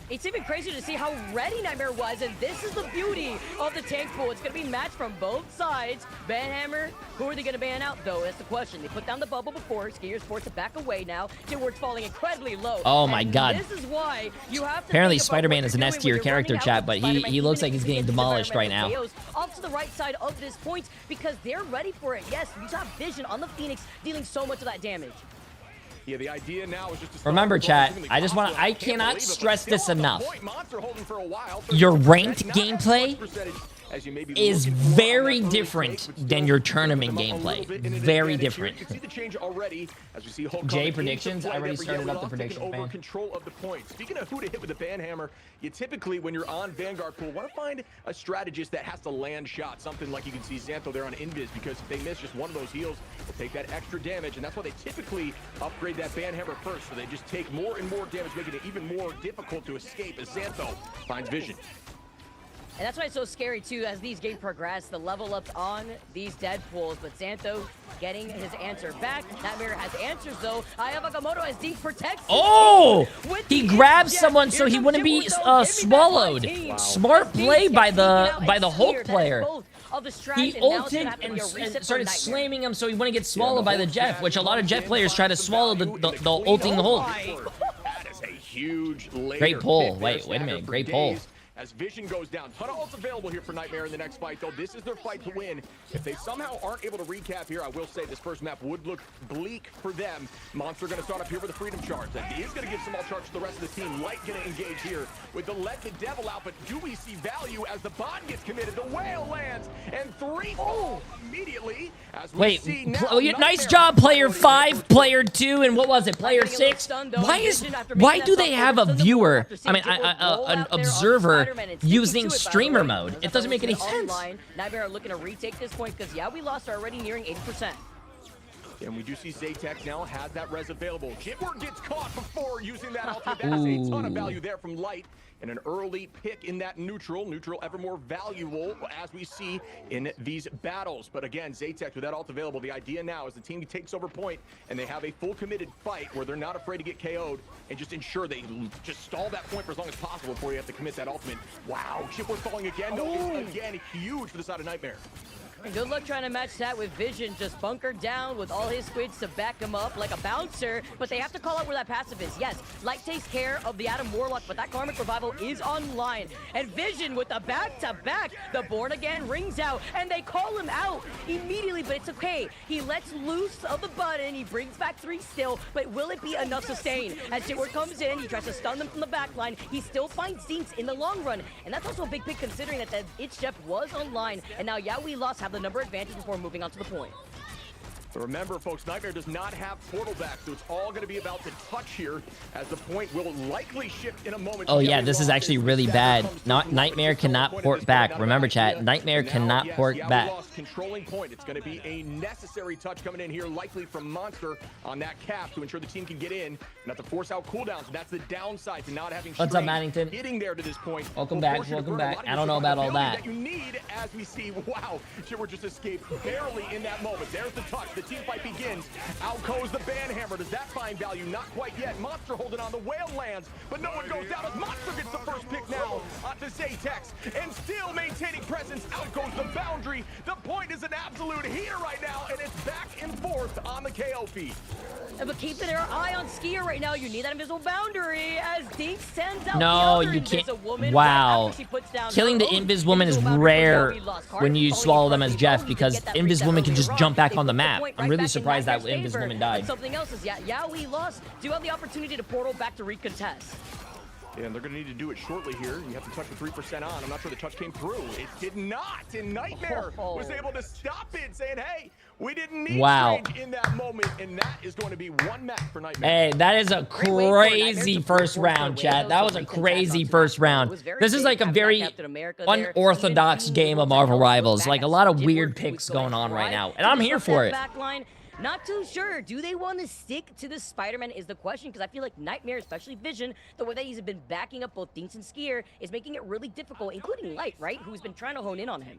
It's even crazy to see how ready Nightmare was, and this is the beauty of the tank pool. It's going to be matched from both sides. Banhammer, who are they going to ban out, though? That's the question. They put down the bubble before. Skiers forced to back away now. Jitward's falling incredibly low. Oh my And God. This is why you have to Apparently think about Spider-Man what is an you're S doing tier when you're character, running out chat, with but Spider-Man, he looks even like he's if getting it's demolished right now. environmental KOs. Off to the right side of this point, because they're ready for it. Yes, you have vision on the Phoenix, dealing so much of that damage. Yeah, the idea now is just to Remember, chat, I just want to, I cannot stress this enough. Your ranked gameplay is very different than your tournament gameplay. Very different. Jay, predictions? I already started up the predictions, over man. control of the point. Speaking of who to hit with the banhammer, you typically, when you're on Vanguard pool, want to find a strategist that has to land shots. Something like you can see Xantho there on Invis, because if they miss just one of those heals, they'll take that extra damage, and that's why they typically upgrade that banhammer first, so they just take more and more damage, making it even more difficult to escape as Xantho finds vision. And that's why it's so scary, too, as these games progress, the level ups on these dead pools. But Xantho getting his answer back. Nightmare has answers, though. Ayavagamoto has deep protection. Oh! He grabbed someone so he wouldn't be swallowed. Smart play by the Hulk player. He ulted and started slamming him so he wouldn't get swallowed by the Jeff, which a lot of Jeff players try to swallow the ulting Hulk. That is a huge layer. Great pull. pick there. Wait a Stagger minute. for Great pull. days as Vision goes down. Ton of ults available here for Nightmare in the next fight, though. This is their fight to win. If they somehow aren't able to recap here, I will say this first map would look bleak for them. Monster going to start up here with a Freedom Charge. And he is going to give some all charge to the rest of the team. Light going to engage here with the Let the Devil out, but do we see value as the bond gets committed? The whale lands, and 3 fall immediately. As we Wait, see now, nice job, player 5, player 2, and what was it, player 6? Why do they have a viewer, I mean, an observer using streamer mode? It doesn't make any sense. Nightmare are looking to retake this point because, yeah, we lost already nearing 80%. And we do see Zaytech now has that res available. Jitward gets caught before using that ultimate. That is a ton of value there from Light. And an early pick in that neutral. Neutral ever more valuable as we see in these battles. But again, Zaytech with that ult available. The idea now is the team takes over point and they have a full committed fight where they're not afraid to get KO'd and just ensure they just stall that point for as long as possible before you have to commit that ultimate. Wow, Chipward falling again. No, it's again huge for the side of Nightmare. And good luck trying to match that with Vision, just bunkered down with all his squids to back him up like a bouncer, but they have to call out where that passive is. Yes, Light takes care of the Adam Warlock, but that Karmic Revival is online. And Vision with the back-to-back, the Born Again rings out, and they call him out immediately, but it's okay. He lets loose of the button, he brings back 3 still, but will it be enough sustain? As Jitward comes in, he tries to stun them from the back line, he still finds Dinks in the long run, and that's also a big pick considering that the Itch Jeff was online, and now, yeah, we lost, have the number advantage before moving on to the point. But remember, folks, Nightmare does not have portal back, so it's all going to be about the touch here, as the point will likely shift in a moment. Oh yeah, this is actually really bad. Nightmare cannot port back. Remember, chat, Nightmare cannot port back. Controlling point. It's going to be a necessary touch coming in here, likely from Monster on that cap to ensure the team can get in, not to force out cooldowns. And that's the downside to not having What's up, Maddington? Getting there to this point. Welcome back. Welcome back. I don't know about all that. You need, as we see, wow, Jitward just escaped barely in that moment. There's the touch. The team fight begins. Out goes the Banhammer. Does that find value? Not quite yet. Monster holding on. The whale lands, but no one goes down as Monster gets the first pick now onto Zaytex, and still maintaining presence. Out goes the boundary. The point is an absolute heater right now, and it's back and forth on the KO feed. But keeping our eye on Skier right now, you need that invisible boundary as Dink sends out no, you can't. Wow. Killing the Invis Woman is rare when you swallow them as Jeff, because Invis Woman can just jump back on the map. I'm really surprised that Invis Woman died. Something else is, yeah, we lost. Do you have the opportunity to portal back to recontest? Yeah, and they're going to need to do it shortly here. You have to touch the 3% on. I'm not sure the touch came through. It did not. And Nightmare was able to stop it, saying, hey, we didn't need change in that moment. And that is going to be one match for Nightmare. Hey, that is a crazy first round, chat. That was a crazy first round. This is like a very unorthodox game of Marvel Rivals. Like a lot of weird picks going on right now. And I'm here for it. Not too sure. Do they want to stick to the Spider-Man is the question, because I feel like Nightmare, especially Vision, the way that he's been backing up both Dinks and Skier is making it really difficult, including Light, right? Who's been trying to hone in on him.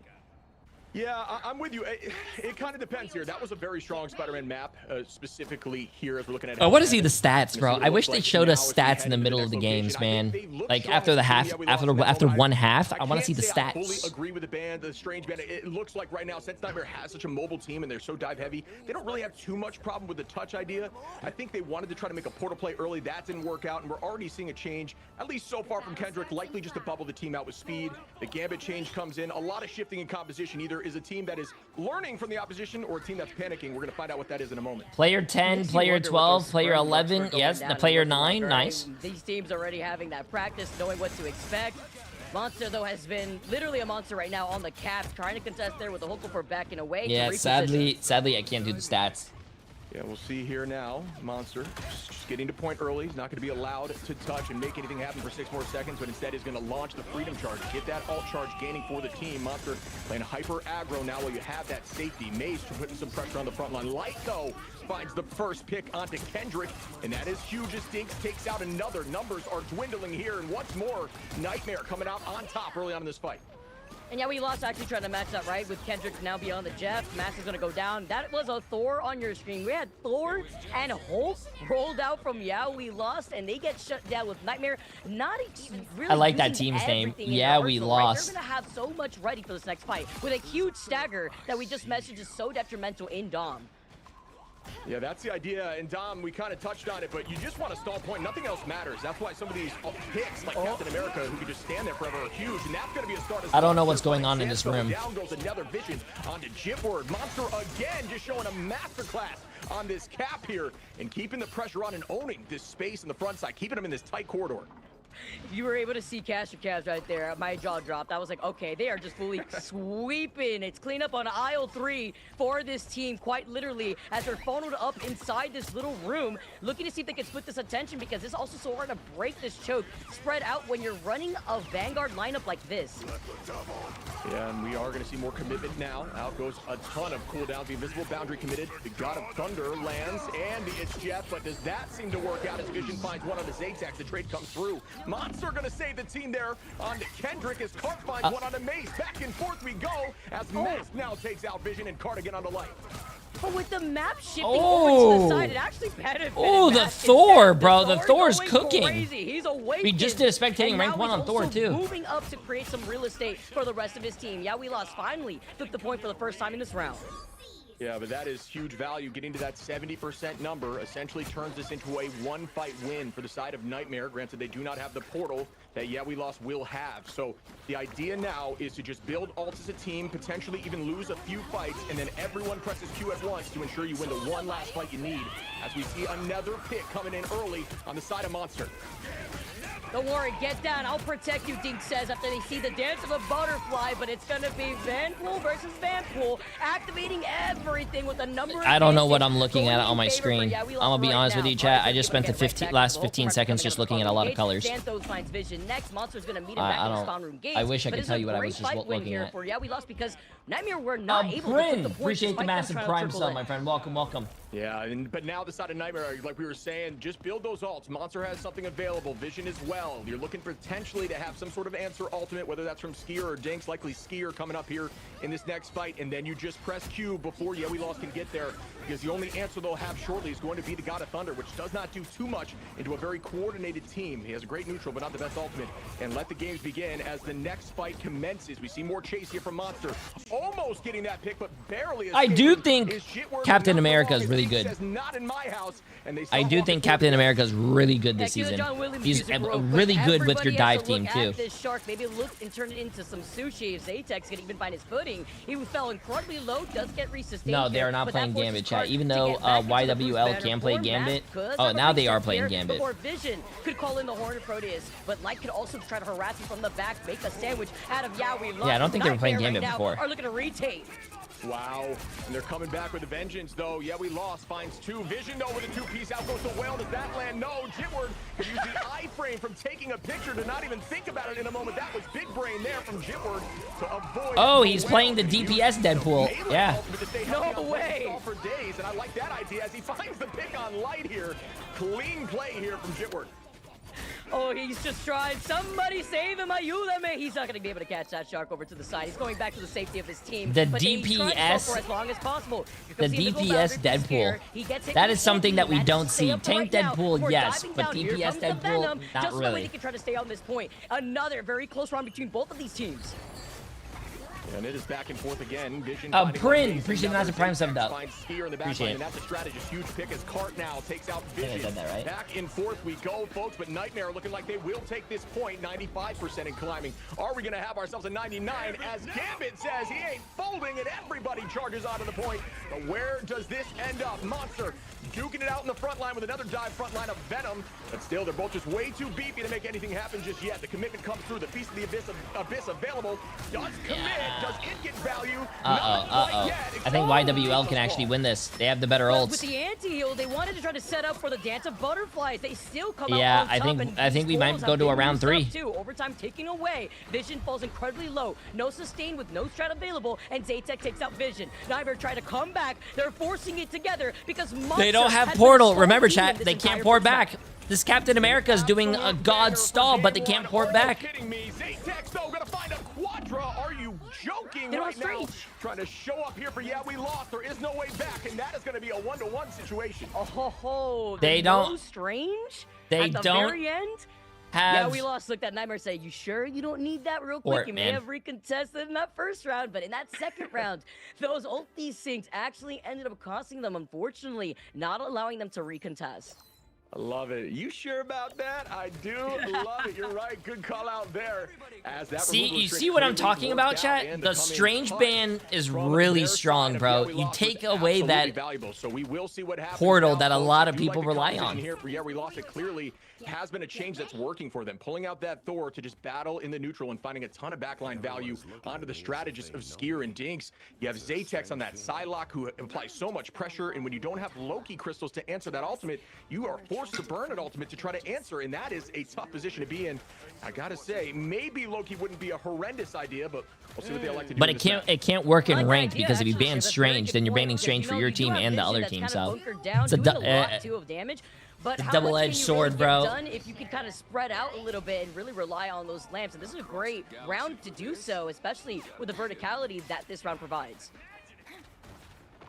Yeah, I'm with you. It kind of depends here. That was a very strong Spider-Man map, specifically here as we're looking at it. I want to see the stats, bro. I wish they showed us stats in the middle of the games, man. Like after the half, after one half, I want to see the stats. I fully agree with the band, the strange band. It looks like right now, since Nightmare has such a mobile team and they're so dive heavy, they don't really have too much problem with the touch idea. I think they wanted to try to make a portal play early. That didn't work out, and we're already seeing a change, at least so far from Kendrick, likely just to bubble the team out with speed. The Gambit change comes in. A lot of shifting in composition. Either is a team that is learning from the opposition or a team that's panicking. We're going to find out what that is in a moment. Player 10, player 12, player 11, yes, the player 9, nice. These teams already having that practice, knowing what to expect. Monster, though, has been literally a monster right now on the cap, trying to contest there with the Hookle for backing away. Yeah, sadly, I can't do the stats. Yeah, we'll see here now. Monster just getting to point early. He's not going to be allowed to touch and make anything happen for 6 more seconds, but instead is going to launch the Freedom Charge. Get that alt charge gaining for the team. Monster playing hyper aggro now while you have that safety. Mace putting some pressure on the front line. Light, though, finds the first pick onto Kendrick, and that is huge as Dinks takes out another. Numbers are dwindling here, and once more, Nightmare coming out on top early on in this fight. And yeah, we lost actually trying to match that right with Kendrick now beyond the Jeff. Mass is going to go down. That was a Thor on your screen. We had Thor and Hulk rolled out from Yeah, we lost, and they get shut down with Nightmare. Not really. I like that team's name. Yeah, we lost. They're going to have so much ready for this next fight with a huge stagger that we just messaged is so detrimental in Dom. Yeah, that's the idea. And Dom, we kind of touched on it, but you just want to stall point. Nothing else matters. That's why some of these picks, like Captain America, who can just stand there forever, are huge. And that's going to be a start. I don't know what's going on in this room. Down goes another vision onto Jitward. Monster again, just showing a masterclass on this cap here and keeping the pressure on and owning this space in the front side, keeping them in this tight corridor. You were able to see Cash and Cavs right there. My jaw dropped. I was like, okay, they are just fully sweeping. It's cleanup on aisle 3 for this team, quite literally, as they're funneled up inside this little room, looking to see if they can split this attention, because it's also so hard to break this choke spread out when you're running a Vanguard lineup like this. Yeah, and we are going to see more commitment now. Out goes a ton of cooldowns. The invisible boundary committed. The God of Thunder lands, and it's Jeff, but does that seem to work out as Vision finds one on the Zaytax? The trade comes through. Monster gonna save the team there on to Kendrick as Cart finds one on the Mace. Back and forth we go as Mask now takes out Vision and Cart again on the light. But with the map shifting over to the side, it actually benefited. Oh, the Thor, bro. The Thor's cooking. Crazy. He's awakened. We just did a spectating rank 1 on Thor, too. Moving up to create some real estate for the rest of his team. Yeah, we lost finally took the point for the first time in this round. Yeah, but that is huge value. Getting to that 70% number essentially turns this into a one-fight win for the side of Nightmare. Granted, they do not have the portal that Yeah We Lost will have. So the idea now is to just build ults as a team, potentially even lose a few fights, and then everyone presses Q at once to ensure you win the one last fight you need. As we see another pick coming in early on the side of Monster. Don't worry, get down. I'll protect you, Dink says after they see the dance of a butterfly, but it's going to be Vanpool versus Vanpool, activating everything with a number of I don't know what I'm looking at on my screen. I'm going to be honest with you, chat. I just spent the last 15 seconds just looking at a lot of colors. Santos finds Vision next. Monster's going to meet him back in the spawn room gates. I wish I could tell you what I was just looking at. Yeah, we lost because Nightmare were not able to put the points. Appreciate the massive prime sub, my friend. Welcome, welcome. Yeah, but now the side of Nightmare, like we were saying, just build those ults. Monster has something available. Vision as well. You're looking potentially to have some sort of answer ultimate, whether that's from Skier or Jinx, likely Skier coming up here in this next fight, and then you just press Q before Yeah We Lost can get there, because the only answer they'll have shortly is going to be the God of Thunder, which does not do too much into a very coordinated team. He has a great neutral, but not the best ultimate. And let the games begin as the next fight commences. We see more chase here from Monster. Almost getting that pick, but barely. I do think Captain America is really good. Not in my house, and I do think Captain America is really good this season. He's really good with your dive team too. This shark, maybe look and turn it into some sushi. If Zaytax can even find his footing, he fell incredibly low. Does get resustained. No, they are not playing Gambit, chat. Even though YWL can play Gambit. Oh, now they are playing Gambit. Before Vision could call in the Hornet Proteus, but Light could also try to harass him from the back, make a sandwich out of Yeah We Lost. Yeah, I don't think they were playing Gambit before. Are looking to retake. Wow, and they're coming back with a vengeance, though. Yeah We Lost finds 2. Vision, though, with a 2-piece. Out goes the whale. Does that land? No. Jitward could use the iframe from taking a picture to not even think about it in a moment. That was big brain there from Jitward to avoid. Oh, he's playing the DPS Deadpool. Yeah. No way. For days, and I like that idea as he finds the pick on Light here. Clean play here from Jitward. Oh, he's just trying. Somebody save him, ayúdame. He's not going to be able to catch that shark over to the side. He's going back to the safety of his team. The but DPS, for as long as possible. The DPS Deadpool. That is something that we don't see. Tank Deadpool, yes, but DPS Deadpool, not really. He can try to stay on this point. Another very close round between both of these teams. And it is back and forth again. Vision Prin, appreciate the massive prime subbed up. Appreciate it. And that's a strategist. Huge pick as Cart now takes out Vision. I think I did that right. Back and forth we go, folks. But Nightmare looking like they will take this point. 95% in climbing. Are we going to have ourselves a 99? As Gambit says he ain't folding, and everybody charges out of the point. But where does this end up? Monster duking it out in the front line with another dive front line of Venom. But still, they're both just way too beefy to make anything happen just yet. The commitment comes through. The Feast of the Abyss available. Does commit. Does it get value? I think YWL can actually win this. They have the better ults. With the anti-heal, they wanted to try to set up for the dance of butterflies. They still come out yeah, on top, I think we might go to a round 3. Too. Overtime taking away. Vision falls incredibly low. No sustain with no strat available, and Zaytax takes out Vision. Nightmare try to come back. They're forcing it together because they don't have portal. Remember, chat, they can't port back. This Captain America is doing a god stall, but they can't port back. Kidding me? Zaytax though gonna find a Quadra. Are you joking right now? Trying to show up here for Yeah We Lost. There is no way back, and that is going to be a 1-to-1 situation. Oh, they don't. Strange. They at the don't. Very end. Yeah, have we lost. Look, that Nightmare say, you sure you don't need that real Or, quick? You may man. have recontested in that first round, but in that second round, those ulti sinks actually ended up costing them, unfortunately, not allowing them to recontest. I love it. You sure about that? I do love it. You're right. Good call out there. As that See, removal you restrict see what I'm clearly talking about, worked out, chat? and The coming strange cut ban is from really their strong, side of bro. Yeah We You Lost take was away absolutely that valuable. So we will see what happens portal now, that a folks. lot I of do people like the rely competition on. Here for Yeah We Lost it clearly has been a change that's working for them. Pulling out that Thor to just battle in the neutral and finding a ton of backline value onto the strategist of Skier and Dinks. You have Zaytex on that Psylocke who implies so much pressure, and when you don't have Loki crystals to answer that ultimate, you are forced to burn an ultimate to try to answer, and that is a tough position to be in. I gotta say, maybe Loki wouldn't be a horrendous idea, but we'll see what they elect to do. But in it this match. can't work in I like ranked the idea, because if you actually, ban that's a very Strange, good then you're point, banning because, Strange you for know, your you do team have and the Vision other that's team. kind of So bunkered down, it's a doing a lot too of damage. But how much can double-edged you sword, really bro. get done if you can kind of spread out a little bit and really rely on those lamps? And this is a great round to do so, especially with the verticality that this round provides.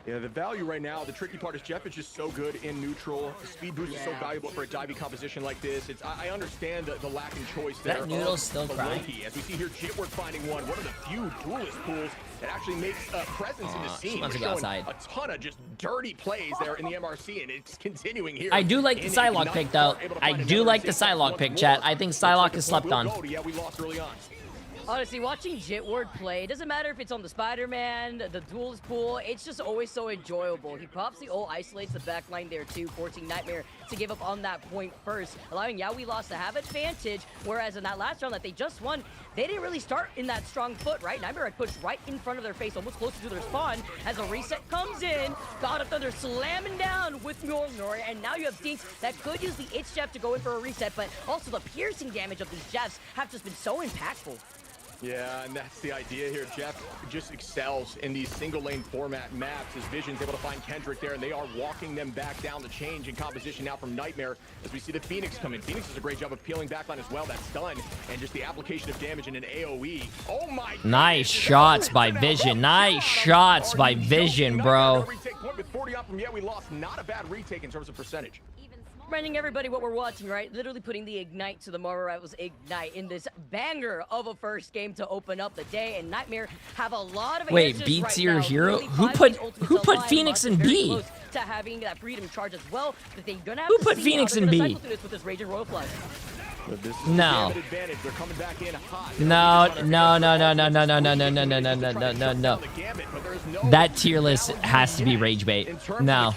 Yeah, the value right now, the tricky part is Jeff is just so good in neutral. The speed boost is so valuable for a diving composition like this. I understand the lack in choice there. That Noodle's still the crying. Loki. As we see here, Jitward finding one of the few duelist pools that actually makes a presence in the She scene. wants to We're go showing outside. a ton of just dirty plays there in the MRC, and it's continuing here. I do like the in Psylocke Ignite. pick, though. Able to I find do another like the Zaytex Psylocke once pick, more. chat. I think Looks like Psylocke the is point slept will on. go to, Yeah, we lost early on. Honestly, watching Jitward play, it doesn't matter if it's on the Spider-Man, the duelist pool, it's just always so enjoyable. He pops the ult, isolates the backline there too, forcing Nightmare to give up on that point first, allowing Yeah We Lost to have advantage, whereas in that last round that they just won, they didn't really start in that strong foot, right? Nightmare had pushed right in front of their face, almost closer to their spawn, as a reset comes in, God of Thunder slamming down with Mjolnir, and now you have Dinks that could use the itch jab to go in for a reset, but also the piercing damage of these jabs have just been so impactful. Yeah, and that's the idea here. Jeff just excels in these single lane format maps. His Vision's able to find Kendrick there, and they are walking them back down the change in composition now from Nightmare as we see the Phoenix come in. Phoenix does a great job of peeling backline as well. That's done, and just the application of damage in an AoE. Oh my! Nice shots by Vision. Nice shots by Vision, bro. Retake point with 40 up from Yeah We Lost. Not a bad retake in terms of percentage. Reminding everybody what we're watching, right? Literally putting the Ignite to the Marvel Rivals Ignite in this banger of a first game to open up the day, and Nightmare have a lot of Wait, answers Beats right your now. hero? Clearly, Who 5 put ultimates who put alive, Phoenix in very B? close to having that freedom charge as well, that they're gonna have Who to put see Phoenix how they're in gonna B? cycle through this with this Raging Royal Flush. But this is No. the advantage. They're coming back in hot. No. That tier list has to be rage bait. No.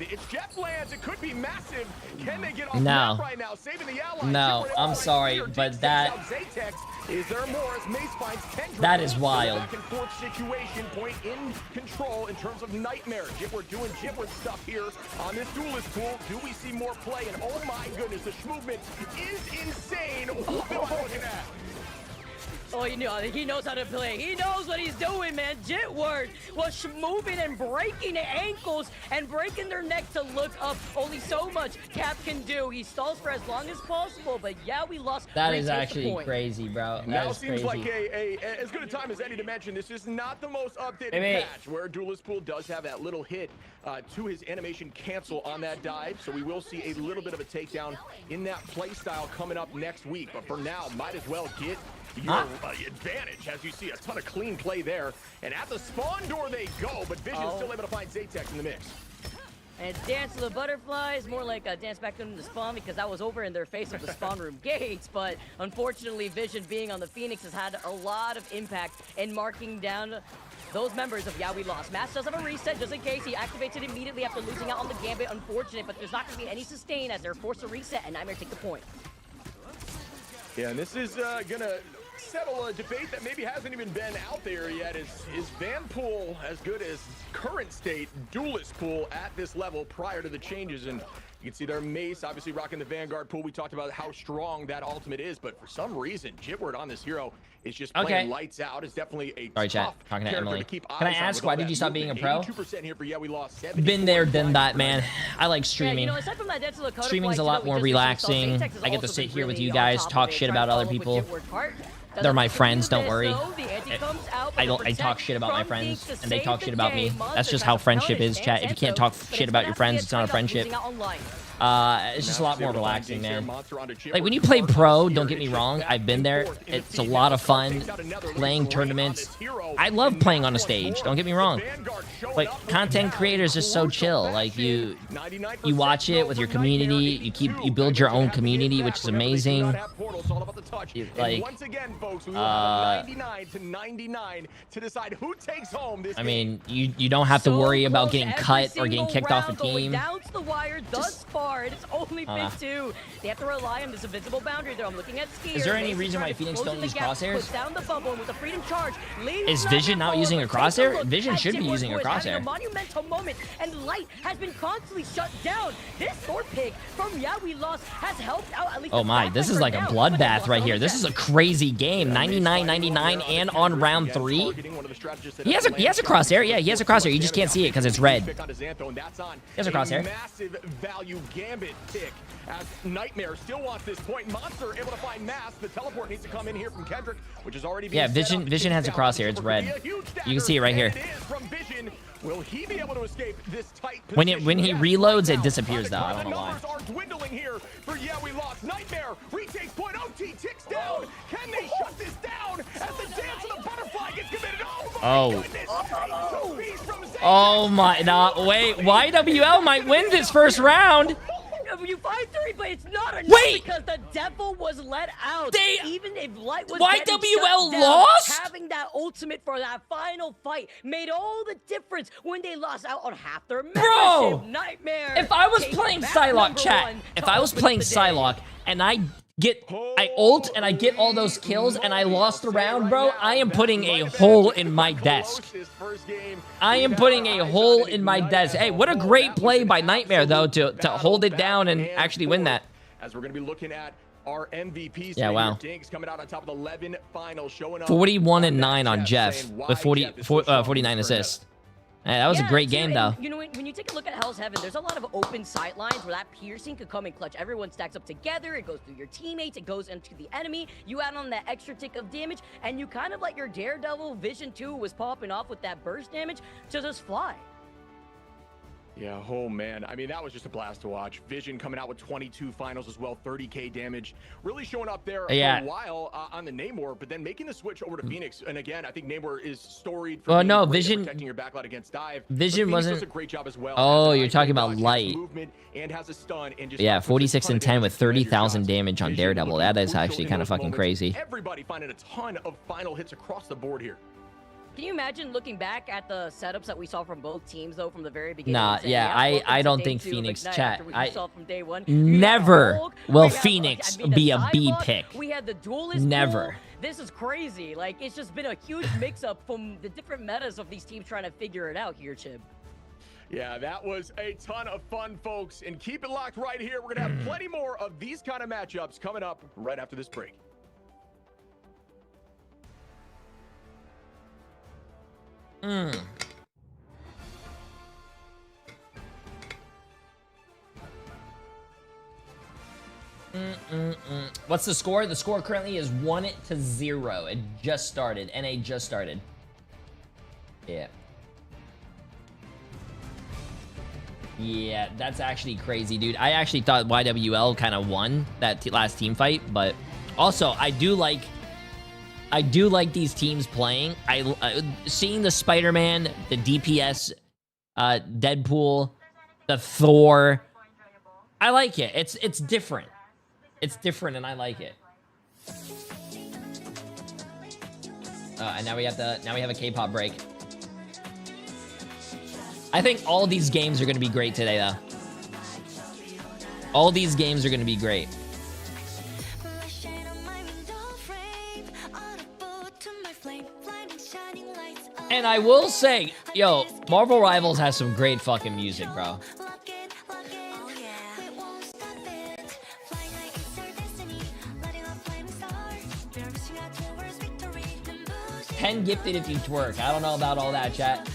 It's Jeff lands. It could be massive. Can they get off No. right now? Saving the allies. No, I'm sorry, but that Is there more as Mace finds Kendrick? That is wild. Back and forth situation, point in control in terms of Nightmare. We're doing Jitward stuff here on this duelist pool. Do we see more play? And oh my goodness, the movement is insane. What am I looking at? Oh, you know, he knows how to play. He knows what he's doing, man. Jitward was moving and breaking ankles and breaking their neck to look up. Only so much Cap can do. He stalls for as long as possible, but Yeah We Lost. That is retains the actually point. crazy, bro. That Now is seems crazy. like as good a time as any to mention this is not the most updated Hey, patch, where Duelist Pool does have that little hit to his animation cancel on that dive, so we will see a little bit of a takedown in that play style coming up next week. But for now, might as well get your advantage as you see a ton of clean play there. And at the spawn door they go, but Vision's still able to find Zaytex in the mix. And Dance to the Butterflies, more like a Dance Back into the Spawn, because that was over in their face of the spawn room gates. But unfortunately, Vision being on the Phoenix has had a lot of impact in marking down those members of Yeah We Lost. Mass does have a reset just in case. He activates it immediately after losing out on the Gambit. Unfortunate, but there's not going to be any sustain as they're forced to reset, and Nightmare take the point. Yeah, and this is gonna settle a debate that maybe hasn't even been out there yet. Is Vanpool as good as current state Duelist Pool at this level prior to the changes? And you can see their Mace obviously rocking the Vanguard pool. We talked about how strong that ultimate is, but for some reason, Jitward on this hero is just playing lights out. It's definitely a Sorry, chat. tough Talking to character Emily. to keep Can I eyes on ask, with why all did that you stop being a movement. pro? 82% here for Yeah We Lost. Been there, done that, man. I like Yeah, streaming. you know, aside from that Dance to the Streaming's a Butterflies, lot we more just recently saw relaxing. Zaytex has I get to also sit been here with really you on guys, top talk of it, shit trying to about other follow up people. with Jitward part. They're my Doesn't friends, do don't this, worry. though. The anti comes out, but I the talk shit about my from friends, Dinks to and they save talk the shit about me. game. That's Monster just how tries to friendship punish is, chat. If you can't Santos, talk but shit it's about gonna your have to be friends, a it's not a trade-off, friendship. losing out online. It's just a lot more relaxing, man. Like when you play pro, don't get me wrong, I've been there. It's a lot of fun playing tournaments. I love playing on a stage, don't get me wrong. Like content creators are so chill. Like you watch it with your community, you build your own community, which is amazing. Like once again, folks, we will have 99 to 99 to decide who takes home this I mean, you don't have to worry about getting cut or getting kicked off a team. Down to the wire thus far, it's only been 2. They have to rely on this invisible boundary there. I'm looking at Skier. Is there any reason why Phoenix don't use crosshairs? Down the bubble with a freedom charge. Is Vision not using a crosshair? Vision should be using a crosshair. A monumental moment, and Light has been constantly shut down. This sword pick from we lost has helped out at least. Oh my, this is like a bloodbath right here. This is a crazy game. 99-99 and on round 3. He has a crosshair. Yeah, he has a crosshair. You just can't see it because it's red. He has a crosshair. Massive value gambit pick as Nightmare still wants this point. Monster able to find Mass. The teleport needs to come in here from Kendrick, which is already being Vision has a crosshair. It's red. You can see it right here. Will he be able to escape this tight when he reloads, it disappears though. I don't know why. Are dwindling here for we lost. Nightmare retakes point. OT ticks down. Can they shut this down as the dance of the butterfly gets committed? Oh my, wait, YWL might win this first round. You 5-3, but it's not enough because the devil was let out. Even if Light was YWL down, lost? having that ultimate for that final fight made all the difference when they lost out on half their membership. Bro, Nightmare. if I was playing Psylocke, chat, if I was playing Psylocke and I ult and I get all those kills and I lost the round, bro, I am putting a hole in my desk. I am putting a hole in my desk. Hey, what a great play by Nightmare, though, to hold it down and actually win that. As we're going to be looking at our MVPs. Yeah, wow. Dinks coming out on top of the 11 finals, showing up 41-9 on Jeff with 49 assists. Hey, that was a great game, though. You know, when you take a look at Hell's Heaven, there's a lot of open sight lines where that piercing could come in clutch. Everyone stacks up together. It goes through your teammates. It goes into the enemy. You add on that extra tick of damage, and you kind of like your Daredevil Vision 2 was popping off with that burst damage to just fly. Yeah, oh man. I mean, that was just a blast to watch. Vision coming out with 22 finals as well, 30k damage. Really showing up there for a while on the Namor, but then making the switch over to Phoenix. And again, I think Namor is storied for Vision protecting your backline against dive. Vision wasn't does a great job as well. Oh, you're talking about Light. And has a stun and just 46-10 with 30,000 damage on Daredevil. That is actually kind of fucking crazy. Everybody finding a ton of final hits across the board here. Can you imagine looking back at the setups that we saw from both teams, though, from the very beginning? Nah, yeah, I don't think Phoenix, chat. Never will Phoenix be a B pick. We had the duelist. Never. This is crazy. Like, it's just been a huge mix-up from the different metas of these teams trying to figure it out here, Chib. Yeah, that was a ton of fun, folks. And keep it locked right here. We're going to have plenty more of these kind of matchups coming up right after this break. What's the score? The score currently is 1-0. It just started. NA just started. Yeah. Yeah, that's actually crazy, dude. I actually thought YWL kind of won that last team fight, but also I do like these teams playing. Seeing the Spider-Man, the DPS, Deadpool, the Thor. I like it. It's different. It's different, and I like it. And now we have a K-pop break. I think all these games are going to be great today, though. All these games are going to be great. And I will say, yo, Marvel Rivals has some great fucking music, bro. 10 gifted if you twerk. I don't know about all that, chat.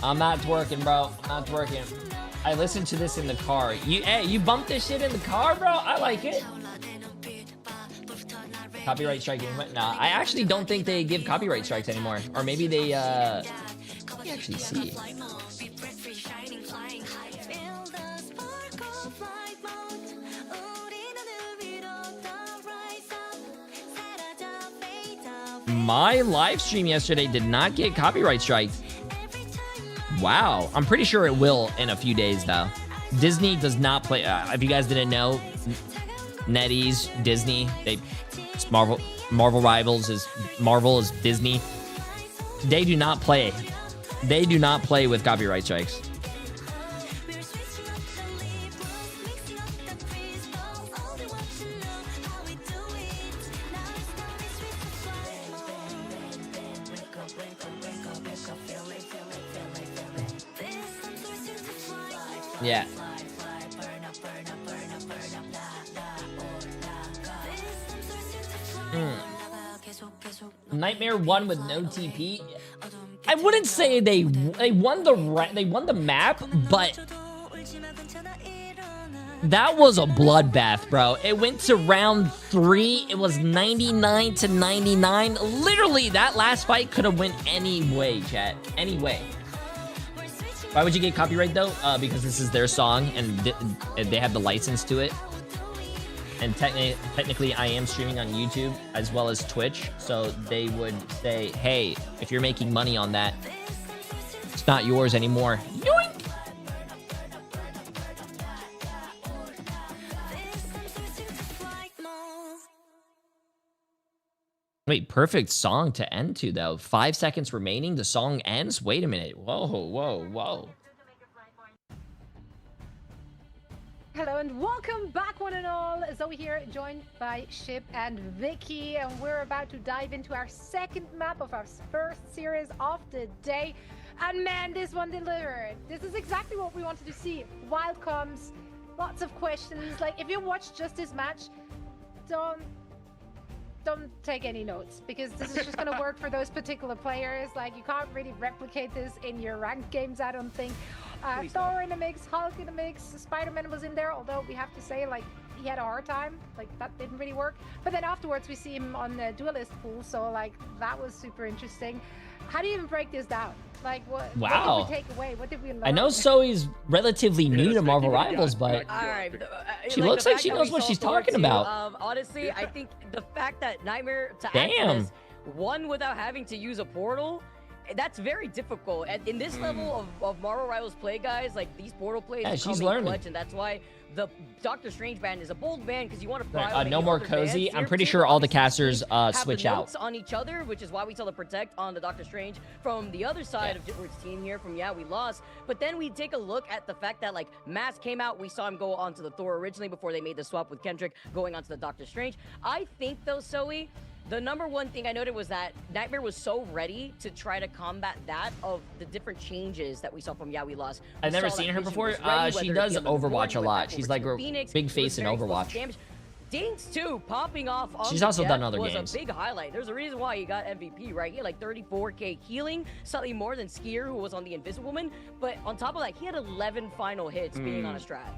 I'm not twerking, bro. I'm not twerking. I listened to this in the car. You bumped this shit in the car, bro? I like it. Copyright strike. Nah, I actually don't think they give copyright strikes anymore. Or maybe they, let me actually see. My live stream yesterday did not get copyright strikes. Wow. I'm pretty sure it will in a few days, though. Disney does not play. If you guys didn't know, NetEase, Disney, it's Marvel Rivals is Marvel is Disney. They do not play. They do not play with copyright strikes. Yeah. Nightmare won with no TP. I wouldn't say they won the map, but that was a bloodbath, bro. It went to round 3. It was 99 to 99. Literally, that last fight could have went any way, chat. Any way. Why would you get copyright though? Because this is their song and they have the license to it. And technically, I am streaming on YouTube as well as Twitch. So they would say, hey, if you're making money on that, it's not yours anymore. Yoink! Wait, perfect song to end to, though. 5 seconds remaining. The song ends. Wait a minute. Whoa, whoa, whoa. Hello and welcome back, one and all. Zoe here, joined by Ship and Vicky, and we're about to dive into our second map of our first series of the day. And man, this one delivered. This is exactly what we wanted to see. Wild comms, lots of questions. Like, if you watch just this match, don't take any notes, because this is just going to work for those particular players. Like, you can't really replicate this in your ranked games, I don't think. Thor in the mix, Hulk in the mix, Spider-Man was in there, although we have to say, like, he had a hard time. Like, that didn't really work. But then afterwards, we see him on the duelist pool, so, like, that was super interesting. How do you even break this down? Like, what did we take away? What did we learn? I know Zoe's relatively new to Marvel Rivals, but she looks like she knows what she's talking about. Honestly, I think the fact that Nightmare won without having to use a portal, that's very difficult. And in this level of Marvel Rivals play, guys, like, these portal plays she's learning. clutch, and that's why the Doctor Strange ban is a bold ban, because you want to fly on no more cozy. I'm pretty sure all the casters switch out on each other, which is why we saw the protect on the Doctor Strange from the other side of Jitward's team here. From we lost, but then we take a look at the fact that, like, Mask came out, we saw him go onto the Thor originally before they made the swap with Kendrick going onto the Doctor Strange. I think though, Zoe, the number one thing I noted was that Nightmare was so ready to try to combat that of the different changes that we saw from We Lost. I've never seen her before. She does Overwatch a lot. She's like a big face in Overwatch. Dinks too, popping off on She's also done other was games. A big highlight. There's a reason why he got MVP, right? He had like 34k healing, slightly more than Skier, who was on the Invisible Woman. But on top of that, he had 11 final hits being on a strat.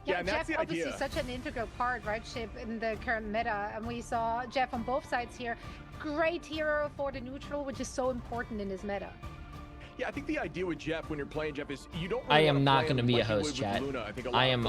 Yeah, Jeff obviously such an integral part, right, Ship, in the current meta, and we saw Jeff on both sides here. Great hero for the neutral, which is so important in this meta. Yeah, I think the idea with Jeff when you're playing Jeff is you don't. I am not going to be a host, chat. I am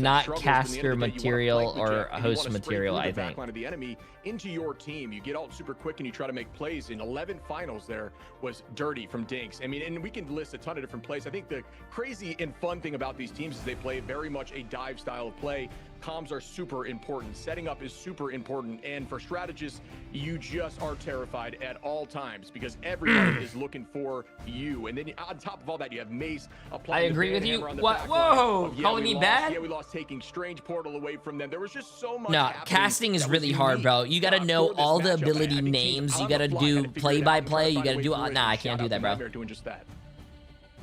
not caster material or a host material. I think. Of the enemy into your team, you get out super quick and you try to make plays. In 11 finals, there was dirty from Dinks. I mean, and we can list a ton of different plays. I think the crazy and fun thing about these teams is they play very much a dive style of play. Comms are super important. Setting up is super important. And for strategists, you just are terrified at all times because everybody is looking for you. And then on top of all that, you have Mace applying. I agree with you. What? Whoa, calling me bad? Yeah, we lost, taking Strange Portal away from them. There was just so much. No, casting is really hard, bro. You gotta know all the ability names. You gotta do play-by-play. You gotta do. Nah, I can't do that, bro. Doing just that.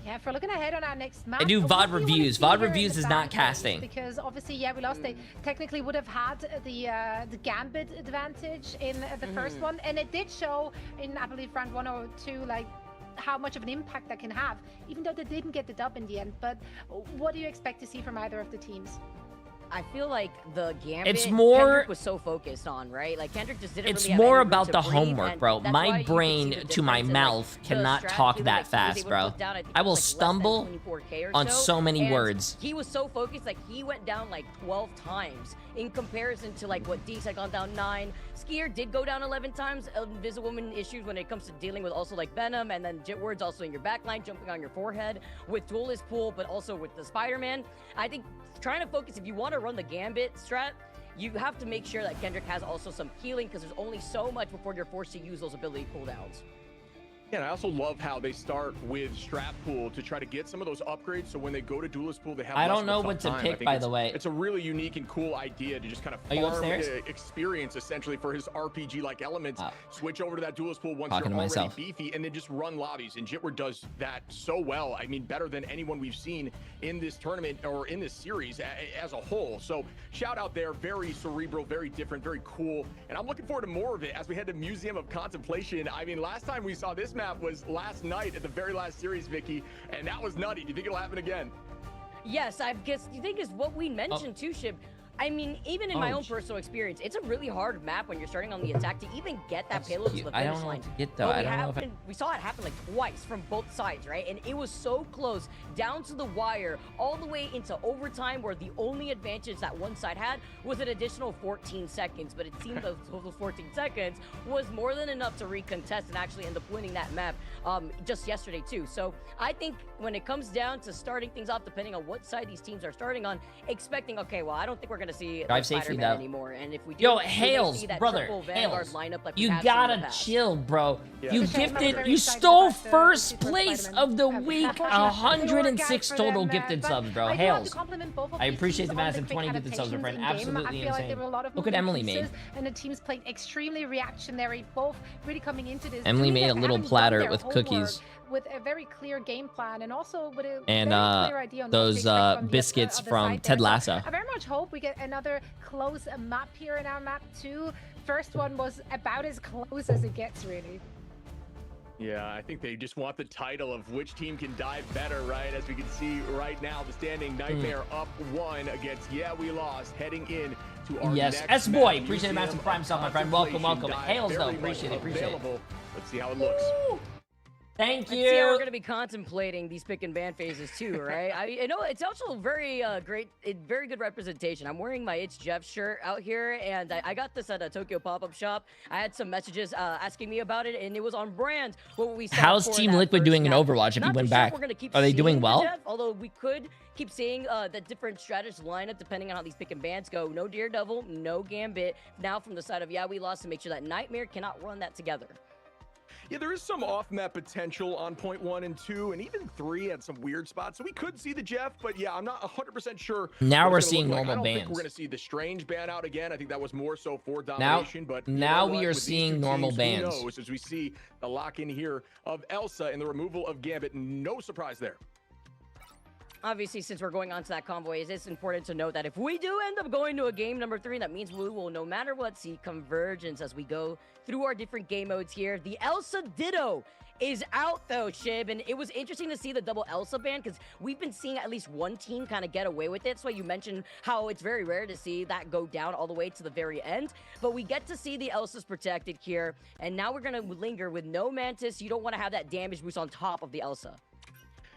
Yeah, if we're looking ahead on our next match, I do VOD reviews. VOD reviews is not casting. Because obviously, We Lost. They technically would have had the Gambit advantage in the first one, and it did show in, I believe, round 1 or 2, like how much of an impact that can have, even though they didn't get the dub in the end. But what do you expect to see from either of the teams? I feel like the Gambit It's more- Kendrick was so focused on, right? Like Kendrick just didn't It's really have more any room about to the breathe, homework, and bro. that's why My you could see brain the to my difference in, mouth like, the cannot strategy talk that, that like, he was fast, able to bro. put down. I think I it will was, like, less than stumble 24K or on so many and words. He was so focused, like he went down like 12 times in comparison to like what Deeks had gone down 9. Skier did go down 11 times. Invisible Woman issues when it comes to dealing with also like Venom, and then Jitward's also in your backline, jumping on your forehead with Duelist Pool, but also with the Spider-Man. I think trying to focus, if you want to run the Gambit strat, you have to make sure that Kendrick has also some healing, because there's only so much before you're forced to use those ability cooldowns. Yeah, and I also love how they start with Strat Pool to try to get some of those upgrades, so when they go to Duelist Pool, they have I less don't of a know tough what to time. I pick, think by it's- the way. It's a really unique and cool idea to just kind of Are you farm upstairs? experience, essentially, for his RPG-like elements. Switch over to that Duelist Pool once Talking you're to already myself. beefy, and then just run lobbies. And Jitward does that so well. I mean, better than anyone we've seen in this tournament or in this series as a whole. So shout out there. Very cerebral, very different, very cool. And I'm looking forward to more of it as we head to Museum of Contemplation. I mean, last time we saw this map was last night at the very last series, Vicky, and that was nutty. Do you think it'll happen again? Yes, I guess you think is what we mentioned too, Shib. I mean, even in my own personal experience, it's a really hard map when you're starting on the attack to even get that payload to the I finish don't know line. what to get, though. But I don't know if we saw it happen like twice from both sides, right? And it was so close, down to the wire, all the way into overtime, where the only advantage that one side had was an additional 14 seconds. But it seemed those 14 seconds was more than enough to recontest and actually end up winning that map just yesterday too. So I think when it comes down to starting things off, depending on what side these teams are starting on, expecting, okay, well, I don't think we're going to see Drive the safely, Spider-Man though. anymore. And if we do, Yo, we may Hales, see that brother, triple Vanguard Hales. lineup like we You have seen in the gotta past. chill, bro. Yeah. You Michelle, I'm gifted, very you excited stole about the first Super place Spider-Man. of the week. Unfortunately, 106 for total them, gifted but subs, bro. I do have to Hales. compliment both of I these appreciate teams the on massive quick 20 gifted subs, my adaptations friend. in-game. Absolutely I feel like insane. there were a lot of Look what moving Emily made. pieces, and the teams played extremely reactionary, both really coming into this. Emily doing made a their- little having done platter their with homework cookies. with a very clear game plan, and also with a And very clear idea on what to those expect on the biscuits other from side Ted there. So Lasso. I very much hope we get another close map here in our map 2. First one was about as close as it gets, really. Yeah, I think they just want the title of which team can dive better, right? As we can see right now, the standing Nightmare up 1 against We Lost, heading in to our Yes, next S-Boy, map, appreciate the Museum massive prime of sub, my friend. Welcome, welcome. Contemplation. Hales, though, Very much appreciate it, appreciate it. available. Let's see how it looks. Thank Let's see how we're you. going to be contemplating these pick and ban phases too, right? I know it's also very very good representation. I'm wearing my It's Jeff shirt out here, and I got this at a Tokyo pop-up shop. I had some messages asking me about it, and it was on brand. What we saw How's for Team that Liquid first doing in map. Overwatch if Not you went too sure if back? we're gonna keep Are they doing seeing the well? Jeff, although we could keep seeing the different strategies line up depending on how these pick and bans go. No Daredevil, no Gambit. Now from the side of We Lost to make sure that Nightmare cannot run that together. Yeah, there is some off-map potential on point 1 and 2, and even 3 at some weird spots. So we could see the Jeff, but yeah, I'm not 100% sure. Now what we're it's gonna seeing look like. normal I don't think bans. we're going to see the Strange ban out again. I think that was more so for Now, domination. But you now know we what? are With these seeing two normal teams, bans. Who knows, as we see the lock-in here of Elsa and the removal of Gambit. No surprise there. Obviously, since we're going on to that convoy, it is important to note that if we do end up going to a game number 3, that means we will, no matter what, see convergence as we go through our different game modes here. The Elsa Ditto is out though, Shib, and it was interesting to see the double Elsa ban because we've been seeing at least one team kind of get away with it. So you mentioned how it's very rare to see that go down all the way to the very end, but we get to see the Elsas protected here, and now we're gonna linger with no Mantis. You don't want to have that damage boost on top of the Elsa.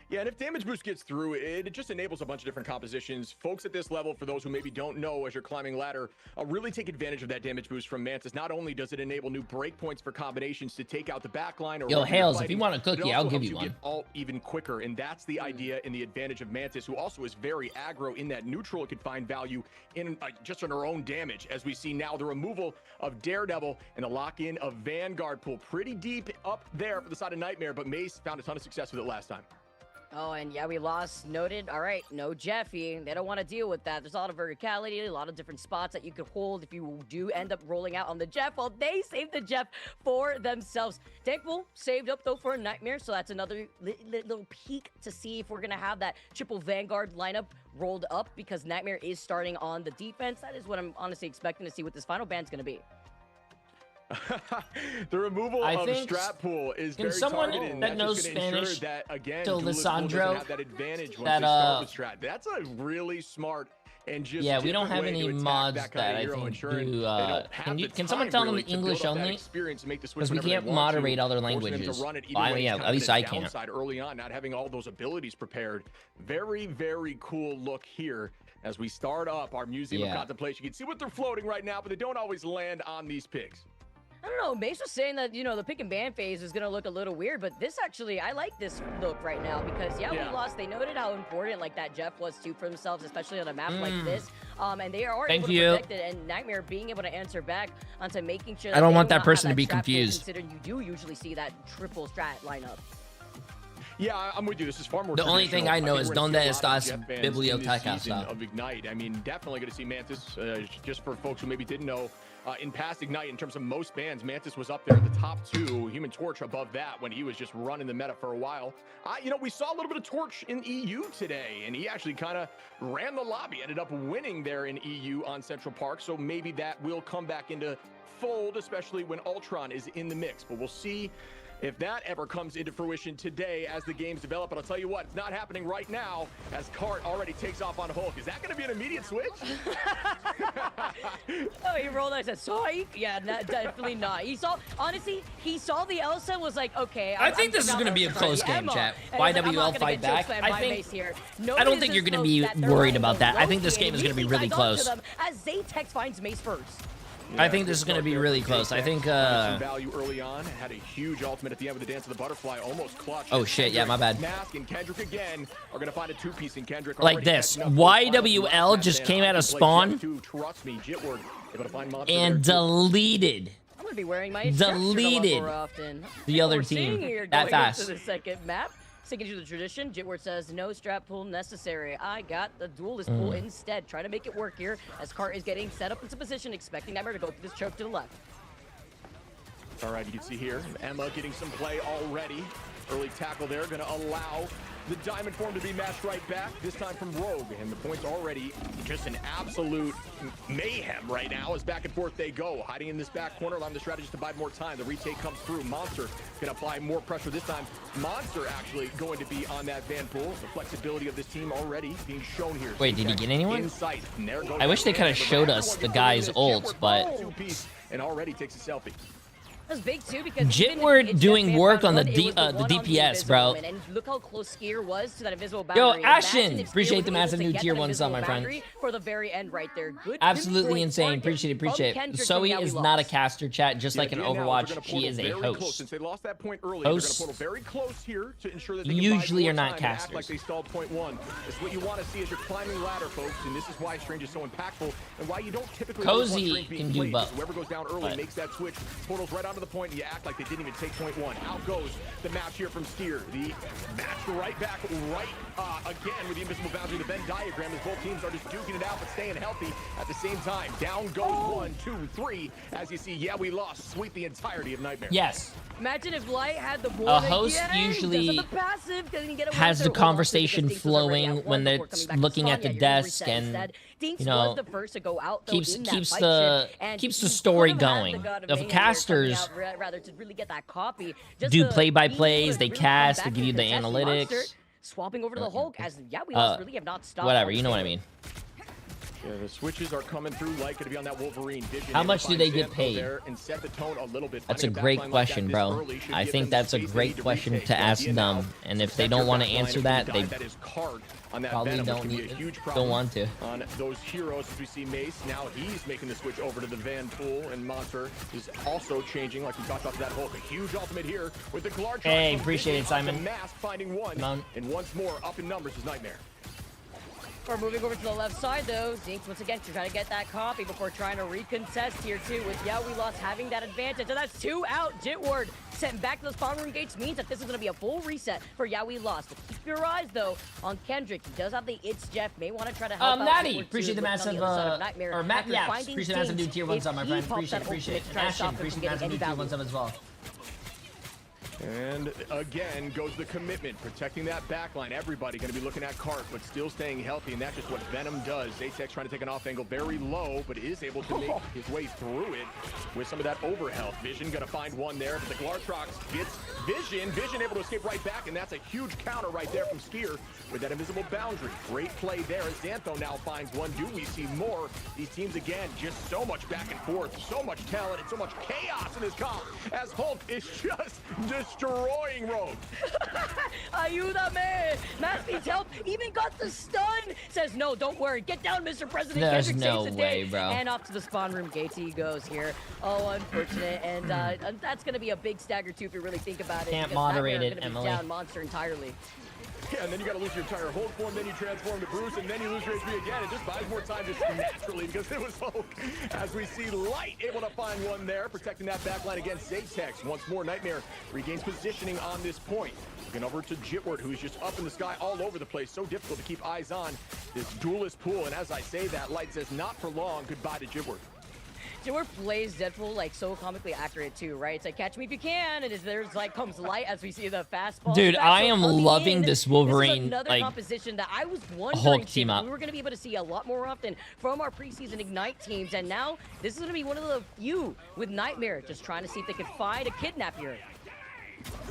Yeah, and if Damage Boost gets through, it just enables a bunch of different compositions. Folks at this level, for those who maybe don't know as you're climbing ladder, really take advantage of that Damage Boost from Mantis. Not only does it enable new breakpoints for combinations to take out the backline or Yo, wherever you're Hales, if fighting, you want a but it cookie, also I'll give helps you one. Get alt even quicker, and that's the idea and the advantage of Mantis, who also is very aggro in that neutral. It could find value in just on her own damage, as we see now the removal of Daredevil and the lock-in of Vanguard Pool. Pretty deep up there for the side of Nightmare, but Mace found a ton of success with it last time. Oh, and We Lost noted. All right, no Jeffy. They don't want to deal with that. There's a lot of verticality, a lot of different spots that you could hold if you do end up rolling out on the Jeff. Well, they saved the Jeff for themselves. Thankful saved up though for a Nightmare, so that's another little peek to see if we're gonna have that triple Vanguard lineup rolled up, because Nightmare is starting on the defense. That is what I'm honestly expecting to see what this final ban's gonna be. The removal I of think- Strat Pool is Can very someone targeted, and that that's knows just gonna ensure Spanish that, again, tell Duelist Pool doesn't Lissandro have that advantage once that, they start with Strat. That's a really smart and just yeah, we don't different have way any to attack mods that, kind that of I hero, think ensuring do. they don't have the Can someone time tell them really the to build English up that only? experience and make the switch Because we whenever they can't want to, moderate other forcing them to languages. run it either Well, I way mean, is yeah, kind at of least the I can. downside early on, not having all those abilities prepared. Very, very cool look here as we start up our Museum of Yeah. Contemplation. You can see what they're floating right now, but they don't always land on these picks. I don't know. Mace was saying that, the pick and ban phase is going to look a little weird, but this actually, I like this look right now because, we lost. They noted how important, that Jeff was, too, for themselves, especially on a map like this. And they are able to protect it, and Nightmare being able to answer back onto making sure I don't they want do that not person have to be trap pool, confused. Considering you do usually see that triple strat lineup. Yeah, I'm with you. This is far more. The only thing I know is think we're donde gonna see a lot of estás, Jeff bans in this biblioteca season style. of Ignite. I mean, definitely going to see Mantis. Just for folks who maybe didn't know, in past Ignite, in terms of most bans, Mantis was up there in the top 2. Human Torch above that when he was just running the meta for a while. We saw a little bit of Torch in EU today, and he actually kind of ran the lobby. Ended up winning there in EU on Central Park. So maybe that will come back into fold, especially when Ultron is in the mix. But we'll see if that ever comes into fruition today as the games develop. But I'll tell you what, it's not happening right now as Cart already takes off on Hulk. Is that going to be an immediate switch? Oh, he rolled. I said, "Psych." Yeah, definitely not. He saw the Elsa and was like, okay. I think this is going to be a close game, chat. YWL fight back. I don't think you're going to be worried about that. I think this game is going to be really close. As Zaytex finds Mace first. I think this is going to be really close. I think, some value early on, had a huge ultimate at the end with the Dance of the Butterfly, almost clutch. Oh shit, yeah, my bad. Mask and Kendrick again are going to find a 2-piece in Kendrick. Like this. YWL just came out of spawn Trust me, Jitward able to find Monster and deleted. I'm going to be wearing my Deleted more often. the other We're seeing team here that going fast. into the second map. Sticking to the tradition, Jitward says no strap pool necessary. I got the duelist pool instead. Trying to make it work here as Cart is getting set up into position, expecting Nightmare to go through this choke to the left. All right, you can see here, Emma getting some play already. Early tackle there, going to allow the diamond form to be matched right back, this time from Rogue. And the point's already just an absolute mayhem right now as back and forth they go. Hiding in this back corner, allowing the strategist to buy more time. The retake comes through. Monster can apply more pressure this time. Monster actually going to be on that van pool. The flexibility of this team already being shown here. Wait, did he get anyone? Insight. And there goes I wish they kind of showed us the guy's ult, but and already takes a selfie. That's big too because Jitward doing work on the DPS, bro. And look how close Skier was to that invisible Yo, boundary. Ashton, appreciate the massive new tier 1 sub, my friend. For the very end right there. Good. Absolutely insane. Appreciate it. Zoe is not a caster, chat, just like in Overwatch. She is a host. Since they lost that point early, Hosts they're going to portal very close here to ensure that they usually can are buy not more time and act casters. like they stalled point 1. It's what you want to see as you're climbing ladder, folks, and this is why Strange is so impactful and why you don't typically Cozy can do both. Whoever goes down early makes that switch, portals right onto the point, and you act like they didn't even take point 1. Out goes the match here from Steer. The match right back, again with the invisible boundary, the Venn diagram, as both teams are just duking it out but staying healthy at the same time. Down goes 1, 2, 3. As you see, yeah, we lost. Sweep the entirety of Nightmare. Yes. Imagine if Light had the warning. A host usually has the conversation flowing when they're looking at the desk and, you know, keeps the story going. The casters do play-by-plays, they cast, they give you the analytics. Swapping over to the Hulk as we lost really have not stopped. Whatever, you know what I mean. Yeah, the switches are coming through. Like going to be on that Wolverine vision. How much do they get paid? And set the tone a little bit. That's a great question, bro. I think that's a great question to ask them. And if they don't want to answer that, they probably don't want to. On those heroes, as we see Mace, now he's making the switch over to the Van Pool, and Monster is also changing, like we talked about that Hulk. A huge ultimate here with the Glartron. Hey, appreciate it, Simon. Mask finding one, and once more up in numbers is Nightmare. We're moving over to the left side, though. Zinx, once again, trying to get that copy before trying to recontest here, too, with we lost having that advantage. And that's 2 out. Jitward sent back to the spawn room gates means that this is going to be a full reset for we lost. But keep your eyes, though, on Kendrick. He does have the It's Jeff. May want to try to help out. Maddie, appreciate the massive, or Matt, yeah, appreciate the massive new tier 1 sub, my friend. Appreciate it. Ashen, appreciate the massive new tier 1 sub as well. Yeah, And again goes the commitment, protecting that backline. Everybody going to be looking at Cart, but still staying healthy, and that's just what Venom does. Zatex trying to take an off angle very low, but is able to make his way through it with some of that overhealth. Vision going to find one there, but the Glartrox gets Vision. Vision able to escape right back, and that's a huge counter right there from Skier with that invisible boundary. Great play there as Xantho now finds one. Do we see more? These teams, again, just so much back and forth, so much talent, and so much chaos in this comp as Hulk is just destroying Rogue. Ayúdame! Max help, even got the stun! Says, no, don't worry, get down, Mr. President. There's Kendrick no saves the way, day. bro. And off to the spawn room gates he goes here. Oh, unfortunate, and that's gonna be a big stagger too if you really think about it. Can't because moderate Nightmare it, gonna be Emily. down monster entirely. Yeah, and then you got to lose your entire hold form, then you transform to Bruce, and then you lose your HP again. It just buys more time just naturally because it was Hulk. As we see Light able to find one there, protecting that backline against Zatex. Once more, Nightmare regains positioning on this point. Looking over to Jitward, who's just up in the sky all over the place. So difficult to keep eyes on this duelist pool. And as I say that, Light says not for long. Goodbye to Jitward. Jitward plays Deadpool like so comically accurate too, right? It's like catch me if you can, and there's like comes Light as we see the fastball. Dude, I am coming loving in. this Wolverine, This is another like, composition that I was wondering Hulk if team up. we were going to be able to see a lot more often from our preseason Ignite teams, and now this is going to be one of the few with Nightmare just trying to see if they can find a kidnap here.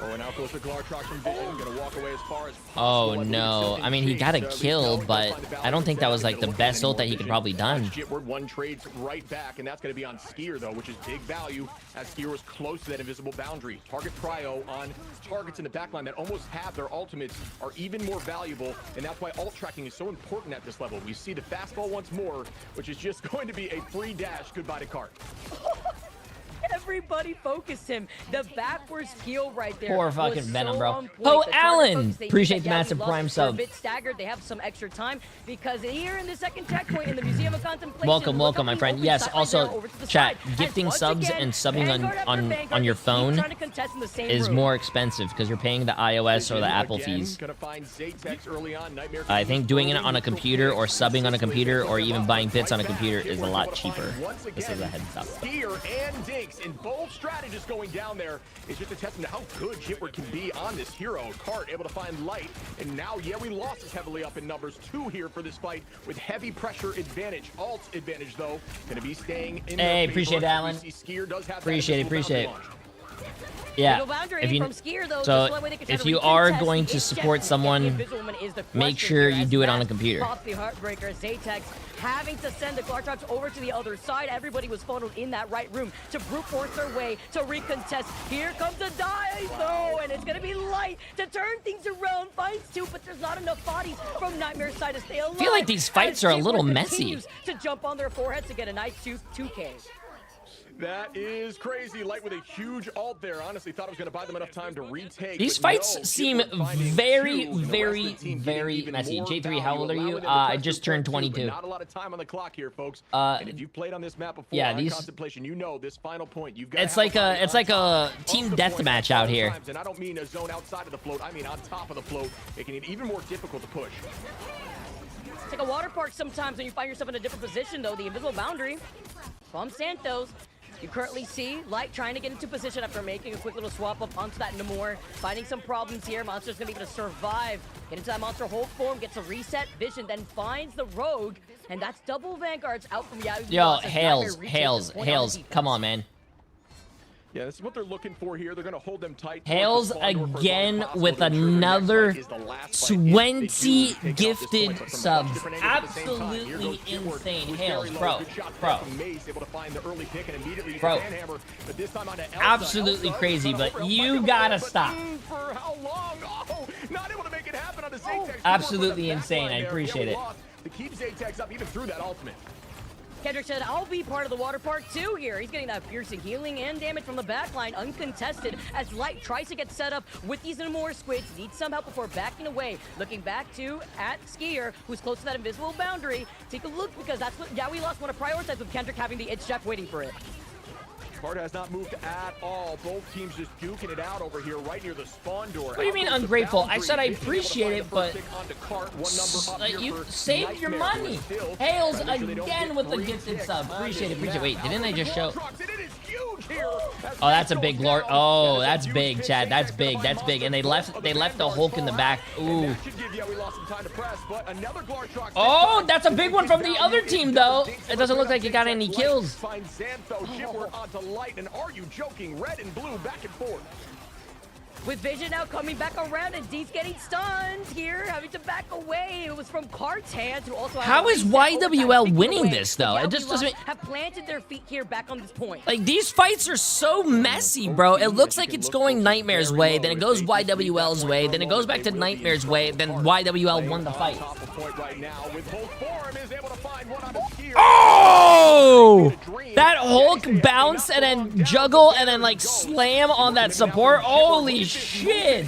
Oh, and out goes the Glartrox from Vision. Gonna walk away as far as Oh possible. no, I mean he got a kill, but I don't think that was like the best ult that he could probably done. Jitward one trades right back, and that's going to be on Skier though, which is big value as Skier was close to that invisible boundary. Target prio on targets in the backline that almost have their ultimates are even more valuable, and that's why ult tracking is so important at this level. We see the fastball once more, which is just going to be a free dash. Goodbye to Cart. Everybody focused him. The backwards peel right there. Poor fucking was Venom, so bro. on point. Oh, The target Alan! focus, they Appreciate said, the yeah, we massive lost prime it. They're sub. a bit staggered. They have some extra time because here in the second checkpoint in the Museum of Contemplation. Welcome, look welcome, up my the friend. open Yes, side right also, there over to the chat, side. gifting Once subs again, and subbing Vanguard after Vanguard, on your keep phone trying to contest in the same is room. more expensive because you're paying the iOS or the Apple fees. Gonna find Zatex early on. Nightmare I think doing it on a computer or subbing on a computer or even buying bits on a computer is a lot cheaper. This is a heads up. Skier and Dinks and both strategists going down there is just a testament to how good Jitward can be on this hero. Cart able to find Light, and now, yeah, we lost us heavily up in numbers. 2 here for this fight with heavy pressure advantage. Alt advantage, though, going to be staying in Hey, the appreciate it, Alan. Skier does have Appreciate it, that appreciate it. launch. Yeah, Middle boundary if you, from Skier, though, so just so they can try if to you are recontest going the to inject support to get the someone, invisible woman is the make question sure here, you as do it on a Max computer. pops the Heartbreaker. Zatex having to send the Glartrox over to the other side. Everybody was funneled in that right room to brute force their way to recontest. Here comes the dive, though, and it's going to be Light to turn things around. Finds 2, but there's not enough bodies from Nightmare's side to stay alive. I feel like these fights are a little messy. To jump on their foreheads to get a nice 2K. That is crazy. Light with a huge ult there. Honestly, thought it was going to buy them enough time to retake. These but fights no, seem Jitward finding very, 2, very, very messy. J3, how old are you? I just turned 22. Not a lot of time on the clock here, folks. And if you've played on this map before, yeah, on these. Contemplation, you know this final point. You've got. It's like a team deathmatch out here. And I don't mean a zone outside of the float. I mean on top of the float, making it even more difficult to push. It's like a water park sometimes when you find yourself in a different position, though. The invisible boundary from Santos. You currently see Light trying to get into position after making a quick little swap up onto that Namor. Finding some problems here. Monster's gonna be able to survive. Get into that monster hold form, gets a reset. Vision then finds the Rogue, and that's double Vanguards out from Yao. Yo, Hales, come on, man. Yeah, this is what they're looking for here. They're going to hold them tight. Hales again with another 20 gifted subs. Absolutely insane. Hales, bro. Absolutely crazy, but you gotta stop. Absolutely insane. I appreciate it. To keep Zatex up even through that ultimate. Kendrick said, I'll be part of the water park too here. He's getting that piercing healing and damage from the backline, uncontested, as Light tries to get set up with these Namor squids. Needs some help before backing away. Looking back at Skier, who's close to that invisible boundary. Take a look, because that's what Yaoi lost want to prioritize, with Kendrick having the itch chef waiting for it. Card has not moved at all. Both teams just duking it out over here, right near the spawn door. What do you mean ungrateful? I said I appreciate it, but you saved your money. Hales again with the gifted sub. Appreciate it. Wait, didn't I just show? Oh, that's a big lord. Oh, that's big, Chad. That's big. That's big. And they left the Hulk in the back. Ooh. Oh, that's a big one from the other team, though. It doesn't look like it got any kills. Are you joking? Red and blue back and forth. With Vision now coming back around and D's getting stunned here, having to back away. It was from Cart's hands, who also How is YWL winning this, though? It just doesn't... have planted their feet here back on this point. Like, these fights are so messy, bro. It looks like it's going Nightmare's way, then it goes YWL's way, then it goes back to Nightmare's way, then YWL won the fight. Oh! That Hulk bounce and then juggle and then, like, slam on that support. Holy shit!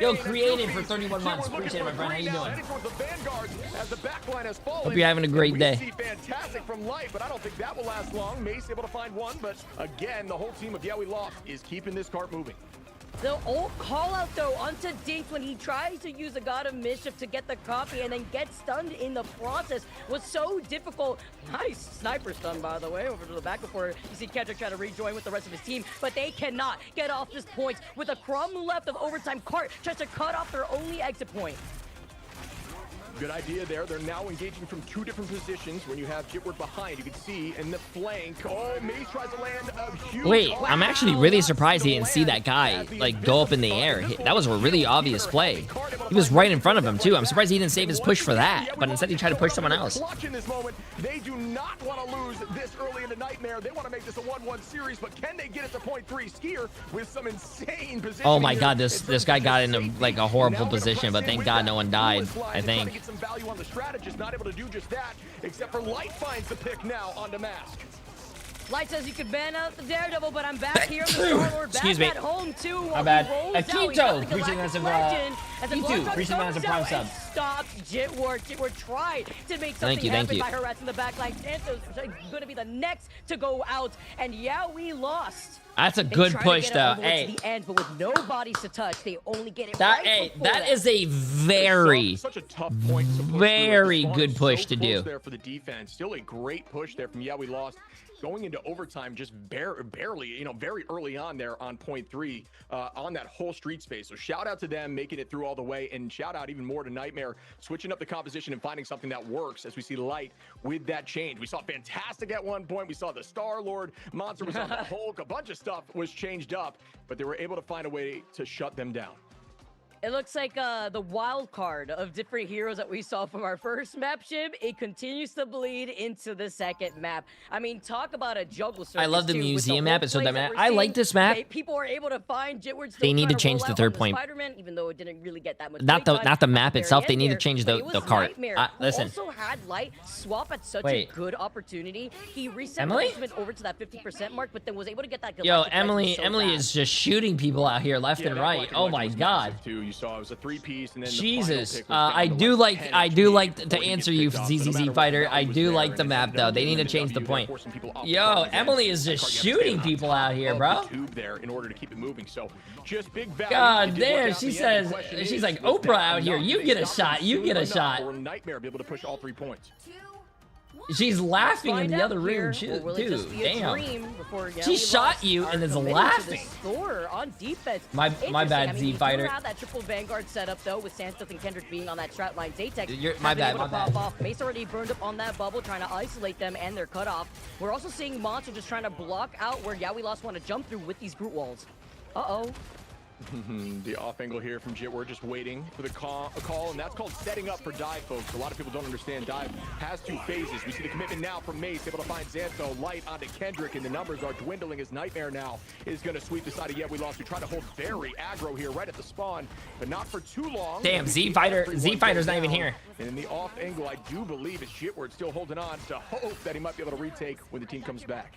Yo, creative for 31 months. Appreciate it, my friend. How you doing? Hope you're having a great day. Fantastic from Light, but I don't think that will last long. Mace able to find one, but again, the whole team of Yeah We Lost is keeping this cart moving. The old call out though onto Dinks when he tries to use a God of Mischief to get the copy and then get stunned in the process was so difficult. Nice sniper stun, by the way, over to the back before you see Kendrick try to rejoin with the rest of his team, but they cannot get off this point with a crumb left of overtime. Cart tries to cut off their only exit point. Good idea there. They're now engaging from two different positions. When you have Jitward behind, you can see in the flank. Oh, Mace tries to land a huge... Wait, I'm actually really surprised he didn't see that guy, like, go up in the air. That was a really obvious play. He was right in front of him, too. I'm surprised he didn't save his push for that, but instead he tried to push someone else. In this moment, they do not want to lose this early in the Nightmare. They want to make this a 1-1 series, but can they get it to point 3? Skier with some insane position. Oh my god, this guy got in like a horrible position, but thank god no one died, I think. Some value on the strategist, not able to do just that, except for Light finds the pick now onto Mask. Light says you could ban out the Daredevil, but I'm back here on the Star-Lord, back Excuse me. at home too. My bad. Akito, appreciate that appreciate Prime sub. Stopped Jitward. Jitward tried to make something happen by harassing the backline. Santos going to be the next to go out, and yeah, we lost. That's a good push, though. Hey, to the end, but with no bodies to touch, they only get it that. Right hey, that is a very, such a tough point to push very good push to do. There for the defense, still a great push there from Yeah We Lost. Going into overtime, just barely, you know, very early on there on point 3 on that whole street space. So shout out to them making it through all the way, and shout out even more to Nightmare switching up the composition and finding something that works as we see Light with that change. We saw Fantastic at one point. We saw the Star-Lord monster. We saw the Hulk. A bunch of stuff was changed up, but they were able to find a way to shut them down. It looks like the wild card of different heroes that we saw from our first map, Shib. It continues to bleed into the second map. I mean, talk about a juggle circus. I love the museum map. It's so that map. I seeing. like this map. People are able to find Jitward. They need to change the third point. Spider-Man, even though it didn't really get that much. Not the map itself. They need to change the cart. Listen. Also had Light swap at such a good opportunity. He reset over to that 50% mark, but then was able to get that. Yo, Emily is just shooting people out here left and right. Oh my god. You saw it was a 3-piece, and then Jesus, I do like to answer you, ZZZ Fighter. I do like the map though. They need to change the point. Yo, Emily is just shooting people out here, bro. There in order to keep it moving. So just big value. God damn, she says she's like Oprah out here. You get a shot. You get a shot. Nightmare be able to push all 3 points. She's laughing in the other room, dude. Damn. She shot you and is laughing. On defense. My bad, Z Fighter. You have that triple Vanguard setup though, with Santos and Kendrick being on that strat line. Zaytech my bad. Mace already burned up on that bubble, trying to isolate them and their cutoff. We're also seeing Monster just trying to block out where Yeah We Lost want to jump through with these Groot walls. Uh-oh. The off angle here from Jitward, just waiting for the call, and that's called setting up for Dive, folks. A lot of people don't understand Dive has 2 phases. We see the commitment now from Mace, able to find Xantho. Light onto Kendrick, and the numbers are dwindling as Nightmare now is going to sweep the side of Yeah We Lost. We try to hold very aggro here right at the spawn, but not for too long. Damn, Z Fighter's not even here. And in the off angle, I do believe it's Jitward still holding on to hope that he might be able to retake when the team comes back.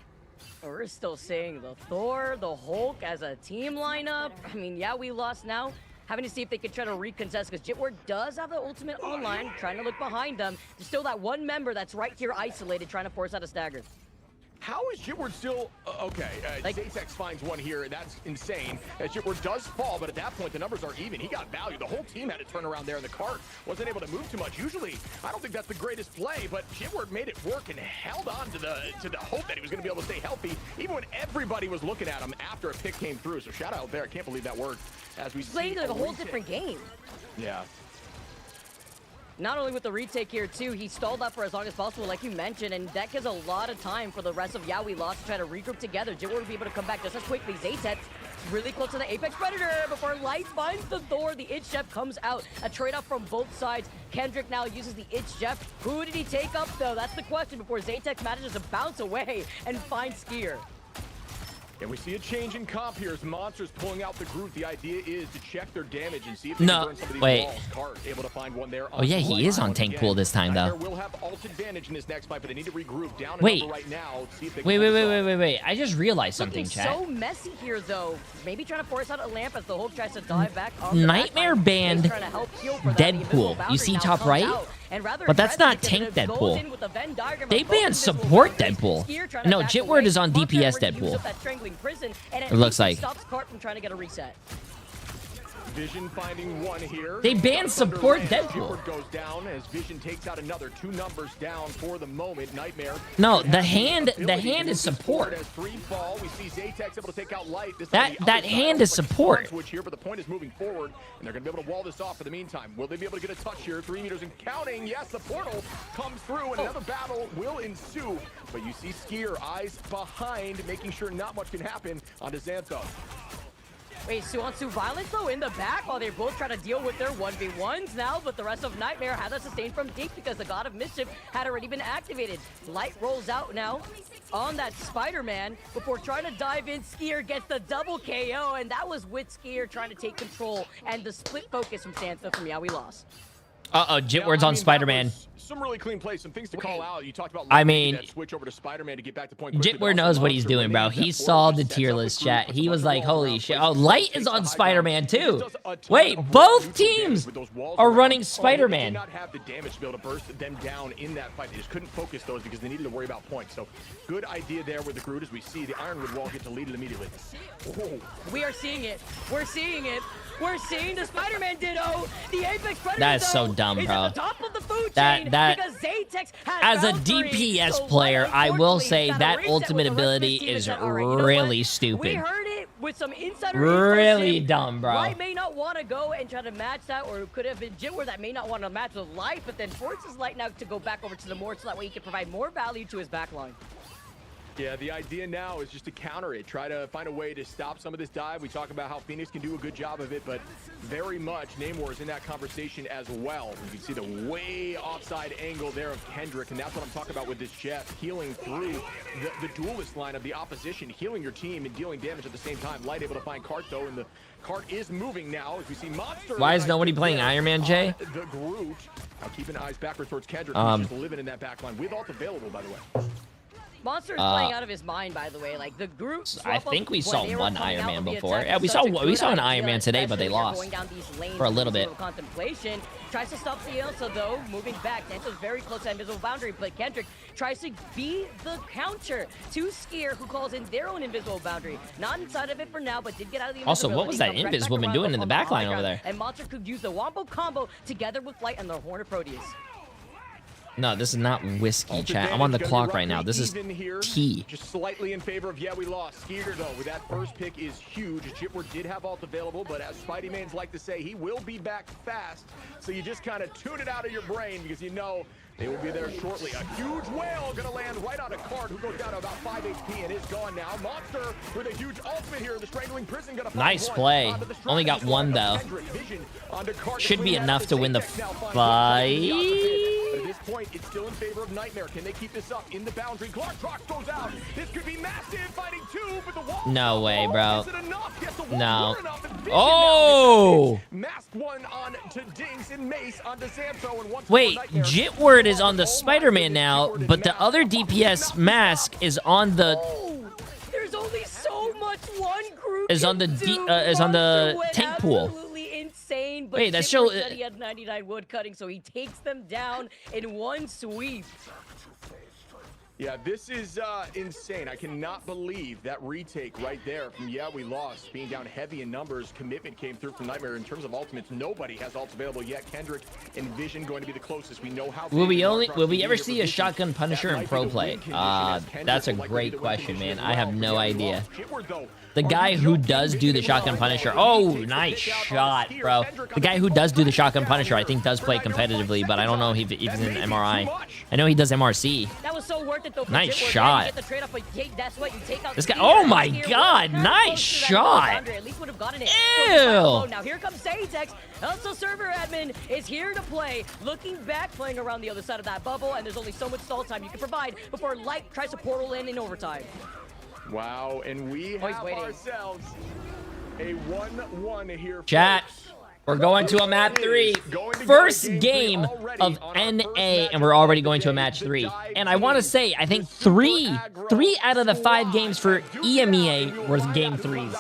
We're still seeing the Thor, the Hulk as a team lineup. I mean, Yeah We Lost now. Having to see if they can try to recontest, because Jitward does have the ultimate online, trying to look behind them. There's still that one member that's right here isolated, trying to force out a stagger. How is Jitward still okay? Zatex finds one here. That's insane. As Jitward does fall, but at that point the numbers are even. He got value. The whole team had to turn around there, and the cart wasn't able to move too much. Usually, I don't think that's the greatest play, but Jitward made it work and held on to the hope that he was going to be able to stay healthy, even when everybody was looking at him after a pick came through. So shout out there. I can't believe that worked. As we playing like a whole different game. Yeah. Not only with the retake here, too, he stalled up for as long as possible, like you mentioned, and that gives a lot of time for the rest of We Lost to try to regroup together. Jitward will be able to come back just as quickly. Zatex really close to the Apex Predator before Light finds the door. The Itch Jeff comes out. A trade-off from both sides. Kendrick now uses the Itch Jeff. Who did he take up, though? That's the question before Zatex manages to bounce away and find Skier. And we see a change in comp here as Monsters pulling out the group. The idea is to check their damage and see if they can burn some of these walls. Cart able to find one there. Oh yeah, he is on tank pool this time though. Will have ult advantage in this next fight, but they need to regroup down right now. See if they wait. I just realized something, chat. So messy here though. Maybe trying to force out a lamp as the Hulk tries to dive back. Nightmare banned Deadpool. You see top right? But that's not tank Deadpool. They banned support Deadpool. No, Jitward is on DPS Deadpool. It looks like. Stops Cart from trying to get a reset. Vision finding one here. They banned support Deadpool. Goes down as Vision takes out another 2 numbers down for the moment. Nightmare. No, the hand is support. As 3 fall, we see Zatex able to take out Light. That hand is support. Switch here, but the point is moving forward, and they're going to be able to wall this off for the meantime. Will they be able to get a touch here? 3 meters and counting. Yes, the portal comes through, and another battle will ensue. But you see Skier eyes behind, making sure not much can happen onto Xantho. Wait, Suansu Violence, though, in the back while they both try to deal with their 1v1s now, but the rest of Nightmare had a sustain from deep because the God of Mischief had already been activated. Light rolls out now on that Spider-Man before trying to dive in. Skier gets the double KO, and that was with Skier trying to take control and the split focus from Santha from We Lost. Uh-oh, Jitward's on Spider-Man. Some really clean plays, some things to call out. You talked about that switch over to Spider-Man to get back to point. Jitward knows what he's doing, bro. He saw the tier list chat. He was like, holy shit. Oh, Light is on Spider-Man too. Wait, both teams are running Spider-Man. They did not have the damage to be able to burst them down in that fight. They just couldn't focus those because they needed to worry about points. So good idea there with the Groot as we see the Ironwood wall get deleted immediately. Oh. We are seeing it. We're seeing it. We're seeing the Spider-Man ditto. The Apex Predator. That is so dumb, bro. At the top of the food chain because Zatex has as a DPS player, I will say that ultimate ability is really stupid. We heard it with some insider really dumb, bro. Light may not want to go and try to match that, or it could have been Jitward that may not want to match with Light, but then forces Light now to go back over to the Mort so that way he can provide more value to his backline. Yeah, the idea now is just to counter it, try to find a way to stop some of this dive. We talk about how Phoenix can do a good job of it, but very much Namor is in that conversation as well. You can see the way offside angle there of Kendrick, and that's what I'm talking about with this Jeff, healing through the duelist line of the opposition, healing your team and dealing damage at the same time. Light able to find Cart, though, and the Cart is moving now as we see Monster. Why is nobody playing Iron Man, Jay? The Groot. Now keeping eyes backwards towards Kendrick, who's just living in that backline with ult available, by the way. Monster is playing out of his mind, by the way. Like the group. I think we saw one Iron Man before. Yeah, we saw an Iron Man today, but they lost for a little bit. Contemplation tries to stop the Elsa though, moving back. Santo's very close to that invisible boundary, but Kendrick tries to be the counter to Skier, who calls in their own invisible boundary. Not inside of it for now, but did get out of the. Also, what was that Invis woman doing in the backline over there? And Monster could use the Wombo combo together with Light and the Horn of Proteus. No, this is not whiskey, chat. I'm on the clock right now. This is tea. Just slightly in favor of We Lost. Skier, though, with that first pick is huge. Jitward did have ult available, but as Spidey-Mans like to say, he will be back fast. So you just kind of tune it out of your brain because you know they will be there shortly. A huge whale going to land right on a Card who goes down to about 5 HP and is gone now. Monster with a huge ultimate here in the Strangling Prison. Nice play. Only got one, though. Should be enough to win the fight. At this point, it's still in favor of Nightmare. Can they keep this up in the boundary? Clark goes out. This could be massive, fighting 2, but the wall. No way, bro. Is it enough? Yes, the no. Oh! Masked one on to Dinks and Mace onto Xantho, and once wait, Jitward is on the Spider-Man now, but the other DPS mask is on the. There's only so much one group is on the tank pool. Insane, but wait, that's show. He had 99 wood cutting, so he takes them down in one sweep. Yeah, this is insane. I cannot believe that retake right there from we lost, being down heavy in numbers. Commitment came through from Nightmare. In terms of ultimates, nobody has ults available yet. Kendrick and Vision going to be the closest. We know how. Will we ever see a shotgun Punisher in pro play? That's a great question, man. I have no idea. The guy who does do the shotgun Punisher. Oh, nice shot, bro. The guy who does do the shotgun Punisher, I think, does play competitively, but I don't know if he's in MRI. I know he does MRC. That was so worth it, though. Nice shot. This guy. Oh my God! Nice shot. Ew. Now here comes Zatex. Also, server admin is here to play. Looking back, playing around the other side of that bubble, and there's only so much stall time you can provide before Light tries to portal in overtime. Wow, and we have ourselves a 1-1 here. Chat. We're going to a map 3. First game of NA, and we're already going to a match 3. And I want to say, I think three out of the 5 games for EMEA were game 3s.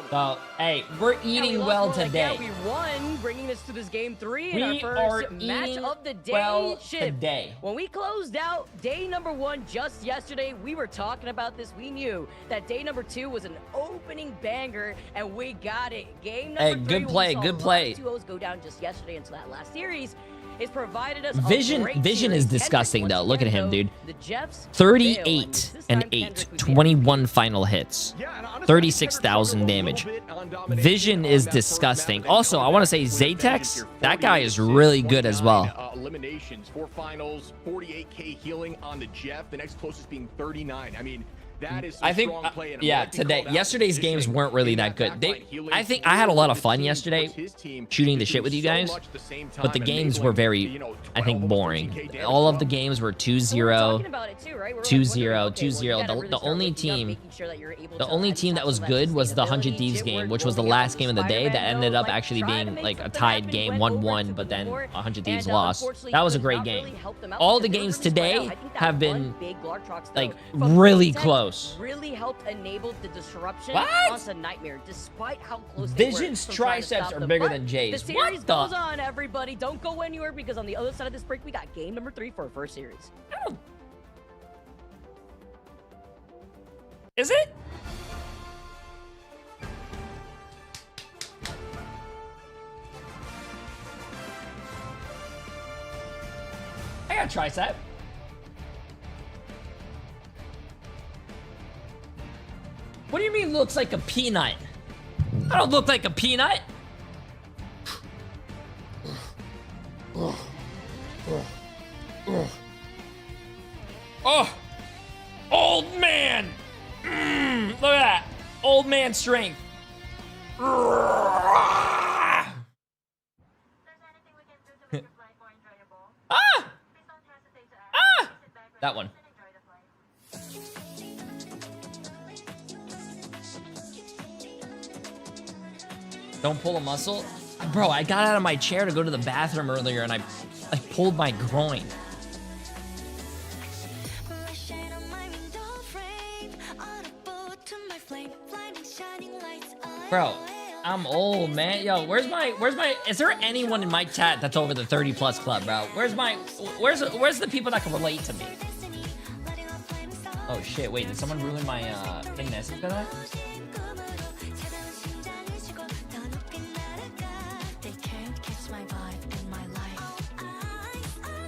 So, hey, we're eating well today. We won, bringing this to this game 3 in We our are first match eating of the day. well today. When we closed out day number 1 just yesterday, we were talking about this. We knew that day number 2 was an opening banger, and we got it. Game number 3, good play, good play. 2-0s go down just yesterday into that last series. It's provided us Vision is disgusting though. Look at him, dude. The Jeffs 38 and 8, 21 final hits, 36,000 damage. Vision is disgusting. Also, I want to say Zatex, that guy is really good as well. Eliminations, 4 finals, 48k healing on the Jeff. The next closest being 39. I mean, that is some strong play. And yeah, yesterday's games weren't really that good. I think I had a lot of fun yesterday shooting the shit with you guys, but the games were very, I think, boring. All of the games were 2-0, 2-0, 2-0. The only team that was good was the 100 Thieves game, which was the last game of the day that ended up actually being like a tied game, 1-1, but then 100 Thieves lost. That was a great game. All the games today have been like really close. Really helped enable the disruption onto Nightmare, despite how close Vision's they were from trying to triceps stop are them. bigger But than Jay's. The What series the- goes on, everybody. Don't go anywhere, because on the other side of this break, we got game number 3 for our first series. Is it? I got a tricep. What do you mean looks like a peanut? I don't look like a peanut. Oh, old man. Look at that. Old man strength. Ah! Ah! That one. Don't pull a muscle. Bro, I got out of my chair to go to the bathroom earlier and I pulled my groin. Bro, I'm old, man. Yo, where's my is there anyone in my chat that's over the 30+ club, bro? Where's the people that can relate to me? Oh shit, wait, did someone ruin my pin message for that?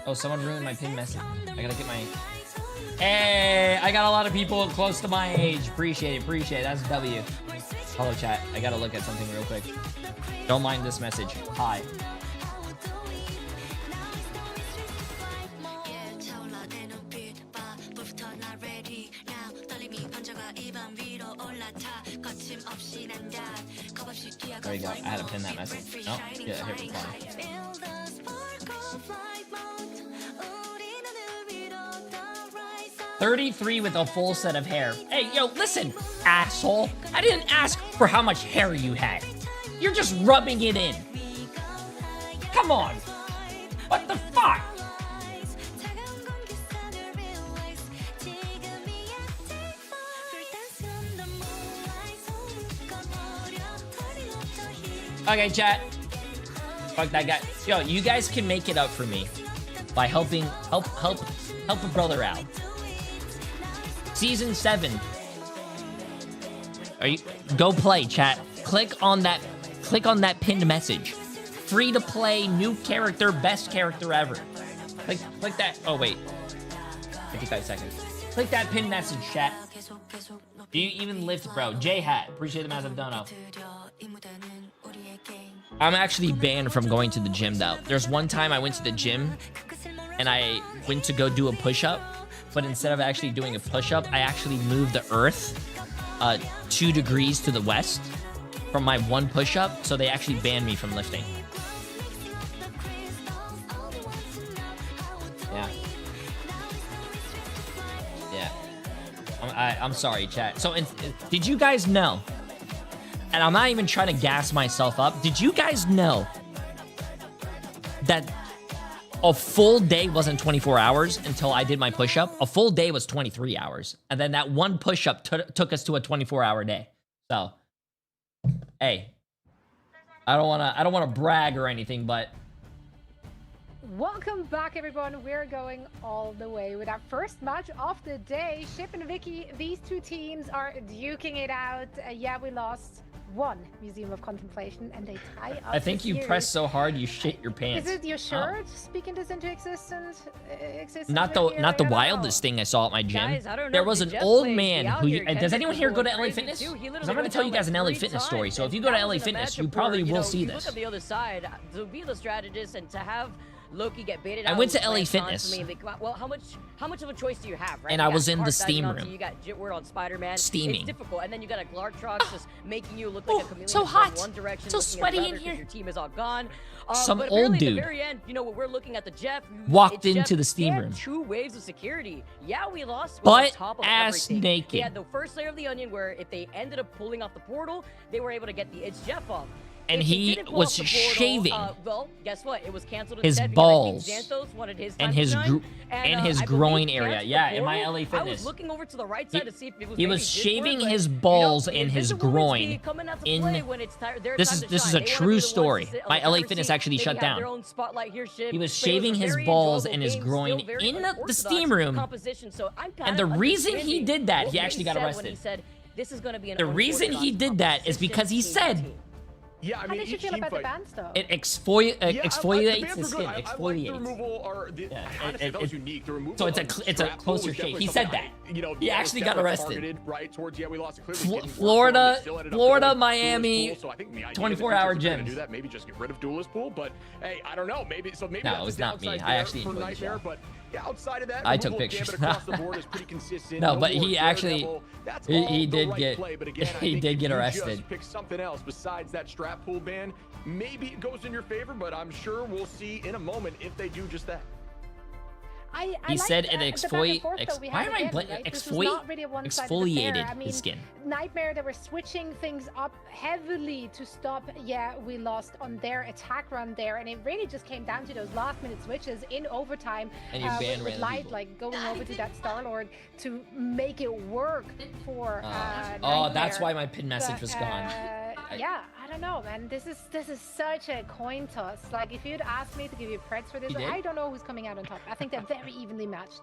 Oh, someone ruined my pin message. I gotta get my... Hey, I got a lot of people close to my age. Appreciate it, appreciate it. That's a W. Hello, chat. I gotta look at something real quick. Don't mind this message. Hi. There you go. I had to pin that message. No, yeah, here we go. 33 with a full set of hair. Hey, yo, listen, asshole. I didn't ask for how much hair you had. You're just rubbing it in. Come on. What the fuck? Okay, chat. Fuck that guy. Yo, you guys can make it up for me by help a brother out. Season 7. Are you go play, chat. Click on that pinned message. Free to play, new character, best character ever. Click that. Oh wait. 55 seconds. Click that pinned message, chat. Do you even lift, bro? J-Hat, appreciate the massive dono. I'm actually banned from going to the gym though. There's one time I went to the gym and I went to go do a push-up, but instead of actually doing a push-up, I actually moved the earth 2 degrees to the west from my one push-up, so they actually banned me from lifting. Yeah. I'm sorry, chat. So, did you guys know? And I'm not even trying to gas myself up. Did you guys know that a full day wasn't 24 hours until I did my push-up? A full day was 23 hours. And then that one push-up took us to a 24-hour day. So, hey, I don't wanna brag or anything, but Welcome back, everyone. We're going all the way with our first match of the day. Ship and Vicky, these two teams are duking it out. Yeah, we lost one Museum of Contemplation, and they tie up. I think you pressed so hard you shit your pants. Is it your shirt speaking this into existence? Not the wildest thing I saw at my gym. Guys, I don't know there if was the an Jet old plays man be out who. here. Does Kendrick anyone was here go to going LA crazy Fitness? too. He Because literally I'm gonna went tell you down guys an like LA 3 Fitness story. times, So if and you go to that LA was in a Fitness, matchup you probably where, will see you this. look on the other side to be the strategist and to have Loki get baited I out. went to with LA plans Fitness. constantly, and they come out, well, how much of a choice do you have, right? And You I got was in the Hart steam diving onto room. You got Jitward on Spider-Man. Steaming. It's difficult, and then you got a Glartrox just making you look like a chameleon. so just hot. going one direction, So looking sweaty at in another 'cause here. Your team is all gone. Some but old apparently dude at the very end, you know, when we're looking at the Jeff, walked it's into Jeff, the steam they had room. 2 waves of security. Yeah, we lost. Butt But on top of ass everything, naked. They had the first layer of the onion where if they ended up pulling off the portal, they were able to get the It's Jeff off. And If they he didn't pull was off the portal, shaving well, guess what? It was canceled his instead balls because I think Xanthos wanted his and time his to shine. and his I groin believe area. canceled the Yeah, in my portal. LA I Fitness. was looking over to the right side to see if it was He maybe was Discord, shaving but, his you know, balls the and his Invisible Women's groin League coming out to in. play when it's their This time is to this is shine. a They wanna true be the ones to story. sit on My the LA driver's Fitness seat. actually Maybe shut have down. their own spotlight here, ship. He was But it shaving a his very balls enjoyable and his game, groin still very in the unorthodox steam room. composition, so I'm And the kind of reason he understanding did that, what he actually got said when arrested. he said, this is going to be an The reason he unorthodox did that is because he said Yeah, I How mean, did you each feel team about the fight. bans, though? it Yeah, exfoliates the the bans are skin. good. I like the Exfoliates. removal or the honestly, that was unique. The removal So it's of the it's a strap pull was closer shave. definitely He said something that. you know, He yeah, it was actually got definitely arrested. targeted right towards we lost it clearly. Didn't work for him. Florida, They still ended up Florida, going Miami, Duelist Pool, so I think the idea 24-hour is if you're gonna gyms. do that, maybe just get rid of Duelist Pool. But hey, I don't know. Maybe No, that's it was a not me. downside I there actually for enjoyed the Nightmare. show. But yeah, outside of that, I took removal of pictures. Gambit across the board is pretty consistent. No, but more he actually Daredevil. That's he all the did right get play. But again, I he think did if get you arrested. Just pick something else besides that strap pull ban. Maybe it goes in your favor, but I'm sure we'll see in a moment if they do just that. I He like said it the back and exfoliate. forth that we Why had am I again, blank? right? This was not really a one-sided affair. Exfoliated I mean, his skin. Nightmare, they were switching things up heavily to stop. Yeah, we lost on their attack run there, and it really just came down to those last-minute switches in overtime. And you ban with random Light people. like going over to that Star-Lord to make it work for. Oh, that's Nightmare. why my pin message was gone. Yeah, I don't know, man. This is such a coin toss. Like, if you'd asked me to give you preds for this, You did? I don't know who's coming out on top. I think they're very evenly matched.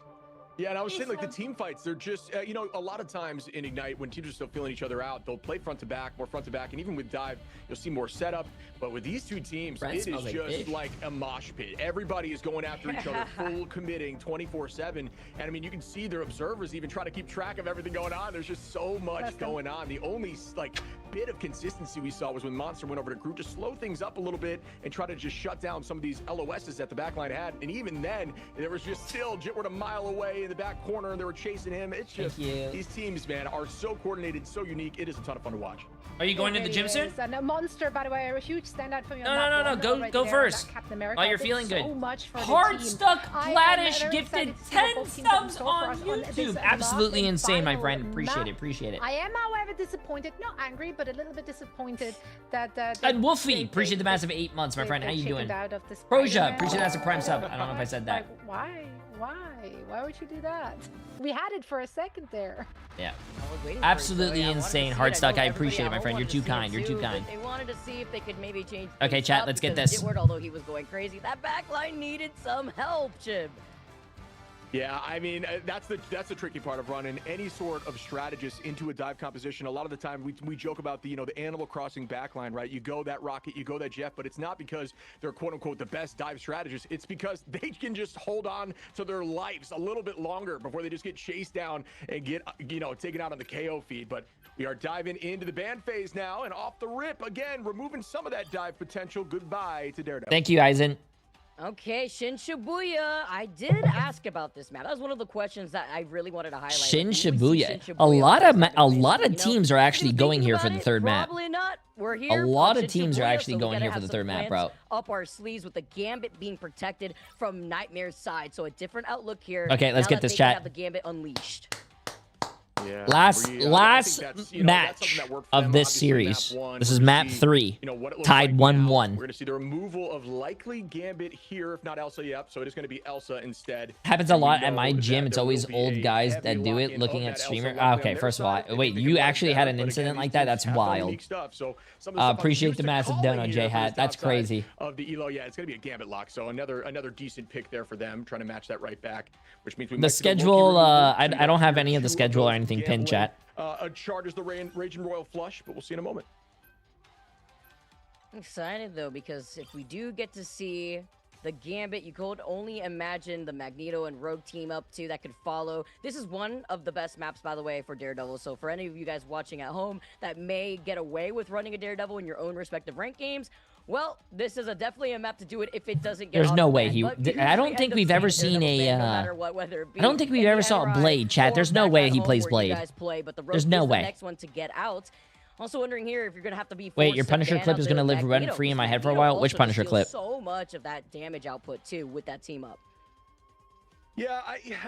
Yeah, and I was saying, like, the team fights, they're just, you know, a lot of times in Ignite, when teams are still feeling each other out, they'll play front to back, more front to back, and even with Dive, you'll see more setup. But with these two teams, Brent it is smells like just fish. like a mosh pit. Everybody is going after each other, full committing 24/7. And I mean, you can see their observers even try to keep track of everything going on. There's just so much going on. The only, like, bit of consistency we saw was when Monster went over to Groot to slow things up a little bit and try to just shut down some of these LOSs that the backline had. And even then, there was just still Jitward a mile away in the back corner, and they were chasing him. It's just, these teams, man, are so coordinated, so unique. It is a ton of fun to watch. Are you going to the gym soon? And a Monster, by the way, a huge standout for you. No. Go first. Oh, you're feeling good. So much for Hard the team. Stuck I am Gladish very gifted excited to see what 10 both teams have in subs store for on us on this YouTube. last Absolutely and insane, my final friend. Appreciate map. it. Appreciate it. I am, however, disappointed, not angry, but a little bit disappointed that. And Wolfie, appreciate the massive 8 months, my friend. How you doing? Proja, appreciate that's a prime sub. I don't know if I said that. Like, why? Why would you do that? We had it for a second there. Yeah. waiting for it, Absolutely so, yeah, I wanted to insane. see Hard it. I Stuck, know I everybody appreciate it, at my home friend. You're wanted too to see it kind. You're too too, kind. but They wanted to see if they could maybe change. Okay, things chat, up let's get because this. Jitward, although he was going crazy, that backline needed some help, Chib. Yeah, I mean, that's the tricky part of running any sort of strategist into a dive composition. A lot of the time we joke about the Animal Crossing backline, right? You go that Rocket, you go that Jeff, but it's not because they're quote unquote the best dive strategists. It's because they can just hold on to their lives a little bit longer before they just get chased down and get taken out on the KO feed. But we are diving into the ban phase now, and off the rip again, removing some of that dive potential. Goodbye to Daredevil. Thank you, Aizen. Okay, Shin Shibuya. I did ask about this map. That was one of the questions that I really wanted to highlight. Shin Like, we would see Shibuya. Shin Shibuya A lot of you know, teams are actually going here for the third map. Probably not. We're here. A lot on of Shin teams are Shibuya, actually so we going gotta here for have the some third map, plans bro. Up our sleeves with the Gambit being protected from Nightmare's side. So a different outlook here. Okay, let's now get that this they can chat. have the Gambit unleashed. Yeah, Last match of this series. This is map 3. Tied 1-1. We're going to see the removal of likely Gambit here, if not Elsa. Yep. So it is going to be Elsa instead. Happens a lot at my gym. It's always old guys that do it, looking at streamer. Okay, first of all, wait, you actually had an incident like that? That's wild. Appreciate the massive dono, J-Hat. That's crazy. Of the Elo, yeah, it's going to be a Gambit lock. So another decent pick there for them, trying to match that right back, which means we The schedule, I don't have any of the schedule or anything pinned, chat. A chart is the Raging Royal Flush, but we'll see in a moment. I'm excited though, because if we do get to see the Gambit, you could only imagine the Magneto and Rogue team up too that could follow. This is one of the best maps, by the way, for Daredevil. So for any of you guys watching at home that may get away with running a Daredevil in your own respective rank games, well, this is definitely a map to do it if it doesn't get. There's no way he. I don't think we've ever seen a. I don't think we've ever saw a Blade, chat. There's no way he plays Blade. There's no way. The next one to get out. Also wondering here if you're gonna have to be. Wait, your Punisher clip is gonna live rent free in my head for a while. Which Punisher clip? So much of that damage output too with that team up. Yeah,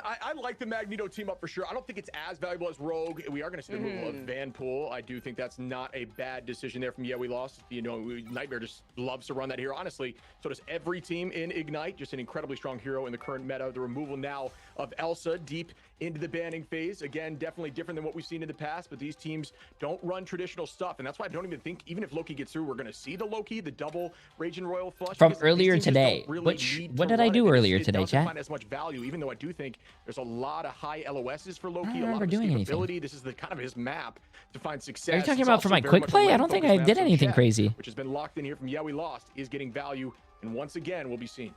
I like the Magneto team up for sure. I don't think it's as valuable as Rogue. We are going to see the removal of Vanpool. I do think that's not a bad decision there from We Lost. Nightmare just loves to run that hero. Honestly, so does every team in Ignite. Just an incredibly strong hero in the current meta. The removal now of Elsa deep into the banning phase. Again, definitely different than what we've seen in the past, but these teams don't run traditional stuff. And that's why I don't even think, even if Loki gets through, we're going to see the Loki, the double Raging Royal Flush. From earlier today. What did I do earlier today, chat? Find as much value, even though I do think there's a lot of high LOSs for Loki, I don't a lot remember of doing escapability. This is the kind of his map to find success. Are you talking It's about for also my very quick much a play? I lane don't think focused I map, did so anything Jet, crazy. which has been locked in here from We Lost, is getting value, and once again will be seen.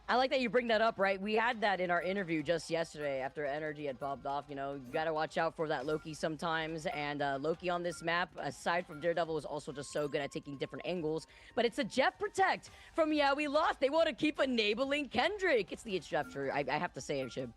I like that you bring that up, right? We had that in our interview just yesterday after Energy had popped off. You got to watch out for that Loki sometimes. And Loki on this map, aside from Daredevil, is also just so good at taking different angles. But it's a Jeff Protect from We Lost. They want to keep enabling Kendrick. It's the instructor. I have to say it, Shib.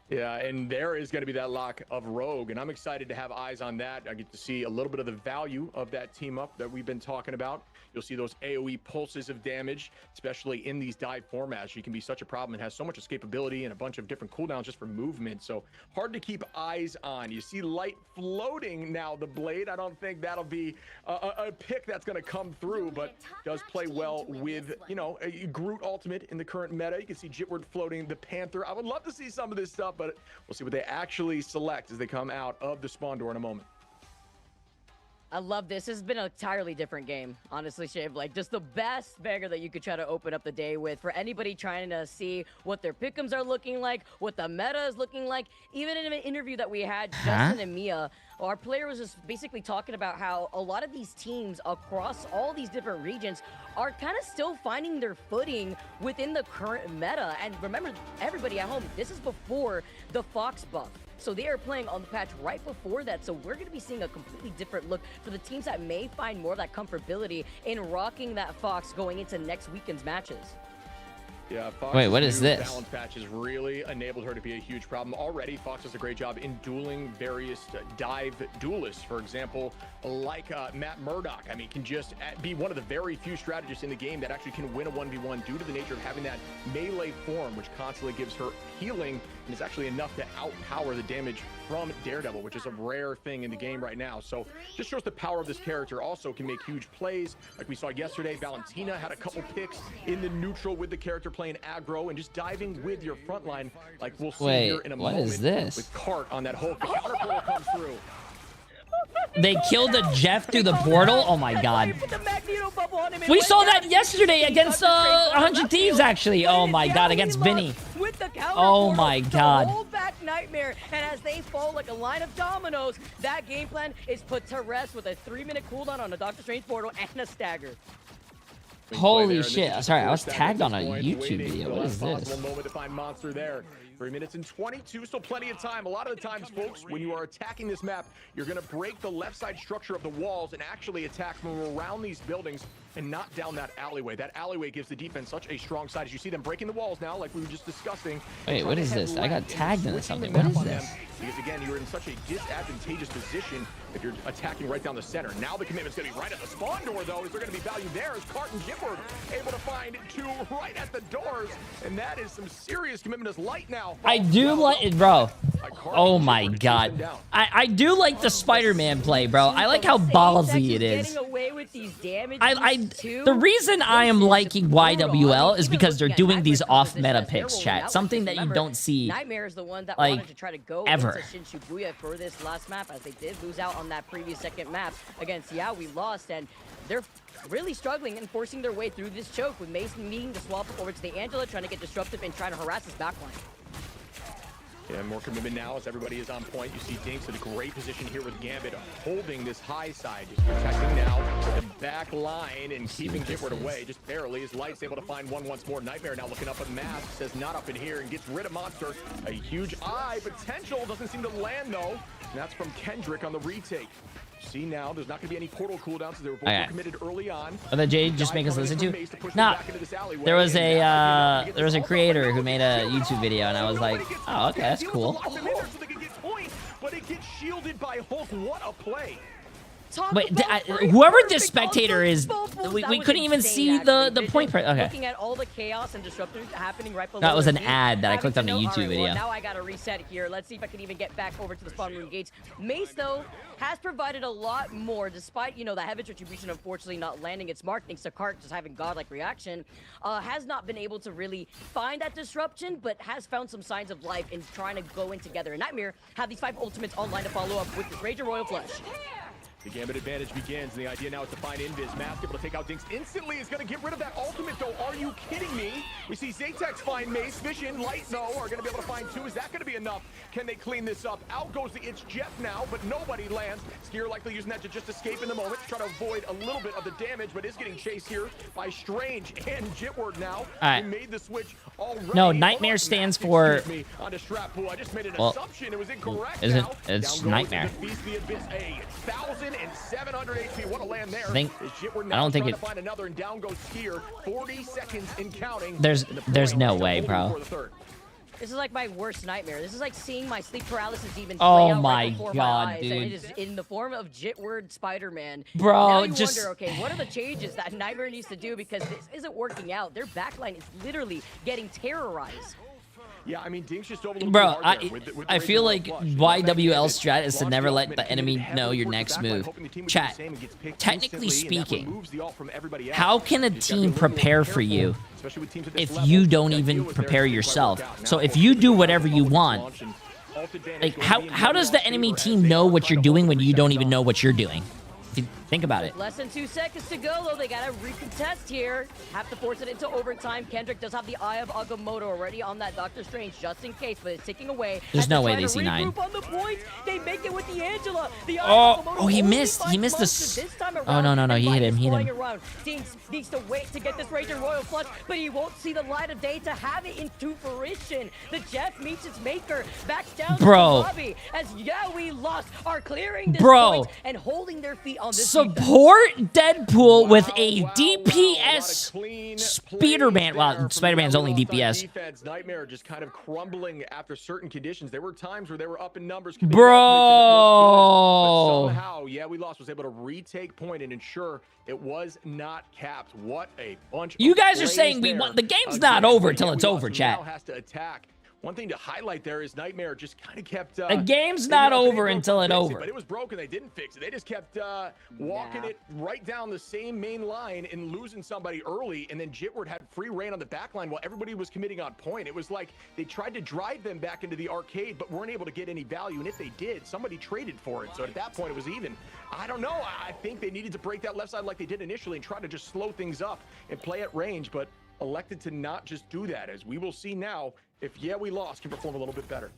Yeah, and there is going to be that lock of Rogue, and I'm excited to have eyes on that. I get to see a little bit of the value of that team up that we've been talking about. You'll see those AoE pulses of damage, especially in these dive formats. She can be such a problem and has so much escapability and a bunch of different cooldowns just for movement. So hard to keep eyes on. You see light floating now, the Blade. I don't think that'll be a pick that's going to come through, but does play well with, a Groot ultimate in the current meta. You can see Jitward floating, the Panther. I would love to see some of this stuff, but we'll see what they actually select as they come out of the spawn door in a moment. I love this. This has been an entirely different game, honestly, Shib. Like, just the best banger that you could try to open up the day with for anybody trying to see what their pick'ems are looking like, what the meta is looking like. Even in an interview that we had, Justin and Mia, our player was just basically talking about how a lot of these teams across all these different regions are kind of still finding their footing within the current meta. And remember, everybody at home, this is before the Fox buff. So they are playing on the patch right before that. So we're going to be seeing a completely different look for the teams that may find more of that comfortability in rocking that Fox going into next weekend's matches. Yeah, Fox's Wait, what is this? balance patch has really enabled her to be a huge problem. Already, Fox does a great job in dueling various dive duelists. For example, like Matt Murdock. I mean, can just be one of the very few strategists in the game that actually can win a 1v1 due to the nature of having that melee form, which constantly gives her healing and is actually enough to outpower the damage from Daredevil, which is a rare thing in the game right now. So just shows the power of this character. Also can make huge plays. Like we saw yesterday, Valentina had a couple picks in the neutral with the character playing aggro and just diving with your front line, like we'll see here in a moment. What is this? With Cart on that whole counter pull comes through. They killed the Jeff through the portal. Oh my god. We saw that yesterday against 100 Thieves, actually. Oh my god, against Vinny. Oh my god. Hold back Nightmare, and as they fall like a line of dominoes, that game plan is put to rest with a 3-minute cooldown on a Doctor Strange portal and a stagger. Holy shit. Sorry, I was tagged on a YouTube video. What is this? Moment to find Monster there. 3 minutes and 22, still plenty of time. A lot of the times, folks, when you are attacking this map, you're going to break the left side structure of the walls and actually attack from around these buildings and not down that alleyway. That alleyway gives the defense such a strong side. As you see them breaking the walls now, like we were just discussing. Wait, what is this? I got tagged into something. What is this? Because again, you're in such a disadvantageous position if you're attacking right down the center. Now the commitment's going to be right at the spawn door, though. Is there going to be value there? Is Carton Gifford able to find 2 right at the doors? And that is some serious commitment as light now. I do like it, bro. Oh my god. I do like the Spider-Man play, bro. I like how ballsy it is. The reason I am liking YWL is because they're doing these off-meta picks, chat. Something that you don't see, Nightmare is the one that like, wanted to try to go ever. into Shin Shibuya for this last map, as they did lose out on that previous second map against we lost, and they're really struggling and forcing their way through this choke, with Mason needing to swap over to the Angela, trying to get disruptive and trying to harass his backline. Yeah, more commitment now as everybody is on point. You see Dinks in a great position here with Gambit holding this high side, just protecting now the back line and keeping Gifford away just barely. As Light's able to find one once more. Nightmare now looking up at Mask, says not up in here, and gets rid of Monster. A huge eye potential, doesn't seem to land though. And that's from Kendrick on the retake. See now, there's not going to be any portal cooldowns, so they were both committed early on. What did Jay just make us listen to? Nah, there was a creator who made a YouTube video, and I was like, oh, okay, that's cool. But it gets shielded by Hulk. What a play! Wait, whoever this spectator is, we couldn't even see the point. Okay. Looking at all the chaos and disruptors happening right below. That was an ad that I clicked on the YouTube video. Well, now I gotta reset here. Let's see if I can even get back over to the spawn room gates. Mace, though, has provided a lot more, despite, the Heaven's Retribution unfortunately not landing its mark, thanks to Cart just having godlike reaction. Has not been able to really find that disruption, but has found some signs of life in trying to go in together. And Nightmare have these 5 ultimates online to follow up with this Rager Royal Flush. The Gambit advantage begins, and the idea now is to find Invis. Mask able to take out Dinks instantly, is going to get rid of that ultimate, though. Are you kidding me? We see Zatex find Mace. Vision, Light, though, are going to be able to find 2. Is that going to be enough? Can they clean this up? Out goes the It's Jeff now, but nobody lands. Skier likely using that to just escape in the moment, try to avoid a little bit of the damage, but is getting chased here by Strange and Jitward now. All right. Made the switch already. No, Nightmare stands for... Onto Strap Pool. I just made an well, assumption. It was incorrect. It's Nightmare. 1,700 HP. What a land there. I don't think it. Find another, and down goes Skier. 40 seconds in counting. There's no way, bro. This is like my worst nightmare. This is like seeing my sleep paralysis demon play Oh out my right before god, my eyes, dude. and it is in the form of Jitward Spider-Man. Bro, now you just wonder, okay, what are the changes that Nightmare needs to do, because this isn't working out. Their backline is literally getting terrorized. Yeah, I mean, Dink's just over a little bro, hard there with I feel like YWL strat is to never let the enemy know your next move. Chat, technically speaking, how can a team prepare for you if you don't even prepare yourself? So if you do whatever you want, like how does the enemy team know what you're doing when you don't even know what you're doing? Think about it. Less than 2 seconds to go, though. They gotta recontest here. Have to force it into overtime. Kendrick does have the Eye of Agamotto already on that Doctor Strange, just in case, but it's ticking away. There's no way they see 9. On the point. They make it with the Angela. The Oh, he missed. He missed this. Oh, no. He hit him. He hit him. Dinks needs to wait to get this Rager Royal Flush, but he won't see the light of day to have it into fruition. The Jeff meets its maker. Backs down to the lobby as we lost are clearing this point and holding their feet on this. Support Deadpool with a DPS Spider-Man. Well, Spider-Man's only DPS. Defense Nightmare just kind of crumbling after certain conditions. There were times where they were up in numbers. Bro. But somehow, we lost. Was able to retake point and ensure it was not capped. What a bunch. You guys are saying we won. The game's not over till it's over, chat. Now has to attack one thing to highlight there is Nightmare just kind of kept... The game's not over until it's over. But it was broken. They didn't fix it. They just kept walking it right down the same main line and losing somebody early. And then Jitward had free reign on the back line while everybody was committing on point. It was like they tried to drive them back into the arcade, but weren't able to get any value. And if they did, somebody traded for it. So at that point, it was even. I don't know. I think they needed to break that left side like they did initially and try to just slow things up and play at range, but elected to not just do that, as we will see now if we lost, can perform a little bit better.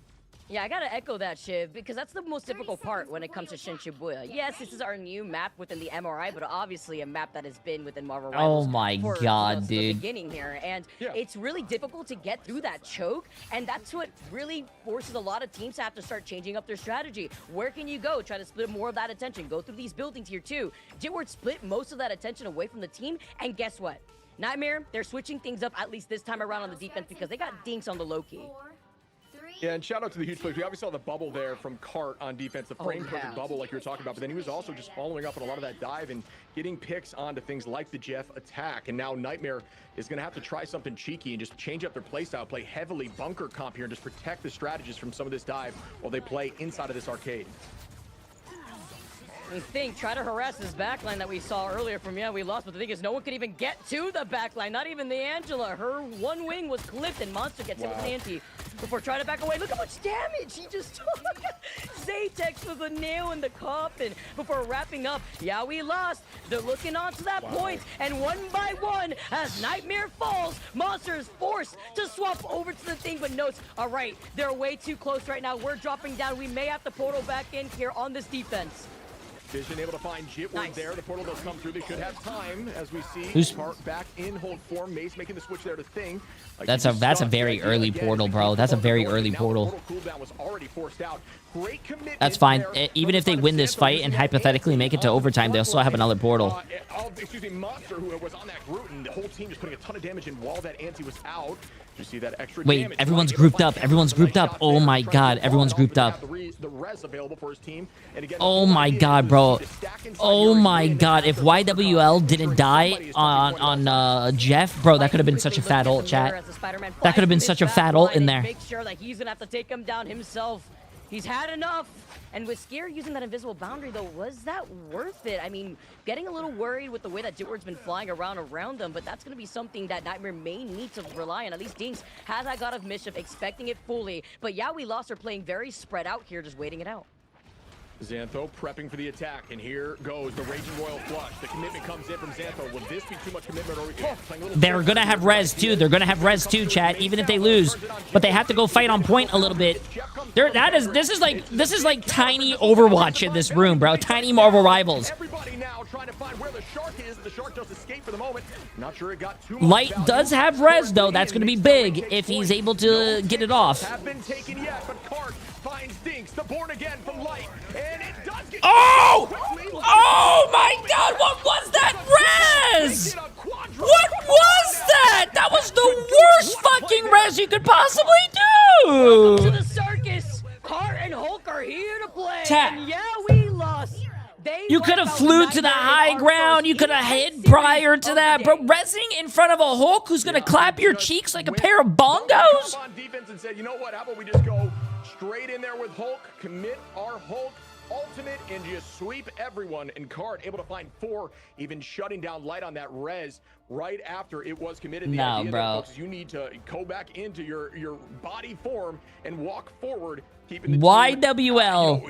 Yeah, I gotta echo that, Shiv, because that's the most difficult part when it comes to Shin Shibuya. Yes, this is our new map within the MRI, but obviously a map that has been within Marvel Rivals Oh my God, since dude. the beginning here, and it's really difficult to get through that choke, and that's what really forces a lot of teams to have to start changing up their strategy. Where can you go? Try to split more of that attention. Go through these buildings here too. Jitward split most of that attention away from the team, and guess what? Nightmare, they're switching things up at least this time around on the defense because they got dinks on the low key. Yeah, and shout out to the huge plays. We obviously saw the bubble there from Cart on defense, the frame perfect bubble like you were talking about, but then he was also just following up on a lot of that dive and getting picks onto things like the Jeff attack. And now Nightmare is going to have to try something cheeky and just change up their play style, play heavily bunker comp here and just protect the strategists from some of this dive while they play inside of this arcade. I think, try to harass this backline that we saw earlier from we lost, but the thing is no one could even get to the backline, not even the Angela. Her one wing was clipped and Monster gets hit with an anti before trying to back away. Look how much damage he just took. Zatex with a nail in the coffin before wrapping up. Yeah, we lost. They're looking onto that point, and one by one, as Nightmare falls, Monster is forced to swap over to the thing, but notes, all right, they're way too close right now. We're dropping down. We may have to portal back in here on this defense. Vision able to find Jitward there. The portal does come through. They should have time as we see Cart back in hold form. Mace making the switch there to Thing. Like That's a very early portal, bro. That's a very early portal. Cooldown was already forced out. Great commitment. That's fine. Even if they win this fight and hypothetically make it to overtime, they'll still have another portal. Excuse me, Monster, who was on that group, and the whole team just putting a ton of damage in while that anti was out. You see that extra Wait, everyone's grouped up. Everyone's grouped up. Oh my God, everyone's grouped up. The res available for his team. And again, oh my God, bro. Oh my God, if YWL didn't die on Jeff, bro, that could have been such a fat ult, chat. That could have been such a fat ult in there. Make sure that he's gonna have to take him down himself. He's had enough. And with Scare using that invisible boundary, though, was that worth it? I mean, getting a little worried with the way that Jitward's been flying around them, but that's going to be something that Nightmare may need to rely on. At least Dinks has that God of Mischief, expecting it fully. But yeah, we lost. Are playing very spread out here, just waiting it out. Xantho prepping for the attack, and here goes the Raging Royal Flush. The commitment comes in from Xantho. Will this be too much commitment? Or They're gonna have res too. They're gonna have res too, chat. Even if they lose, but they have to go fight on point a little bit. This is like tiny Overwatch in this room, bro. Tiny Marvel Rivals. Everybody now trying to find where the shark is. The shark does escape for the moment. Not sure it got too much. Light does have res though. That's gonna be big if he's able to get it off. Have been taken yet, but Cart finds Dinks, the Born Again from Light, and it does get. Oh! Oh my God! What was that res? What was that? That was the worst fucking res you could possibly do. Welcome to the circus. Cart and Hulk are here to play. And yeah, we lost. You could have flew to the high ground. You could have hid prior to that, bro. Resing in front of a Hulk who's gonna clap your cheeks like a pair of bongos. On defense and said, you know what? How about we just go straight in there with Hulk, commit our Hulk ultimate, and just sweep everyone. And Cart able to find 4, even shutting down Light on that res right after it was committed. The idea bro. There, folks, you need to go back into your body form and walk forward. YWL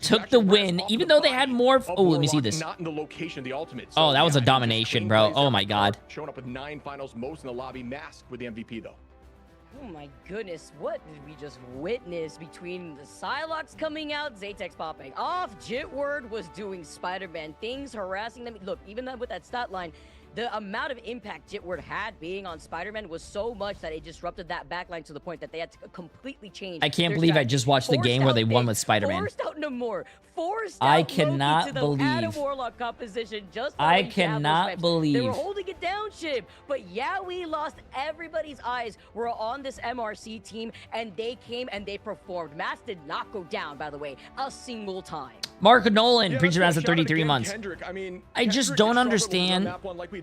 took the win, even though they had more. Oh, let me see this. Not in the location of the ultimate. Oh, that was a domination, bro. Oh my God. Showing up with 9 finals, most in the lobby, masked with the MVP though. Oh my goodness, what did we just witness between the Psylocks coming out, Zatex popping off, Jitward was doing Spider-Man things, harassing them. Look, even with that stat line, the amount of impact Jitward had being on Spider-Man was so much that it disrupted that backline to the point that they had to completely change. I can't believe I just watched the game where they won with Spider-Man. Forced out Namor. Forced I out cannot Loki to believe. the Adam Warlock composition. Just I like cannot They believe. were holding it down, Shib. But yeah, we lost. Everybody's eyes were on this MRC team, and they came and they performed. Mask did not go down, by the way, a single time. Mark Nolan, preacher has 33 months. Kendrick. I mean, I just don't understand. Like we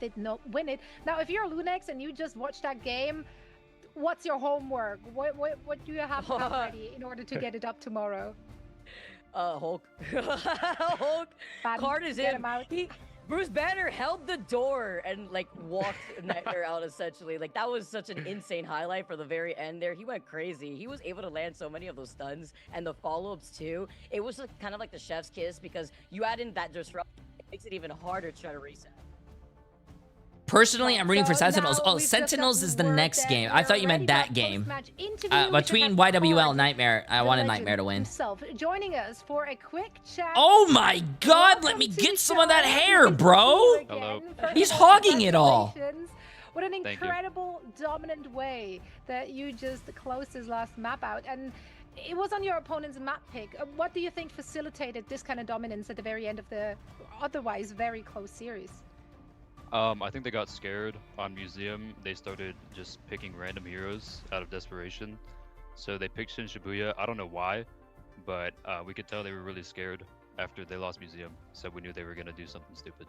did not win it. Now, if you're Lunex and you just watched that game, what's your homework? What do you have to have ready in order to get it up tomorrow? Hulk. Hulk. Card is in. Bruce Banner held the door and like walked Nightmare out essentially. Like that was such an insane highlight for the very end there. He went crazy. He was able to land so many of those stuns and the follow-ups too. It was like, kind of like the chef's kiss because you add in that disruption. It makes it even harder to try to reset. Personally, I'm rooting for Sentinels. Oh, Sentinels is the next game. I thought you meant that game. Between YWL and Nightmare, I wanted Nightmare to win. Himself joining us for a quick chat. Oh my God, let me get some of that hair, bro. Hello. He's hogging it all. What an incredible, dominant way that you just closed his last map out. And it was on your opponent's map pick. What do you think facilitated this kind of dominance at the very end of the otherwise very close series? I think they got scared on Museum. They started just picking random heroes out of desperation. So they picked Shin Shibuya. I don't know why, but we could tell they were really scared after they lost Museum. So we knew they were going to do something stupid.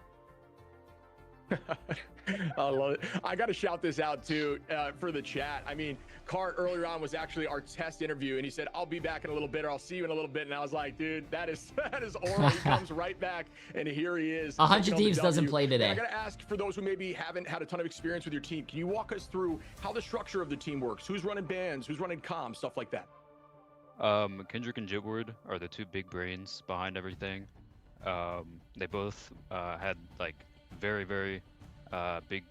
I love it. I got to shout this out too for the chat. I mean, Cart earlier on was actually our test interview, and he said, "I'll be back in a little bit, or I'll see you in a little bit." And I was like, "Dude, that is Aura." He comes right back, and here he is. 100 Thieves doesn't play today. And I got to ask for those who maybe haven't had a ton of experience with your team. Can you walk us through how the structure of the team works? Who's running bans? Who's running comms? Stuff like that. Kendrick and Jitward are the two big brains behind everything. They both had like very big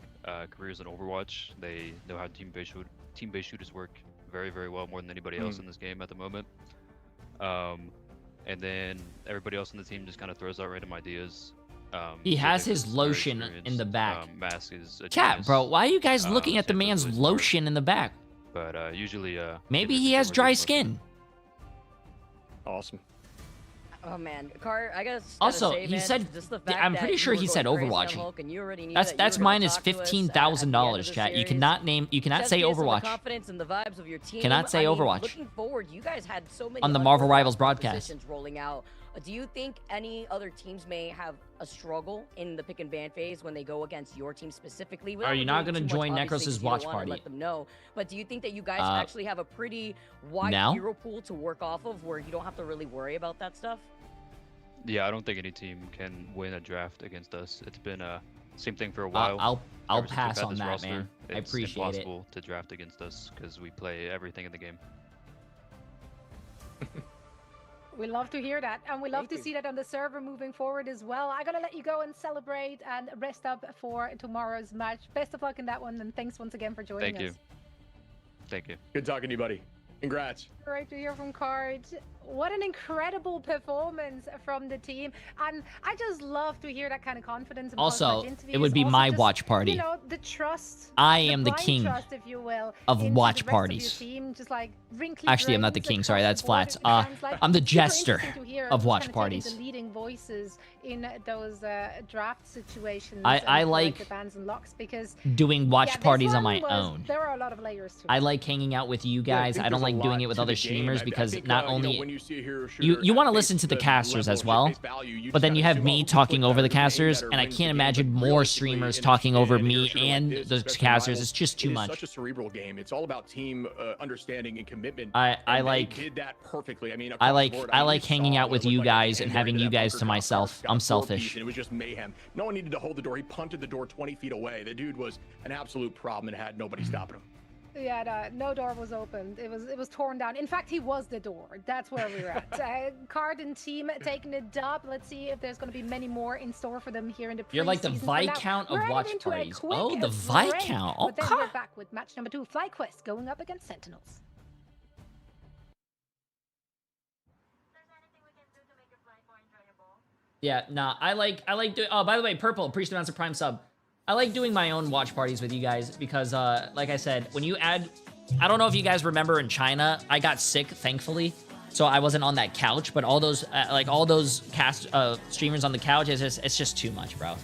careers in Overwatch. They know how team-based shooters work very well, more than anybody else in this game at the moment. And then everybody else on the team just kind of throws out random ideas. He has his lotion in the back. Mask is a Chat, genius. bro, why are you guys looking at the man's lotion in the back? But usually, maybe he has dry skin. Awesome. Oh man, Car, I gotta Also, say, he man, said, just the fact I'm that pretty sure you he were said going crazy on Overwatch. Hulk and you already knew That's that you were mine gonna is talk to us at the end of $15,000, the chat. You series. cannot Chef's say kiss on the Overwatch. confidence and the vibes of your team. Cannot say I mean, Overwatch. Looking forward, you guys had so many On the Marvel unorthodox Rivals broadcast. positions rolling out. Do you think any other teams may have a struggle in the pick and ban phase when they go against your team specifically? Are you not going to join Necros' watch party? Let them know. But do you think that you guys actually have a pretty wide now? hero pool to work off of where you don't have to really worry about that stuff? Yeah, I don't think any team can win a draft against us. It's been same thing for a while. I'll Ever since we've pass had on this that, roster, man. I it's appreciate it. impossible to draft against us because we play everything in the game. We love to hear that, and we love to see that on the server moving forward as well. I'm gonna let you go and celebrate and rest up for tomorrow's match. Best of luck in that one, and thanks once again for joining us. Thank you. Good talking to you, buddy. Congrats. Great to hear from Card. What an incredible performance from the team. And I just love to hear that kind of confidence. Also, it would be my watch party. You know, the trust. I am the king trust, if you will, of into watch the rest parties. Of your team, just like Actually, I'm not the king. Sorry, that's Flats. I'm the jester of watch parties. The leading voices in those draft situations. I like the bans and locks because doing watch parties on my own. There are a lot of layers to it. I like hanging out with you guys. I don't like doing it with other streamers because not only you want to listen to the casters as well, but then you have me talking over the casters, and I can't imagine more streamers talking over me and the casters. It's just too much. It's such a cerebral game. It's all about team understanding and commitment. I like did that perfectly. I mean, I like hanging out with you guys and having you guys to myself. I'm selfish. It was just mayhem. No one needed to hold the door. He punted the door 20 feet away. The dude was an absolute problem and had nobody stopping him. Yeah, no door was opened. It was torn down. In fact, he was the door. That's where we're at. Card and team taking a dub. Let's see if there's going to be many more in store for them here in the preseason. You're like the Viscount of watch parties. Oh, the Viscount. But then we're back with match number 2. FlyQuest going up against Sentinels. Yeah, nah, I like doing. Oh, by the way, Purple, appreciate the amounts of Prime sub. I like doing my own watch parties with you guys because, like I said, when you add, I don't know if you guys remember in China, I got sick, thankfully, so I wasn't on that couch. But all those, streamers on the couch, it's just too much, bro.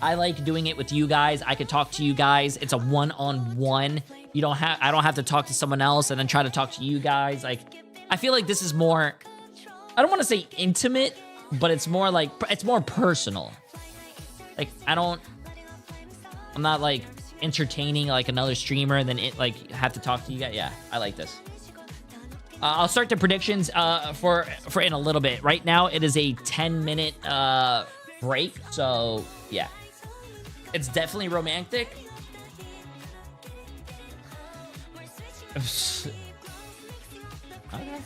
I like doing it with you guys. I could talk to you guys. It's a one-on-one. I don't have to talk to someone else and then try to talk to you guys. Like, I feel like this is more, I don't want to say intimate, but it's more like, it's more personal. Like, I'm not like entertaining like another streamer and then it like have to talk to you guys. Yeah, I like this. I'll start the predictions for in a little bit. Right now, it is a 10-minute break, so yeah, it's definitely romantic. Okay.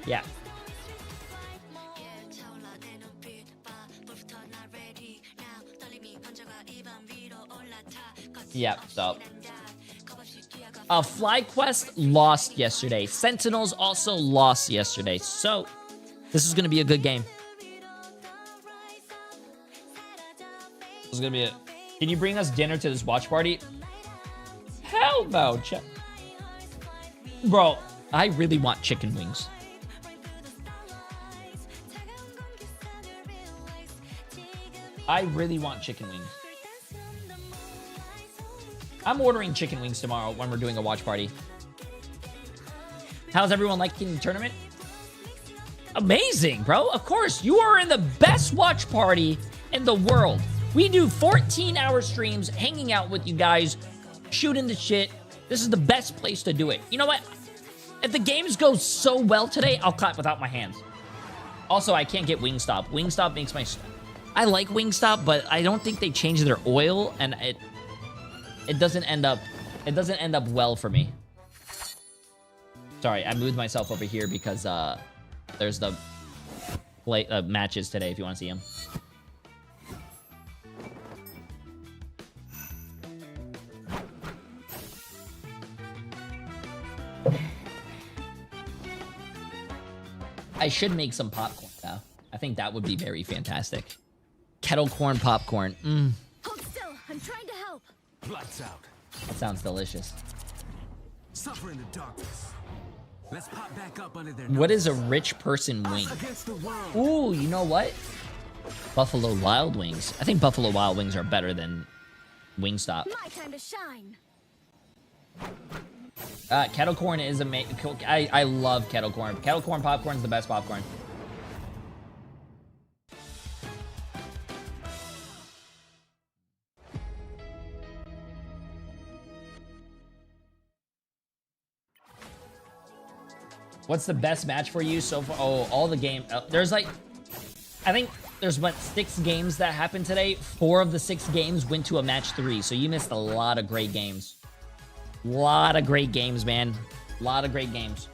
Yeah. Yeah, so FlyQuest lost yesterday. Sentinels also lost yesterday. So this is gonna be a good game. This is gonna be it. Can you bring us dinner to this watch party? Hell no, bro. I really want chicken wings. I really want chicken wings. I'm ordering chicken wings tomorrow when we're doing a watch party. How's everyone liking the tournament? Amazing, bro. Of course, you are in the best watch party in the world. We do 14-hour streams, hanging out with you guys, shooting the shit. This is the best place to do it. You know what? If the games go so well today, I'll clap without my hands. Also, I can't get Wingstop. Wingstop makes my... I like Wingstop, but I don't think they changed their oil, and it doesn't end up well for me. Sorry, I moved myself over here because there's the matches today if you want to see them. I should make some popcorn though. I think that would be very fantastic. Kettle corn popcorn. Hold still. I'm trying to help. Lights out. That sounds delicious. Suffer in the darkness. Let's pop back up under their What is a rich person wing? Ooh, you know what? Buffalo Wild Wings. I think Buffalo Wild Wings are better than Wingstop. My time to shine. Kettle corn is amazing. I love kettle corn. Kettle corn popcorn is the best popcorn. What's the best match for you so far? Oh, all the game. There's like, I think there's what 6 games that happened today. 4 of the 6 games went to a match 3. So you missed a lot of great games. Lot of great games, man. A lot of great games.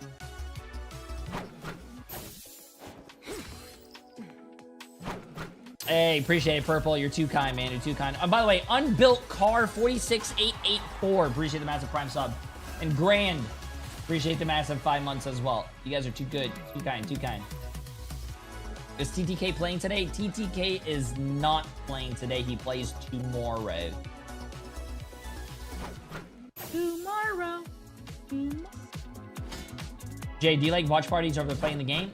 Hey, appreciate it, Purple. You're too kind, man. You're too kind. And by the way, Unbuilt Car 46884. Appreciate the massive prime sub. And Grand. Appreciate the massive 5 months as well. You guys are too good. Too kind. Too kind. Is TTK playing today? TTK is not playing today. He plays tomorrow. Tomorrow. Jay, do you like watch parties over playing the game?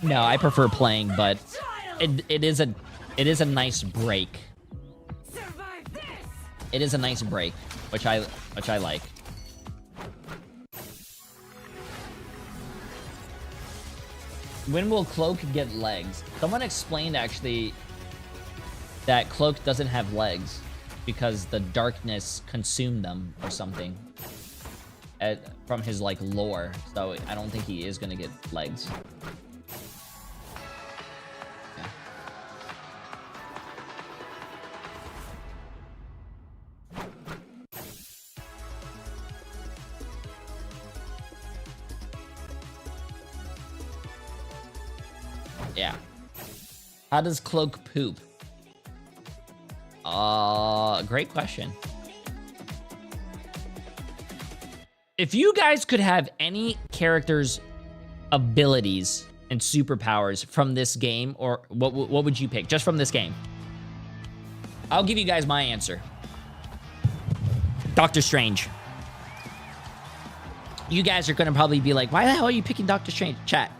No, I prefer playing, but it is a nice break. It is a nice break, which I like. When will Cloak get legs? Someone explained actually that Cloak doesn't have legs because the darkness consumed them or something from his like lore. So I don't think he is gonna get legs. Yeah. How does Cloak poop? Great question. If you guys could have any character's abilities and superpowers from this game, or what would you pick just from this game? I'll give you guys my answer. Doctor Strange. You guys are gonna probably be like, why the hell are you picking Doctor Strange? Chat.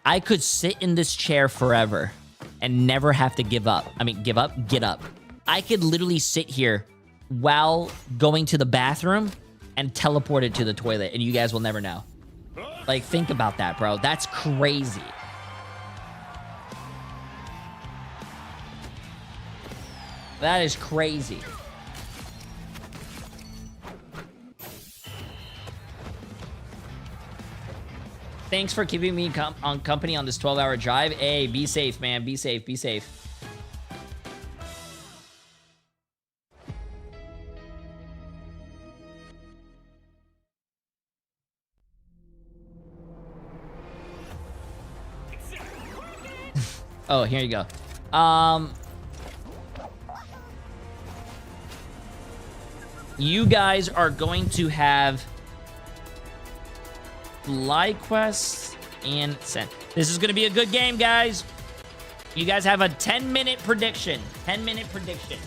I could sit in this chair forever and never have to give up. I mean, give up, get up. I could literally sit here while going to the bathroom and teleport it to the toilet, and you guys will never know. Like, think about that, bro. That's crazy. That is crazy. Thanks for keeping me company on this 12-hour drive. Hey, be safe, man. Be safe. Be safe. Oh, here you go. You guys are going to have Fly Quest and Send. This is going to be a good game, guys. You guys have a 10-minute prediction. 10-minute prediction.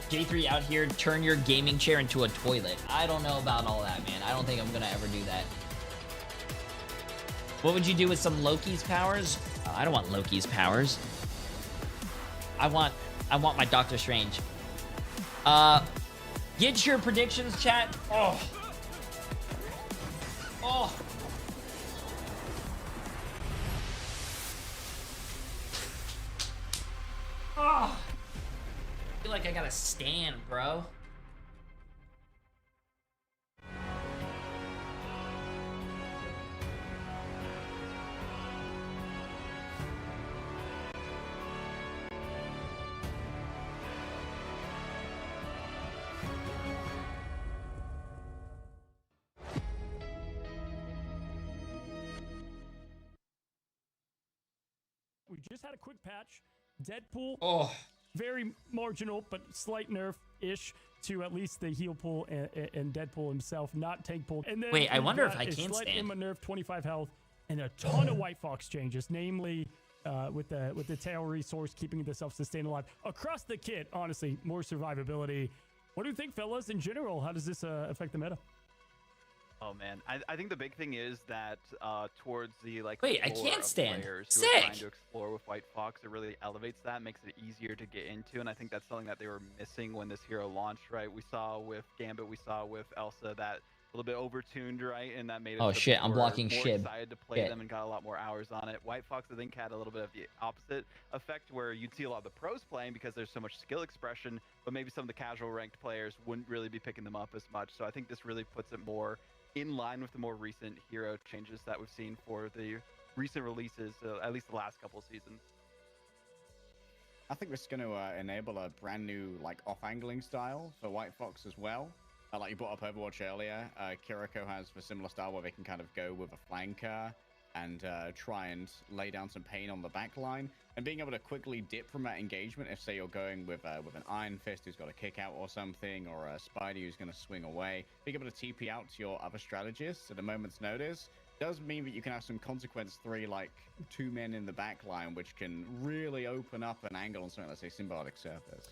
Jay3 out here, turn your gaming chair into a toilet. I don't know about all that, man. I don't think I'm going to ever do that. What would you do with some Loki's powers? Oh, I don't want Loki's powers. I want my Doctor Strange. Get your predictions, chat. Oh. Oh. Oh. I feel like I gotta stand, bro. We just had a quick patch. Deadpool. Oh. Very marginal, but slight nerf-ish to at least the heal pool and Deadpool himself, not tank pool. And then wait, I wonder if I can can stand. Slight nerf, 25 health, and a ton of White Fox changes, namely with the tail resource, keeping the self-sustain alive. Across the kit, honestly, more survivability. What do you think, fellas, in general? How does this affect the meta? Oh man, I think the big thing is that towards the wait, I can't stand. Players Sick. who are trying to explore with White Fox, it really elevates that, makes it easier to get into, and I think that's something that they were missing when this hero launched. Right, we saw with Gambit, we saw with Elsa that a little bit overtuned, right, and that made it. Oh so shit, people I'm were blocking more Shib. excited to play them and got a lot more hours on it. White Fox, I think, had a little bit of the opposite effect, where you'd see a lot of the pros playing because there's so much skill expression, but maybe some of the casual ranked players wouldn't really be picking them up as much. So I think this really puts it more in line with the more recent hero changes that we've seen for the recent releases, at least the last couple of seasons. I think this is going to enable a brand new off-angling style for White Fox as well. Like you brought up Overwatch earlier, Kiriko has a similar style where they can kind of go with a flanker and try and lay down some pain on the back line, and being able to quickly dip from that engagement if, say, you're going with an Iron Fist who's got a kick out or something, or a Spidey who's going to swing away. Being able to TP out to your other strategists at a moment's notice does mean that you can have some consequence 3, like 2 men in the back line, which can really open up an angle on something, let's say, Symbiotic Surface.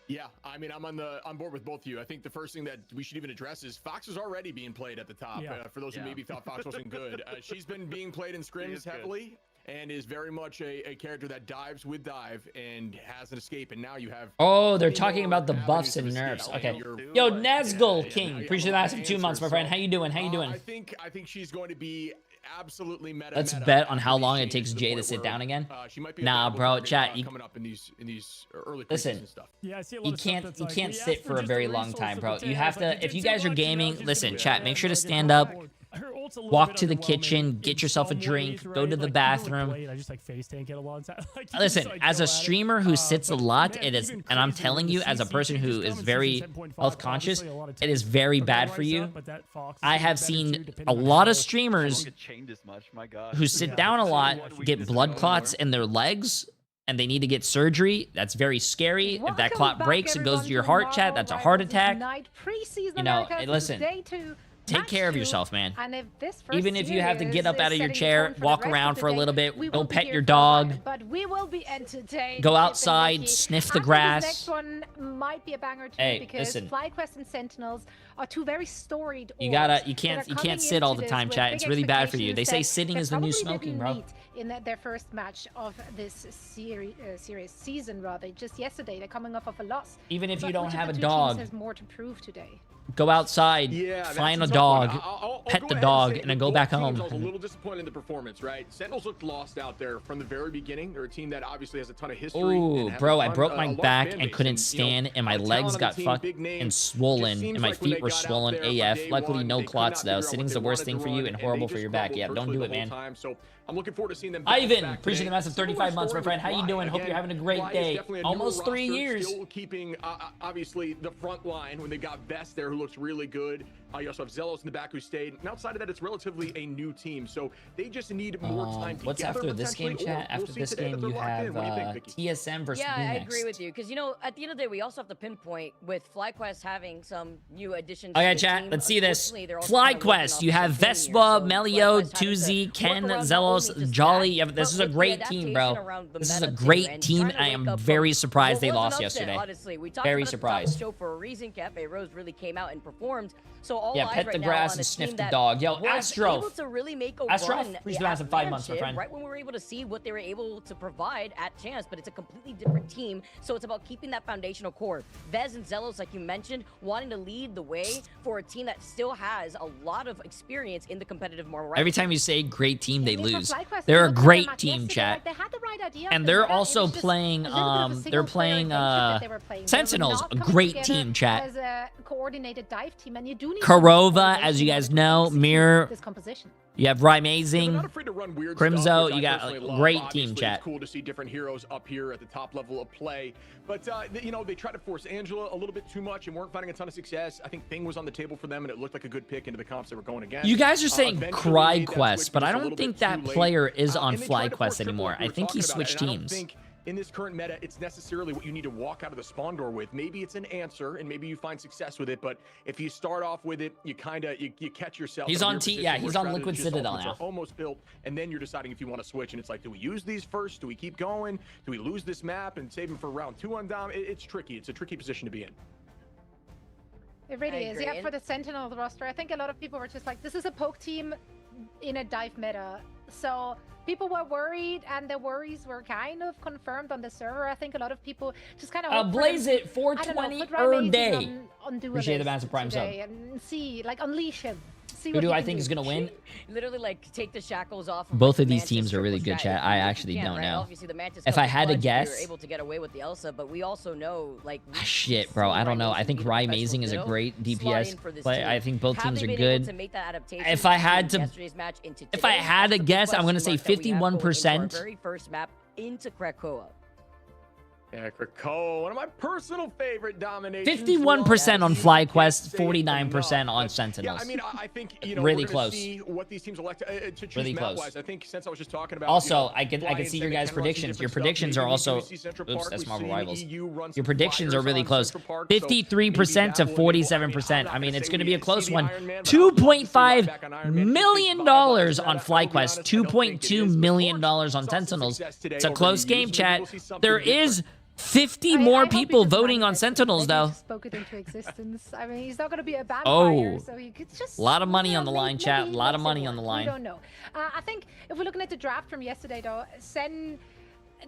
Yeah, I mean, I'm on board with both of you. I think the first thing that we should even address is Fox is already being played at the top. Yeah. For those who maybe thought Fox wasn't good, she's been being played in scrims heavily, and is very much a character that dives with dive and has an escape. And now you have. Oh, they're talking about the buffs and nerfs. Okay. Yo, Nazgul King, appreciate the last 2 months, my friend. How you doing? How you doing? I think she's going to be absolutely meta. Let's bet on how long it takes Jay to sit down again. Nah, bro, chat. Coming up in these early listen. stuff. Yeah, I see a lot You of stuff can't that's you like, can't we sit asked for a just very a long resource time, of bro. the You tail. have It's like, to. you If you did guys so are much, and now gaming, she's listen, gonna chat. be Make sure to just stand like, up. her ult's a little Walk bit to the underwhelming. kitchen, get In yourself a some drink, ways, go right? to the Like, even with bathroom. Blade, I just like face tank it a lot of time. Like, you Listen, just, like, as go a at it. streamer who sits a lot, man, it is, even and I'm crazy telling when you, the as a CC person who just is come in very season 10.5, health conscious, obviously a lot of it is teams very are bad gonna for rise you. up, but that Fox is I gonna be have better too, seen depending a on lot how of streamers Don't get chained as much, my God. who sit down a lot, get blood clots in their legs, and they need to get surgery. That's very scary. If that clot breaks, it goes to your heart, chat. That's a heart attack. You know, hey, listen. Take care of yourself, man. And if this first Even if you have to series get up is out of your setting the chair, tone for the walk rest around of the for a day, little bit, we go will be pet here your for a while, dog, but we will be entertained. go Chip and outside, Nicky. sniff I the think grass. This next one might be a banger too, Hey, because listen. FlyQuest and Sentinels are two very storied. You orbs you that can't are coming sit all into the this time, with chat. big It's really bad for you. They say expectations sitting that is the new probably smoking, didn't bro. meet in their first match of this season, rather just yesterday. They're coming off of a loss. Even if But you don't which of have the a two dog. teams has more to prove today? go outside, Yeah, find a that's tough one. dog, I'll pet go the ahead and dog, say and then that go back both teams, home. I was a little disappointed in the performance, right? Sentinels looked lost out there from the very beginning. They're a team that obviously has a ton of history. Ooh, and bro, I have broke a my large back fan and base, couldn't and, stand, and my a lot of legs talent on got the team, fucked big names. and It just swollen, seems and my like when feet they were got out swollen there from AF. day Luckily, one, no they could clots not though. figure out Sitting's what the they worst wanted thing to for you run, and they horrible for just your back. crumbled Yeah, don't virtually do the it, whole man. time. So I'm looking forward to seeing them bounce Ivan, back appreciate today. the massive 35 months, my friend. How you doing? Hope you're having a great Fly is day. definitely a newer Almost 3 roster, years. Still keeping obviously the front line when they got Vest there, who looks really good. You also have Zelos in the back who stayed. And outside of that, it's relatively a new team, so they just need more time What's together. after this game, potentially, or chat? we'll After see this today that game, they're you locked in. have What do you think, Vicky? TSM versus Yeah, who I next? agree with you because at the end of the day, we also have to pinpoint with FlyQuest having some new additions. Okay, to the chat, team. let's see this. Unfortunately, they're also kinda working FlyQuest, off you the have same thing Vespa, here, so Melio, FlyQuest having 2Z, to Ken, work around not Zelos, only just Jolly. that, Yeah, this but is a with the great team, bro. adaptation around the This is meta a too, great and team. trying to I wake am up very from surprised what they was an lost upset, yesterday. Honestly, we talked Very about it at the top of the surprised. show for a reason. Cafe Rose really came out and performed. So all Yeah, eyes pet right the now grass on and a sniff team the that dog. Yo, was Astro. able to really make a Astro, run please at do have some 5 months, my Manship, friend. right when we were able to see what they were able to provide at Chance, but it's a completely different team. So it's about keeping that foundational core. Vez and Zelos, like you mentioned, wanting to lead the way for a team that still has a lot of experience in the competitive Marvel Every Rivals. time you say great team, they lose. FlyQuest, They're a look at great them team, yesterday, chat. like, they had the right idea And of the they're meta, it also was just playing a little bit of a single-player adventure that they were playing. They were Sentinels, not a coming great together team, chat. as a coordinated dive team, and you do need Karova, as you guys know, Mirror. this composition. You have Rymazing, Not afraid to run weird Crimzo. stuff, which You I got personally a love. great Obviously, team, it's chat. cool to see different heroes up here at the top level of play. But, you know, they tried to force Angela a little bit too much and weren't finding a ton of success. I think Thing was on the table for them, and it looked like a good pick into the comps they were going against. You guys are saying Eventually made that CryQuest, switch, but I just a don't little think bit that too late. player is on And they tried to force FlyQuest triple anymore. like we I were think he talking about it, switched and I don't teams. think in this current meta, it's necessarily what you need to walk out of the spawn door with. Maybe it's an answer, and maybe you find success with it. But if you start off with it, you kind of you catch yourself. He's in a on weird T- position yeah, where he's on strategies Liquid Citadel are now. almost built, and then you're deciding if you want to switch. And it's like, do we use these first? Do we keep going? Do we lose this map and save them for round 2 on Dom? It's tricky. It's a tricky position to be in. It really is. agree. Yeah, for the Sentinel roster, I think a lot of people were just like, this is a poke team in a dive meta. So people were worried, and the worries were kind of confirmed on the server. I think a lot of people just kind of Blaze it 420 per day. Appreciate the massive prime sub. And see, like, unleash him. See Who what do he I can think do. is gonna win? Literally, like, take the shackles off. Both like, of these Mantis teams are really triple good, strat. chat. You I can, actually don't right? know. Obviously, the Mantis If I helped had to clutch, we guess- were able to get away with the Elsa, but we also know, like, Shit, bro. I don't know. I think Rymazing is a great DPS play. I think both teams are good. If I had to, guess, I'm gonna say 51%. Very first map into Krakoa. Yeah, Krakoa, one of my personal favorite dominations. 51% on FlyQuest, 49% on Sentinels. Yeah, I mean, I think, you know, really we're gonna close. see what these teams elect to choose Really map-wise. close. I think since I was just talking about, Also, you know, I can see your guys' predictions. Your predictions are also. Oops, that's Marvel Rivals. Your predictions are really close. 53% to 47%. I mean, it's going to be a close one. $2.5 million on FlyQuest. $2.2 million on Sentinels. It's a close game, chat. There is 50 more people voting on Sentinels, though. Spoke it into existence. I mean, he's not going to be a vampire, Oh, so he could just. a lot of money on the line, chat. A lot of money on the We line. don't know. I think if we're looking at the draft from yesterday, though,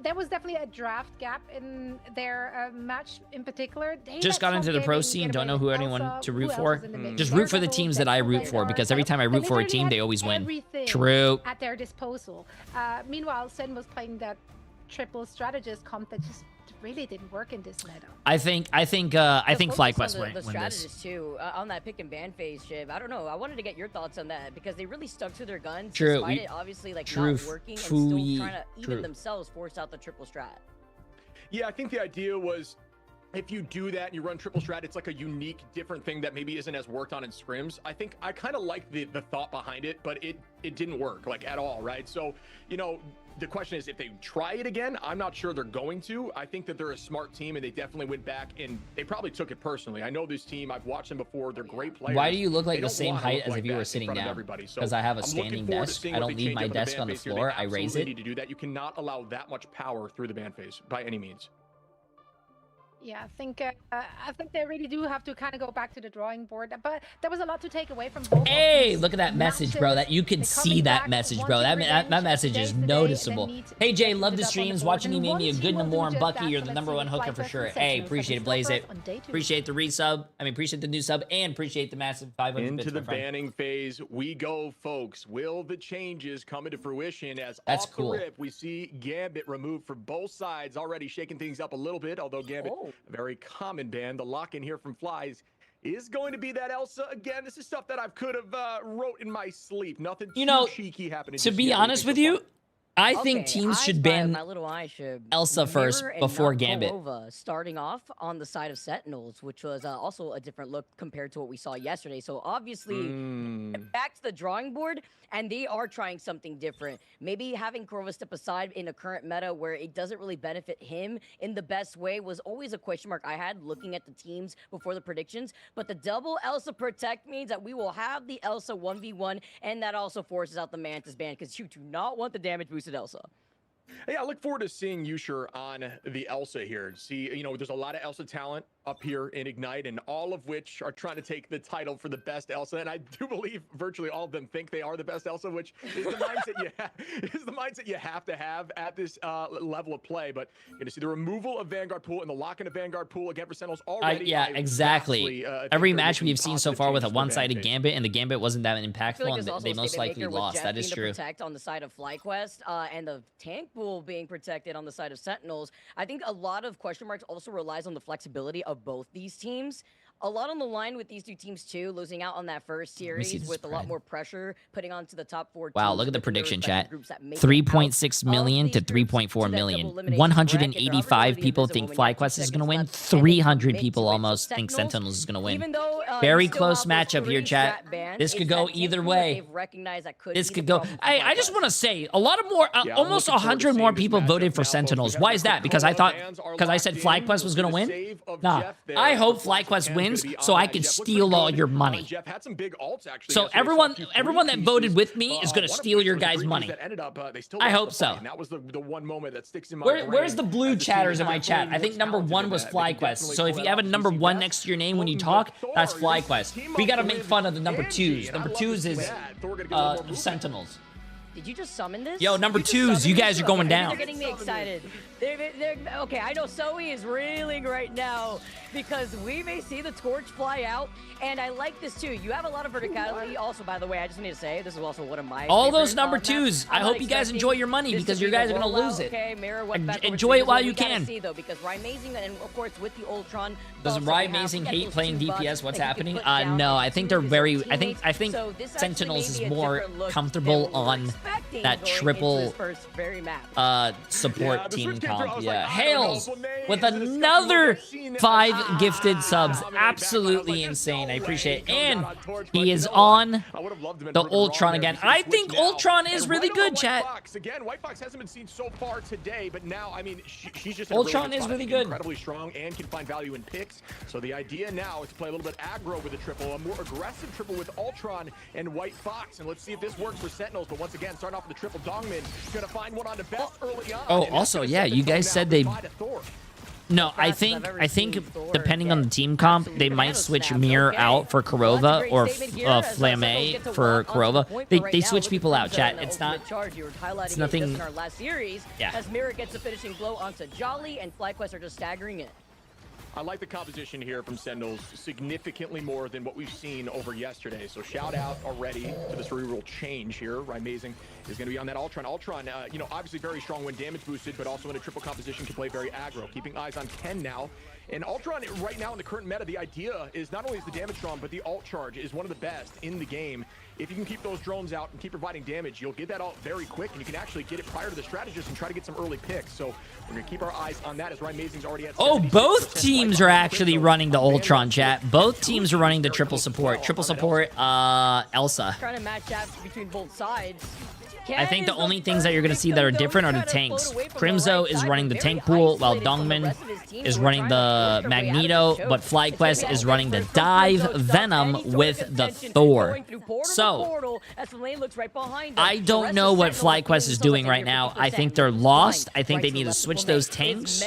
there was definitely a draft gap in their match in particular. They Just let got into Tom the pro Gaming scene. get Don't away know who with anyone Elsa. to Who root else for. was in the mix? Just root for the Daredevil, teams that I root for, because every time I root for a team, they always win. everything True. At their disposal. Meanwhile, Sen was playing that triple strategist comp that just really didn't work in this meta. I think FlyQuest win The this. strategists too on that pick and ban phase, Shiv. I don't know. I wanted to get your thoughts on that because they really stuck to their guns True. despite it obviously like True. not working and still Fooey. trying to even True. themselves force out the triple strat. Yeah, I think the idea was if you do that and you run triple strat, it's like a unique, different thing that maybe isn't as worked on in scrims. I think I kind of like the thought behind it, but it didn't work like at all, right? So, you know, the question is if they try it again, I'm not sure they're going to. I think that they're a smart team and they definitely went back and they probably took it personally. I know this team, I've watched them before. They're great players. Why do you look like They the don't same wanna height look as like if you that were in sitting front of down? everybody. So Because I have a I'm looking standing forward to desk. seeing I what don't they leave change my up in the desk ban on the phase here. floor. They I raise absolutely it. need to do that. You cannot allow that much power through the ban phase by any means. Yeah, I think they really do have to kind of go back to the drawing board. But there was a lot to take away from both. Hey, look at that message, bro. That you can see that message, bro. That message is noticeable. Hey, Jay, love the streams. Watching you made me a good and warm Bucky. You're the #1 hooker for sure. Hey, appreciate it, Blaze it. Appreciate the resub. I mean, appreciate the new sub and appreciate the massive 500 bits, Into the my friend. banning phase we go, folks. Will the changes come into fruition as That's off cool. the rip we see Gambit removed for both sides, already shaking things up a little bit, although Gambit, a very common ban. The lock-in here from Flies is going to be that Elsa again. This is stuff that I could have wrote in my sleep. Nothing too cheeky happening. To be honest with you, I think teams should ban my little eye should Elsa first Mirror and before not Gambit. Corova starting off on the side of Sentinels, which was also a different look compared to what we saw yesterday. So obviously, back to the drawing board, and they are trying something different. Maybe having Corova step aside in a current meta where it doesn't really benefit him in the best way was always a question mark I had looking at the teams before the predictions. But the double Elsa protect means that we will have the Elsa 1v1, and that also forces out the Mantis ban because you do not want the damage boosted Elsa. Hey, I look forward to seeing Yusher on the Elsa here. See, you know, there's a lot of Elsa talent up here in Ignite, and all of which are trying to take the title for the best Elsa. And I do believe virtually all of them think they are the best Elsa, which is the mindset you have to have at this level of play. But you're gonna see the removal of Vanguard pool and the lock-in of Vanguard pool again for Sentinels already. Yeah, exactly. Every match we've seen so far with a one-sided Gambit, and the Gambit wasn't that impactful, and they most likely lost. That is true. Protect on the side of FlyQuest and the tank pool being protected on the side of Sentinels. I think a lot of question marks also relies on the flexibility of both these teams. A lot on the line with these two teams too, losing out on that first series with a lot more pressure putting onto the top 4 Wow, teams look at the with prediction, their chat. groups that make it 3.6 million to 3.4 million. 185 people think FlyQuest is going to win. 300 people almost think Sentinels is going to win. Very close matchup here, chat. This could go either way. This could go. I just want to say, a lot of more, almost 100 more people voted for Sentinels. Why is that? Because I said FlyQuest was going to win? Nah, I hope FlyQuest wins so I can steal all your money. Jeff had some big ults actually. So everyone that voted with me is going to steal your guys' money. I hope so. And that was the one moment that sticks in my Where's the blue chatters in my chat? I think =1 was FlyQuest. So if you have a #1 next to your name when you talk, that's FlyQuest. We got to make fun of the #2s. #2s is Sentinels. Did you just summon this? Yo, #2s, you guys are going down. They're getting me excited. Okay, I know Zoe is reeling right now because we may see the torch fly out, and I like this too. You have a lot of verticality. Also, by the way, I just need to say, this is also one of my all those favorite, #2s. I hope you guys enjoy your money because you guys are going to lose it. Okay, Mirror, what enjoy it while you can. See, though, because Rymazing, and of course with the Ultron. Does Rymazing hate playing DPS? What's happening? No, I think they're very. I think Sentinels is more comfortable on that triple support team comp. Yeah, Hales with another 5 gifted subs. Absolutely insane. I appreciate it. And he is on the Ultron again. I think Ultron is really good, chat. Again, White Fox hasn't been seen so far today, but now, I mean, she's just Ultron is really good. Incredibly strong and can find value in picks. So the idea now is to play a little bit aggro with a triple, a more aggressive triple with Ultron and White Fox. And let's see if this works for Sentinels. But once again, starting off with the triple Dongmin, gonna find one on the best early on. Oh, also, yeah, you guys said they. No, I think depending on the team comp, they might switch Mirror out for Corova or Flamme for Corova. They switch people out, chat. It's not. It's nothing. In our last series, as Mirror gets a finishing blow onto Jolly, and FlyQuest are just staggering it. I like the composition here from Sentinels significantly more than what we've seen over yesterday. So shout out already to this reroll change here. Rymazing is going to be on that Ultron. Ultron, you know, obviously very strong when damage boosted, but also in a triple composition can play very aggro. Keeping eyes on Ken now. And Ultron right now in the current meta, the idea is not only is the damage strong, but the ult charge is one of the best in the game. If you can keep those drones out and keep providing damage, you'll get that ult very quick, and you can actually get it prior to the strategist and try to get some early picks. So we're going to keep our eyes on that as Rymazing's already at. Oh, both teams are actually running the Ultron, chat. Both teams are running the triple support. Triple support, Elsa. Trying to match up between both sides. I think the only things that you're going to see that are different are the tanks. Crimzo is running the tank pool, while Dongmin is running the Magneto, but FlyQuest is running the Dive Venom with the Thor. So know. Portal, as the lane looks right behind them. I The don't rest know of what Sentinel FlyQuest is doing right now. I think they're lost. I think they need to switch those tanks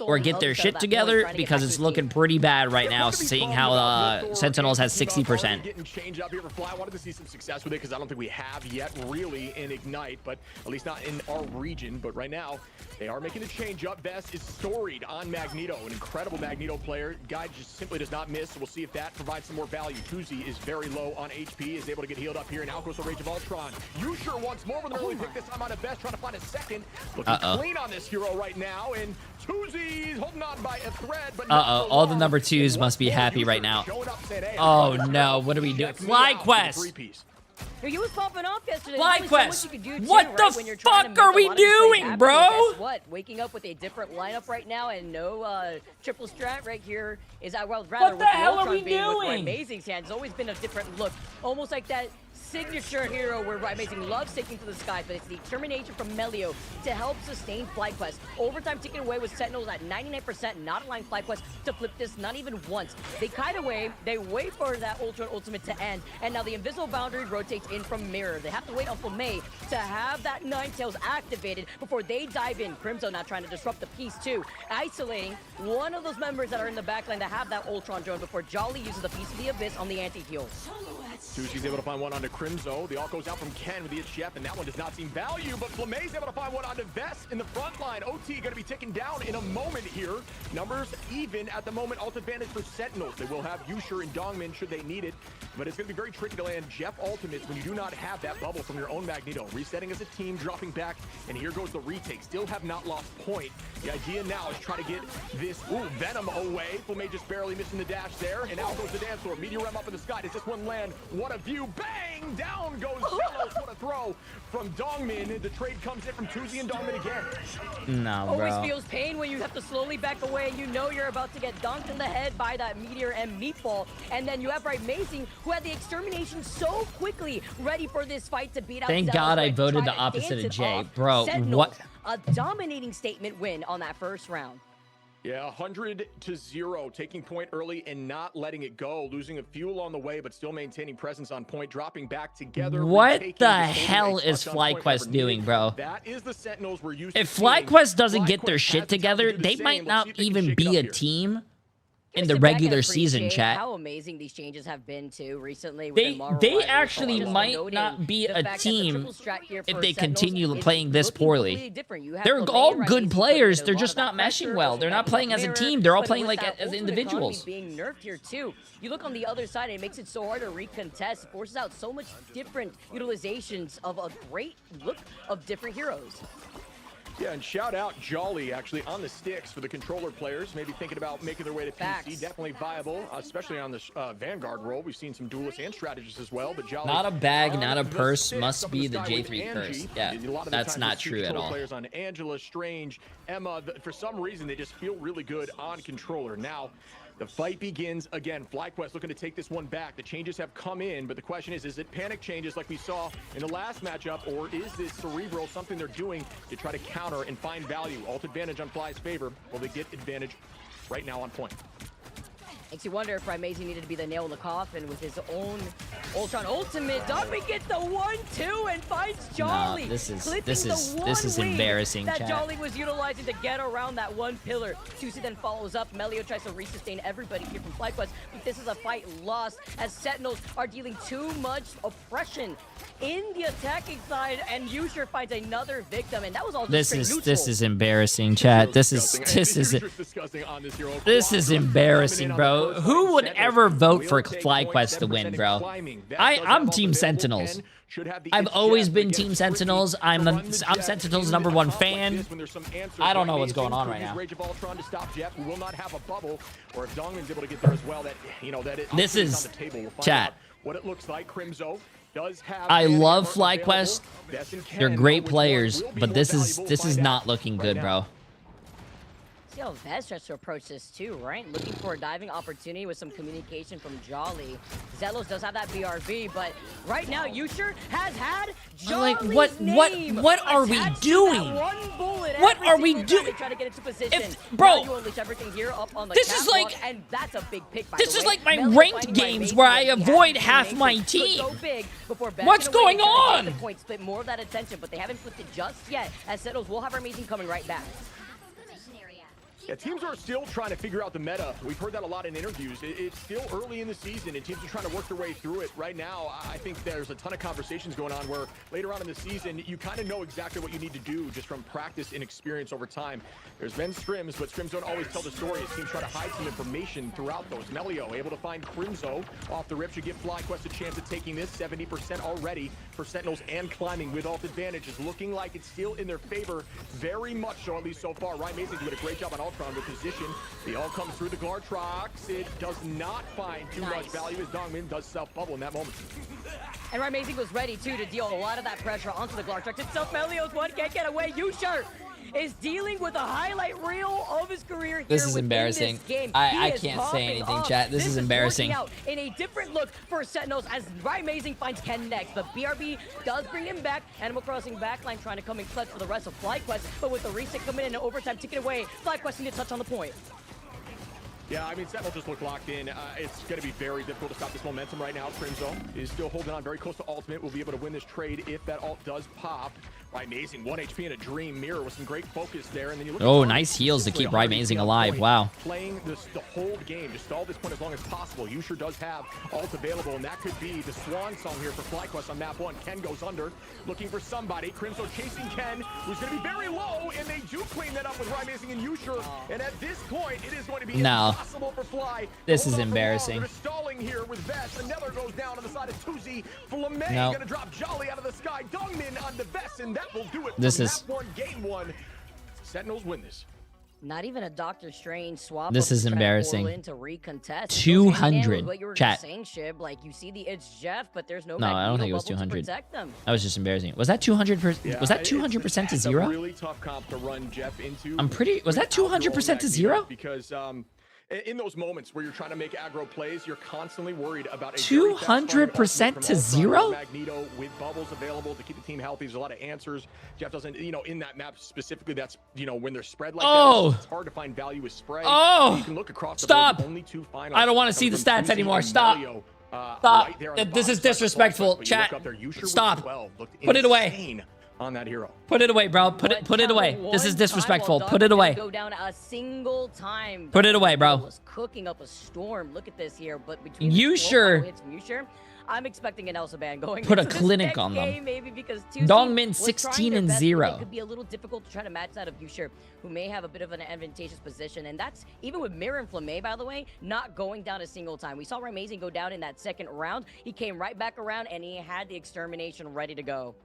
or get their shit together because it's looking pretty bad right now, seeing how Sentinels has 60%. Getting change up here for Fly. I wanted to see some success with it because I don't think we have yet really in Ignite, but at least not in our region. But right now, they are making a change up. Best is storied on Magneto, an incredible Magneto player. Guy just simply does not miss. So we'll see if that provides some more value. Tuzi is very low on HP, is able to get healed up here, and out goes the Rage of Ultron. You sure once more with an early pick this time out of Best, trying to find a second. Looking clean on this hero right now, and Tuzi's holding on by a thread, but All the number 2s must be happy right now. Oh no, what are we doing? FlyQuest! He was popping off yesterday. FlyQuest! What the fuck are we doing, bro? Guess what? Waking up with a different lineup right now and no triple strat right here is well, rather What the hell are we doing? Amazing Stand. It's always been a different look, almost like that signature hero where Amazing loves taking to the sky, but it's the determination from Melio to help sustain FlyQuest. Overtime taken away with Sentinels at 99%, not allowing FlyQuest to flip this not even once. They kite away, they wait for that Ultra ultimate to end, and now the invisible boundary rotates in from Mirror. They have to wait until May to have that Ninetales activated before they dive in. Crimzo now trying to disrupt the piece too, isolating one of those members that are in the backline that have that Ultron drone before Jolly uses the piece of the Abyss on the anti-heal. Sushi's able to find one onto Crimzo. The ult goes out from Ken with the chef, and that one does not seem value, but Flame's able to find one onto Vest in the front line. OT going to be taken down in a moment here. Numbers even at the moment. Ult advantage for Sentinels. They will have Yusher and Dongmin should they need it, but it's going to be very tricky to land Jeff ultimates when you do not have that bubble from your own Magneto. Resetting as a team, dropping back, and here goes the retake. Still have not lost point. The idea now is try to get this Venom away. Flame just barely missing the dash there, and out goes the dance floor. Meteor Rem up in the sky. Does this one land? What a view. Bang! Down goes Zelos. What a throw from Dongmin. The trade comes in from Tuzi and Dongmin again. No, bro. Always feels pain when you have to slowly back away. You know you're about to get dunked in the head by that Meteor and Meatball. And then you have Amazing, who had the extermination so quickly, ready for this fight to beat out. Thank God I voted the opposite of Jay. Bro, what? A dominating statement win on that first round. Yeah, 100-0, taking point early and not letting it go, losing a fuel on the way, but still maintaining presence on point, dropping back together. What the hell is FlyQuest doing, bro? That is the Sentinels we're used to. If FlyQuest doesn't get their shit together, they might not even be a team in the regular season, chat. How amazing these changes have been too recently. They actually might not be a team if they continue playing this poorly. They're all good players. They're just not meshing well. They're not playing as a team. They're all playing like as individuals. Being nerfed here too. You look on the other side, and it makes it so hard to recontest. It forces out so much different utilizations of a great look of different heroes. Yeah, and shout out Jolly actually on the sticks for the controller players, maybe thinking about making their way to PC. Definitely viable, especially on the Vanguard role. We've seen some duelists and strategists as well, but Jolly. Not a bag, not a purse, must be the J3 curse. Yeah, that's not true at all. Players on Angela, Strange, Emma, for some reason they just feel really good on controller. Now, the fight begins again. FlyQuest looking to take this one back. The changes have come in, but the question is it panic changes like we saw in the last matchup, or is this Cerebral something they're doing to try to counter and find value? Ult advantage on Fly's favor. Will they get advantage right now on point? Makes you wonder if Amazing needed to be the nail in the coffin with his own Ultron ultimate. Dogby gets the 1-2 and finds Jolly. Nah, this is embarrassing, that chat. Jolly was utilizing to get around that one pillar. Tusi then follows up. Melio tries to resustain everybody here from FlyQuest, but this is a fight lost as Sentinels are dealing too much oppression in the attacking side, and Yusher finds another victim, and that was all just this is embarrassing, chat. This is embarrassing, bro. Who would ever vote for FlyQuest to win, bro? I'm Team Sentinels. I've always been Team Sentinels. I'm Sentinels' #1 fan. I don't know what's going on right now. This is chat. What it looks like, Crimzo does have. I love FlyQuest. They're great players, but this is not looking good, bro. see how Vez tries to approach this too, right? Looking for a diving opportunity with some communication from Jolly. Zelos does have that BRB, but right now Yusher has had Jolly's name. What are we doing? What are we doing? Trying to get into position. Bro, you unleash everything here up on the this is like, and that's a big pick. By this the is way. like my Melee ranked fighting games Rymazing where I when he avoid has half information my could team. go big before What's backing away going and trying to on? get the point, split more of that attention, but they haven't flipped it just yet. As Settles will have Rymazing coming right back. Yeah, teams are still trying to figure out the meta. We've heard that a lot in interviews. It's still early in the season, and teams are trying to work their way through it. Right now, I think there's a ton of conversations going on where later on in the season, you kind of know exactly what you need to do just from practice and experience over time. There's been scrims, but scrims don't always tell the story as teams try to hide some information throughout those. Melio able to find Crimzo off the rip should give FlyQuest a chance at taking this. 70% already for Sentinels and climbing with ult advantage. Is looking like it's still in their favor, very much so, at least so far. Rymazing doing a great job on Ultron with position. The ult comes through the Glartrox. It does not find too much value as Dongmin does self-bubble in that moment. And Rymazing was ready too to deal a lot of that pressure onto the Glartrox itself. Melio's one can't get away. Yusher is dealing with a highlight reel of his career here. This is embarrassing. This game. I He is can't say anything, popping chat. off. This is embarrassing. Working out in a different look for Sentinels as Rymazing finds Ken next. The BRB does bring him back. Animal Crossing backline trying to come in clutch for the rest of FlyQuest, but with the reset coming in and overtime taken away, FlyQuest need to touch on the point. Yeah, I mean, Sentinel just looked locked in. It's going to be very difficult to stop this momentum right now. Crimzo is still holding on very close to ultimate. Will be able to win this trade if that ult does pop. Rymazing, 1 HP and a dream. Mirror with some great focus there. And then you look Oh, nice heals to keep Rymazing alive. Wow. Playing the whole game to stall this point as long as possible. Yusher does have ult available, and that could be the swan song here for FlyQuest on map 1. Ken goes under, looking for somebody. Crimzo chasing Ken, who's going to be very low, and they do clean that up with Rymazing and Yusher. And at this point, it is going to be impossible for Fly. This is embarrassing. They're stalling here with Vest. Another goes down on the side of Tuzi. Flame going to drop Jolly out of the sky. Dongmin on the Vest, and that will do it. This is map 1, game 1. Sentinels win this. Not even a Doctor Strange swap. This is embarrassing. To recontest. 200. What you were Chat. just saying, Shib. Like you see the it's Jeff, but there's no. No, I don't think it was 200. That was just embarrassing. Was that 200%? Was that 200% to zero? A really tough comp to run Jeff into. I'm pretty. Was that 200% to zero? Because in those moments where you're trying to make aggro plays, you're constantly worried about a 200% to zero. Magneto with bubbles available to keep the team healthy. There's a lot of answers. Jeff doesn't, in that map specifically. That's when they're spread like that, it's hard to find value with spray. You can look across the board, only 2 finals. I don't want to see the stats anymore. Stop. Stop. This is disrespectful. Chat. Stop. Put it away. On that hero. Put it away, bro. Put it away. This is disrespectful. Put it away. Go down a single time. Put it away, bro. Was cooking up a storm. Look at this here. But between I'm expecting an Elsa ban going. Put a clinic on them. Maybe because Dongmin 16 and 0. It could be a little difficult to try to match that of Yusher, who may have a bit of an advantageous position, and that's even with Mirror and Flame, by the way, not going down a single time. We saw Rymazing go down in that second round. He came right back around, and he had the extermination ready to go.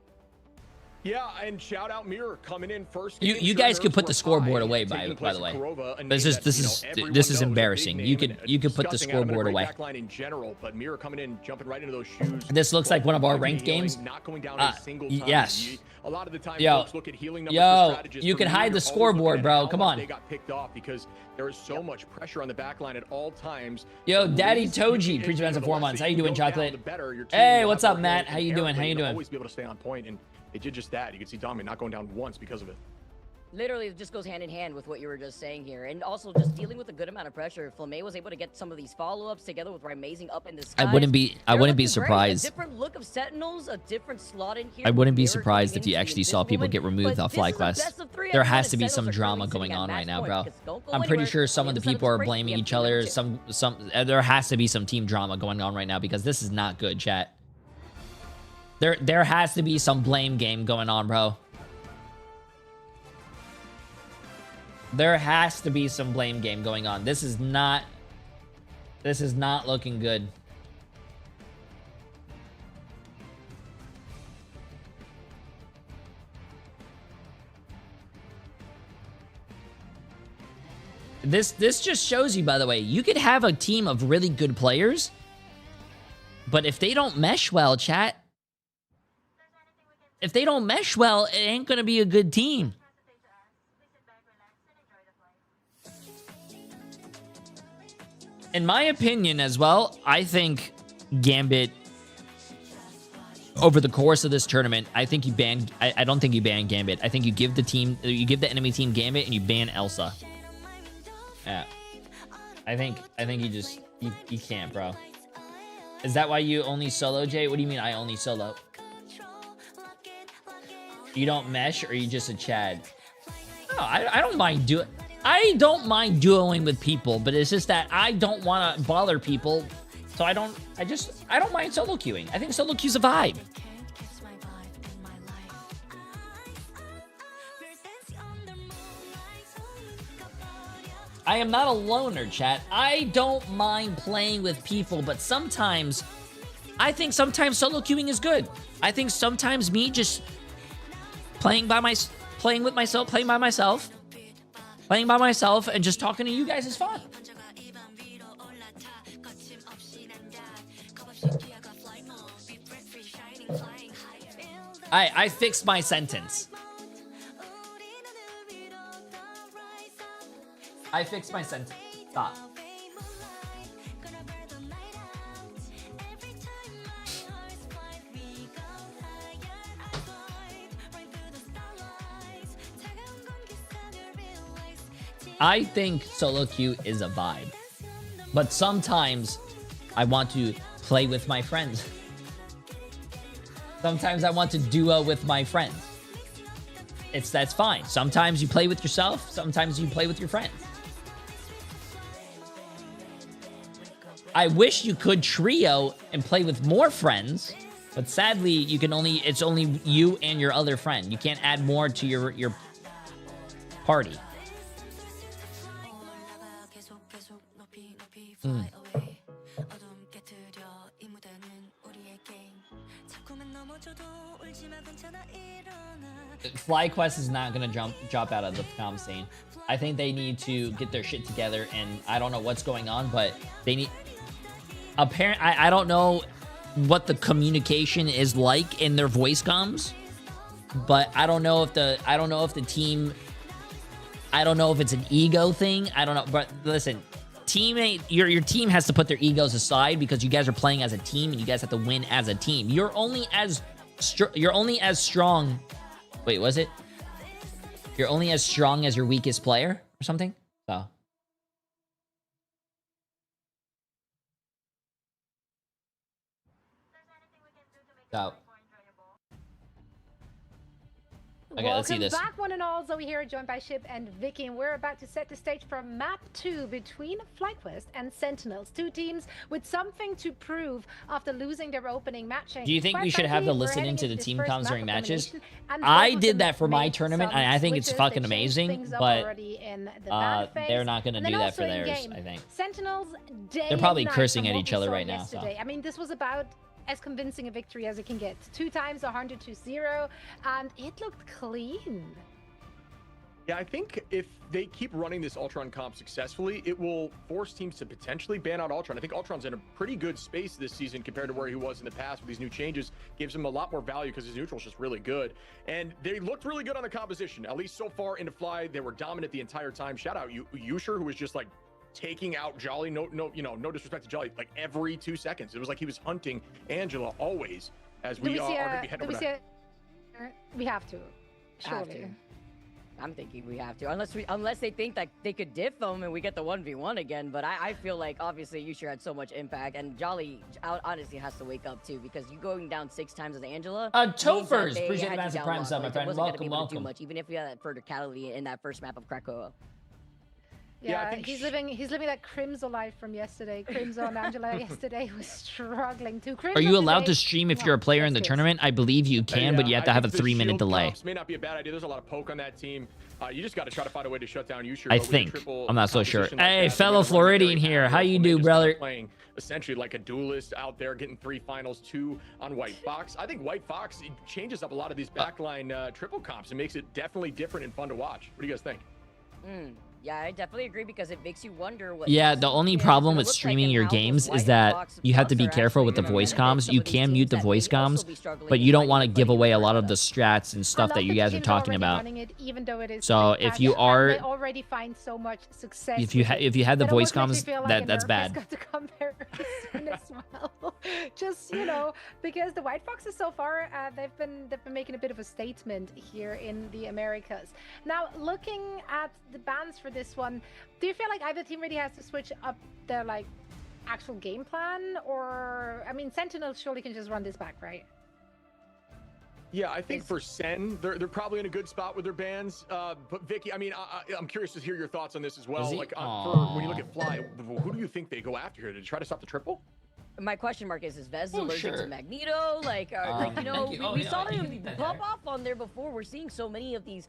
Yeah, and shout out Mirror coming in first. You guys could put the scoreboard away by the way. This is embarrassing. You could put the scoreboard away. Backline in general, but Mirror coming in, jumping right into those shoes. This looks like one of our ranked games. Not going down a single time. Yes. A lot of the time, yo, folks look at healing numbers. You can hide the scoreboard, bro. Come on. They got picked off because there is so much pressure on the backline at all times. Yo, Daddy Toji, pre-defensive 4 months. How you doing, Chocolate? Hey, what's up, Matt? How you doing? How you doing? Always be able to stay on point, and it did just that. You can see Dongmin not going down once because of it. Literally, it just goes hand in hand with what you were just saying here. And also just dealing with a good amount of pressure. Flame was able to get some of these follow-ups together with Rymazing up in the sky. I wouldn't be surprised. A different look of Sentinels, a different slot in here. I wouldn't be surprised if you actually saw people get removed off FlyQuest. There has to be some drama going on right now, bro. I'm pretty sure some of the people are blaming each other. There has to be some team drama going on right now because this is not good, chat. There has to be some blame game going on, bro. There has to be some blame game going on. This is not looking good. This just shows you, by the way, you could have a team of really good players, but if they don't mesh well, chat, if they don't mesh well, it ain't gonna be a good team. in my opinion as well, I think Gambit, over the course of this tournament, I think you ban. I don't think you ban Gambit. I think you give the enemy team Gambit and you ban Elsa. Yeah, I think you just you can't, bro. Is that why you only solo, Jay? What do you mean I only solo? You don't mesh, or you just a Chad? No, I don't mind doing. I don't mind dueling with people, but it's just that I don't want to bother people, so I don't mind solo queuing. I think solo queue's a vibe. I am not a loner, chat. I don't mind playing with people, but sometimes I think sometimes solo queuing is good. I think sometimes me just playing by myself, and just talking to you guys is fun. I fixed my sentence. I fixed my sentence. Stop. I think solo queue is a vibe, but sometimes I want to play with my friends. Sometimes I want to duo with my friends. That's fine. Sometimes you play with yourself, sometimes you play with your friends. I wish you could trio and play with more friends, but sadly you can it's only you and your other friend. You can't add more to your party. FlyQuest is not gonna drop out of the comm scene. I think they need to get their shit together, and I don't know what's going on, but they need. Apparently, I don't know what the communication is like in their voice comms, but I don't know if the team. I don't know if it's an ego thing. I don't know, but listen, teammate, your team has to put their egos aside because you guys are playing as a team and you guys have to win as a team. You're only as strong. Wait, was it? You're only as strong as your weakest player or something? So. Okay, let's see this. Welcome back, one and all. Zoe here, joined by Ship and Vicky, and we're about to set the stage for map 2 between FlyQuest and Sentinels. Two teams with something to prove after losing their opening match. Do you think we should have to listen into the team comms during matches? I did that for my tournament, and I think it's fucking amazing, but they're not going to do that for theirs, I think. Sentinels, they're probably cursing at each other right now. So. I mean, this was about as convincing a victory as it can get. 2 times 100-0, and it looked clean. Yeah, I think if they keep running this Ultron comp successfully, it will force teams to potentially ban out Ultron. I think Ultron's in a pretty good space this season compared to where he was in the past with these new changes. Gives him a lot more value because his neutral's just really good. And they looked really good on the composition. At least so far into Fly, they were dominant the entire time. Shout out Yusher, who was just like taking out Jolly, no disrespect to Jolly, like every 2 seconds. It was like he was hunting Angela always, as we are going to be heading over that. We have to, surely. I'm thinking we have to, unless they think that they could diff them and we get the 1v1 again. But I feel like obviously Yusher had so much impact, and Jolly honestly has to wake up too, because you going down 6 times as Angela. Tofers, appreciate the massive prime sub, my friend. Welcome. Even if you had that verticality in that first map of Krakoa. Yeah, he's living that Crimson life from yesterday. Crimson Angela yesterday was struggling too. Are you allowed to stream if you're a player in the tournament? I believe you can, but you have to have a 3-minute delay. May not be a bad idea. There's a lot of poke on that team. You just got to try to find a way to shut down Yusher. I think. I'm not so sure. Hey, fellow Floridian here. How you do, brother? Playing essentially like a duelist out there, getting 3 finals, 2 on White Fox. I think White Fox changes up a lot of these backline triple comps and makes it definitely different and fun to watch. What do you guys think? Yeah, I definitely agree because it makes you wonder what. Yeah, the only problem with streaming your games is that you have to be careful with the voice comms. You can mute the voice comms, but you don't want to give away a lot of the strats and stuff that you guys are talking about. Even though it is So if you are, they already find so much success. if you had the it voice almost makes comms, me feel like that's a nerf bad. has got to come very soon as well. Just because the White Foxes so far they've been making a bit of a statement here in the Americas. Now looking at the bans for this one, do you feel like either team really has to switch up their actual game plan, or I mean Sentinel surely can just run this back, right? Yeah, I think for Sen, they're probably in a good spot with their bans. But Vicky, I mean, I'm curious to hear your thoughts on this as well. Like, for when you look at Fly, who do you think they go after here to try to stop the triple? My question mark is Vez allergic to Magneto? We saw him pop off on there before. We're seeing so many of these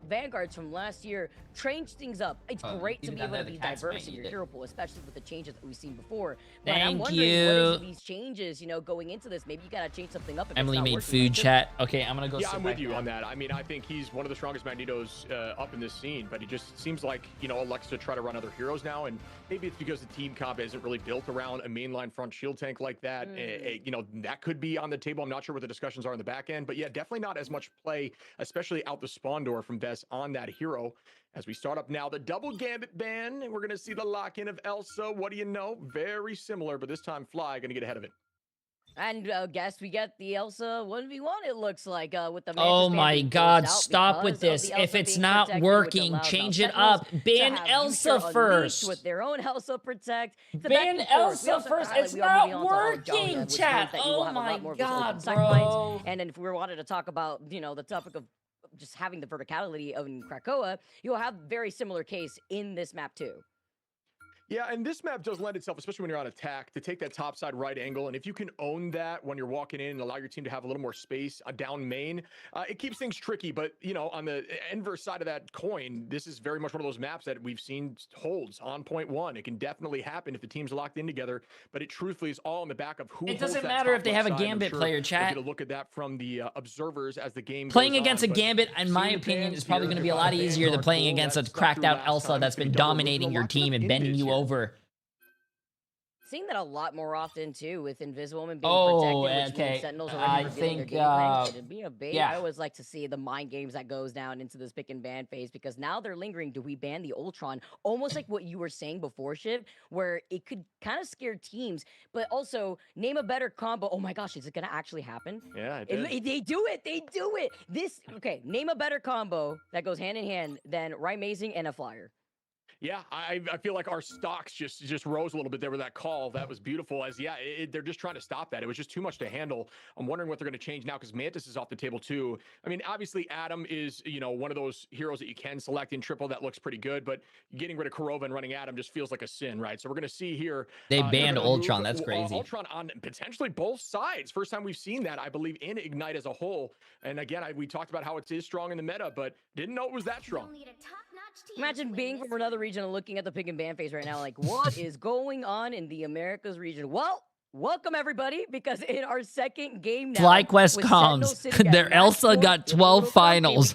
Vanguards from last year change things up. It's great to be able to be diverse in your hero pool, especially with the changes that we've seen before. But I'm wondering what is these changes, going into this. Maybe you gotta change something up. If Emily it's not made working. food chat. Okay, I'm gonna go. Yeah, I'm with you on that. I mean, I think he's one of the strongest Magnetos up in this scene, but he just seems like, elects to try to run other heroes now, and maybe it's because the team comp isn't really built around a mainline front shield tank like that. That could be on the table. I'm not sure what the discussions are in the back end, but yeah, definitely not as much play, especially out the spawn door from Vess on that hero. As we start up now, the double Gambit ban, and we're going to see the lock-in of Elsa. What do you know? Very similar, but this time Fly going to get ahead of it. And guess we get the Elsa 1v1, it looks like, with the Mantis Oh ban my being God, closed out stop with because of this. the If Elsa it's being not protected, which working, allows change now it up. Sentinels Ban to have Elsa Future first. Unleashed with their own Elsa Protect. Ban Elsa first. It's not working, chat. Oh my God, bro. And then if we wanted to talk about, the topic of just having the verticality of Krakoa, you'll have very similar case in this map too. Yeah, and this map does lend itself, especially when you're on attack, to take that topside right angle. And if you can own that when you're walking in and allow your team to have a little more space down main, it keeps things tricky. But, on the inverse side of that coin, this is very much one of those maps that we've seen holds on point one. It can definitely happen if the team's locked in together, but it truthfully is all in the back of who It holds doesn't that matter if top they have a left side. Gambit I'm sure player, chat. We'll get a look at that from the observers as the game Playing goes against on, a Gambit, in my opinion, is probably going to be a lot easier than playing against a cracked out Elsa that's been dominating your team and bending you over. Seeing that a lot more often too with Invisible Woman being protected, which means Sentinels already revealing their game plans. It'd be a bait. yeah. I always like to see the mind games that goes down into this pick and ban phase because now they're lingering. Do we ban the Ultron? Almost like what you were saying before, Shiv, where it could kind of scare teams, but also name a better combo. Oh my gosh, is it gonna actually happen? Yeah, they do it. They do it. Name a better combo that goes hand in hand than Ry-Mazing and a Flyer. Yeah, I feel like our stocks just rose a little bit there with that call. That was beautiful. They're just trying to stop that. It was just too much to handle. I'm wondering what they're going to change now because Mantis is off the table too. I mean, obviously Adam is one of those heroes that you can select in triple that looks pretty good, but getting rid of Kurova and running Adam just feels like a sin, right? So we're going to see here. They banned Ultron. That's crazy. Ultron on potentially both sides. First time we've seen that, I believe, in Ignite as a whole. And again, we talked about how it is strong in the meta, but didn't know it was that strong. Imagine being from another region and looking at the pick and ban phase right now, like, what is going on in the Americas region? Well, welcome everybody, because in our second game now, FlyQuest comms. Their Elsa got 12 finals.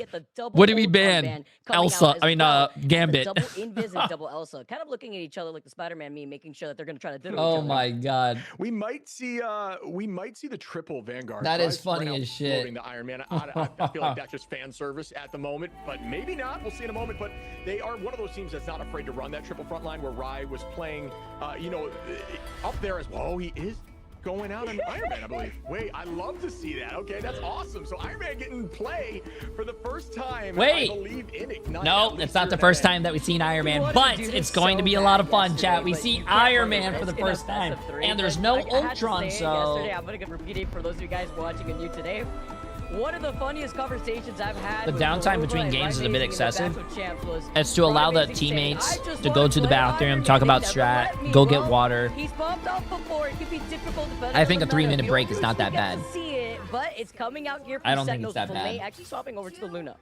What did we ban? Elsa. Gambit. Double Invis and double Elsa. Kind of looking at each other like the Spider-Man meme, making sure that they're going to try to do it. Oh my God. We might see the triple Vanguard. That is funny as shit. The Iron Man. I feel like that's just fan service at the moment, but maybe not. We'll see in a moment. But they are one of those teams that's not afraid to run that triple front line where Rai was playing, up there as well. Oh, he is going out on Iron Man, I believe. Wait, I love to see that. Okay, that's awesome. So Iron Man getting play for the first time. Wait. I believe in Ignite. No, it's not the first time that we've seen Iron Man, but it's going to be a lot of fun, chat. We see Iron Man for the first time, and there's no Ultron, so... Yesterday, I'm going to repeat it for those of you guys watching and new today. One of the funniest conversations I've had. The downtime between games is a bit excessive. It's to allow the teammates to go to the bathroom, talk about strat, go get water. He's popped off before. It could be difficult to I think a 3-minute break is not that bad. See it, but it's coming out here from I don't think it's that bad. Actually swapping over to the Luna.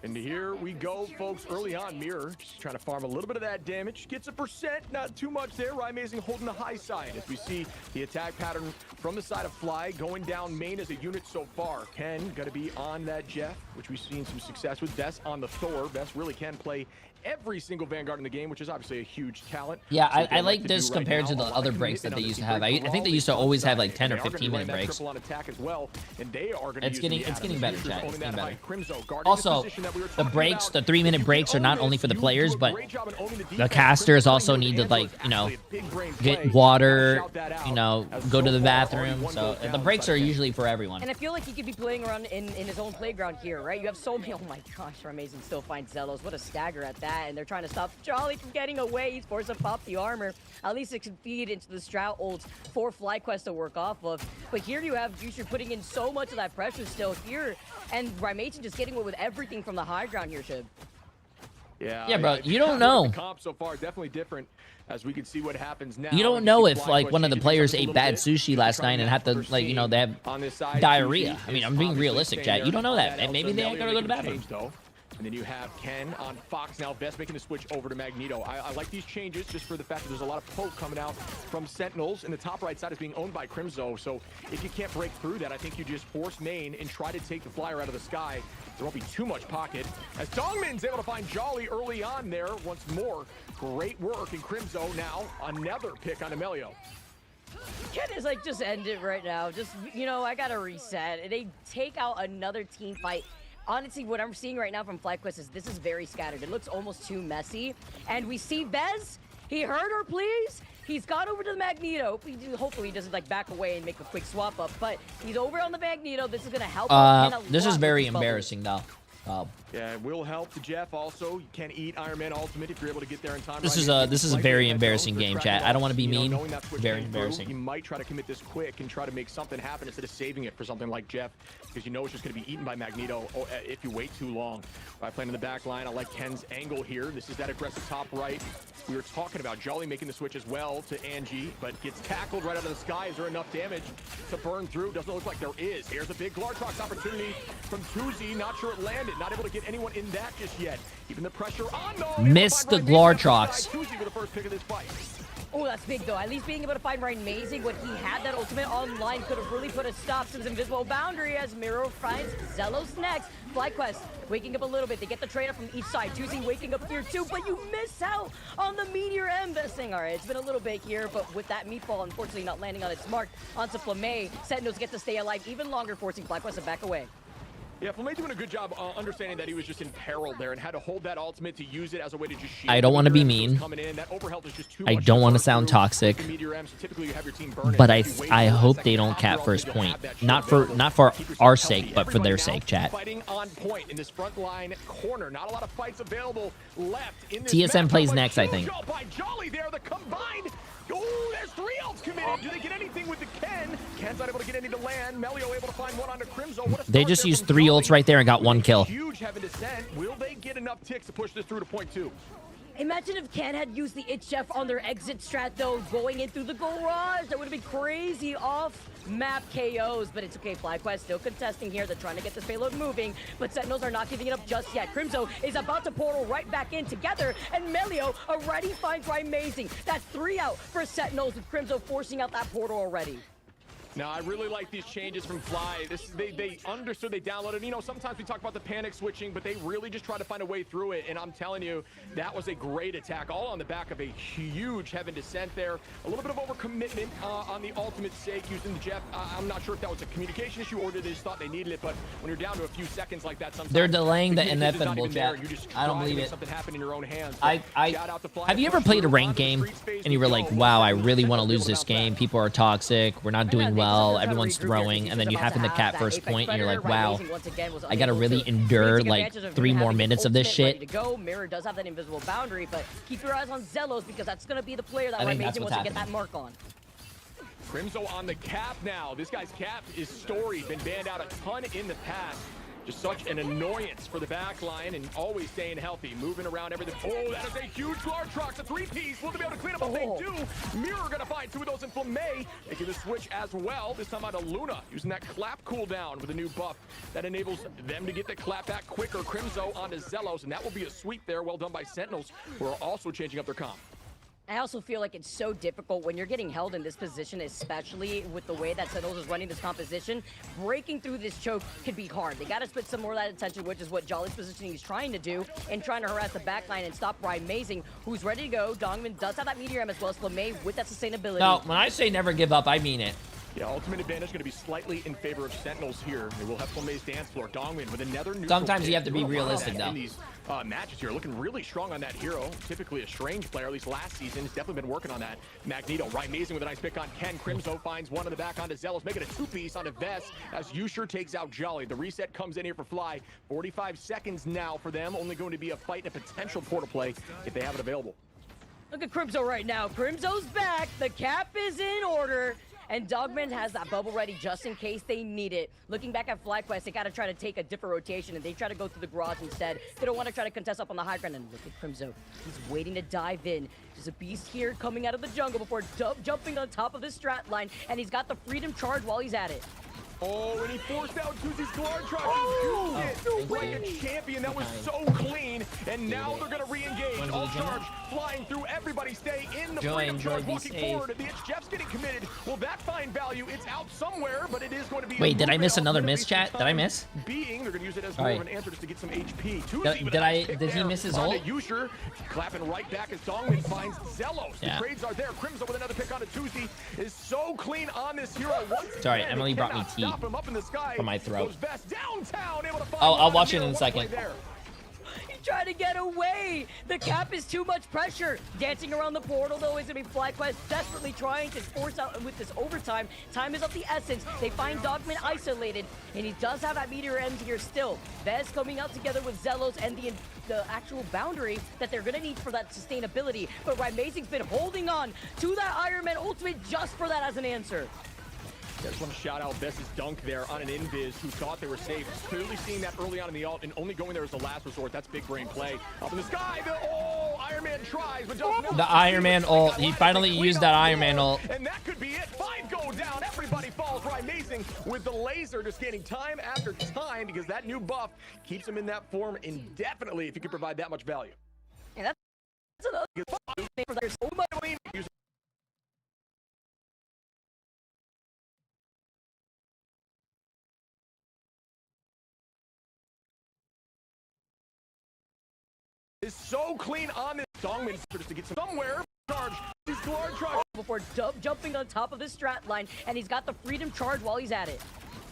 And here we go, folks. Early on, Mirror just trying to farm a little bit of that damage. Gets a percent, not too much there. Amazing holding the high side as we see the attack pattern from the side of Fly going down main as a unit so far. Ken going to be on that Jeff, which we've seen some success with. Best on the Thor. Best really can play every single Vanguard in the game, which is obviously a huge talent. Yeah, So I like this compared to the other breaks that they used to have. I think they used to always have like 10 or 15 minute breaks. It's getting better, chat. It's getting better. Also, the breaks, the 3-minute breaks are not only for the players, but the casters also need to, like, you know, get water, you know, go to the bathroom. So the breaks are usually for everyone. And I feel like he could be playing around in his own playground here, right? You have so many. Oh my gosh, Amazing still finds Zelos. What a stagger at that. And they're trying to stop Jolly from getting away. He's forced to pop the armor. At least it can feed into the Stroud ults for FlyQuest to work off of. But here you have Juicer putting in so much of that pressure still here. And Rymation just getting away with everything from the high ground here, Shib. Yeah, bro, you don't know. The comp so far definitely different as we can see what happens now. You don't know if, like, one of the players ate bad sushi last night and had to, like, you know, they have diarrhea. I mean, I'm being realistic, chat. You don't know that. And maybe they ain't gonna go to the bathroom. And then you have Ken on Fox now. Best making the switch over to Magneto. I like these changes just for the fact that there's a lot of poke coming out from Sentinels. And the top right side is being owned by Crimzo. So if you can't break through that, I think you just force main and try to take the flyer out of the sky. There won't be too much pocket. As Dongmin's able to find Jolly early on there once more. Great work. And Crimzo now another pick on Amelio. Ken is like, just end it right now. Just, you know, I gotta reset. They take out another team fight. Honestly, what I'm seeing right now from FlyQuest is this is very scattered. It looks almost too messy. And we see Bez. He heard her please. He's gone over to the Magneto. Hopefully he doesn't like back away and make a quick swap up. But he's over on the Magneto. This is going to help. This is very embarrassing, though. Yeah, it will help the Jeff also. You can eat Iron Man Ultimate if you're able to get there in time. This is a very embarrassing game, chat. I don't want to be mean. Very embarrassing. You might try to commit this quick and try to make something happen instead of saving it for something like Jeff, because you know it's just going to be eaten by Magneto if you wait too long. By playing in the back line, I like Ken's angle here. This is that aggressive top right. We were talking about Jolly making the switch as well to Angie, but gets tackled right out of the sky. Is there enough damage to burn through? Doesn't look like there is. Here's a big Glartrox opportunity from Tuzi. Not sure it landed. Not able to get anyone in that just yet. Keeping the pressure on. No, missed the Glartrox. Tuzi with the first pick of this fight. Oh, that's big, though. At least being able to find Rymation when he had that ultimate online could have really put a stop to his invisible boundary as Miro finds Zelos next. FlyQuest waking up a little bit. They get the trade up from each side. Tuzi waking up here, too, but you miss out on the Meteor M. This thing, all right, it's been a little bit here, but with that meatball, unfortunately, not landing on its mark onto Flamay, Sentinels get to stay alive even longer, forcing FlyQuest to back away. Yeah, Flamay doing a good job understanding that he was just in peril there and had to hold that ultimate to use it as a way to just shield. I don't want to be mean. I don't want to sound toxic. But I hope they don't cap first point. Not for our sake, but for their sake, chat. Fighting on point in this front line corner. Not a lot of fights available left in this TSM plays next, I think. By Jolly there, the combined. Oh, there's 3 ults committed. Do they get anything with the Ken? Ken's not able to get any to land. Melio able to find one onto Crimzo. They just used 3 ults right there and got 1 kill. Huge heaven descent. Will they get enough ticks to push this through to point 2? Imagine if Ken had used the It Chef on their exit strat, though, going in through the garage. That would have been crazy off-map KOs, but it's okay. FlyQuest still contesting here. They're trying to get this payload moving, but Sentinels are not giving it up just yet. Crimzo is about to portal right back in together, and Melio already finds Rymation. That's 3 out for Sentinels, with Crimzo forcing out that portal already. Now, I really like these changes from Fly. They understood, they downloaded. You know, sometimes we talk about the panic switching, but they really just try to find a way through it. And I'm telling you, that was a great attack, all on the back of a huge heaven descent there. A little bit of overcommitment on the ultimate sake using the Jeff. I'm not sure if that was a communication issue or they just thought they needed it. But when you're down to a few seconds like that, sometimes they're delaying the inevitable, chat. I don't believe it. Something happen in your own hands. Have you ever played a ranked game and you were like, wow, I really want to lose this game. People are toxic. We're not doing well. Everyone's throwing, and then you happen to cap first point, and you're like, wow, I gotta really endure like 3 more minutes of this shit. Mirror does have that invisible boundary, but keep your eyes on Zelos because that's gonna be the player that Rymation wants to get that mark on. Crimzo on the cap now. This guy's cap is storied, been banned out a ton in the past. Just such an annoyance for the back line and always staying healthy, moving around everything. Oh, that is a huge Glartrox, a three-piece. Will they be able to clean up what they do? Mirror gonna find two of those in Flame, making the switch as well. This time out of Luna, using that clap cooldown with a new buff that enables them to get the clap back quicker. Crimzo onto Zelos, and that will be a sweep there. Well done by Sentinels, who are also changing up their comp. I also feel like it's so difficult when you're getting held in this position, especially with the way that Sentinels is running this composition. Breaking through this choke could be hard. They got to split some more of that attention, which is what Jolly's positioning is trying to do, and trying to harass the backline and stop Amazing, who's ready to go. Dongman does have that Meteor M as well as Flame with that sustainability. No, when I say never give up, I mean it. Yeah, ultimate advantage going to be slightly in favor of Sentinels here. They will have Flame's dance floor. Dongmin with another neutral. Sometimes you pick. have to be realistic, though. In these matches here, looking really strong on that hero. Typically a strange player, at least last season. He's definitely been working on that. Magneto, right, amazing with a nice pick on Ken. Crimzo finds one in the back onto Zelos, making a two-piece onto Vess as Usher takes out Jolly. The reset comes in here for Fly. 45 seconds now for them. Only going to be a fight and a potential portal play if they have it available. Look at Crimzo right now. Crimzo's back. The cap is in order. And Dogman has that bubble ready just in case they need it. Looking back at FlyQuest, they got to try to take a different rotation, and they try to go through the garage instead. They don't want to try to contest up on the high ground. And look at Crimzo. He's waiting to dive in. There's a beast here coming out of the jungle before jumping on top of the strat line, and he's got the freedom charge while he's at it. Oh, and he forced out Tuzi's Glartrox. Like a champion. That was so clean. And now they're going to re-engage. All charge flying through everybody. Stay in the freedom charge. Walking forward. The itch Jeff's getting committed. Will that find value? It's out somewhere, but it is going to be. Wait, did I miss another miss, chat? Did I miss? They're going to use it as more of an answer just to get some HP. Did he miss his ult? Usher clapping right back as Dongman finds Zelos. The trades are there. Crimzo with another pick on a Tuzi is so clean on this hero. Sorry, Emily brought me tea him up in the sky. from my throat. Downtown, able to find I'll watch it in a second. He's trying to get away. The cap is too much pressure. Dancing around the portal, though, is going to be FlyQuest desperately trying to force out with this overtime. Time is of the essence. They find Dogman isolated, and he does have that Meteor M here still. Vez coming out together with Zelos and the actual boundary that they're going to need for that sustainability. But Amazing's been holding on to that Iron Man ultimate just for that as an answer. Just want to shout out Vess's dunk there on an Invis who thought they were safe. Clearly seeing that early on in the ult and only going there as the last resort. That's big brain play. Up in the sky, Iron Man tries, but doesn't. The Iron Man ult. He finally used that Iron Man ult. And that could be it. 5 go down. Everybody falls. Amazing with the laser, just gaining time after time because that new buff keeps him in that form indefinitely if you can provide that much value. And that's another thing for there's so much. Is so clean on this Dongman just to get somewhere charge. He's Glartrox before jumping on top of the strat line, and he's got the freedom charge while he's at it.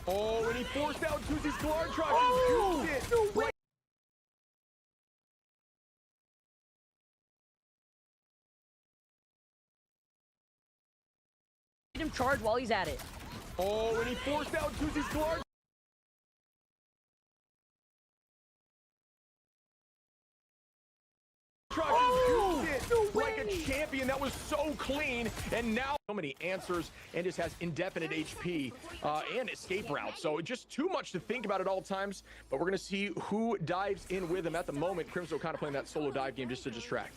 Oh, and he forced out Tuzi's Glartrox. Freedom charge while he's at it. Oh, and he forced out Tuzi's Glartrox. Like a champion. That was so clean, and now so many answers and just has indefinite HP and escape routes. So just too much to think about at all times, but we're gonna see who dives in with him at the moment. Crimzo kind of playing that solo dive game just to distract.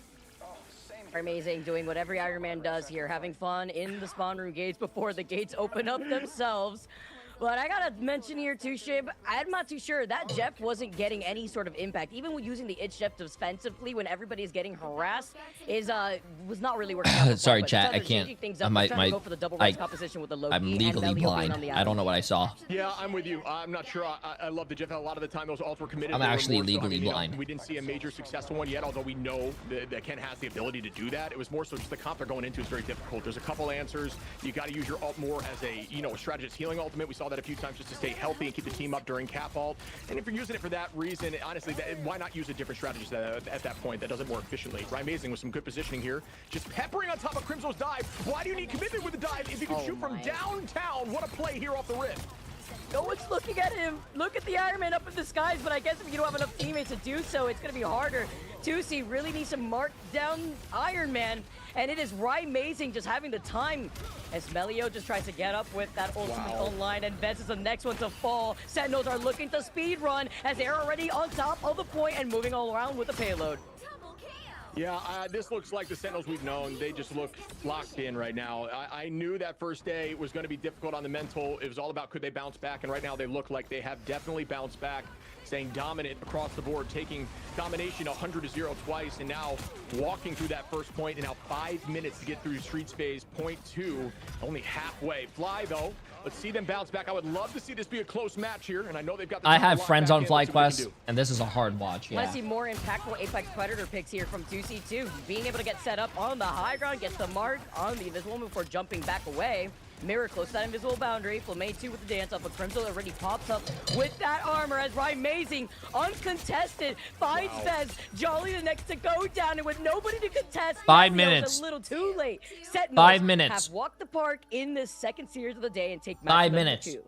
Amazing, doing what every Iron Man does here, having fun in the spawn room gates before the gates open up themselves. But I gotta mention here too, Shib, I'm not too sure. That Jeff wasn't getting any sort of impact. Even when using the itch Jeff defensively when everybody's getting harassed, was not really working out. Sorry, chat, I can't. I'm legally blind. I don't know what I saw. Yeah, I'm with you. I'm not sure. I love the Jeff. A lot of the time, those ults were committed. I'm actually legally blind. We didn't see a major successful one yet, although we know that Ken has the ability to do that. It was more so just the comp they're going into is very difficult. There's a couple answers. You got to use your ult more as a, a strategist healing ultimate. We saw that a few times just to stay healthy and keep the team up during cap ult. And if you're using it for that reason, honestly, why not use a different strategist at that point that does it more efficiently? Amazing with some good positioning here. Just peppering on top of Crimzo's dive. Why do you need commitment with the dive if you can shoot from downtown? What a play here off the rip. No one's looking at him. Look at the Iron Man up in the skies, but I guess if you don't have enough teammates to do so, it's going to be harder. Tusi really needs to mark down Iron Man. and it is Amazing just having the time as Melio just tries to get up with that ultimate online, and Vez is the next one to fall. Sentinels are looking to speed run as they're already on top of the point and moving all around with the payload. Yeah, this looks like the Sentinels we've known. They just look locked in right now. I knew that first day was going to be difficult on the mental. It was all about could they bounce back, and right now they look like they have definitely bounced back, staying dominant across the board, taking domination 100-0 twice, and now walking through that first point, and now 5 minutes to get through Streets phase, point 2, only halfway. Fly, though. Let's see them bounce back. I would love to see this be a close match here, and I know they've got the I time to have lock friends back on in. Let's see what we can FlyQuest, do. and this is a hard watch. Want Yeah. to see more impactful Apex Predator picks here from 2C2. Being able to get set up on the high ground, gets the mark on the invisible before jumping back away. Mirror close to that invisible boundary. Flame 2 with the dance off, but Crimson already pops up with that armor as Amazing, uncontested, finds Vez. Jolly the next to go down, and with nobody to contest, 5 Melio's minutes. a little too late. Sentinels 5 minutes. have walked the park in this second series of the day and take match 5 number minutes. 2.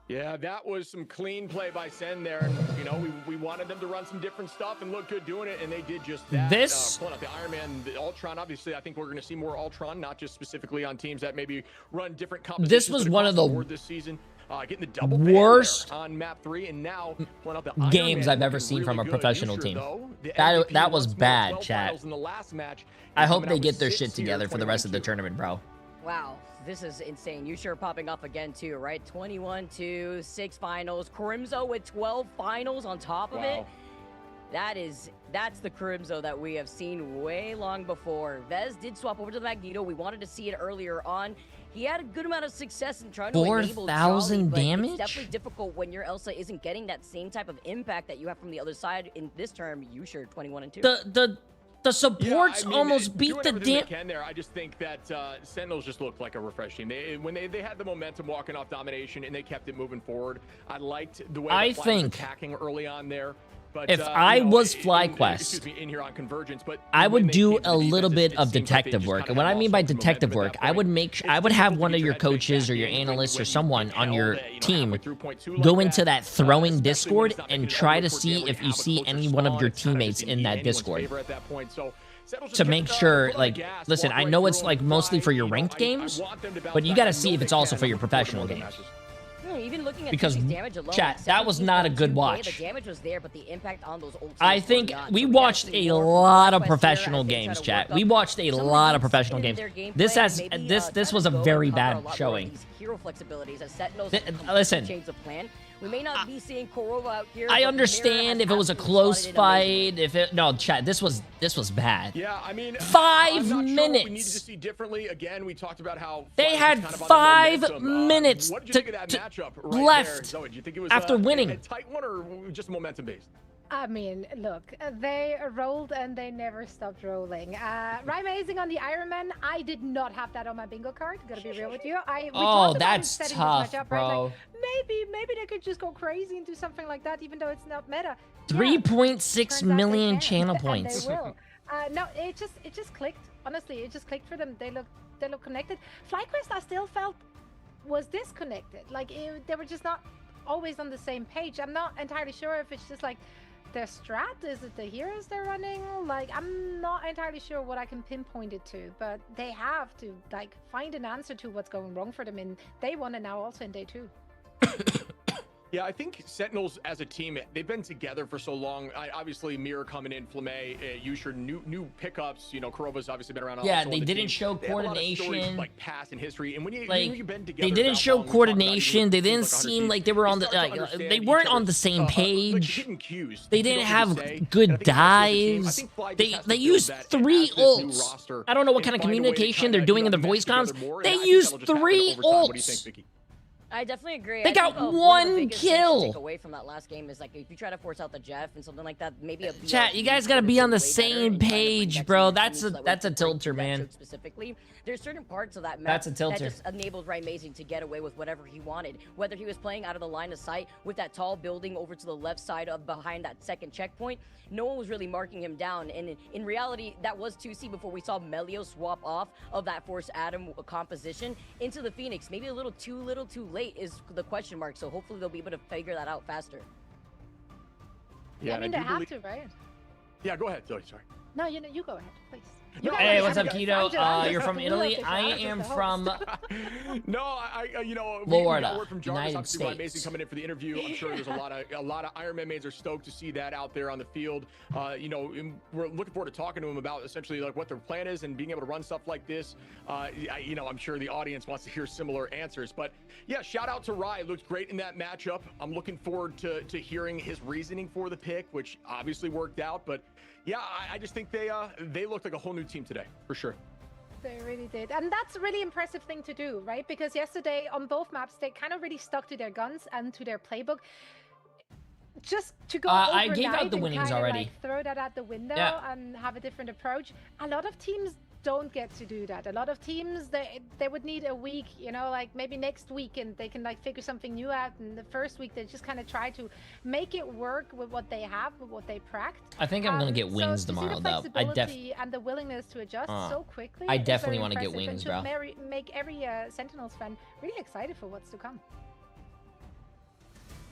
Yeah, that was some clean play by Sen there. And, you know, we wanted them to run some different stuff and look good doing it, and they did just that. This- pulling out the Iron Man, the Ultron. Obviously, I think we're going to see more Ultron, not just specifically on teams that maybe run different compositions. This was but one across of the board this season. Getting the double ban worst there on map 3, and now pulling out the Iron games Man, I've ever looking seen from a really good. professional Usher, team. though, the That MVP was once more, bad, 12 chat. finals in the last match, I and hope coming they out get with their 6 shit here, together for the rest of the 21-2. tournament, bro. Wow, this is insane. You sure popping off again too, right? 21-2, 6 finals. Crimzo with 12 finals on top of it. That's the Crimzo that we have seen way long before. Vez did swap over to the Magneto. We wanted to see it earlier on. He had a good amount of success in trying to enable 4,000 Jolly, but damage? it's definitely difficult when your Elsa isn't getting that same type of impact that you have from the other side. In this term, you sure 21-2. The supports I mean, almost beat doing the everything damn. they can there. I just think that Sentinels just looked like a refreshed team. When they had the momentum walking off domination and they kept it moving forward. I liked the way I the Fly was think attacking early on there. But if I was FlyQuest, in here on Convergence, but I when would they do came to a the little defense, bit it of seems like they detective just work. kinda And what had I mean lost by all momentum detective at work, that I would point. I would have one of your coaches or your analysts or someone on your team go into that throwing Discord and try to see if you see any one of your teammates in that Discord. To make sure, like, listen, I know it's like mostly for your ranked games, but you got to see if it's also for your professional games. Even looking at Because, Tucci's damage alone, chat, that was not a good 17.2K, watch. The damage was there, but the impact on those ultimates I were think not. we So watched definitely a more lot of FlyQuest here professional as they try games, to chat. work We up watched a some of the lot of weak professional spots in games. their gameplay This and has maybe, this try to was a go very and cover a bad lot more of showing. these hero flexibilities as Sentinels Listen. change the plan. We may not be seeing Korova out here. I but understand Mira if it was a has close absolutely slotted in amazingly. fight. If it no, chat, this was bad. Yeah, I mean, 5 I'm not sure what we minutes. needed to see differently. Again, we talked about how They Fly was had kind of on the 5 momentum. minutes What did you to, think of that to matchup right left there, Zoe? Did you think it was after winning. a tight one or just momentum based? I mean, look, they rolled and they never stopped rolling. Amazing on the Iron Man. I did not have that on my bingo card. Gotta be real with you. We Oh, talked about that's setting tough, this match up, bro. Right? Like, maybe they could just go crazy and do something like that, even though it's not meta. 3.6 million channel And points. they will. No, it just clicked. Honestly, it just clicked for them. They look connected. FlyQuest, I still felt was disconnected. Like they were just not always on the same page. I'm not entirely sure if it's just like their strat. Is it the heroes they're running? Like I'm not entirely sure what I can pinpoint it to. But they have to like find an answer to what's going wrong for them in day 1 and now also in day 2. Yeah, I think Sentinels as a team, they've been together for so long. Obviously, Mirror coming in, Flame, Usher, new pickups. You know, Korova's obviously been around. Yeah, also they on the didn't team. show They have a lot of stories, coordination. like past and history, and when you Like, when you've been together, they didn't that show long, we talk about even coordination. with They teams didn't like 100 seem Thieves, like they were on you the. start to understand They each weren't on other's, the same like, page. hidden cues. They You didn't don't have really say. good And I think also as a team, I dives. think Fly just They has to they build used that 3 as this new ults. roster I don't know what and kind of find a way to communication kinda, they're doing you in know, their voice mesh comms. together more, and They I think used that'll just happen 3 over time. What do you ults. think, Vicky? I definitely agree. They I got think, one of the biggest things to kill. take away from that last game is like if you try to force out the Jeff and something like that, maybe a Chat, you BRB guys gotta would be have on been the way better same in trying to bring page, that bro. team That's to a that that's a would break tilter, through that man. choke specifically. There's certain parts of that map That's a that tilter. just enabled Amazing to get away with whatever he wanted. Whether he was playing out of the line of sight with that tall building over to the left side of behind that second checkpoint, no one was really marking him down. And in reality, that was 2C before we saw Melio swap off of that Force Atom composition into the Phoenix. Maybe a little too late is the question mark. So hopefully they'll be able to figure that out faster. Yeah, I mean, and they I do have believe. to, right? Yeah, go ahead, Zoe. Sorry. No, you go ahead, please. Hey, what's up, Keto? You're from Italy. I am from No, you know, Florida, we got word from Jarvis, United obviously, Ryan States. Mason coming in for the interview. I'm sure there's a lot of Iron Man mains are stoked to see that out there on the field. You know, we're looking forward to talking to him about essentially like what their plan is and being able to run stuff like this. You know, I'm sure the audience wants to hear similar answers. But yeah, shout out to Rye. Looked great in that matchup. I'm looking forward to hearing his reasoning for the pick, which obviously worked out. But yeah, I just think they looked like a whole new team today, for sure. They really did. And that's a really impressive thing to do, right? Because yesterday on both maps, they kind of really stuck to their guns and to their playbook. Just to go I gave out the and winnings kinda, already. like, throw that out the window and have a different approach. A lot of teams don't get to do that. A lot of teams, they would need a week, you know, like maybe next week, and they can like figure something new out. And the first week, they just kind of try to make it work with what they have, with what they practiced. I think I'm gonna get wings so tomorrow, to see though. the flexibility and the willingness to adjust so quickly. I is definitely very want to get impressive and wings, should bro. make every Sentinels fan really excited for what's to come.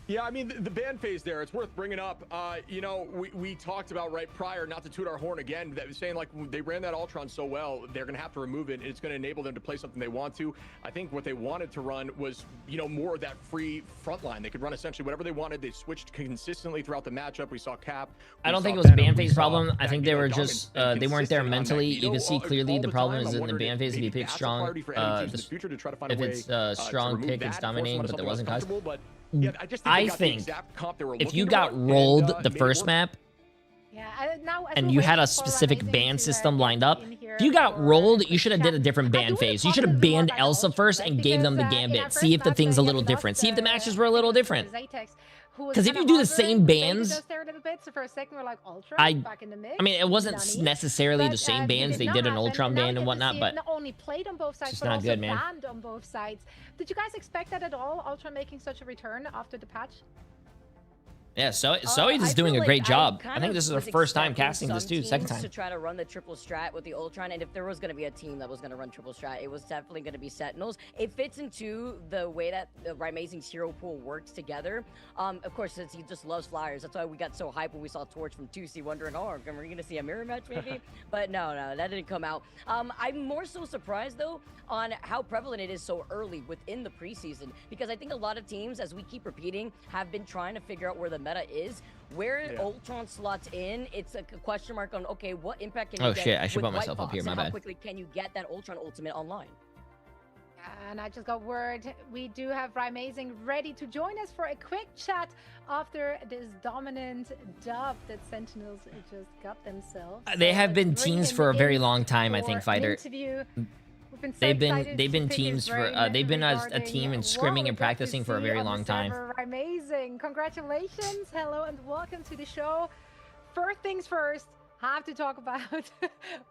Yeah, I mean, the ban phase there, it's worth bringing up. You know, we talked about right prior, not to toot our horn again, that was saying like they ran that Ultron so well, they're going to have to remove it, and it's going to enable them to play something they want to. I think what they wanted to run was, you know, more of that free front line. They could run essentially whatever they wanted. They switched consistently throughout the matchup. We saw Cap. I don't think it was a ban phase problem. I think they were just they weren't there mentally. You can see clearly the problem is in the ban phase. If you pick strong, if it's strong pick, it's dominating, but there wasn't cause. Yeah, I think if you got rolled the first map and you had a specific ban system lined up, if you got rolled, you should have did a different ban phase. You should have banned Elsa first and gave them the Gambit. See if the thing's a little different. See if the matches were a little different. Because if you do the same bans, I mean, it wasn't necessarily the same bans. They did an Ultron ban and whatnot, but not only played on both sides, it's but not also good, man. banned on both sides. Did you guys expect that at all? Ultron making such a return after the patch? yeah, Zoe is doing a great job. I think this is her first time casting this too, second time. To try to run the triple strat with the Ultron, and if there was going to be a team that was going to run triple strat, it was definitely going to be Sentinels. It fits into the way that the Amazing's hero pool works together. Of course, since he just loves flyers, that's why we got so hyped when we saw Torch from 2C, wondering, oh, are we going to see a mirror match maybe? But no, that didn't come out. I'm more so surprised though on how prevalent it is so early within the preseason, because I think a lot of teams, as we keep repeating, have been trying to figure out where the meta is. Where Ultron slots in, it's a question mark on, okay, what impact can you get? Oh shit, I should with put myself White up here, Fox, my and how bad. quickly can you get that Ultron ultimate online? And I just got word we do have Amazing ready to join us for a quick chat after this dominant dub that Sentinels just got themselves. They So have been let's bring teams him for a very in long time, I for think, an Fighter. interview. We've been so They've excited been to pick his teams for brain they've been as a regarding team and what scrimming we and got to practicing for a see very on long the time. server. Amazing. Congratulations. Hello and welcome to the show. First things first, have to talk about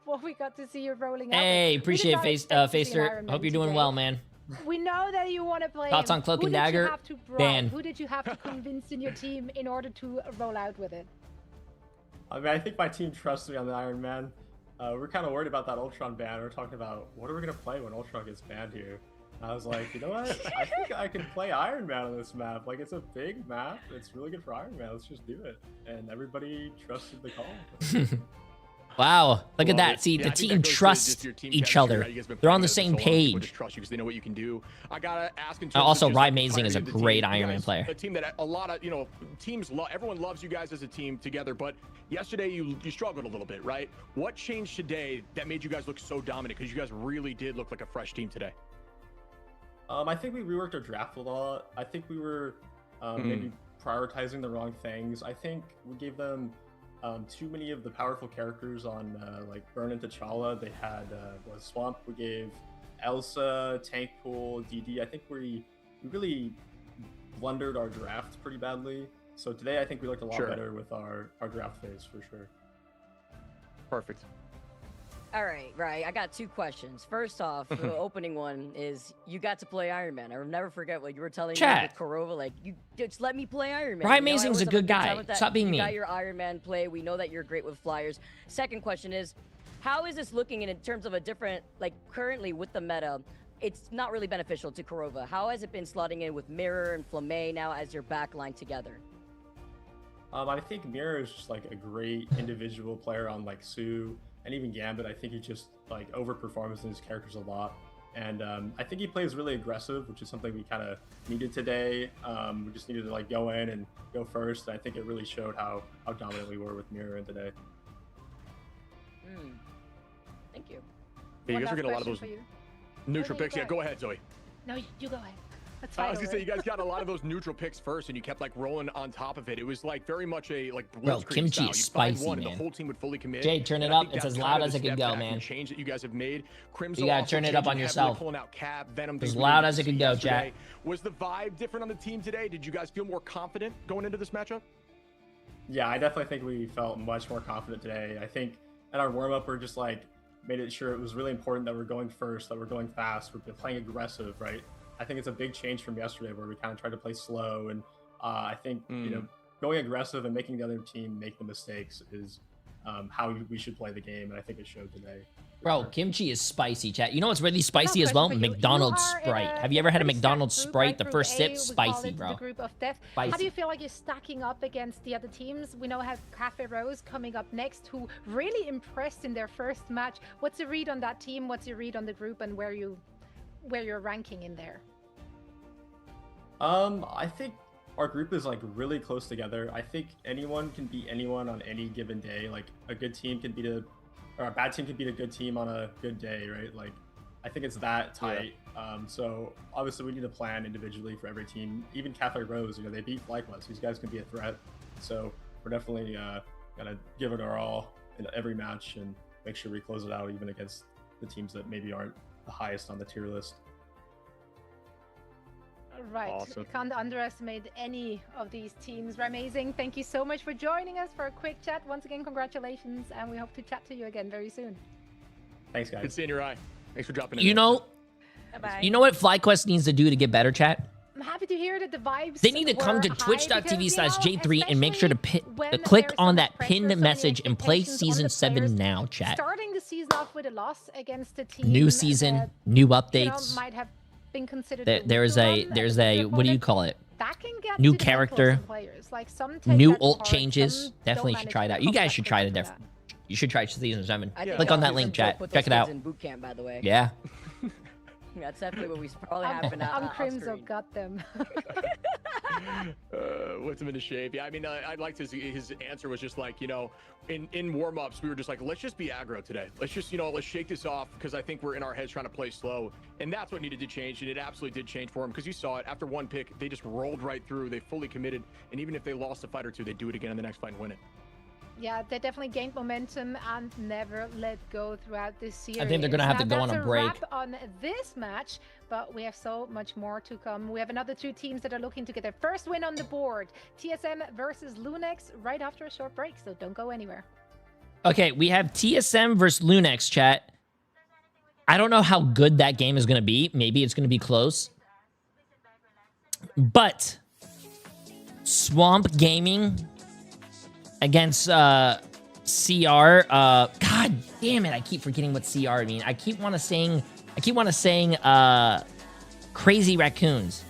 what we got to see you rolling out. Hey, We did appreciate not expect to see an Facer. Iron Man Hope you're doing today. well, man. We know that you want to play Thoughts him. on Cloak Who and did you Dagger? have to bribe? Ban. Who did you have to convince in your team in order to roll out with it? I mean, I think my team trusts me on the Iron Man. We're kind of worried about that Ultron ban. We're talking about what are we gonna play when Ultron gets banned here. And I was like, you know what? I think I can play Iron Man on this map. Like, it's a big map. It's really good for Iron Man. Let's just do it. And everybody trusted the call. Wow, look at that. See, the team trusts each other. They're on the same page. Just trust you because they know what you can do. I gotta ask. Also, Amazing is a great Iron Man player. A team that a lot of teams love. Everyone loves you guys as a team together. But yesterday you struggled a little bit, right? What changed today that made you guys look so dominant? Because you guys really did look like a fresh team today. I think we reworked our draft a lot. I think we were maybe prioritizing the wrong things. I think we gave them too many of the powerful characters on like Burn and T'Challa. They had Swamp. We gave Elsa, Tank Pool, DD. I think we really blundered our draft pretty badly. So today I think we looked a lot better with our draft phase for sure. Perfect. All right, I got two questions. First off, the opening one is you got to play Iron Man. I will never forget what you were telling me with Korova. Like, you just let me play Iron Man. Ryan You know, I Amazing's always a have good time guy. with that. Stop being You mean. got your Iron Man play. We know that you're great with flyers. Second question is, how is this looking in terms of a different, like currently with the meta? It's not really beneficial to Korova. How has it been slotting in with Mirror and Flamme now as your backline together? I think Mirror is just like a great individual player on like Sue. and even Gambit, I think he just like overperforms in his characters a lot. And I think he plays really aggressive, which is something we kind of needed today. We just needed to like go in and go first. And I think it really showed how dominant we were with Mirror in today. Thank you. Yeah, you One guys are last getting a lot of those question for you. neutral no, you picks. Yeah, go ahead, Zoe. No, you go ahead. That's I fine. was gonna say you guys got a lot of those neutral picks first, and you kept like rolling on top of it. It was like very much a like Bro, blitzkrieg kimchi style. is You'd find spicy, one, and man. the whole team would fully commit. Jay, turn it And I up. think It's that's as kind loud of as the it can step go, back and man. change that you guys have made. Crimzo You gotta also turn it up changing on heavily, yourself. Pulling out Cap, Venom. As things we loud didn't as it see can go, yesterday. chat. Was the vibe different on the team today? Did you guys feel more confident going into this matchup? Yeah, I definitely think we felt much more confident today. I think at our warm-up, we're just like made it sure it was really important that we're going first, that we're going fast, we're playing aggressive, right? I think it's a big change from yesterday where we kind of tried to play slow. And I think, you know, going aggressive and making the other team make the mistakes is how we should play the game. And I think it showed today. Bro, kimchi is spicy, chat. You know what's really spicy as well? McDonald's Sprite. Have you ever had a McDonald's Sprite? The first sip, spicy, bro. The group of death. Spicy. How do you feel like you're stacking up against the other teams? We know have Cafe Rose coming up next, who really impressed in their first match. What's your read on that team? What's your read on the group, and where you're ranking in there? I think our group is like really close together. I think anyone can beat anyone on any given day. Like a good team can beat or a bad team can beat a good team on a good day, right? Like I think it's that tight. Yeah. So obviously we need to plan individually for every team. Even Cafe Rose, you know, they beat FlyQuest. These guys can be a threat. So we're definitely gonna give it our all in every match and make sure we close it out even against the teams that maybe aren't the highest on the tier list. Right. Awesome. You can't underestimate any of these teams. Amazing. Thank you so much for joining us for a quick chat. Once again, congratulations, and we hope to chat to you again very soon. Thanks, guys. Good seeing your eye. Thanks for dropping in. You know, Bye-bye. you know what FlyQuest needs to do to get better, chat? I'm happy to hear that the vibes. They need to come were to high twitch.tv/J3 because, and make sure to when click there's on some that pressure, pinned some message and play expectations on season the 7 players, now, chat. Starting the season off with a loss against a team. New season, new updates. Might have been considered There's a what do you call it? that can get New to the character, close players. Like some take new that to ult heart, changes. some Definitely don't should manage try to that. You come guys back should try quickly to for that. You should try season 7. I think Click on that season link, two chat. put Check those it out. kids in boot camp, by the way. Yeah. That's definitely what we probably happen off Crimzo screen. got them. Whipped him into shape. Yeah, I mean, I liked his answer was just like, you know, in warm-ups, we were just like, let's just be aggro today. Let's just, you know, let's shake this off because I think we're in our heads trying to play slow. And that's what needed to change. And it absolutely did change for him because you saw it after one pick, they just rolled right through. They fully committed. And even if they lost a fight or two, they'd do it again in the next fight and win it. Yeah, they definitely gained momentum and never let go throughout this series. I think they're gonna have to go on a break. That's a wrap on this match, but we have so much more to come. We have another 2 teams that are looking to get their first win on the board. TSM versus Lunex right after a short break, so don't go anywhere. Okay, we have TSM versus Lunex, chat. I don't know how good that game is going to be. Maybe it's going to be close. But Swamp Gaming against CR. God damn it! I keep forgetting what CR mean. I keep want to saying Crazy Raccoons.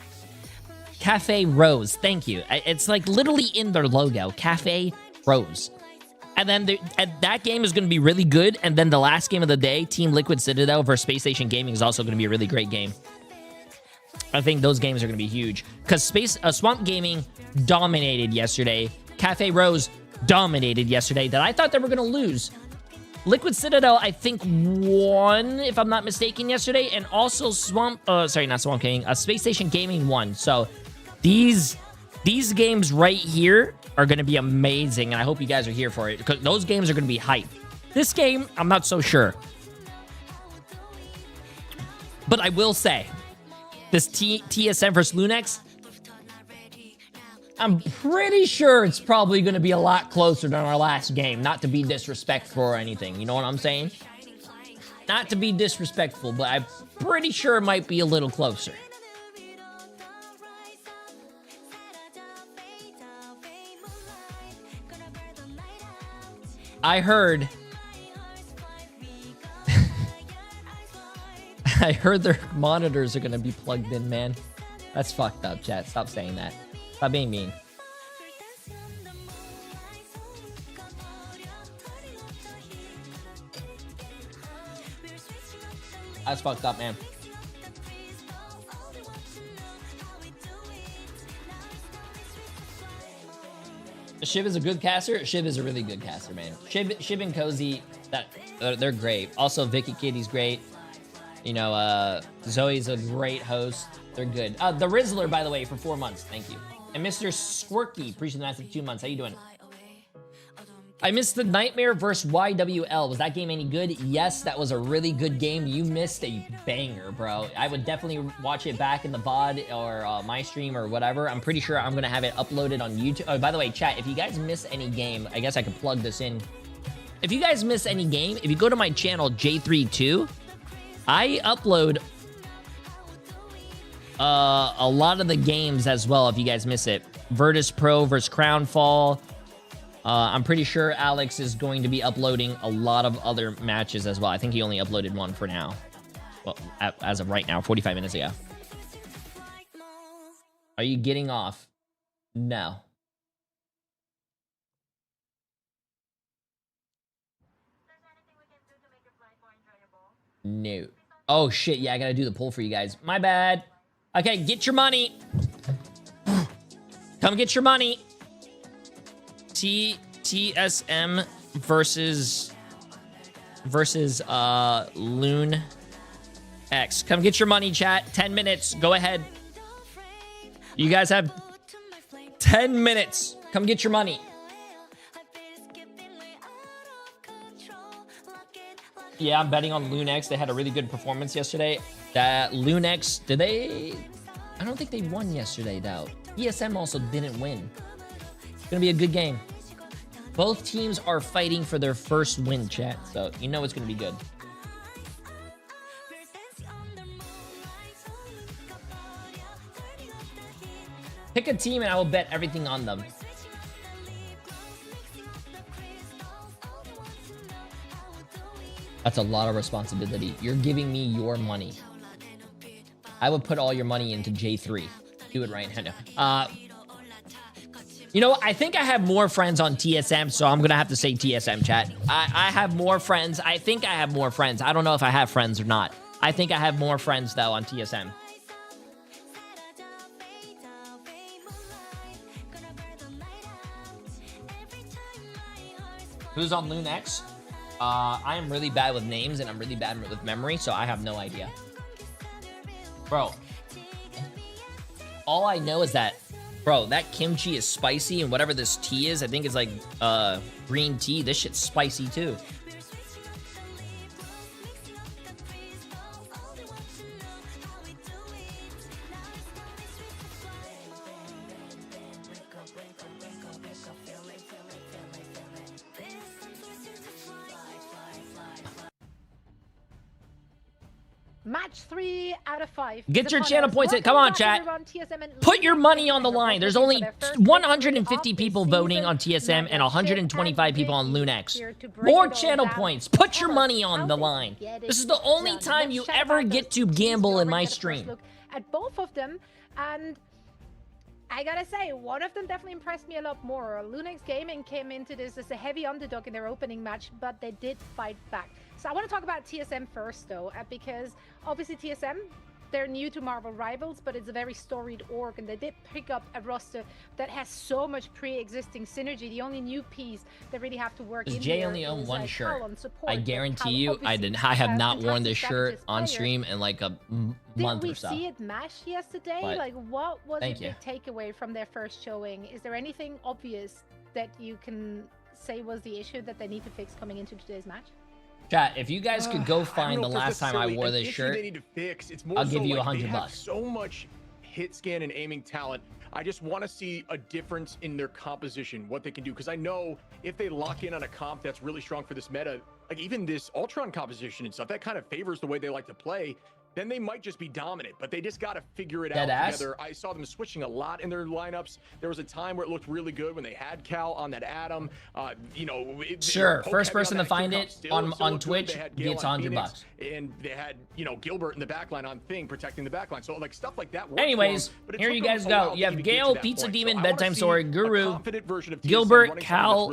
Cafe Rose. Thank you. It's like literally in their logo. Cafe Rose. And then that game is going to be really good. And then the last game of the day, Team Liquid Citadel versus Space Station Gaming is also going to be a really great game. I think those games are going to be huge because Swamp Gaming dominated yesterday. Cafe Rose dominated yesterday. That I thought they were going to lose. Liquid Citadel, I think, won, if I'm not mistaken, yesterday, and also Space Station Gaming won. So these games right here are going to be amazing, and I hope you guys are here for it because those games are going to be hype. This game, I'm not so sure, but I will say this TSM versus Lunex, I'm pretty sure it's probably going to be a lot closer than our last game. Not to be disrespectful or anything. You know what I'm saying? Not to be disrespectful, but I'm pretty sure it might be a little closer. I heard... I heard their monitors are going to be plugged in, man. That's fucked up, chat. Stop saying that. Stop being mean. That's fucked up, man. Shiv is a good caster. Shiv is a really good caster, man. Shiv and Cozy, they're great. Also, Vicky Kitty's great. You know, Zoe's a great host. They're good. The Rizzler, by the way, for 4 months. Thank you. And Mr. Squirky, appreciate the nice for 2 months. How you doing? I missed the Nightmare versus YWL. Was that game any good? Yes, that was a really good game. You missed a banger, bro. I would definitely watch it back in the VOD or my stream or whatever. I'm pretty sure I'm going to have it uploaded on YouTube. Oh, by the way, chat, if you guys miss any game, I guess I could plug this in. If you guys miss any game, if you go to my channel, Jay3 I upload a lot of the games as well if you guys miss it. Virtus Pro versus Crownfall. I'm pretty sure Alex is going to be uploading a lot of other matches as well. I think he only uploaded one for now. Well, as of right now, 45 minutes ago. Are you getting off? No. No. Oh, shit. Yeah, I gotta do the poll for you guys. My bad. Okay, get your money. Come get your money. TSM versus Loon X. Come get your money, chat. 10 minutes. Go ahead. You guys have 10 minutes. Come get your money. Yeah, I'm betting on Loon X. They had a really good performance yesterday. That Loon X, did they? I don't think they won yesterday, though. ESM also didn't win. It's gonna be a good game. Both teams are fighting for their first win, chat. So you know it's gonna be good. Pick a team and I will bet everything on them. That's a lot of responsibility. You're giving me your money. I would put all your money into J3. Do it right now. You know, I think I have more friends on TSM, so I'm going to have to say TSM, chat. I have more friends. I think I have more friends. I don't know if I have friends or not. I think I have more friends, though, on TSM. Who's on Loon X? I am really bad with names, and I'm really bad with memory, so I have no idea. Bro. All I know is that, bro, that kimchi is spicy, and whatever this tea is, I think it's like green tea. This shit's spicy, too. Match 3 out of 5. Get your channel points in. Come on, chat. Put your money on the line. There's only 150 people voting on TSM and 125 people on Loon X. More channel points. Put your money on the line. This is the only time you ever get to gamble in my stream. Look at both of them, and I gotta say, one of them definitely impressed me a lot more. Lunex Gaming came into this as a heavy underdog in their opening match, but they did fight back. So I want to talk about TSM first, though, because obviously TSM, they're new to Marvel Rivals, but it's a very storied org, and they did pick up a roster that has so much pre-existing synergy. The only new piece they really have to work in. Jay only owned one shirt. I guarantee you, I have not worn this shirt on stream in like a month or so. Did we see it mash yesterday? But like, what was a big takeaway from their first showing? Is there anything obvious that you can say was the issue that they need to fix coming into today's match? Chat, if you guys could go find the last time I wore this shirt, I'll give you $100. So much hit scan and aiming talent. I just want to see a difference in their composition, what they can do. Because I know if they lock in on a comp that's really strong for this meta, like even this Ultron composition and stuff, that kind of favors the way they like to play. Then they might just be dominant, but they just got to figure it out together. I saw them switching a lot in their lineups. There was a time where it looked really good when they had Cal on that Adam. You know, sure. First person to find it on Twitch gets $100. And they had, you know, Gilbert in the backline on Thing protecting the backline. So like stuff like that works. Anyways, here you guys go. You have Gale, Pizza Demon, Bedtime Story, Guru, Gilbert, Cal,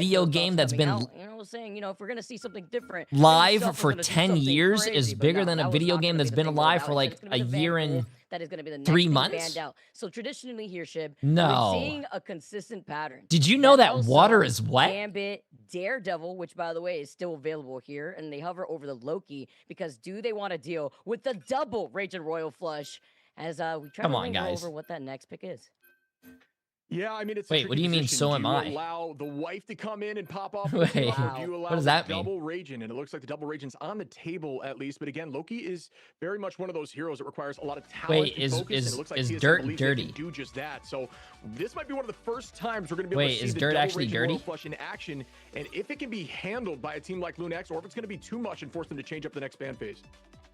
video no game stuff's that's coming been out, you know, was saying, you know, if we're gonna see something different, Live for 10 years is bigger than a video game that's been alive for like a year and that is going to be the next 3 thing months. banned out. So traditionally here, Shib, No. we're seeing a consistent pattern. Did you know that Elsa, water is wet? Gambit, Daredevil, which by the way is still available here, and they hover over the Loki because do they want to deal with the double Raging Royal Flush? As we try Come to on, go guys. over what that next pick is. Yeah, I mean, it's a Wait, what tricky do you mean, position. so Do am you I? allow the wife to come in and pop off? Wait, Or do you allow what does that mean? double Raging? And it looks like the double Raging's on the table at least. But again, Loki is very much one of those heroes that requires a lot of talent. Wait, and focus, and it looks like TSM Dirt believes they dirty? can do just that. So this might be one of the first times we're going to be able Wait, to see is the Dirt double actually Raging Royal dirty? Flush in action. And if it can be handled by a team like Lunex, or if it's going to be too much and force them to change up the next ban phase.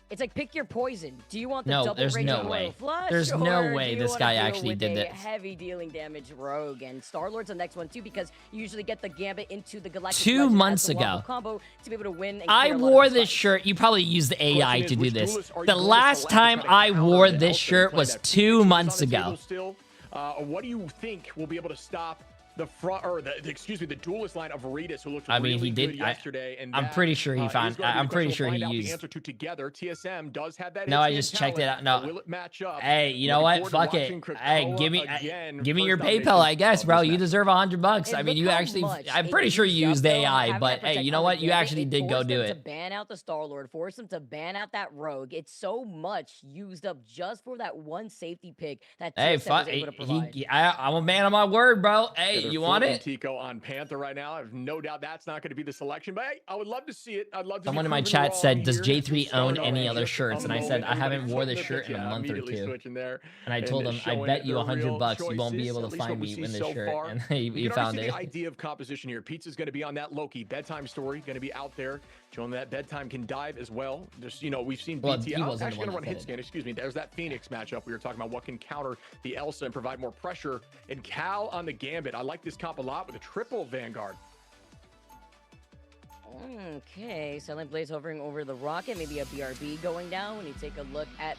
It's like pick your poison. Do you want the No, double there's Raging no Royal way. Flush? There's no or way do you this wanna guy deal actually with did a this. heavy dealing damage rogue? And Star-Lord's the next one too because you usually get the Gambit into the Galactic 2 Legend as months the wombo ago. combo to be able to win. And I clear a lot of wore his this fights. shirt. You probably used the AI Question to is, do which this. duelist are you The going to last select to time try to I counter wore the this Elsa shirt play was that 2 Phoenix is months on the ago. table still? What do you think will be able to stop the front or the duelist line of Ritas, who looked I mean, really he did. good yesterday? And I'm that, pretty sure he is found. going to be I'm the pretty question. sure We'll he find out used. the answer to together. TSM does have that. No, I HCM just checked it talent, out. but No. will it match up? Hey, you know Looking what? forward Fuck to it. watching Hey, Krakoa give me your first PayPal, nomination I guess, of bro. this You match. deserve $100. I And mean, look you how actually. much I'm it pretty sure you used up, used though, AI, having but that hey, protect you know on what? the You Gambit, actually it did go forced do them it. to ban out the Star-Lord, force them to ban out that rogue. It's so much used up just for that one safety pick that TSM Hey, was fuck. able to provide. I'm a man of my word, bro. Hey, They're you want flipping it? Tico on Panther right now. I have no doubt that's not going to be the selection, but hey, I would love to see it. I'd love to. Someone be in my proven chat wrong said, "Does here. J3 own Starting any off other just shirts?" on And the I said, moment, "I haven't everybody wore flipping this the shirt pick, in a yeah, month or immediately 2." switching there And I told him, "I showing bet you the $100 real you won't be choices, able at to least what find we me see in this so shirt." far. And You he can found already see it. the idea of composition here. Pizza's going to be on that Loki. Bedtime story going to be out there, showing that Bedtime can dive as well. Just, we've seen Well, BT. he I'm wasn't actually the going to one run that hit said scan. Excuse me. There's that Phoenix matchup we were talking about. What can counter the Elsa and provide more pressure? And Cal on the Gambit. I like this comp a lot with a triple Vanguard. Okay, Silent Blaze hovering over the rocket, maybe a BRB going down when you take a look at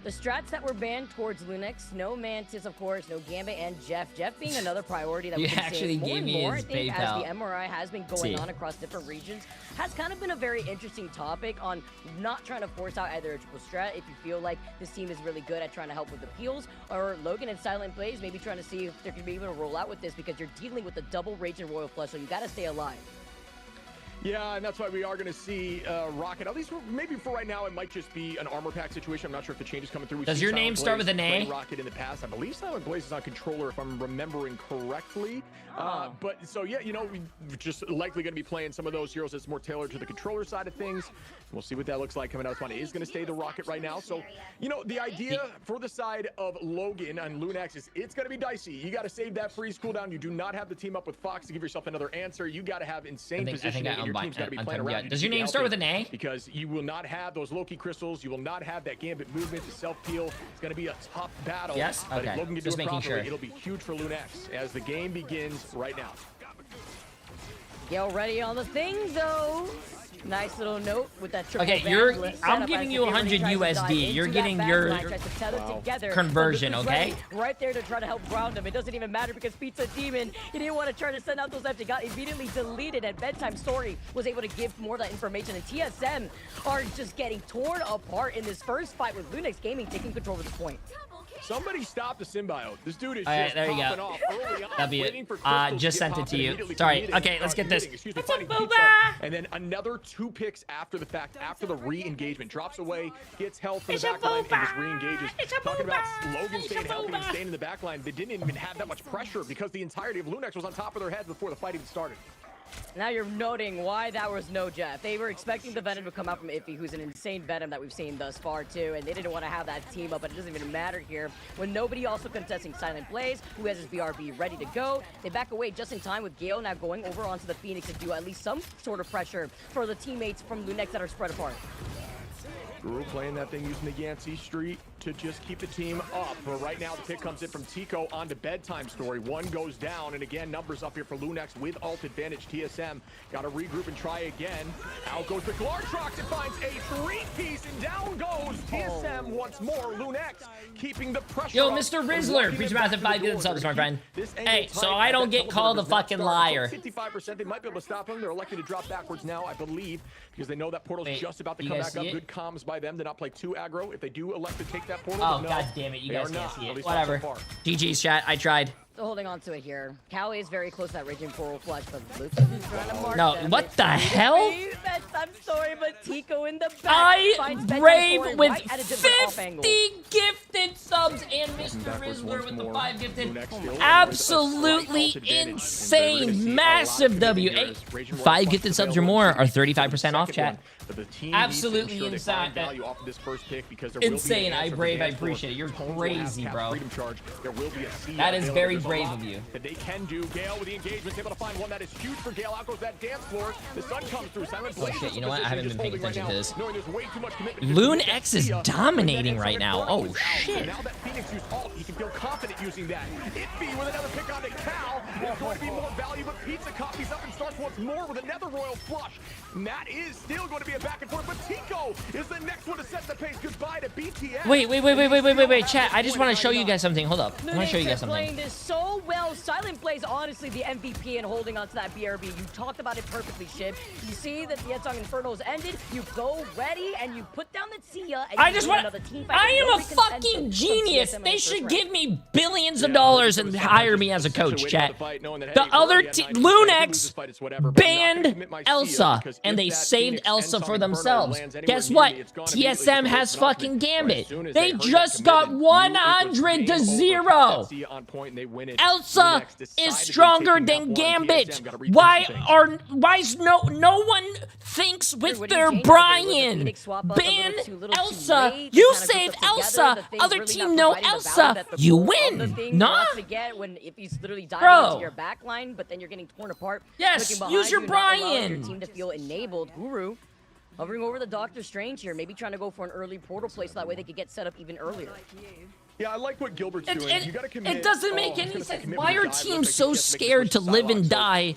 the strats that were banned towards Lunex. No Mantis, of course, no Gambit, and Jeff. Jeff being another priority that He we've been actually seeing more gave and me more, his I think, PayPal. as the MRI has been going on across different regions, has kind of been a very interesting topic on not trying to force out either a triple strat if you feel like this team is really good at trying to help with the peels, or Logan and Silent Blaze maybe trying to see if they're going to be able to roll out with this because you're dealing with the double Rage and Royal Flush, so you got to stay alive. Yeah, and that's why we are going to see Rocket. At least maybe for right now, it might just be an armor pack situation. I'm not sure if the change is coming through. We've Does seen your Silent name start Blaze with an A? play Rocket in the past. I believe Silent Blaze is on controller, if I'm remembering correctly. But so yeah, we're just likely going to be playing some of those heroes that's more tailored to the controller side of things. We'll see what that looks like coming out. It is going to stay the Rocket right now. So the idea for the side of Logan and Lunex is it's going to be dicey. You got to save that freeze cooldown. You do not have the team up with Fox to give yourself another answer. You got to have insane positioning, and your team's got to be playing around. Does your name start with an A? Because you will not have those Loki crystals. You will not have that Gambit movement, the self-peel. It's going to be a tough battle. Yes? But Okay. if Logan can Just do it making properly, sure. it'll be huge for Lunex as the game begins right now. Get ready on the thing, though. Nice little note with that triple. Okay, I'm giving you 100 USD. You're getting your conversion, okay? Right there to try to help ground him. It doesn't even matter because Pizza Demon, he didn't want to try to send out those empty. Got immediately deleted, and Bedtime Story was able to give more of that information. And TSM are just getting torn apart in this first fight with Lunex Gaming taking control of the point. Somebody stop the symbiote. This dude is All right, just there you popping go. off early on, That'd be waiting it. for crystals to Just get sent it popped to and you. immediately Sorry. committing, Okay, let's get this. excuse me, finding pizza, and then another 2 picks after the fact, after the re-engagement. Drops away, gets health from the backline, and just re-engages. Talking about Logan staying healthy and staying in the backline, they didn't even have that much pressure because the entirety of Lunex was on top of their heads before the fight even started. Now you're noting why that was no Jeff. They were expecting the Venom to come out from Iffy, who's an insane Venom that we've seen thus far too, and they didn't want to have that team up, but it doesn't even matter here. When nobody also contesting Silent Blaze, who has his BRB ready to go, they back away just in time with Gale now going over onto the Phoenix to do at least some sort of pressure for the teammates from Lunex that are spread apart. Guru playing that thing using the Yancey Street to just keep the team up. But right now, the pick comes in from Tico on to bedtime story. One goes down, and again, numbers up here for Lunex with ult advantage. TSM got to regroup and try again. Out goes the Glartrox. It finds a three-piece, and down goes TSM once more. Lunex keeping the pressure. Yo, up Mr. and Rizzler, walking appreciate it massive back 5 to the good door. subs, my friend. This Hey, angle so tight, I don't that get double called a does not fucking start. liar. 55%, they might be able to stop him. They're elected to drop backwards now, I believe, because they know that portal's Wait, just about to you come guys back up. see it? Good comms by them to not play too aggro. If they do elect to take that portal, Oh, then no, god damn it, you they guys are can't not, see at it. least not so Whatever. far. GG's, chat. I tried. Still holding on to it here. Cow is very close to that raging portal flush, but Lucas is trying to mark No, them. what It's the free to hell? be. I'm sorry, but Tico in the back I finds bedtime brave story with right at a different off angle. 50 gifted subs and Mr. Backwards Rizzler once with the more. 5 gifted. Lunex still Absolutely with a slight ult advantage, and they're gonna see insane. a lot of Massive commitment W. here Hey, as Raging Roar 5 Fox gifted subs or available more to are the 35% off, second chat. one. But the team Absolutely needs to ensure they find insane. value off of this first pick, because there will be an Insane. I answer brave. for I dance floor. appreciate it. You're Tones will have crazy, cap bro. freedom charge. There will be a C That is available. very There's a brave lot of you. that they can do. Gale with the engagement, able to find one that is huge for Gale. Out goes that dance floor. The sun comes through. Silent Oh Blaze shit, is you know what? I position haven't just been paying holding attention right to now, this. knowing there's way too much commitment. Loon X is dominating right now. Oh So shit. now that Phoenix used ult, he can feel confident using that. Itby with another pick on the Cal is going to be more value, but Pizza copies up and starts once more with another Royal Flush. And that is still going to be a back and forth, but Tico is the next one to set the pace. Goodbye to BTS. Wait, chat. I just want to show you guys something. Hold up. I want to show you guys Lunex are playing something. this so well. Silent Blaze, honestly, the MVP and holding on to that BRB. You talked about it perfectly, Shib. You see that the Yetzong Inferno's ended. You go ready and you put down the Tia. And I you just do want. another team fight. I am a Nobody can send fucking from genius. TSM in They the should first give me billions of dollars and hire me as a coach, chat. The The other Lunex banned Elsa, and they saved Elsa for themselves. Guess what? TSM has fucking Gambit. They just got 100 to 0. Elsa is stronger than Gambit. Why is no one thinks with their Brian? Ban Elsa. You saved Elsa. Other team no Elsa. You win. Nah. When if he's literally diving Bro. into your back line, but then you're getting torn apart. Yes, looking behind use your you, not allowing Brian. Your team to feel enabled. Guru hovering over the Doctor Strange here, maybe trying to go for an early portal play so that way they could get set up even earlier. Yeah, I like what Gilbert's doing. You gotta commit. It doesn't make any sense. Why are teams so scared to live and die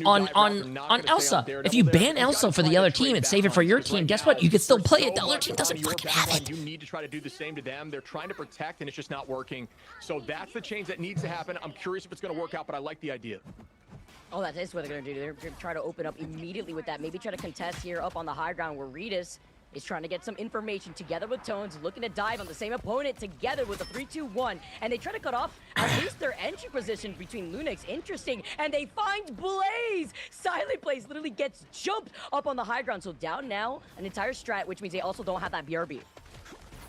on Elsa? If you ban Elsa for the other team and save it for your team, guess what? You can still play it. The other team doesn't fucking have it. You need to try to do the same to them. They're trying to protect, and it's just not working. So that's the change that needs to happen. I'm curious if it's going to work out, but I like the idea. Oh, that is what they're going to do. They're going to try to open up immediately with that. Maybe try to contest here up on the high ground where Ritas is trying to get some information together with Tones, looking to dive on the same opponent together with a 3-2-1. And they try to cut off at least their entry position between Lunex. Interesting. And they find Blaze. Silent Blaze literally gets jumped up on the high ground. So down now an entire strat, which means they also don't have that BRB.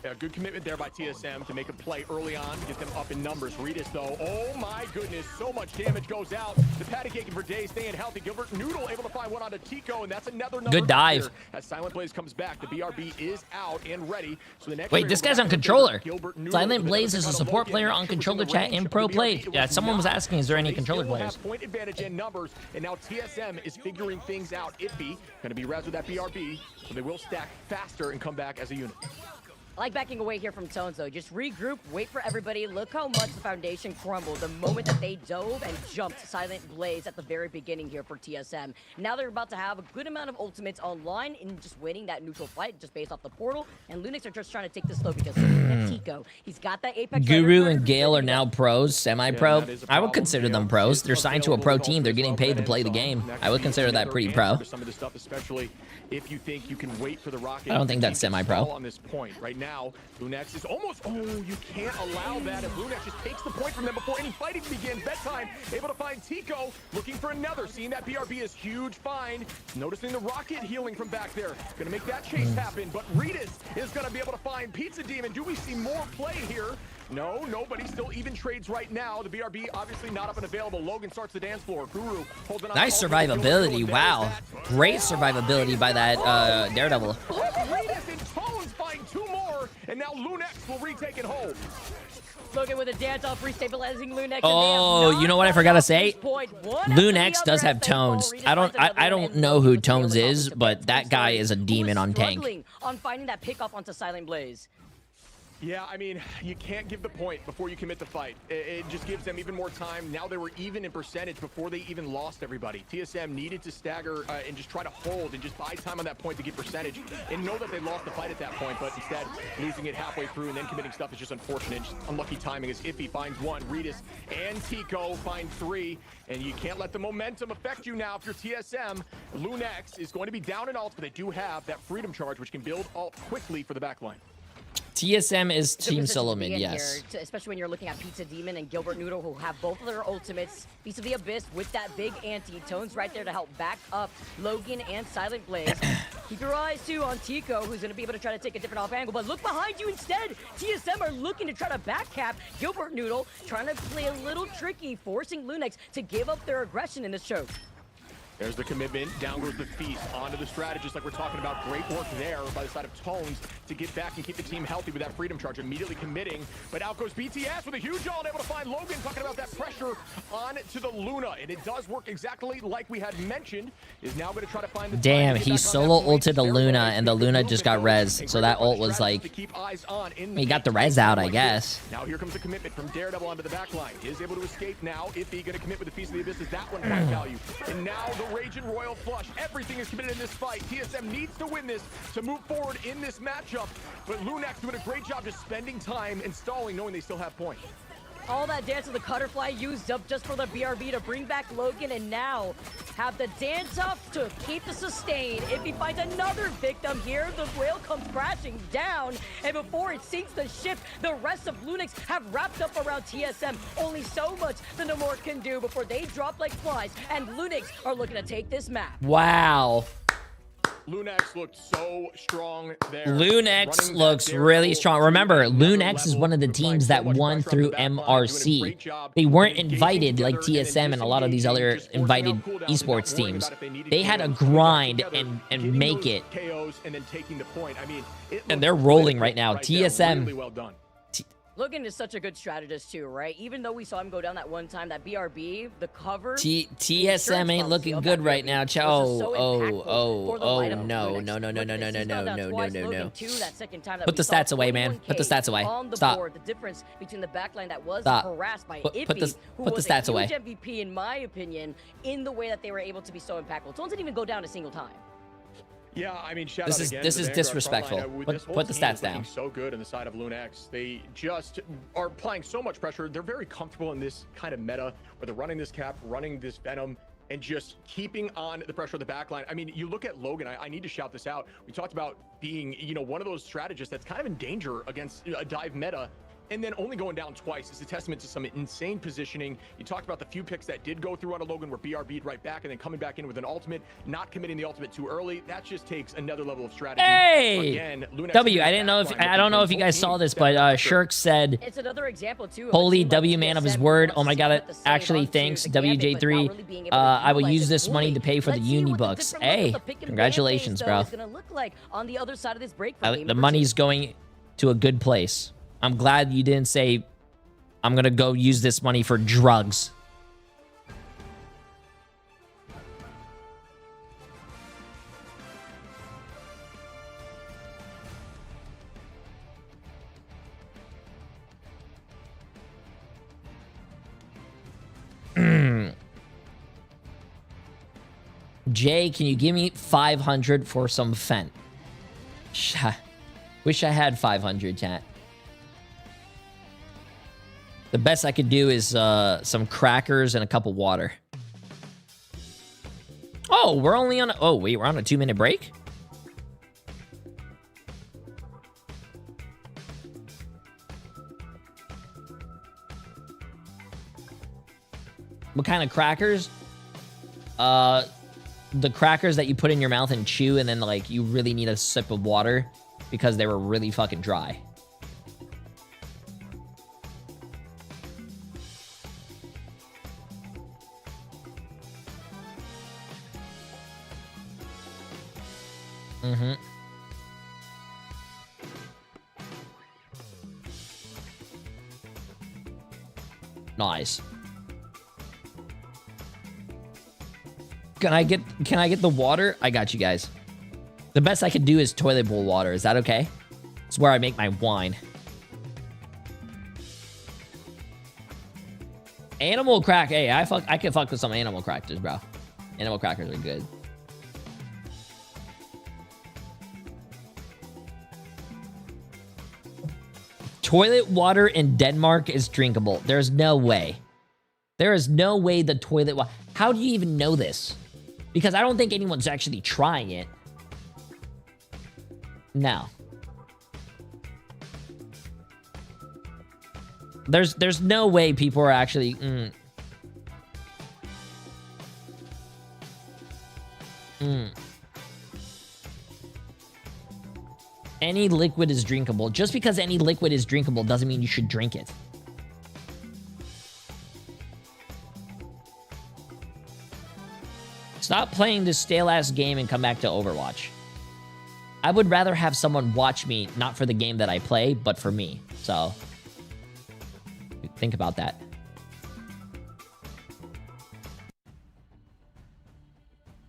Yeah, good commitment there by TSM to make a play early on, get them up in numbers. Ritas, though, oh my goodness, so much damage goes out. The paddock aching for days, staying healthy. Gilbert Noodle able to find one onto Tico, and that's another number. Good dive. Here. As Silent Blaze comes back, the BRB is out and ready. So the next Wait, this guy's on controller. Silent Blaze is a support player on controller chat and pro play. Yeah, someone was asking, is there any controller players? Point advantage in numbers, and now TSM is figuring things out. Itby going to be res with that BRB, so they will stack faster and come back as a unit. I like backing away here from Tones, though. Just regroup, wait for everybody. Look how much the foundation crumbled the moment that they dove and jumped Silent Blaze at the very beginning here for TSM. Now they're about to have a good amount of ultimates online in just winning that neutral fight just based off the portal. And Lunex are just trying to take this slow because Tico, he's got that Apex. Guru and Gale are now pros, semi-pro. I would consider them pros. They're signed to a pro team. They're getting paid to play the game. I would consider that pretty pro. Some of this stuff, especially if you think you can wait for the rocket. I don't think that's semi-pro. On this point right now, Lunex is almost. Oh, you can't allow that. If Lunex just takes the point from them before any fighting begins. Bedtime able to find Tico, looking for another. Seeing that BRB is huge find. Noticing the rocket healing from back there. Gonna make that chase happen. But Ritas is gonna be able to find Pizza Demon. Do we see more play here? No, nobody. Still even trades right now. The BRB obviously not up and available. Logan starts the dance floor. Guru holding on. Nice survivability. Wow. Great survivability by that Daredevil. Ritas and Tones find two more, and now Lunex will retake it home. Logan with a dance off, restabilizing Lunex. Oh, you know what I forgot to say? Lunex does have tones. I don't know who Tones is, but that guy is a demon on tank. On finding that pick off onto Silent Blaze. Yeah, I mean, you can't give the point before you commit the fight. It just gives them even more time. Now they were even in percentage before they even lost everybody. TSM needed to stagger and just try to hold and just buy time on that point to get percentage and know that they lost the fight at that point, but instead losing it halfway through and then committing stuff is just unfortunate. Just unlucky timing as Iffy finds one, Redis and Tico find three, and you can't let the momentum affect you now if you're TSM. Lunex is going to be down in ults, but they do have that freedom charge, which can build ult quickly for the backline. TSM is Team Position to Solomon, be in yes. here, especially when you're looking at Pizza Demon and Gilbert Noodle, who have both of their ultimates. Beast of the Abyss with that big anti-tones right there to help back up Logan and Silent Blaze. Keep your eyes too on Tico, who's going to be able to try to take a different off angle, but look behind you instead. TSM are looking to try to backcap Gilbert Noodle, trying to play a little tricky, forcing Lunex to give up their aggression in this choke. There's the commitment. Down goes the feast. Onto the strategist like we're talking about. Great work there by the side of Tones to get back and keep the team healthy with that freedom charge. Immediately committing. But out goes BTS with a huge ult, able to find Logan. Talking about that pressure on to the Luna. And it does work exactly like we had mentioned. Is now going to try to find the Damn, he solo ulted the Luna, and the Luna just got res. So that ult was like... He got the res out, I guess. Now here comes the commitment from Daredevil onto the back line. Is able to escape now. If he going to commit with the Feast of the Abyss, is that one fight value. And now the Raging Royal Flush. Everything is committed in this fight. TSM needs to win this to move forward in this matchup. But Lunex doing a great job just spending time and stalling, knowing they still have points. All that dance of the Cutterfly used up just for the BRB to bring back Logan, and now have the dance up to keep the sustain. If he finds another victim here, the whale comes crashing down, and before it sinks the ship, the rest of Lunex have wrapped up around TSM. Only so much the Namor can do before they drop like flies, and Lunex are looking to take this map. Wow. Lunex looked so strong there. Lunex looks really strong. Remember, Lunex is one of the teams that won through MRC. They weren't invited like TSM and a lot of these other invited esports teams. They had to grind and make it. And they're rolling right now. TSM. Logan is such a good strategist too, right? Even though we saw him go down that one time, that BRB, the cover. TSM ain't looking good right now. No. Put the stats away, man. Put the stats away. Stop. The difference between the backline that was Stop. harassed by Put the a stats away. huge MVP in my opinion, in the way that they were able to be so impactful. Tones didn't even go down a single time. Yeah, I mean, This is disrespectful. Put the stats down. So good on the side of Lunex. They just are applying so much pressure. They're very comfortable in this kind of meta where they're running this cap, running this Venom, and just keeping on the pressure of the backline. I mean, you look at Logan. I need to shout this out. We talked about being, one of those strategists that's kind of in danger against a dive meta. And then only going down twice is a testament to some insane positioning. You talked about the few picks that did go through on a Logan where BRB'd right back and then coming back in with an ultimate, not committing the ultimate too early. That just takes another level of strategy. Hey! Again, W, I don't know if you guys saw this, but Shirk said, it's another example too. holy W man of his word. Oh my god, it actually thanks WJ3. I will use this money to pay for the uni books. Hey, congratulations, bro. The money's going to a good place. I'm glad you didn't say, I'm going to go use this money for drugs. Jay, can you give me 500 for some Fent? Wish I had 500, chat. The best I could do is some crackers and a cup of water. Oh, we're only on oh, wait, we're on a 2-minute break? What kind of crackers? The crackers that you put in your mouth and chew, and then, like, you really need a sip of water because they were really fucking dry. Mm-hmm. Nice. Can I get the water? I got you guys. The best I can do is toilet bowl water. Is that okay? It's where I make my wine. Animal crack. Hey, I can fuck with some animal crackers, bro. Animal crackers are good. Toilet water in Denmark is drinkable. There's no way. There is no way the toilet water... How do you even know this? Because I don't think anyone's actually trying it. No. There's no way people are actually... Any liquid is drinkable. Just because any liquid is drinkable doesn't mean you should drink it. Stop playing this stale-ass game and come back to Overwatch. I would rather have someone watch me, not for the game that I play, but for me. So, think about that.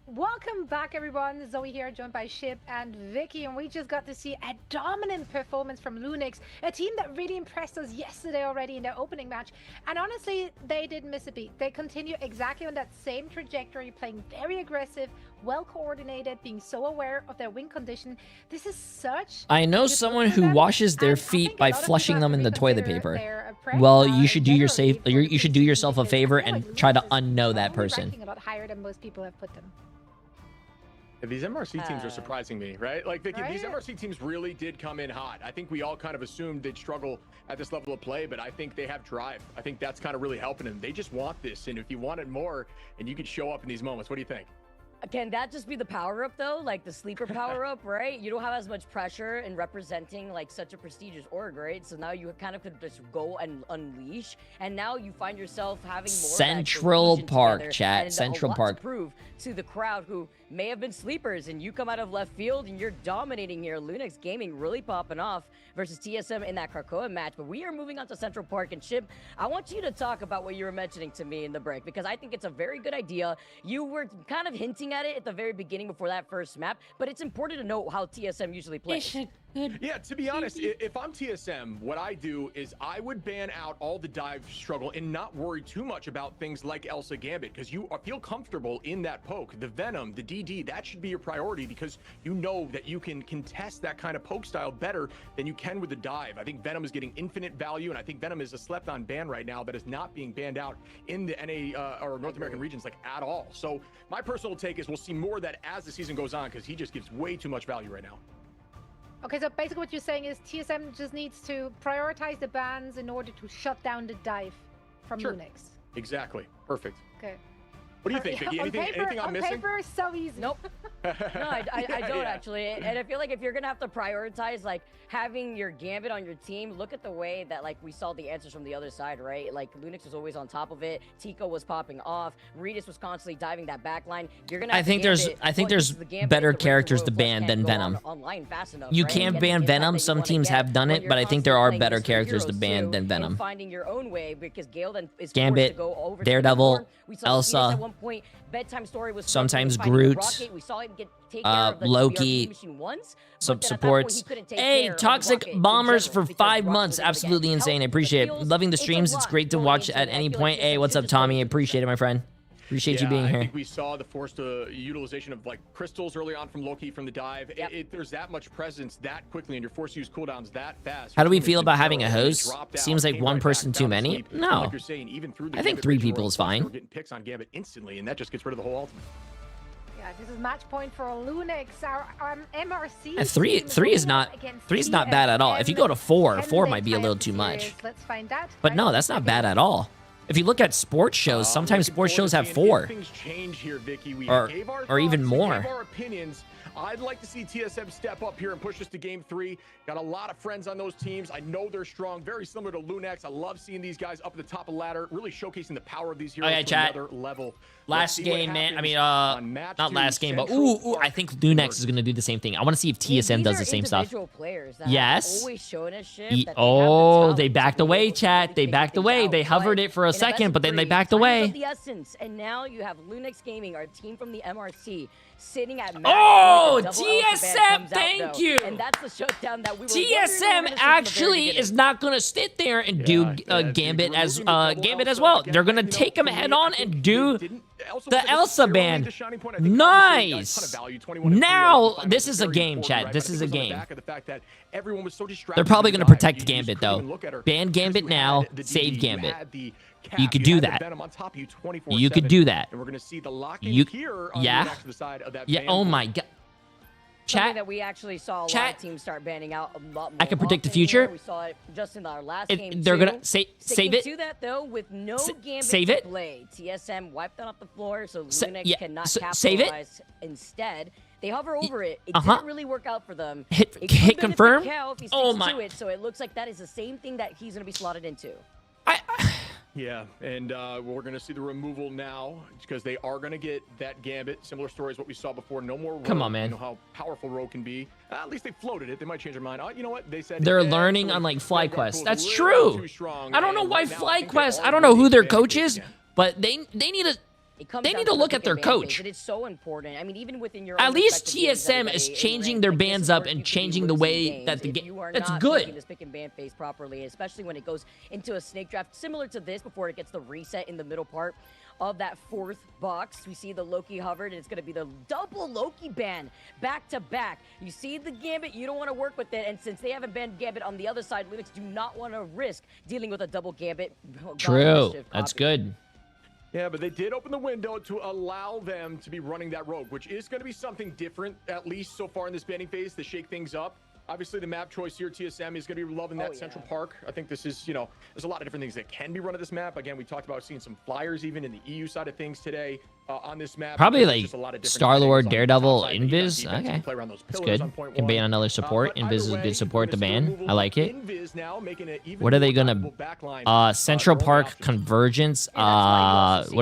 Welcome back, everyone. Zoe here, joined by Ship and Vicky, and we just got to see a dominant performance from Lunix, a team that really impressed us yesterday already in their opening match. And honestly, they didn't miss a beat. They continue exactly on that same trajectory, playing very aggressive, well coordinated, being so aware of their win condition. This is such... I know someone who washes their feet by flushing them in the toilet paper. Well, you should do you should do yourself a favor and try to unknow that person. A lot higher than most people have put them. These MRC teams are surprising me, right? Like, Vicky, these MRC teams really did come in hot. I think we all kind of assumed they'd struggle at this level of play, but I think they have drive. I think that's kind of really helping them. They just want this, and if you want it more, and you could show up in these moments, what do you think? Can that just be the power-up, though? Like, the sleeper power-up, right? You don't have as much pressure in representing, like, such a prestigious org, right? So now you kind of could just go and unleash, and now you find yourself having more Central Park, chat. Central Park. To prove to the crowd who may have been sleepers, and you come out of left field, and you're dominating here. Lunix Gaming really popping off versus TSM in that Krakoa match. But we are moving on to Central Park, and Chip, I want you to talk about what you were mentioning to me in the break, because I think it's a very good idea. You were kind of hinting at it at the very beginning before that first map, but it's important to know how TSM usually plays. Yeah, to be honest, if I'm TSM, what I do is I would ban out all the dive struggle and not worry too much about things like Elsa Gambit, because you feel comfortable in that poke. The Venom, the DD, that should be your priority, because you know that you can contest that kind of poke style better than you can with the dive. I think Venom is getting infinite value, and I think Venom is a slept-on ban right now that is not being banned out in the NA or North American regions like at all. So my personal take is we'll see more of that as the season goes on, because he just gives way too much value right now. Okay, so basically what you're saying is TSM just needs to prioritize the bans in order to shut down the dive from Lunix. Exactly. Perfect. Okay. What do you think, Vicky? Anything I'm missing? On paper, so easy. Nope. No, I don't actually. And I feel like if you're gonna have to prioritize like having your Gambit on your team, look at the way that like we saw the answers from the other side, right? Like Lunix was always on top of it. Tico was popping off. Regis was constantly diving that backline. You're gonna. I think there's better characters to ban than Venom. You can't ban Venom. Some teams have done it, but I think there are better characters to ban than Venom. Finding your own way, because Gale then is Gambit, forced to go over Daredevil, Elsa. At one point, bedtime story was sometimes Groot, we saw him get take care of the Loki, once, some supports. Hey, Toxic Bombers for 5 months. Absolutely insane. I appreciate it. Loving the streams. It's great to watch at any point. Hey, what's up, Tommy? I appreciate it, my friend. Appreciate you being here. I think we saw the forced utilization of like crystals early on from Loki from the dive. There's that much presence that quickly, and you're forced to use cooldowns that fast. How do we feel about having a host? Seems like one person too many. No, like you're saying, even through the I think 3 people is fine. We're getting picks on Gambit instantly, and that just gets rid of the whole ultimate. Yeah, this is match point for Lunix. Our MRC. And three is not bad at all. If you go to 4 might be a little too much. Let's find out. But no, that's not bad at all. If you look at sports shows, sometimes sports shows have 4. Things change here, Vicky. We gave our or even thoughts, more. we gave our opinions. I'd like to see TSM step up here and push us to game 3. Got a lot of friends on those teams. I know they're strong, very similar to Lunix. I love seeing these guys up at the top of the ladder, really showcasing the power of these heroes Okay, to chat. another level. Last game, man. I mean, not last game, but I think Lunix is gonna do the same thing. I want to see if TSM does the same stuff. Yes. Always showing us shit They backed away, chat. They backed away. They hovered it for a second, but then they Breed, backed time is away. of the essence, and now you have Lunex Gaming, our team from the MRC, sitting at max. Oh, point. The double Elsa TSM, ban comes out, thank though, you. And that's the shutdown that we were wondering we were TSM gonna see from the very actually beginning. is not gonna sit there and do Gambit as well. They're gonna take him head on and do the Elsa ban. Nice. Now this is a game, chat. This is a game. They're probably gonna protect Gambit though. Ban Gambit now. Save Gambit. You could do that. You could do that. And we're gonna see the locking You, here on yeah, the next side of that yeah. ban Oh board. my god. Something Chat. that we actually saw a lot Chat. of teams start banning out a lot more. I can predict the often here. future. We saw it just in our last If game. they're too. gonna save Sticking it. to that though, with no Gambit save to it. play, TSM wiped that off the floor, so Sa- Lunex yeah, cannot save it. capitalize. Instead, they hover over it. It Uh-huh. didn't really work out for them. Hit It could hit benefit confirm. Cal if he Oh sticks my. to it, so it looks like that is the same thing that he's gonna be slotted into. Yeah, and we're going to see the removal now because they are going to get that Gambit. Similar story as what we saw before. No more Rogue. Come on, man. You know how powerful Rogue can be. At least they floated it. They might change their mind. You know what? They said They're learning on like FlyQuest. That's true. I don't know why FlyQuest. I don't know who their coach is, but they need to. It comes They down need to the look at pick their and ban phase. coach. It is so important. I mean, even within your At own least respective games, TSM everybody is in changing ranked, their like, this bands is up where and you could be changing the losing way games that the if game. you are That's not good. taking this pick and ban phase properly, especially when it goes into a snake draft similar to this before it gets the reset in the middle part of that fourth box. We see the Loki hovered, and it's going to be the double Loki ban back to back. You see the Gambit, you don't want to work with it, and since they haven't banned Gambit on the other side, Lunex do not want to risk dealing with a double Gambit. True. That's good. Yeah, but they did open the window to allow them to be running that Rogue, which is going to be something different, at least so far in this banning phase, to shake things up. Obviously, the map choice here, TSM, is going to be loving that Central Park. I think this is, there's a lot of different things that can be run at this map. Again, we talked about seeing some flyers even in the EU side of things today on this map. Probably There's like just a lot of different Star-Lord, things on the Daredevil, top side that you got Invis. defense. You can Okay. play around those That's pillars good. on point Can ban one. another support. But Invis either is a way, good support to we're gonna see ban. removal I like of it. Invis now, making it even What are they more gonna? valuable backline, Central for Park options. Convergence. What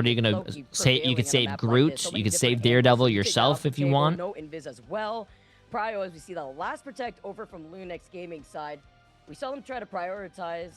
are you gonna say? You could save Groot. You could save Daredevil yourself if you want. No Invis as well. Prio, as we see the last protect over from Lunex Gaming side. We saw them try to prioritize,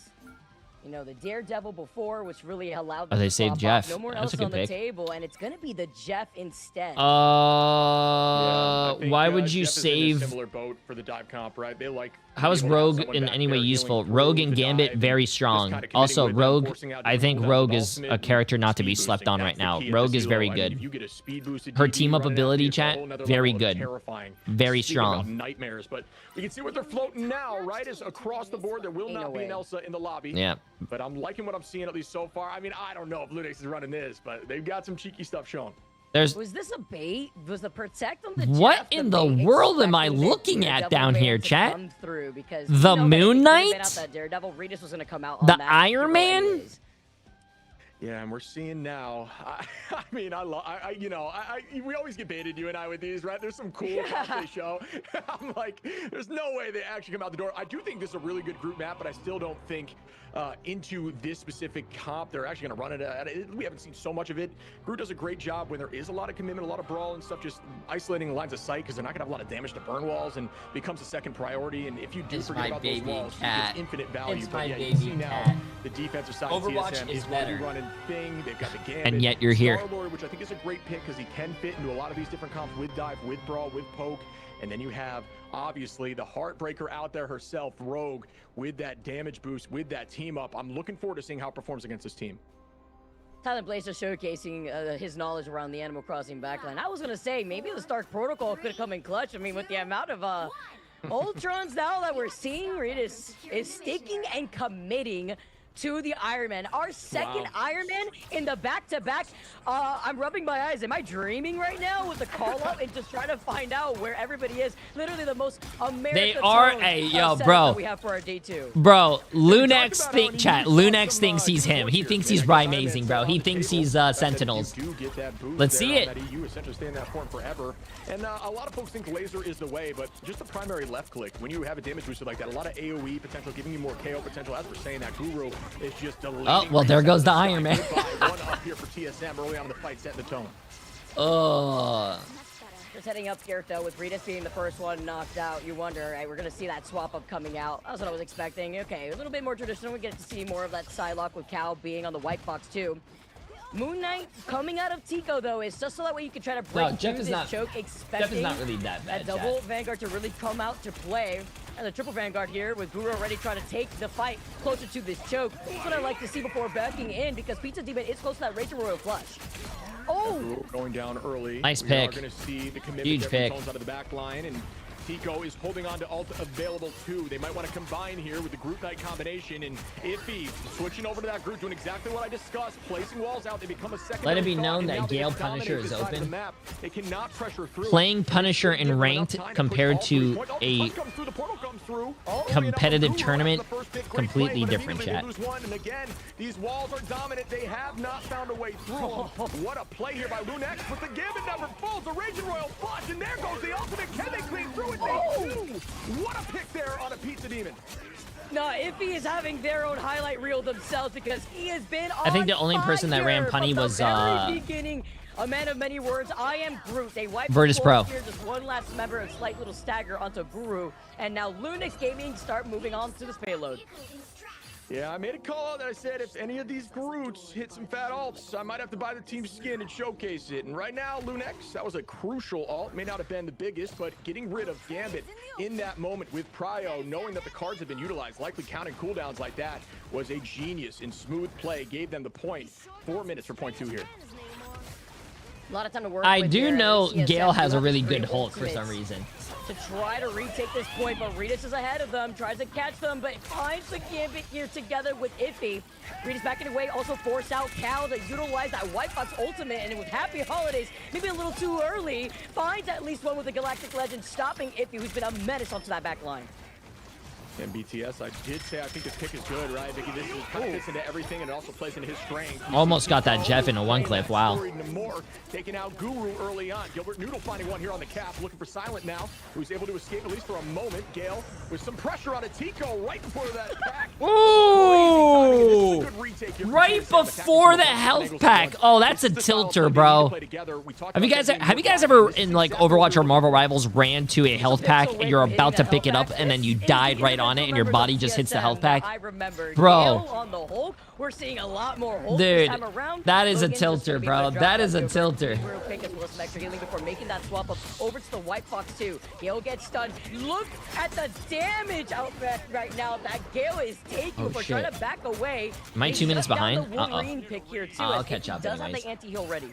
the Daredevil before, which really allowed them they to saved swap off. Jeff. No more That's else a good on the pick. table, and it's going to be the Jeff instead. I think, Why would you Jeff is in a save? similar boat for the dive comp, right? They like. How is being able to have Rogue someone in back any way there useful? healing Rogue through and the Gambit, dive, very just strong. kinda committing Also, with them, Rogue, forcing out I different think cooldowns, Rogue but is ultimate a and character not to be speed slept boosting. on That's right the now. key of Rogue this is very duo. I mean, good. if you get a speed boosted Her DB team up running at ability, you, it's a chat, whole nother very level of good. terrifying. Very Speaking about strong. nightmares, but we can see what they're floating now, right? Is across the board there will not be an Elsa in the lobby. Yeah. But I'm liking what I'm seeing at least so far. I mean, I don't know if Lunex is running this, but they've got some cheeky stuff shown. Was this a bait? Was the protect on the What Jeff in the the bait, world am I expecting the looking at Daredevil down ban here, to chat? come through? Because The you know that if Moon he could've been Knight? out that Daredevil, Regis was going to come out The on that Iron hero Man? anyways. Yeah, and we're seeing now. I mean, we always get baited, you and I, with these, right? There's some cool stuff they show. I'm like, there's no way they actually come out the door. I do think this is a really good group map, but I still don't think into this specific comp they're actually going to run it. We haven't seen so much of it. Groot does a great job when there is a lot of commitment, a lot of brawl and stuff, just isolating lines of sight because they're not going to have a lot of damage to burn walls and becomes a second priority. And if you do forget about those walls, you get infinite value. It's but my yeah, you baby see now cat. the defensive side Overwatch TSM is is better. running thing. They've got the Gambit. And yet you're here. Star-Lord, which I think is a great pick because he can fit into a lot of these different comps with dive, with brawl, with poke. And then you have, obviously, the heartbreaker out there herself, Rogue, with that damage boost, with that team up. I'm looking forward to seeing how it performs against this team. Talent Blazer showcasing his knowledge around the Animal Crossing backline. I was going to say, maybe the Stark Protocol could come in clutch. I mean, with the amount of Ultrons now that we're seeing, Reed is sticking and committing to the Iron Man. Our second Iron Man in the back-to-back. I'm rubbing my eyes. Am I dreaming right now with the call-up and just trying to find out where everybody is? Literally the most American They are bro. we have for our day 2. Bro, Lunex Lunex thinks he's him. He thinks he's Amazing, bro. He thinks he's Sentinels. Let's see it. You essentially stay in that form forever. And a lot of folks think laser is the way, but just the primary left click, when you have a damage booster like that, a lot of AoE potential, giving you more KO potential. As we're saying, that Guru is just deleting. Oh, well, there goes the Iron Man. One up here for TSM early on in the fight, setting the tone. Just heading up here, though, with Ritas being the first one knocked out. You wonder, right, we're going to see that swap up coming out. That's what I was expecting. Okay, a little bit more traditional. We get to see more of that Psylocke with Cal being on the White Fox, too. Moon Knight coming out of Tico, though, is just so that way you can try to break through this choke, expecting Jeff is not really that bad, double Vanguard to really come out to play. And the triple Vanguard here with Guru already trying to take the fight closer to this choke. That's what I like to see before backing in, because Pizza Demon is close to that Rage Royal flush. Oh! Going down early. Nice We pick. are going to see the commitment Huge there pick. from Tones out of the back line, and Tico is holding on to ult available too. They might want to combine here with the Groot Knight combination, and Iffy switching over to that Groot, doing exactly what I discussed, placing walls out. They become a second. Let it be known that Gale Punisher is open. They cannot pressure through. Playing Punisher in ranked compared to a competitive tournament, completely different, chat. And again, these walls are dominant. They have not found a way through them. What a play here by Lunex with the Gambit number falls, the Raging Royal flush, and there goes the ultimate. Can they clean through it? They do. What a pick there on a Pizza Demon. No, Iffy is having their own highlight reel themselves, because he has been on I think the only person that ran punny was very beginning. A man of many words. I am Groot. They wiped Virtus the Pro. Here, just one last member, a slight little stagger onto Guru, and now Lunix Gaming start moving on to this payload. Yeah, I made a call that I said if any of these Groots hit some fat ults, I might have to buy the team skin and showcase it. And right now, Lunex, that was a crucial ult. May not have been the biggest, but getting rid of Gambit in that moment with Prio, knowing that the cards have been utilized, likely counting cooldowns like that, was a genius and smooth play. Gave them the point. 4 minutes for point 2 here. A lot of time to work I with do here. know CSM Gale has a left really three good Hulk for some ultimates reason. to try to retake this point, but Ritas is ahead of them, tries to catch them, but finds the Gambit here together with Iffy. Ritas backing away, also forced out Cal to utilize that White Fox ultimate, and with Happy Holidays, maybe a little too early, finds at least one with the Galactic Legend, stopping Iffy, who's been a menace onto that back line. And BTS, I did say I think this pick is good, right? Because this kind of fits into everything, and it also plays into his strength. Almost got that Jeff in a one clip. Wow. More, taking out Guru early on. Gilbert Noodle finding one here on the cap, looking for Silent now, who's able to escape at least for a moment. Gale with some pressure on a Tico right before that pack. Ooh! Right before the health pack. Oh, that's a tilter, bro. Have you guys ever in like Overwatch or Marvel Rivals ran to a health pack and you're about to pick it up and then you died right on it and your body just hits the health pack? I remember. Bro. Gale on the Hulk. We're seeing a lot more Hulk Dude, this time around. that is a Logan's just tilter, gonna be bro. able to That drop is a over tilter. Real quick as well as some extra healing before making that swap up over to the White Fox too. Gale gets stunned. Look at the damage out right now that Gale is taking Oh, before shit. trying to back away. Am I They 2 minutes shut down behind? the Wolverine pick here too. I'll as catch he up does anyways. have the anti-heal ready.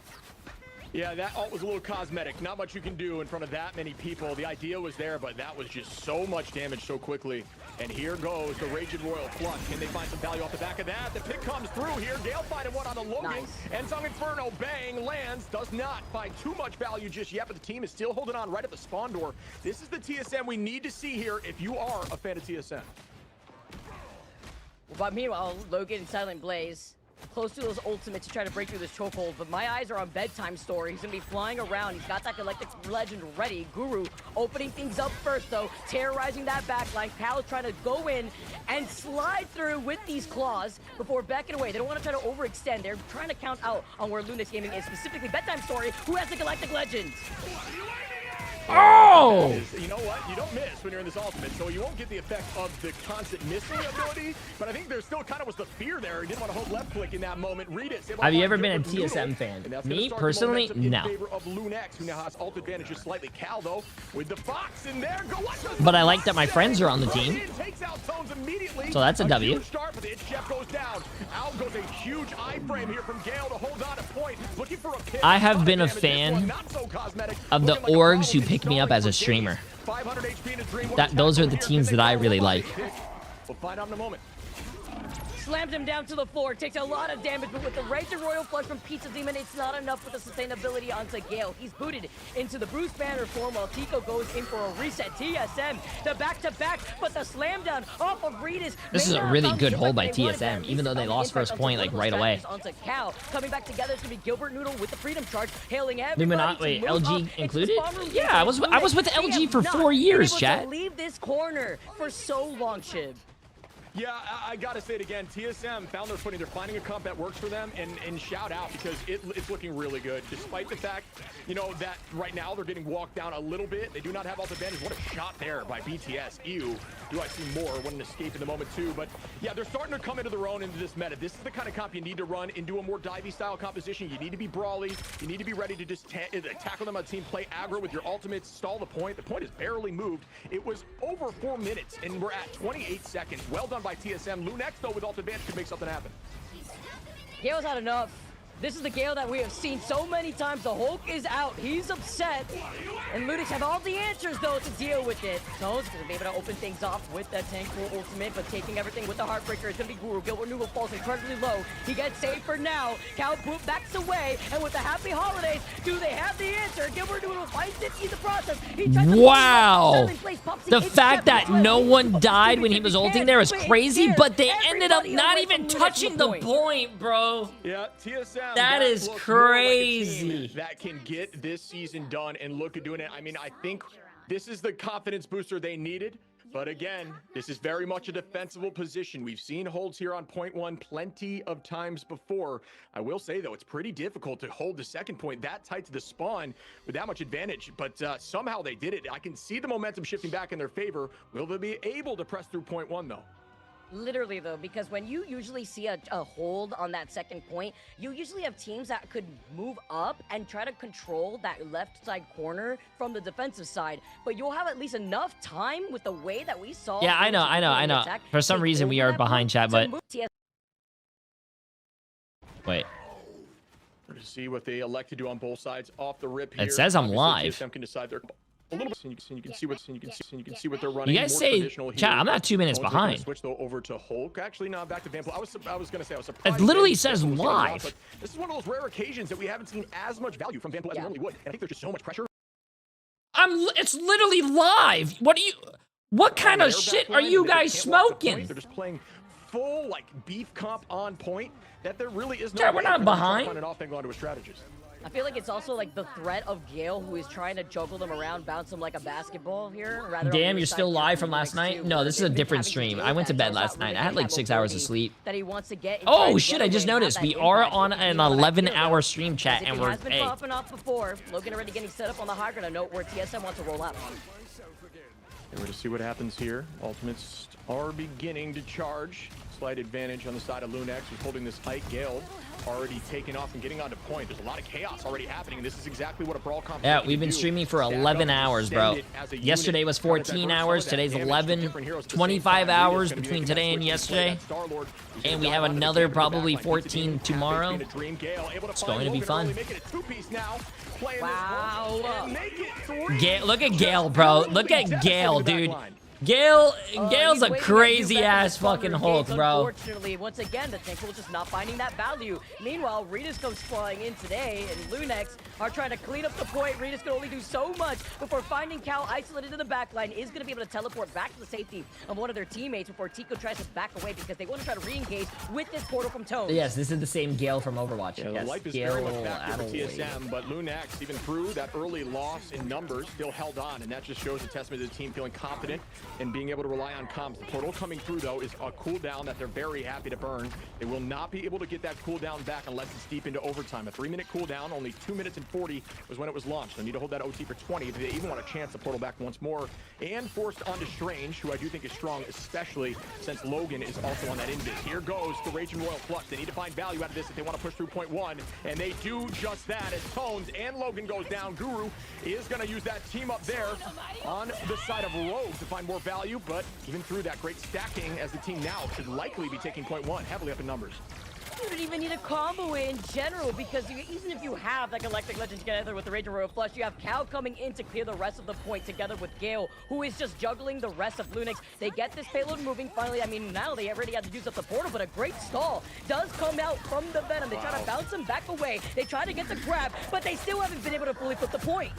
Yeah, that ult was a little cosmetic. Not much you can do in front of that many people. The idea was there, but that was just so much damage so quickly. And here goes the Raging Royal Flush. Can they find some value off the back of that? The pick comes through here. Gale finding one on the Logan. Nice. And Song Inferno, bang, lands. Does not find too much value just yet, but the team is still holding on right at the spawn door. This is the TSM we need to see here if you are a fan of TSM. But meanwhile, Logan and Silent Blaze close to those ultimates to try to break through this chokehold, but my eyes are on Bedtime Story. He's gonna be flying around. He's got that Galactic Legend ready. Guru opening things up first, though, terrorizing that backline. Cal trying to go in and slide through with these claws before backing away. They don't want to try to overextend. They're trying to count out on where Lunix Gaming is, specifically Bedtime Story, who has the Galactic Legend. Oh! You know what? You don't miss when you're in this ultimate, so you won't get the effect of the constant missing ability, but I think there still kind of was the fear there. He didn't want to hold left click in that moment. Read it. Have you ever been a TSM fan? Me, personally, no. In favor of Lunex, who now has ult advantage just slightly. Cal, though, with the Fox in there. Go watch those. But I like that my friends are on the team. Takes out Tones immediately. So that's a W. Huge start, but the Itch Chef goes down. Out goes a huge iframe here from Gale to hold on to point. Looking for a pick. I have been a fan of the orgs who pick me up as a streamer. Those are the teams that I really like. We'll find out in a moment. Slams him down to the floor, takes a lot of damage, but with the Raging Royal Flush from Pizza Demon, it's not enough with the sustainability onto Gale. He's booted into the Bruce Banner form while Tico goes in for a reset. TSM, the back-to-back, but the slam down off of Ritas. This is a really good hold by TSM, even though they lost first point like right away. Onto Cal. Coming back together, it's gonna be Gilbert Noodle with the Freedom Charge, hailing everybody. Illuminati, wait, to move LG up. included? It's the spawn room. Yeah, I was with They LG have for not 4 years, been able chat. to leave this corner for so long, Shib. Yeah, I gotta say it again. TSM found their footing. They're finding a comp that works for them, and shout out because it's looking really good. Despite the fact, you know, that right now they're getting walked down a little bit. They do not have all the advantage. What a shot there by BTS. Ew. Do I see more? What an escape in the moment too. But yeah, they're starting to come into their own into this meta. This is the kind of comp you need to run into a more divey style composition. You need to be brawly. You need to be ready to just tackle them on team, play aggro with your ultimates, stall the point. The point is barely moved. It was over 4 minutes, and we're at 28 seconds. Well done by TSM. Lunex, though, with ult advantage could make something happen. Gale's had enough. This is the Gale that we have seen so many times. The Hulk is out. He's upset. And Lunex have all the answers, though, to deal with it. Tones is going to be able to open things off with that tank full ultimate, but taking everything with the Heartbreaker is going to be Guru. Gilbert Newell falls incredibly low. He gets saved for now. Cal backs away, and with the Happy Holidays, do they have the answer? Gilbert Newell finds it in the process. He tries to Wow. The fact that no one died when he was ulting there is crazy, but they ended up not even touching the point, bro. Yeah, TSM. That is looks more like a crazy. team that can get this season done and look at doing it. I mean, I think this is the confidence booster they needed. But again, this is very much a defensible position. We've seen holds here on point one plenty of times before. I will say, though, it's pretty difficult to hold the second point that tight to the spawn with that much advantage. But somehow they did it. I can see the momentum shifting back in their favor. Will they be able to press through point one, though? Literally, though, because when you usually see a hold on that second point, you usually have teams that could move up and try to control that left side corner from the defensive side. But you'll have at least enough time with the way that we saw. Yeah, I know. For some reason, we are behind chat, but... Wait. We're to see what they elect to do on both sides off the rip here. It says I'm live. TSM can decide their a little bit, so you can see what they're running. You guys more say, traditional chat, here. I'm not 2 minutes Tones are gonna behind. Switch though over to Hulk. Actually, no, back to Vamp. I was gonna say I was surprised. It literally that says Vamp was getting live. but this is one of those rare occasions that we haven't seen as much value from Vamp as we normally would. And I think there's just so much pressure. It's literally live. What kind of shit are you guys smoking? They're just playing full like beef comp on point. That there really is no. Chat, we're way not for them to behind. Find an off angle onto a strategist. I feel like it's also like the threat of Gale, who is trying to juggle them around, bounce them like a basketball here. Rather Damn, you're still live from last night? No, this is a different stream. I went to bed last night. I had like 6 hours of sleep. That he wants to get. Oh shit, I just noticed. We are on an 11-hour stream chat, and we're... Has been popping off before. Logan already getting set up on the high ground. A note where TSM wants to roll out. And we're to see what happens here. Ultimates are beginning to charge. Slight advantage on the side of Lunex, who's holding this height. Gale already taking off and getting onto point. There's a lot of chaos already happening, and this is exactly what a brawl competition. Yeah, we've been streaming for 11 hours, bro. Yesterday was 14 hours. Today's 11. 25 hours between today and yesterday. And we have another probably 14 tomorrow. It's going to be fun. Wow. Look at Gale, bro. Look at Gale, dude. Gale's a crazy ass fucking Hulk, bro. Unfortunately, once again, the Tinkle just not finding that value. Meanwhile, Ritas comes flying in today, and Lunex are trying to clean up the point. Ritas can only do so much before finding Cal isolated in the backline. Is going to be able to teleport back to the safety of one of their teammates before Tico tries to back away because they want to try to re-engage with this portal from Tones. Yes, this is the same Gale from Overwatch. Yeah, yes, the life is Gale very much back here for TSM, but Lunex, even through that early loss in numbers, still held on, and that just shows a testament to the team feeling confident and being able to rely on comms. The portal coming through, though, is a cooldown that they're very happy to burn. They will not be able to get that cooldown back unless it's deep into overtime. A 3-minute cooldown, only 2 minutes and 40 was when it was launched. They need to hold that OT for 20 if they even want to chance the portal back once more. And forced onto Strange, who I do think is strong, especially since Logan is also on that invis. Here goes the Raging Royal Flux. They need to find value out of this if they want to push through point one, and they do just that as Tones and Logan goes down. Guru is going to use that team up there on the side of Rogue to find more value, but even through that great stacking as the team now should likely be taking point one, heavily up in numbers. You don't even need a combo in general because even if you have that Galactic Legend together with the Raging Royal Flush, you have Cal coming in to clear the rest of the point together with Gale, who is just juggling the rest of Lunex. They get this payload moving finally. I mean, now they already had to use up the portal, but a great stall does come out from the Venom. They try to bounce him back away. They try to get the grab, but they still haven't been able to fully put the point.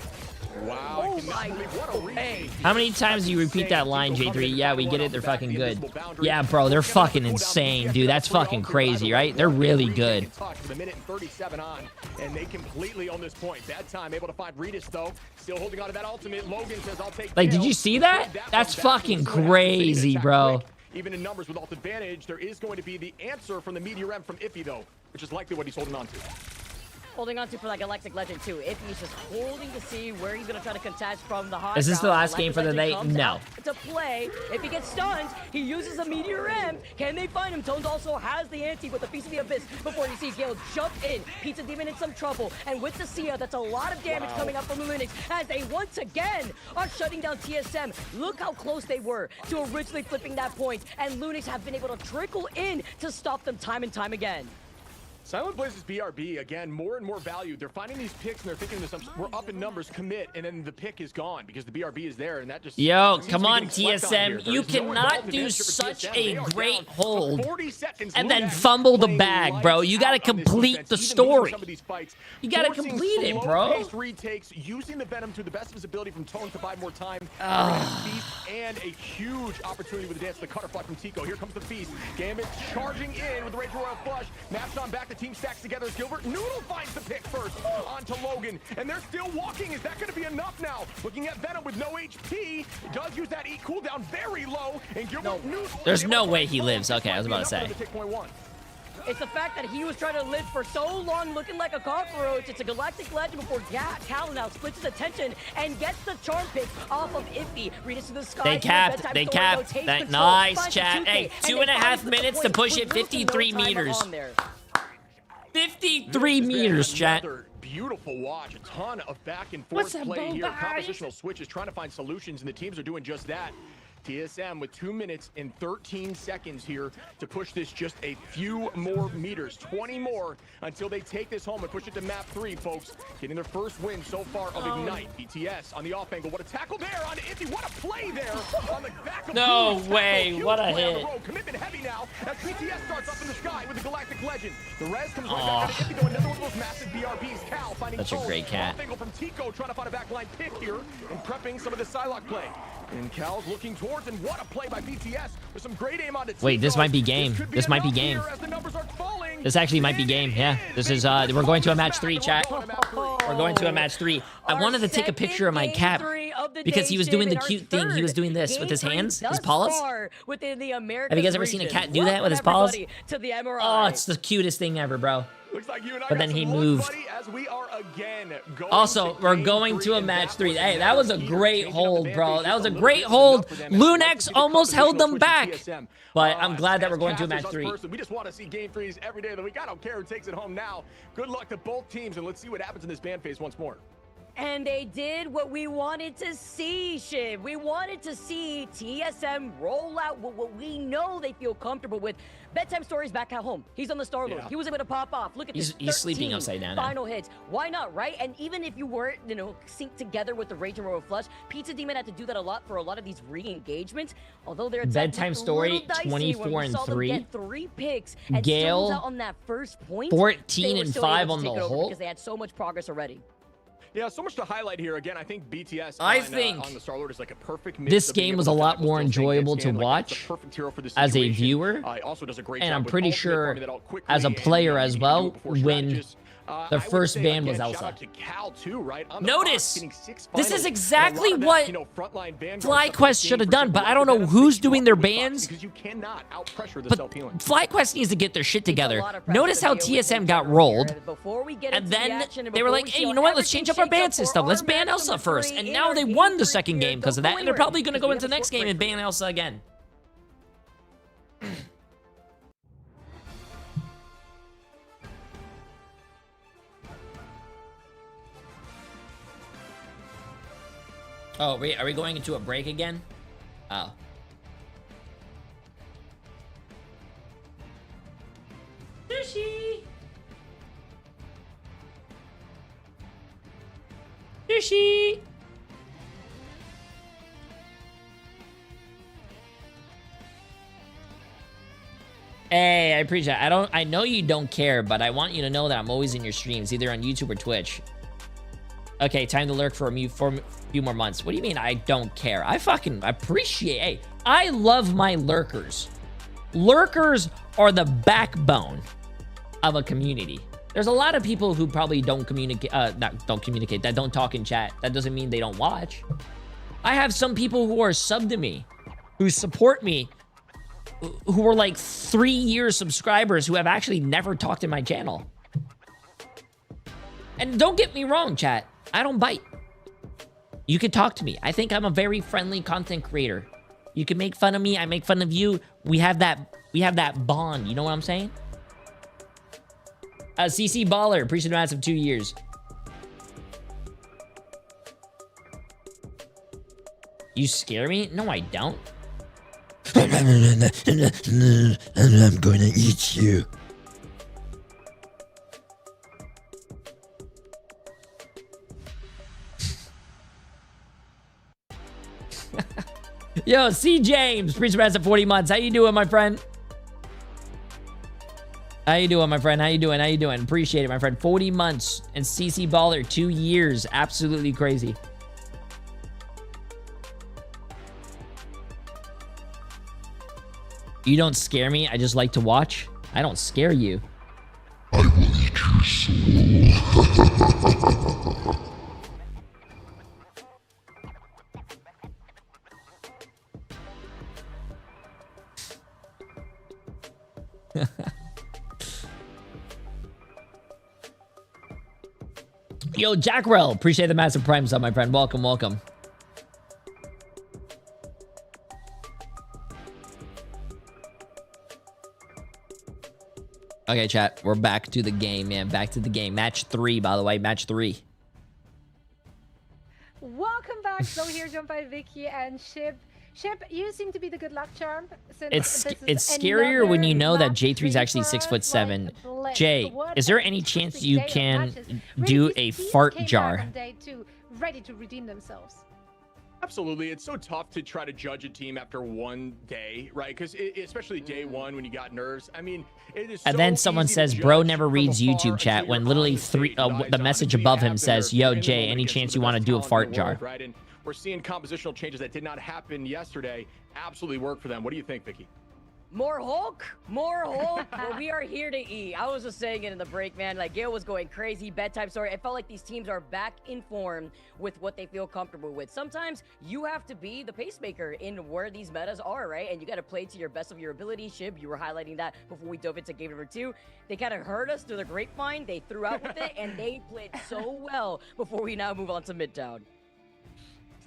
Wow. Oh my god. How many times do you repeat that line, J3? Yeah, we get it. They're fucking good. Yeah, bro, they're fucking insane, dude. That's fucking crazy, right? They're really good. With a minute and 37 on, and they completely own this point. Bad time, able to find Ritas, though. Still holding on to that ultimate. Logan says, I'll take. Like, did you see that? That's fucking crazy, bro. even in numbers with alt advantage. There is going to be the answer from the Meteor M from Iffy, though, which is likely what he's holding on to. Holding on to for that Galactic Legend too. If he's just holding to see where he's gonna try to contest from the high Is this the ground, last game for the Galactic night? Legend No. comes out to play. If he gets stunned, he uses a Meteor M. Can they find him? Tones also has the ante with the Feast of the Abyss before you see Gale jump in. Pizza Demon in some trouble. And with the Sia, that's a lot of damage coming up from the Lunix as they once again are shutting down TSM. Look how close they were to originally flipping that point. And Lunix have been able to trickle in to stop them time and time again. Silent Blaze's BRB, again, more and more valued. They're finding these picks and they're thinking to themselves, we're up in numbers, commit, and then the pick is gone because the BRB is there, and that just... Yo, seems come to be on, getting slept on here. TSM. There You is no cannot involved do advantage for such TSM. a They are great down hold 40 seconds. and then Lunax fumble the playing bag, bro. You gotta lights out on this complete defense, the even losing story. some of these fights, You gotta forcing complete it, bro. slow-paced retakes, using the Venom to the best of his ability from Tone to buy more time. They're gonna have Feast and a huge opportunity with the dance to the Cutterfly from Tico. Here comes the Feast. Gambit charging in with the Rage Royal Flush. Naps on back. The team stacks together as Gilbert Noodle finds the pick first onto Logan, and they're still walking. Is that going to be enough now? Looking at Venom with no HP, does use that E cooldown very low, and Gilbert Noodle. There's no way he lives. Okay, I was about to say. It's the fact that he was trying to live for so long looking like a cockroach. It's a Galactic Legend before Cal now splits his attention and gets the charm pick off of Iffy. Reaches to the sky. They capped. They capped. That nice, chat. Hey, 2.5 minutes to push it 53 meters. 53 meters, chat. Beautiful watch. A ton of back and What's forth up, play here. Boba? Compositional switches, trying to find solutions, and the teams are doing just that. TSM with 2 minutes and 13 seconds here to push this just a few more meters, 20 more until they take this home and push it to map 3, folks. Getting their first win so far of Ignite. BTS on the off angle. What a tackle there on Iffy. What a play there on the back of No Blue's way. tackle. What a Huge play on the hit. road. Commitment heavy now as BTS starts up in the sky with the Galactic Legend. The res comes right back out of Iffy, though. Another one of those massive BRBs. Cal finding That's a Tone. great cat. Off angle from Tico, trying to find a backline pick here and prepping some of the Psylocke play. And Cal's looking towards, and what a play by BTS with some great aim on it. Wait, this might be game. This might be game. This actually might be game. Yeah, this is. We're going to a match 3, chat. We're going to a match 3. I wanted to take a picture of my cap because he was doing the cute thing. He was doing this with his hands, his paws. Have you guys ever seen a cat do that with his paws? Oh, it's the cutest thing ever, bro. Looks like you and I But got then he some luck, moved. buddy, as we are again going Also, to we're game going 3, to a and match that 3. was Hey, that was a enough great here, hold, changing up bro. the That was a advantage great just hold. enough for them. As well Lunex to almost the held them compositional back. switch to TSM. But I'm glad that we're going to a Cast match is 3. unpersoned. We just want to see game 3s every day of the week. I don't care who takes it home now. Good luck to both teams, and let's see what happens in this ban phase once more. And they did what we wanted to see, Shiv. We wanted to see TSM roll out what we know they feel comfortable with. Bedtime Story's back at home. He's on the Star-Lord. Yeah. He was able to pop off. Look at this. He's sleeping 13 upside down now. Final hits. Why not, right? And even if you weren't, synced together with the Rage and Royal Flush, Pizza Demon had to do that a lot for a lot of these re-engagements. Although their attack Bedtime looked a Story, little dicey 24 when we and saw them 3. get 3 picks and Gale, Stones out on that first point. 14 they were and still 5 able on to the take it over whole. because they had so much progress already. Yeah, so much to highlight here. Again, I think BTS I on, think on the Star-Lord is like a perfect mix this of being game able was to a lot tackle, more still stay enjoyable to handstand, like, it's watch the perfect hero for this as a situation. viewer. He also does a great And job I'm with pretty ultimate sure farming that out quickly as a and, player you as can well do it before when strategists. the I would first say, ban again, was shout Elsa. out to Cal too, right? On the Notice, box, getting 6 this finals, is and a exactly lot of that, what you know, frontline Vanguard FlyQuest stuff should have for done, but I don't Super know Bowl who's doing their Week box, bans. because you cannot out-pressure the But self-healing. FlyQuest needs to get their shit together. lot of pressure Notice to how deal with TSM each got other rolled, here. Before we get and into the then action, and they were before like, we hey, see you how know what? Let's everything change up our shakes ban for system. our Let's ban match Elsa number first. 3 And in now our they game won the 3 second here. game because of Don't that, go and they're anywhere, probably going to because go we into have the a next short game and break. ban Elsa again. Oh, are we going into a break again? Oh. Sushi! Sushi! Hey, I appreciate it. I know you don't care, but I want you to know that I'm always in your streams, either on YouTube or Twitch. Okay, time to lurk for a few more months. What do you mean I don't care? I fucking appreciate. Hey, I love my lurkers. Lurkers are the backbone of a community. There's a lot of people who probably don't communicate, that don't talk in chat. That doesn't mean they don't watch. I have some people who are sub to me, who support me who were like 3-year subscribers who have actually never talked in my channel. And don't get me wrong, chat. I don't bite. You can talk to me. I think I'm a very friendly content creator. You can make fun of me. I make fun of you. We have that bond. You know what I'm saying? CC Baller, appreciate the massive 2 years. You scare me? No, I don't. I'm going to eat you. Yo, C. James, appreciate the massive 40 months. How you doing, my friend? How you doing, my friend? How you doing? How you doing? Appreciate it, my friend. 40 months and CC Baller, 2 years. Absolutely crazy. You don't scare me. I just like to watch. I don't scare you. I will eat your soul. Yo, Jackrell, appreciate the massive prime sub, my friend. Welcome, welcome. Okay, chat, we're back to the game, man. Back to the game. Match 3, by the way. Match 3. Welcome back. So here, joined by Vicky and Ship. Ship, you seem to be the good luck charm. Since It's scarier when you know that Jay3 is actually 6'7". Jay, is there any chance you can do a fart jar? Ready to redeem themselves. Absolutely. It's so tough to try to judge a team after one day, right? Because especially day one when you got nerves. I mean, it is. And then someone says, bro never reads YouTube chat, when literally the message above him says, yo, Jay, any chance you want to do a fart jar? Right? And we're seeing compositional changes that did not happen yesterday absolutely work for them. What do you think, Vicky? More Hulk? More Hulk? Well, we are here to eat. I was just saying it in the break, man. Like, Gale was going crazy. Bedtime story. I felt like these teams are back in form with what they feel comfortable with. Sometimes you have to be the pacemaker in where these metas are, right? And you got to play to your best of your ability. Shib, you were highlighting that before we dove into game number 2. They kind of heard us through the grapevine. They threw out with it, and they played so well before we now move on to Midtown.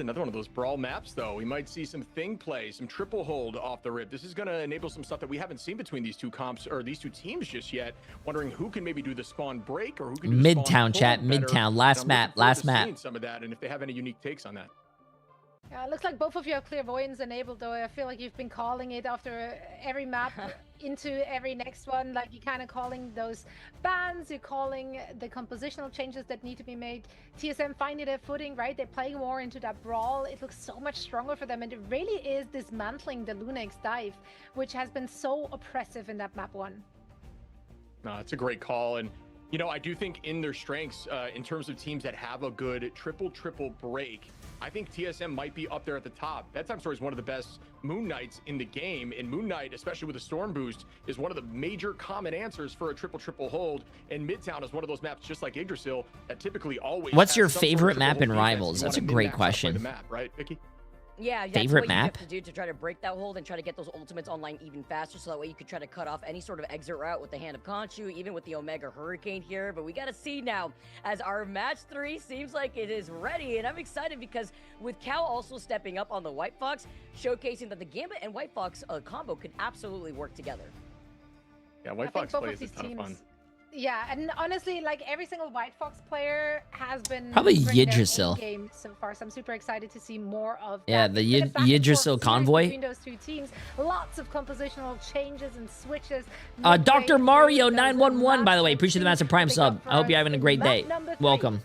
Another one of those brawl maps, though. We might see some thing play, some triple hold off the rip. This is going to enable some stuff that we haven't seen between these two comps or these two teams just yet. Wondering who can maybe do the spawn break or who can do the Midtown chat, Midtown, last map, last map. Some of that, and if they have any unique takes on that. It looks like both of you have clairvoyance enabled, though. I feel like you've been calling it after every map into every next one. Like, you're kind of calling those bans, you're calling the compositional changes that need to be made. TSM finding their footing, right? They're playing more into that brawl. It looks so much stronger for them, and it really is dismantling the Lunax dive, which has been so oppressive in that map 1. No, it's a great call, and you know, I do think in their strengths, in terms of teams that have a good triple break, I think TSM might be up there at the top. Bedtime Story is one of the best Moon Knights in the game, and Moon Knight, especially with a Storm Boost, is one of the major common answers for a triple hold, and Midtown is one of those maps, just like Yggdrasil, that typically always What's has your some sort of favorite triple map in hold defense. Rivals? You That's a wanna great min-max out by question. the map, right, Vicky? Yeah, that's Favorite what map? you have to do to try to break that hold and try to get those ultimates online even faster, so that way you could try to cut off any sort of exit route with the Hand of Khonshu, even with the Omega Hurricane here. But we got to see now, as our match 3 seems like it is ready, and I'm excited because with Cal also stepping up on the White Fox, showcasing that the Gambit and White Fox combo can absolutely work together. Yeah, White Fox plays a ton of fun. Yeah, and honestly, like, every single White Fox player has been Probably bringing their Yggdrasil. A-game so far, so I'm super excited to see more of Yeah, that. the It's been a back and Yggdrasil forth series convoy. between those two teams. Lots of compositional changes and switches. Dr. Mario 911, by the way, appreciate the massive prime sub. I hope you're having a great day. Welcome.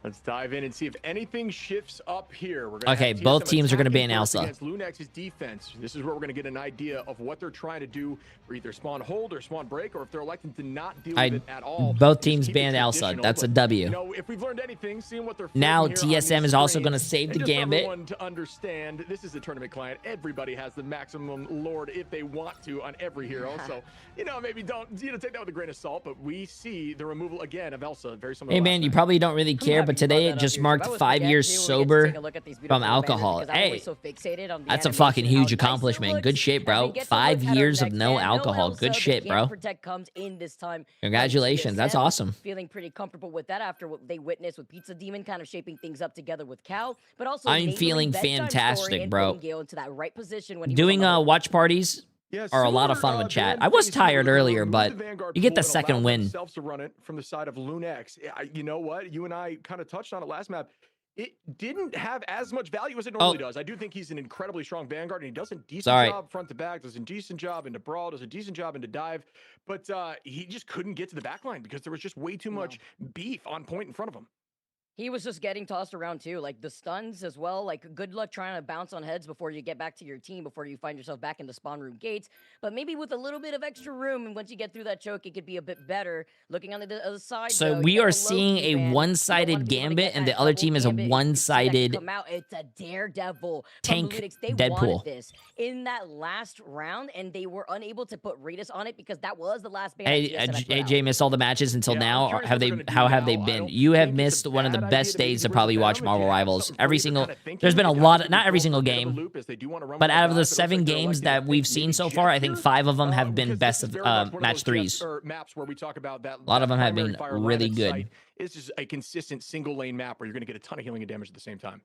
Let's dive in and see if anything shifts up here. We're gonna Okay, have both TSM teams are gonna attacking ban first Elsa. against Lunax's defense. This is where we're going to get an idea of what they're trying to do for either spawn hold or spawn break, or if they're electing to not deal with it at all. Both teams banned Elsa. That's a W. You know, if we've learned anything, seeing what they're Now floating here on TSM these is also screens, going to save and the just for Gambit. everyone to understand, this is a tournament client. Everybody has the maximum lord if they want to on every hero. So, you know, maybe don't take that with a grain of salt. But we see the removal again of Elsa. Very similar. Hey to man, last you night. probably don't really care, but today it just marked 5 years sober from alcohol. Hey, that's a fucking huge accomplishment. Good shit, bro. 5 years of no alcohol. Good shit, bro. Protect comes in this time. Congratulations. That's awesome. Feeling pretty comfortable with that after what they witnessed with Pizza Demon kind of shaping things up together with Cal, but also I'm feeling fantastic, bro. Into that right position when Doing watch parties are a lot of fun with chat. I was tired earlier, but you get the second win. Themselves to run it from the side of Lunex. You know what? You and I kind of touched on it last map. It didn't have as much value as it normally does. I do think he's an incredibly strong Vanguard, and he does a decent job front to back, does a decent job into brawl, does a decent job into dive, but he just couldn't get to the back line because there was just way too much beef on point in front of him. He was just getting tossed around too, like the stuns as well. Like, good luck trying to bounce on heads before you get back to your team, before you find yourself back in the spawn room gates. But maybe with a little bit of extra room, and once you get through that choke, it could be a bit better. Looking on the other side, so we are seeing a one-sided Gambit, and the other team is a one-sided It's a daredevil tank they Deadpool. Wanted this in that last round, and they were unable to put Raidus on it because that was the last ban. Hey, AJ missed all the matches until now. Or how have they been? You have missed one of the best days to probably watch Marvel Rivals. There's been a lot, not every single game, but out of the 7 games that we've seen so far, I think 5 of them have been best of match 3s. A lot of them have been really good. It's just a consistent single lane map where you're going to get a ton of healing and damage at the same time.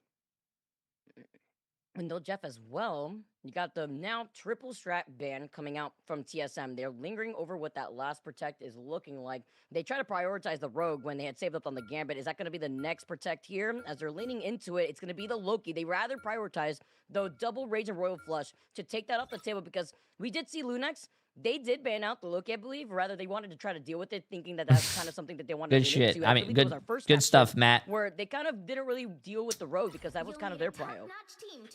And though Jeff as well, you got the now triple strat ban coming out from TSM. They're lingering over what that last protect is looking like. They try to prioritize the Rogue when they had saved up on the Gambit. Is that going to be the next protect here? As they're leaning into it, it's going to be the Loki. They rather prioritize the double Rage and Royal Flush to take that off the table, because we did see Lunex. They did ban out the Loki, I believe. Rather, they wanted to try to deal with it, thinking that that's kind of something that they wanted Good to shit. into. I mean, good stuff, Matt. Where they kind of didn't really deal with the Rogue because that was kind of their prio.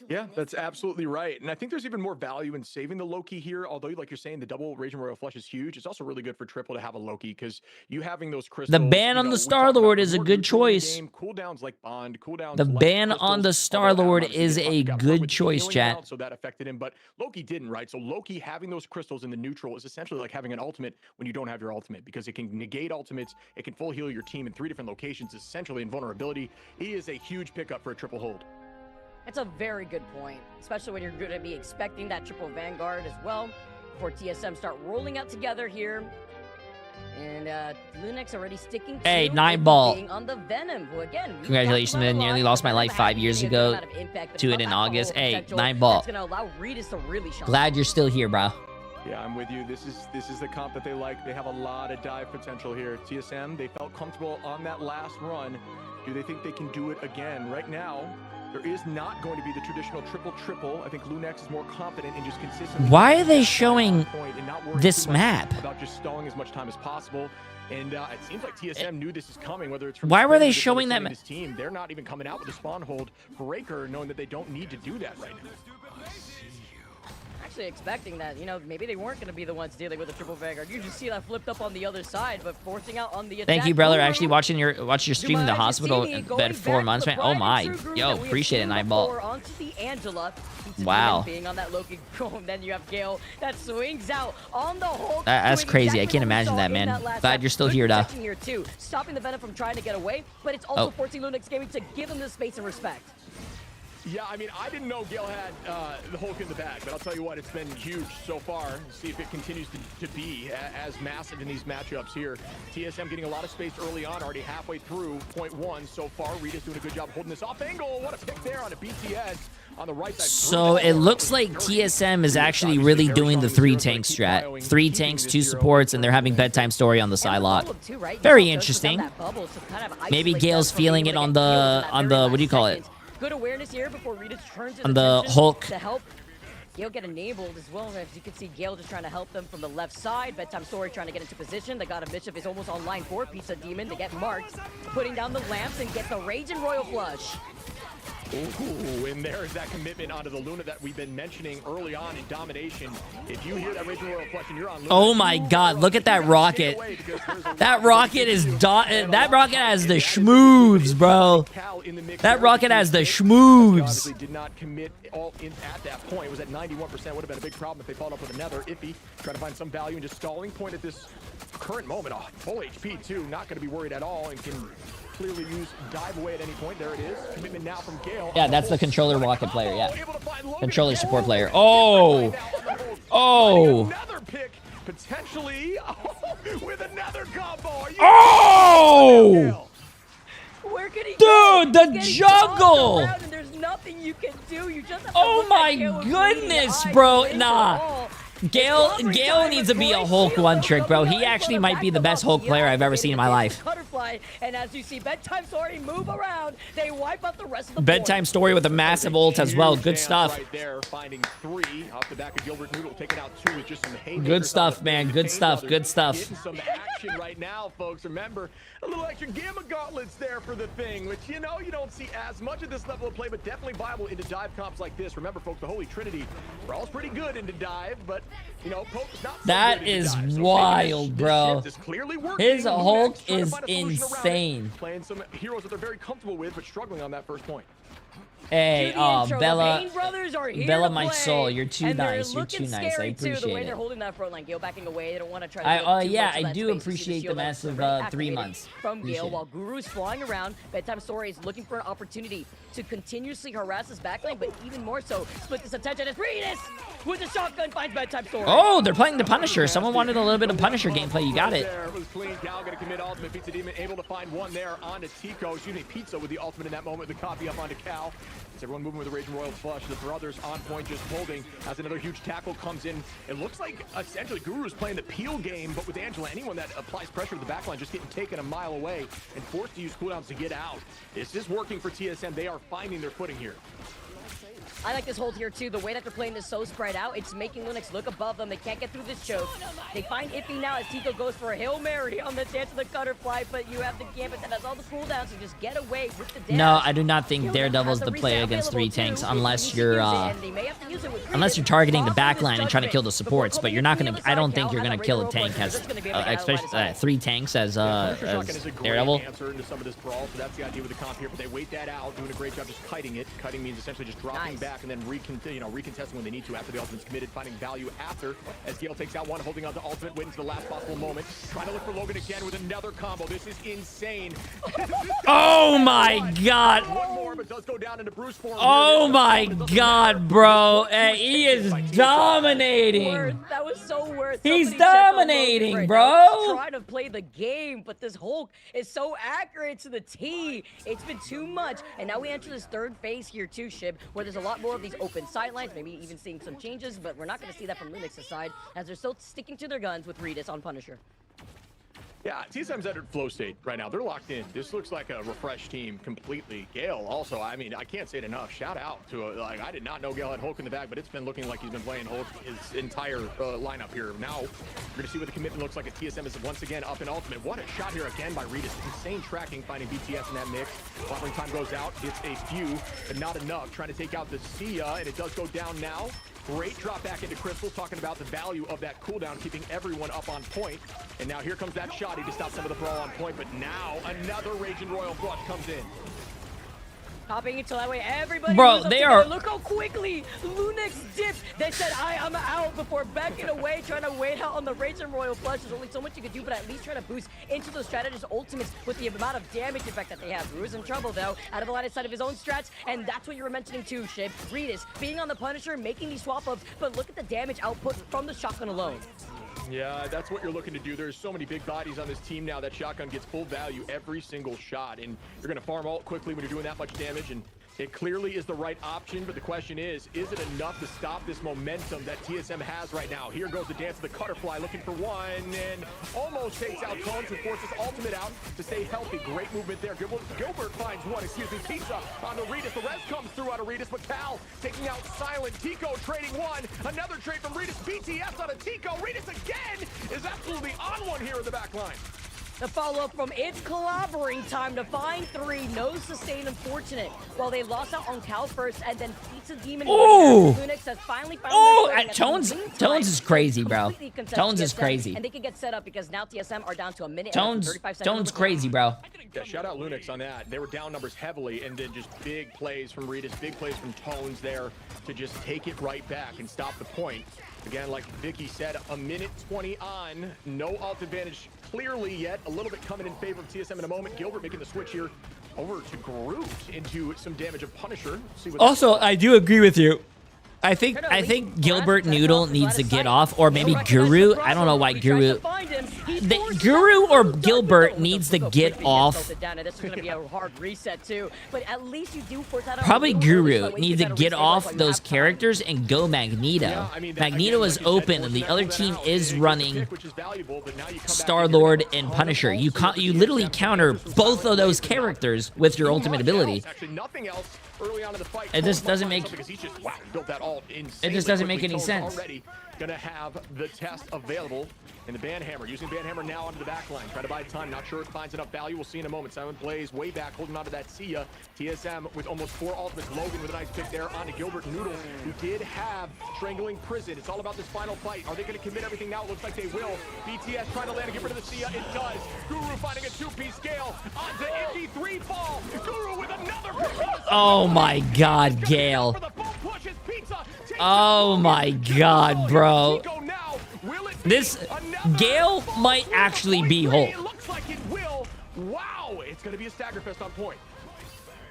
Yeah, that's absolutely right. And I think there's even more value in saving the Loki here. Although, like you're saying, the double Rage and Royal Flush is huge. It's also really good for Triple to have a Loki, because you having those crystals. The ban on the Star-Lord is a good choice. Cooldowns like Bond, cooldowns. The ban on the Star-Lord is a good choice, chat. So that affected him, but Loki didn't, right? So Loki having those crystals in the neutral is essentially like having an ultimate when you don't have your ultimate, because it can negate ultimates, it can full heal your team in 3 different locations, essentially invulnerability. He is a huge pickup for a triple hold. That's a very good point, especially when you're going to be expecting that triple Vanguard as well before TSM start rolling out together here. And Lunex already sticking to 9-ball. being on the Venom, who again, Congratulations, man. Nearly lost my life 5 years ago to it in August. Hey, 9-ball. Glad you're still here, bro. Yeah, I'm with you. This is the comp that they like. They have a lot of dive potential here. TSM, they felt comfortable on that last run. Do they think they can do it again? Right now, there is not going to be the traditional triple-triple. I think Lunex is more confident in just consistently. Why are they showing this map? About just stalling as much time as possible. And it seems like TSM knew this is coming, whether it's from why were they showing that his team. They're not even coming out with a spawn hold breaker, knowing that they don't need to do that right now. Actually expecting that, maybe they weren't going to be the ones dealing with the triple Vanguard. You just see that flipped up on the other side, but forcing out on the attack. Thank you, brother. Actually watching your stream in the hospital in bed 4 months, man. Oh my, yo, appreciate it, 9-ball. Onto the Angela. Wow. Being on that Loki, and then you have Gale that swings out on the Hulk. That's crazy. I can't imagine that, man. Glad you're still here, though. Here too, stopping the Venom from trying to get away, but it's also forcing Lunex Gaming to give him the space and respect. Yeah, I mean, I didn't know Gale had the Hulk in the bag, but I'll tell you what, it's been huge so far. See if it continues to be as massive in these matchups here. TSM getting a lot of space early on, already halfway through point 1 so far. Rita's doing a good job holding this off angle. What a pick there on a BTS on the right side. So it looks like TSM is actually really doing the 3-tank strat. 3 tanks, 2 supports, and they're having bedtime story on the side lot. Very interesting. Maybe Gale's feeling it on the what do you call it? Good awareness here before Rita turns his on the attention Hulk. To help Gale get enabled as well. As you can see, Gale just trying to help them from the left side. Bedtime Story trying to get into position. They got a Bishop is almost on line 4. Pizza Demon to get marked. Putting down the lamps and get the Rage and Royal Flush. Ooh, and there's that commitment onto the Luna that we've been mentioning early on in domination. If you hear that Rage and Royal Flush and you're on Luna, oh my god, look at that rocket. That rocket is that rocket has the schmooves, bro. That rocket has the schmooves. Obviously did not commit all in at that point. It was at 91%. Would have been a big problem if they followed up with another iffy. Trying to find some value in just stalling point at this current moment. Oh, full HP too. Not going to be worried at all and can clearly use dive away at any point. There it is. Commitment now from Gale. Yeah, that's the controller rocket player. Yeah, controller support player. Oh, oh, Another pick potentially with another combo. oh. Where can he Dude, go? the He's getting juggle! tossed around and there's nothing you can do. You just have to Oh look my at Gale with bleeding goodness, eyes bro. and Nah. all. Gale needs to be a Hulk one trick, bro. He actually might be the best Hulk player I've ever seen in my life. Butterfly, and as you see Bedtime Story move around, they wipe out the rest of the Bedtime Story with a massive ult as well. Good stuff. Right there, finding 3 off the back of Gilbert Noodle, taking out 2 with just some haymakers. Good stuff, man. Good stuff. Good stuff. Getting some action right now, folks. Remember, a little extra Gamma Gauntlets there for the thing, which, you know, you don't see as much at this level of play, but definitely viable into dive comps like this. Remember, folks, the Holy Trinity, Brawl's pretty good into dive, but, you know, Poke's not so That good into is dive. So wild, this bro. shift is clearly working. His Hulk Lunax trying to is find a solution around it. insane. Playing some heroes that they're very comfortable with, but struggling on that first point. Hey, Bella, brothers are here Bella, to my play, soul, you're too and they're nice. You're looking too nice. I scary, too, the way appreciate they're it. holding that front line. Gale backing away. They don't want to try to go too Yeah, much of I that do space. You see appreciate the shield that's massive already 3 activated months. from Gale, Appreciate while it. Guru's flying around. Bedtime Story is looking for an opportunity to continuously harass his backline, but even more so, split this attention as Rivas with the shotgun finds Bedtime Story. Oh, they're playing the Punisher. Someone wanted a little bit of Punisher gameplay. You got it. There was clean. Gal gonna commit ultimate. Pizza Demon able to find one there onto Tico. Excuse me, Pizza with the ultimate in that moment. The copy up onto Cal. It's everyone moving with the Raging Royal Flush. The brothers on point, just holding as another huge tackle comes in. It looks like essentially Guru's playing the peel game, but with Angela, anyone that applies pressure to the backline just getting taken a mile away and forced to use cooldowns to get out. This is working for TSM. They are finding their footing here. I like this hold here too. The way that they're playing this so spread out, it's making Lunax look above them. They can't get through this choke. They find Iffy now as Tico goes for a Hail Mary on the Dance of the Butterfly, but you have the Gambit that has all the cooldowns to just get away with the dash. No, I do not think Daredevil's the play against 3 tanks unless you're targeting the backline and trying to kill the supports. But you're not gonna. I don't think you're gonna kill a tank as, especially 3 tanks as Daredevil. Answer into some of this brawl, so that's the idea with the comp here. But they wait that out, doing a great job just kiting it. Kiting means essentially just dropping back and then recontesting when they need to after the ultimate's committed, finding value after as Gale takes out one, holding on to ultimate, waiting to the last possible moment, trying to look for Logan again with another combo. This is insane. Oh my god. One more, but does go down into Bruce form. Oh my god, bro. He is dominating. That was so worth. He's dominating, bro. Trying to play the game, but this Hulk is so accurate to the T. It's been too much, and now we enter this third phase here too, Shib, where there's a lot more of these open sidelines, maybe even seeing some changes, but we're not going to see that from Lunax's side, as they're still sticking to their guns with Rivas on Punisher. Yeah, TSM's entered flow state right now. They're locked in. This looks like a refreshed team completely. Gale also, I mean, I can't say it enough. Shout out to, like, I did not know Gale had Hulk in the bag, but it's been looking like he's been playing Hulk his entire lineup here. Now, we're going to see what the commitment looks like as TSM is once again up in ultimate. What a shot here again by Rivas. Insane tracking, finding BTS in that mix. Bottling time goes out. It's a few, but not enough. Trying to take out the Sia, and it does go down now. Great drop back into Crystal, talking about the value of that cooldown, keeping everyone up on point. And now here comes that shot. He to stop some of the brawl on point, but now another Raging Royal Flush comes in. Hopping until that way everybody Bro, they are. Look how quickly Lunax dipped. They said, I'm out before backing away, trying to wait out on the Raging Royal Flush. There's only so much you can do, but at least try to boost into those strategist ultimates with the amount of damage effect that they have. Rue's in trouble though, out of the line of sight of his own strats, and that's what you were mentioning too, Shib. Rivas being on the Punisher, making these swap ups, but look at the damage output from the shotgun alone. Yeah, that's what you're looking to do. There's so many big bodies on this team now that shotgun gets full value every single shot, and you're going to farm ult quickly when you're doing that much damage, and it clearly is the right option, but the question is it enough to stop this momentum that TSM has right now? Here goes the Dance of the Butterfly, looking for one, and almost takes out Tones, who forces ultimate out to stay healthy. Great movement there. Gilbert finds one, Pizza on the Rivas. The rest comes through out of Rivas, but Cal taking out Silent. Tico trading one. Another trade from Rivas. BTS on a Tico. Rivas again is absolutely on one here in the back line. The follow-up from It's Clobbering time to find 3. No sustain, unfortunate. While they lost out on Cal first, and then Pizza Demon. Ooh! Lunax has finally found Tones is crazy, bro. Tones is crazy. And they can get set up because now TSM are down to a minute. Tones crazy, bro. Yeah, shout out Lunax on that. They were down numbers heavily, and then just big plays from Rivas, big plays from Tones there to just take it right back and stop the point. Again, like Vicky said, a minute 20 on, no ult advantage clearly yet. A little bit coming in favor of TSM in a moment. Gilbert making the switch here over to Groot into some damage of Punisher. See what Also, I do agree with you. I think Gilbert Noodle needs to get off, or maybe Guru. I don't know why Guru. Guru or Gilbert needs to get off. This is going to be a hard reset too, but at least you do force that out. Probably Guru needs to get off those characters and go Magneto. Magneto is open, and the other team is running Star-Lord and Punisher. You literally counter both of those characters with your ultimate ability. It just doesn't make. It just doesn't make any sense. Already gonna have the test available in the Banhammer. Using Banhammer now onto the back line. Try to buy time. Not sure it finds enough value. We'll see in a moment. Simon plays way back, holding onto that Sia. TSM with almost 4 ultimates. Logan with a nice pick there onto Gilbert Noodle, who did have Strangling Prison. It's all about this final fight. Are they going to commit everything now? It looks like they will. BTS trying to land and get rid of the Sia. It does. Guru finding a 2-piece scale onto Indy 3 fall. Guru with another. Oh my God, Gale. Oh my God, bro. This Gale might actually be whole. It looks like it will. Wow, it's going to be a stagger fest on point.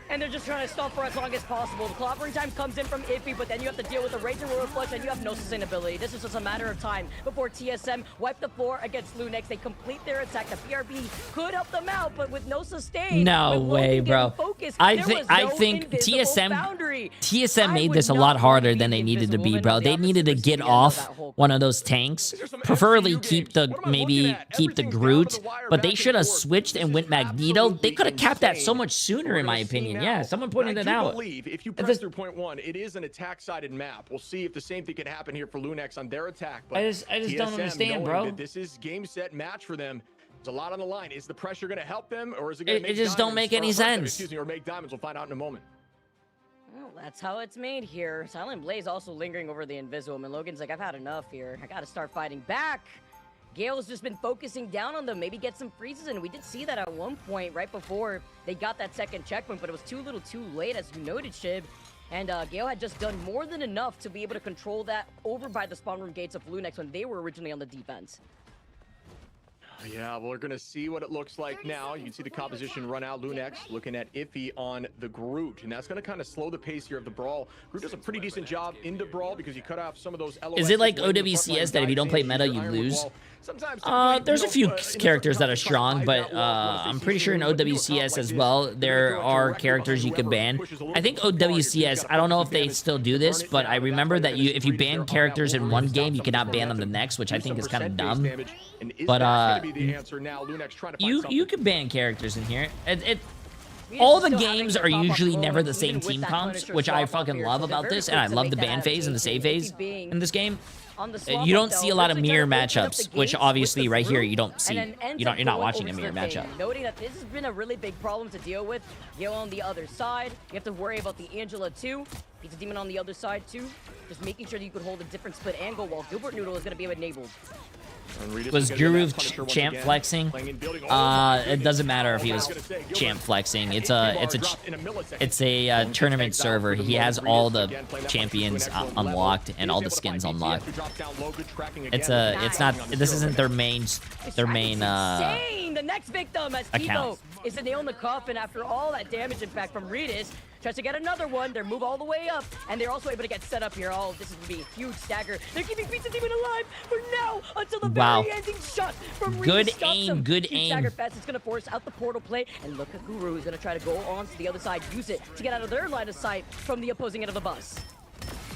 And they're just trying to stall for as long as possible. The clobbering time comes in from Iffy, but then you have to deal with the Razor Royal Flush, and you have no sustainability. This is just a matter of time before TSM wipe the floor against Lunex. They complete their attack. The PRB could help them out, but with no sustain. No way, bro. I think TSM made this a lot harder than they needed to be, bro. They needed to get off one of those tanks, preferably keep the Groot, but they should have switched and went Magneto. They could have capped that so much sooner, in my opinion. Yeah, someone pointed it out. I believe if you press through point 1, it is an attack-sided map. We'll see if the same thing can happen here for Lunex on their attack. But I just don't understand, bro. This is game, set, match for them. There's a lot on the line. Is the pressure going to help them, or is it going to make it just don't make any sense? Excuse me, or make diamonds? We'll find out in a moment. Well, that's how it's made here. Silent Blaze also lingering over the Invisible, and Logan's like, I've had enough here. I got to start fighting back. Gale's just been focusing down on them, maybe get some freezes, and we did see that at one point right before they got that second checkpoint, but it was too little too late, as you noted, Shib. And Gale had just done more than enough to be able to control that over by the spawn room gates of Lunex when they were originally on the defense. Yeah, well, we're going to see what it looks like now. You can see the composition run out. Lunex looking at Iffy on the Groot, and that's going to kind of slow the pace here of the Brawl. Groot does a pretty decent job in the Brawl because you cut off some of those LOS. Is it like OWCS that if you don't play meta, you lose? There's a few characters that are strong, but I'm pretty sure in OWCS as well, there are characters you could ban. I think OWCS, I don't know if they still do this, but I remember that if you ban characters in one game, you cannot ban them the next, which I think is kind of dumb. But you can ban characters in here. All the games are usually never the same team comps, which I fucking love about this, and I love the ban phase and the save phase in this game. You don't see a lot of mirror matchups, which obviously right here you don't see. You're not watching a mirror matchup. Noting that this has been a really big problem to deal with. Gale on the other side. You have to worry about the Angela too. Pizza Demon on the other side too. Just making sure that you could hold a different split angle while Gilbert Noodle is going to be enabled. Was Guru champ flexing? It doesn't matter if he was champ flexing. It's a tournament server. He has all the champions unlocked and all the skins unlocked. This isn't their main The next victim as account. Tivo is a nail in the coffin after all that damage impact from Redis. Tries to get another one. They move all the way up, and they're also able to get set up here. Oh, this is going to be a huge stagger. They're keeping Pizza Demon alive for now until the very ending shot from Redis. Good aim, good huge aim. Stagger fest. It's going to force out the portal play, and look at Guru who's going to try to go on to the other side, use it to get out of their line of sight from the opposing end of the bus.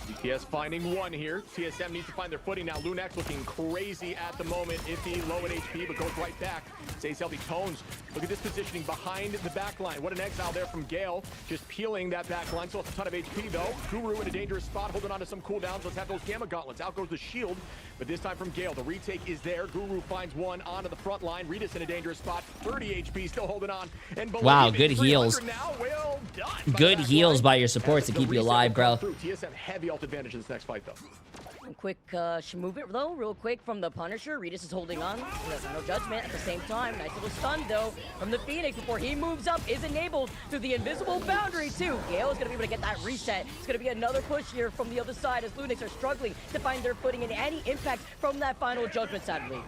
BTS finding one here. TSM needs to find their footing now. Lunex looking crazy at the moment. Iffy low in HP, but goes right back. Stays healthy. Tones, look at this positioning behind the back line. What an exile there from Gale. Just peeling that back line. Still a ton of HP, though. Guru in a dangerous spot, holding on to some cooldowns. Let's have those Gamma Gauntlets. Out goes the shield, but this time from Gale. The retake is there. Guru finds one onto the front line. Redis in a dangerous spot. 30 HP, still holding on. And wow, good heals. Well good heals by your supports to keep you alive, bro. TSM heavy ult advantage in this next fight, though. Quick move it though, real quick from the Punisher. Redis is holding on. He has no judgment at the same time. Nice little stun though from the Phoenix before he moves up. Is enabled through the invisible boundary too. Gale is going to be able to get that reset. It's going to be another push here from the other side as Lunex are struggling to find their footing and any impact from that final judgment, sadly.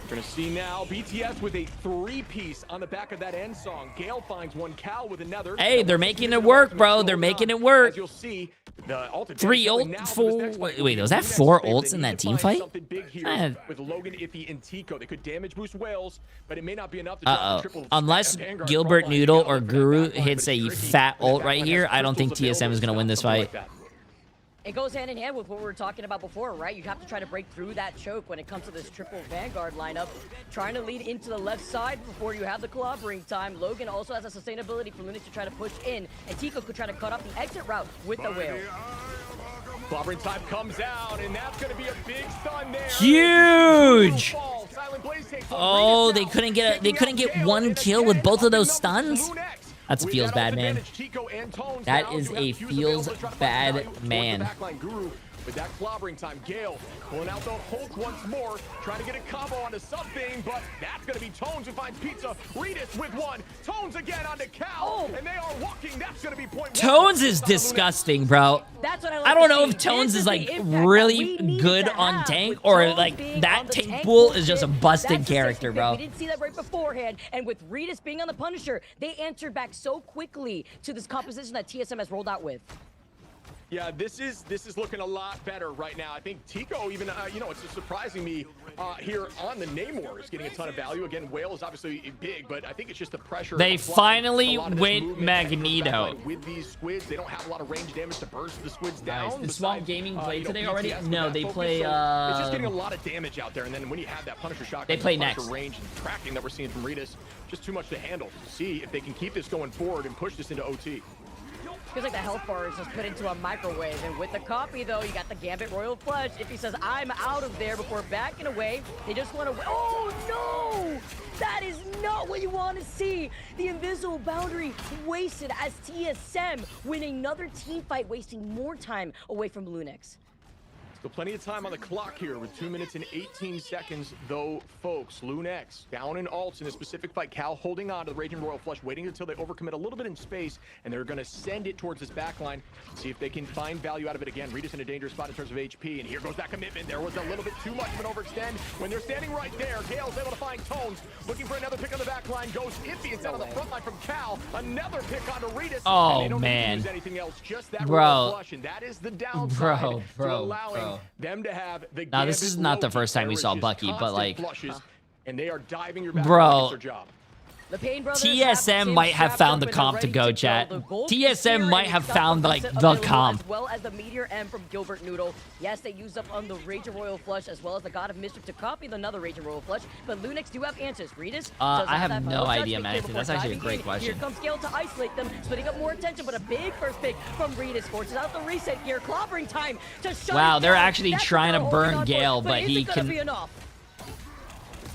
We're gonna see now BTS with a 3-piece on the back of that end song. Gale finds one, Cal with another. Hey, they're making it work, bro. They're making it work. As you'll see, the ult 3 ult, 4. Wait, was that 4 ults in that team fight? With Logan, Iffy, and Tico. They could damage boost Wales, but it may not be enough to drop the triple. Unless Gilbert Noodle or Guru hits a fat ult right here, I don't think TSM is gonna win this fight. It goes hand in hand with what we were talking about before, right? You have to try to break through that choke when it comes to this triple Vanguard lineup. Trying to lead into the left side before you have the clobbering time. Logan also has a sustainability for Lunix to try to push in, and Tico could try to cut off the exit route with the whale. Clobbering time comes out, and that's going to be a big stun there. Huge! Oh, they couldn't get one kill with both of those stuns? That feels bad, man. That is a feels bad, man. With that clobbering time, Gale pulling out the Hulk once more, trying to get a combo onto something, but that's going to be Tones who finds Pizza. Redis with one. Tones again onto Cal, and they are walking. That's going to be point. Tones is disgusting, bro. That's what I don't know if Tones is like really good on tank or like that tank pool is just a busted character, bro. We didn't see that right beforehand, and with Redis being on the Punisher, they answered back so quickly to this composition that TSM has rolled out with. Yeah, this is looking a lot better right now. I think Tico even, you know, it's just surprising me here on the Namor is getting a ton of value. Again, Whale is obviously big, but I think it's just the pressure. They finally went Magneto. With these squids, they don't have a lot of range damage to burst the squids down. Nice. Did Swamp Gaming play today already? BTS No, they play. It's just getting a lot of damage out there, and then when you have that Punisher shot, they play next. Range and tracking that we're seeing from Redis, just too much to handle. See if they can keep this going forward and push this into OT. Feels like the health bar is just put into a microwave, and with the copy though, you got the Gambit Royal Flush. If he says I'm out of there before backing away, they just want to. Oh no! That is not what you want to see. The invisible boundary wasted as TSM win another team fight, wasting more time away from Lunix. Still plenty of time on the clock here with 2 minutes and 18 seconds, though, folks. Lunix down in ults in a specific fight. Cal holding on to the Raging Royal Flush, waiting until they overcommit a little bit in space, and they're going to send it towards this backline. See if they can find value out of it again. Redis in a dangerous spot in terms of HP, and here goes that commitment. There was a little bit too much of an overextend. When they're standing right there, Gale's able to find Tones. Looking for another pick on the backline. Goes Iffy instead of the front line from Cal. Another pick onto Redis. Oh, and they don't man. Use anything else, just that Bro. Royal Flush, and that is the downside to Bro. allowing them to have the Now, this is not the first time we saw Bucky, but like, and they are diving your back bro, their job. The Pain Brothers TSM might have found the comp to go, chat. TSM might have found like the comp. As well as the Meteor M from Gilbert Noodle. Yes, they used up on the Raging Royal Flush as well as the God of Mischief to copy another Raging Royal Flush, but Lunix do have answers. Redis I have no idea, man. That's actually a great question. Here comes Gale to isolate them, splitting up more attention, but a big first pick from Redis forces out the reset here. Clobbering time to shut Wow, they're down. actually trying to burn Gale, but he can.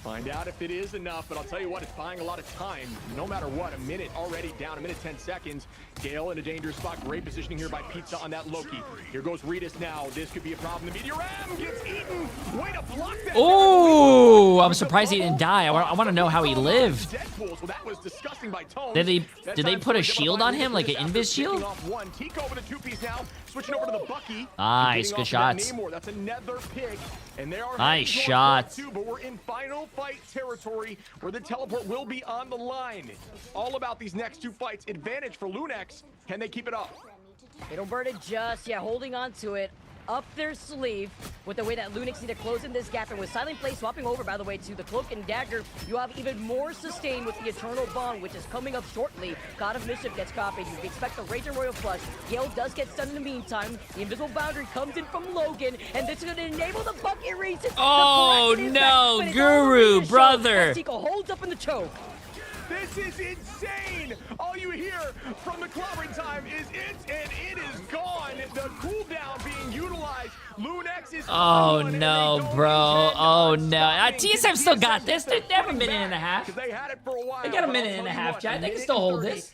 Find out if it is enough, but I'll tell you what, it's buying a lot of time. No matter what, a minute already down, a minute 10 seconds. Gale in a dangerous spot. Great positioning here by Pizza on that Loki. Here goes Redis now. This could be a problem. The Meteor M gets eaten. Way to block that. Oh, I'm surprised he didn't die. I want to know how he lived. Deadpool, so that was disgusting by Tones. Did they put a shield on him, like an invis shield? One Tico with a 2-piece now, switching over to the Bucky. Nice, good shots. That's another pick, and they are nice shots. But we're in final fight territory where the teleport will be on the line. All about these next 2 fights. Advantage for Lunix. Can they keep it up? They don't burn it just, holding on to it up their sleeve with the way that Lunix need to close in this gap, and with Silent Play swapping over, by the way, to the Cloak and Dagger, you have even more sustain with the Eternal Bond, which is coming up shortly. God of Mischief gets copied. You can expect the Raging Royal Flush. Gale does get stunned in the meantime. The Invisible Boundary comes in from Logan, and this is going to enable the bucket races. Oh no, Guru, brother! Tico holds up in the choke. This is insane! All you hear from the clobbering time is it, and it is gone. The cooldown being utilized. Lunix is. Oh no, bro. Oh no. TSM still got this. They have a minute and a half. They had it for a while. They got a minute and a half, chat. They can still hold this.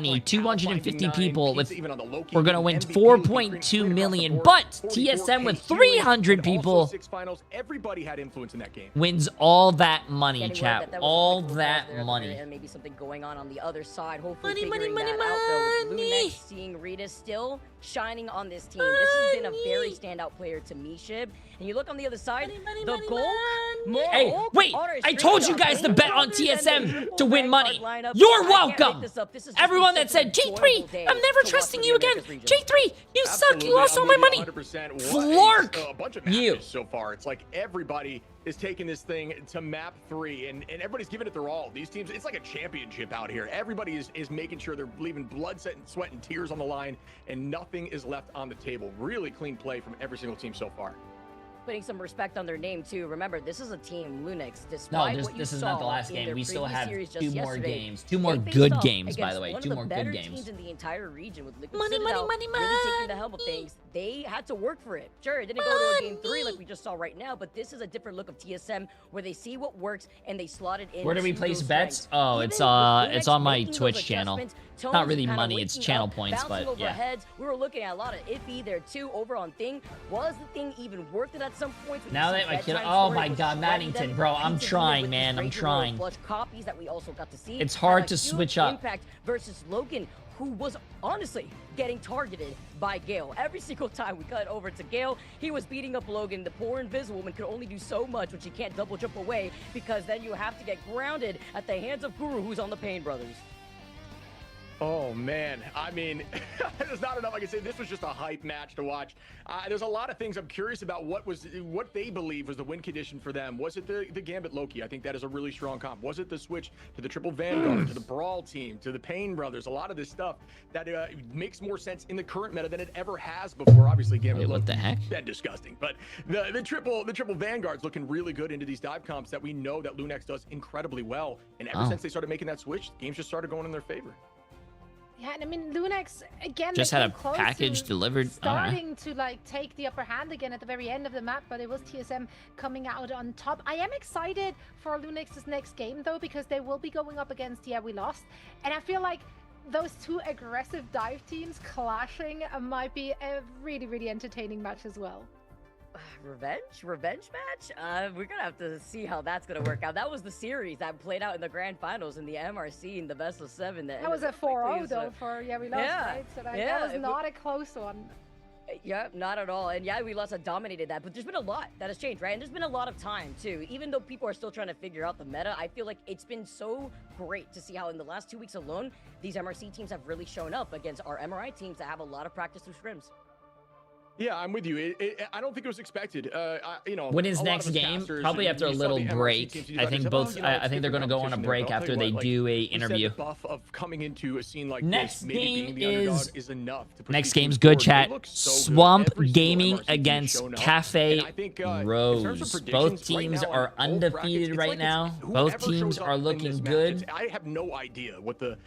money, 250 people. If we're gonna win 4.2 million, but TSM with 300 people. Finals, everybody had influence in that that game. wins all that money, Getting word chat. that was All a couple of that calls there at the money. very end, maybe something going on the other side. Hopefully Money, money, figuring money, that out, though. With money. Lunex seeing Rita still shining on this team. This has been a very standout player to me, Shib. And you look on the other side, the goal. Hey, wait! I told you guys to bet on TSM to win money. You're welcome. Everyone that said J3, I'm never trusting you again. J3, you suck. You lost all my money. 100%. Flark. A bunch of You. matches so far. It's like everybody is taking this thing to map 3, and everybody's giving it their all. These teams, it's like a championship out here. Everybody is making sure they're leaving blood, sweat, and tears on the line, and nothing is left on the table. Really clean play from every single team so far. Putting some respect on their name too. Remember, this is a team, Lunex. No, Despite what you this is saw not the last in game. their We still previous have series just 2 more yesterday, games. 2 more they good faced off games, by against the way. one 2 of more the good better games. teams in the entire region with Liquid Money, money, Citadel money, really taking the helm of things. They had to work for it. Sure, it didn't go to a game 3 like we just saw right now, but this is a different look of TSM where they see what works and they slot it in. Where do we to place those bets? strengths. Oh, Even it's with Lunex it's on my making those Twitch channel. adjustments, Not Tones really kinda money, it's waking channel up, points, bouncing but over yeah. heads. We were looking at a lot of iffy there too over on Thing. Was the Thing even worth it at some points? When you Now see that my kid, bedtime oh story my was God, shredding Maddington, them, bro, I'm into trying, with man, these I'm Razor trying. Flush copies that we also got to see. It's hard had a to huge switch up. Impact versus Logan, who was honestly getting targeted by Gale. Every single time we cut over to Gale, he was beating up Logan. The poor Invisible Woman could only do so much, which he can't double jump away because then you have to get grounded at the hands of Guru, who's on the Pain Brothers. Oh man, I mean, there's not enough I can say. This was just a hype match to watch. There's a lot of things I'm curious about. What they believe was the win condition for them. Was it the Gambit Loki? I think that is a really strong comp. Was it the switch to the triple Vanguard, to the Brawl team, to the Pain Brothers? A lot of this stuff that makes more sense in the current meta than it ever has before. Obviously, Gambit Loki, what the heck? Been disgusting, but the triple Vanguard's looking really good into these dive comps that we know that Lunex does incredibly well. And ever since they started making that switch, games just started going in their favor. Yeah, and I mean, Lunex, again, Just they had came a close package to delivered. starting to like take the upper hand again at the very end of the map, but it was TSM coming out on top. I am excited for Lunex's next game though, because they will be going up against Yeah We Lost, and I feel like those 2 aggressive dive teams clashing might be a really, really entertaining match as well. Revenge match? We're gonna have to see how that's gonna work out. That was the series that played out in the grand finals in the MRC in the best of 7. That was a 4-0 though for Yeah We Lost, right? So that was not a close one. Yeah, not at all. And Yeah We Lost had dominated that, but there's been a lot that has changed, right? And there's been a lot of time too. Even though people are still trying to figure out the meta, I feel like it's been so great to see how in the last 2 weeks alone, these MRC teams have really shown up against our MRI teams that have a lot of practice through scrims. Yeah, I'm with you. I don't think it was expected. You know, When is a lot next of us game? casters, Probably and after a we saw little the MRC break. teams, I think both. I think they're going to go on a break after they do a interview. The buff of coming into a scene like Next this, maybe game being the underdog is enough to push next these game's teams good. forward. Chat. They look so good. Swamp Every single Gaming MRC team against shown up. Cafe And I think, in terms of Rose. predictions, Both right teams now are on both undefeated brackets, right like now. whoever Both shows teams up are in looking this match, good. I have no idea what the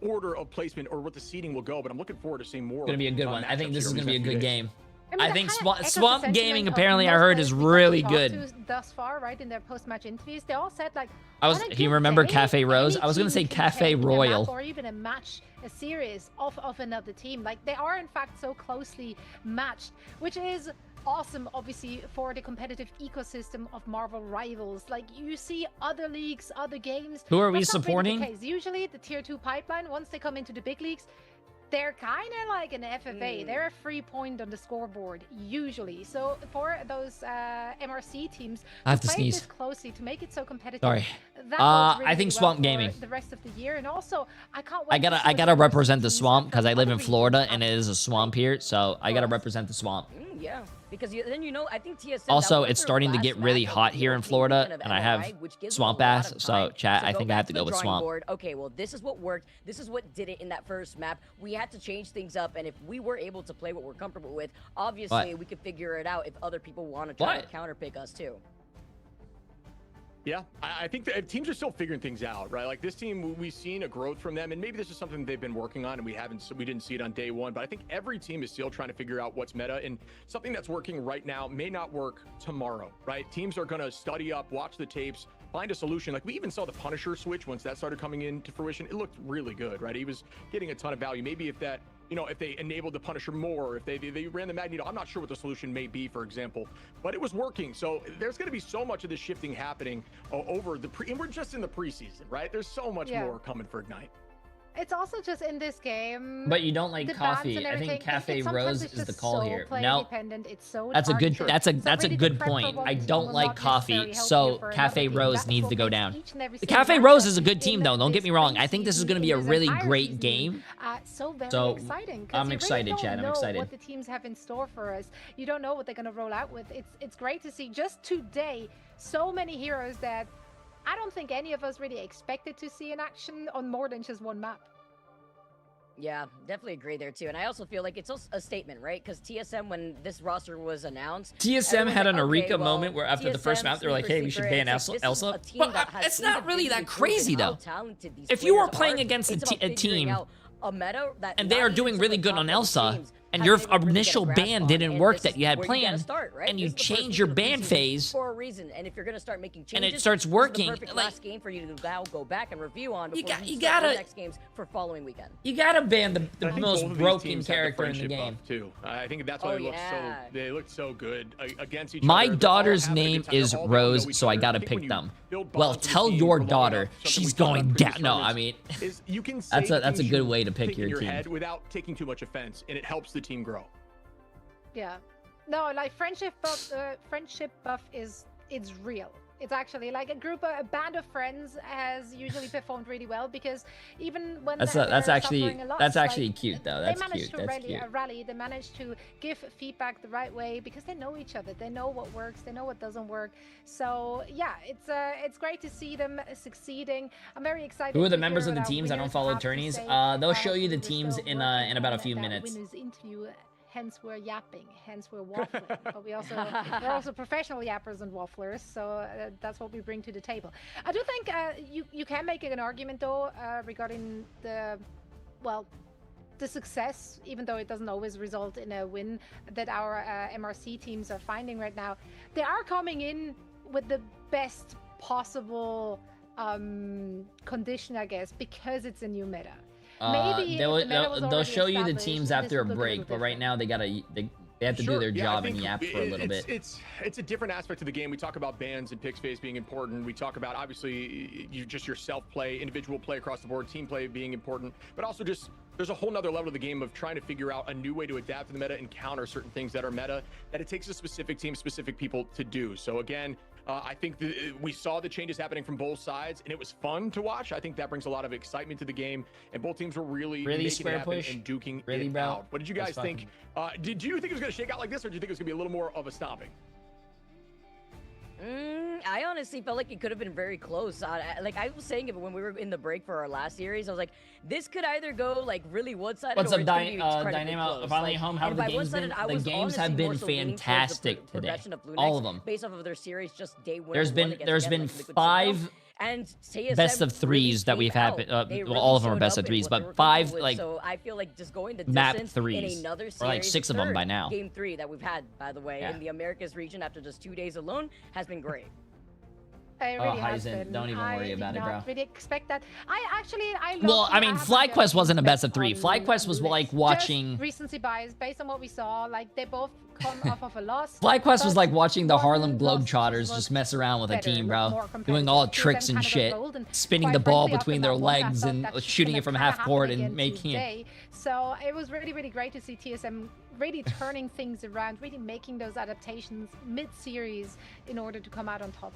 order of placement or what the seeding will go, but I'm looking forward to seeing more. It's going to be a good one. I think this is going to be a good game. I think echoes the Swamp sentiment Gaming, of apparently, I most heard, players is we got to really talk good. to thus far, right, in their post-match interviews. They all said, like, Do you remember Cafe Rose? I was going to say Cafe Royal. Or even a match, a series of another team. Like, they are, in fact, so closely matched, which is awesome, obviously, for the competitive ecosystem of Marvel Rivals. Like, you see other leagues, other games. Who are we That's not really the supporting? case. Usually, the Tier 2 pipeline, once they come into the big leagues, they're kind of like an FFA. They're a free point on the scoreboard, usually. So for those MRC teams, I have to to play sneeze. this closely, to make it so competitive, Sorry. that bodes I really, think really Swamp well Gaming. for the rest of the year. And also, I can't wait I to see gotta what the represent the teams swamp have because I from live in other Florida regions. and it is a swamp here, so I gotta represent the swamp. Yeah, because then I think TSM. Also, it's starting to get really hot here in Florida, and I have swamp ass, so chat, I think I have to go with swamp. Okay, well, this is what worked. This is what did it in that first map. We had to change things up, and if we were able to play what we're comfortable with, obviously we could figure it out if other people want to try to counterpick us too. Yeah, I think that teams are still figuring things out, right? Like this team, we've seen a growth from them, and maybe this is something they've been working on, and we didn't see it on day one. But I think every team is still trying to figure out what's meta, and something that's working right now may not work tomorrow, right? Teams are going to study up, watch the tapes, find a solution. Like we even saw the Punisher switch once that started coming into fruition. It looked really good, right? He was getting a ton of value. Maybe if that you know, if they enabled the Punisher more, if they ran the Magneto. I'm not sure what the solution may be, for example, but it was working. So there's going to be so much of this shifting happening over and we're just in the preseason, right? There's so much more coming for Ignite. It's also just in this game. But you don't like the coffee. bans and I think everything, Cafe sometimes Rose it's is the just call so here. player No, dependent. It's so that's a good targeted. that's a really good prep for point. one I team don't will like not coffee, necessarily help so you for Cafe another team. Rose That's needs what to go makes down. each and every The single Cafe matchup Rose is a good team in though. Don't get me wrong. I think this is going to be a in this really entire great season, game. so very So, exciting. 'Cause I'm you excited, really Chad. don't I'm know excited. what the teams have in store for us. You don't know what they're going to roll out with. It's great to see just today so many heroes that I don't think any of us really expected to see in action on more than just one map. Yeah, definitely agree there too. And I also feel like it's also a statement, right? Because TSM, when this roster was announced, TSM had an everyone's like, Eureka okay, well, moment where after the first TSM, map, they were like, hey, we should sleeper, ban it's like, Elsa. this is a team But that has it's not really that individually crazy proven how though. talented these If you were players playing are. against It's a about figuring team out a meta that and they not are even doing some really of the good on top level Elsa, teams and have your been able to really get a initial grasp ban on, didn't and work this that is you had where you gotta planned, start, right? and This you is the first change week your of the ban preseason phase, for a reason. And if you're gonna start making and changes, it starts this is working, the perfect like- last game for you to now go back and review on before you start gotta- your next games for following weekend. you gotta ban the I think most both of these broken teams have character in the friendship game. buff, too. I think that's why they looked so good against each My other. They're all daughter's having a good name time. They're is all getting to know Rose, each so I other. gotta think pick when you them. build Well, bonds with a tell team your for long daughter enough, something she's we talked about going in previous down. No, I tournaments, mean, is you can say that's a things good you way to pick think in your team. head without taking too much offense, and it helps the team grow. Yeah. No, like friendship buff is it's real. It's actually like a band of friends has usually performed really well because even when That's they're actually suffering a loss, that's like, actually cute though. they That's managed cute. to That's cute. rally. They managed to give feedback the right way because they know each other. They know what works. They know what doesn't work. So yeah, it's great to see them succeeding. I'm very excited. Who are the to members hear of the what our teams? I don't winners follow have to tourneys. say. They'll show you the We're teams still in working about a on few that minutes. winners interview. Hence we're yapping. Hence we're waffling. But we're also professional yappers and wafflers. So that's what we bring to the table. I do think you can make an argument though regarding the success, even though it doesn't always result in a win, that our MRC teams are finding right now. They are coming in with the best possible condition, I guess, because it's a new meta. Maybe they'll show you the established, teams this after a would look break, but right now they have to do their job and yap for a little bit. It's a different aspect of the game. We talk about bans and pick phase being important. We talk about obviously your self play, individual play across the board, team play being important, but also just there's a whole nother level of the game of trying to figure out a new way to adapt to the meta and counter certain things that are meta that it takes a specific team, specific people to do. So again, I think we saw the changes happening from both sides, and it was fun to watch. I think that brings a lot of excitement to the game, and both teams were really making square it happen push? and duking Really, it bro? out. What did you guys think? Did you think it was going to shake out like this, or do you think it was going to be a little more of a stomping? I honestly felt like it could have been very close. Like I was saying it when we were in the break for our last series, I was like, this could either go like really one-sided. What's or up, it's gonna be incredibly Dynamo? close. Finally Like, home. How and have the by games been? one-sided, I The was games have honestly been more so leaning towards the fantastic today. progression of Blue All Knights of them. based off of their series just day one. There's been like, 5 and TSM best of threes that we've had. Well, all of them are best of threes, but 5 like so I feel like just going the map distance threes, in another series, or like 6 of them by now. Game 3 that we've had, by the way, Yeah. in the Americas region after just 2 days alone has been great. It really has Heisen, been. don't even worry about it, bro. I did not really expect that. I Well, I mean, have to give FlyQuest wasn't a best of respect 3. on FlyQuest was like watching. Just recency bias based on what we saw. Like they both come off of a loss. FlyQuest was like watching the one Harlem loss Globetrotters just mess around with a better, team, look more bro. competitive. Doing all TSM tricks and kind of shit. rolled, and Spinning quite the ball frankly, between after their that one, I legs thought and that shooting it shouldn't from have half court happened and again making it. today. So it was really, really great to see TSM really turning things around, really making those adaptations mid-series in order to come out on top.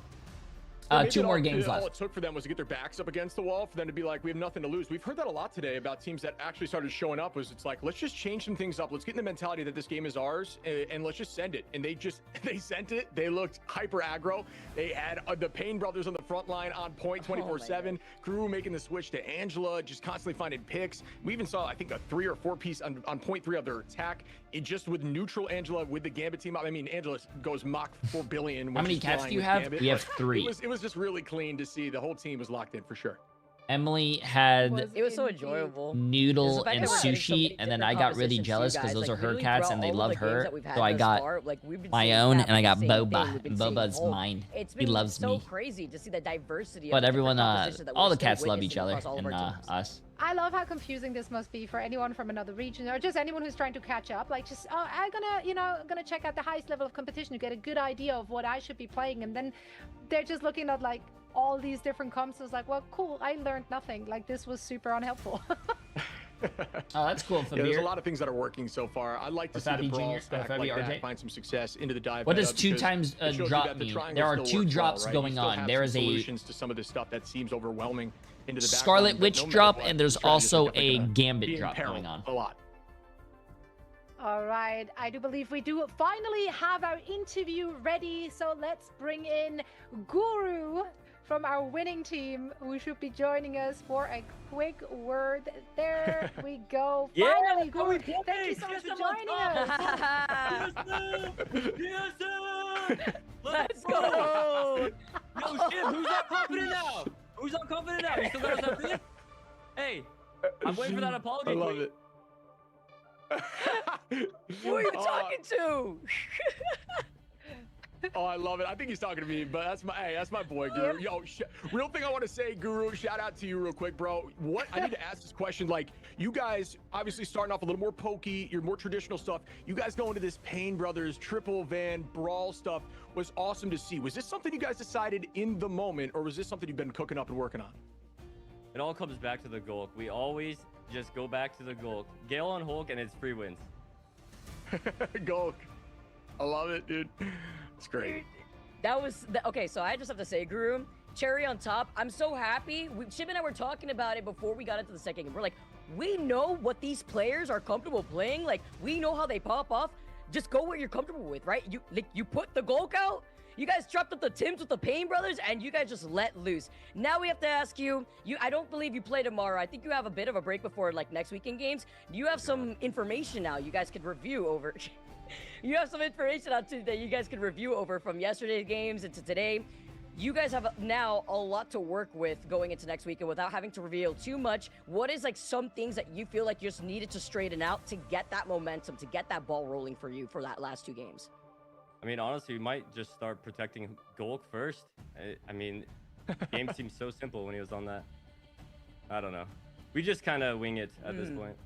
2 more games left. All it took for them was to get their backs up against the wall, for them to be like, we have nothing to lose. We've heard that a lot today about teams that actually started showing up. It's like, let's just change some things up. Let's get in the mentality that this game is ours, and let's just send it. And they sent it. They looked hyper aggro. They had the Payne brothers on the front line on point 24/7. Crew making the switch to Angela, just constantly finding picks. We even saw, I think, a 3 or 4 piece on point 3 of their attack. It just with neutral Angela with the Gambit team. I mean, Angela goes Mach 4 billion. How many caps do you have? We have 3. It was just really clean to see. The whole team was locked in for sure. Emily had It was so enjoyable. noodle Just the fact and that we're getting so many sushi, and then different I got really compositions too, jealous because guys. those Like, are her literally cats throughout and they all of love the games her. that we've had So I thus got far, like, we've been my seeing own, Cap and I do got the same thing. Boba. We've been And seeing Boba's Hulk. mine. It's He been loves so me. crazy to see the diversity. But of the everyone, different compositions that all we're the still cats love each witnessing other, across all of and our teams. us. I love how confusing this must be for anyone from another region or just anyone who's trying to catch up. Like, just, oh, I'm gonna check out the highest level of competition to get a good idea of what I should be playing. And then they're just looking at, like, all these different comps. It's like, well, cool, I learned nothing. Like, this was super unhelpful. Oh, that's cool. Yeah, there's a lot of things that are working so far. I'd like to see the Fabi brawl Jr., stack Fabi like RJ? that, find some success into the dive. What meta does two because times it shows you drop that the mean? triangle There are still two works well, drops right? You going still on. have There some is a solutions to some of this stuff that seems overwhelming into the Scarlet background, but Witch no matter drop, what, and there's the strategies are also definitely a gonna Gambit be in drop peril going on. a lot. All right, I do believe we do finally have our interview ready. So let's bring in Guru from our winning team, who should be joining us for a quick word. There we go. Yeah, Finally, Guru, thank you so much for joining us. Let's go! Yo, shit, who's not confident now? Who's not confident now? You still got us at fifth? Hey, I'm waiting for that apology. I love it. Who are you talking to? Oh, I love it. I think he's talking to me, but that's my boy, Guru. Yo, real thing I want to say, Guru, shout out to you real quick, bro. What I need to ask this question, like, you guys obviously starting off a little more pokey, your more traditional stuff. You guys going to this Payne Brothers triple van brawl stuff was awesome to see. Was this something you guys decided in the moment, or was this something you've been cooking up and working on? It all comes back to the Gulk. We always just go back to the Gulk. Gale on Hulk, and it's free wins. Gulk. I love it, dude. It's great. That was okay. So I just have to say, Guru, cherry on top. I'm so happy. Shib and I were talking about it before we got into the second game. We're like, we know what these players are comfortable playing. Like, we know how they pop off. Just go what you're comfortable with, right? You put the Gulk out. You guys dropped up the Tims with the Payne Brothers, and you guys just let loose. Now we have to ask you. I don't believe you play tomorrow. I think you have a bit of a break before like next weekend games. You have some information now. You guys could review over. You have some information out that you guys can review over from yesterday's games into today. You guys have now a lot to work with going into next week, and without having to reveal too much, what is like some things that you feel like you just needed to straighten out to get that momentum, to get that ball rolling for you for that last two games? I mean, honestly, we might just start protecting Gulk first. I mean, the game seems so simple when he was on that. I don't know. We just kind of wing it at this point.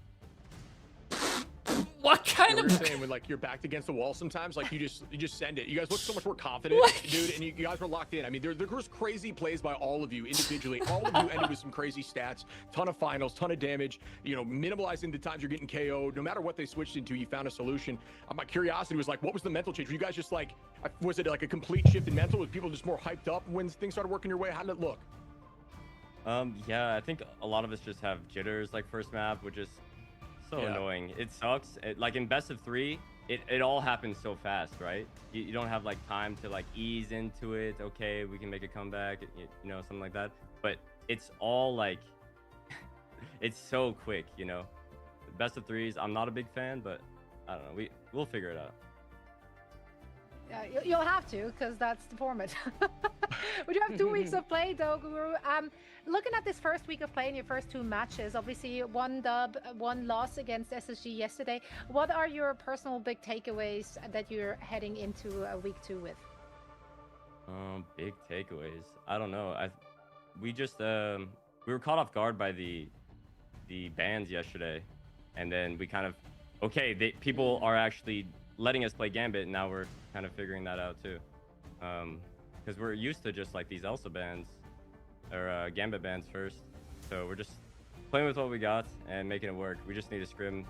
What kind of saying when like you're backed against the wall sometimes, like you just send it. You guys look so much more confident, dude, and you guys were locked in. I mean, there was crazy plays by all of you individually. All of you ended with some crazy stats, ton of finals, ton of damage, you know, minimalizing the times you're getting KO'd. No matter what they switched into, you found a solution. My curiosity was like, what was the mental change? Were you guys just like, was it like a complete shift in mental? Was people just more hyped up when things started working your way? How did it look? Yeah, I think a lot of us just have jitters like first map, which is so annoying. It sucks. Like in best of 3, it all happens so fast, right? You don't have like time to like ease into it. Okay, we can make a comeback, you know, something like that. But it's all like, it's so quick, you know. Best of 3s, I'm not a big fan, but I don't know. We'll figure it out. Yeah, you'll have to, because that's the format. We do have 2 weeks of play, though, Guru. Looking at this first week of play in your first 2 matches, obviously 1 dub, 1 loss against SSG yesterday. What are your personal big takeaways that you're heading into week 2 with? Big takeaways. I don't know. We just we were caught off guard by the bans yesterday, and then we kind of people are actually letting us play Gambit, and now we're kind of figuring that out too, because we're used to just like these Elsa bans or Gambit bans first, so we're just playing with what we got and making it work. We just need to scrim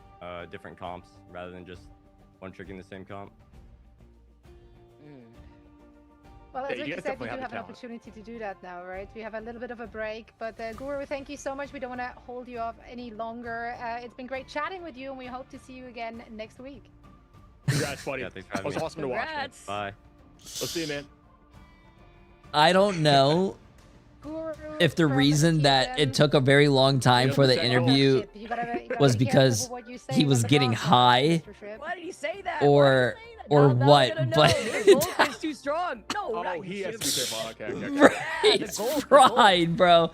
different comps rather than just one-tricking the same comp. Well, as you said, we do have an opportunity to do that now, right? We have a little bit of a break, but Guru, thank you so much. We don't want to hold you off any longer. It's been great chatting with you, and we hope to see you again next week. Congrats, buddy. Yeah, thanks for having me. It was awesome to watch, man. Bye. Let's see you, man. I don't know if the reason that it took a very long time for the interview was because he was getting high, Why did he say that? or or Now what, we're gonna know. but This Volk is too strong. No, Oh, right. he has to be careful. Okay. bro, he's fried, bro.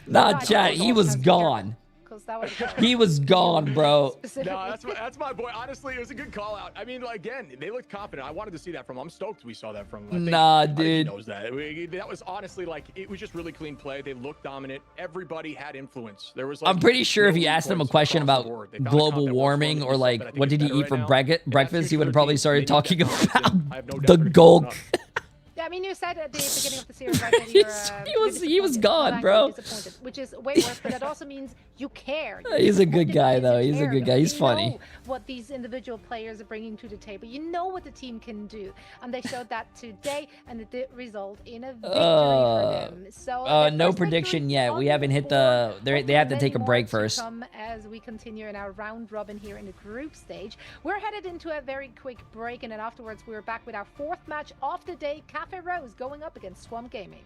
Nah, Right, chat, the he Volk was has to be careful, gone. 'cause that was He was gone, bro. No, that's my boy. Honestly, it was a good call out. I mean, again, they looked confident. I wanted to see that from him. I'm stoked we saw that from him. I think, Nah, I think he dude. knows that. That was honestly like, it was just really clean play. They looked dominant. Everybody had influence. There was like, I'm pretty sure if no you weak asked him a points question across the about board. They found a global comp that works warming well or with like yourself, and I what think did it's he eat better for right now. breakfast, he would have probably started They need talking that confidence, about and I have no doubt the they're gonna Gulk. keep it up. Yeah, I mean, you said at the beginning of the series, right, that you're he was disappointed, gone, not bro. angry, disappointed, which is way worse, but that also means you care. You're He's a good disappointed guy, because though. you He's a care. good guy. He's You funny. know what these individual players are bringing to the table. You know what the team can do, and they showed that today, and it did result in a victory for them. So No their first prediction victory yet. on We the haven't hit board. the. They have to Hopefully take a many break more to first. come as we continue in our round robin here in the group stage. We're headed into a very quick break, and then afterwards we're back with our fourth match of the day. Cafe Rose going up against Swamp Gaming.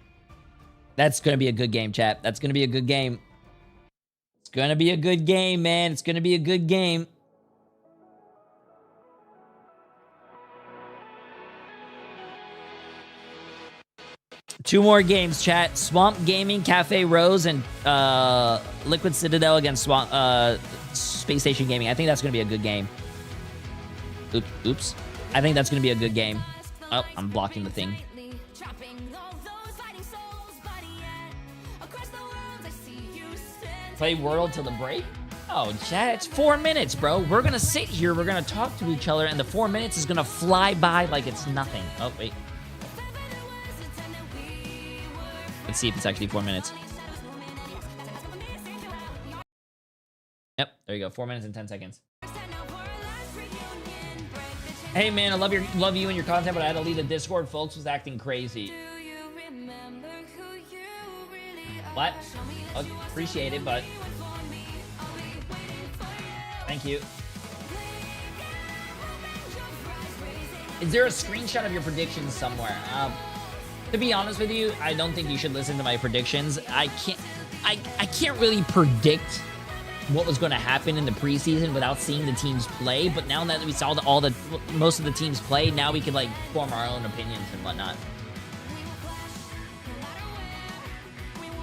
That's gonna be a good game, chat. That's gonna be a good game. It's gonna be a good game, man. It's gonna be a good game. Two more games, chat. Swamp Gaming, Cafe Rose, and Liquid Citadel against Space Station Gaming. I think that's gonna be a good game. Oops. I think that's gonna be a good game. Oh, I'm blocking the thing. Play World till the break? Oh, chat, it's 4 minutes, bro. We're gonna sit here, we're gonna talk to each other, and the 4 minutes is gonna fly by like it's nothing. Oh, wait. Let's see if it's actually 4 minutes. Yep, there you go. 4 minutes and 10 seconds. Hey man, I love you and your content, but I had to leave the Discord. Folks was acting crazy. What? Appreciate it, but thank you. Is there a screenshot of your predictions somewhere? To be honest with you, I don't think you should listen to my predictions. I can't really predict what was going to happen in the preseason without seeing the teams play. But now that we saw most of the teams play, now we can like form our own opinions and whatnot.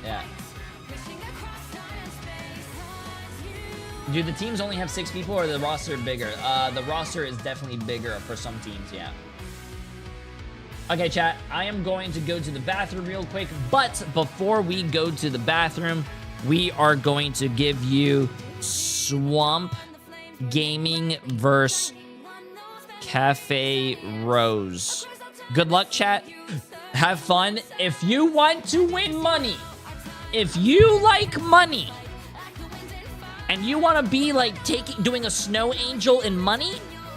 Yeah. Do the teams only have 6 people or the roster bigger? The roster is definitely bigger for some teams, yeah. Okay, chat, I am going to go to the bathroom real quick, but before we go to the bathroom, we are going to give you Swamp Gaming versus Cafe Rose. Good luck, chat. Have fun. If you want to win money, if you like money, and you want to be like doing a snow angel in money,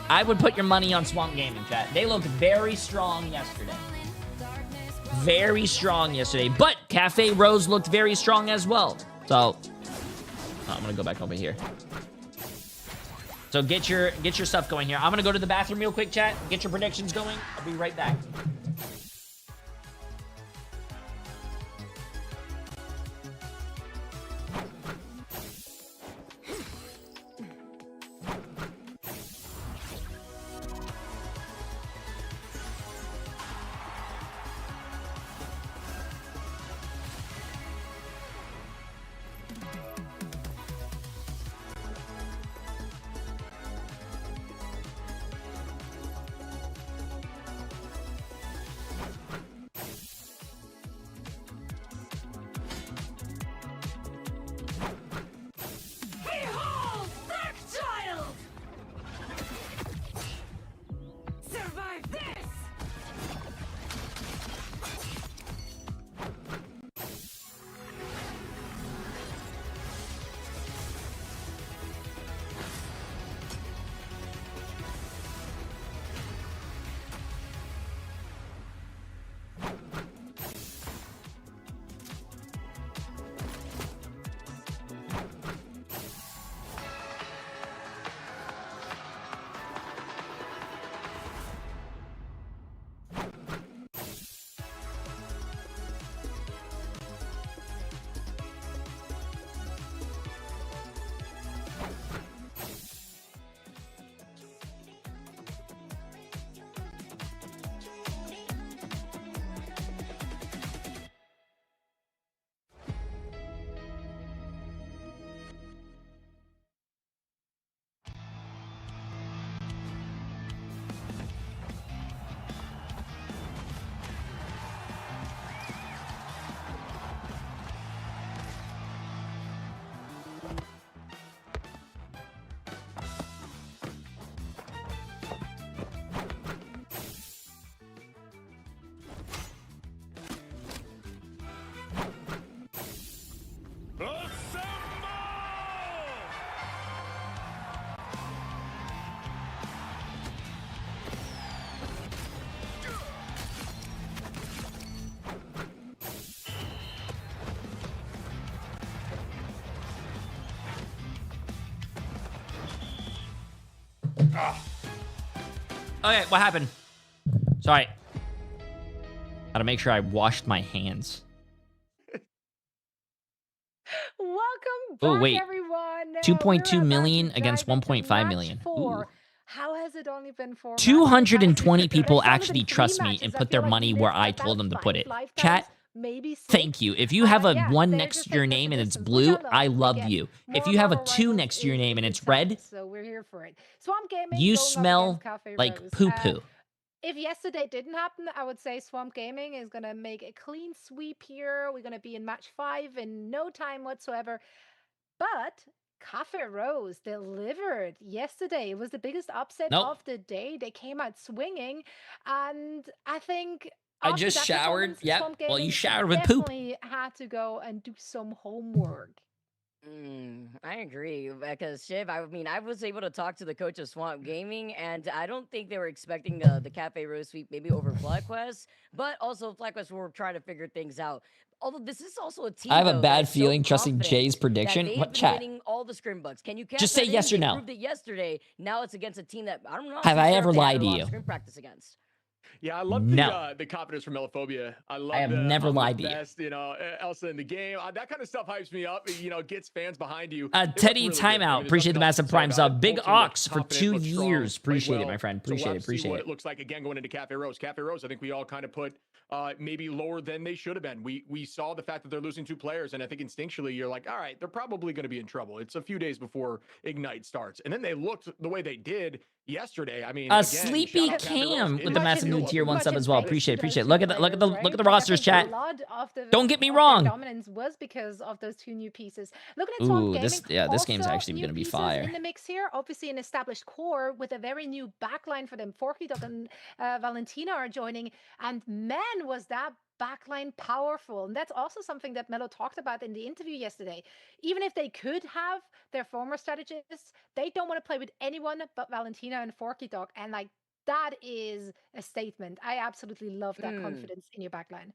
I would put your money on Swamp Gaming, chat. They looked very strong yesterday. Very strong yesterday. But Cafe Rose looked very strong as well. So, I'm going to go back over here. So get your stuff going here. I'm going to go to the bathroom real quick, chat. Get your predictions going. I'll be right back. Okay, what happened? Sorry. Gotta make sure I washed my hands. Welcome Oh, back, wait. everyone. 2.2 We're million about to against dive into 1.5 match million. 4. Ooh. How has it only been 4 matches? 220 people There's only actually been 3 trust me matches. and I put feel their like money we where missed I about told them to 5 put it. lifetimes, Chat, maybe 6. thank you. If you have a Yeah, 1 they're next just to your taking us name a and it's distance, which I blue, love. I love Again, you. If more you have a Marvel 2 Rivals next to your is name a and good it's red, time, so we're here for it. Swamp Gaming you going up smell against Cafe like Rose. poo-poo. If yesterday didn't happen, I would say Swamp Gaming is going to make a clean sweep here. We're going to be in match 5 in no time whatsoever. But Cafe Rose delivered yesterday. It was the biggest upset of the day. They came out swinging. And I think I after just that showered. performance, Yep. Swamp Well, you Gaming showered with poop. definitely had to go and do some homework. I agree because Shiv, I mean, I was able to talk to the coach of Swamp Gaming, and I don't think they were expecting the Cafe Rose sweep maybe over FlyQuest, but also FlyQuest were trying to figure things out. Although this is also a team, I have a though, bad that is so feeling trusting confident Jay's that prediction. they've What been chat? winning all the scrim bugs. Can you catch Just say that yes in? or They no. proved it yesterday. Now it's against a team that I don't know. Have I ever lied to A lot you? of scrim practice against. Yeah, I love No. the confidence from Melophobia. I love I have the never I'm the lied to you. best, Elsa in the game. That kind of stuff hypes me up. Gets fans behind you. Teddy Timeout. Appreciate the massive prime sub. Big Ox for 2 years. Appreciate it, my friend. Appreciate it. See Appreciate what it. it looks like again going into Cafe Rose. Cafe Rose, I think we all kind of put maybe lower than they should have been. We saw the fact that they're losing 2 players, and I think instinctually you're like, all right, they're probably going to be in trouble. It's a few days before Ignite starts, and then they looked the way they did yesterday. I mean, again, Sleepy shout out Cafe Rose. Cam It with the is massive new still a tier 1 really sub as well. Appreciate it. Look at the Right? rosters, chat. A lot of Don't get me their wrong. dominance was because of those 2 new pieces. Looking at Ooh, Swamp Gaming, this game's also actually new gonna be pieces fire. in the mix here. Obviously, an established core with a very new backline for them. Forky Dog and Valentina are joining, and man, was that backline powerful. And that's also something that Melo talked about in the interview yesterday. Even if they could have their former strategists, they don't want to play with anyone but Valentina and Forky Dog, and like that is a statement. I absolutely love that confidence in your backline.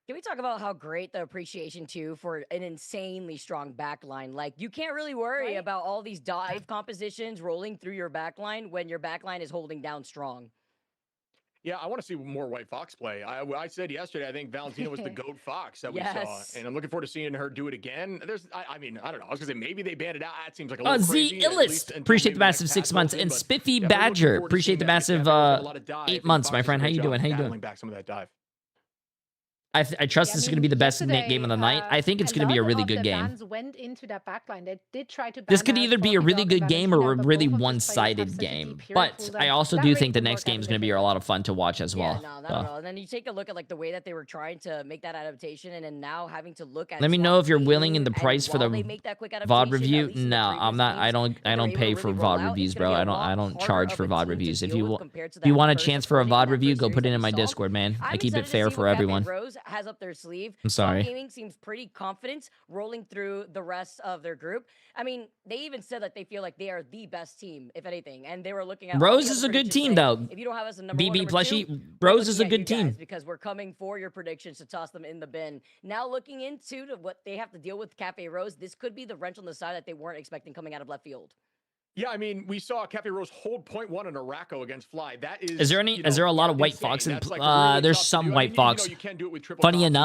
Can we talk about how great the appreciation too for an insanely strong backline? Like you can't really worry about all these dive compositions rolling through your backline when your backline is holding down strong. Yeah, I want to see more White Fox play. I said yesterday, I think Valentina was the GOAT Fox that we saw, and I'm looking forward to seeing her do it again. I mean, I don't know. I was gonna say maybe they banned it out. That seems like a little crazy. Z Illist. Appreciate the massive 6 months. And Spiffy Badger. Appreciate the massive 8 months, my friend. How you doing? How you doing? Back some of that dive. I trust this is going to be the best game of the night. I think it's going to be a really good game. Went into that backline. They did try to This could either be a really good game or a really one-sided game. But I also do think the next game is going to be a lot of fun to watch as well. Yeah, no, not at all. And then you take a look at like the way that they were trying to make that adaptation, and then now having to look at. Let me know if you're willing in the price for the VOD review. No, I'm not. I don't pay for VOD reviews, bro. I don't charge for VOD reviews. If you want a chance for a VOD review, go put it in my Discord, man. I keep it fair for everyone. Rose has up their sleeve. I'm sorry. Swamp Gaming seems pretty confident rolling through the rest of their group. I mean, they even said that they feel like they are the best team, if anything. And they were looking at Rose is a good team, though. If you don't have us a number BB one, plushie, Rose is a good team. because we're coming for your predictions to toss them in the bin. Now looking into what they have to deal with Cafe Rose, this could be the wrench on the side that they weren't expecting coming out of left field. Yeah, I mean, we saw Cafe Rose hold .1 on Araco against Fly. That is. Is there a lot of White Fox? There's some White Fox. Funny enough.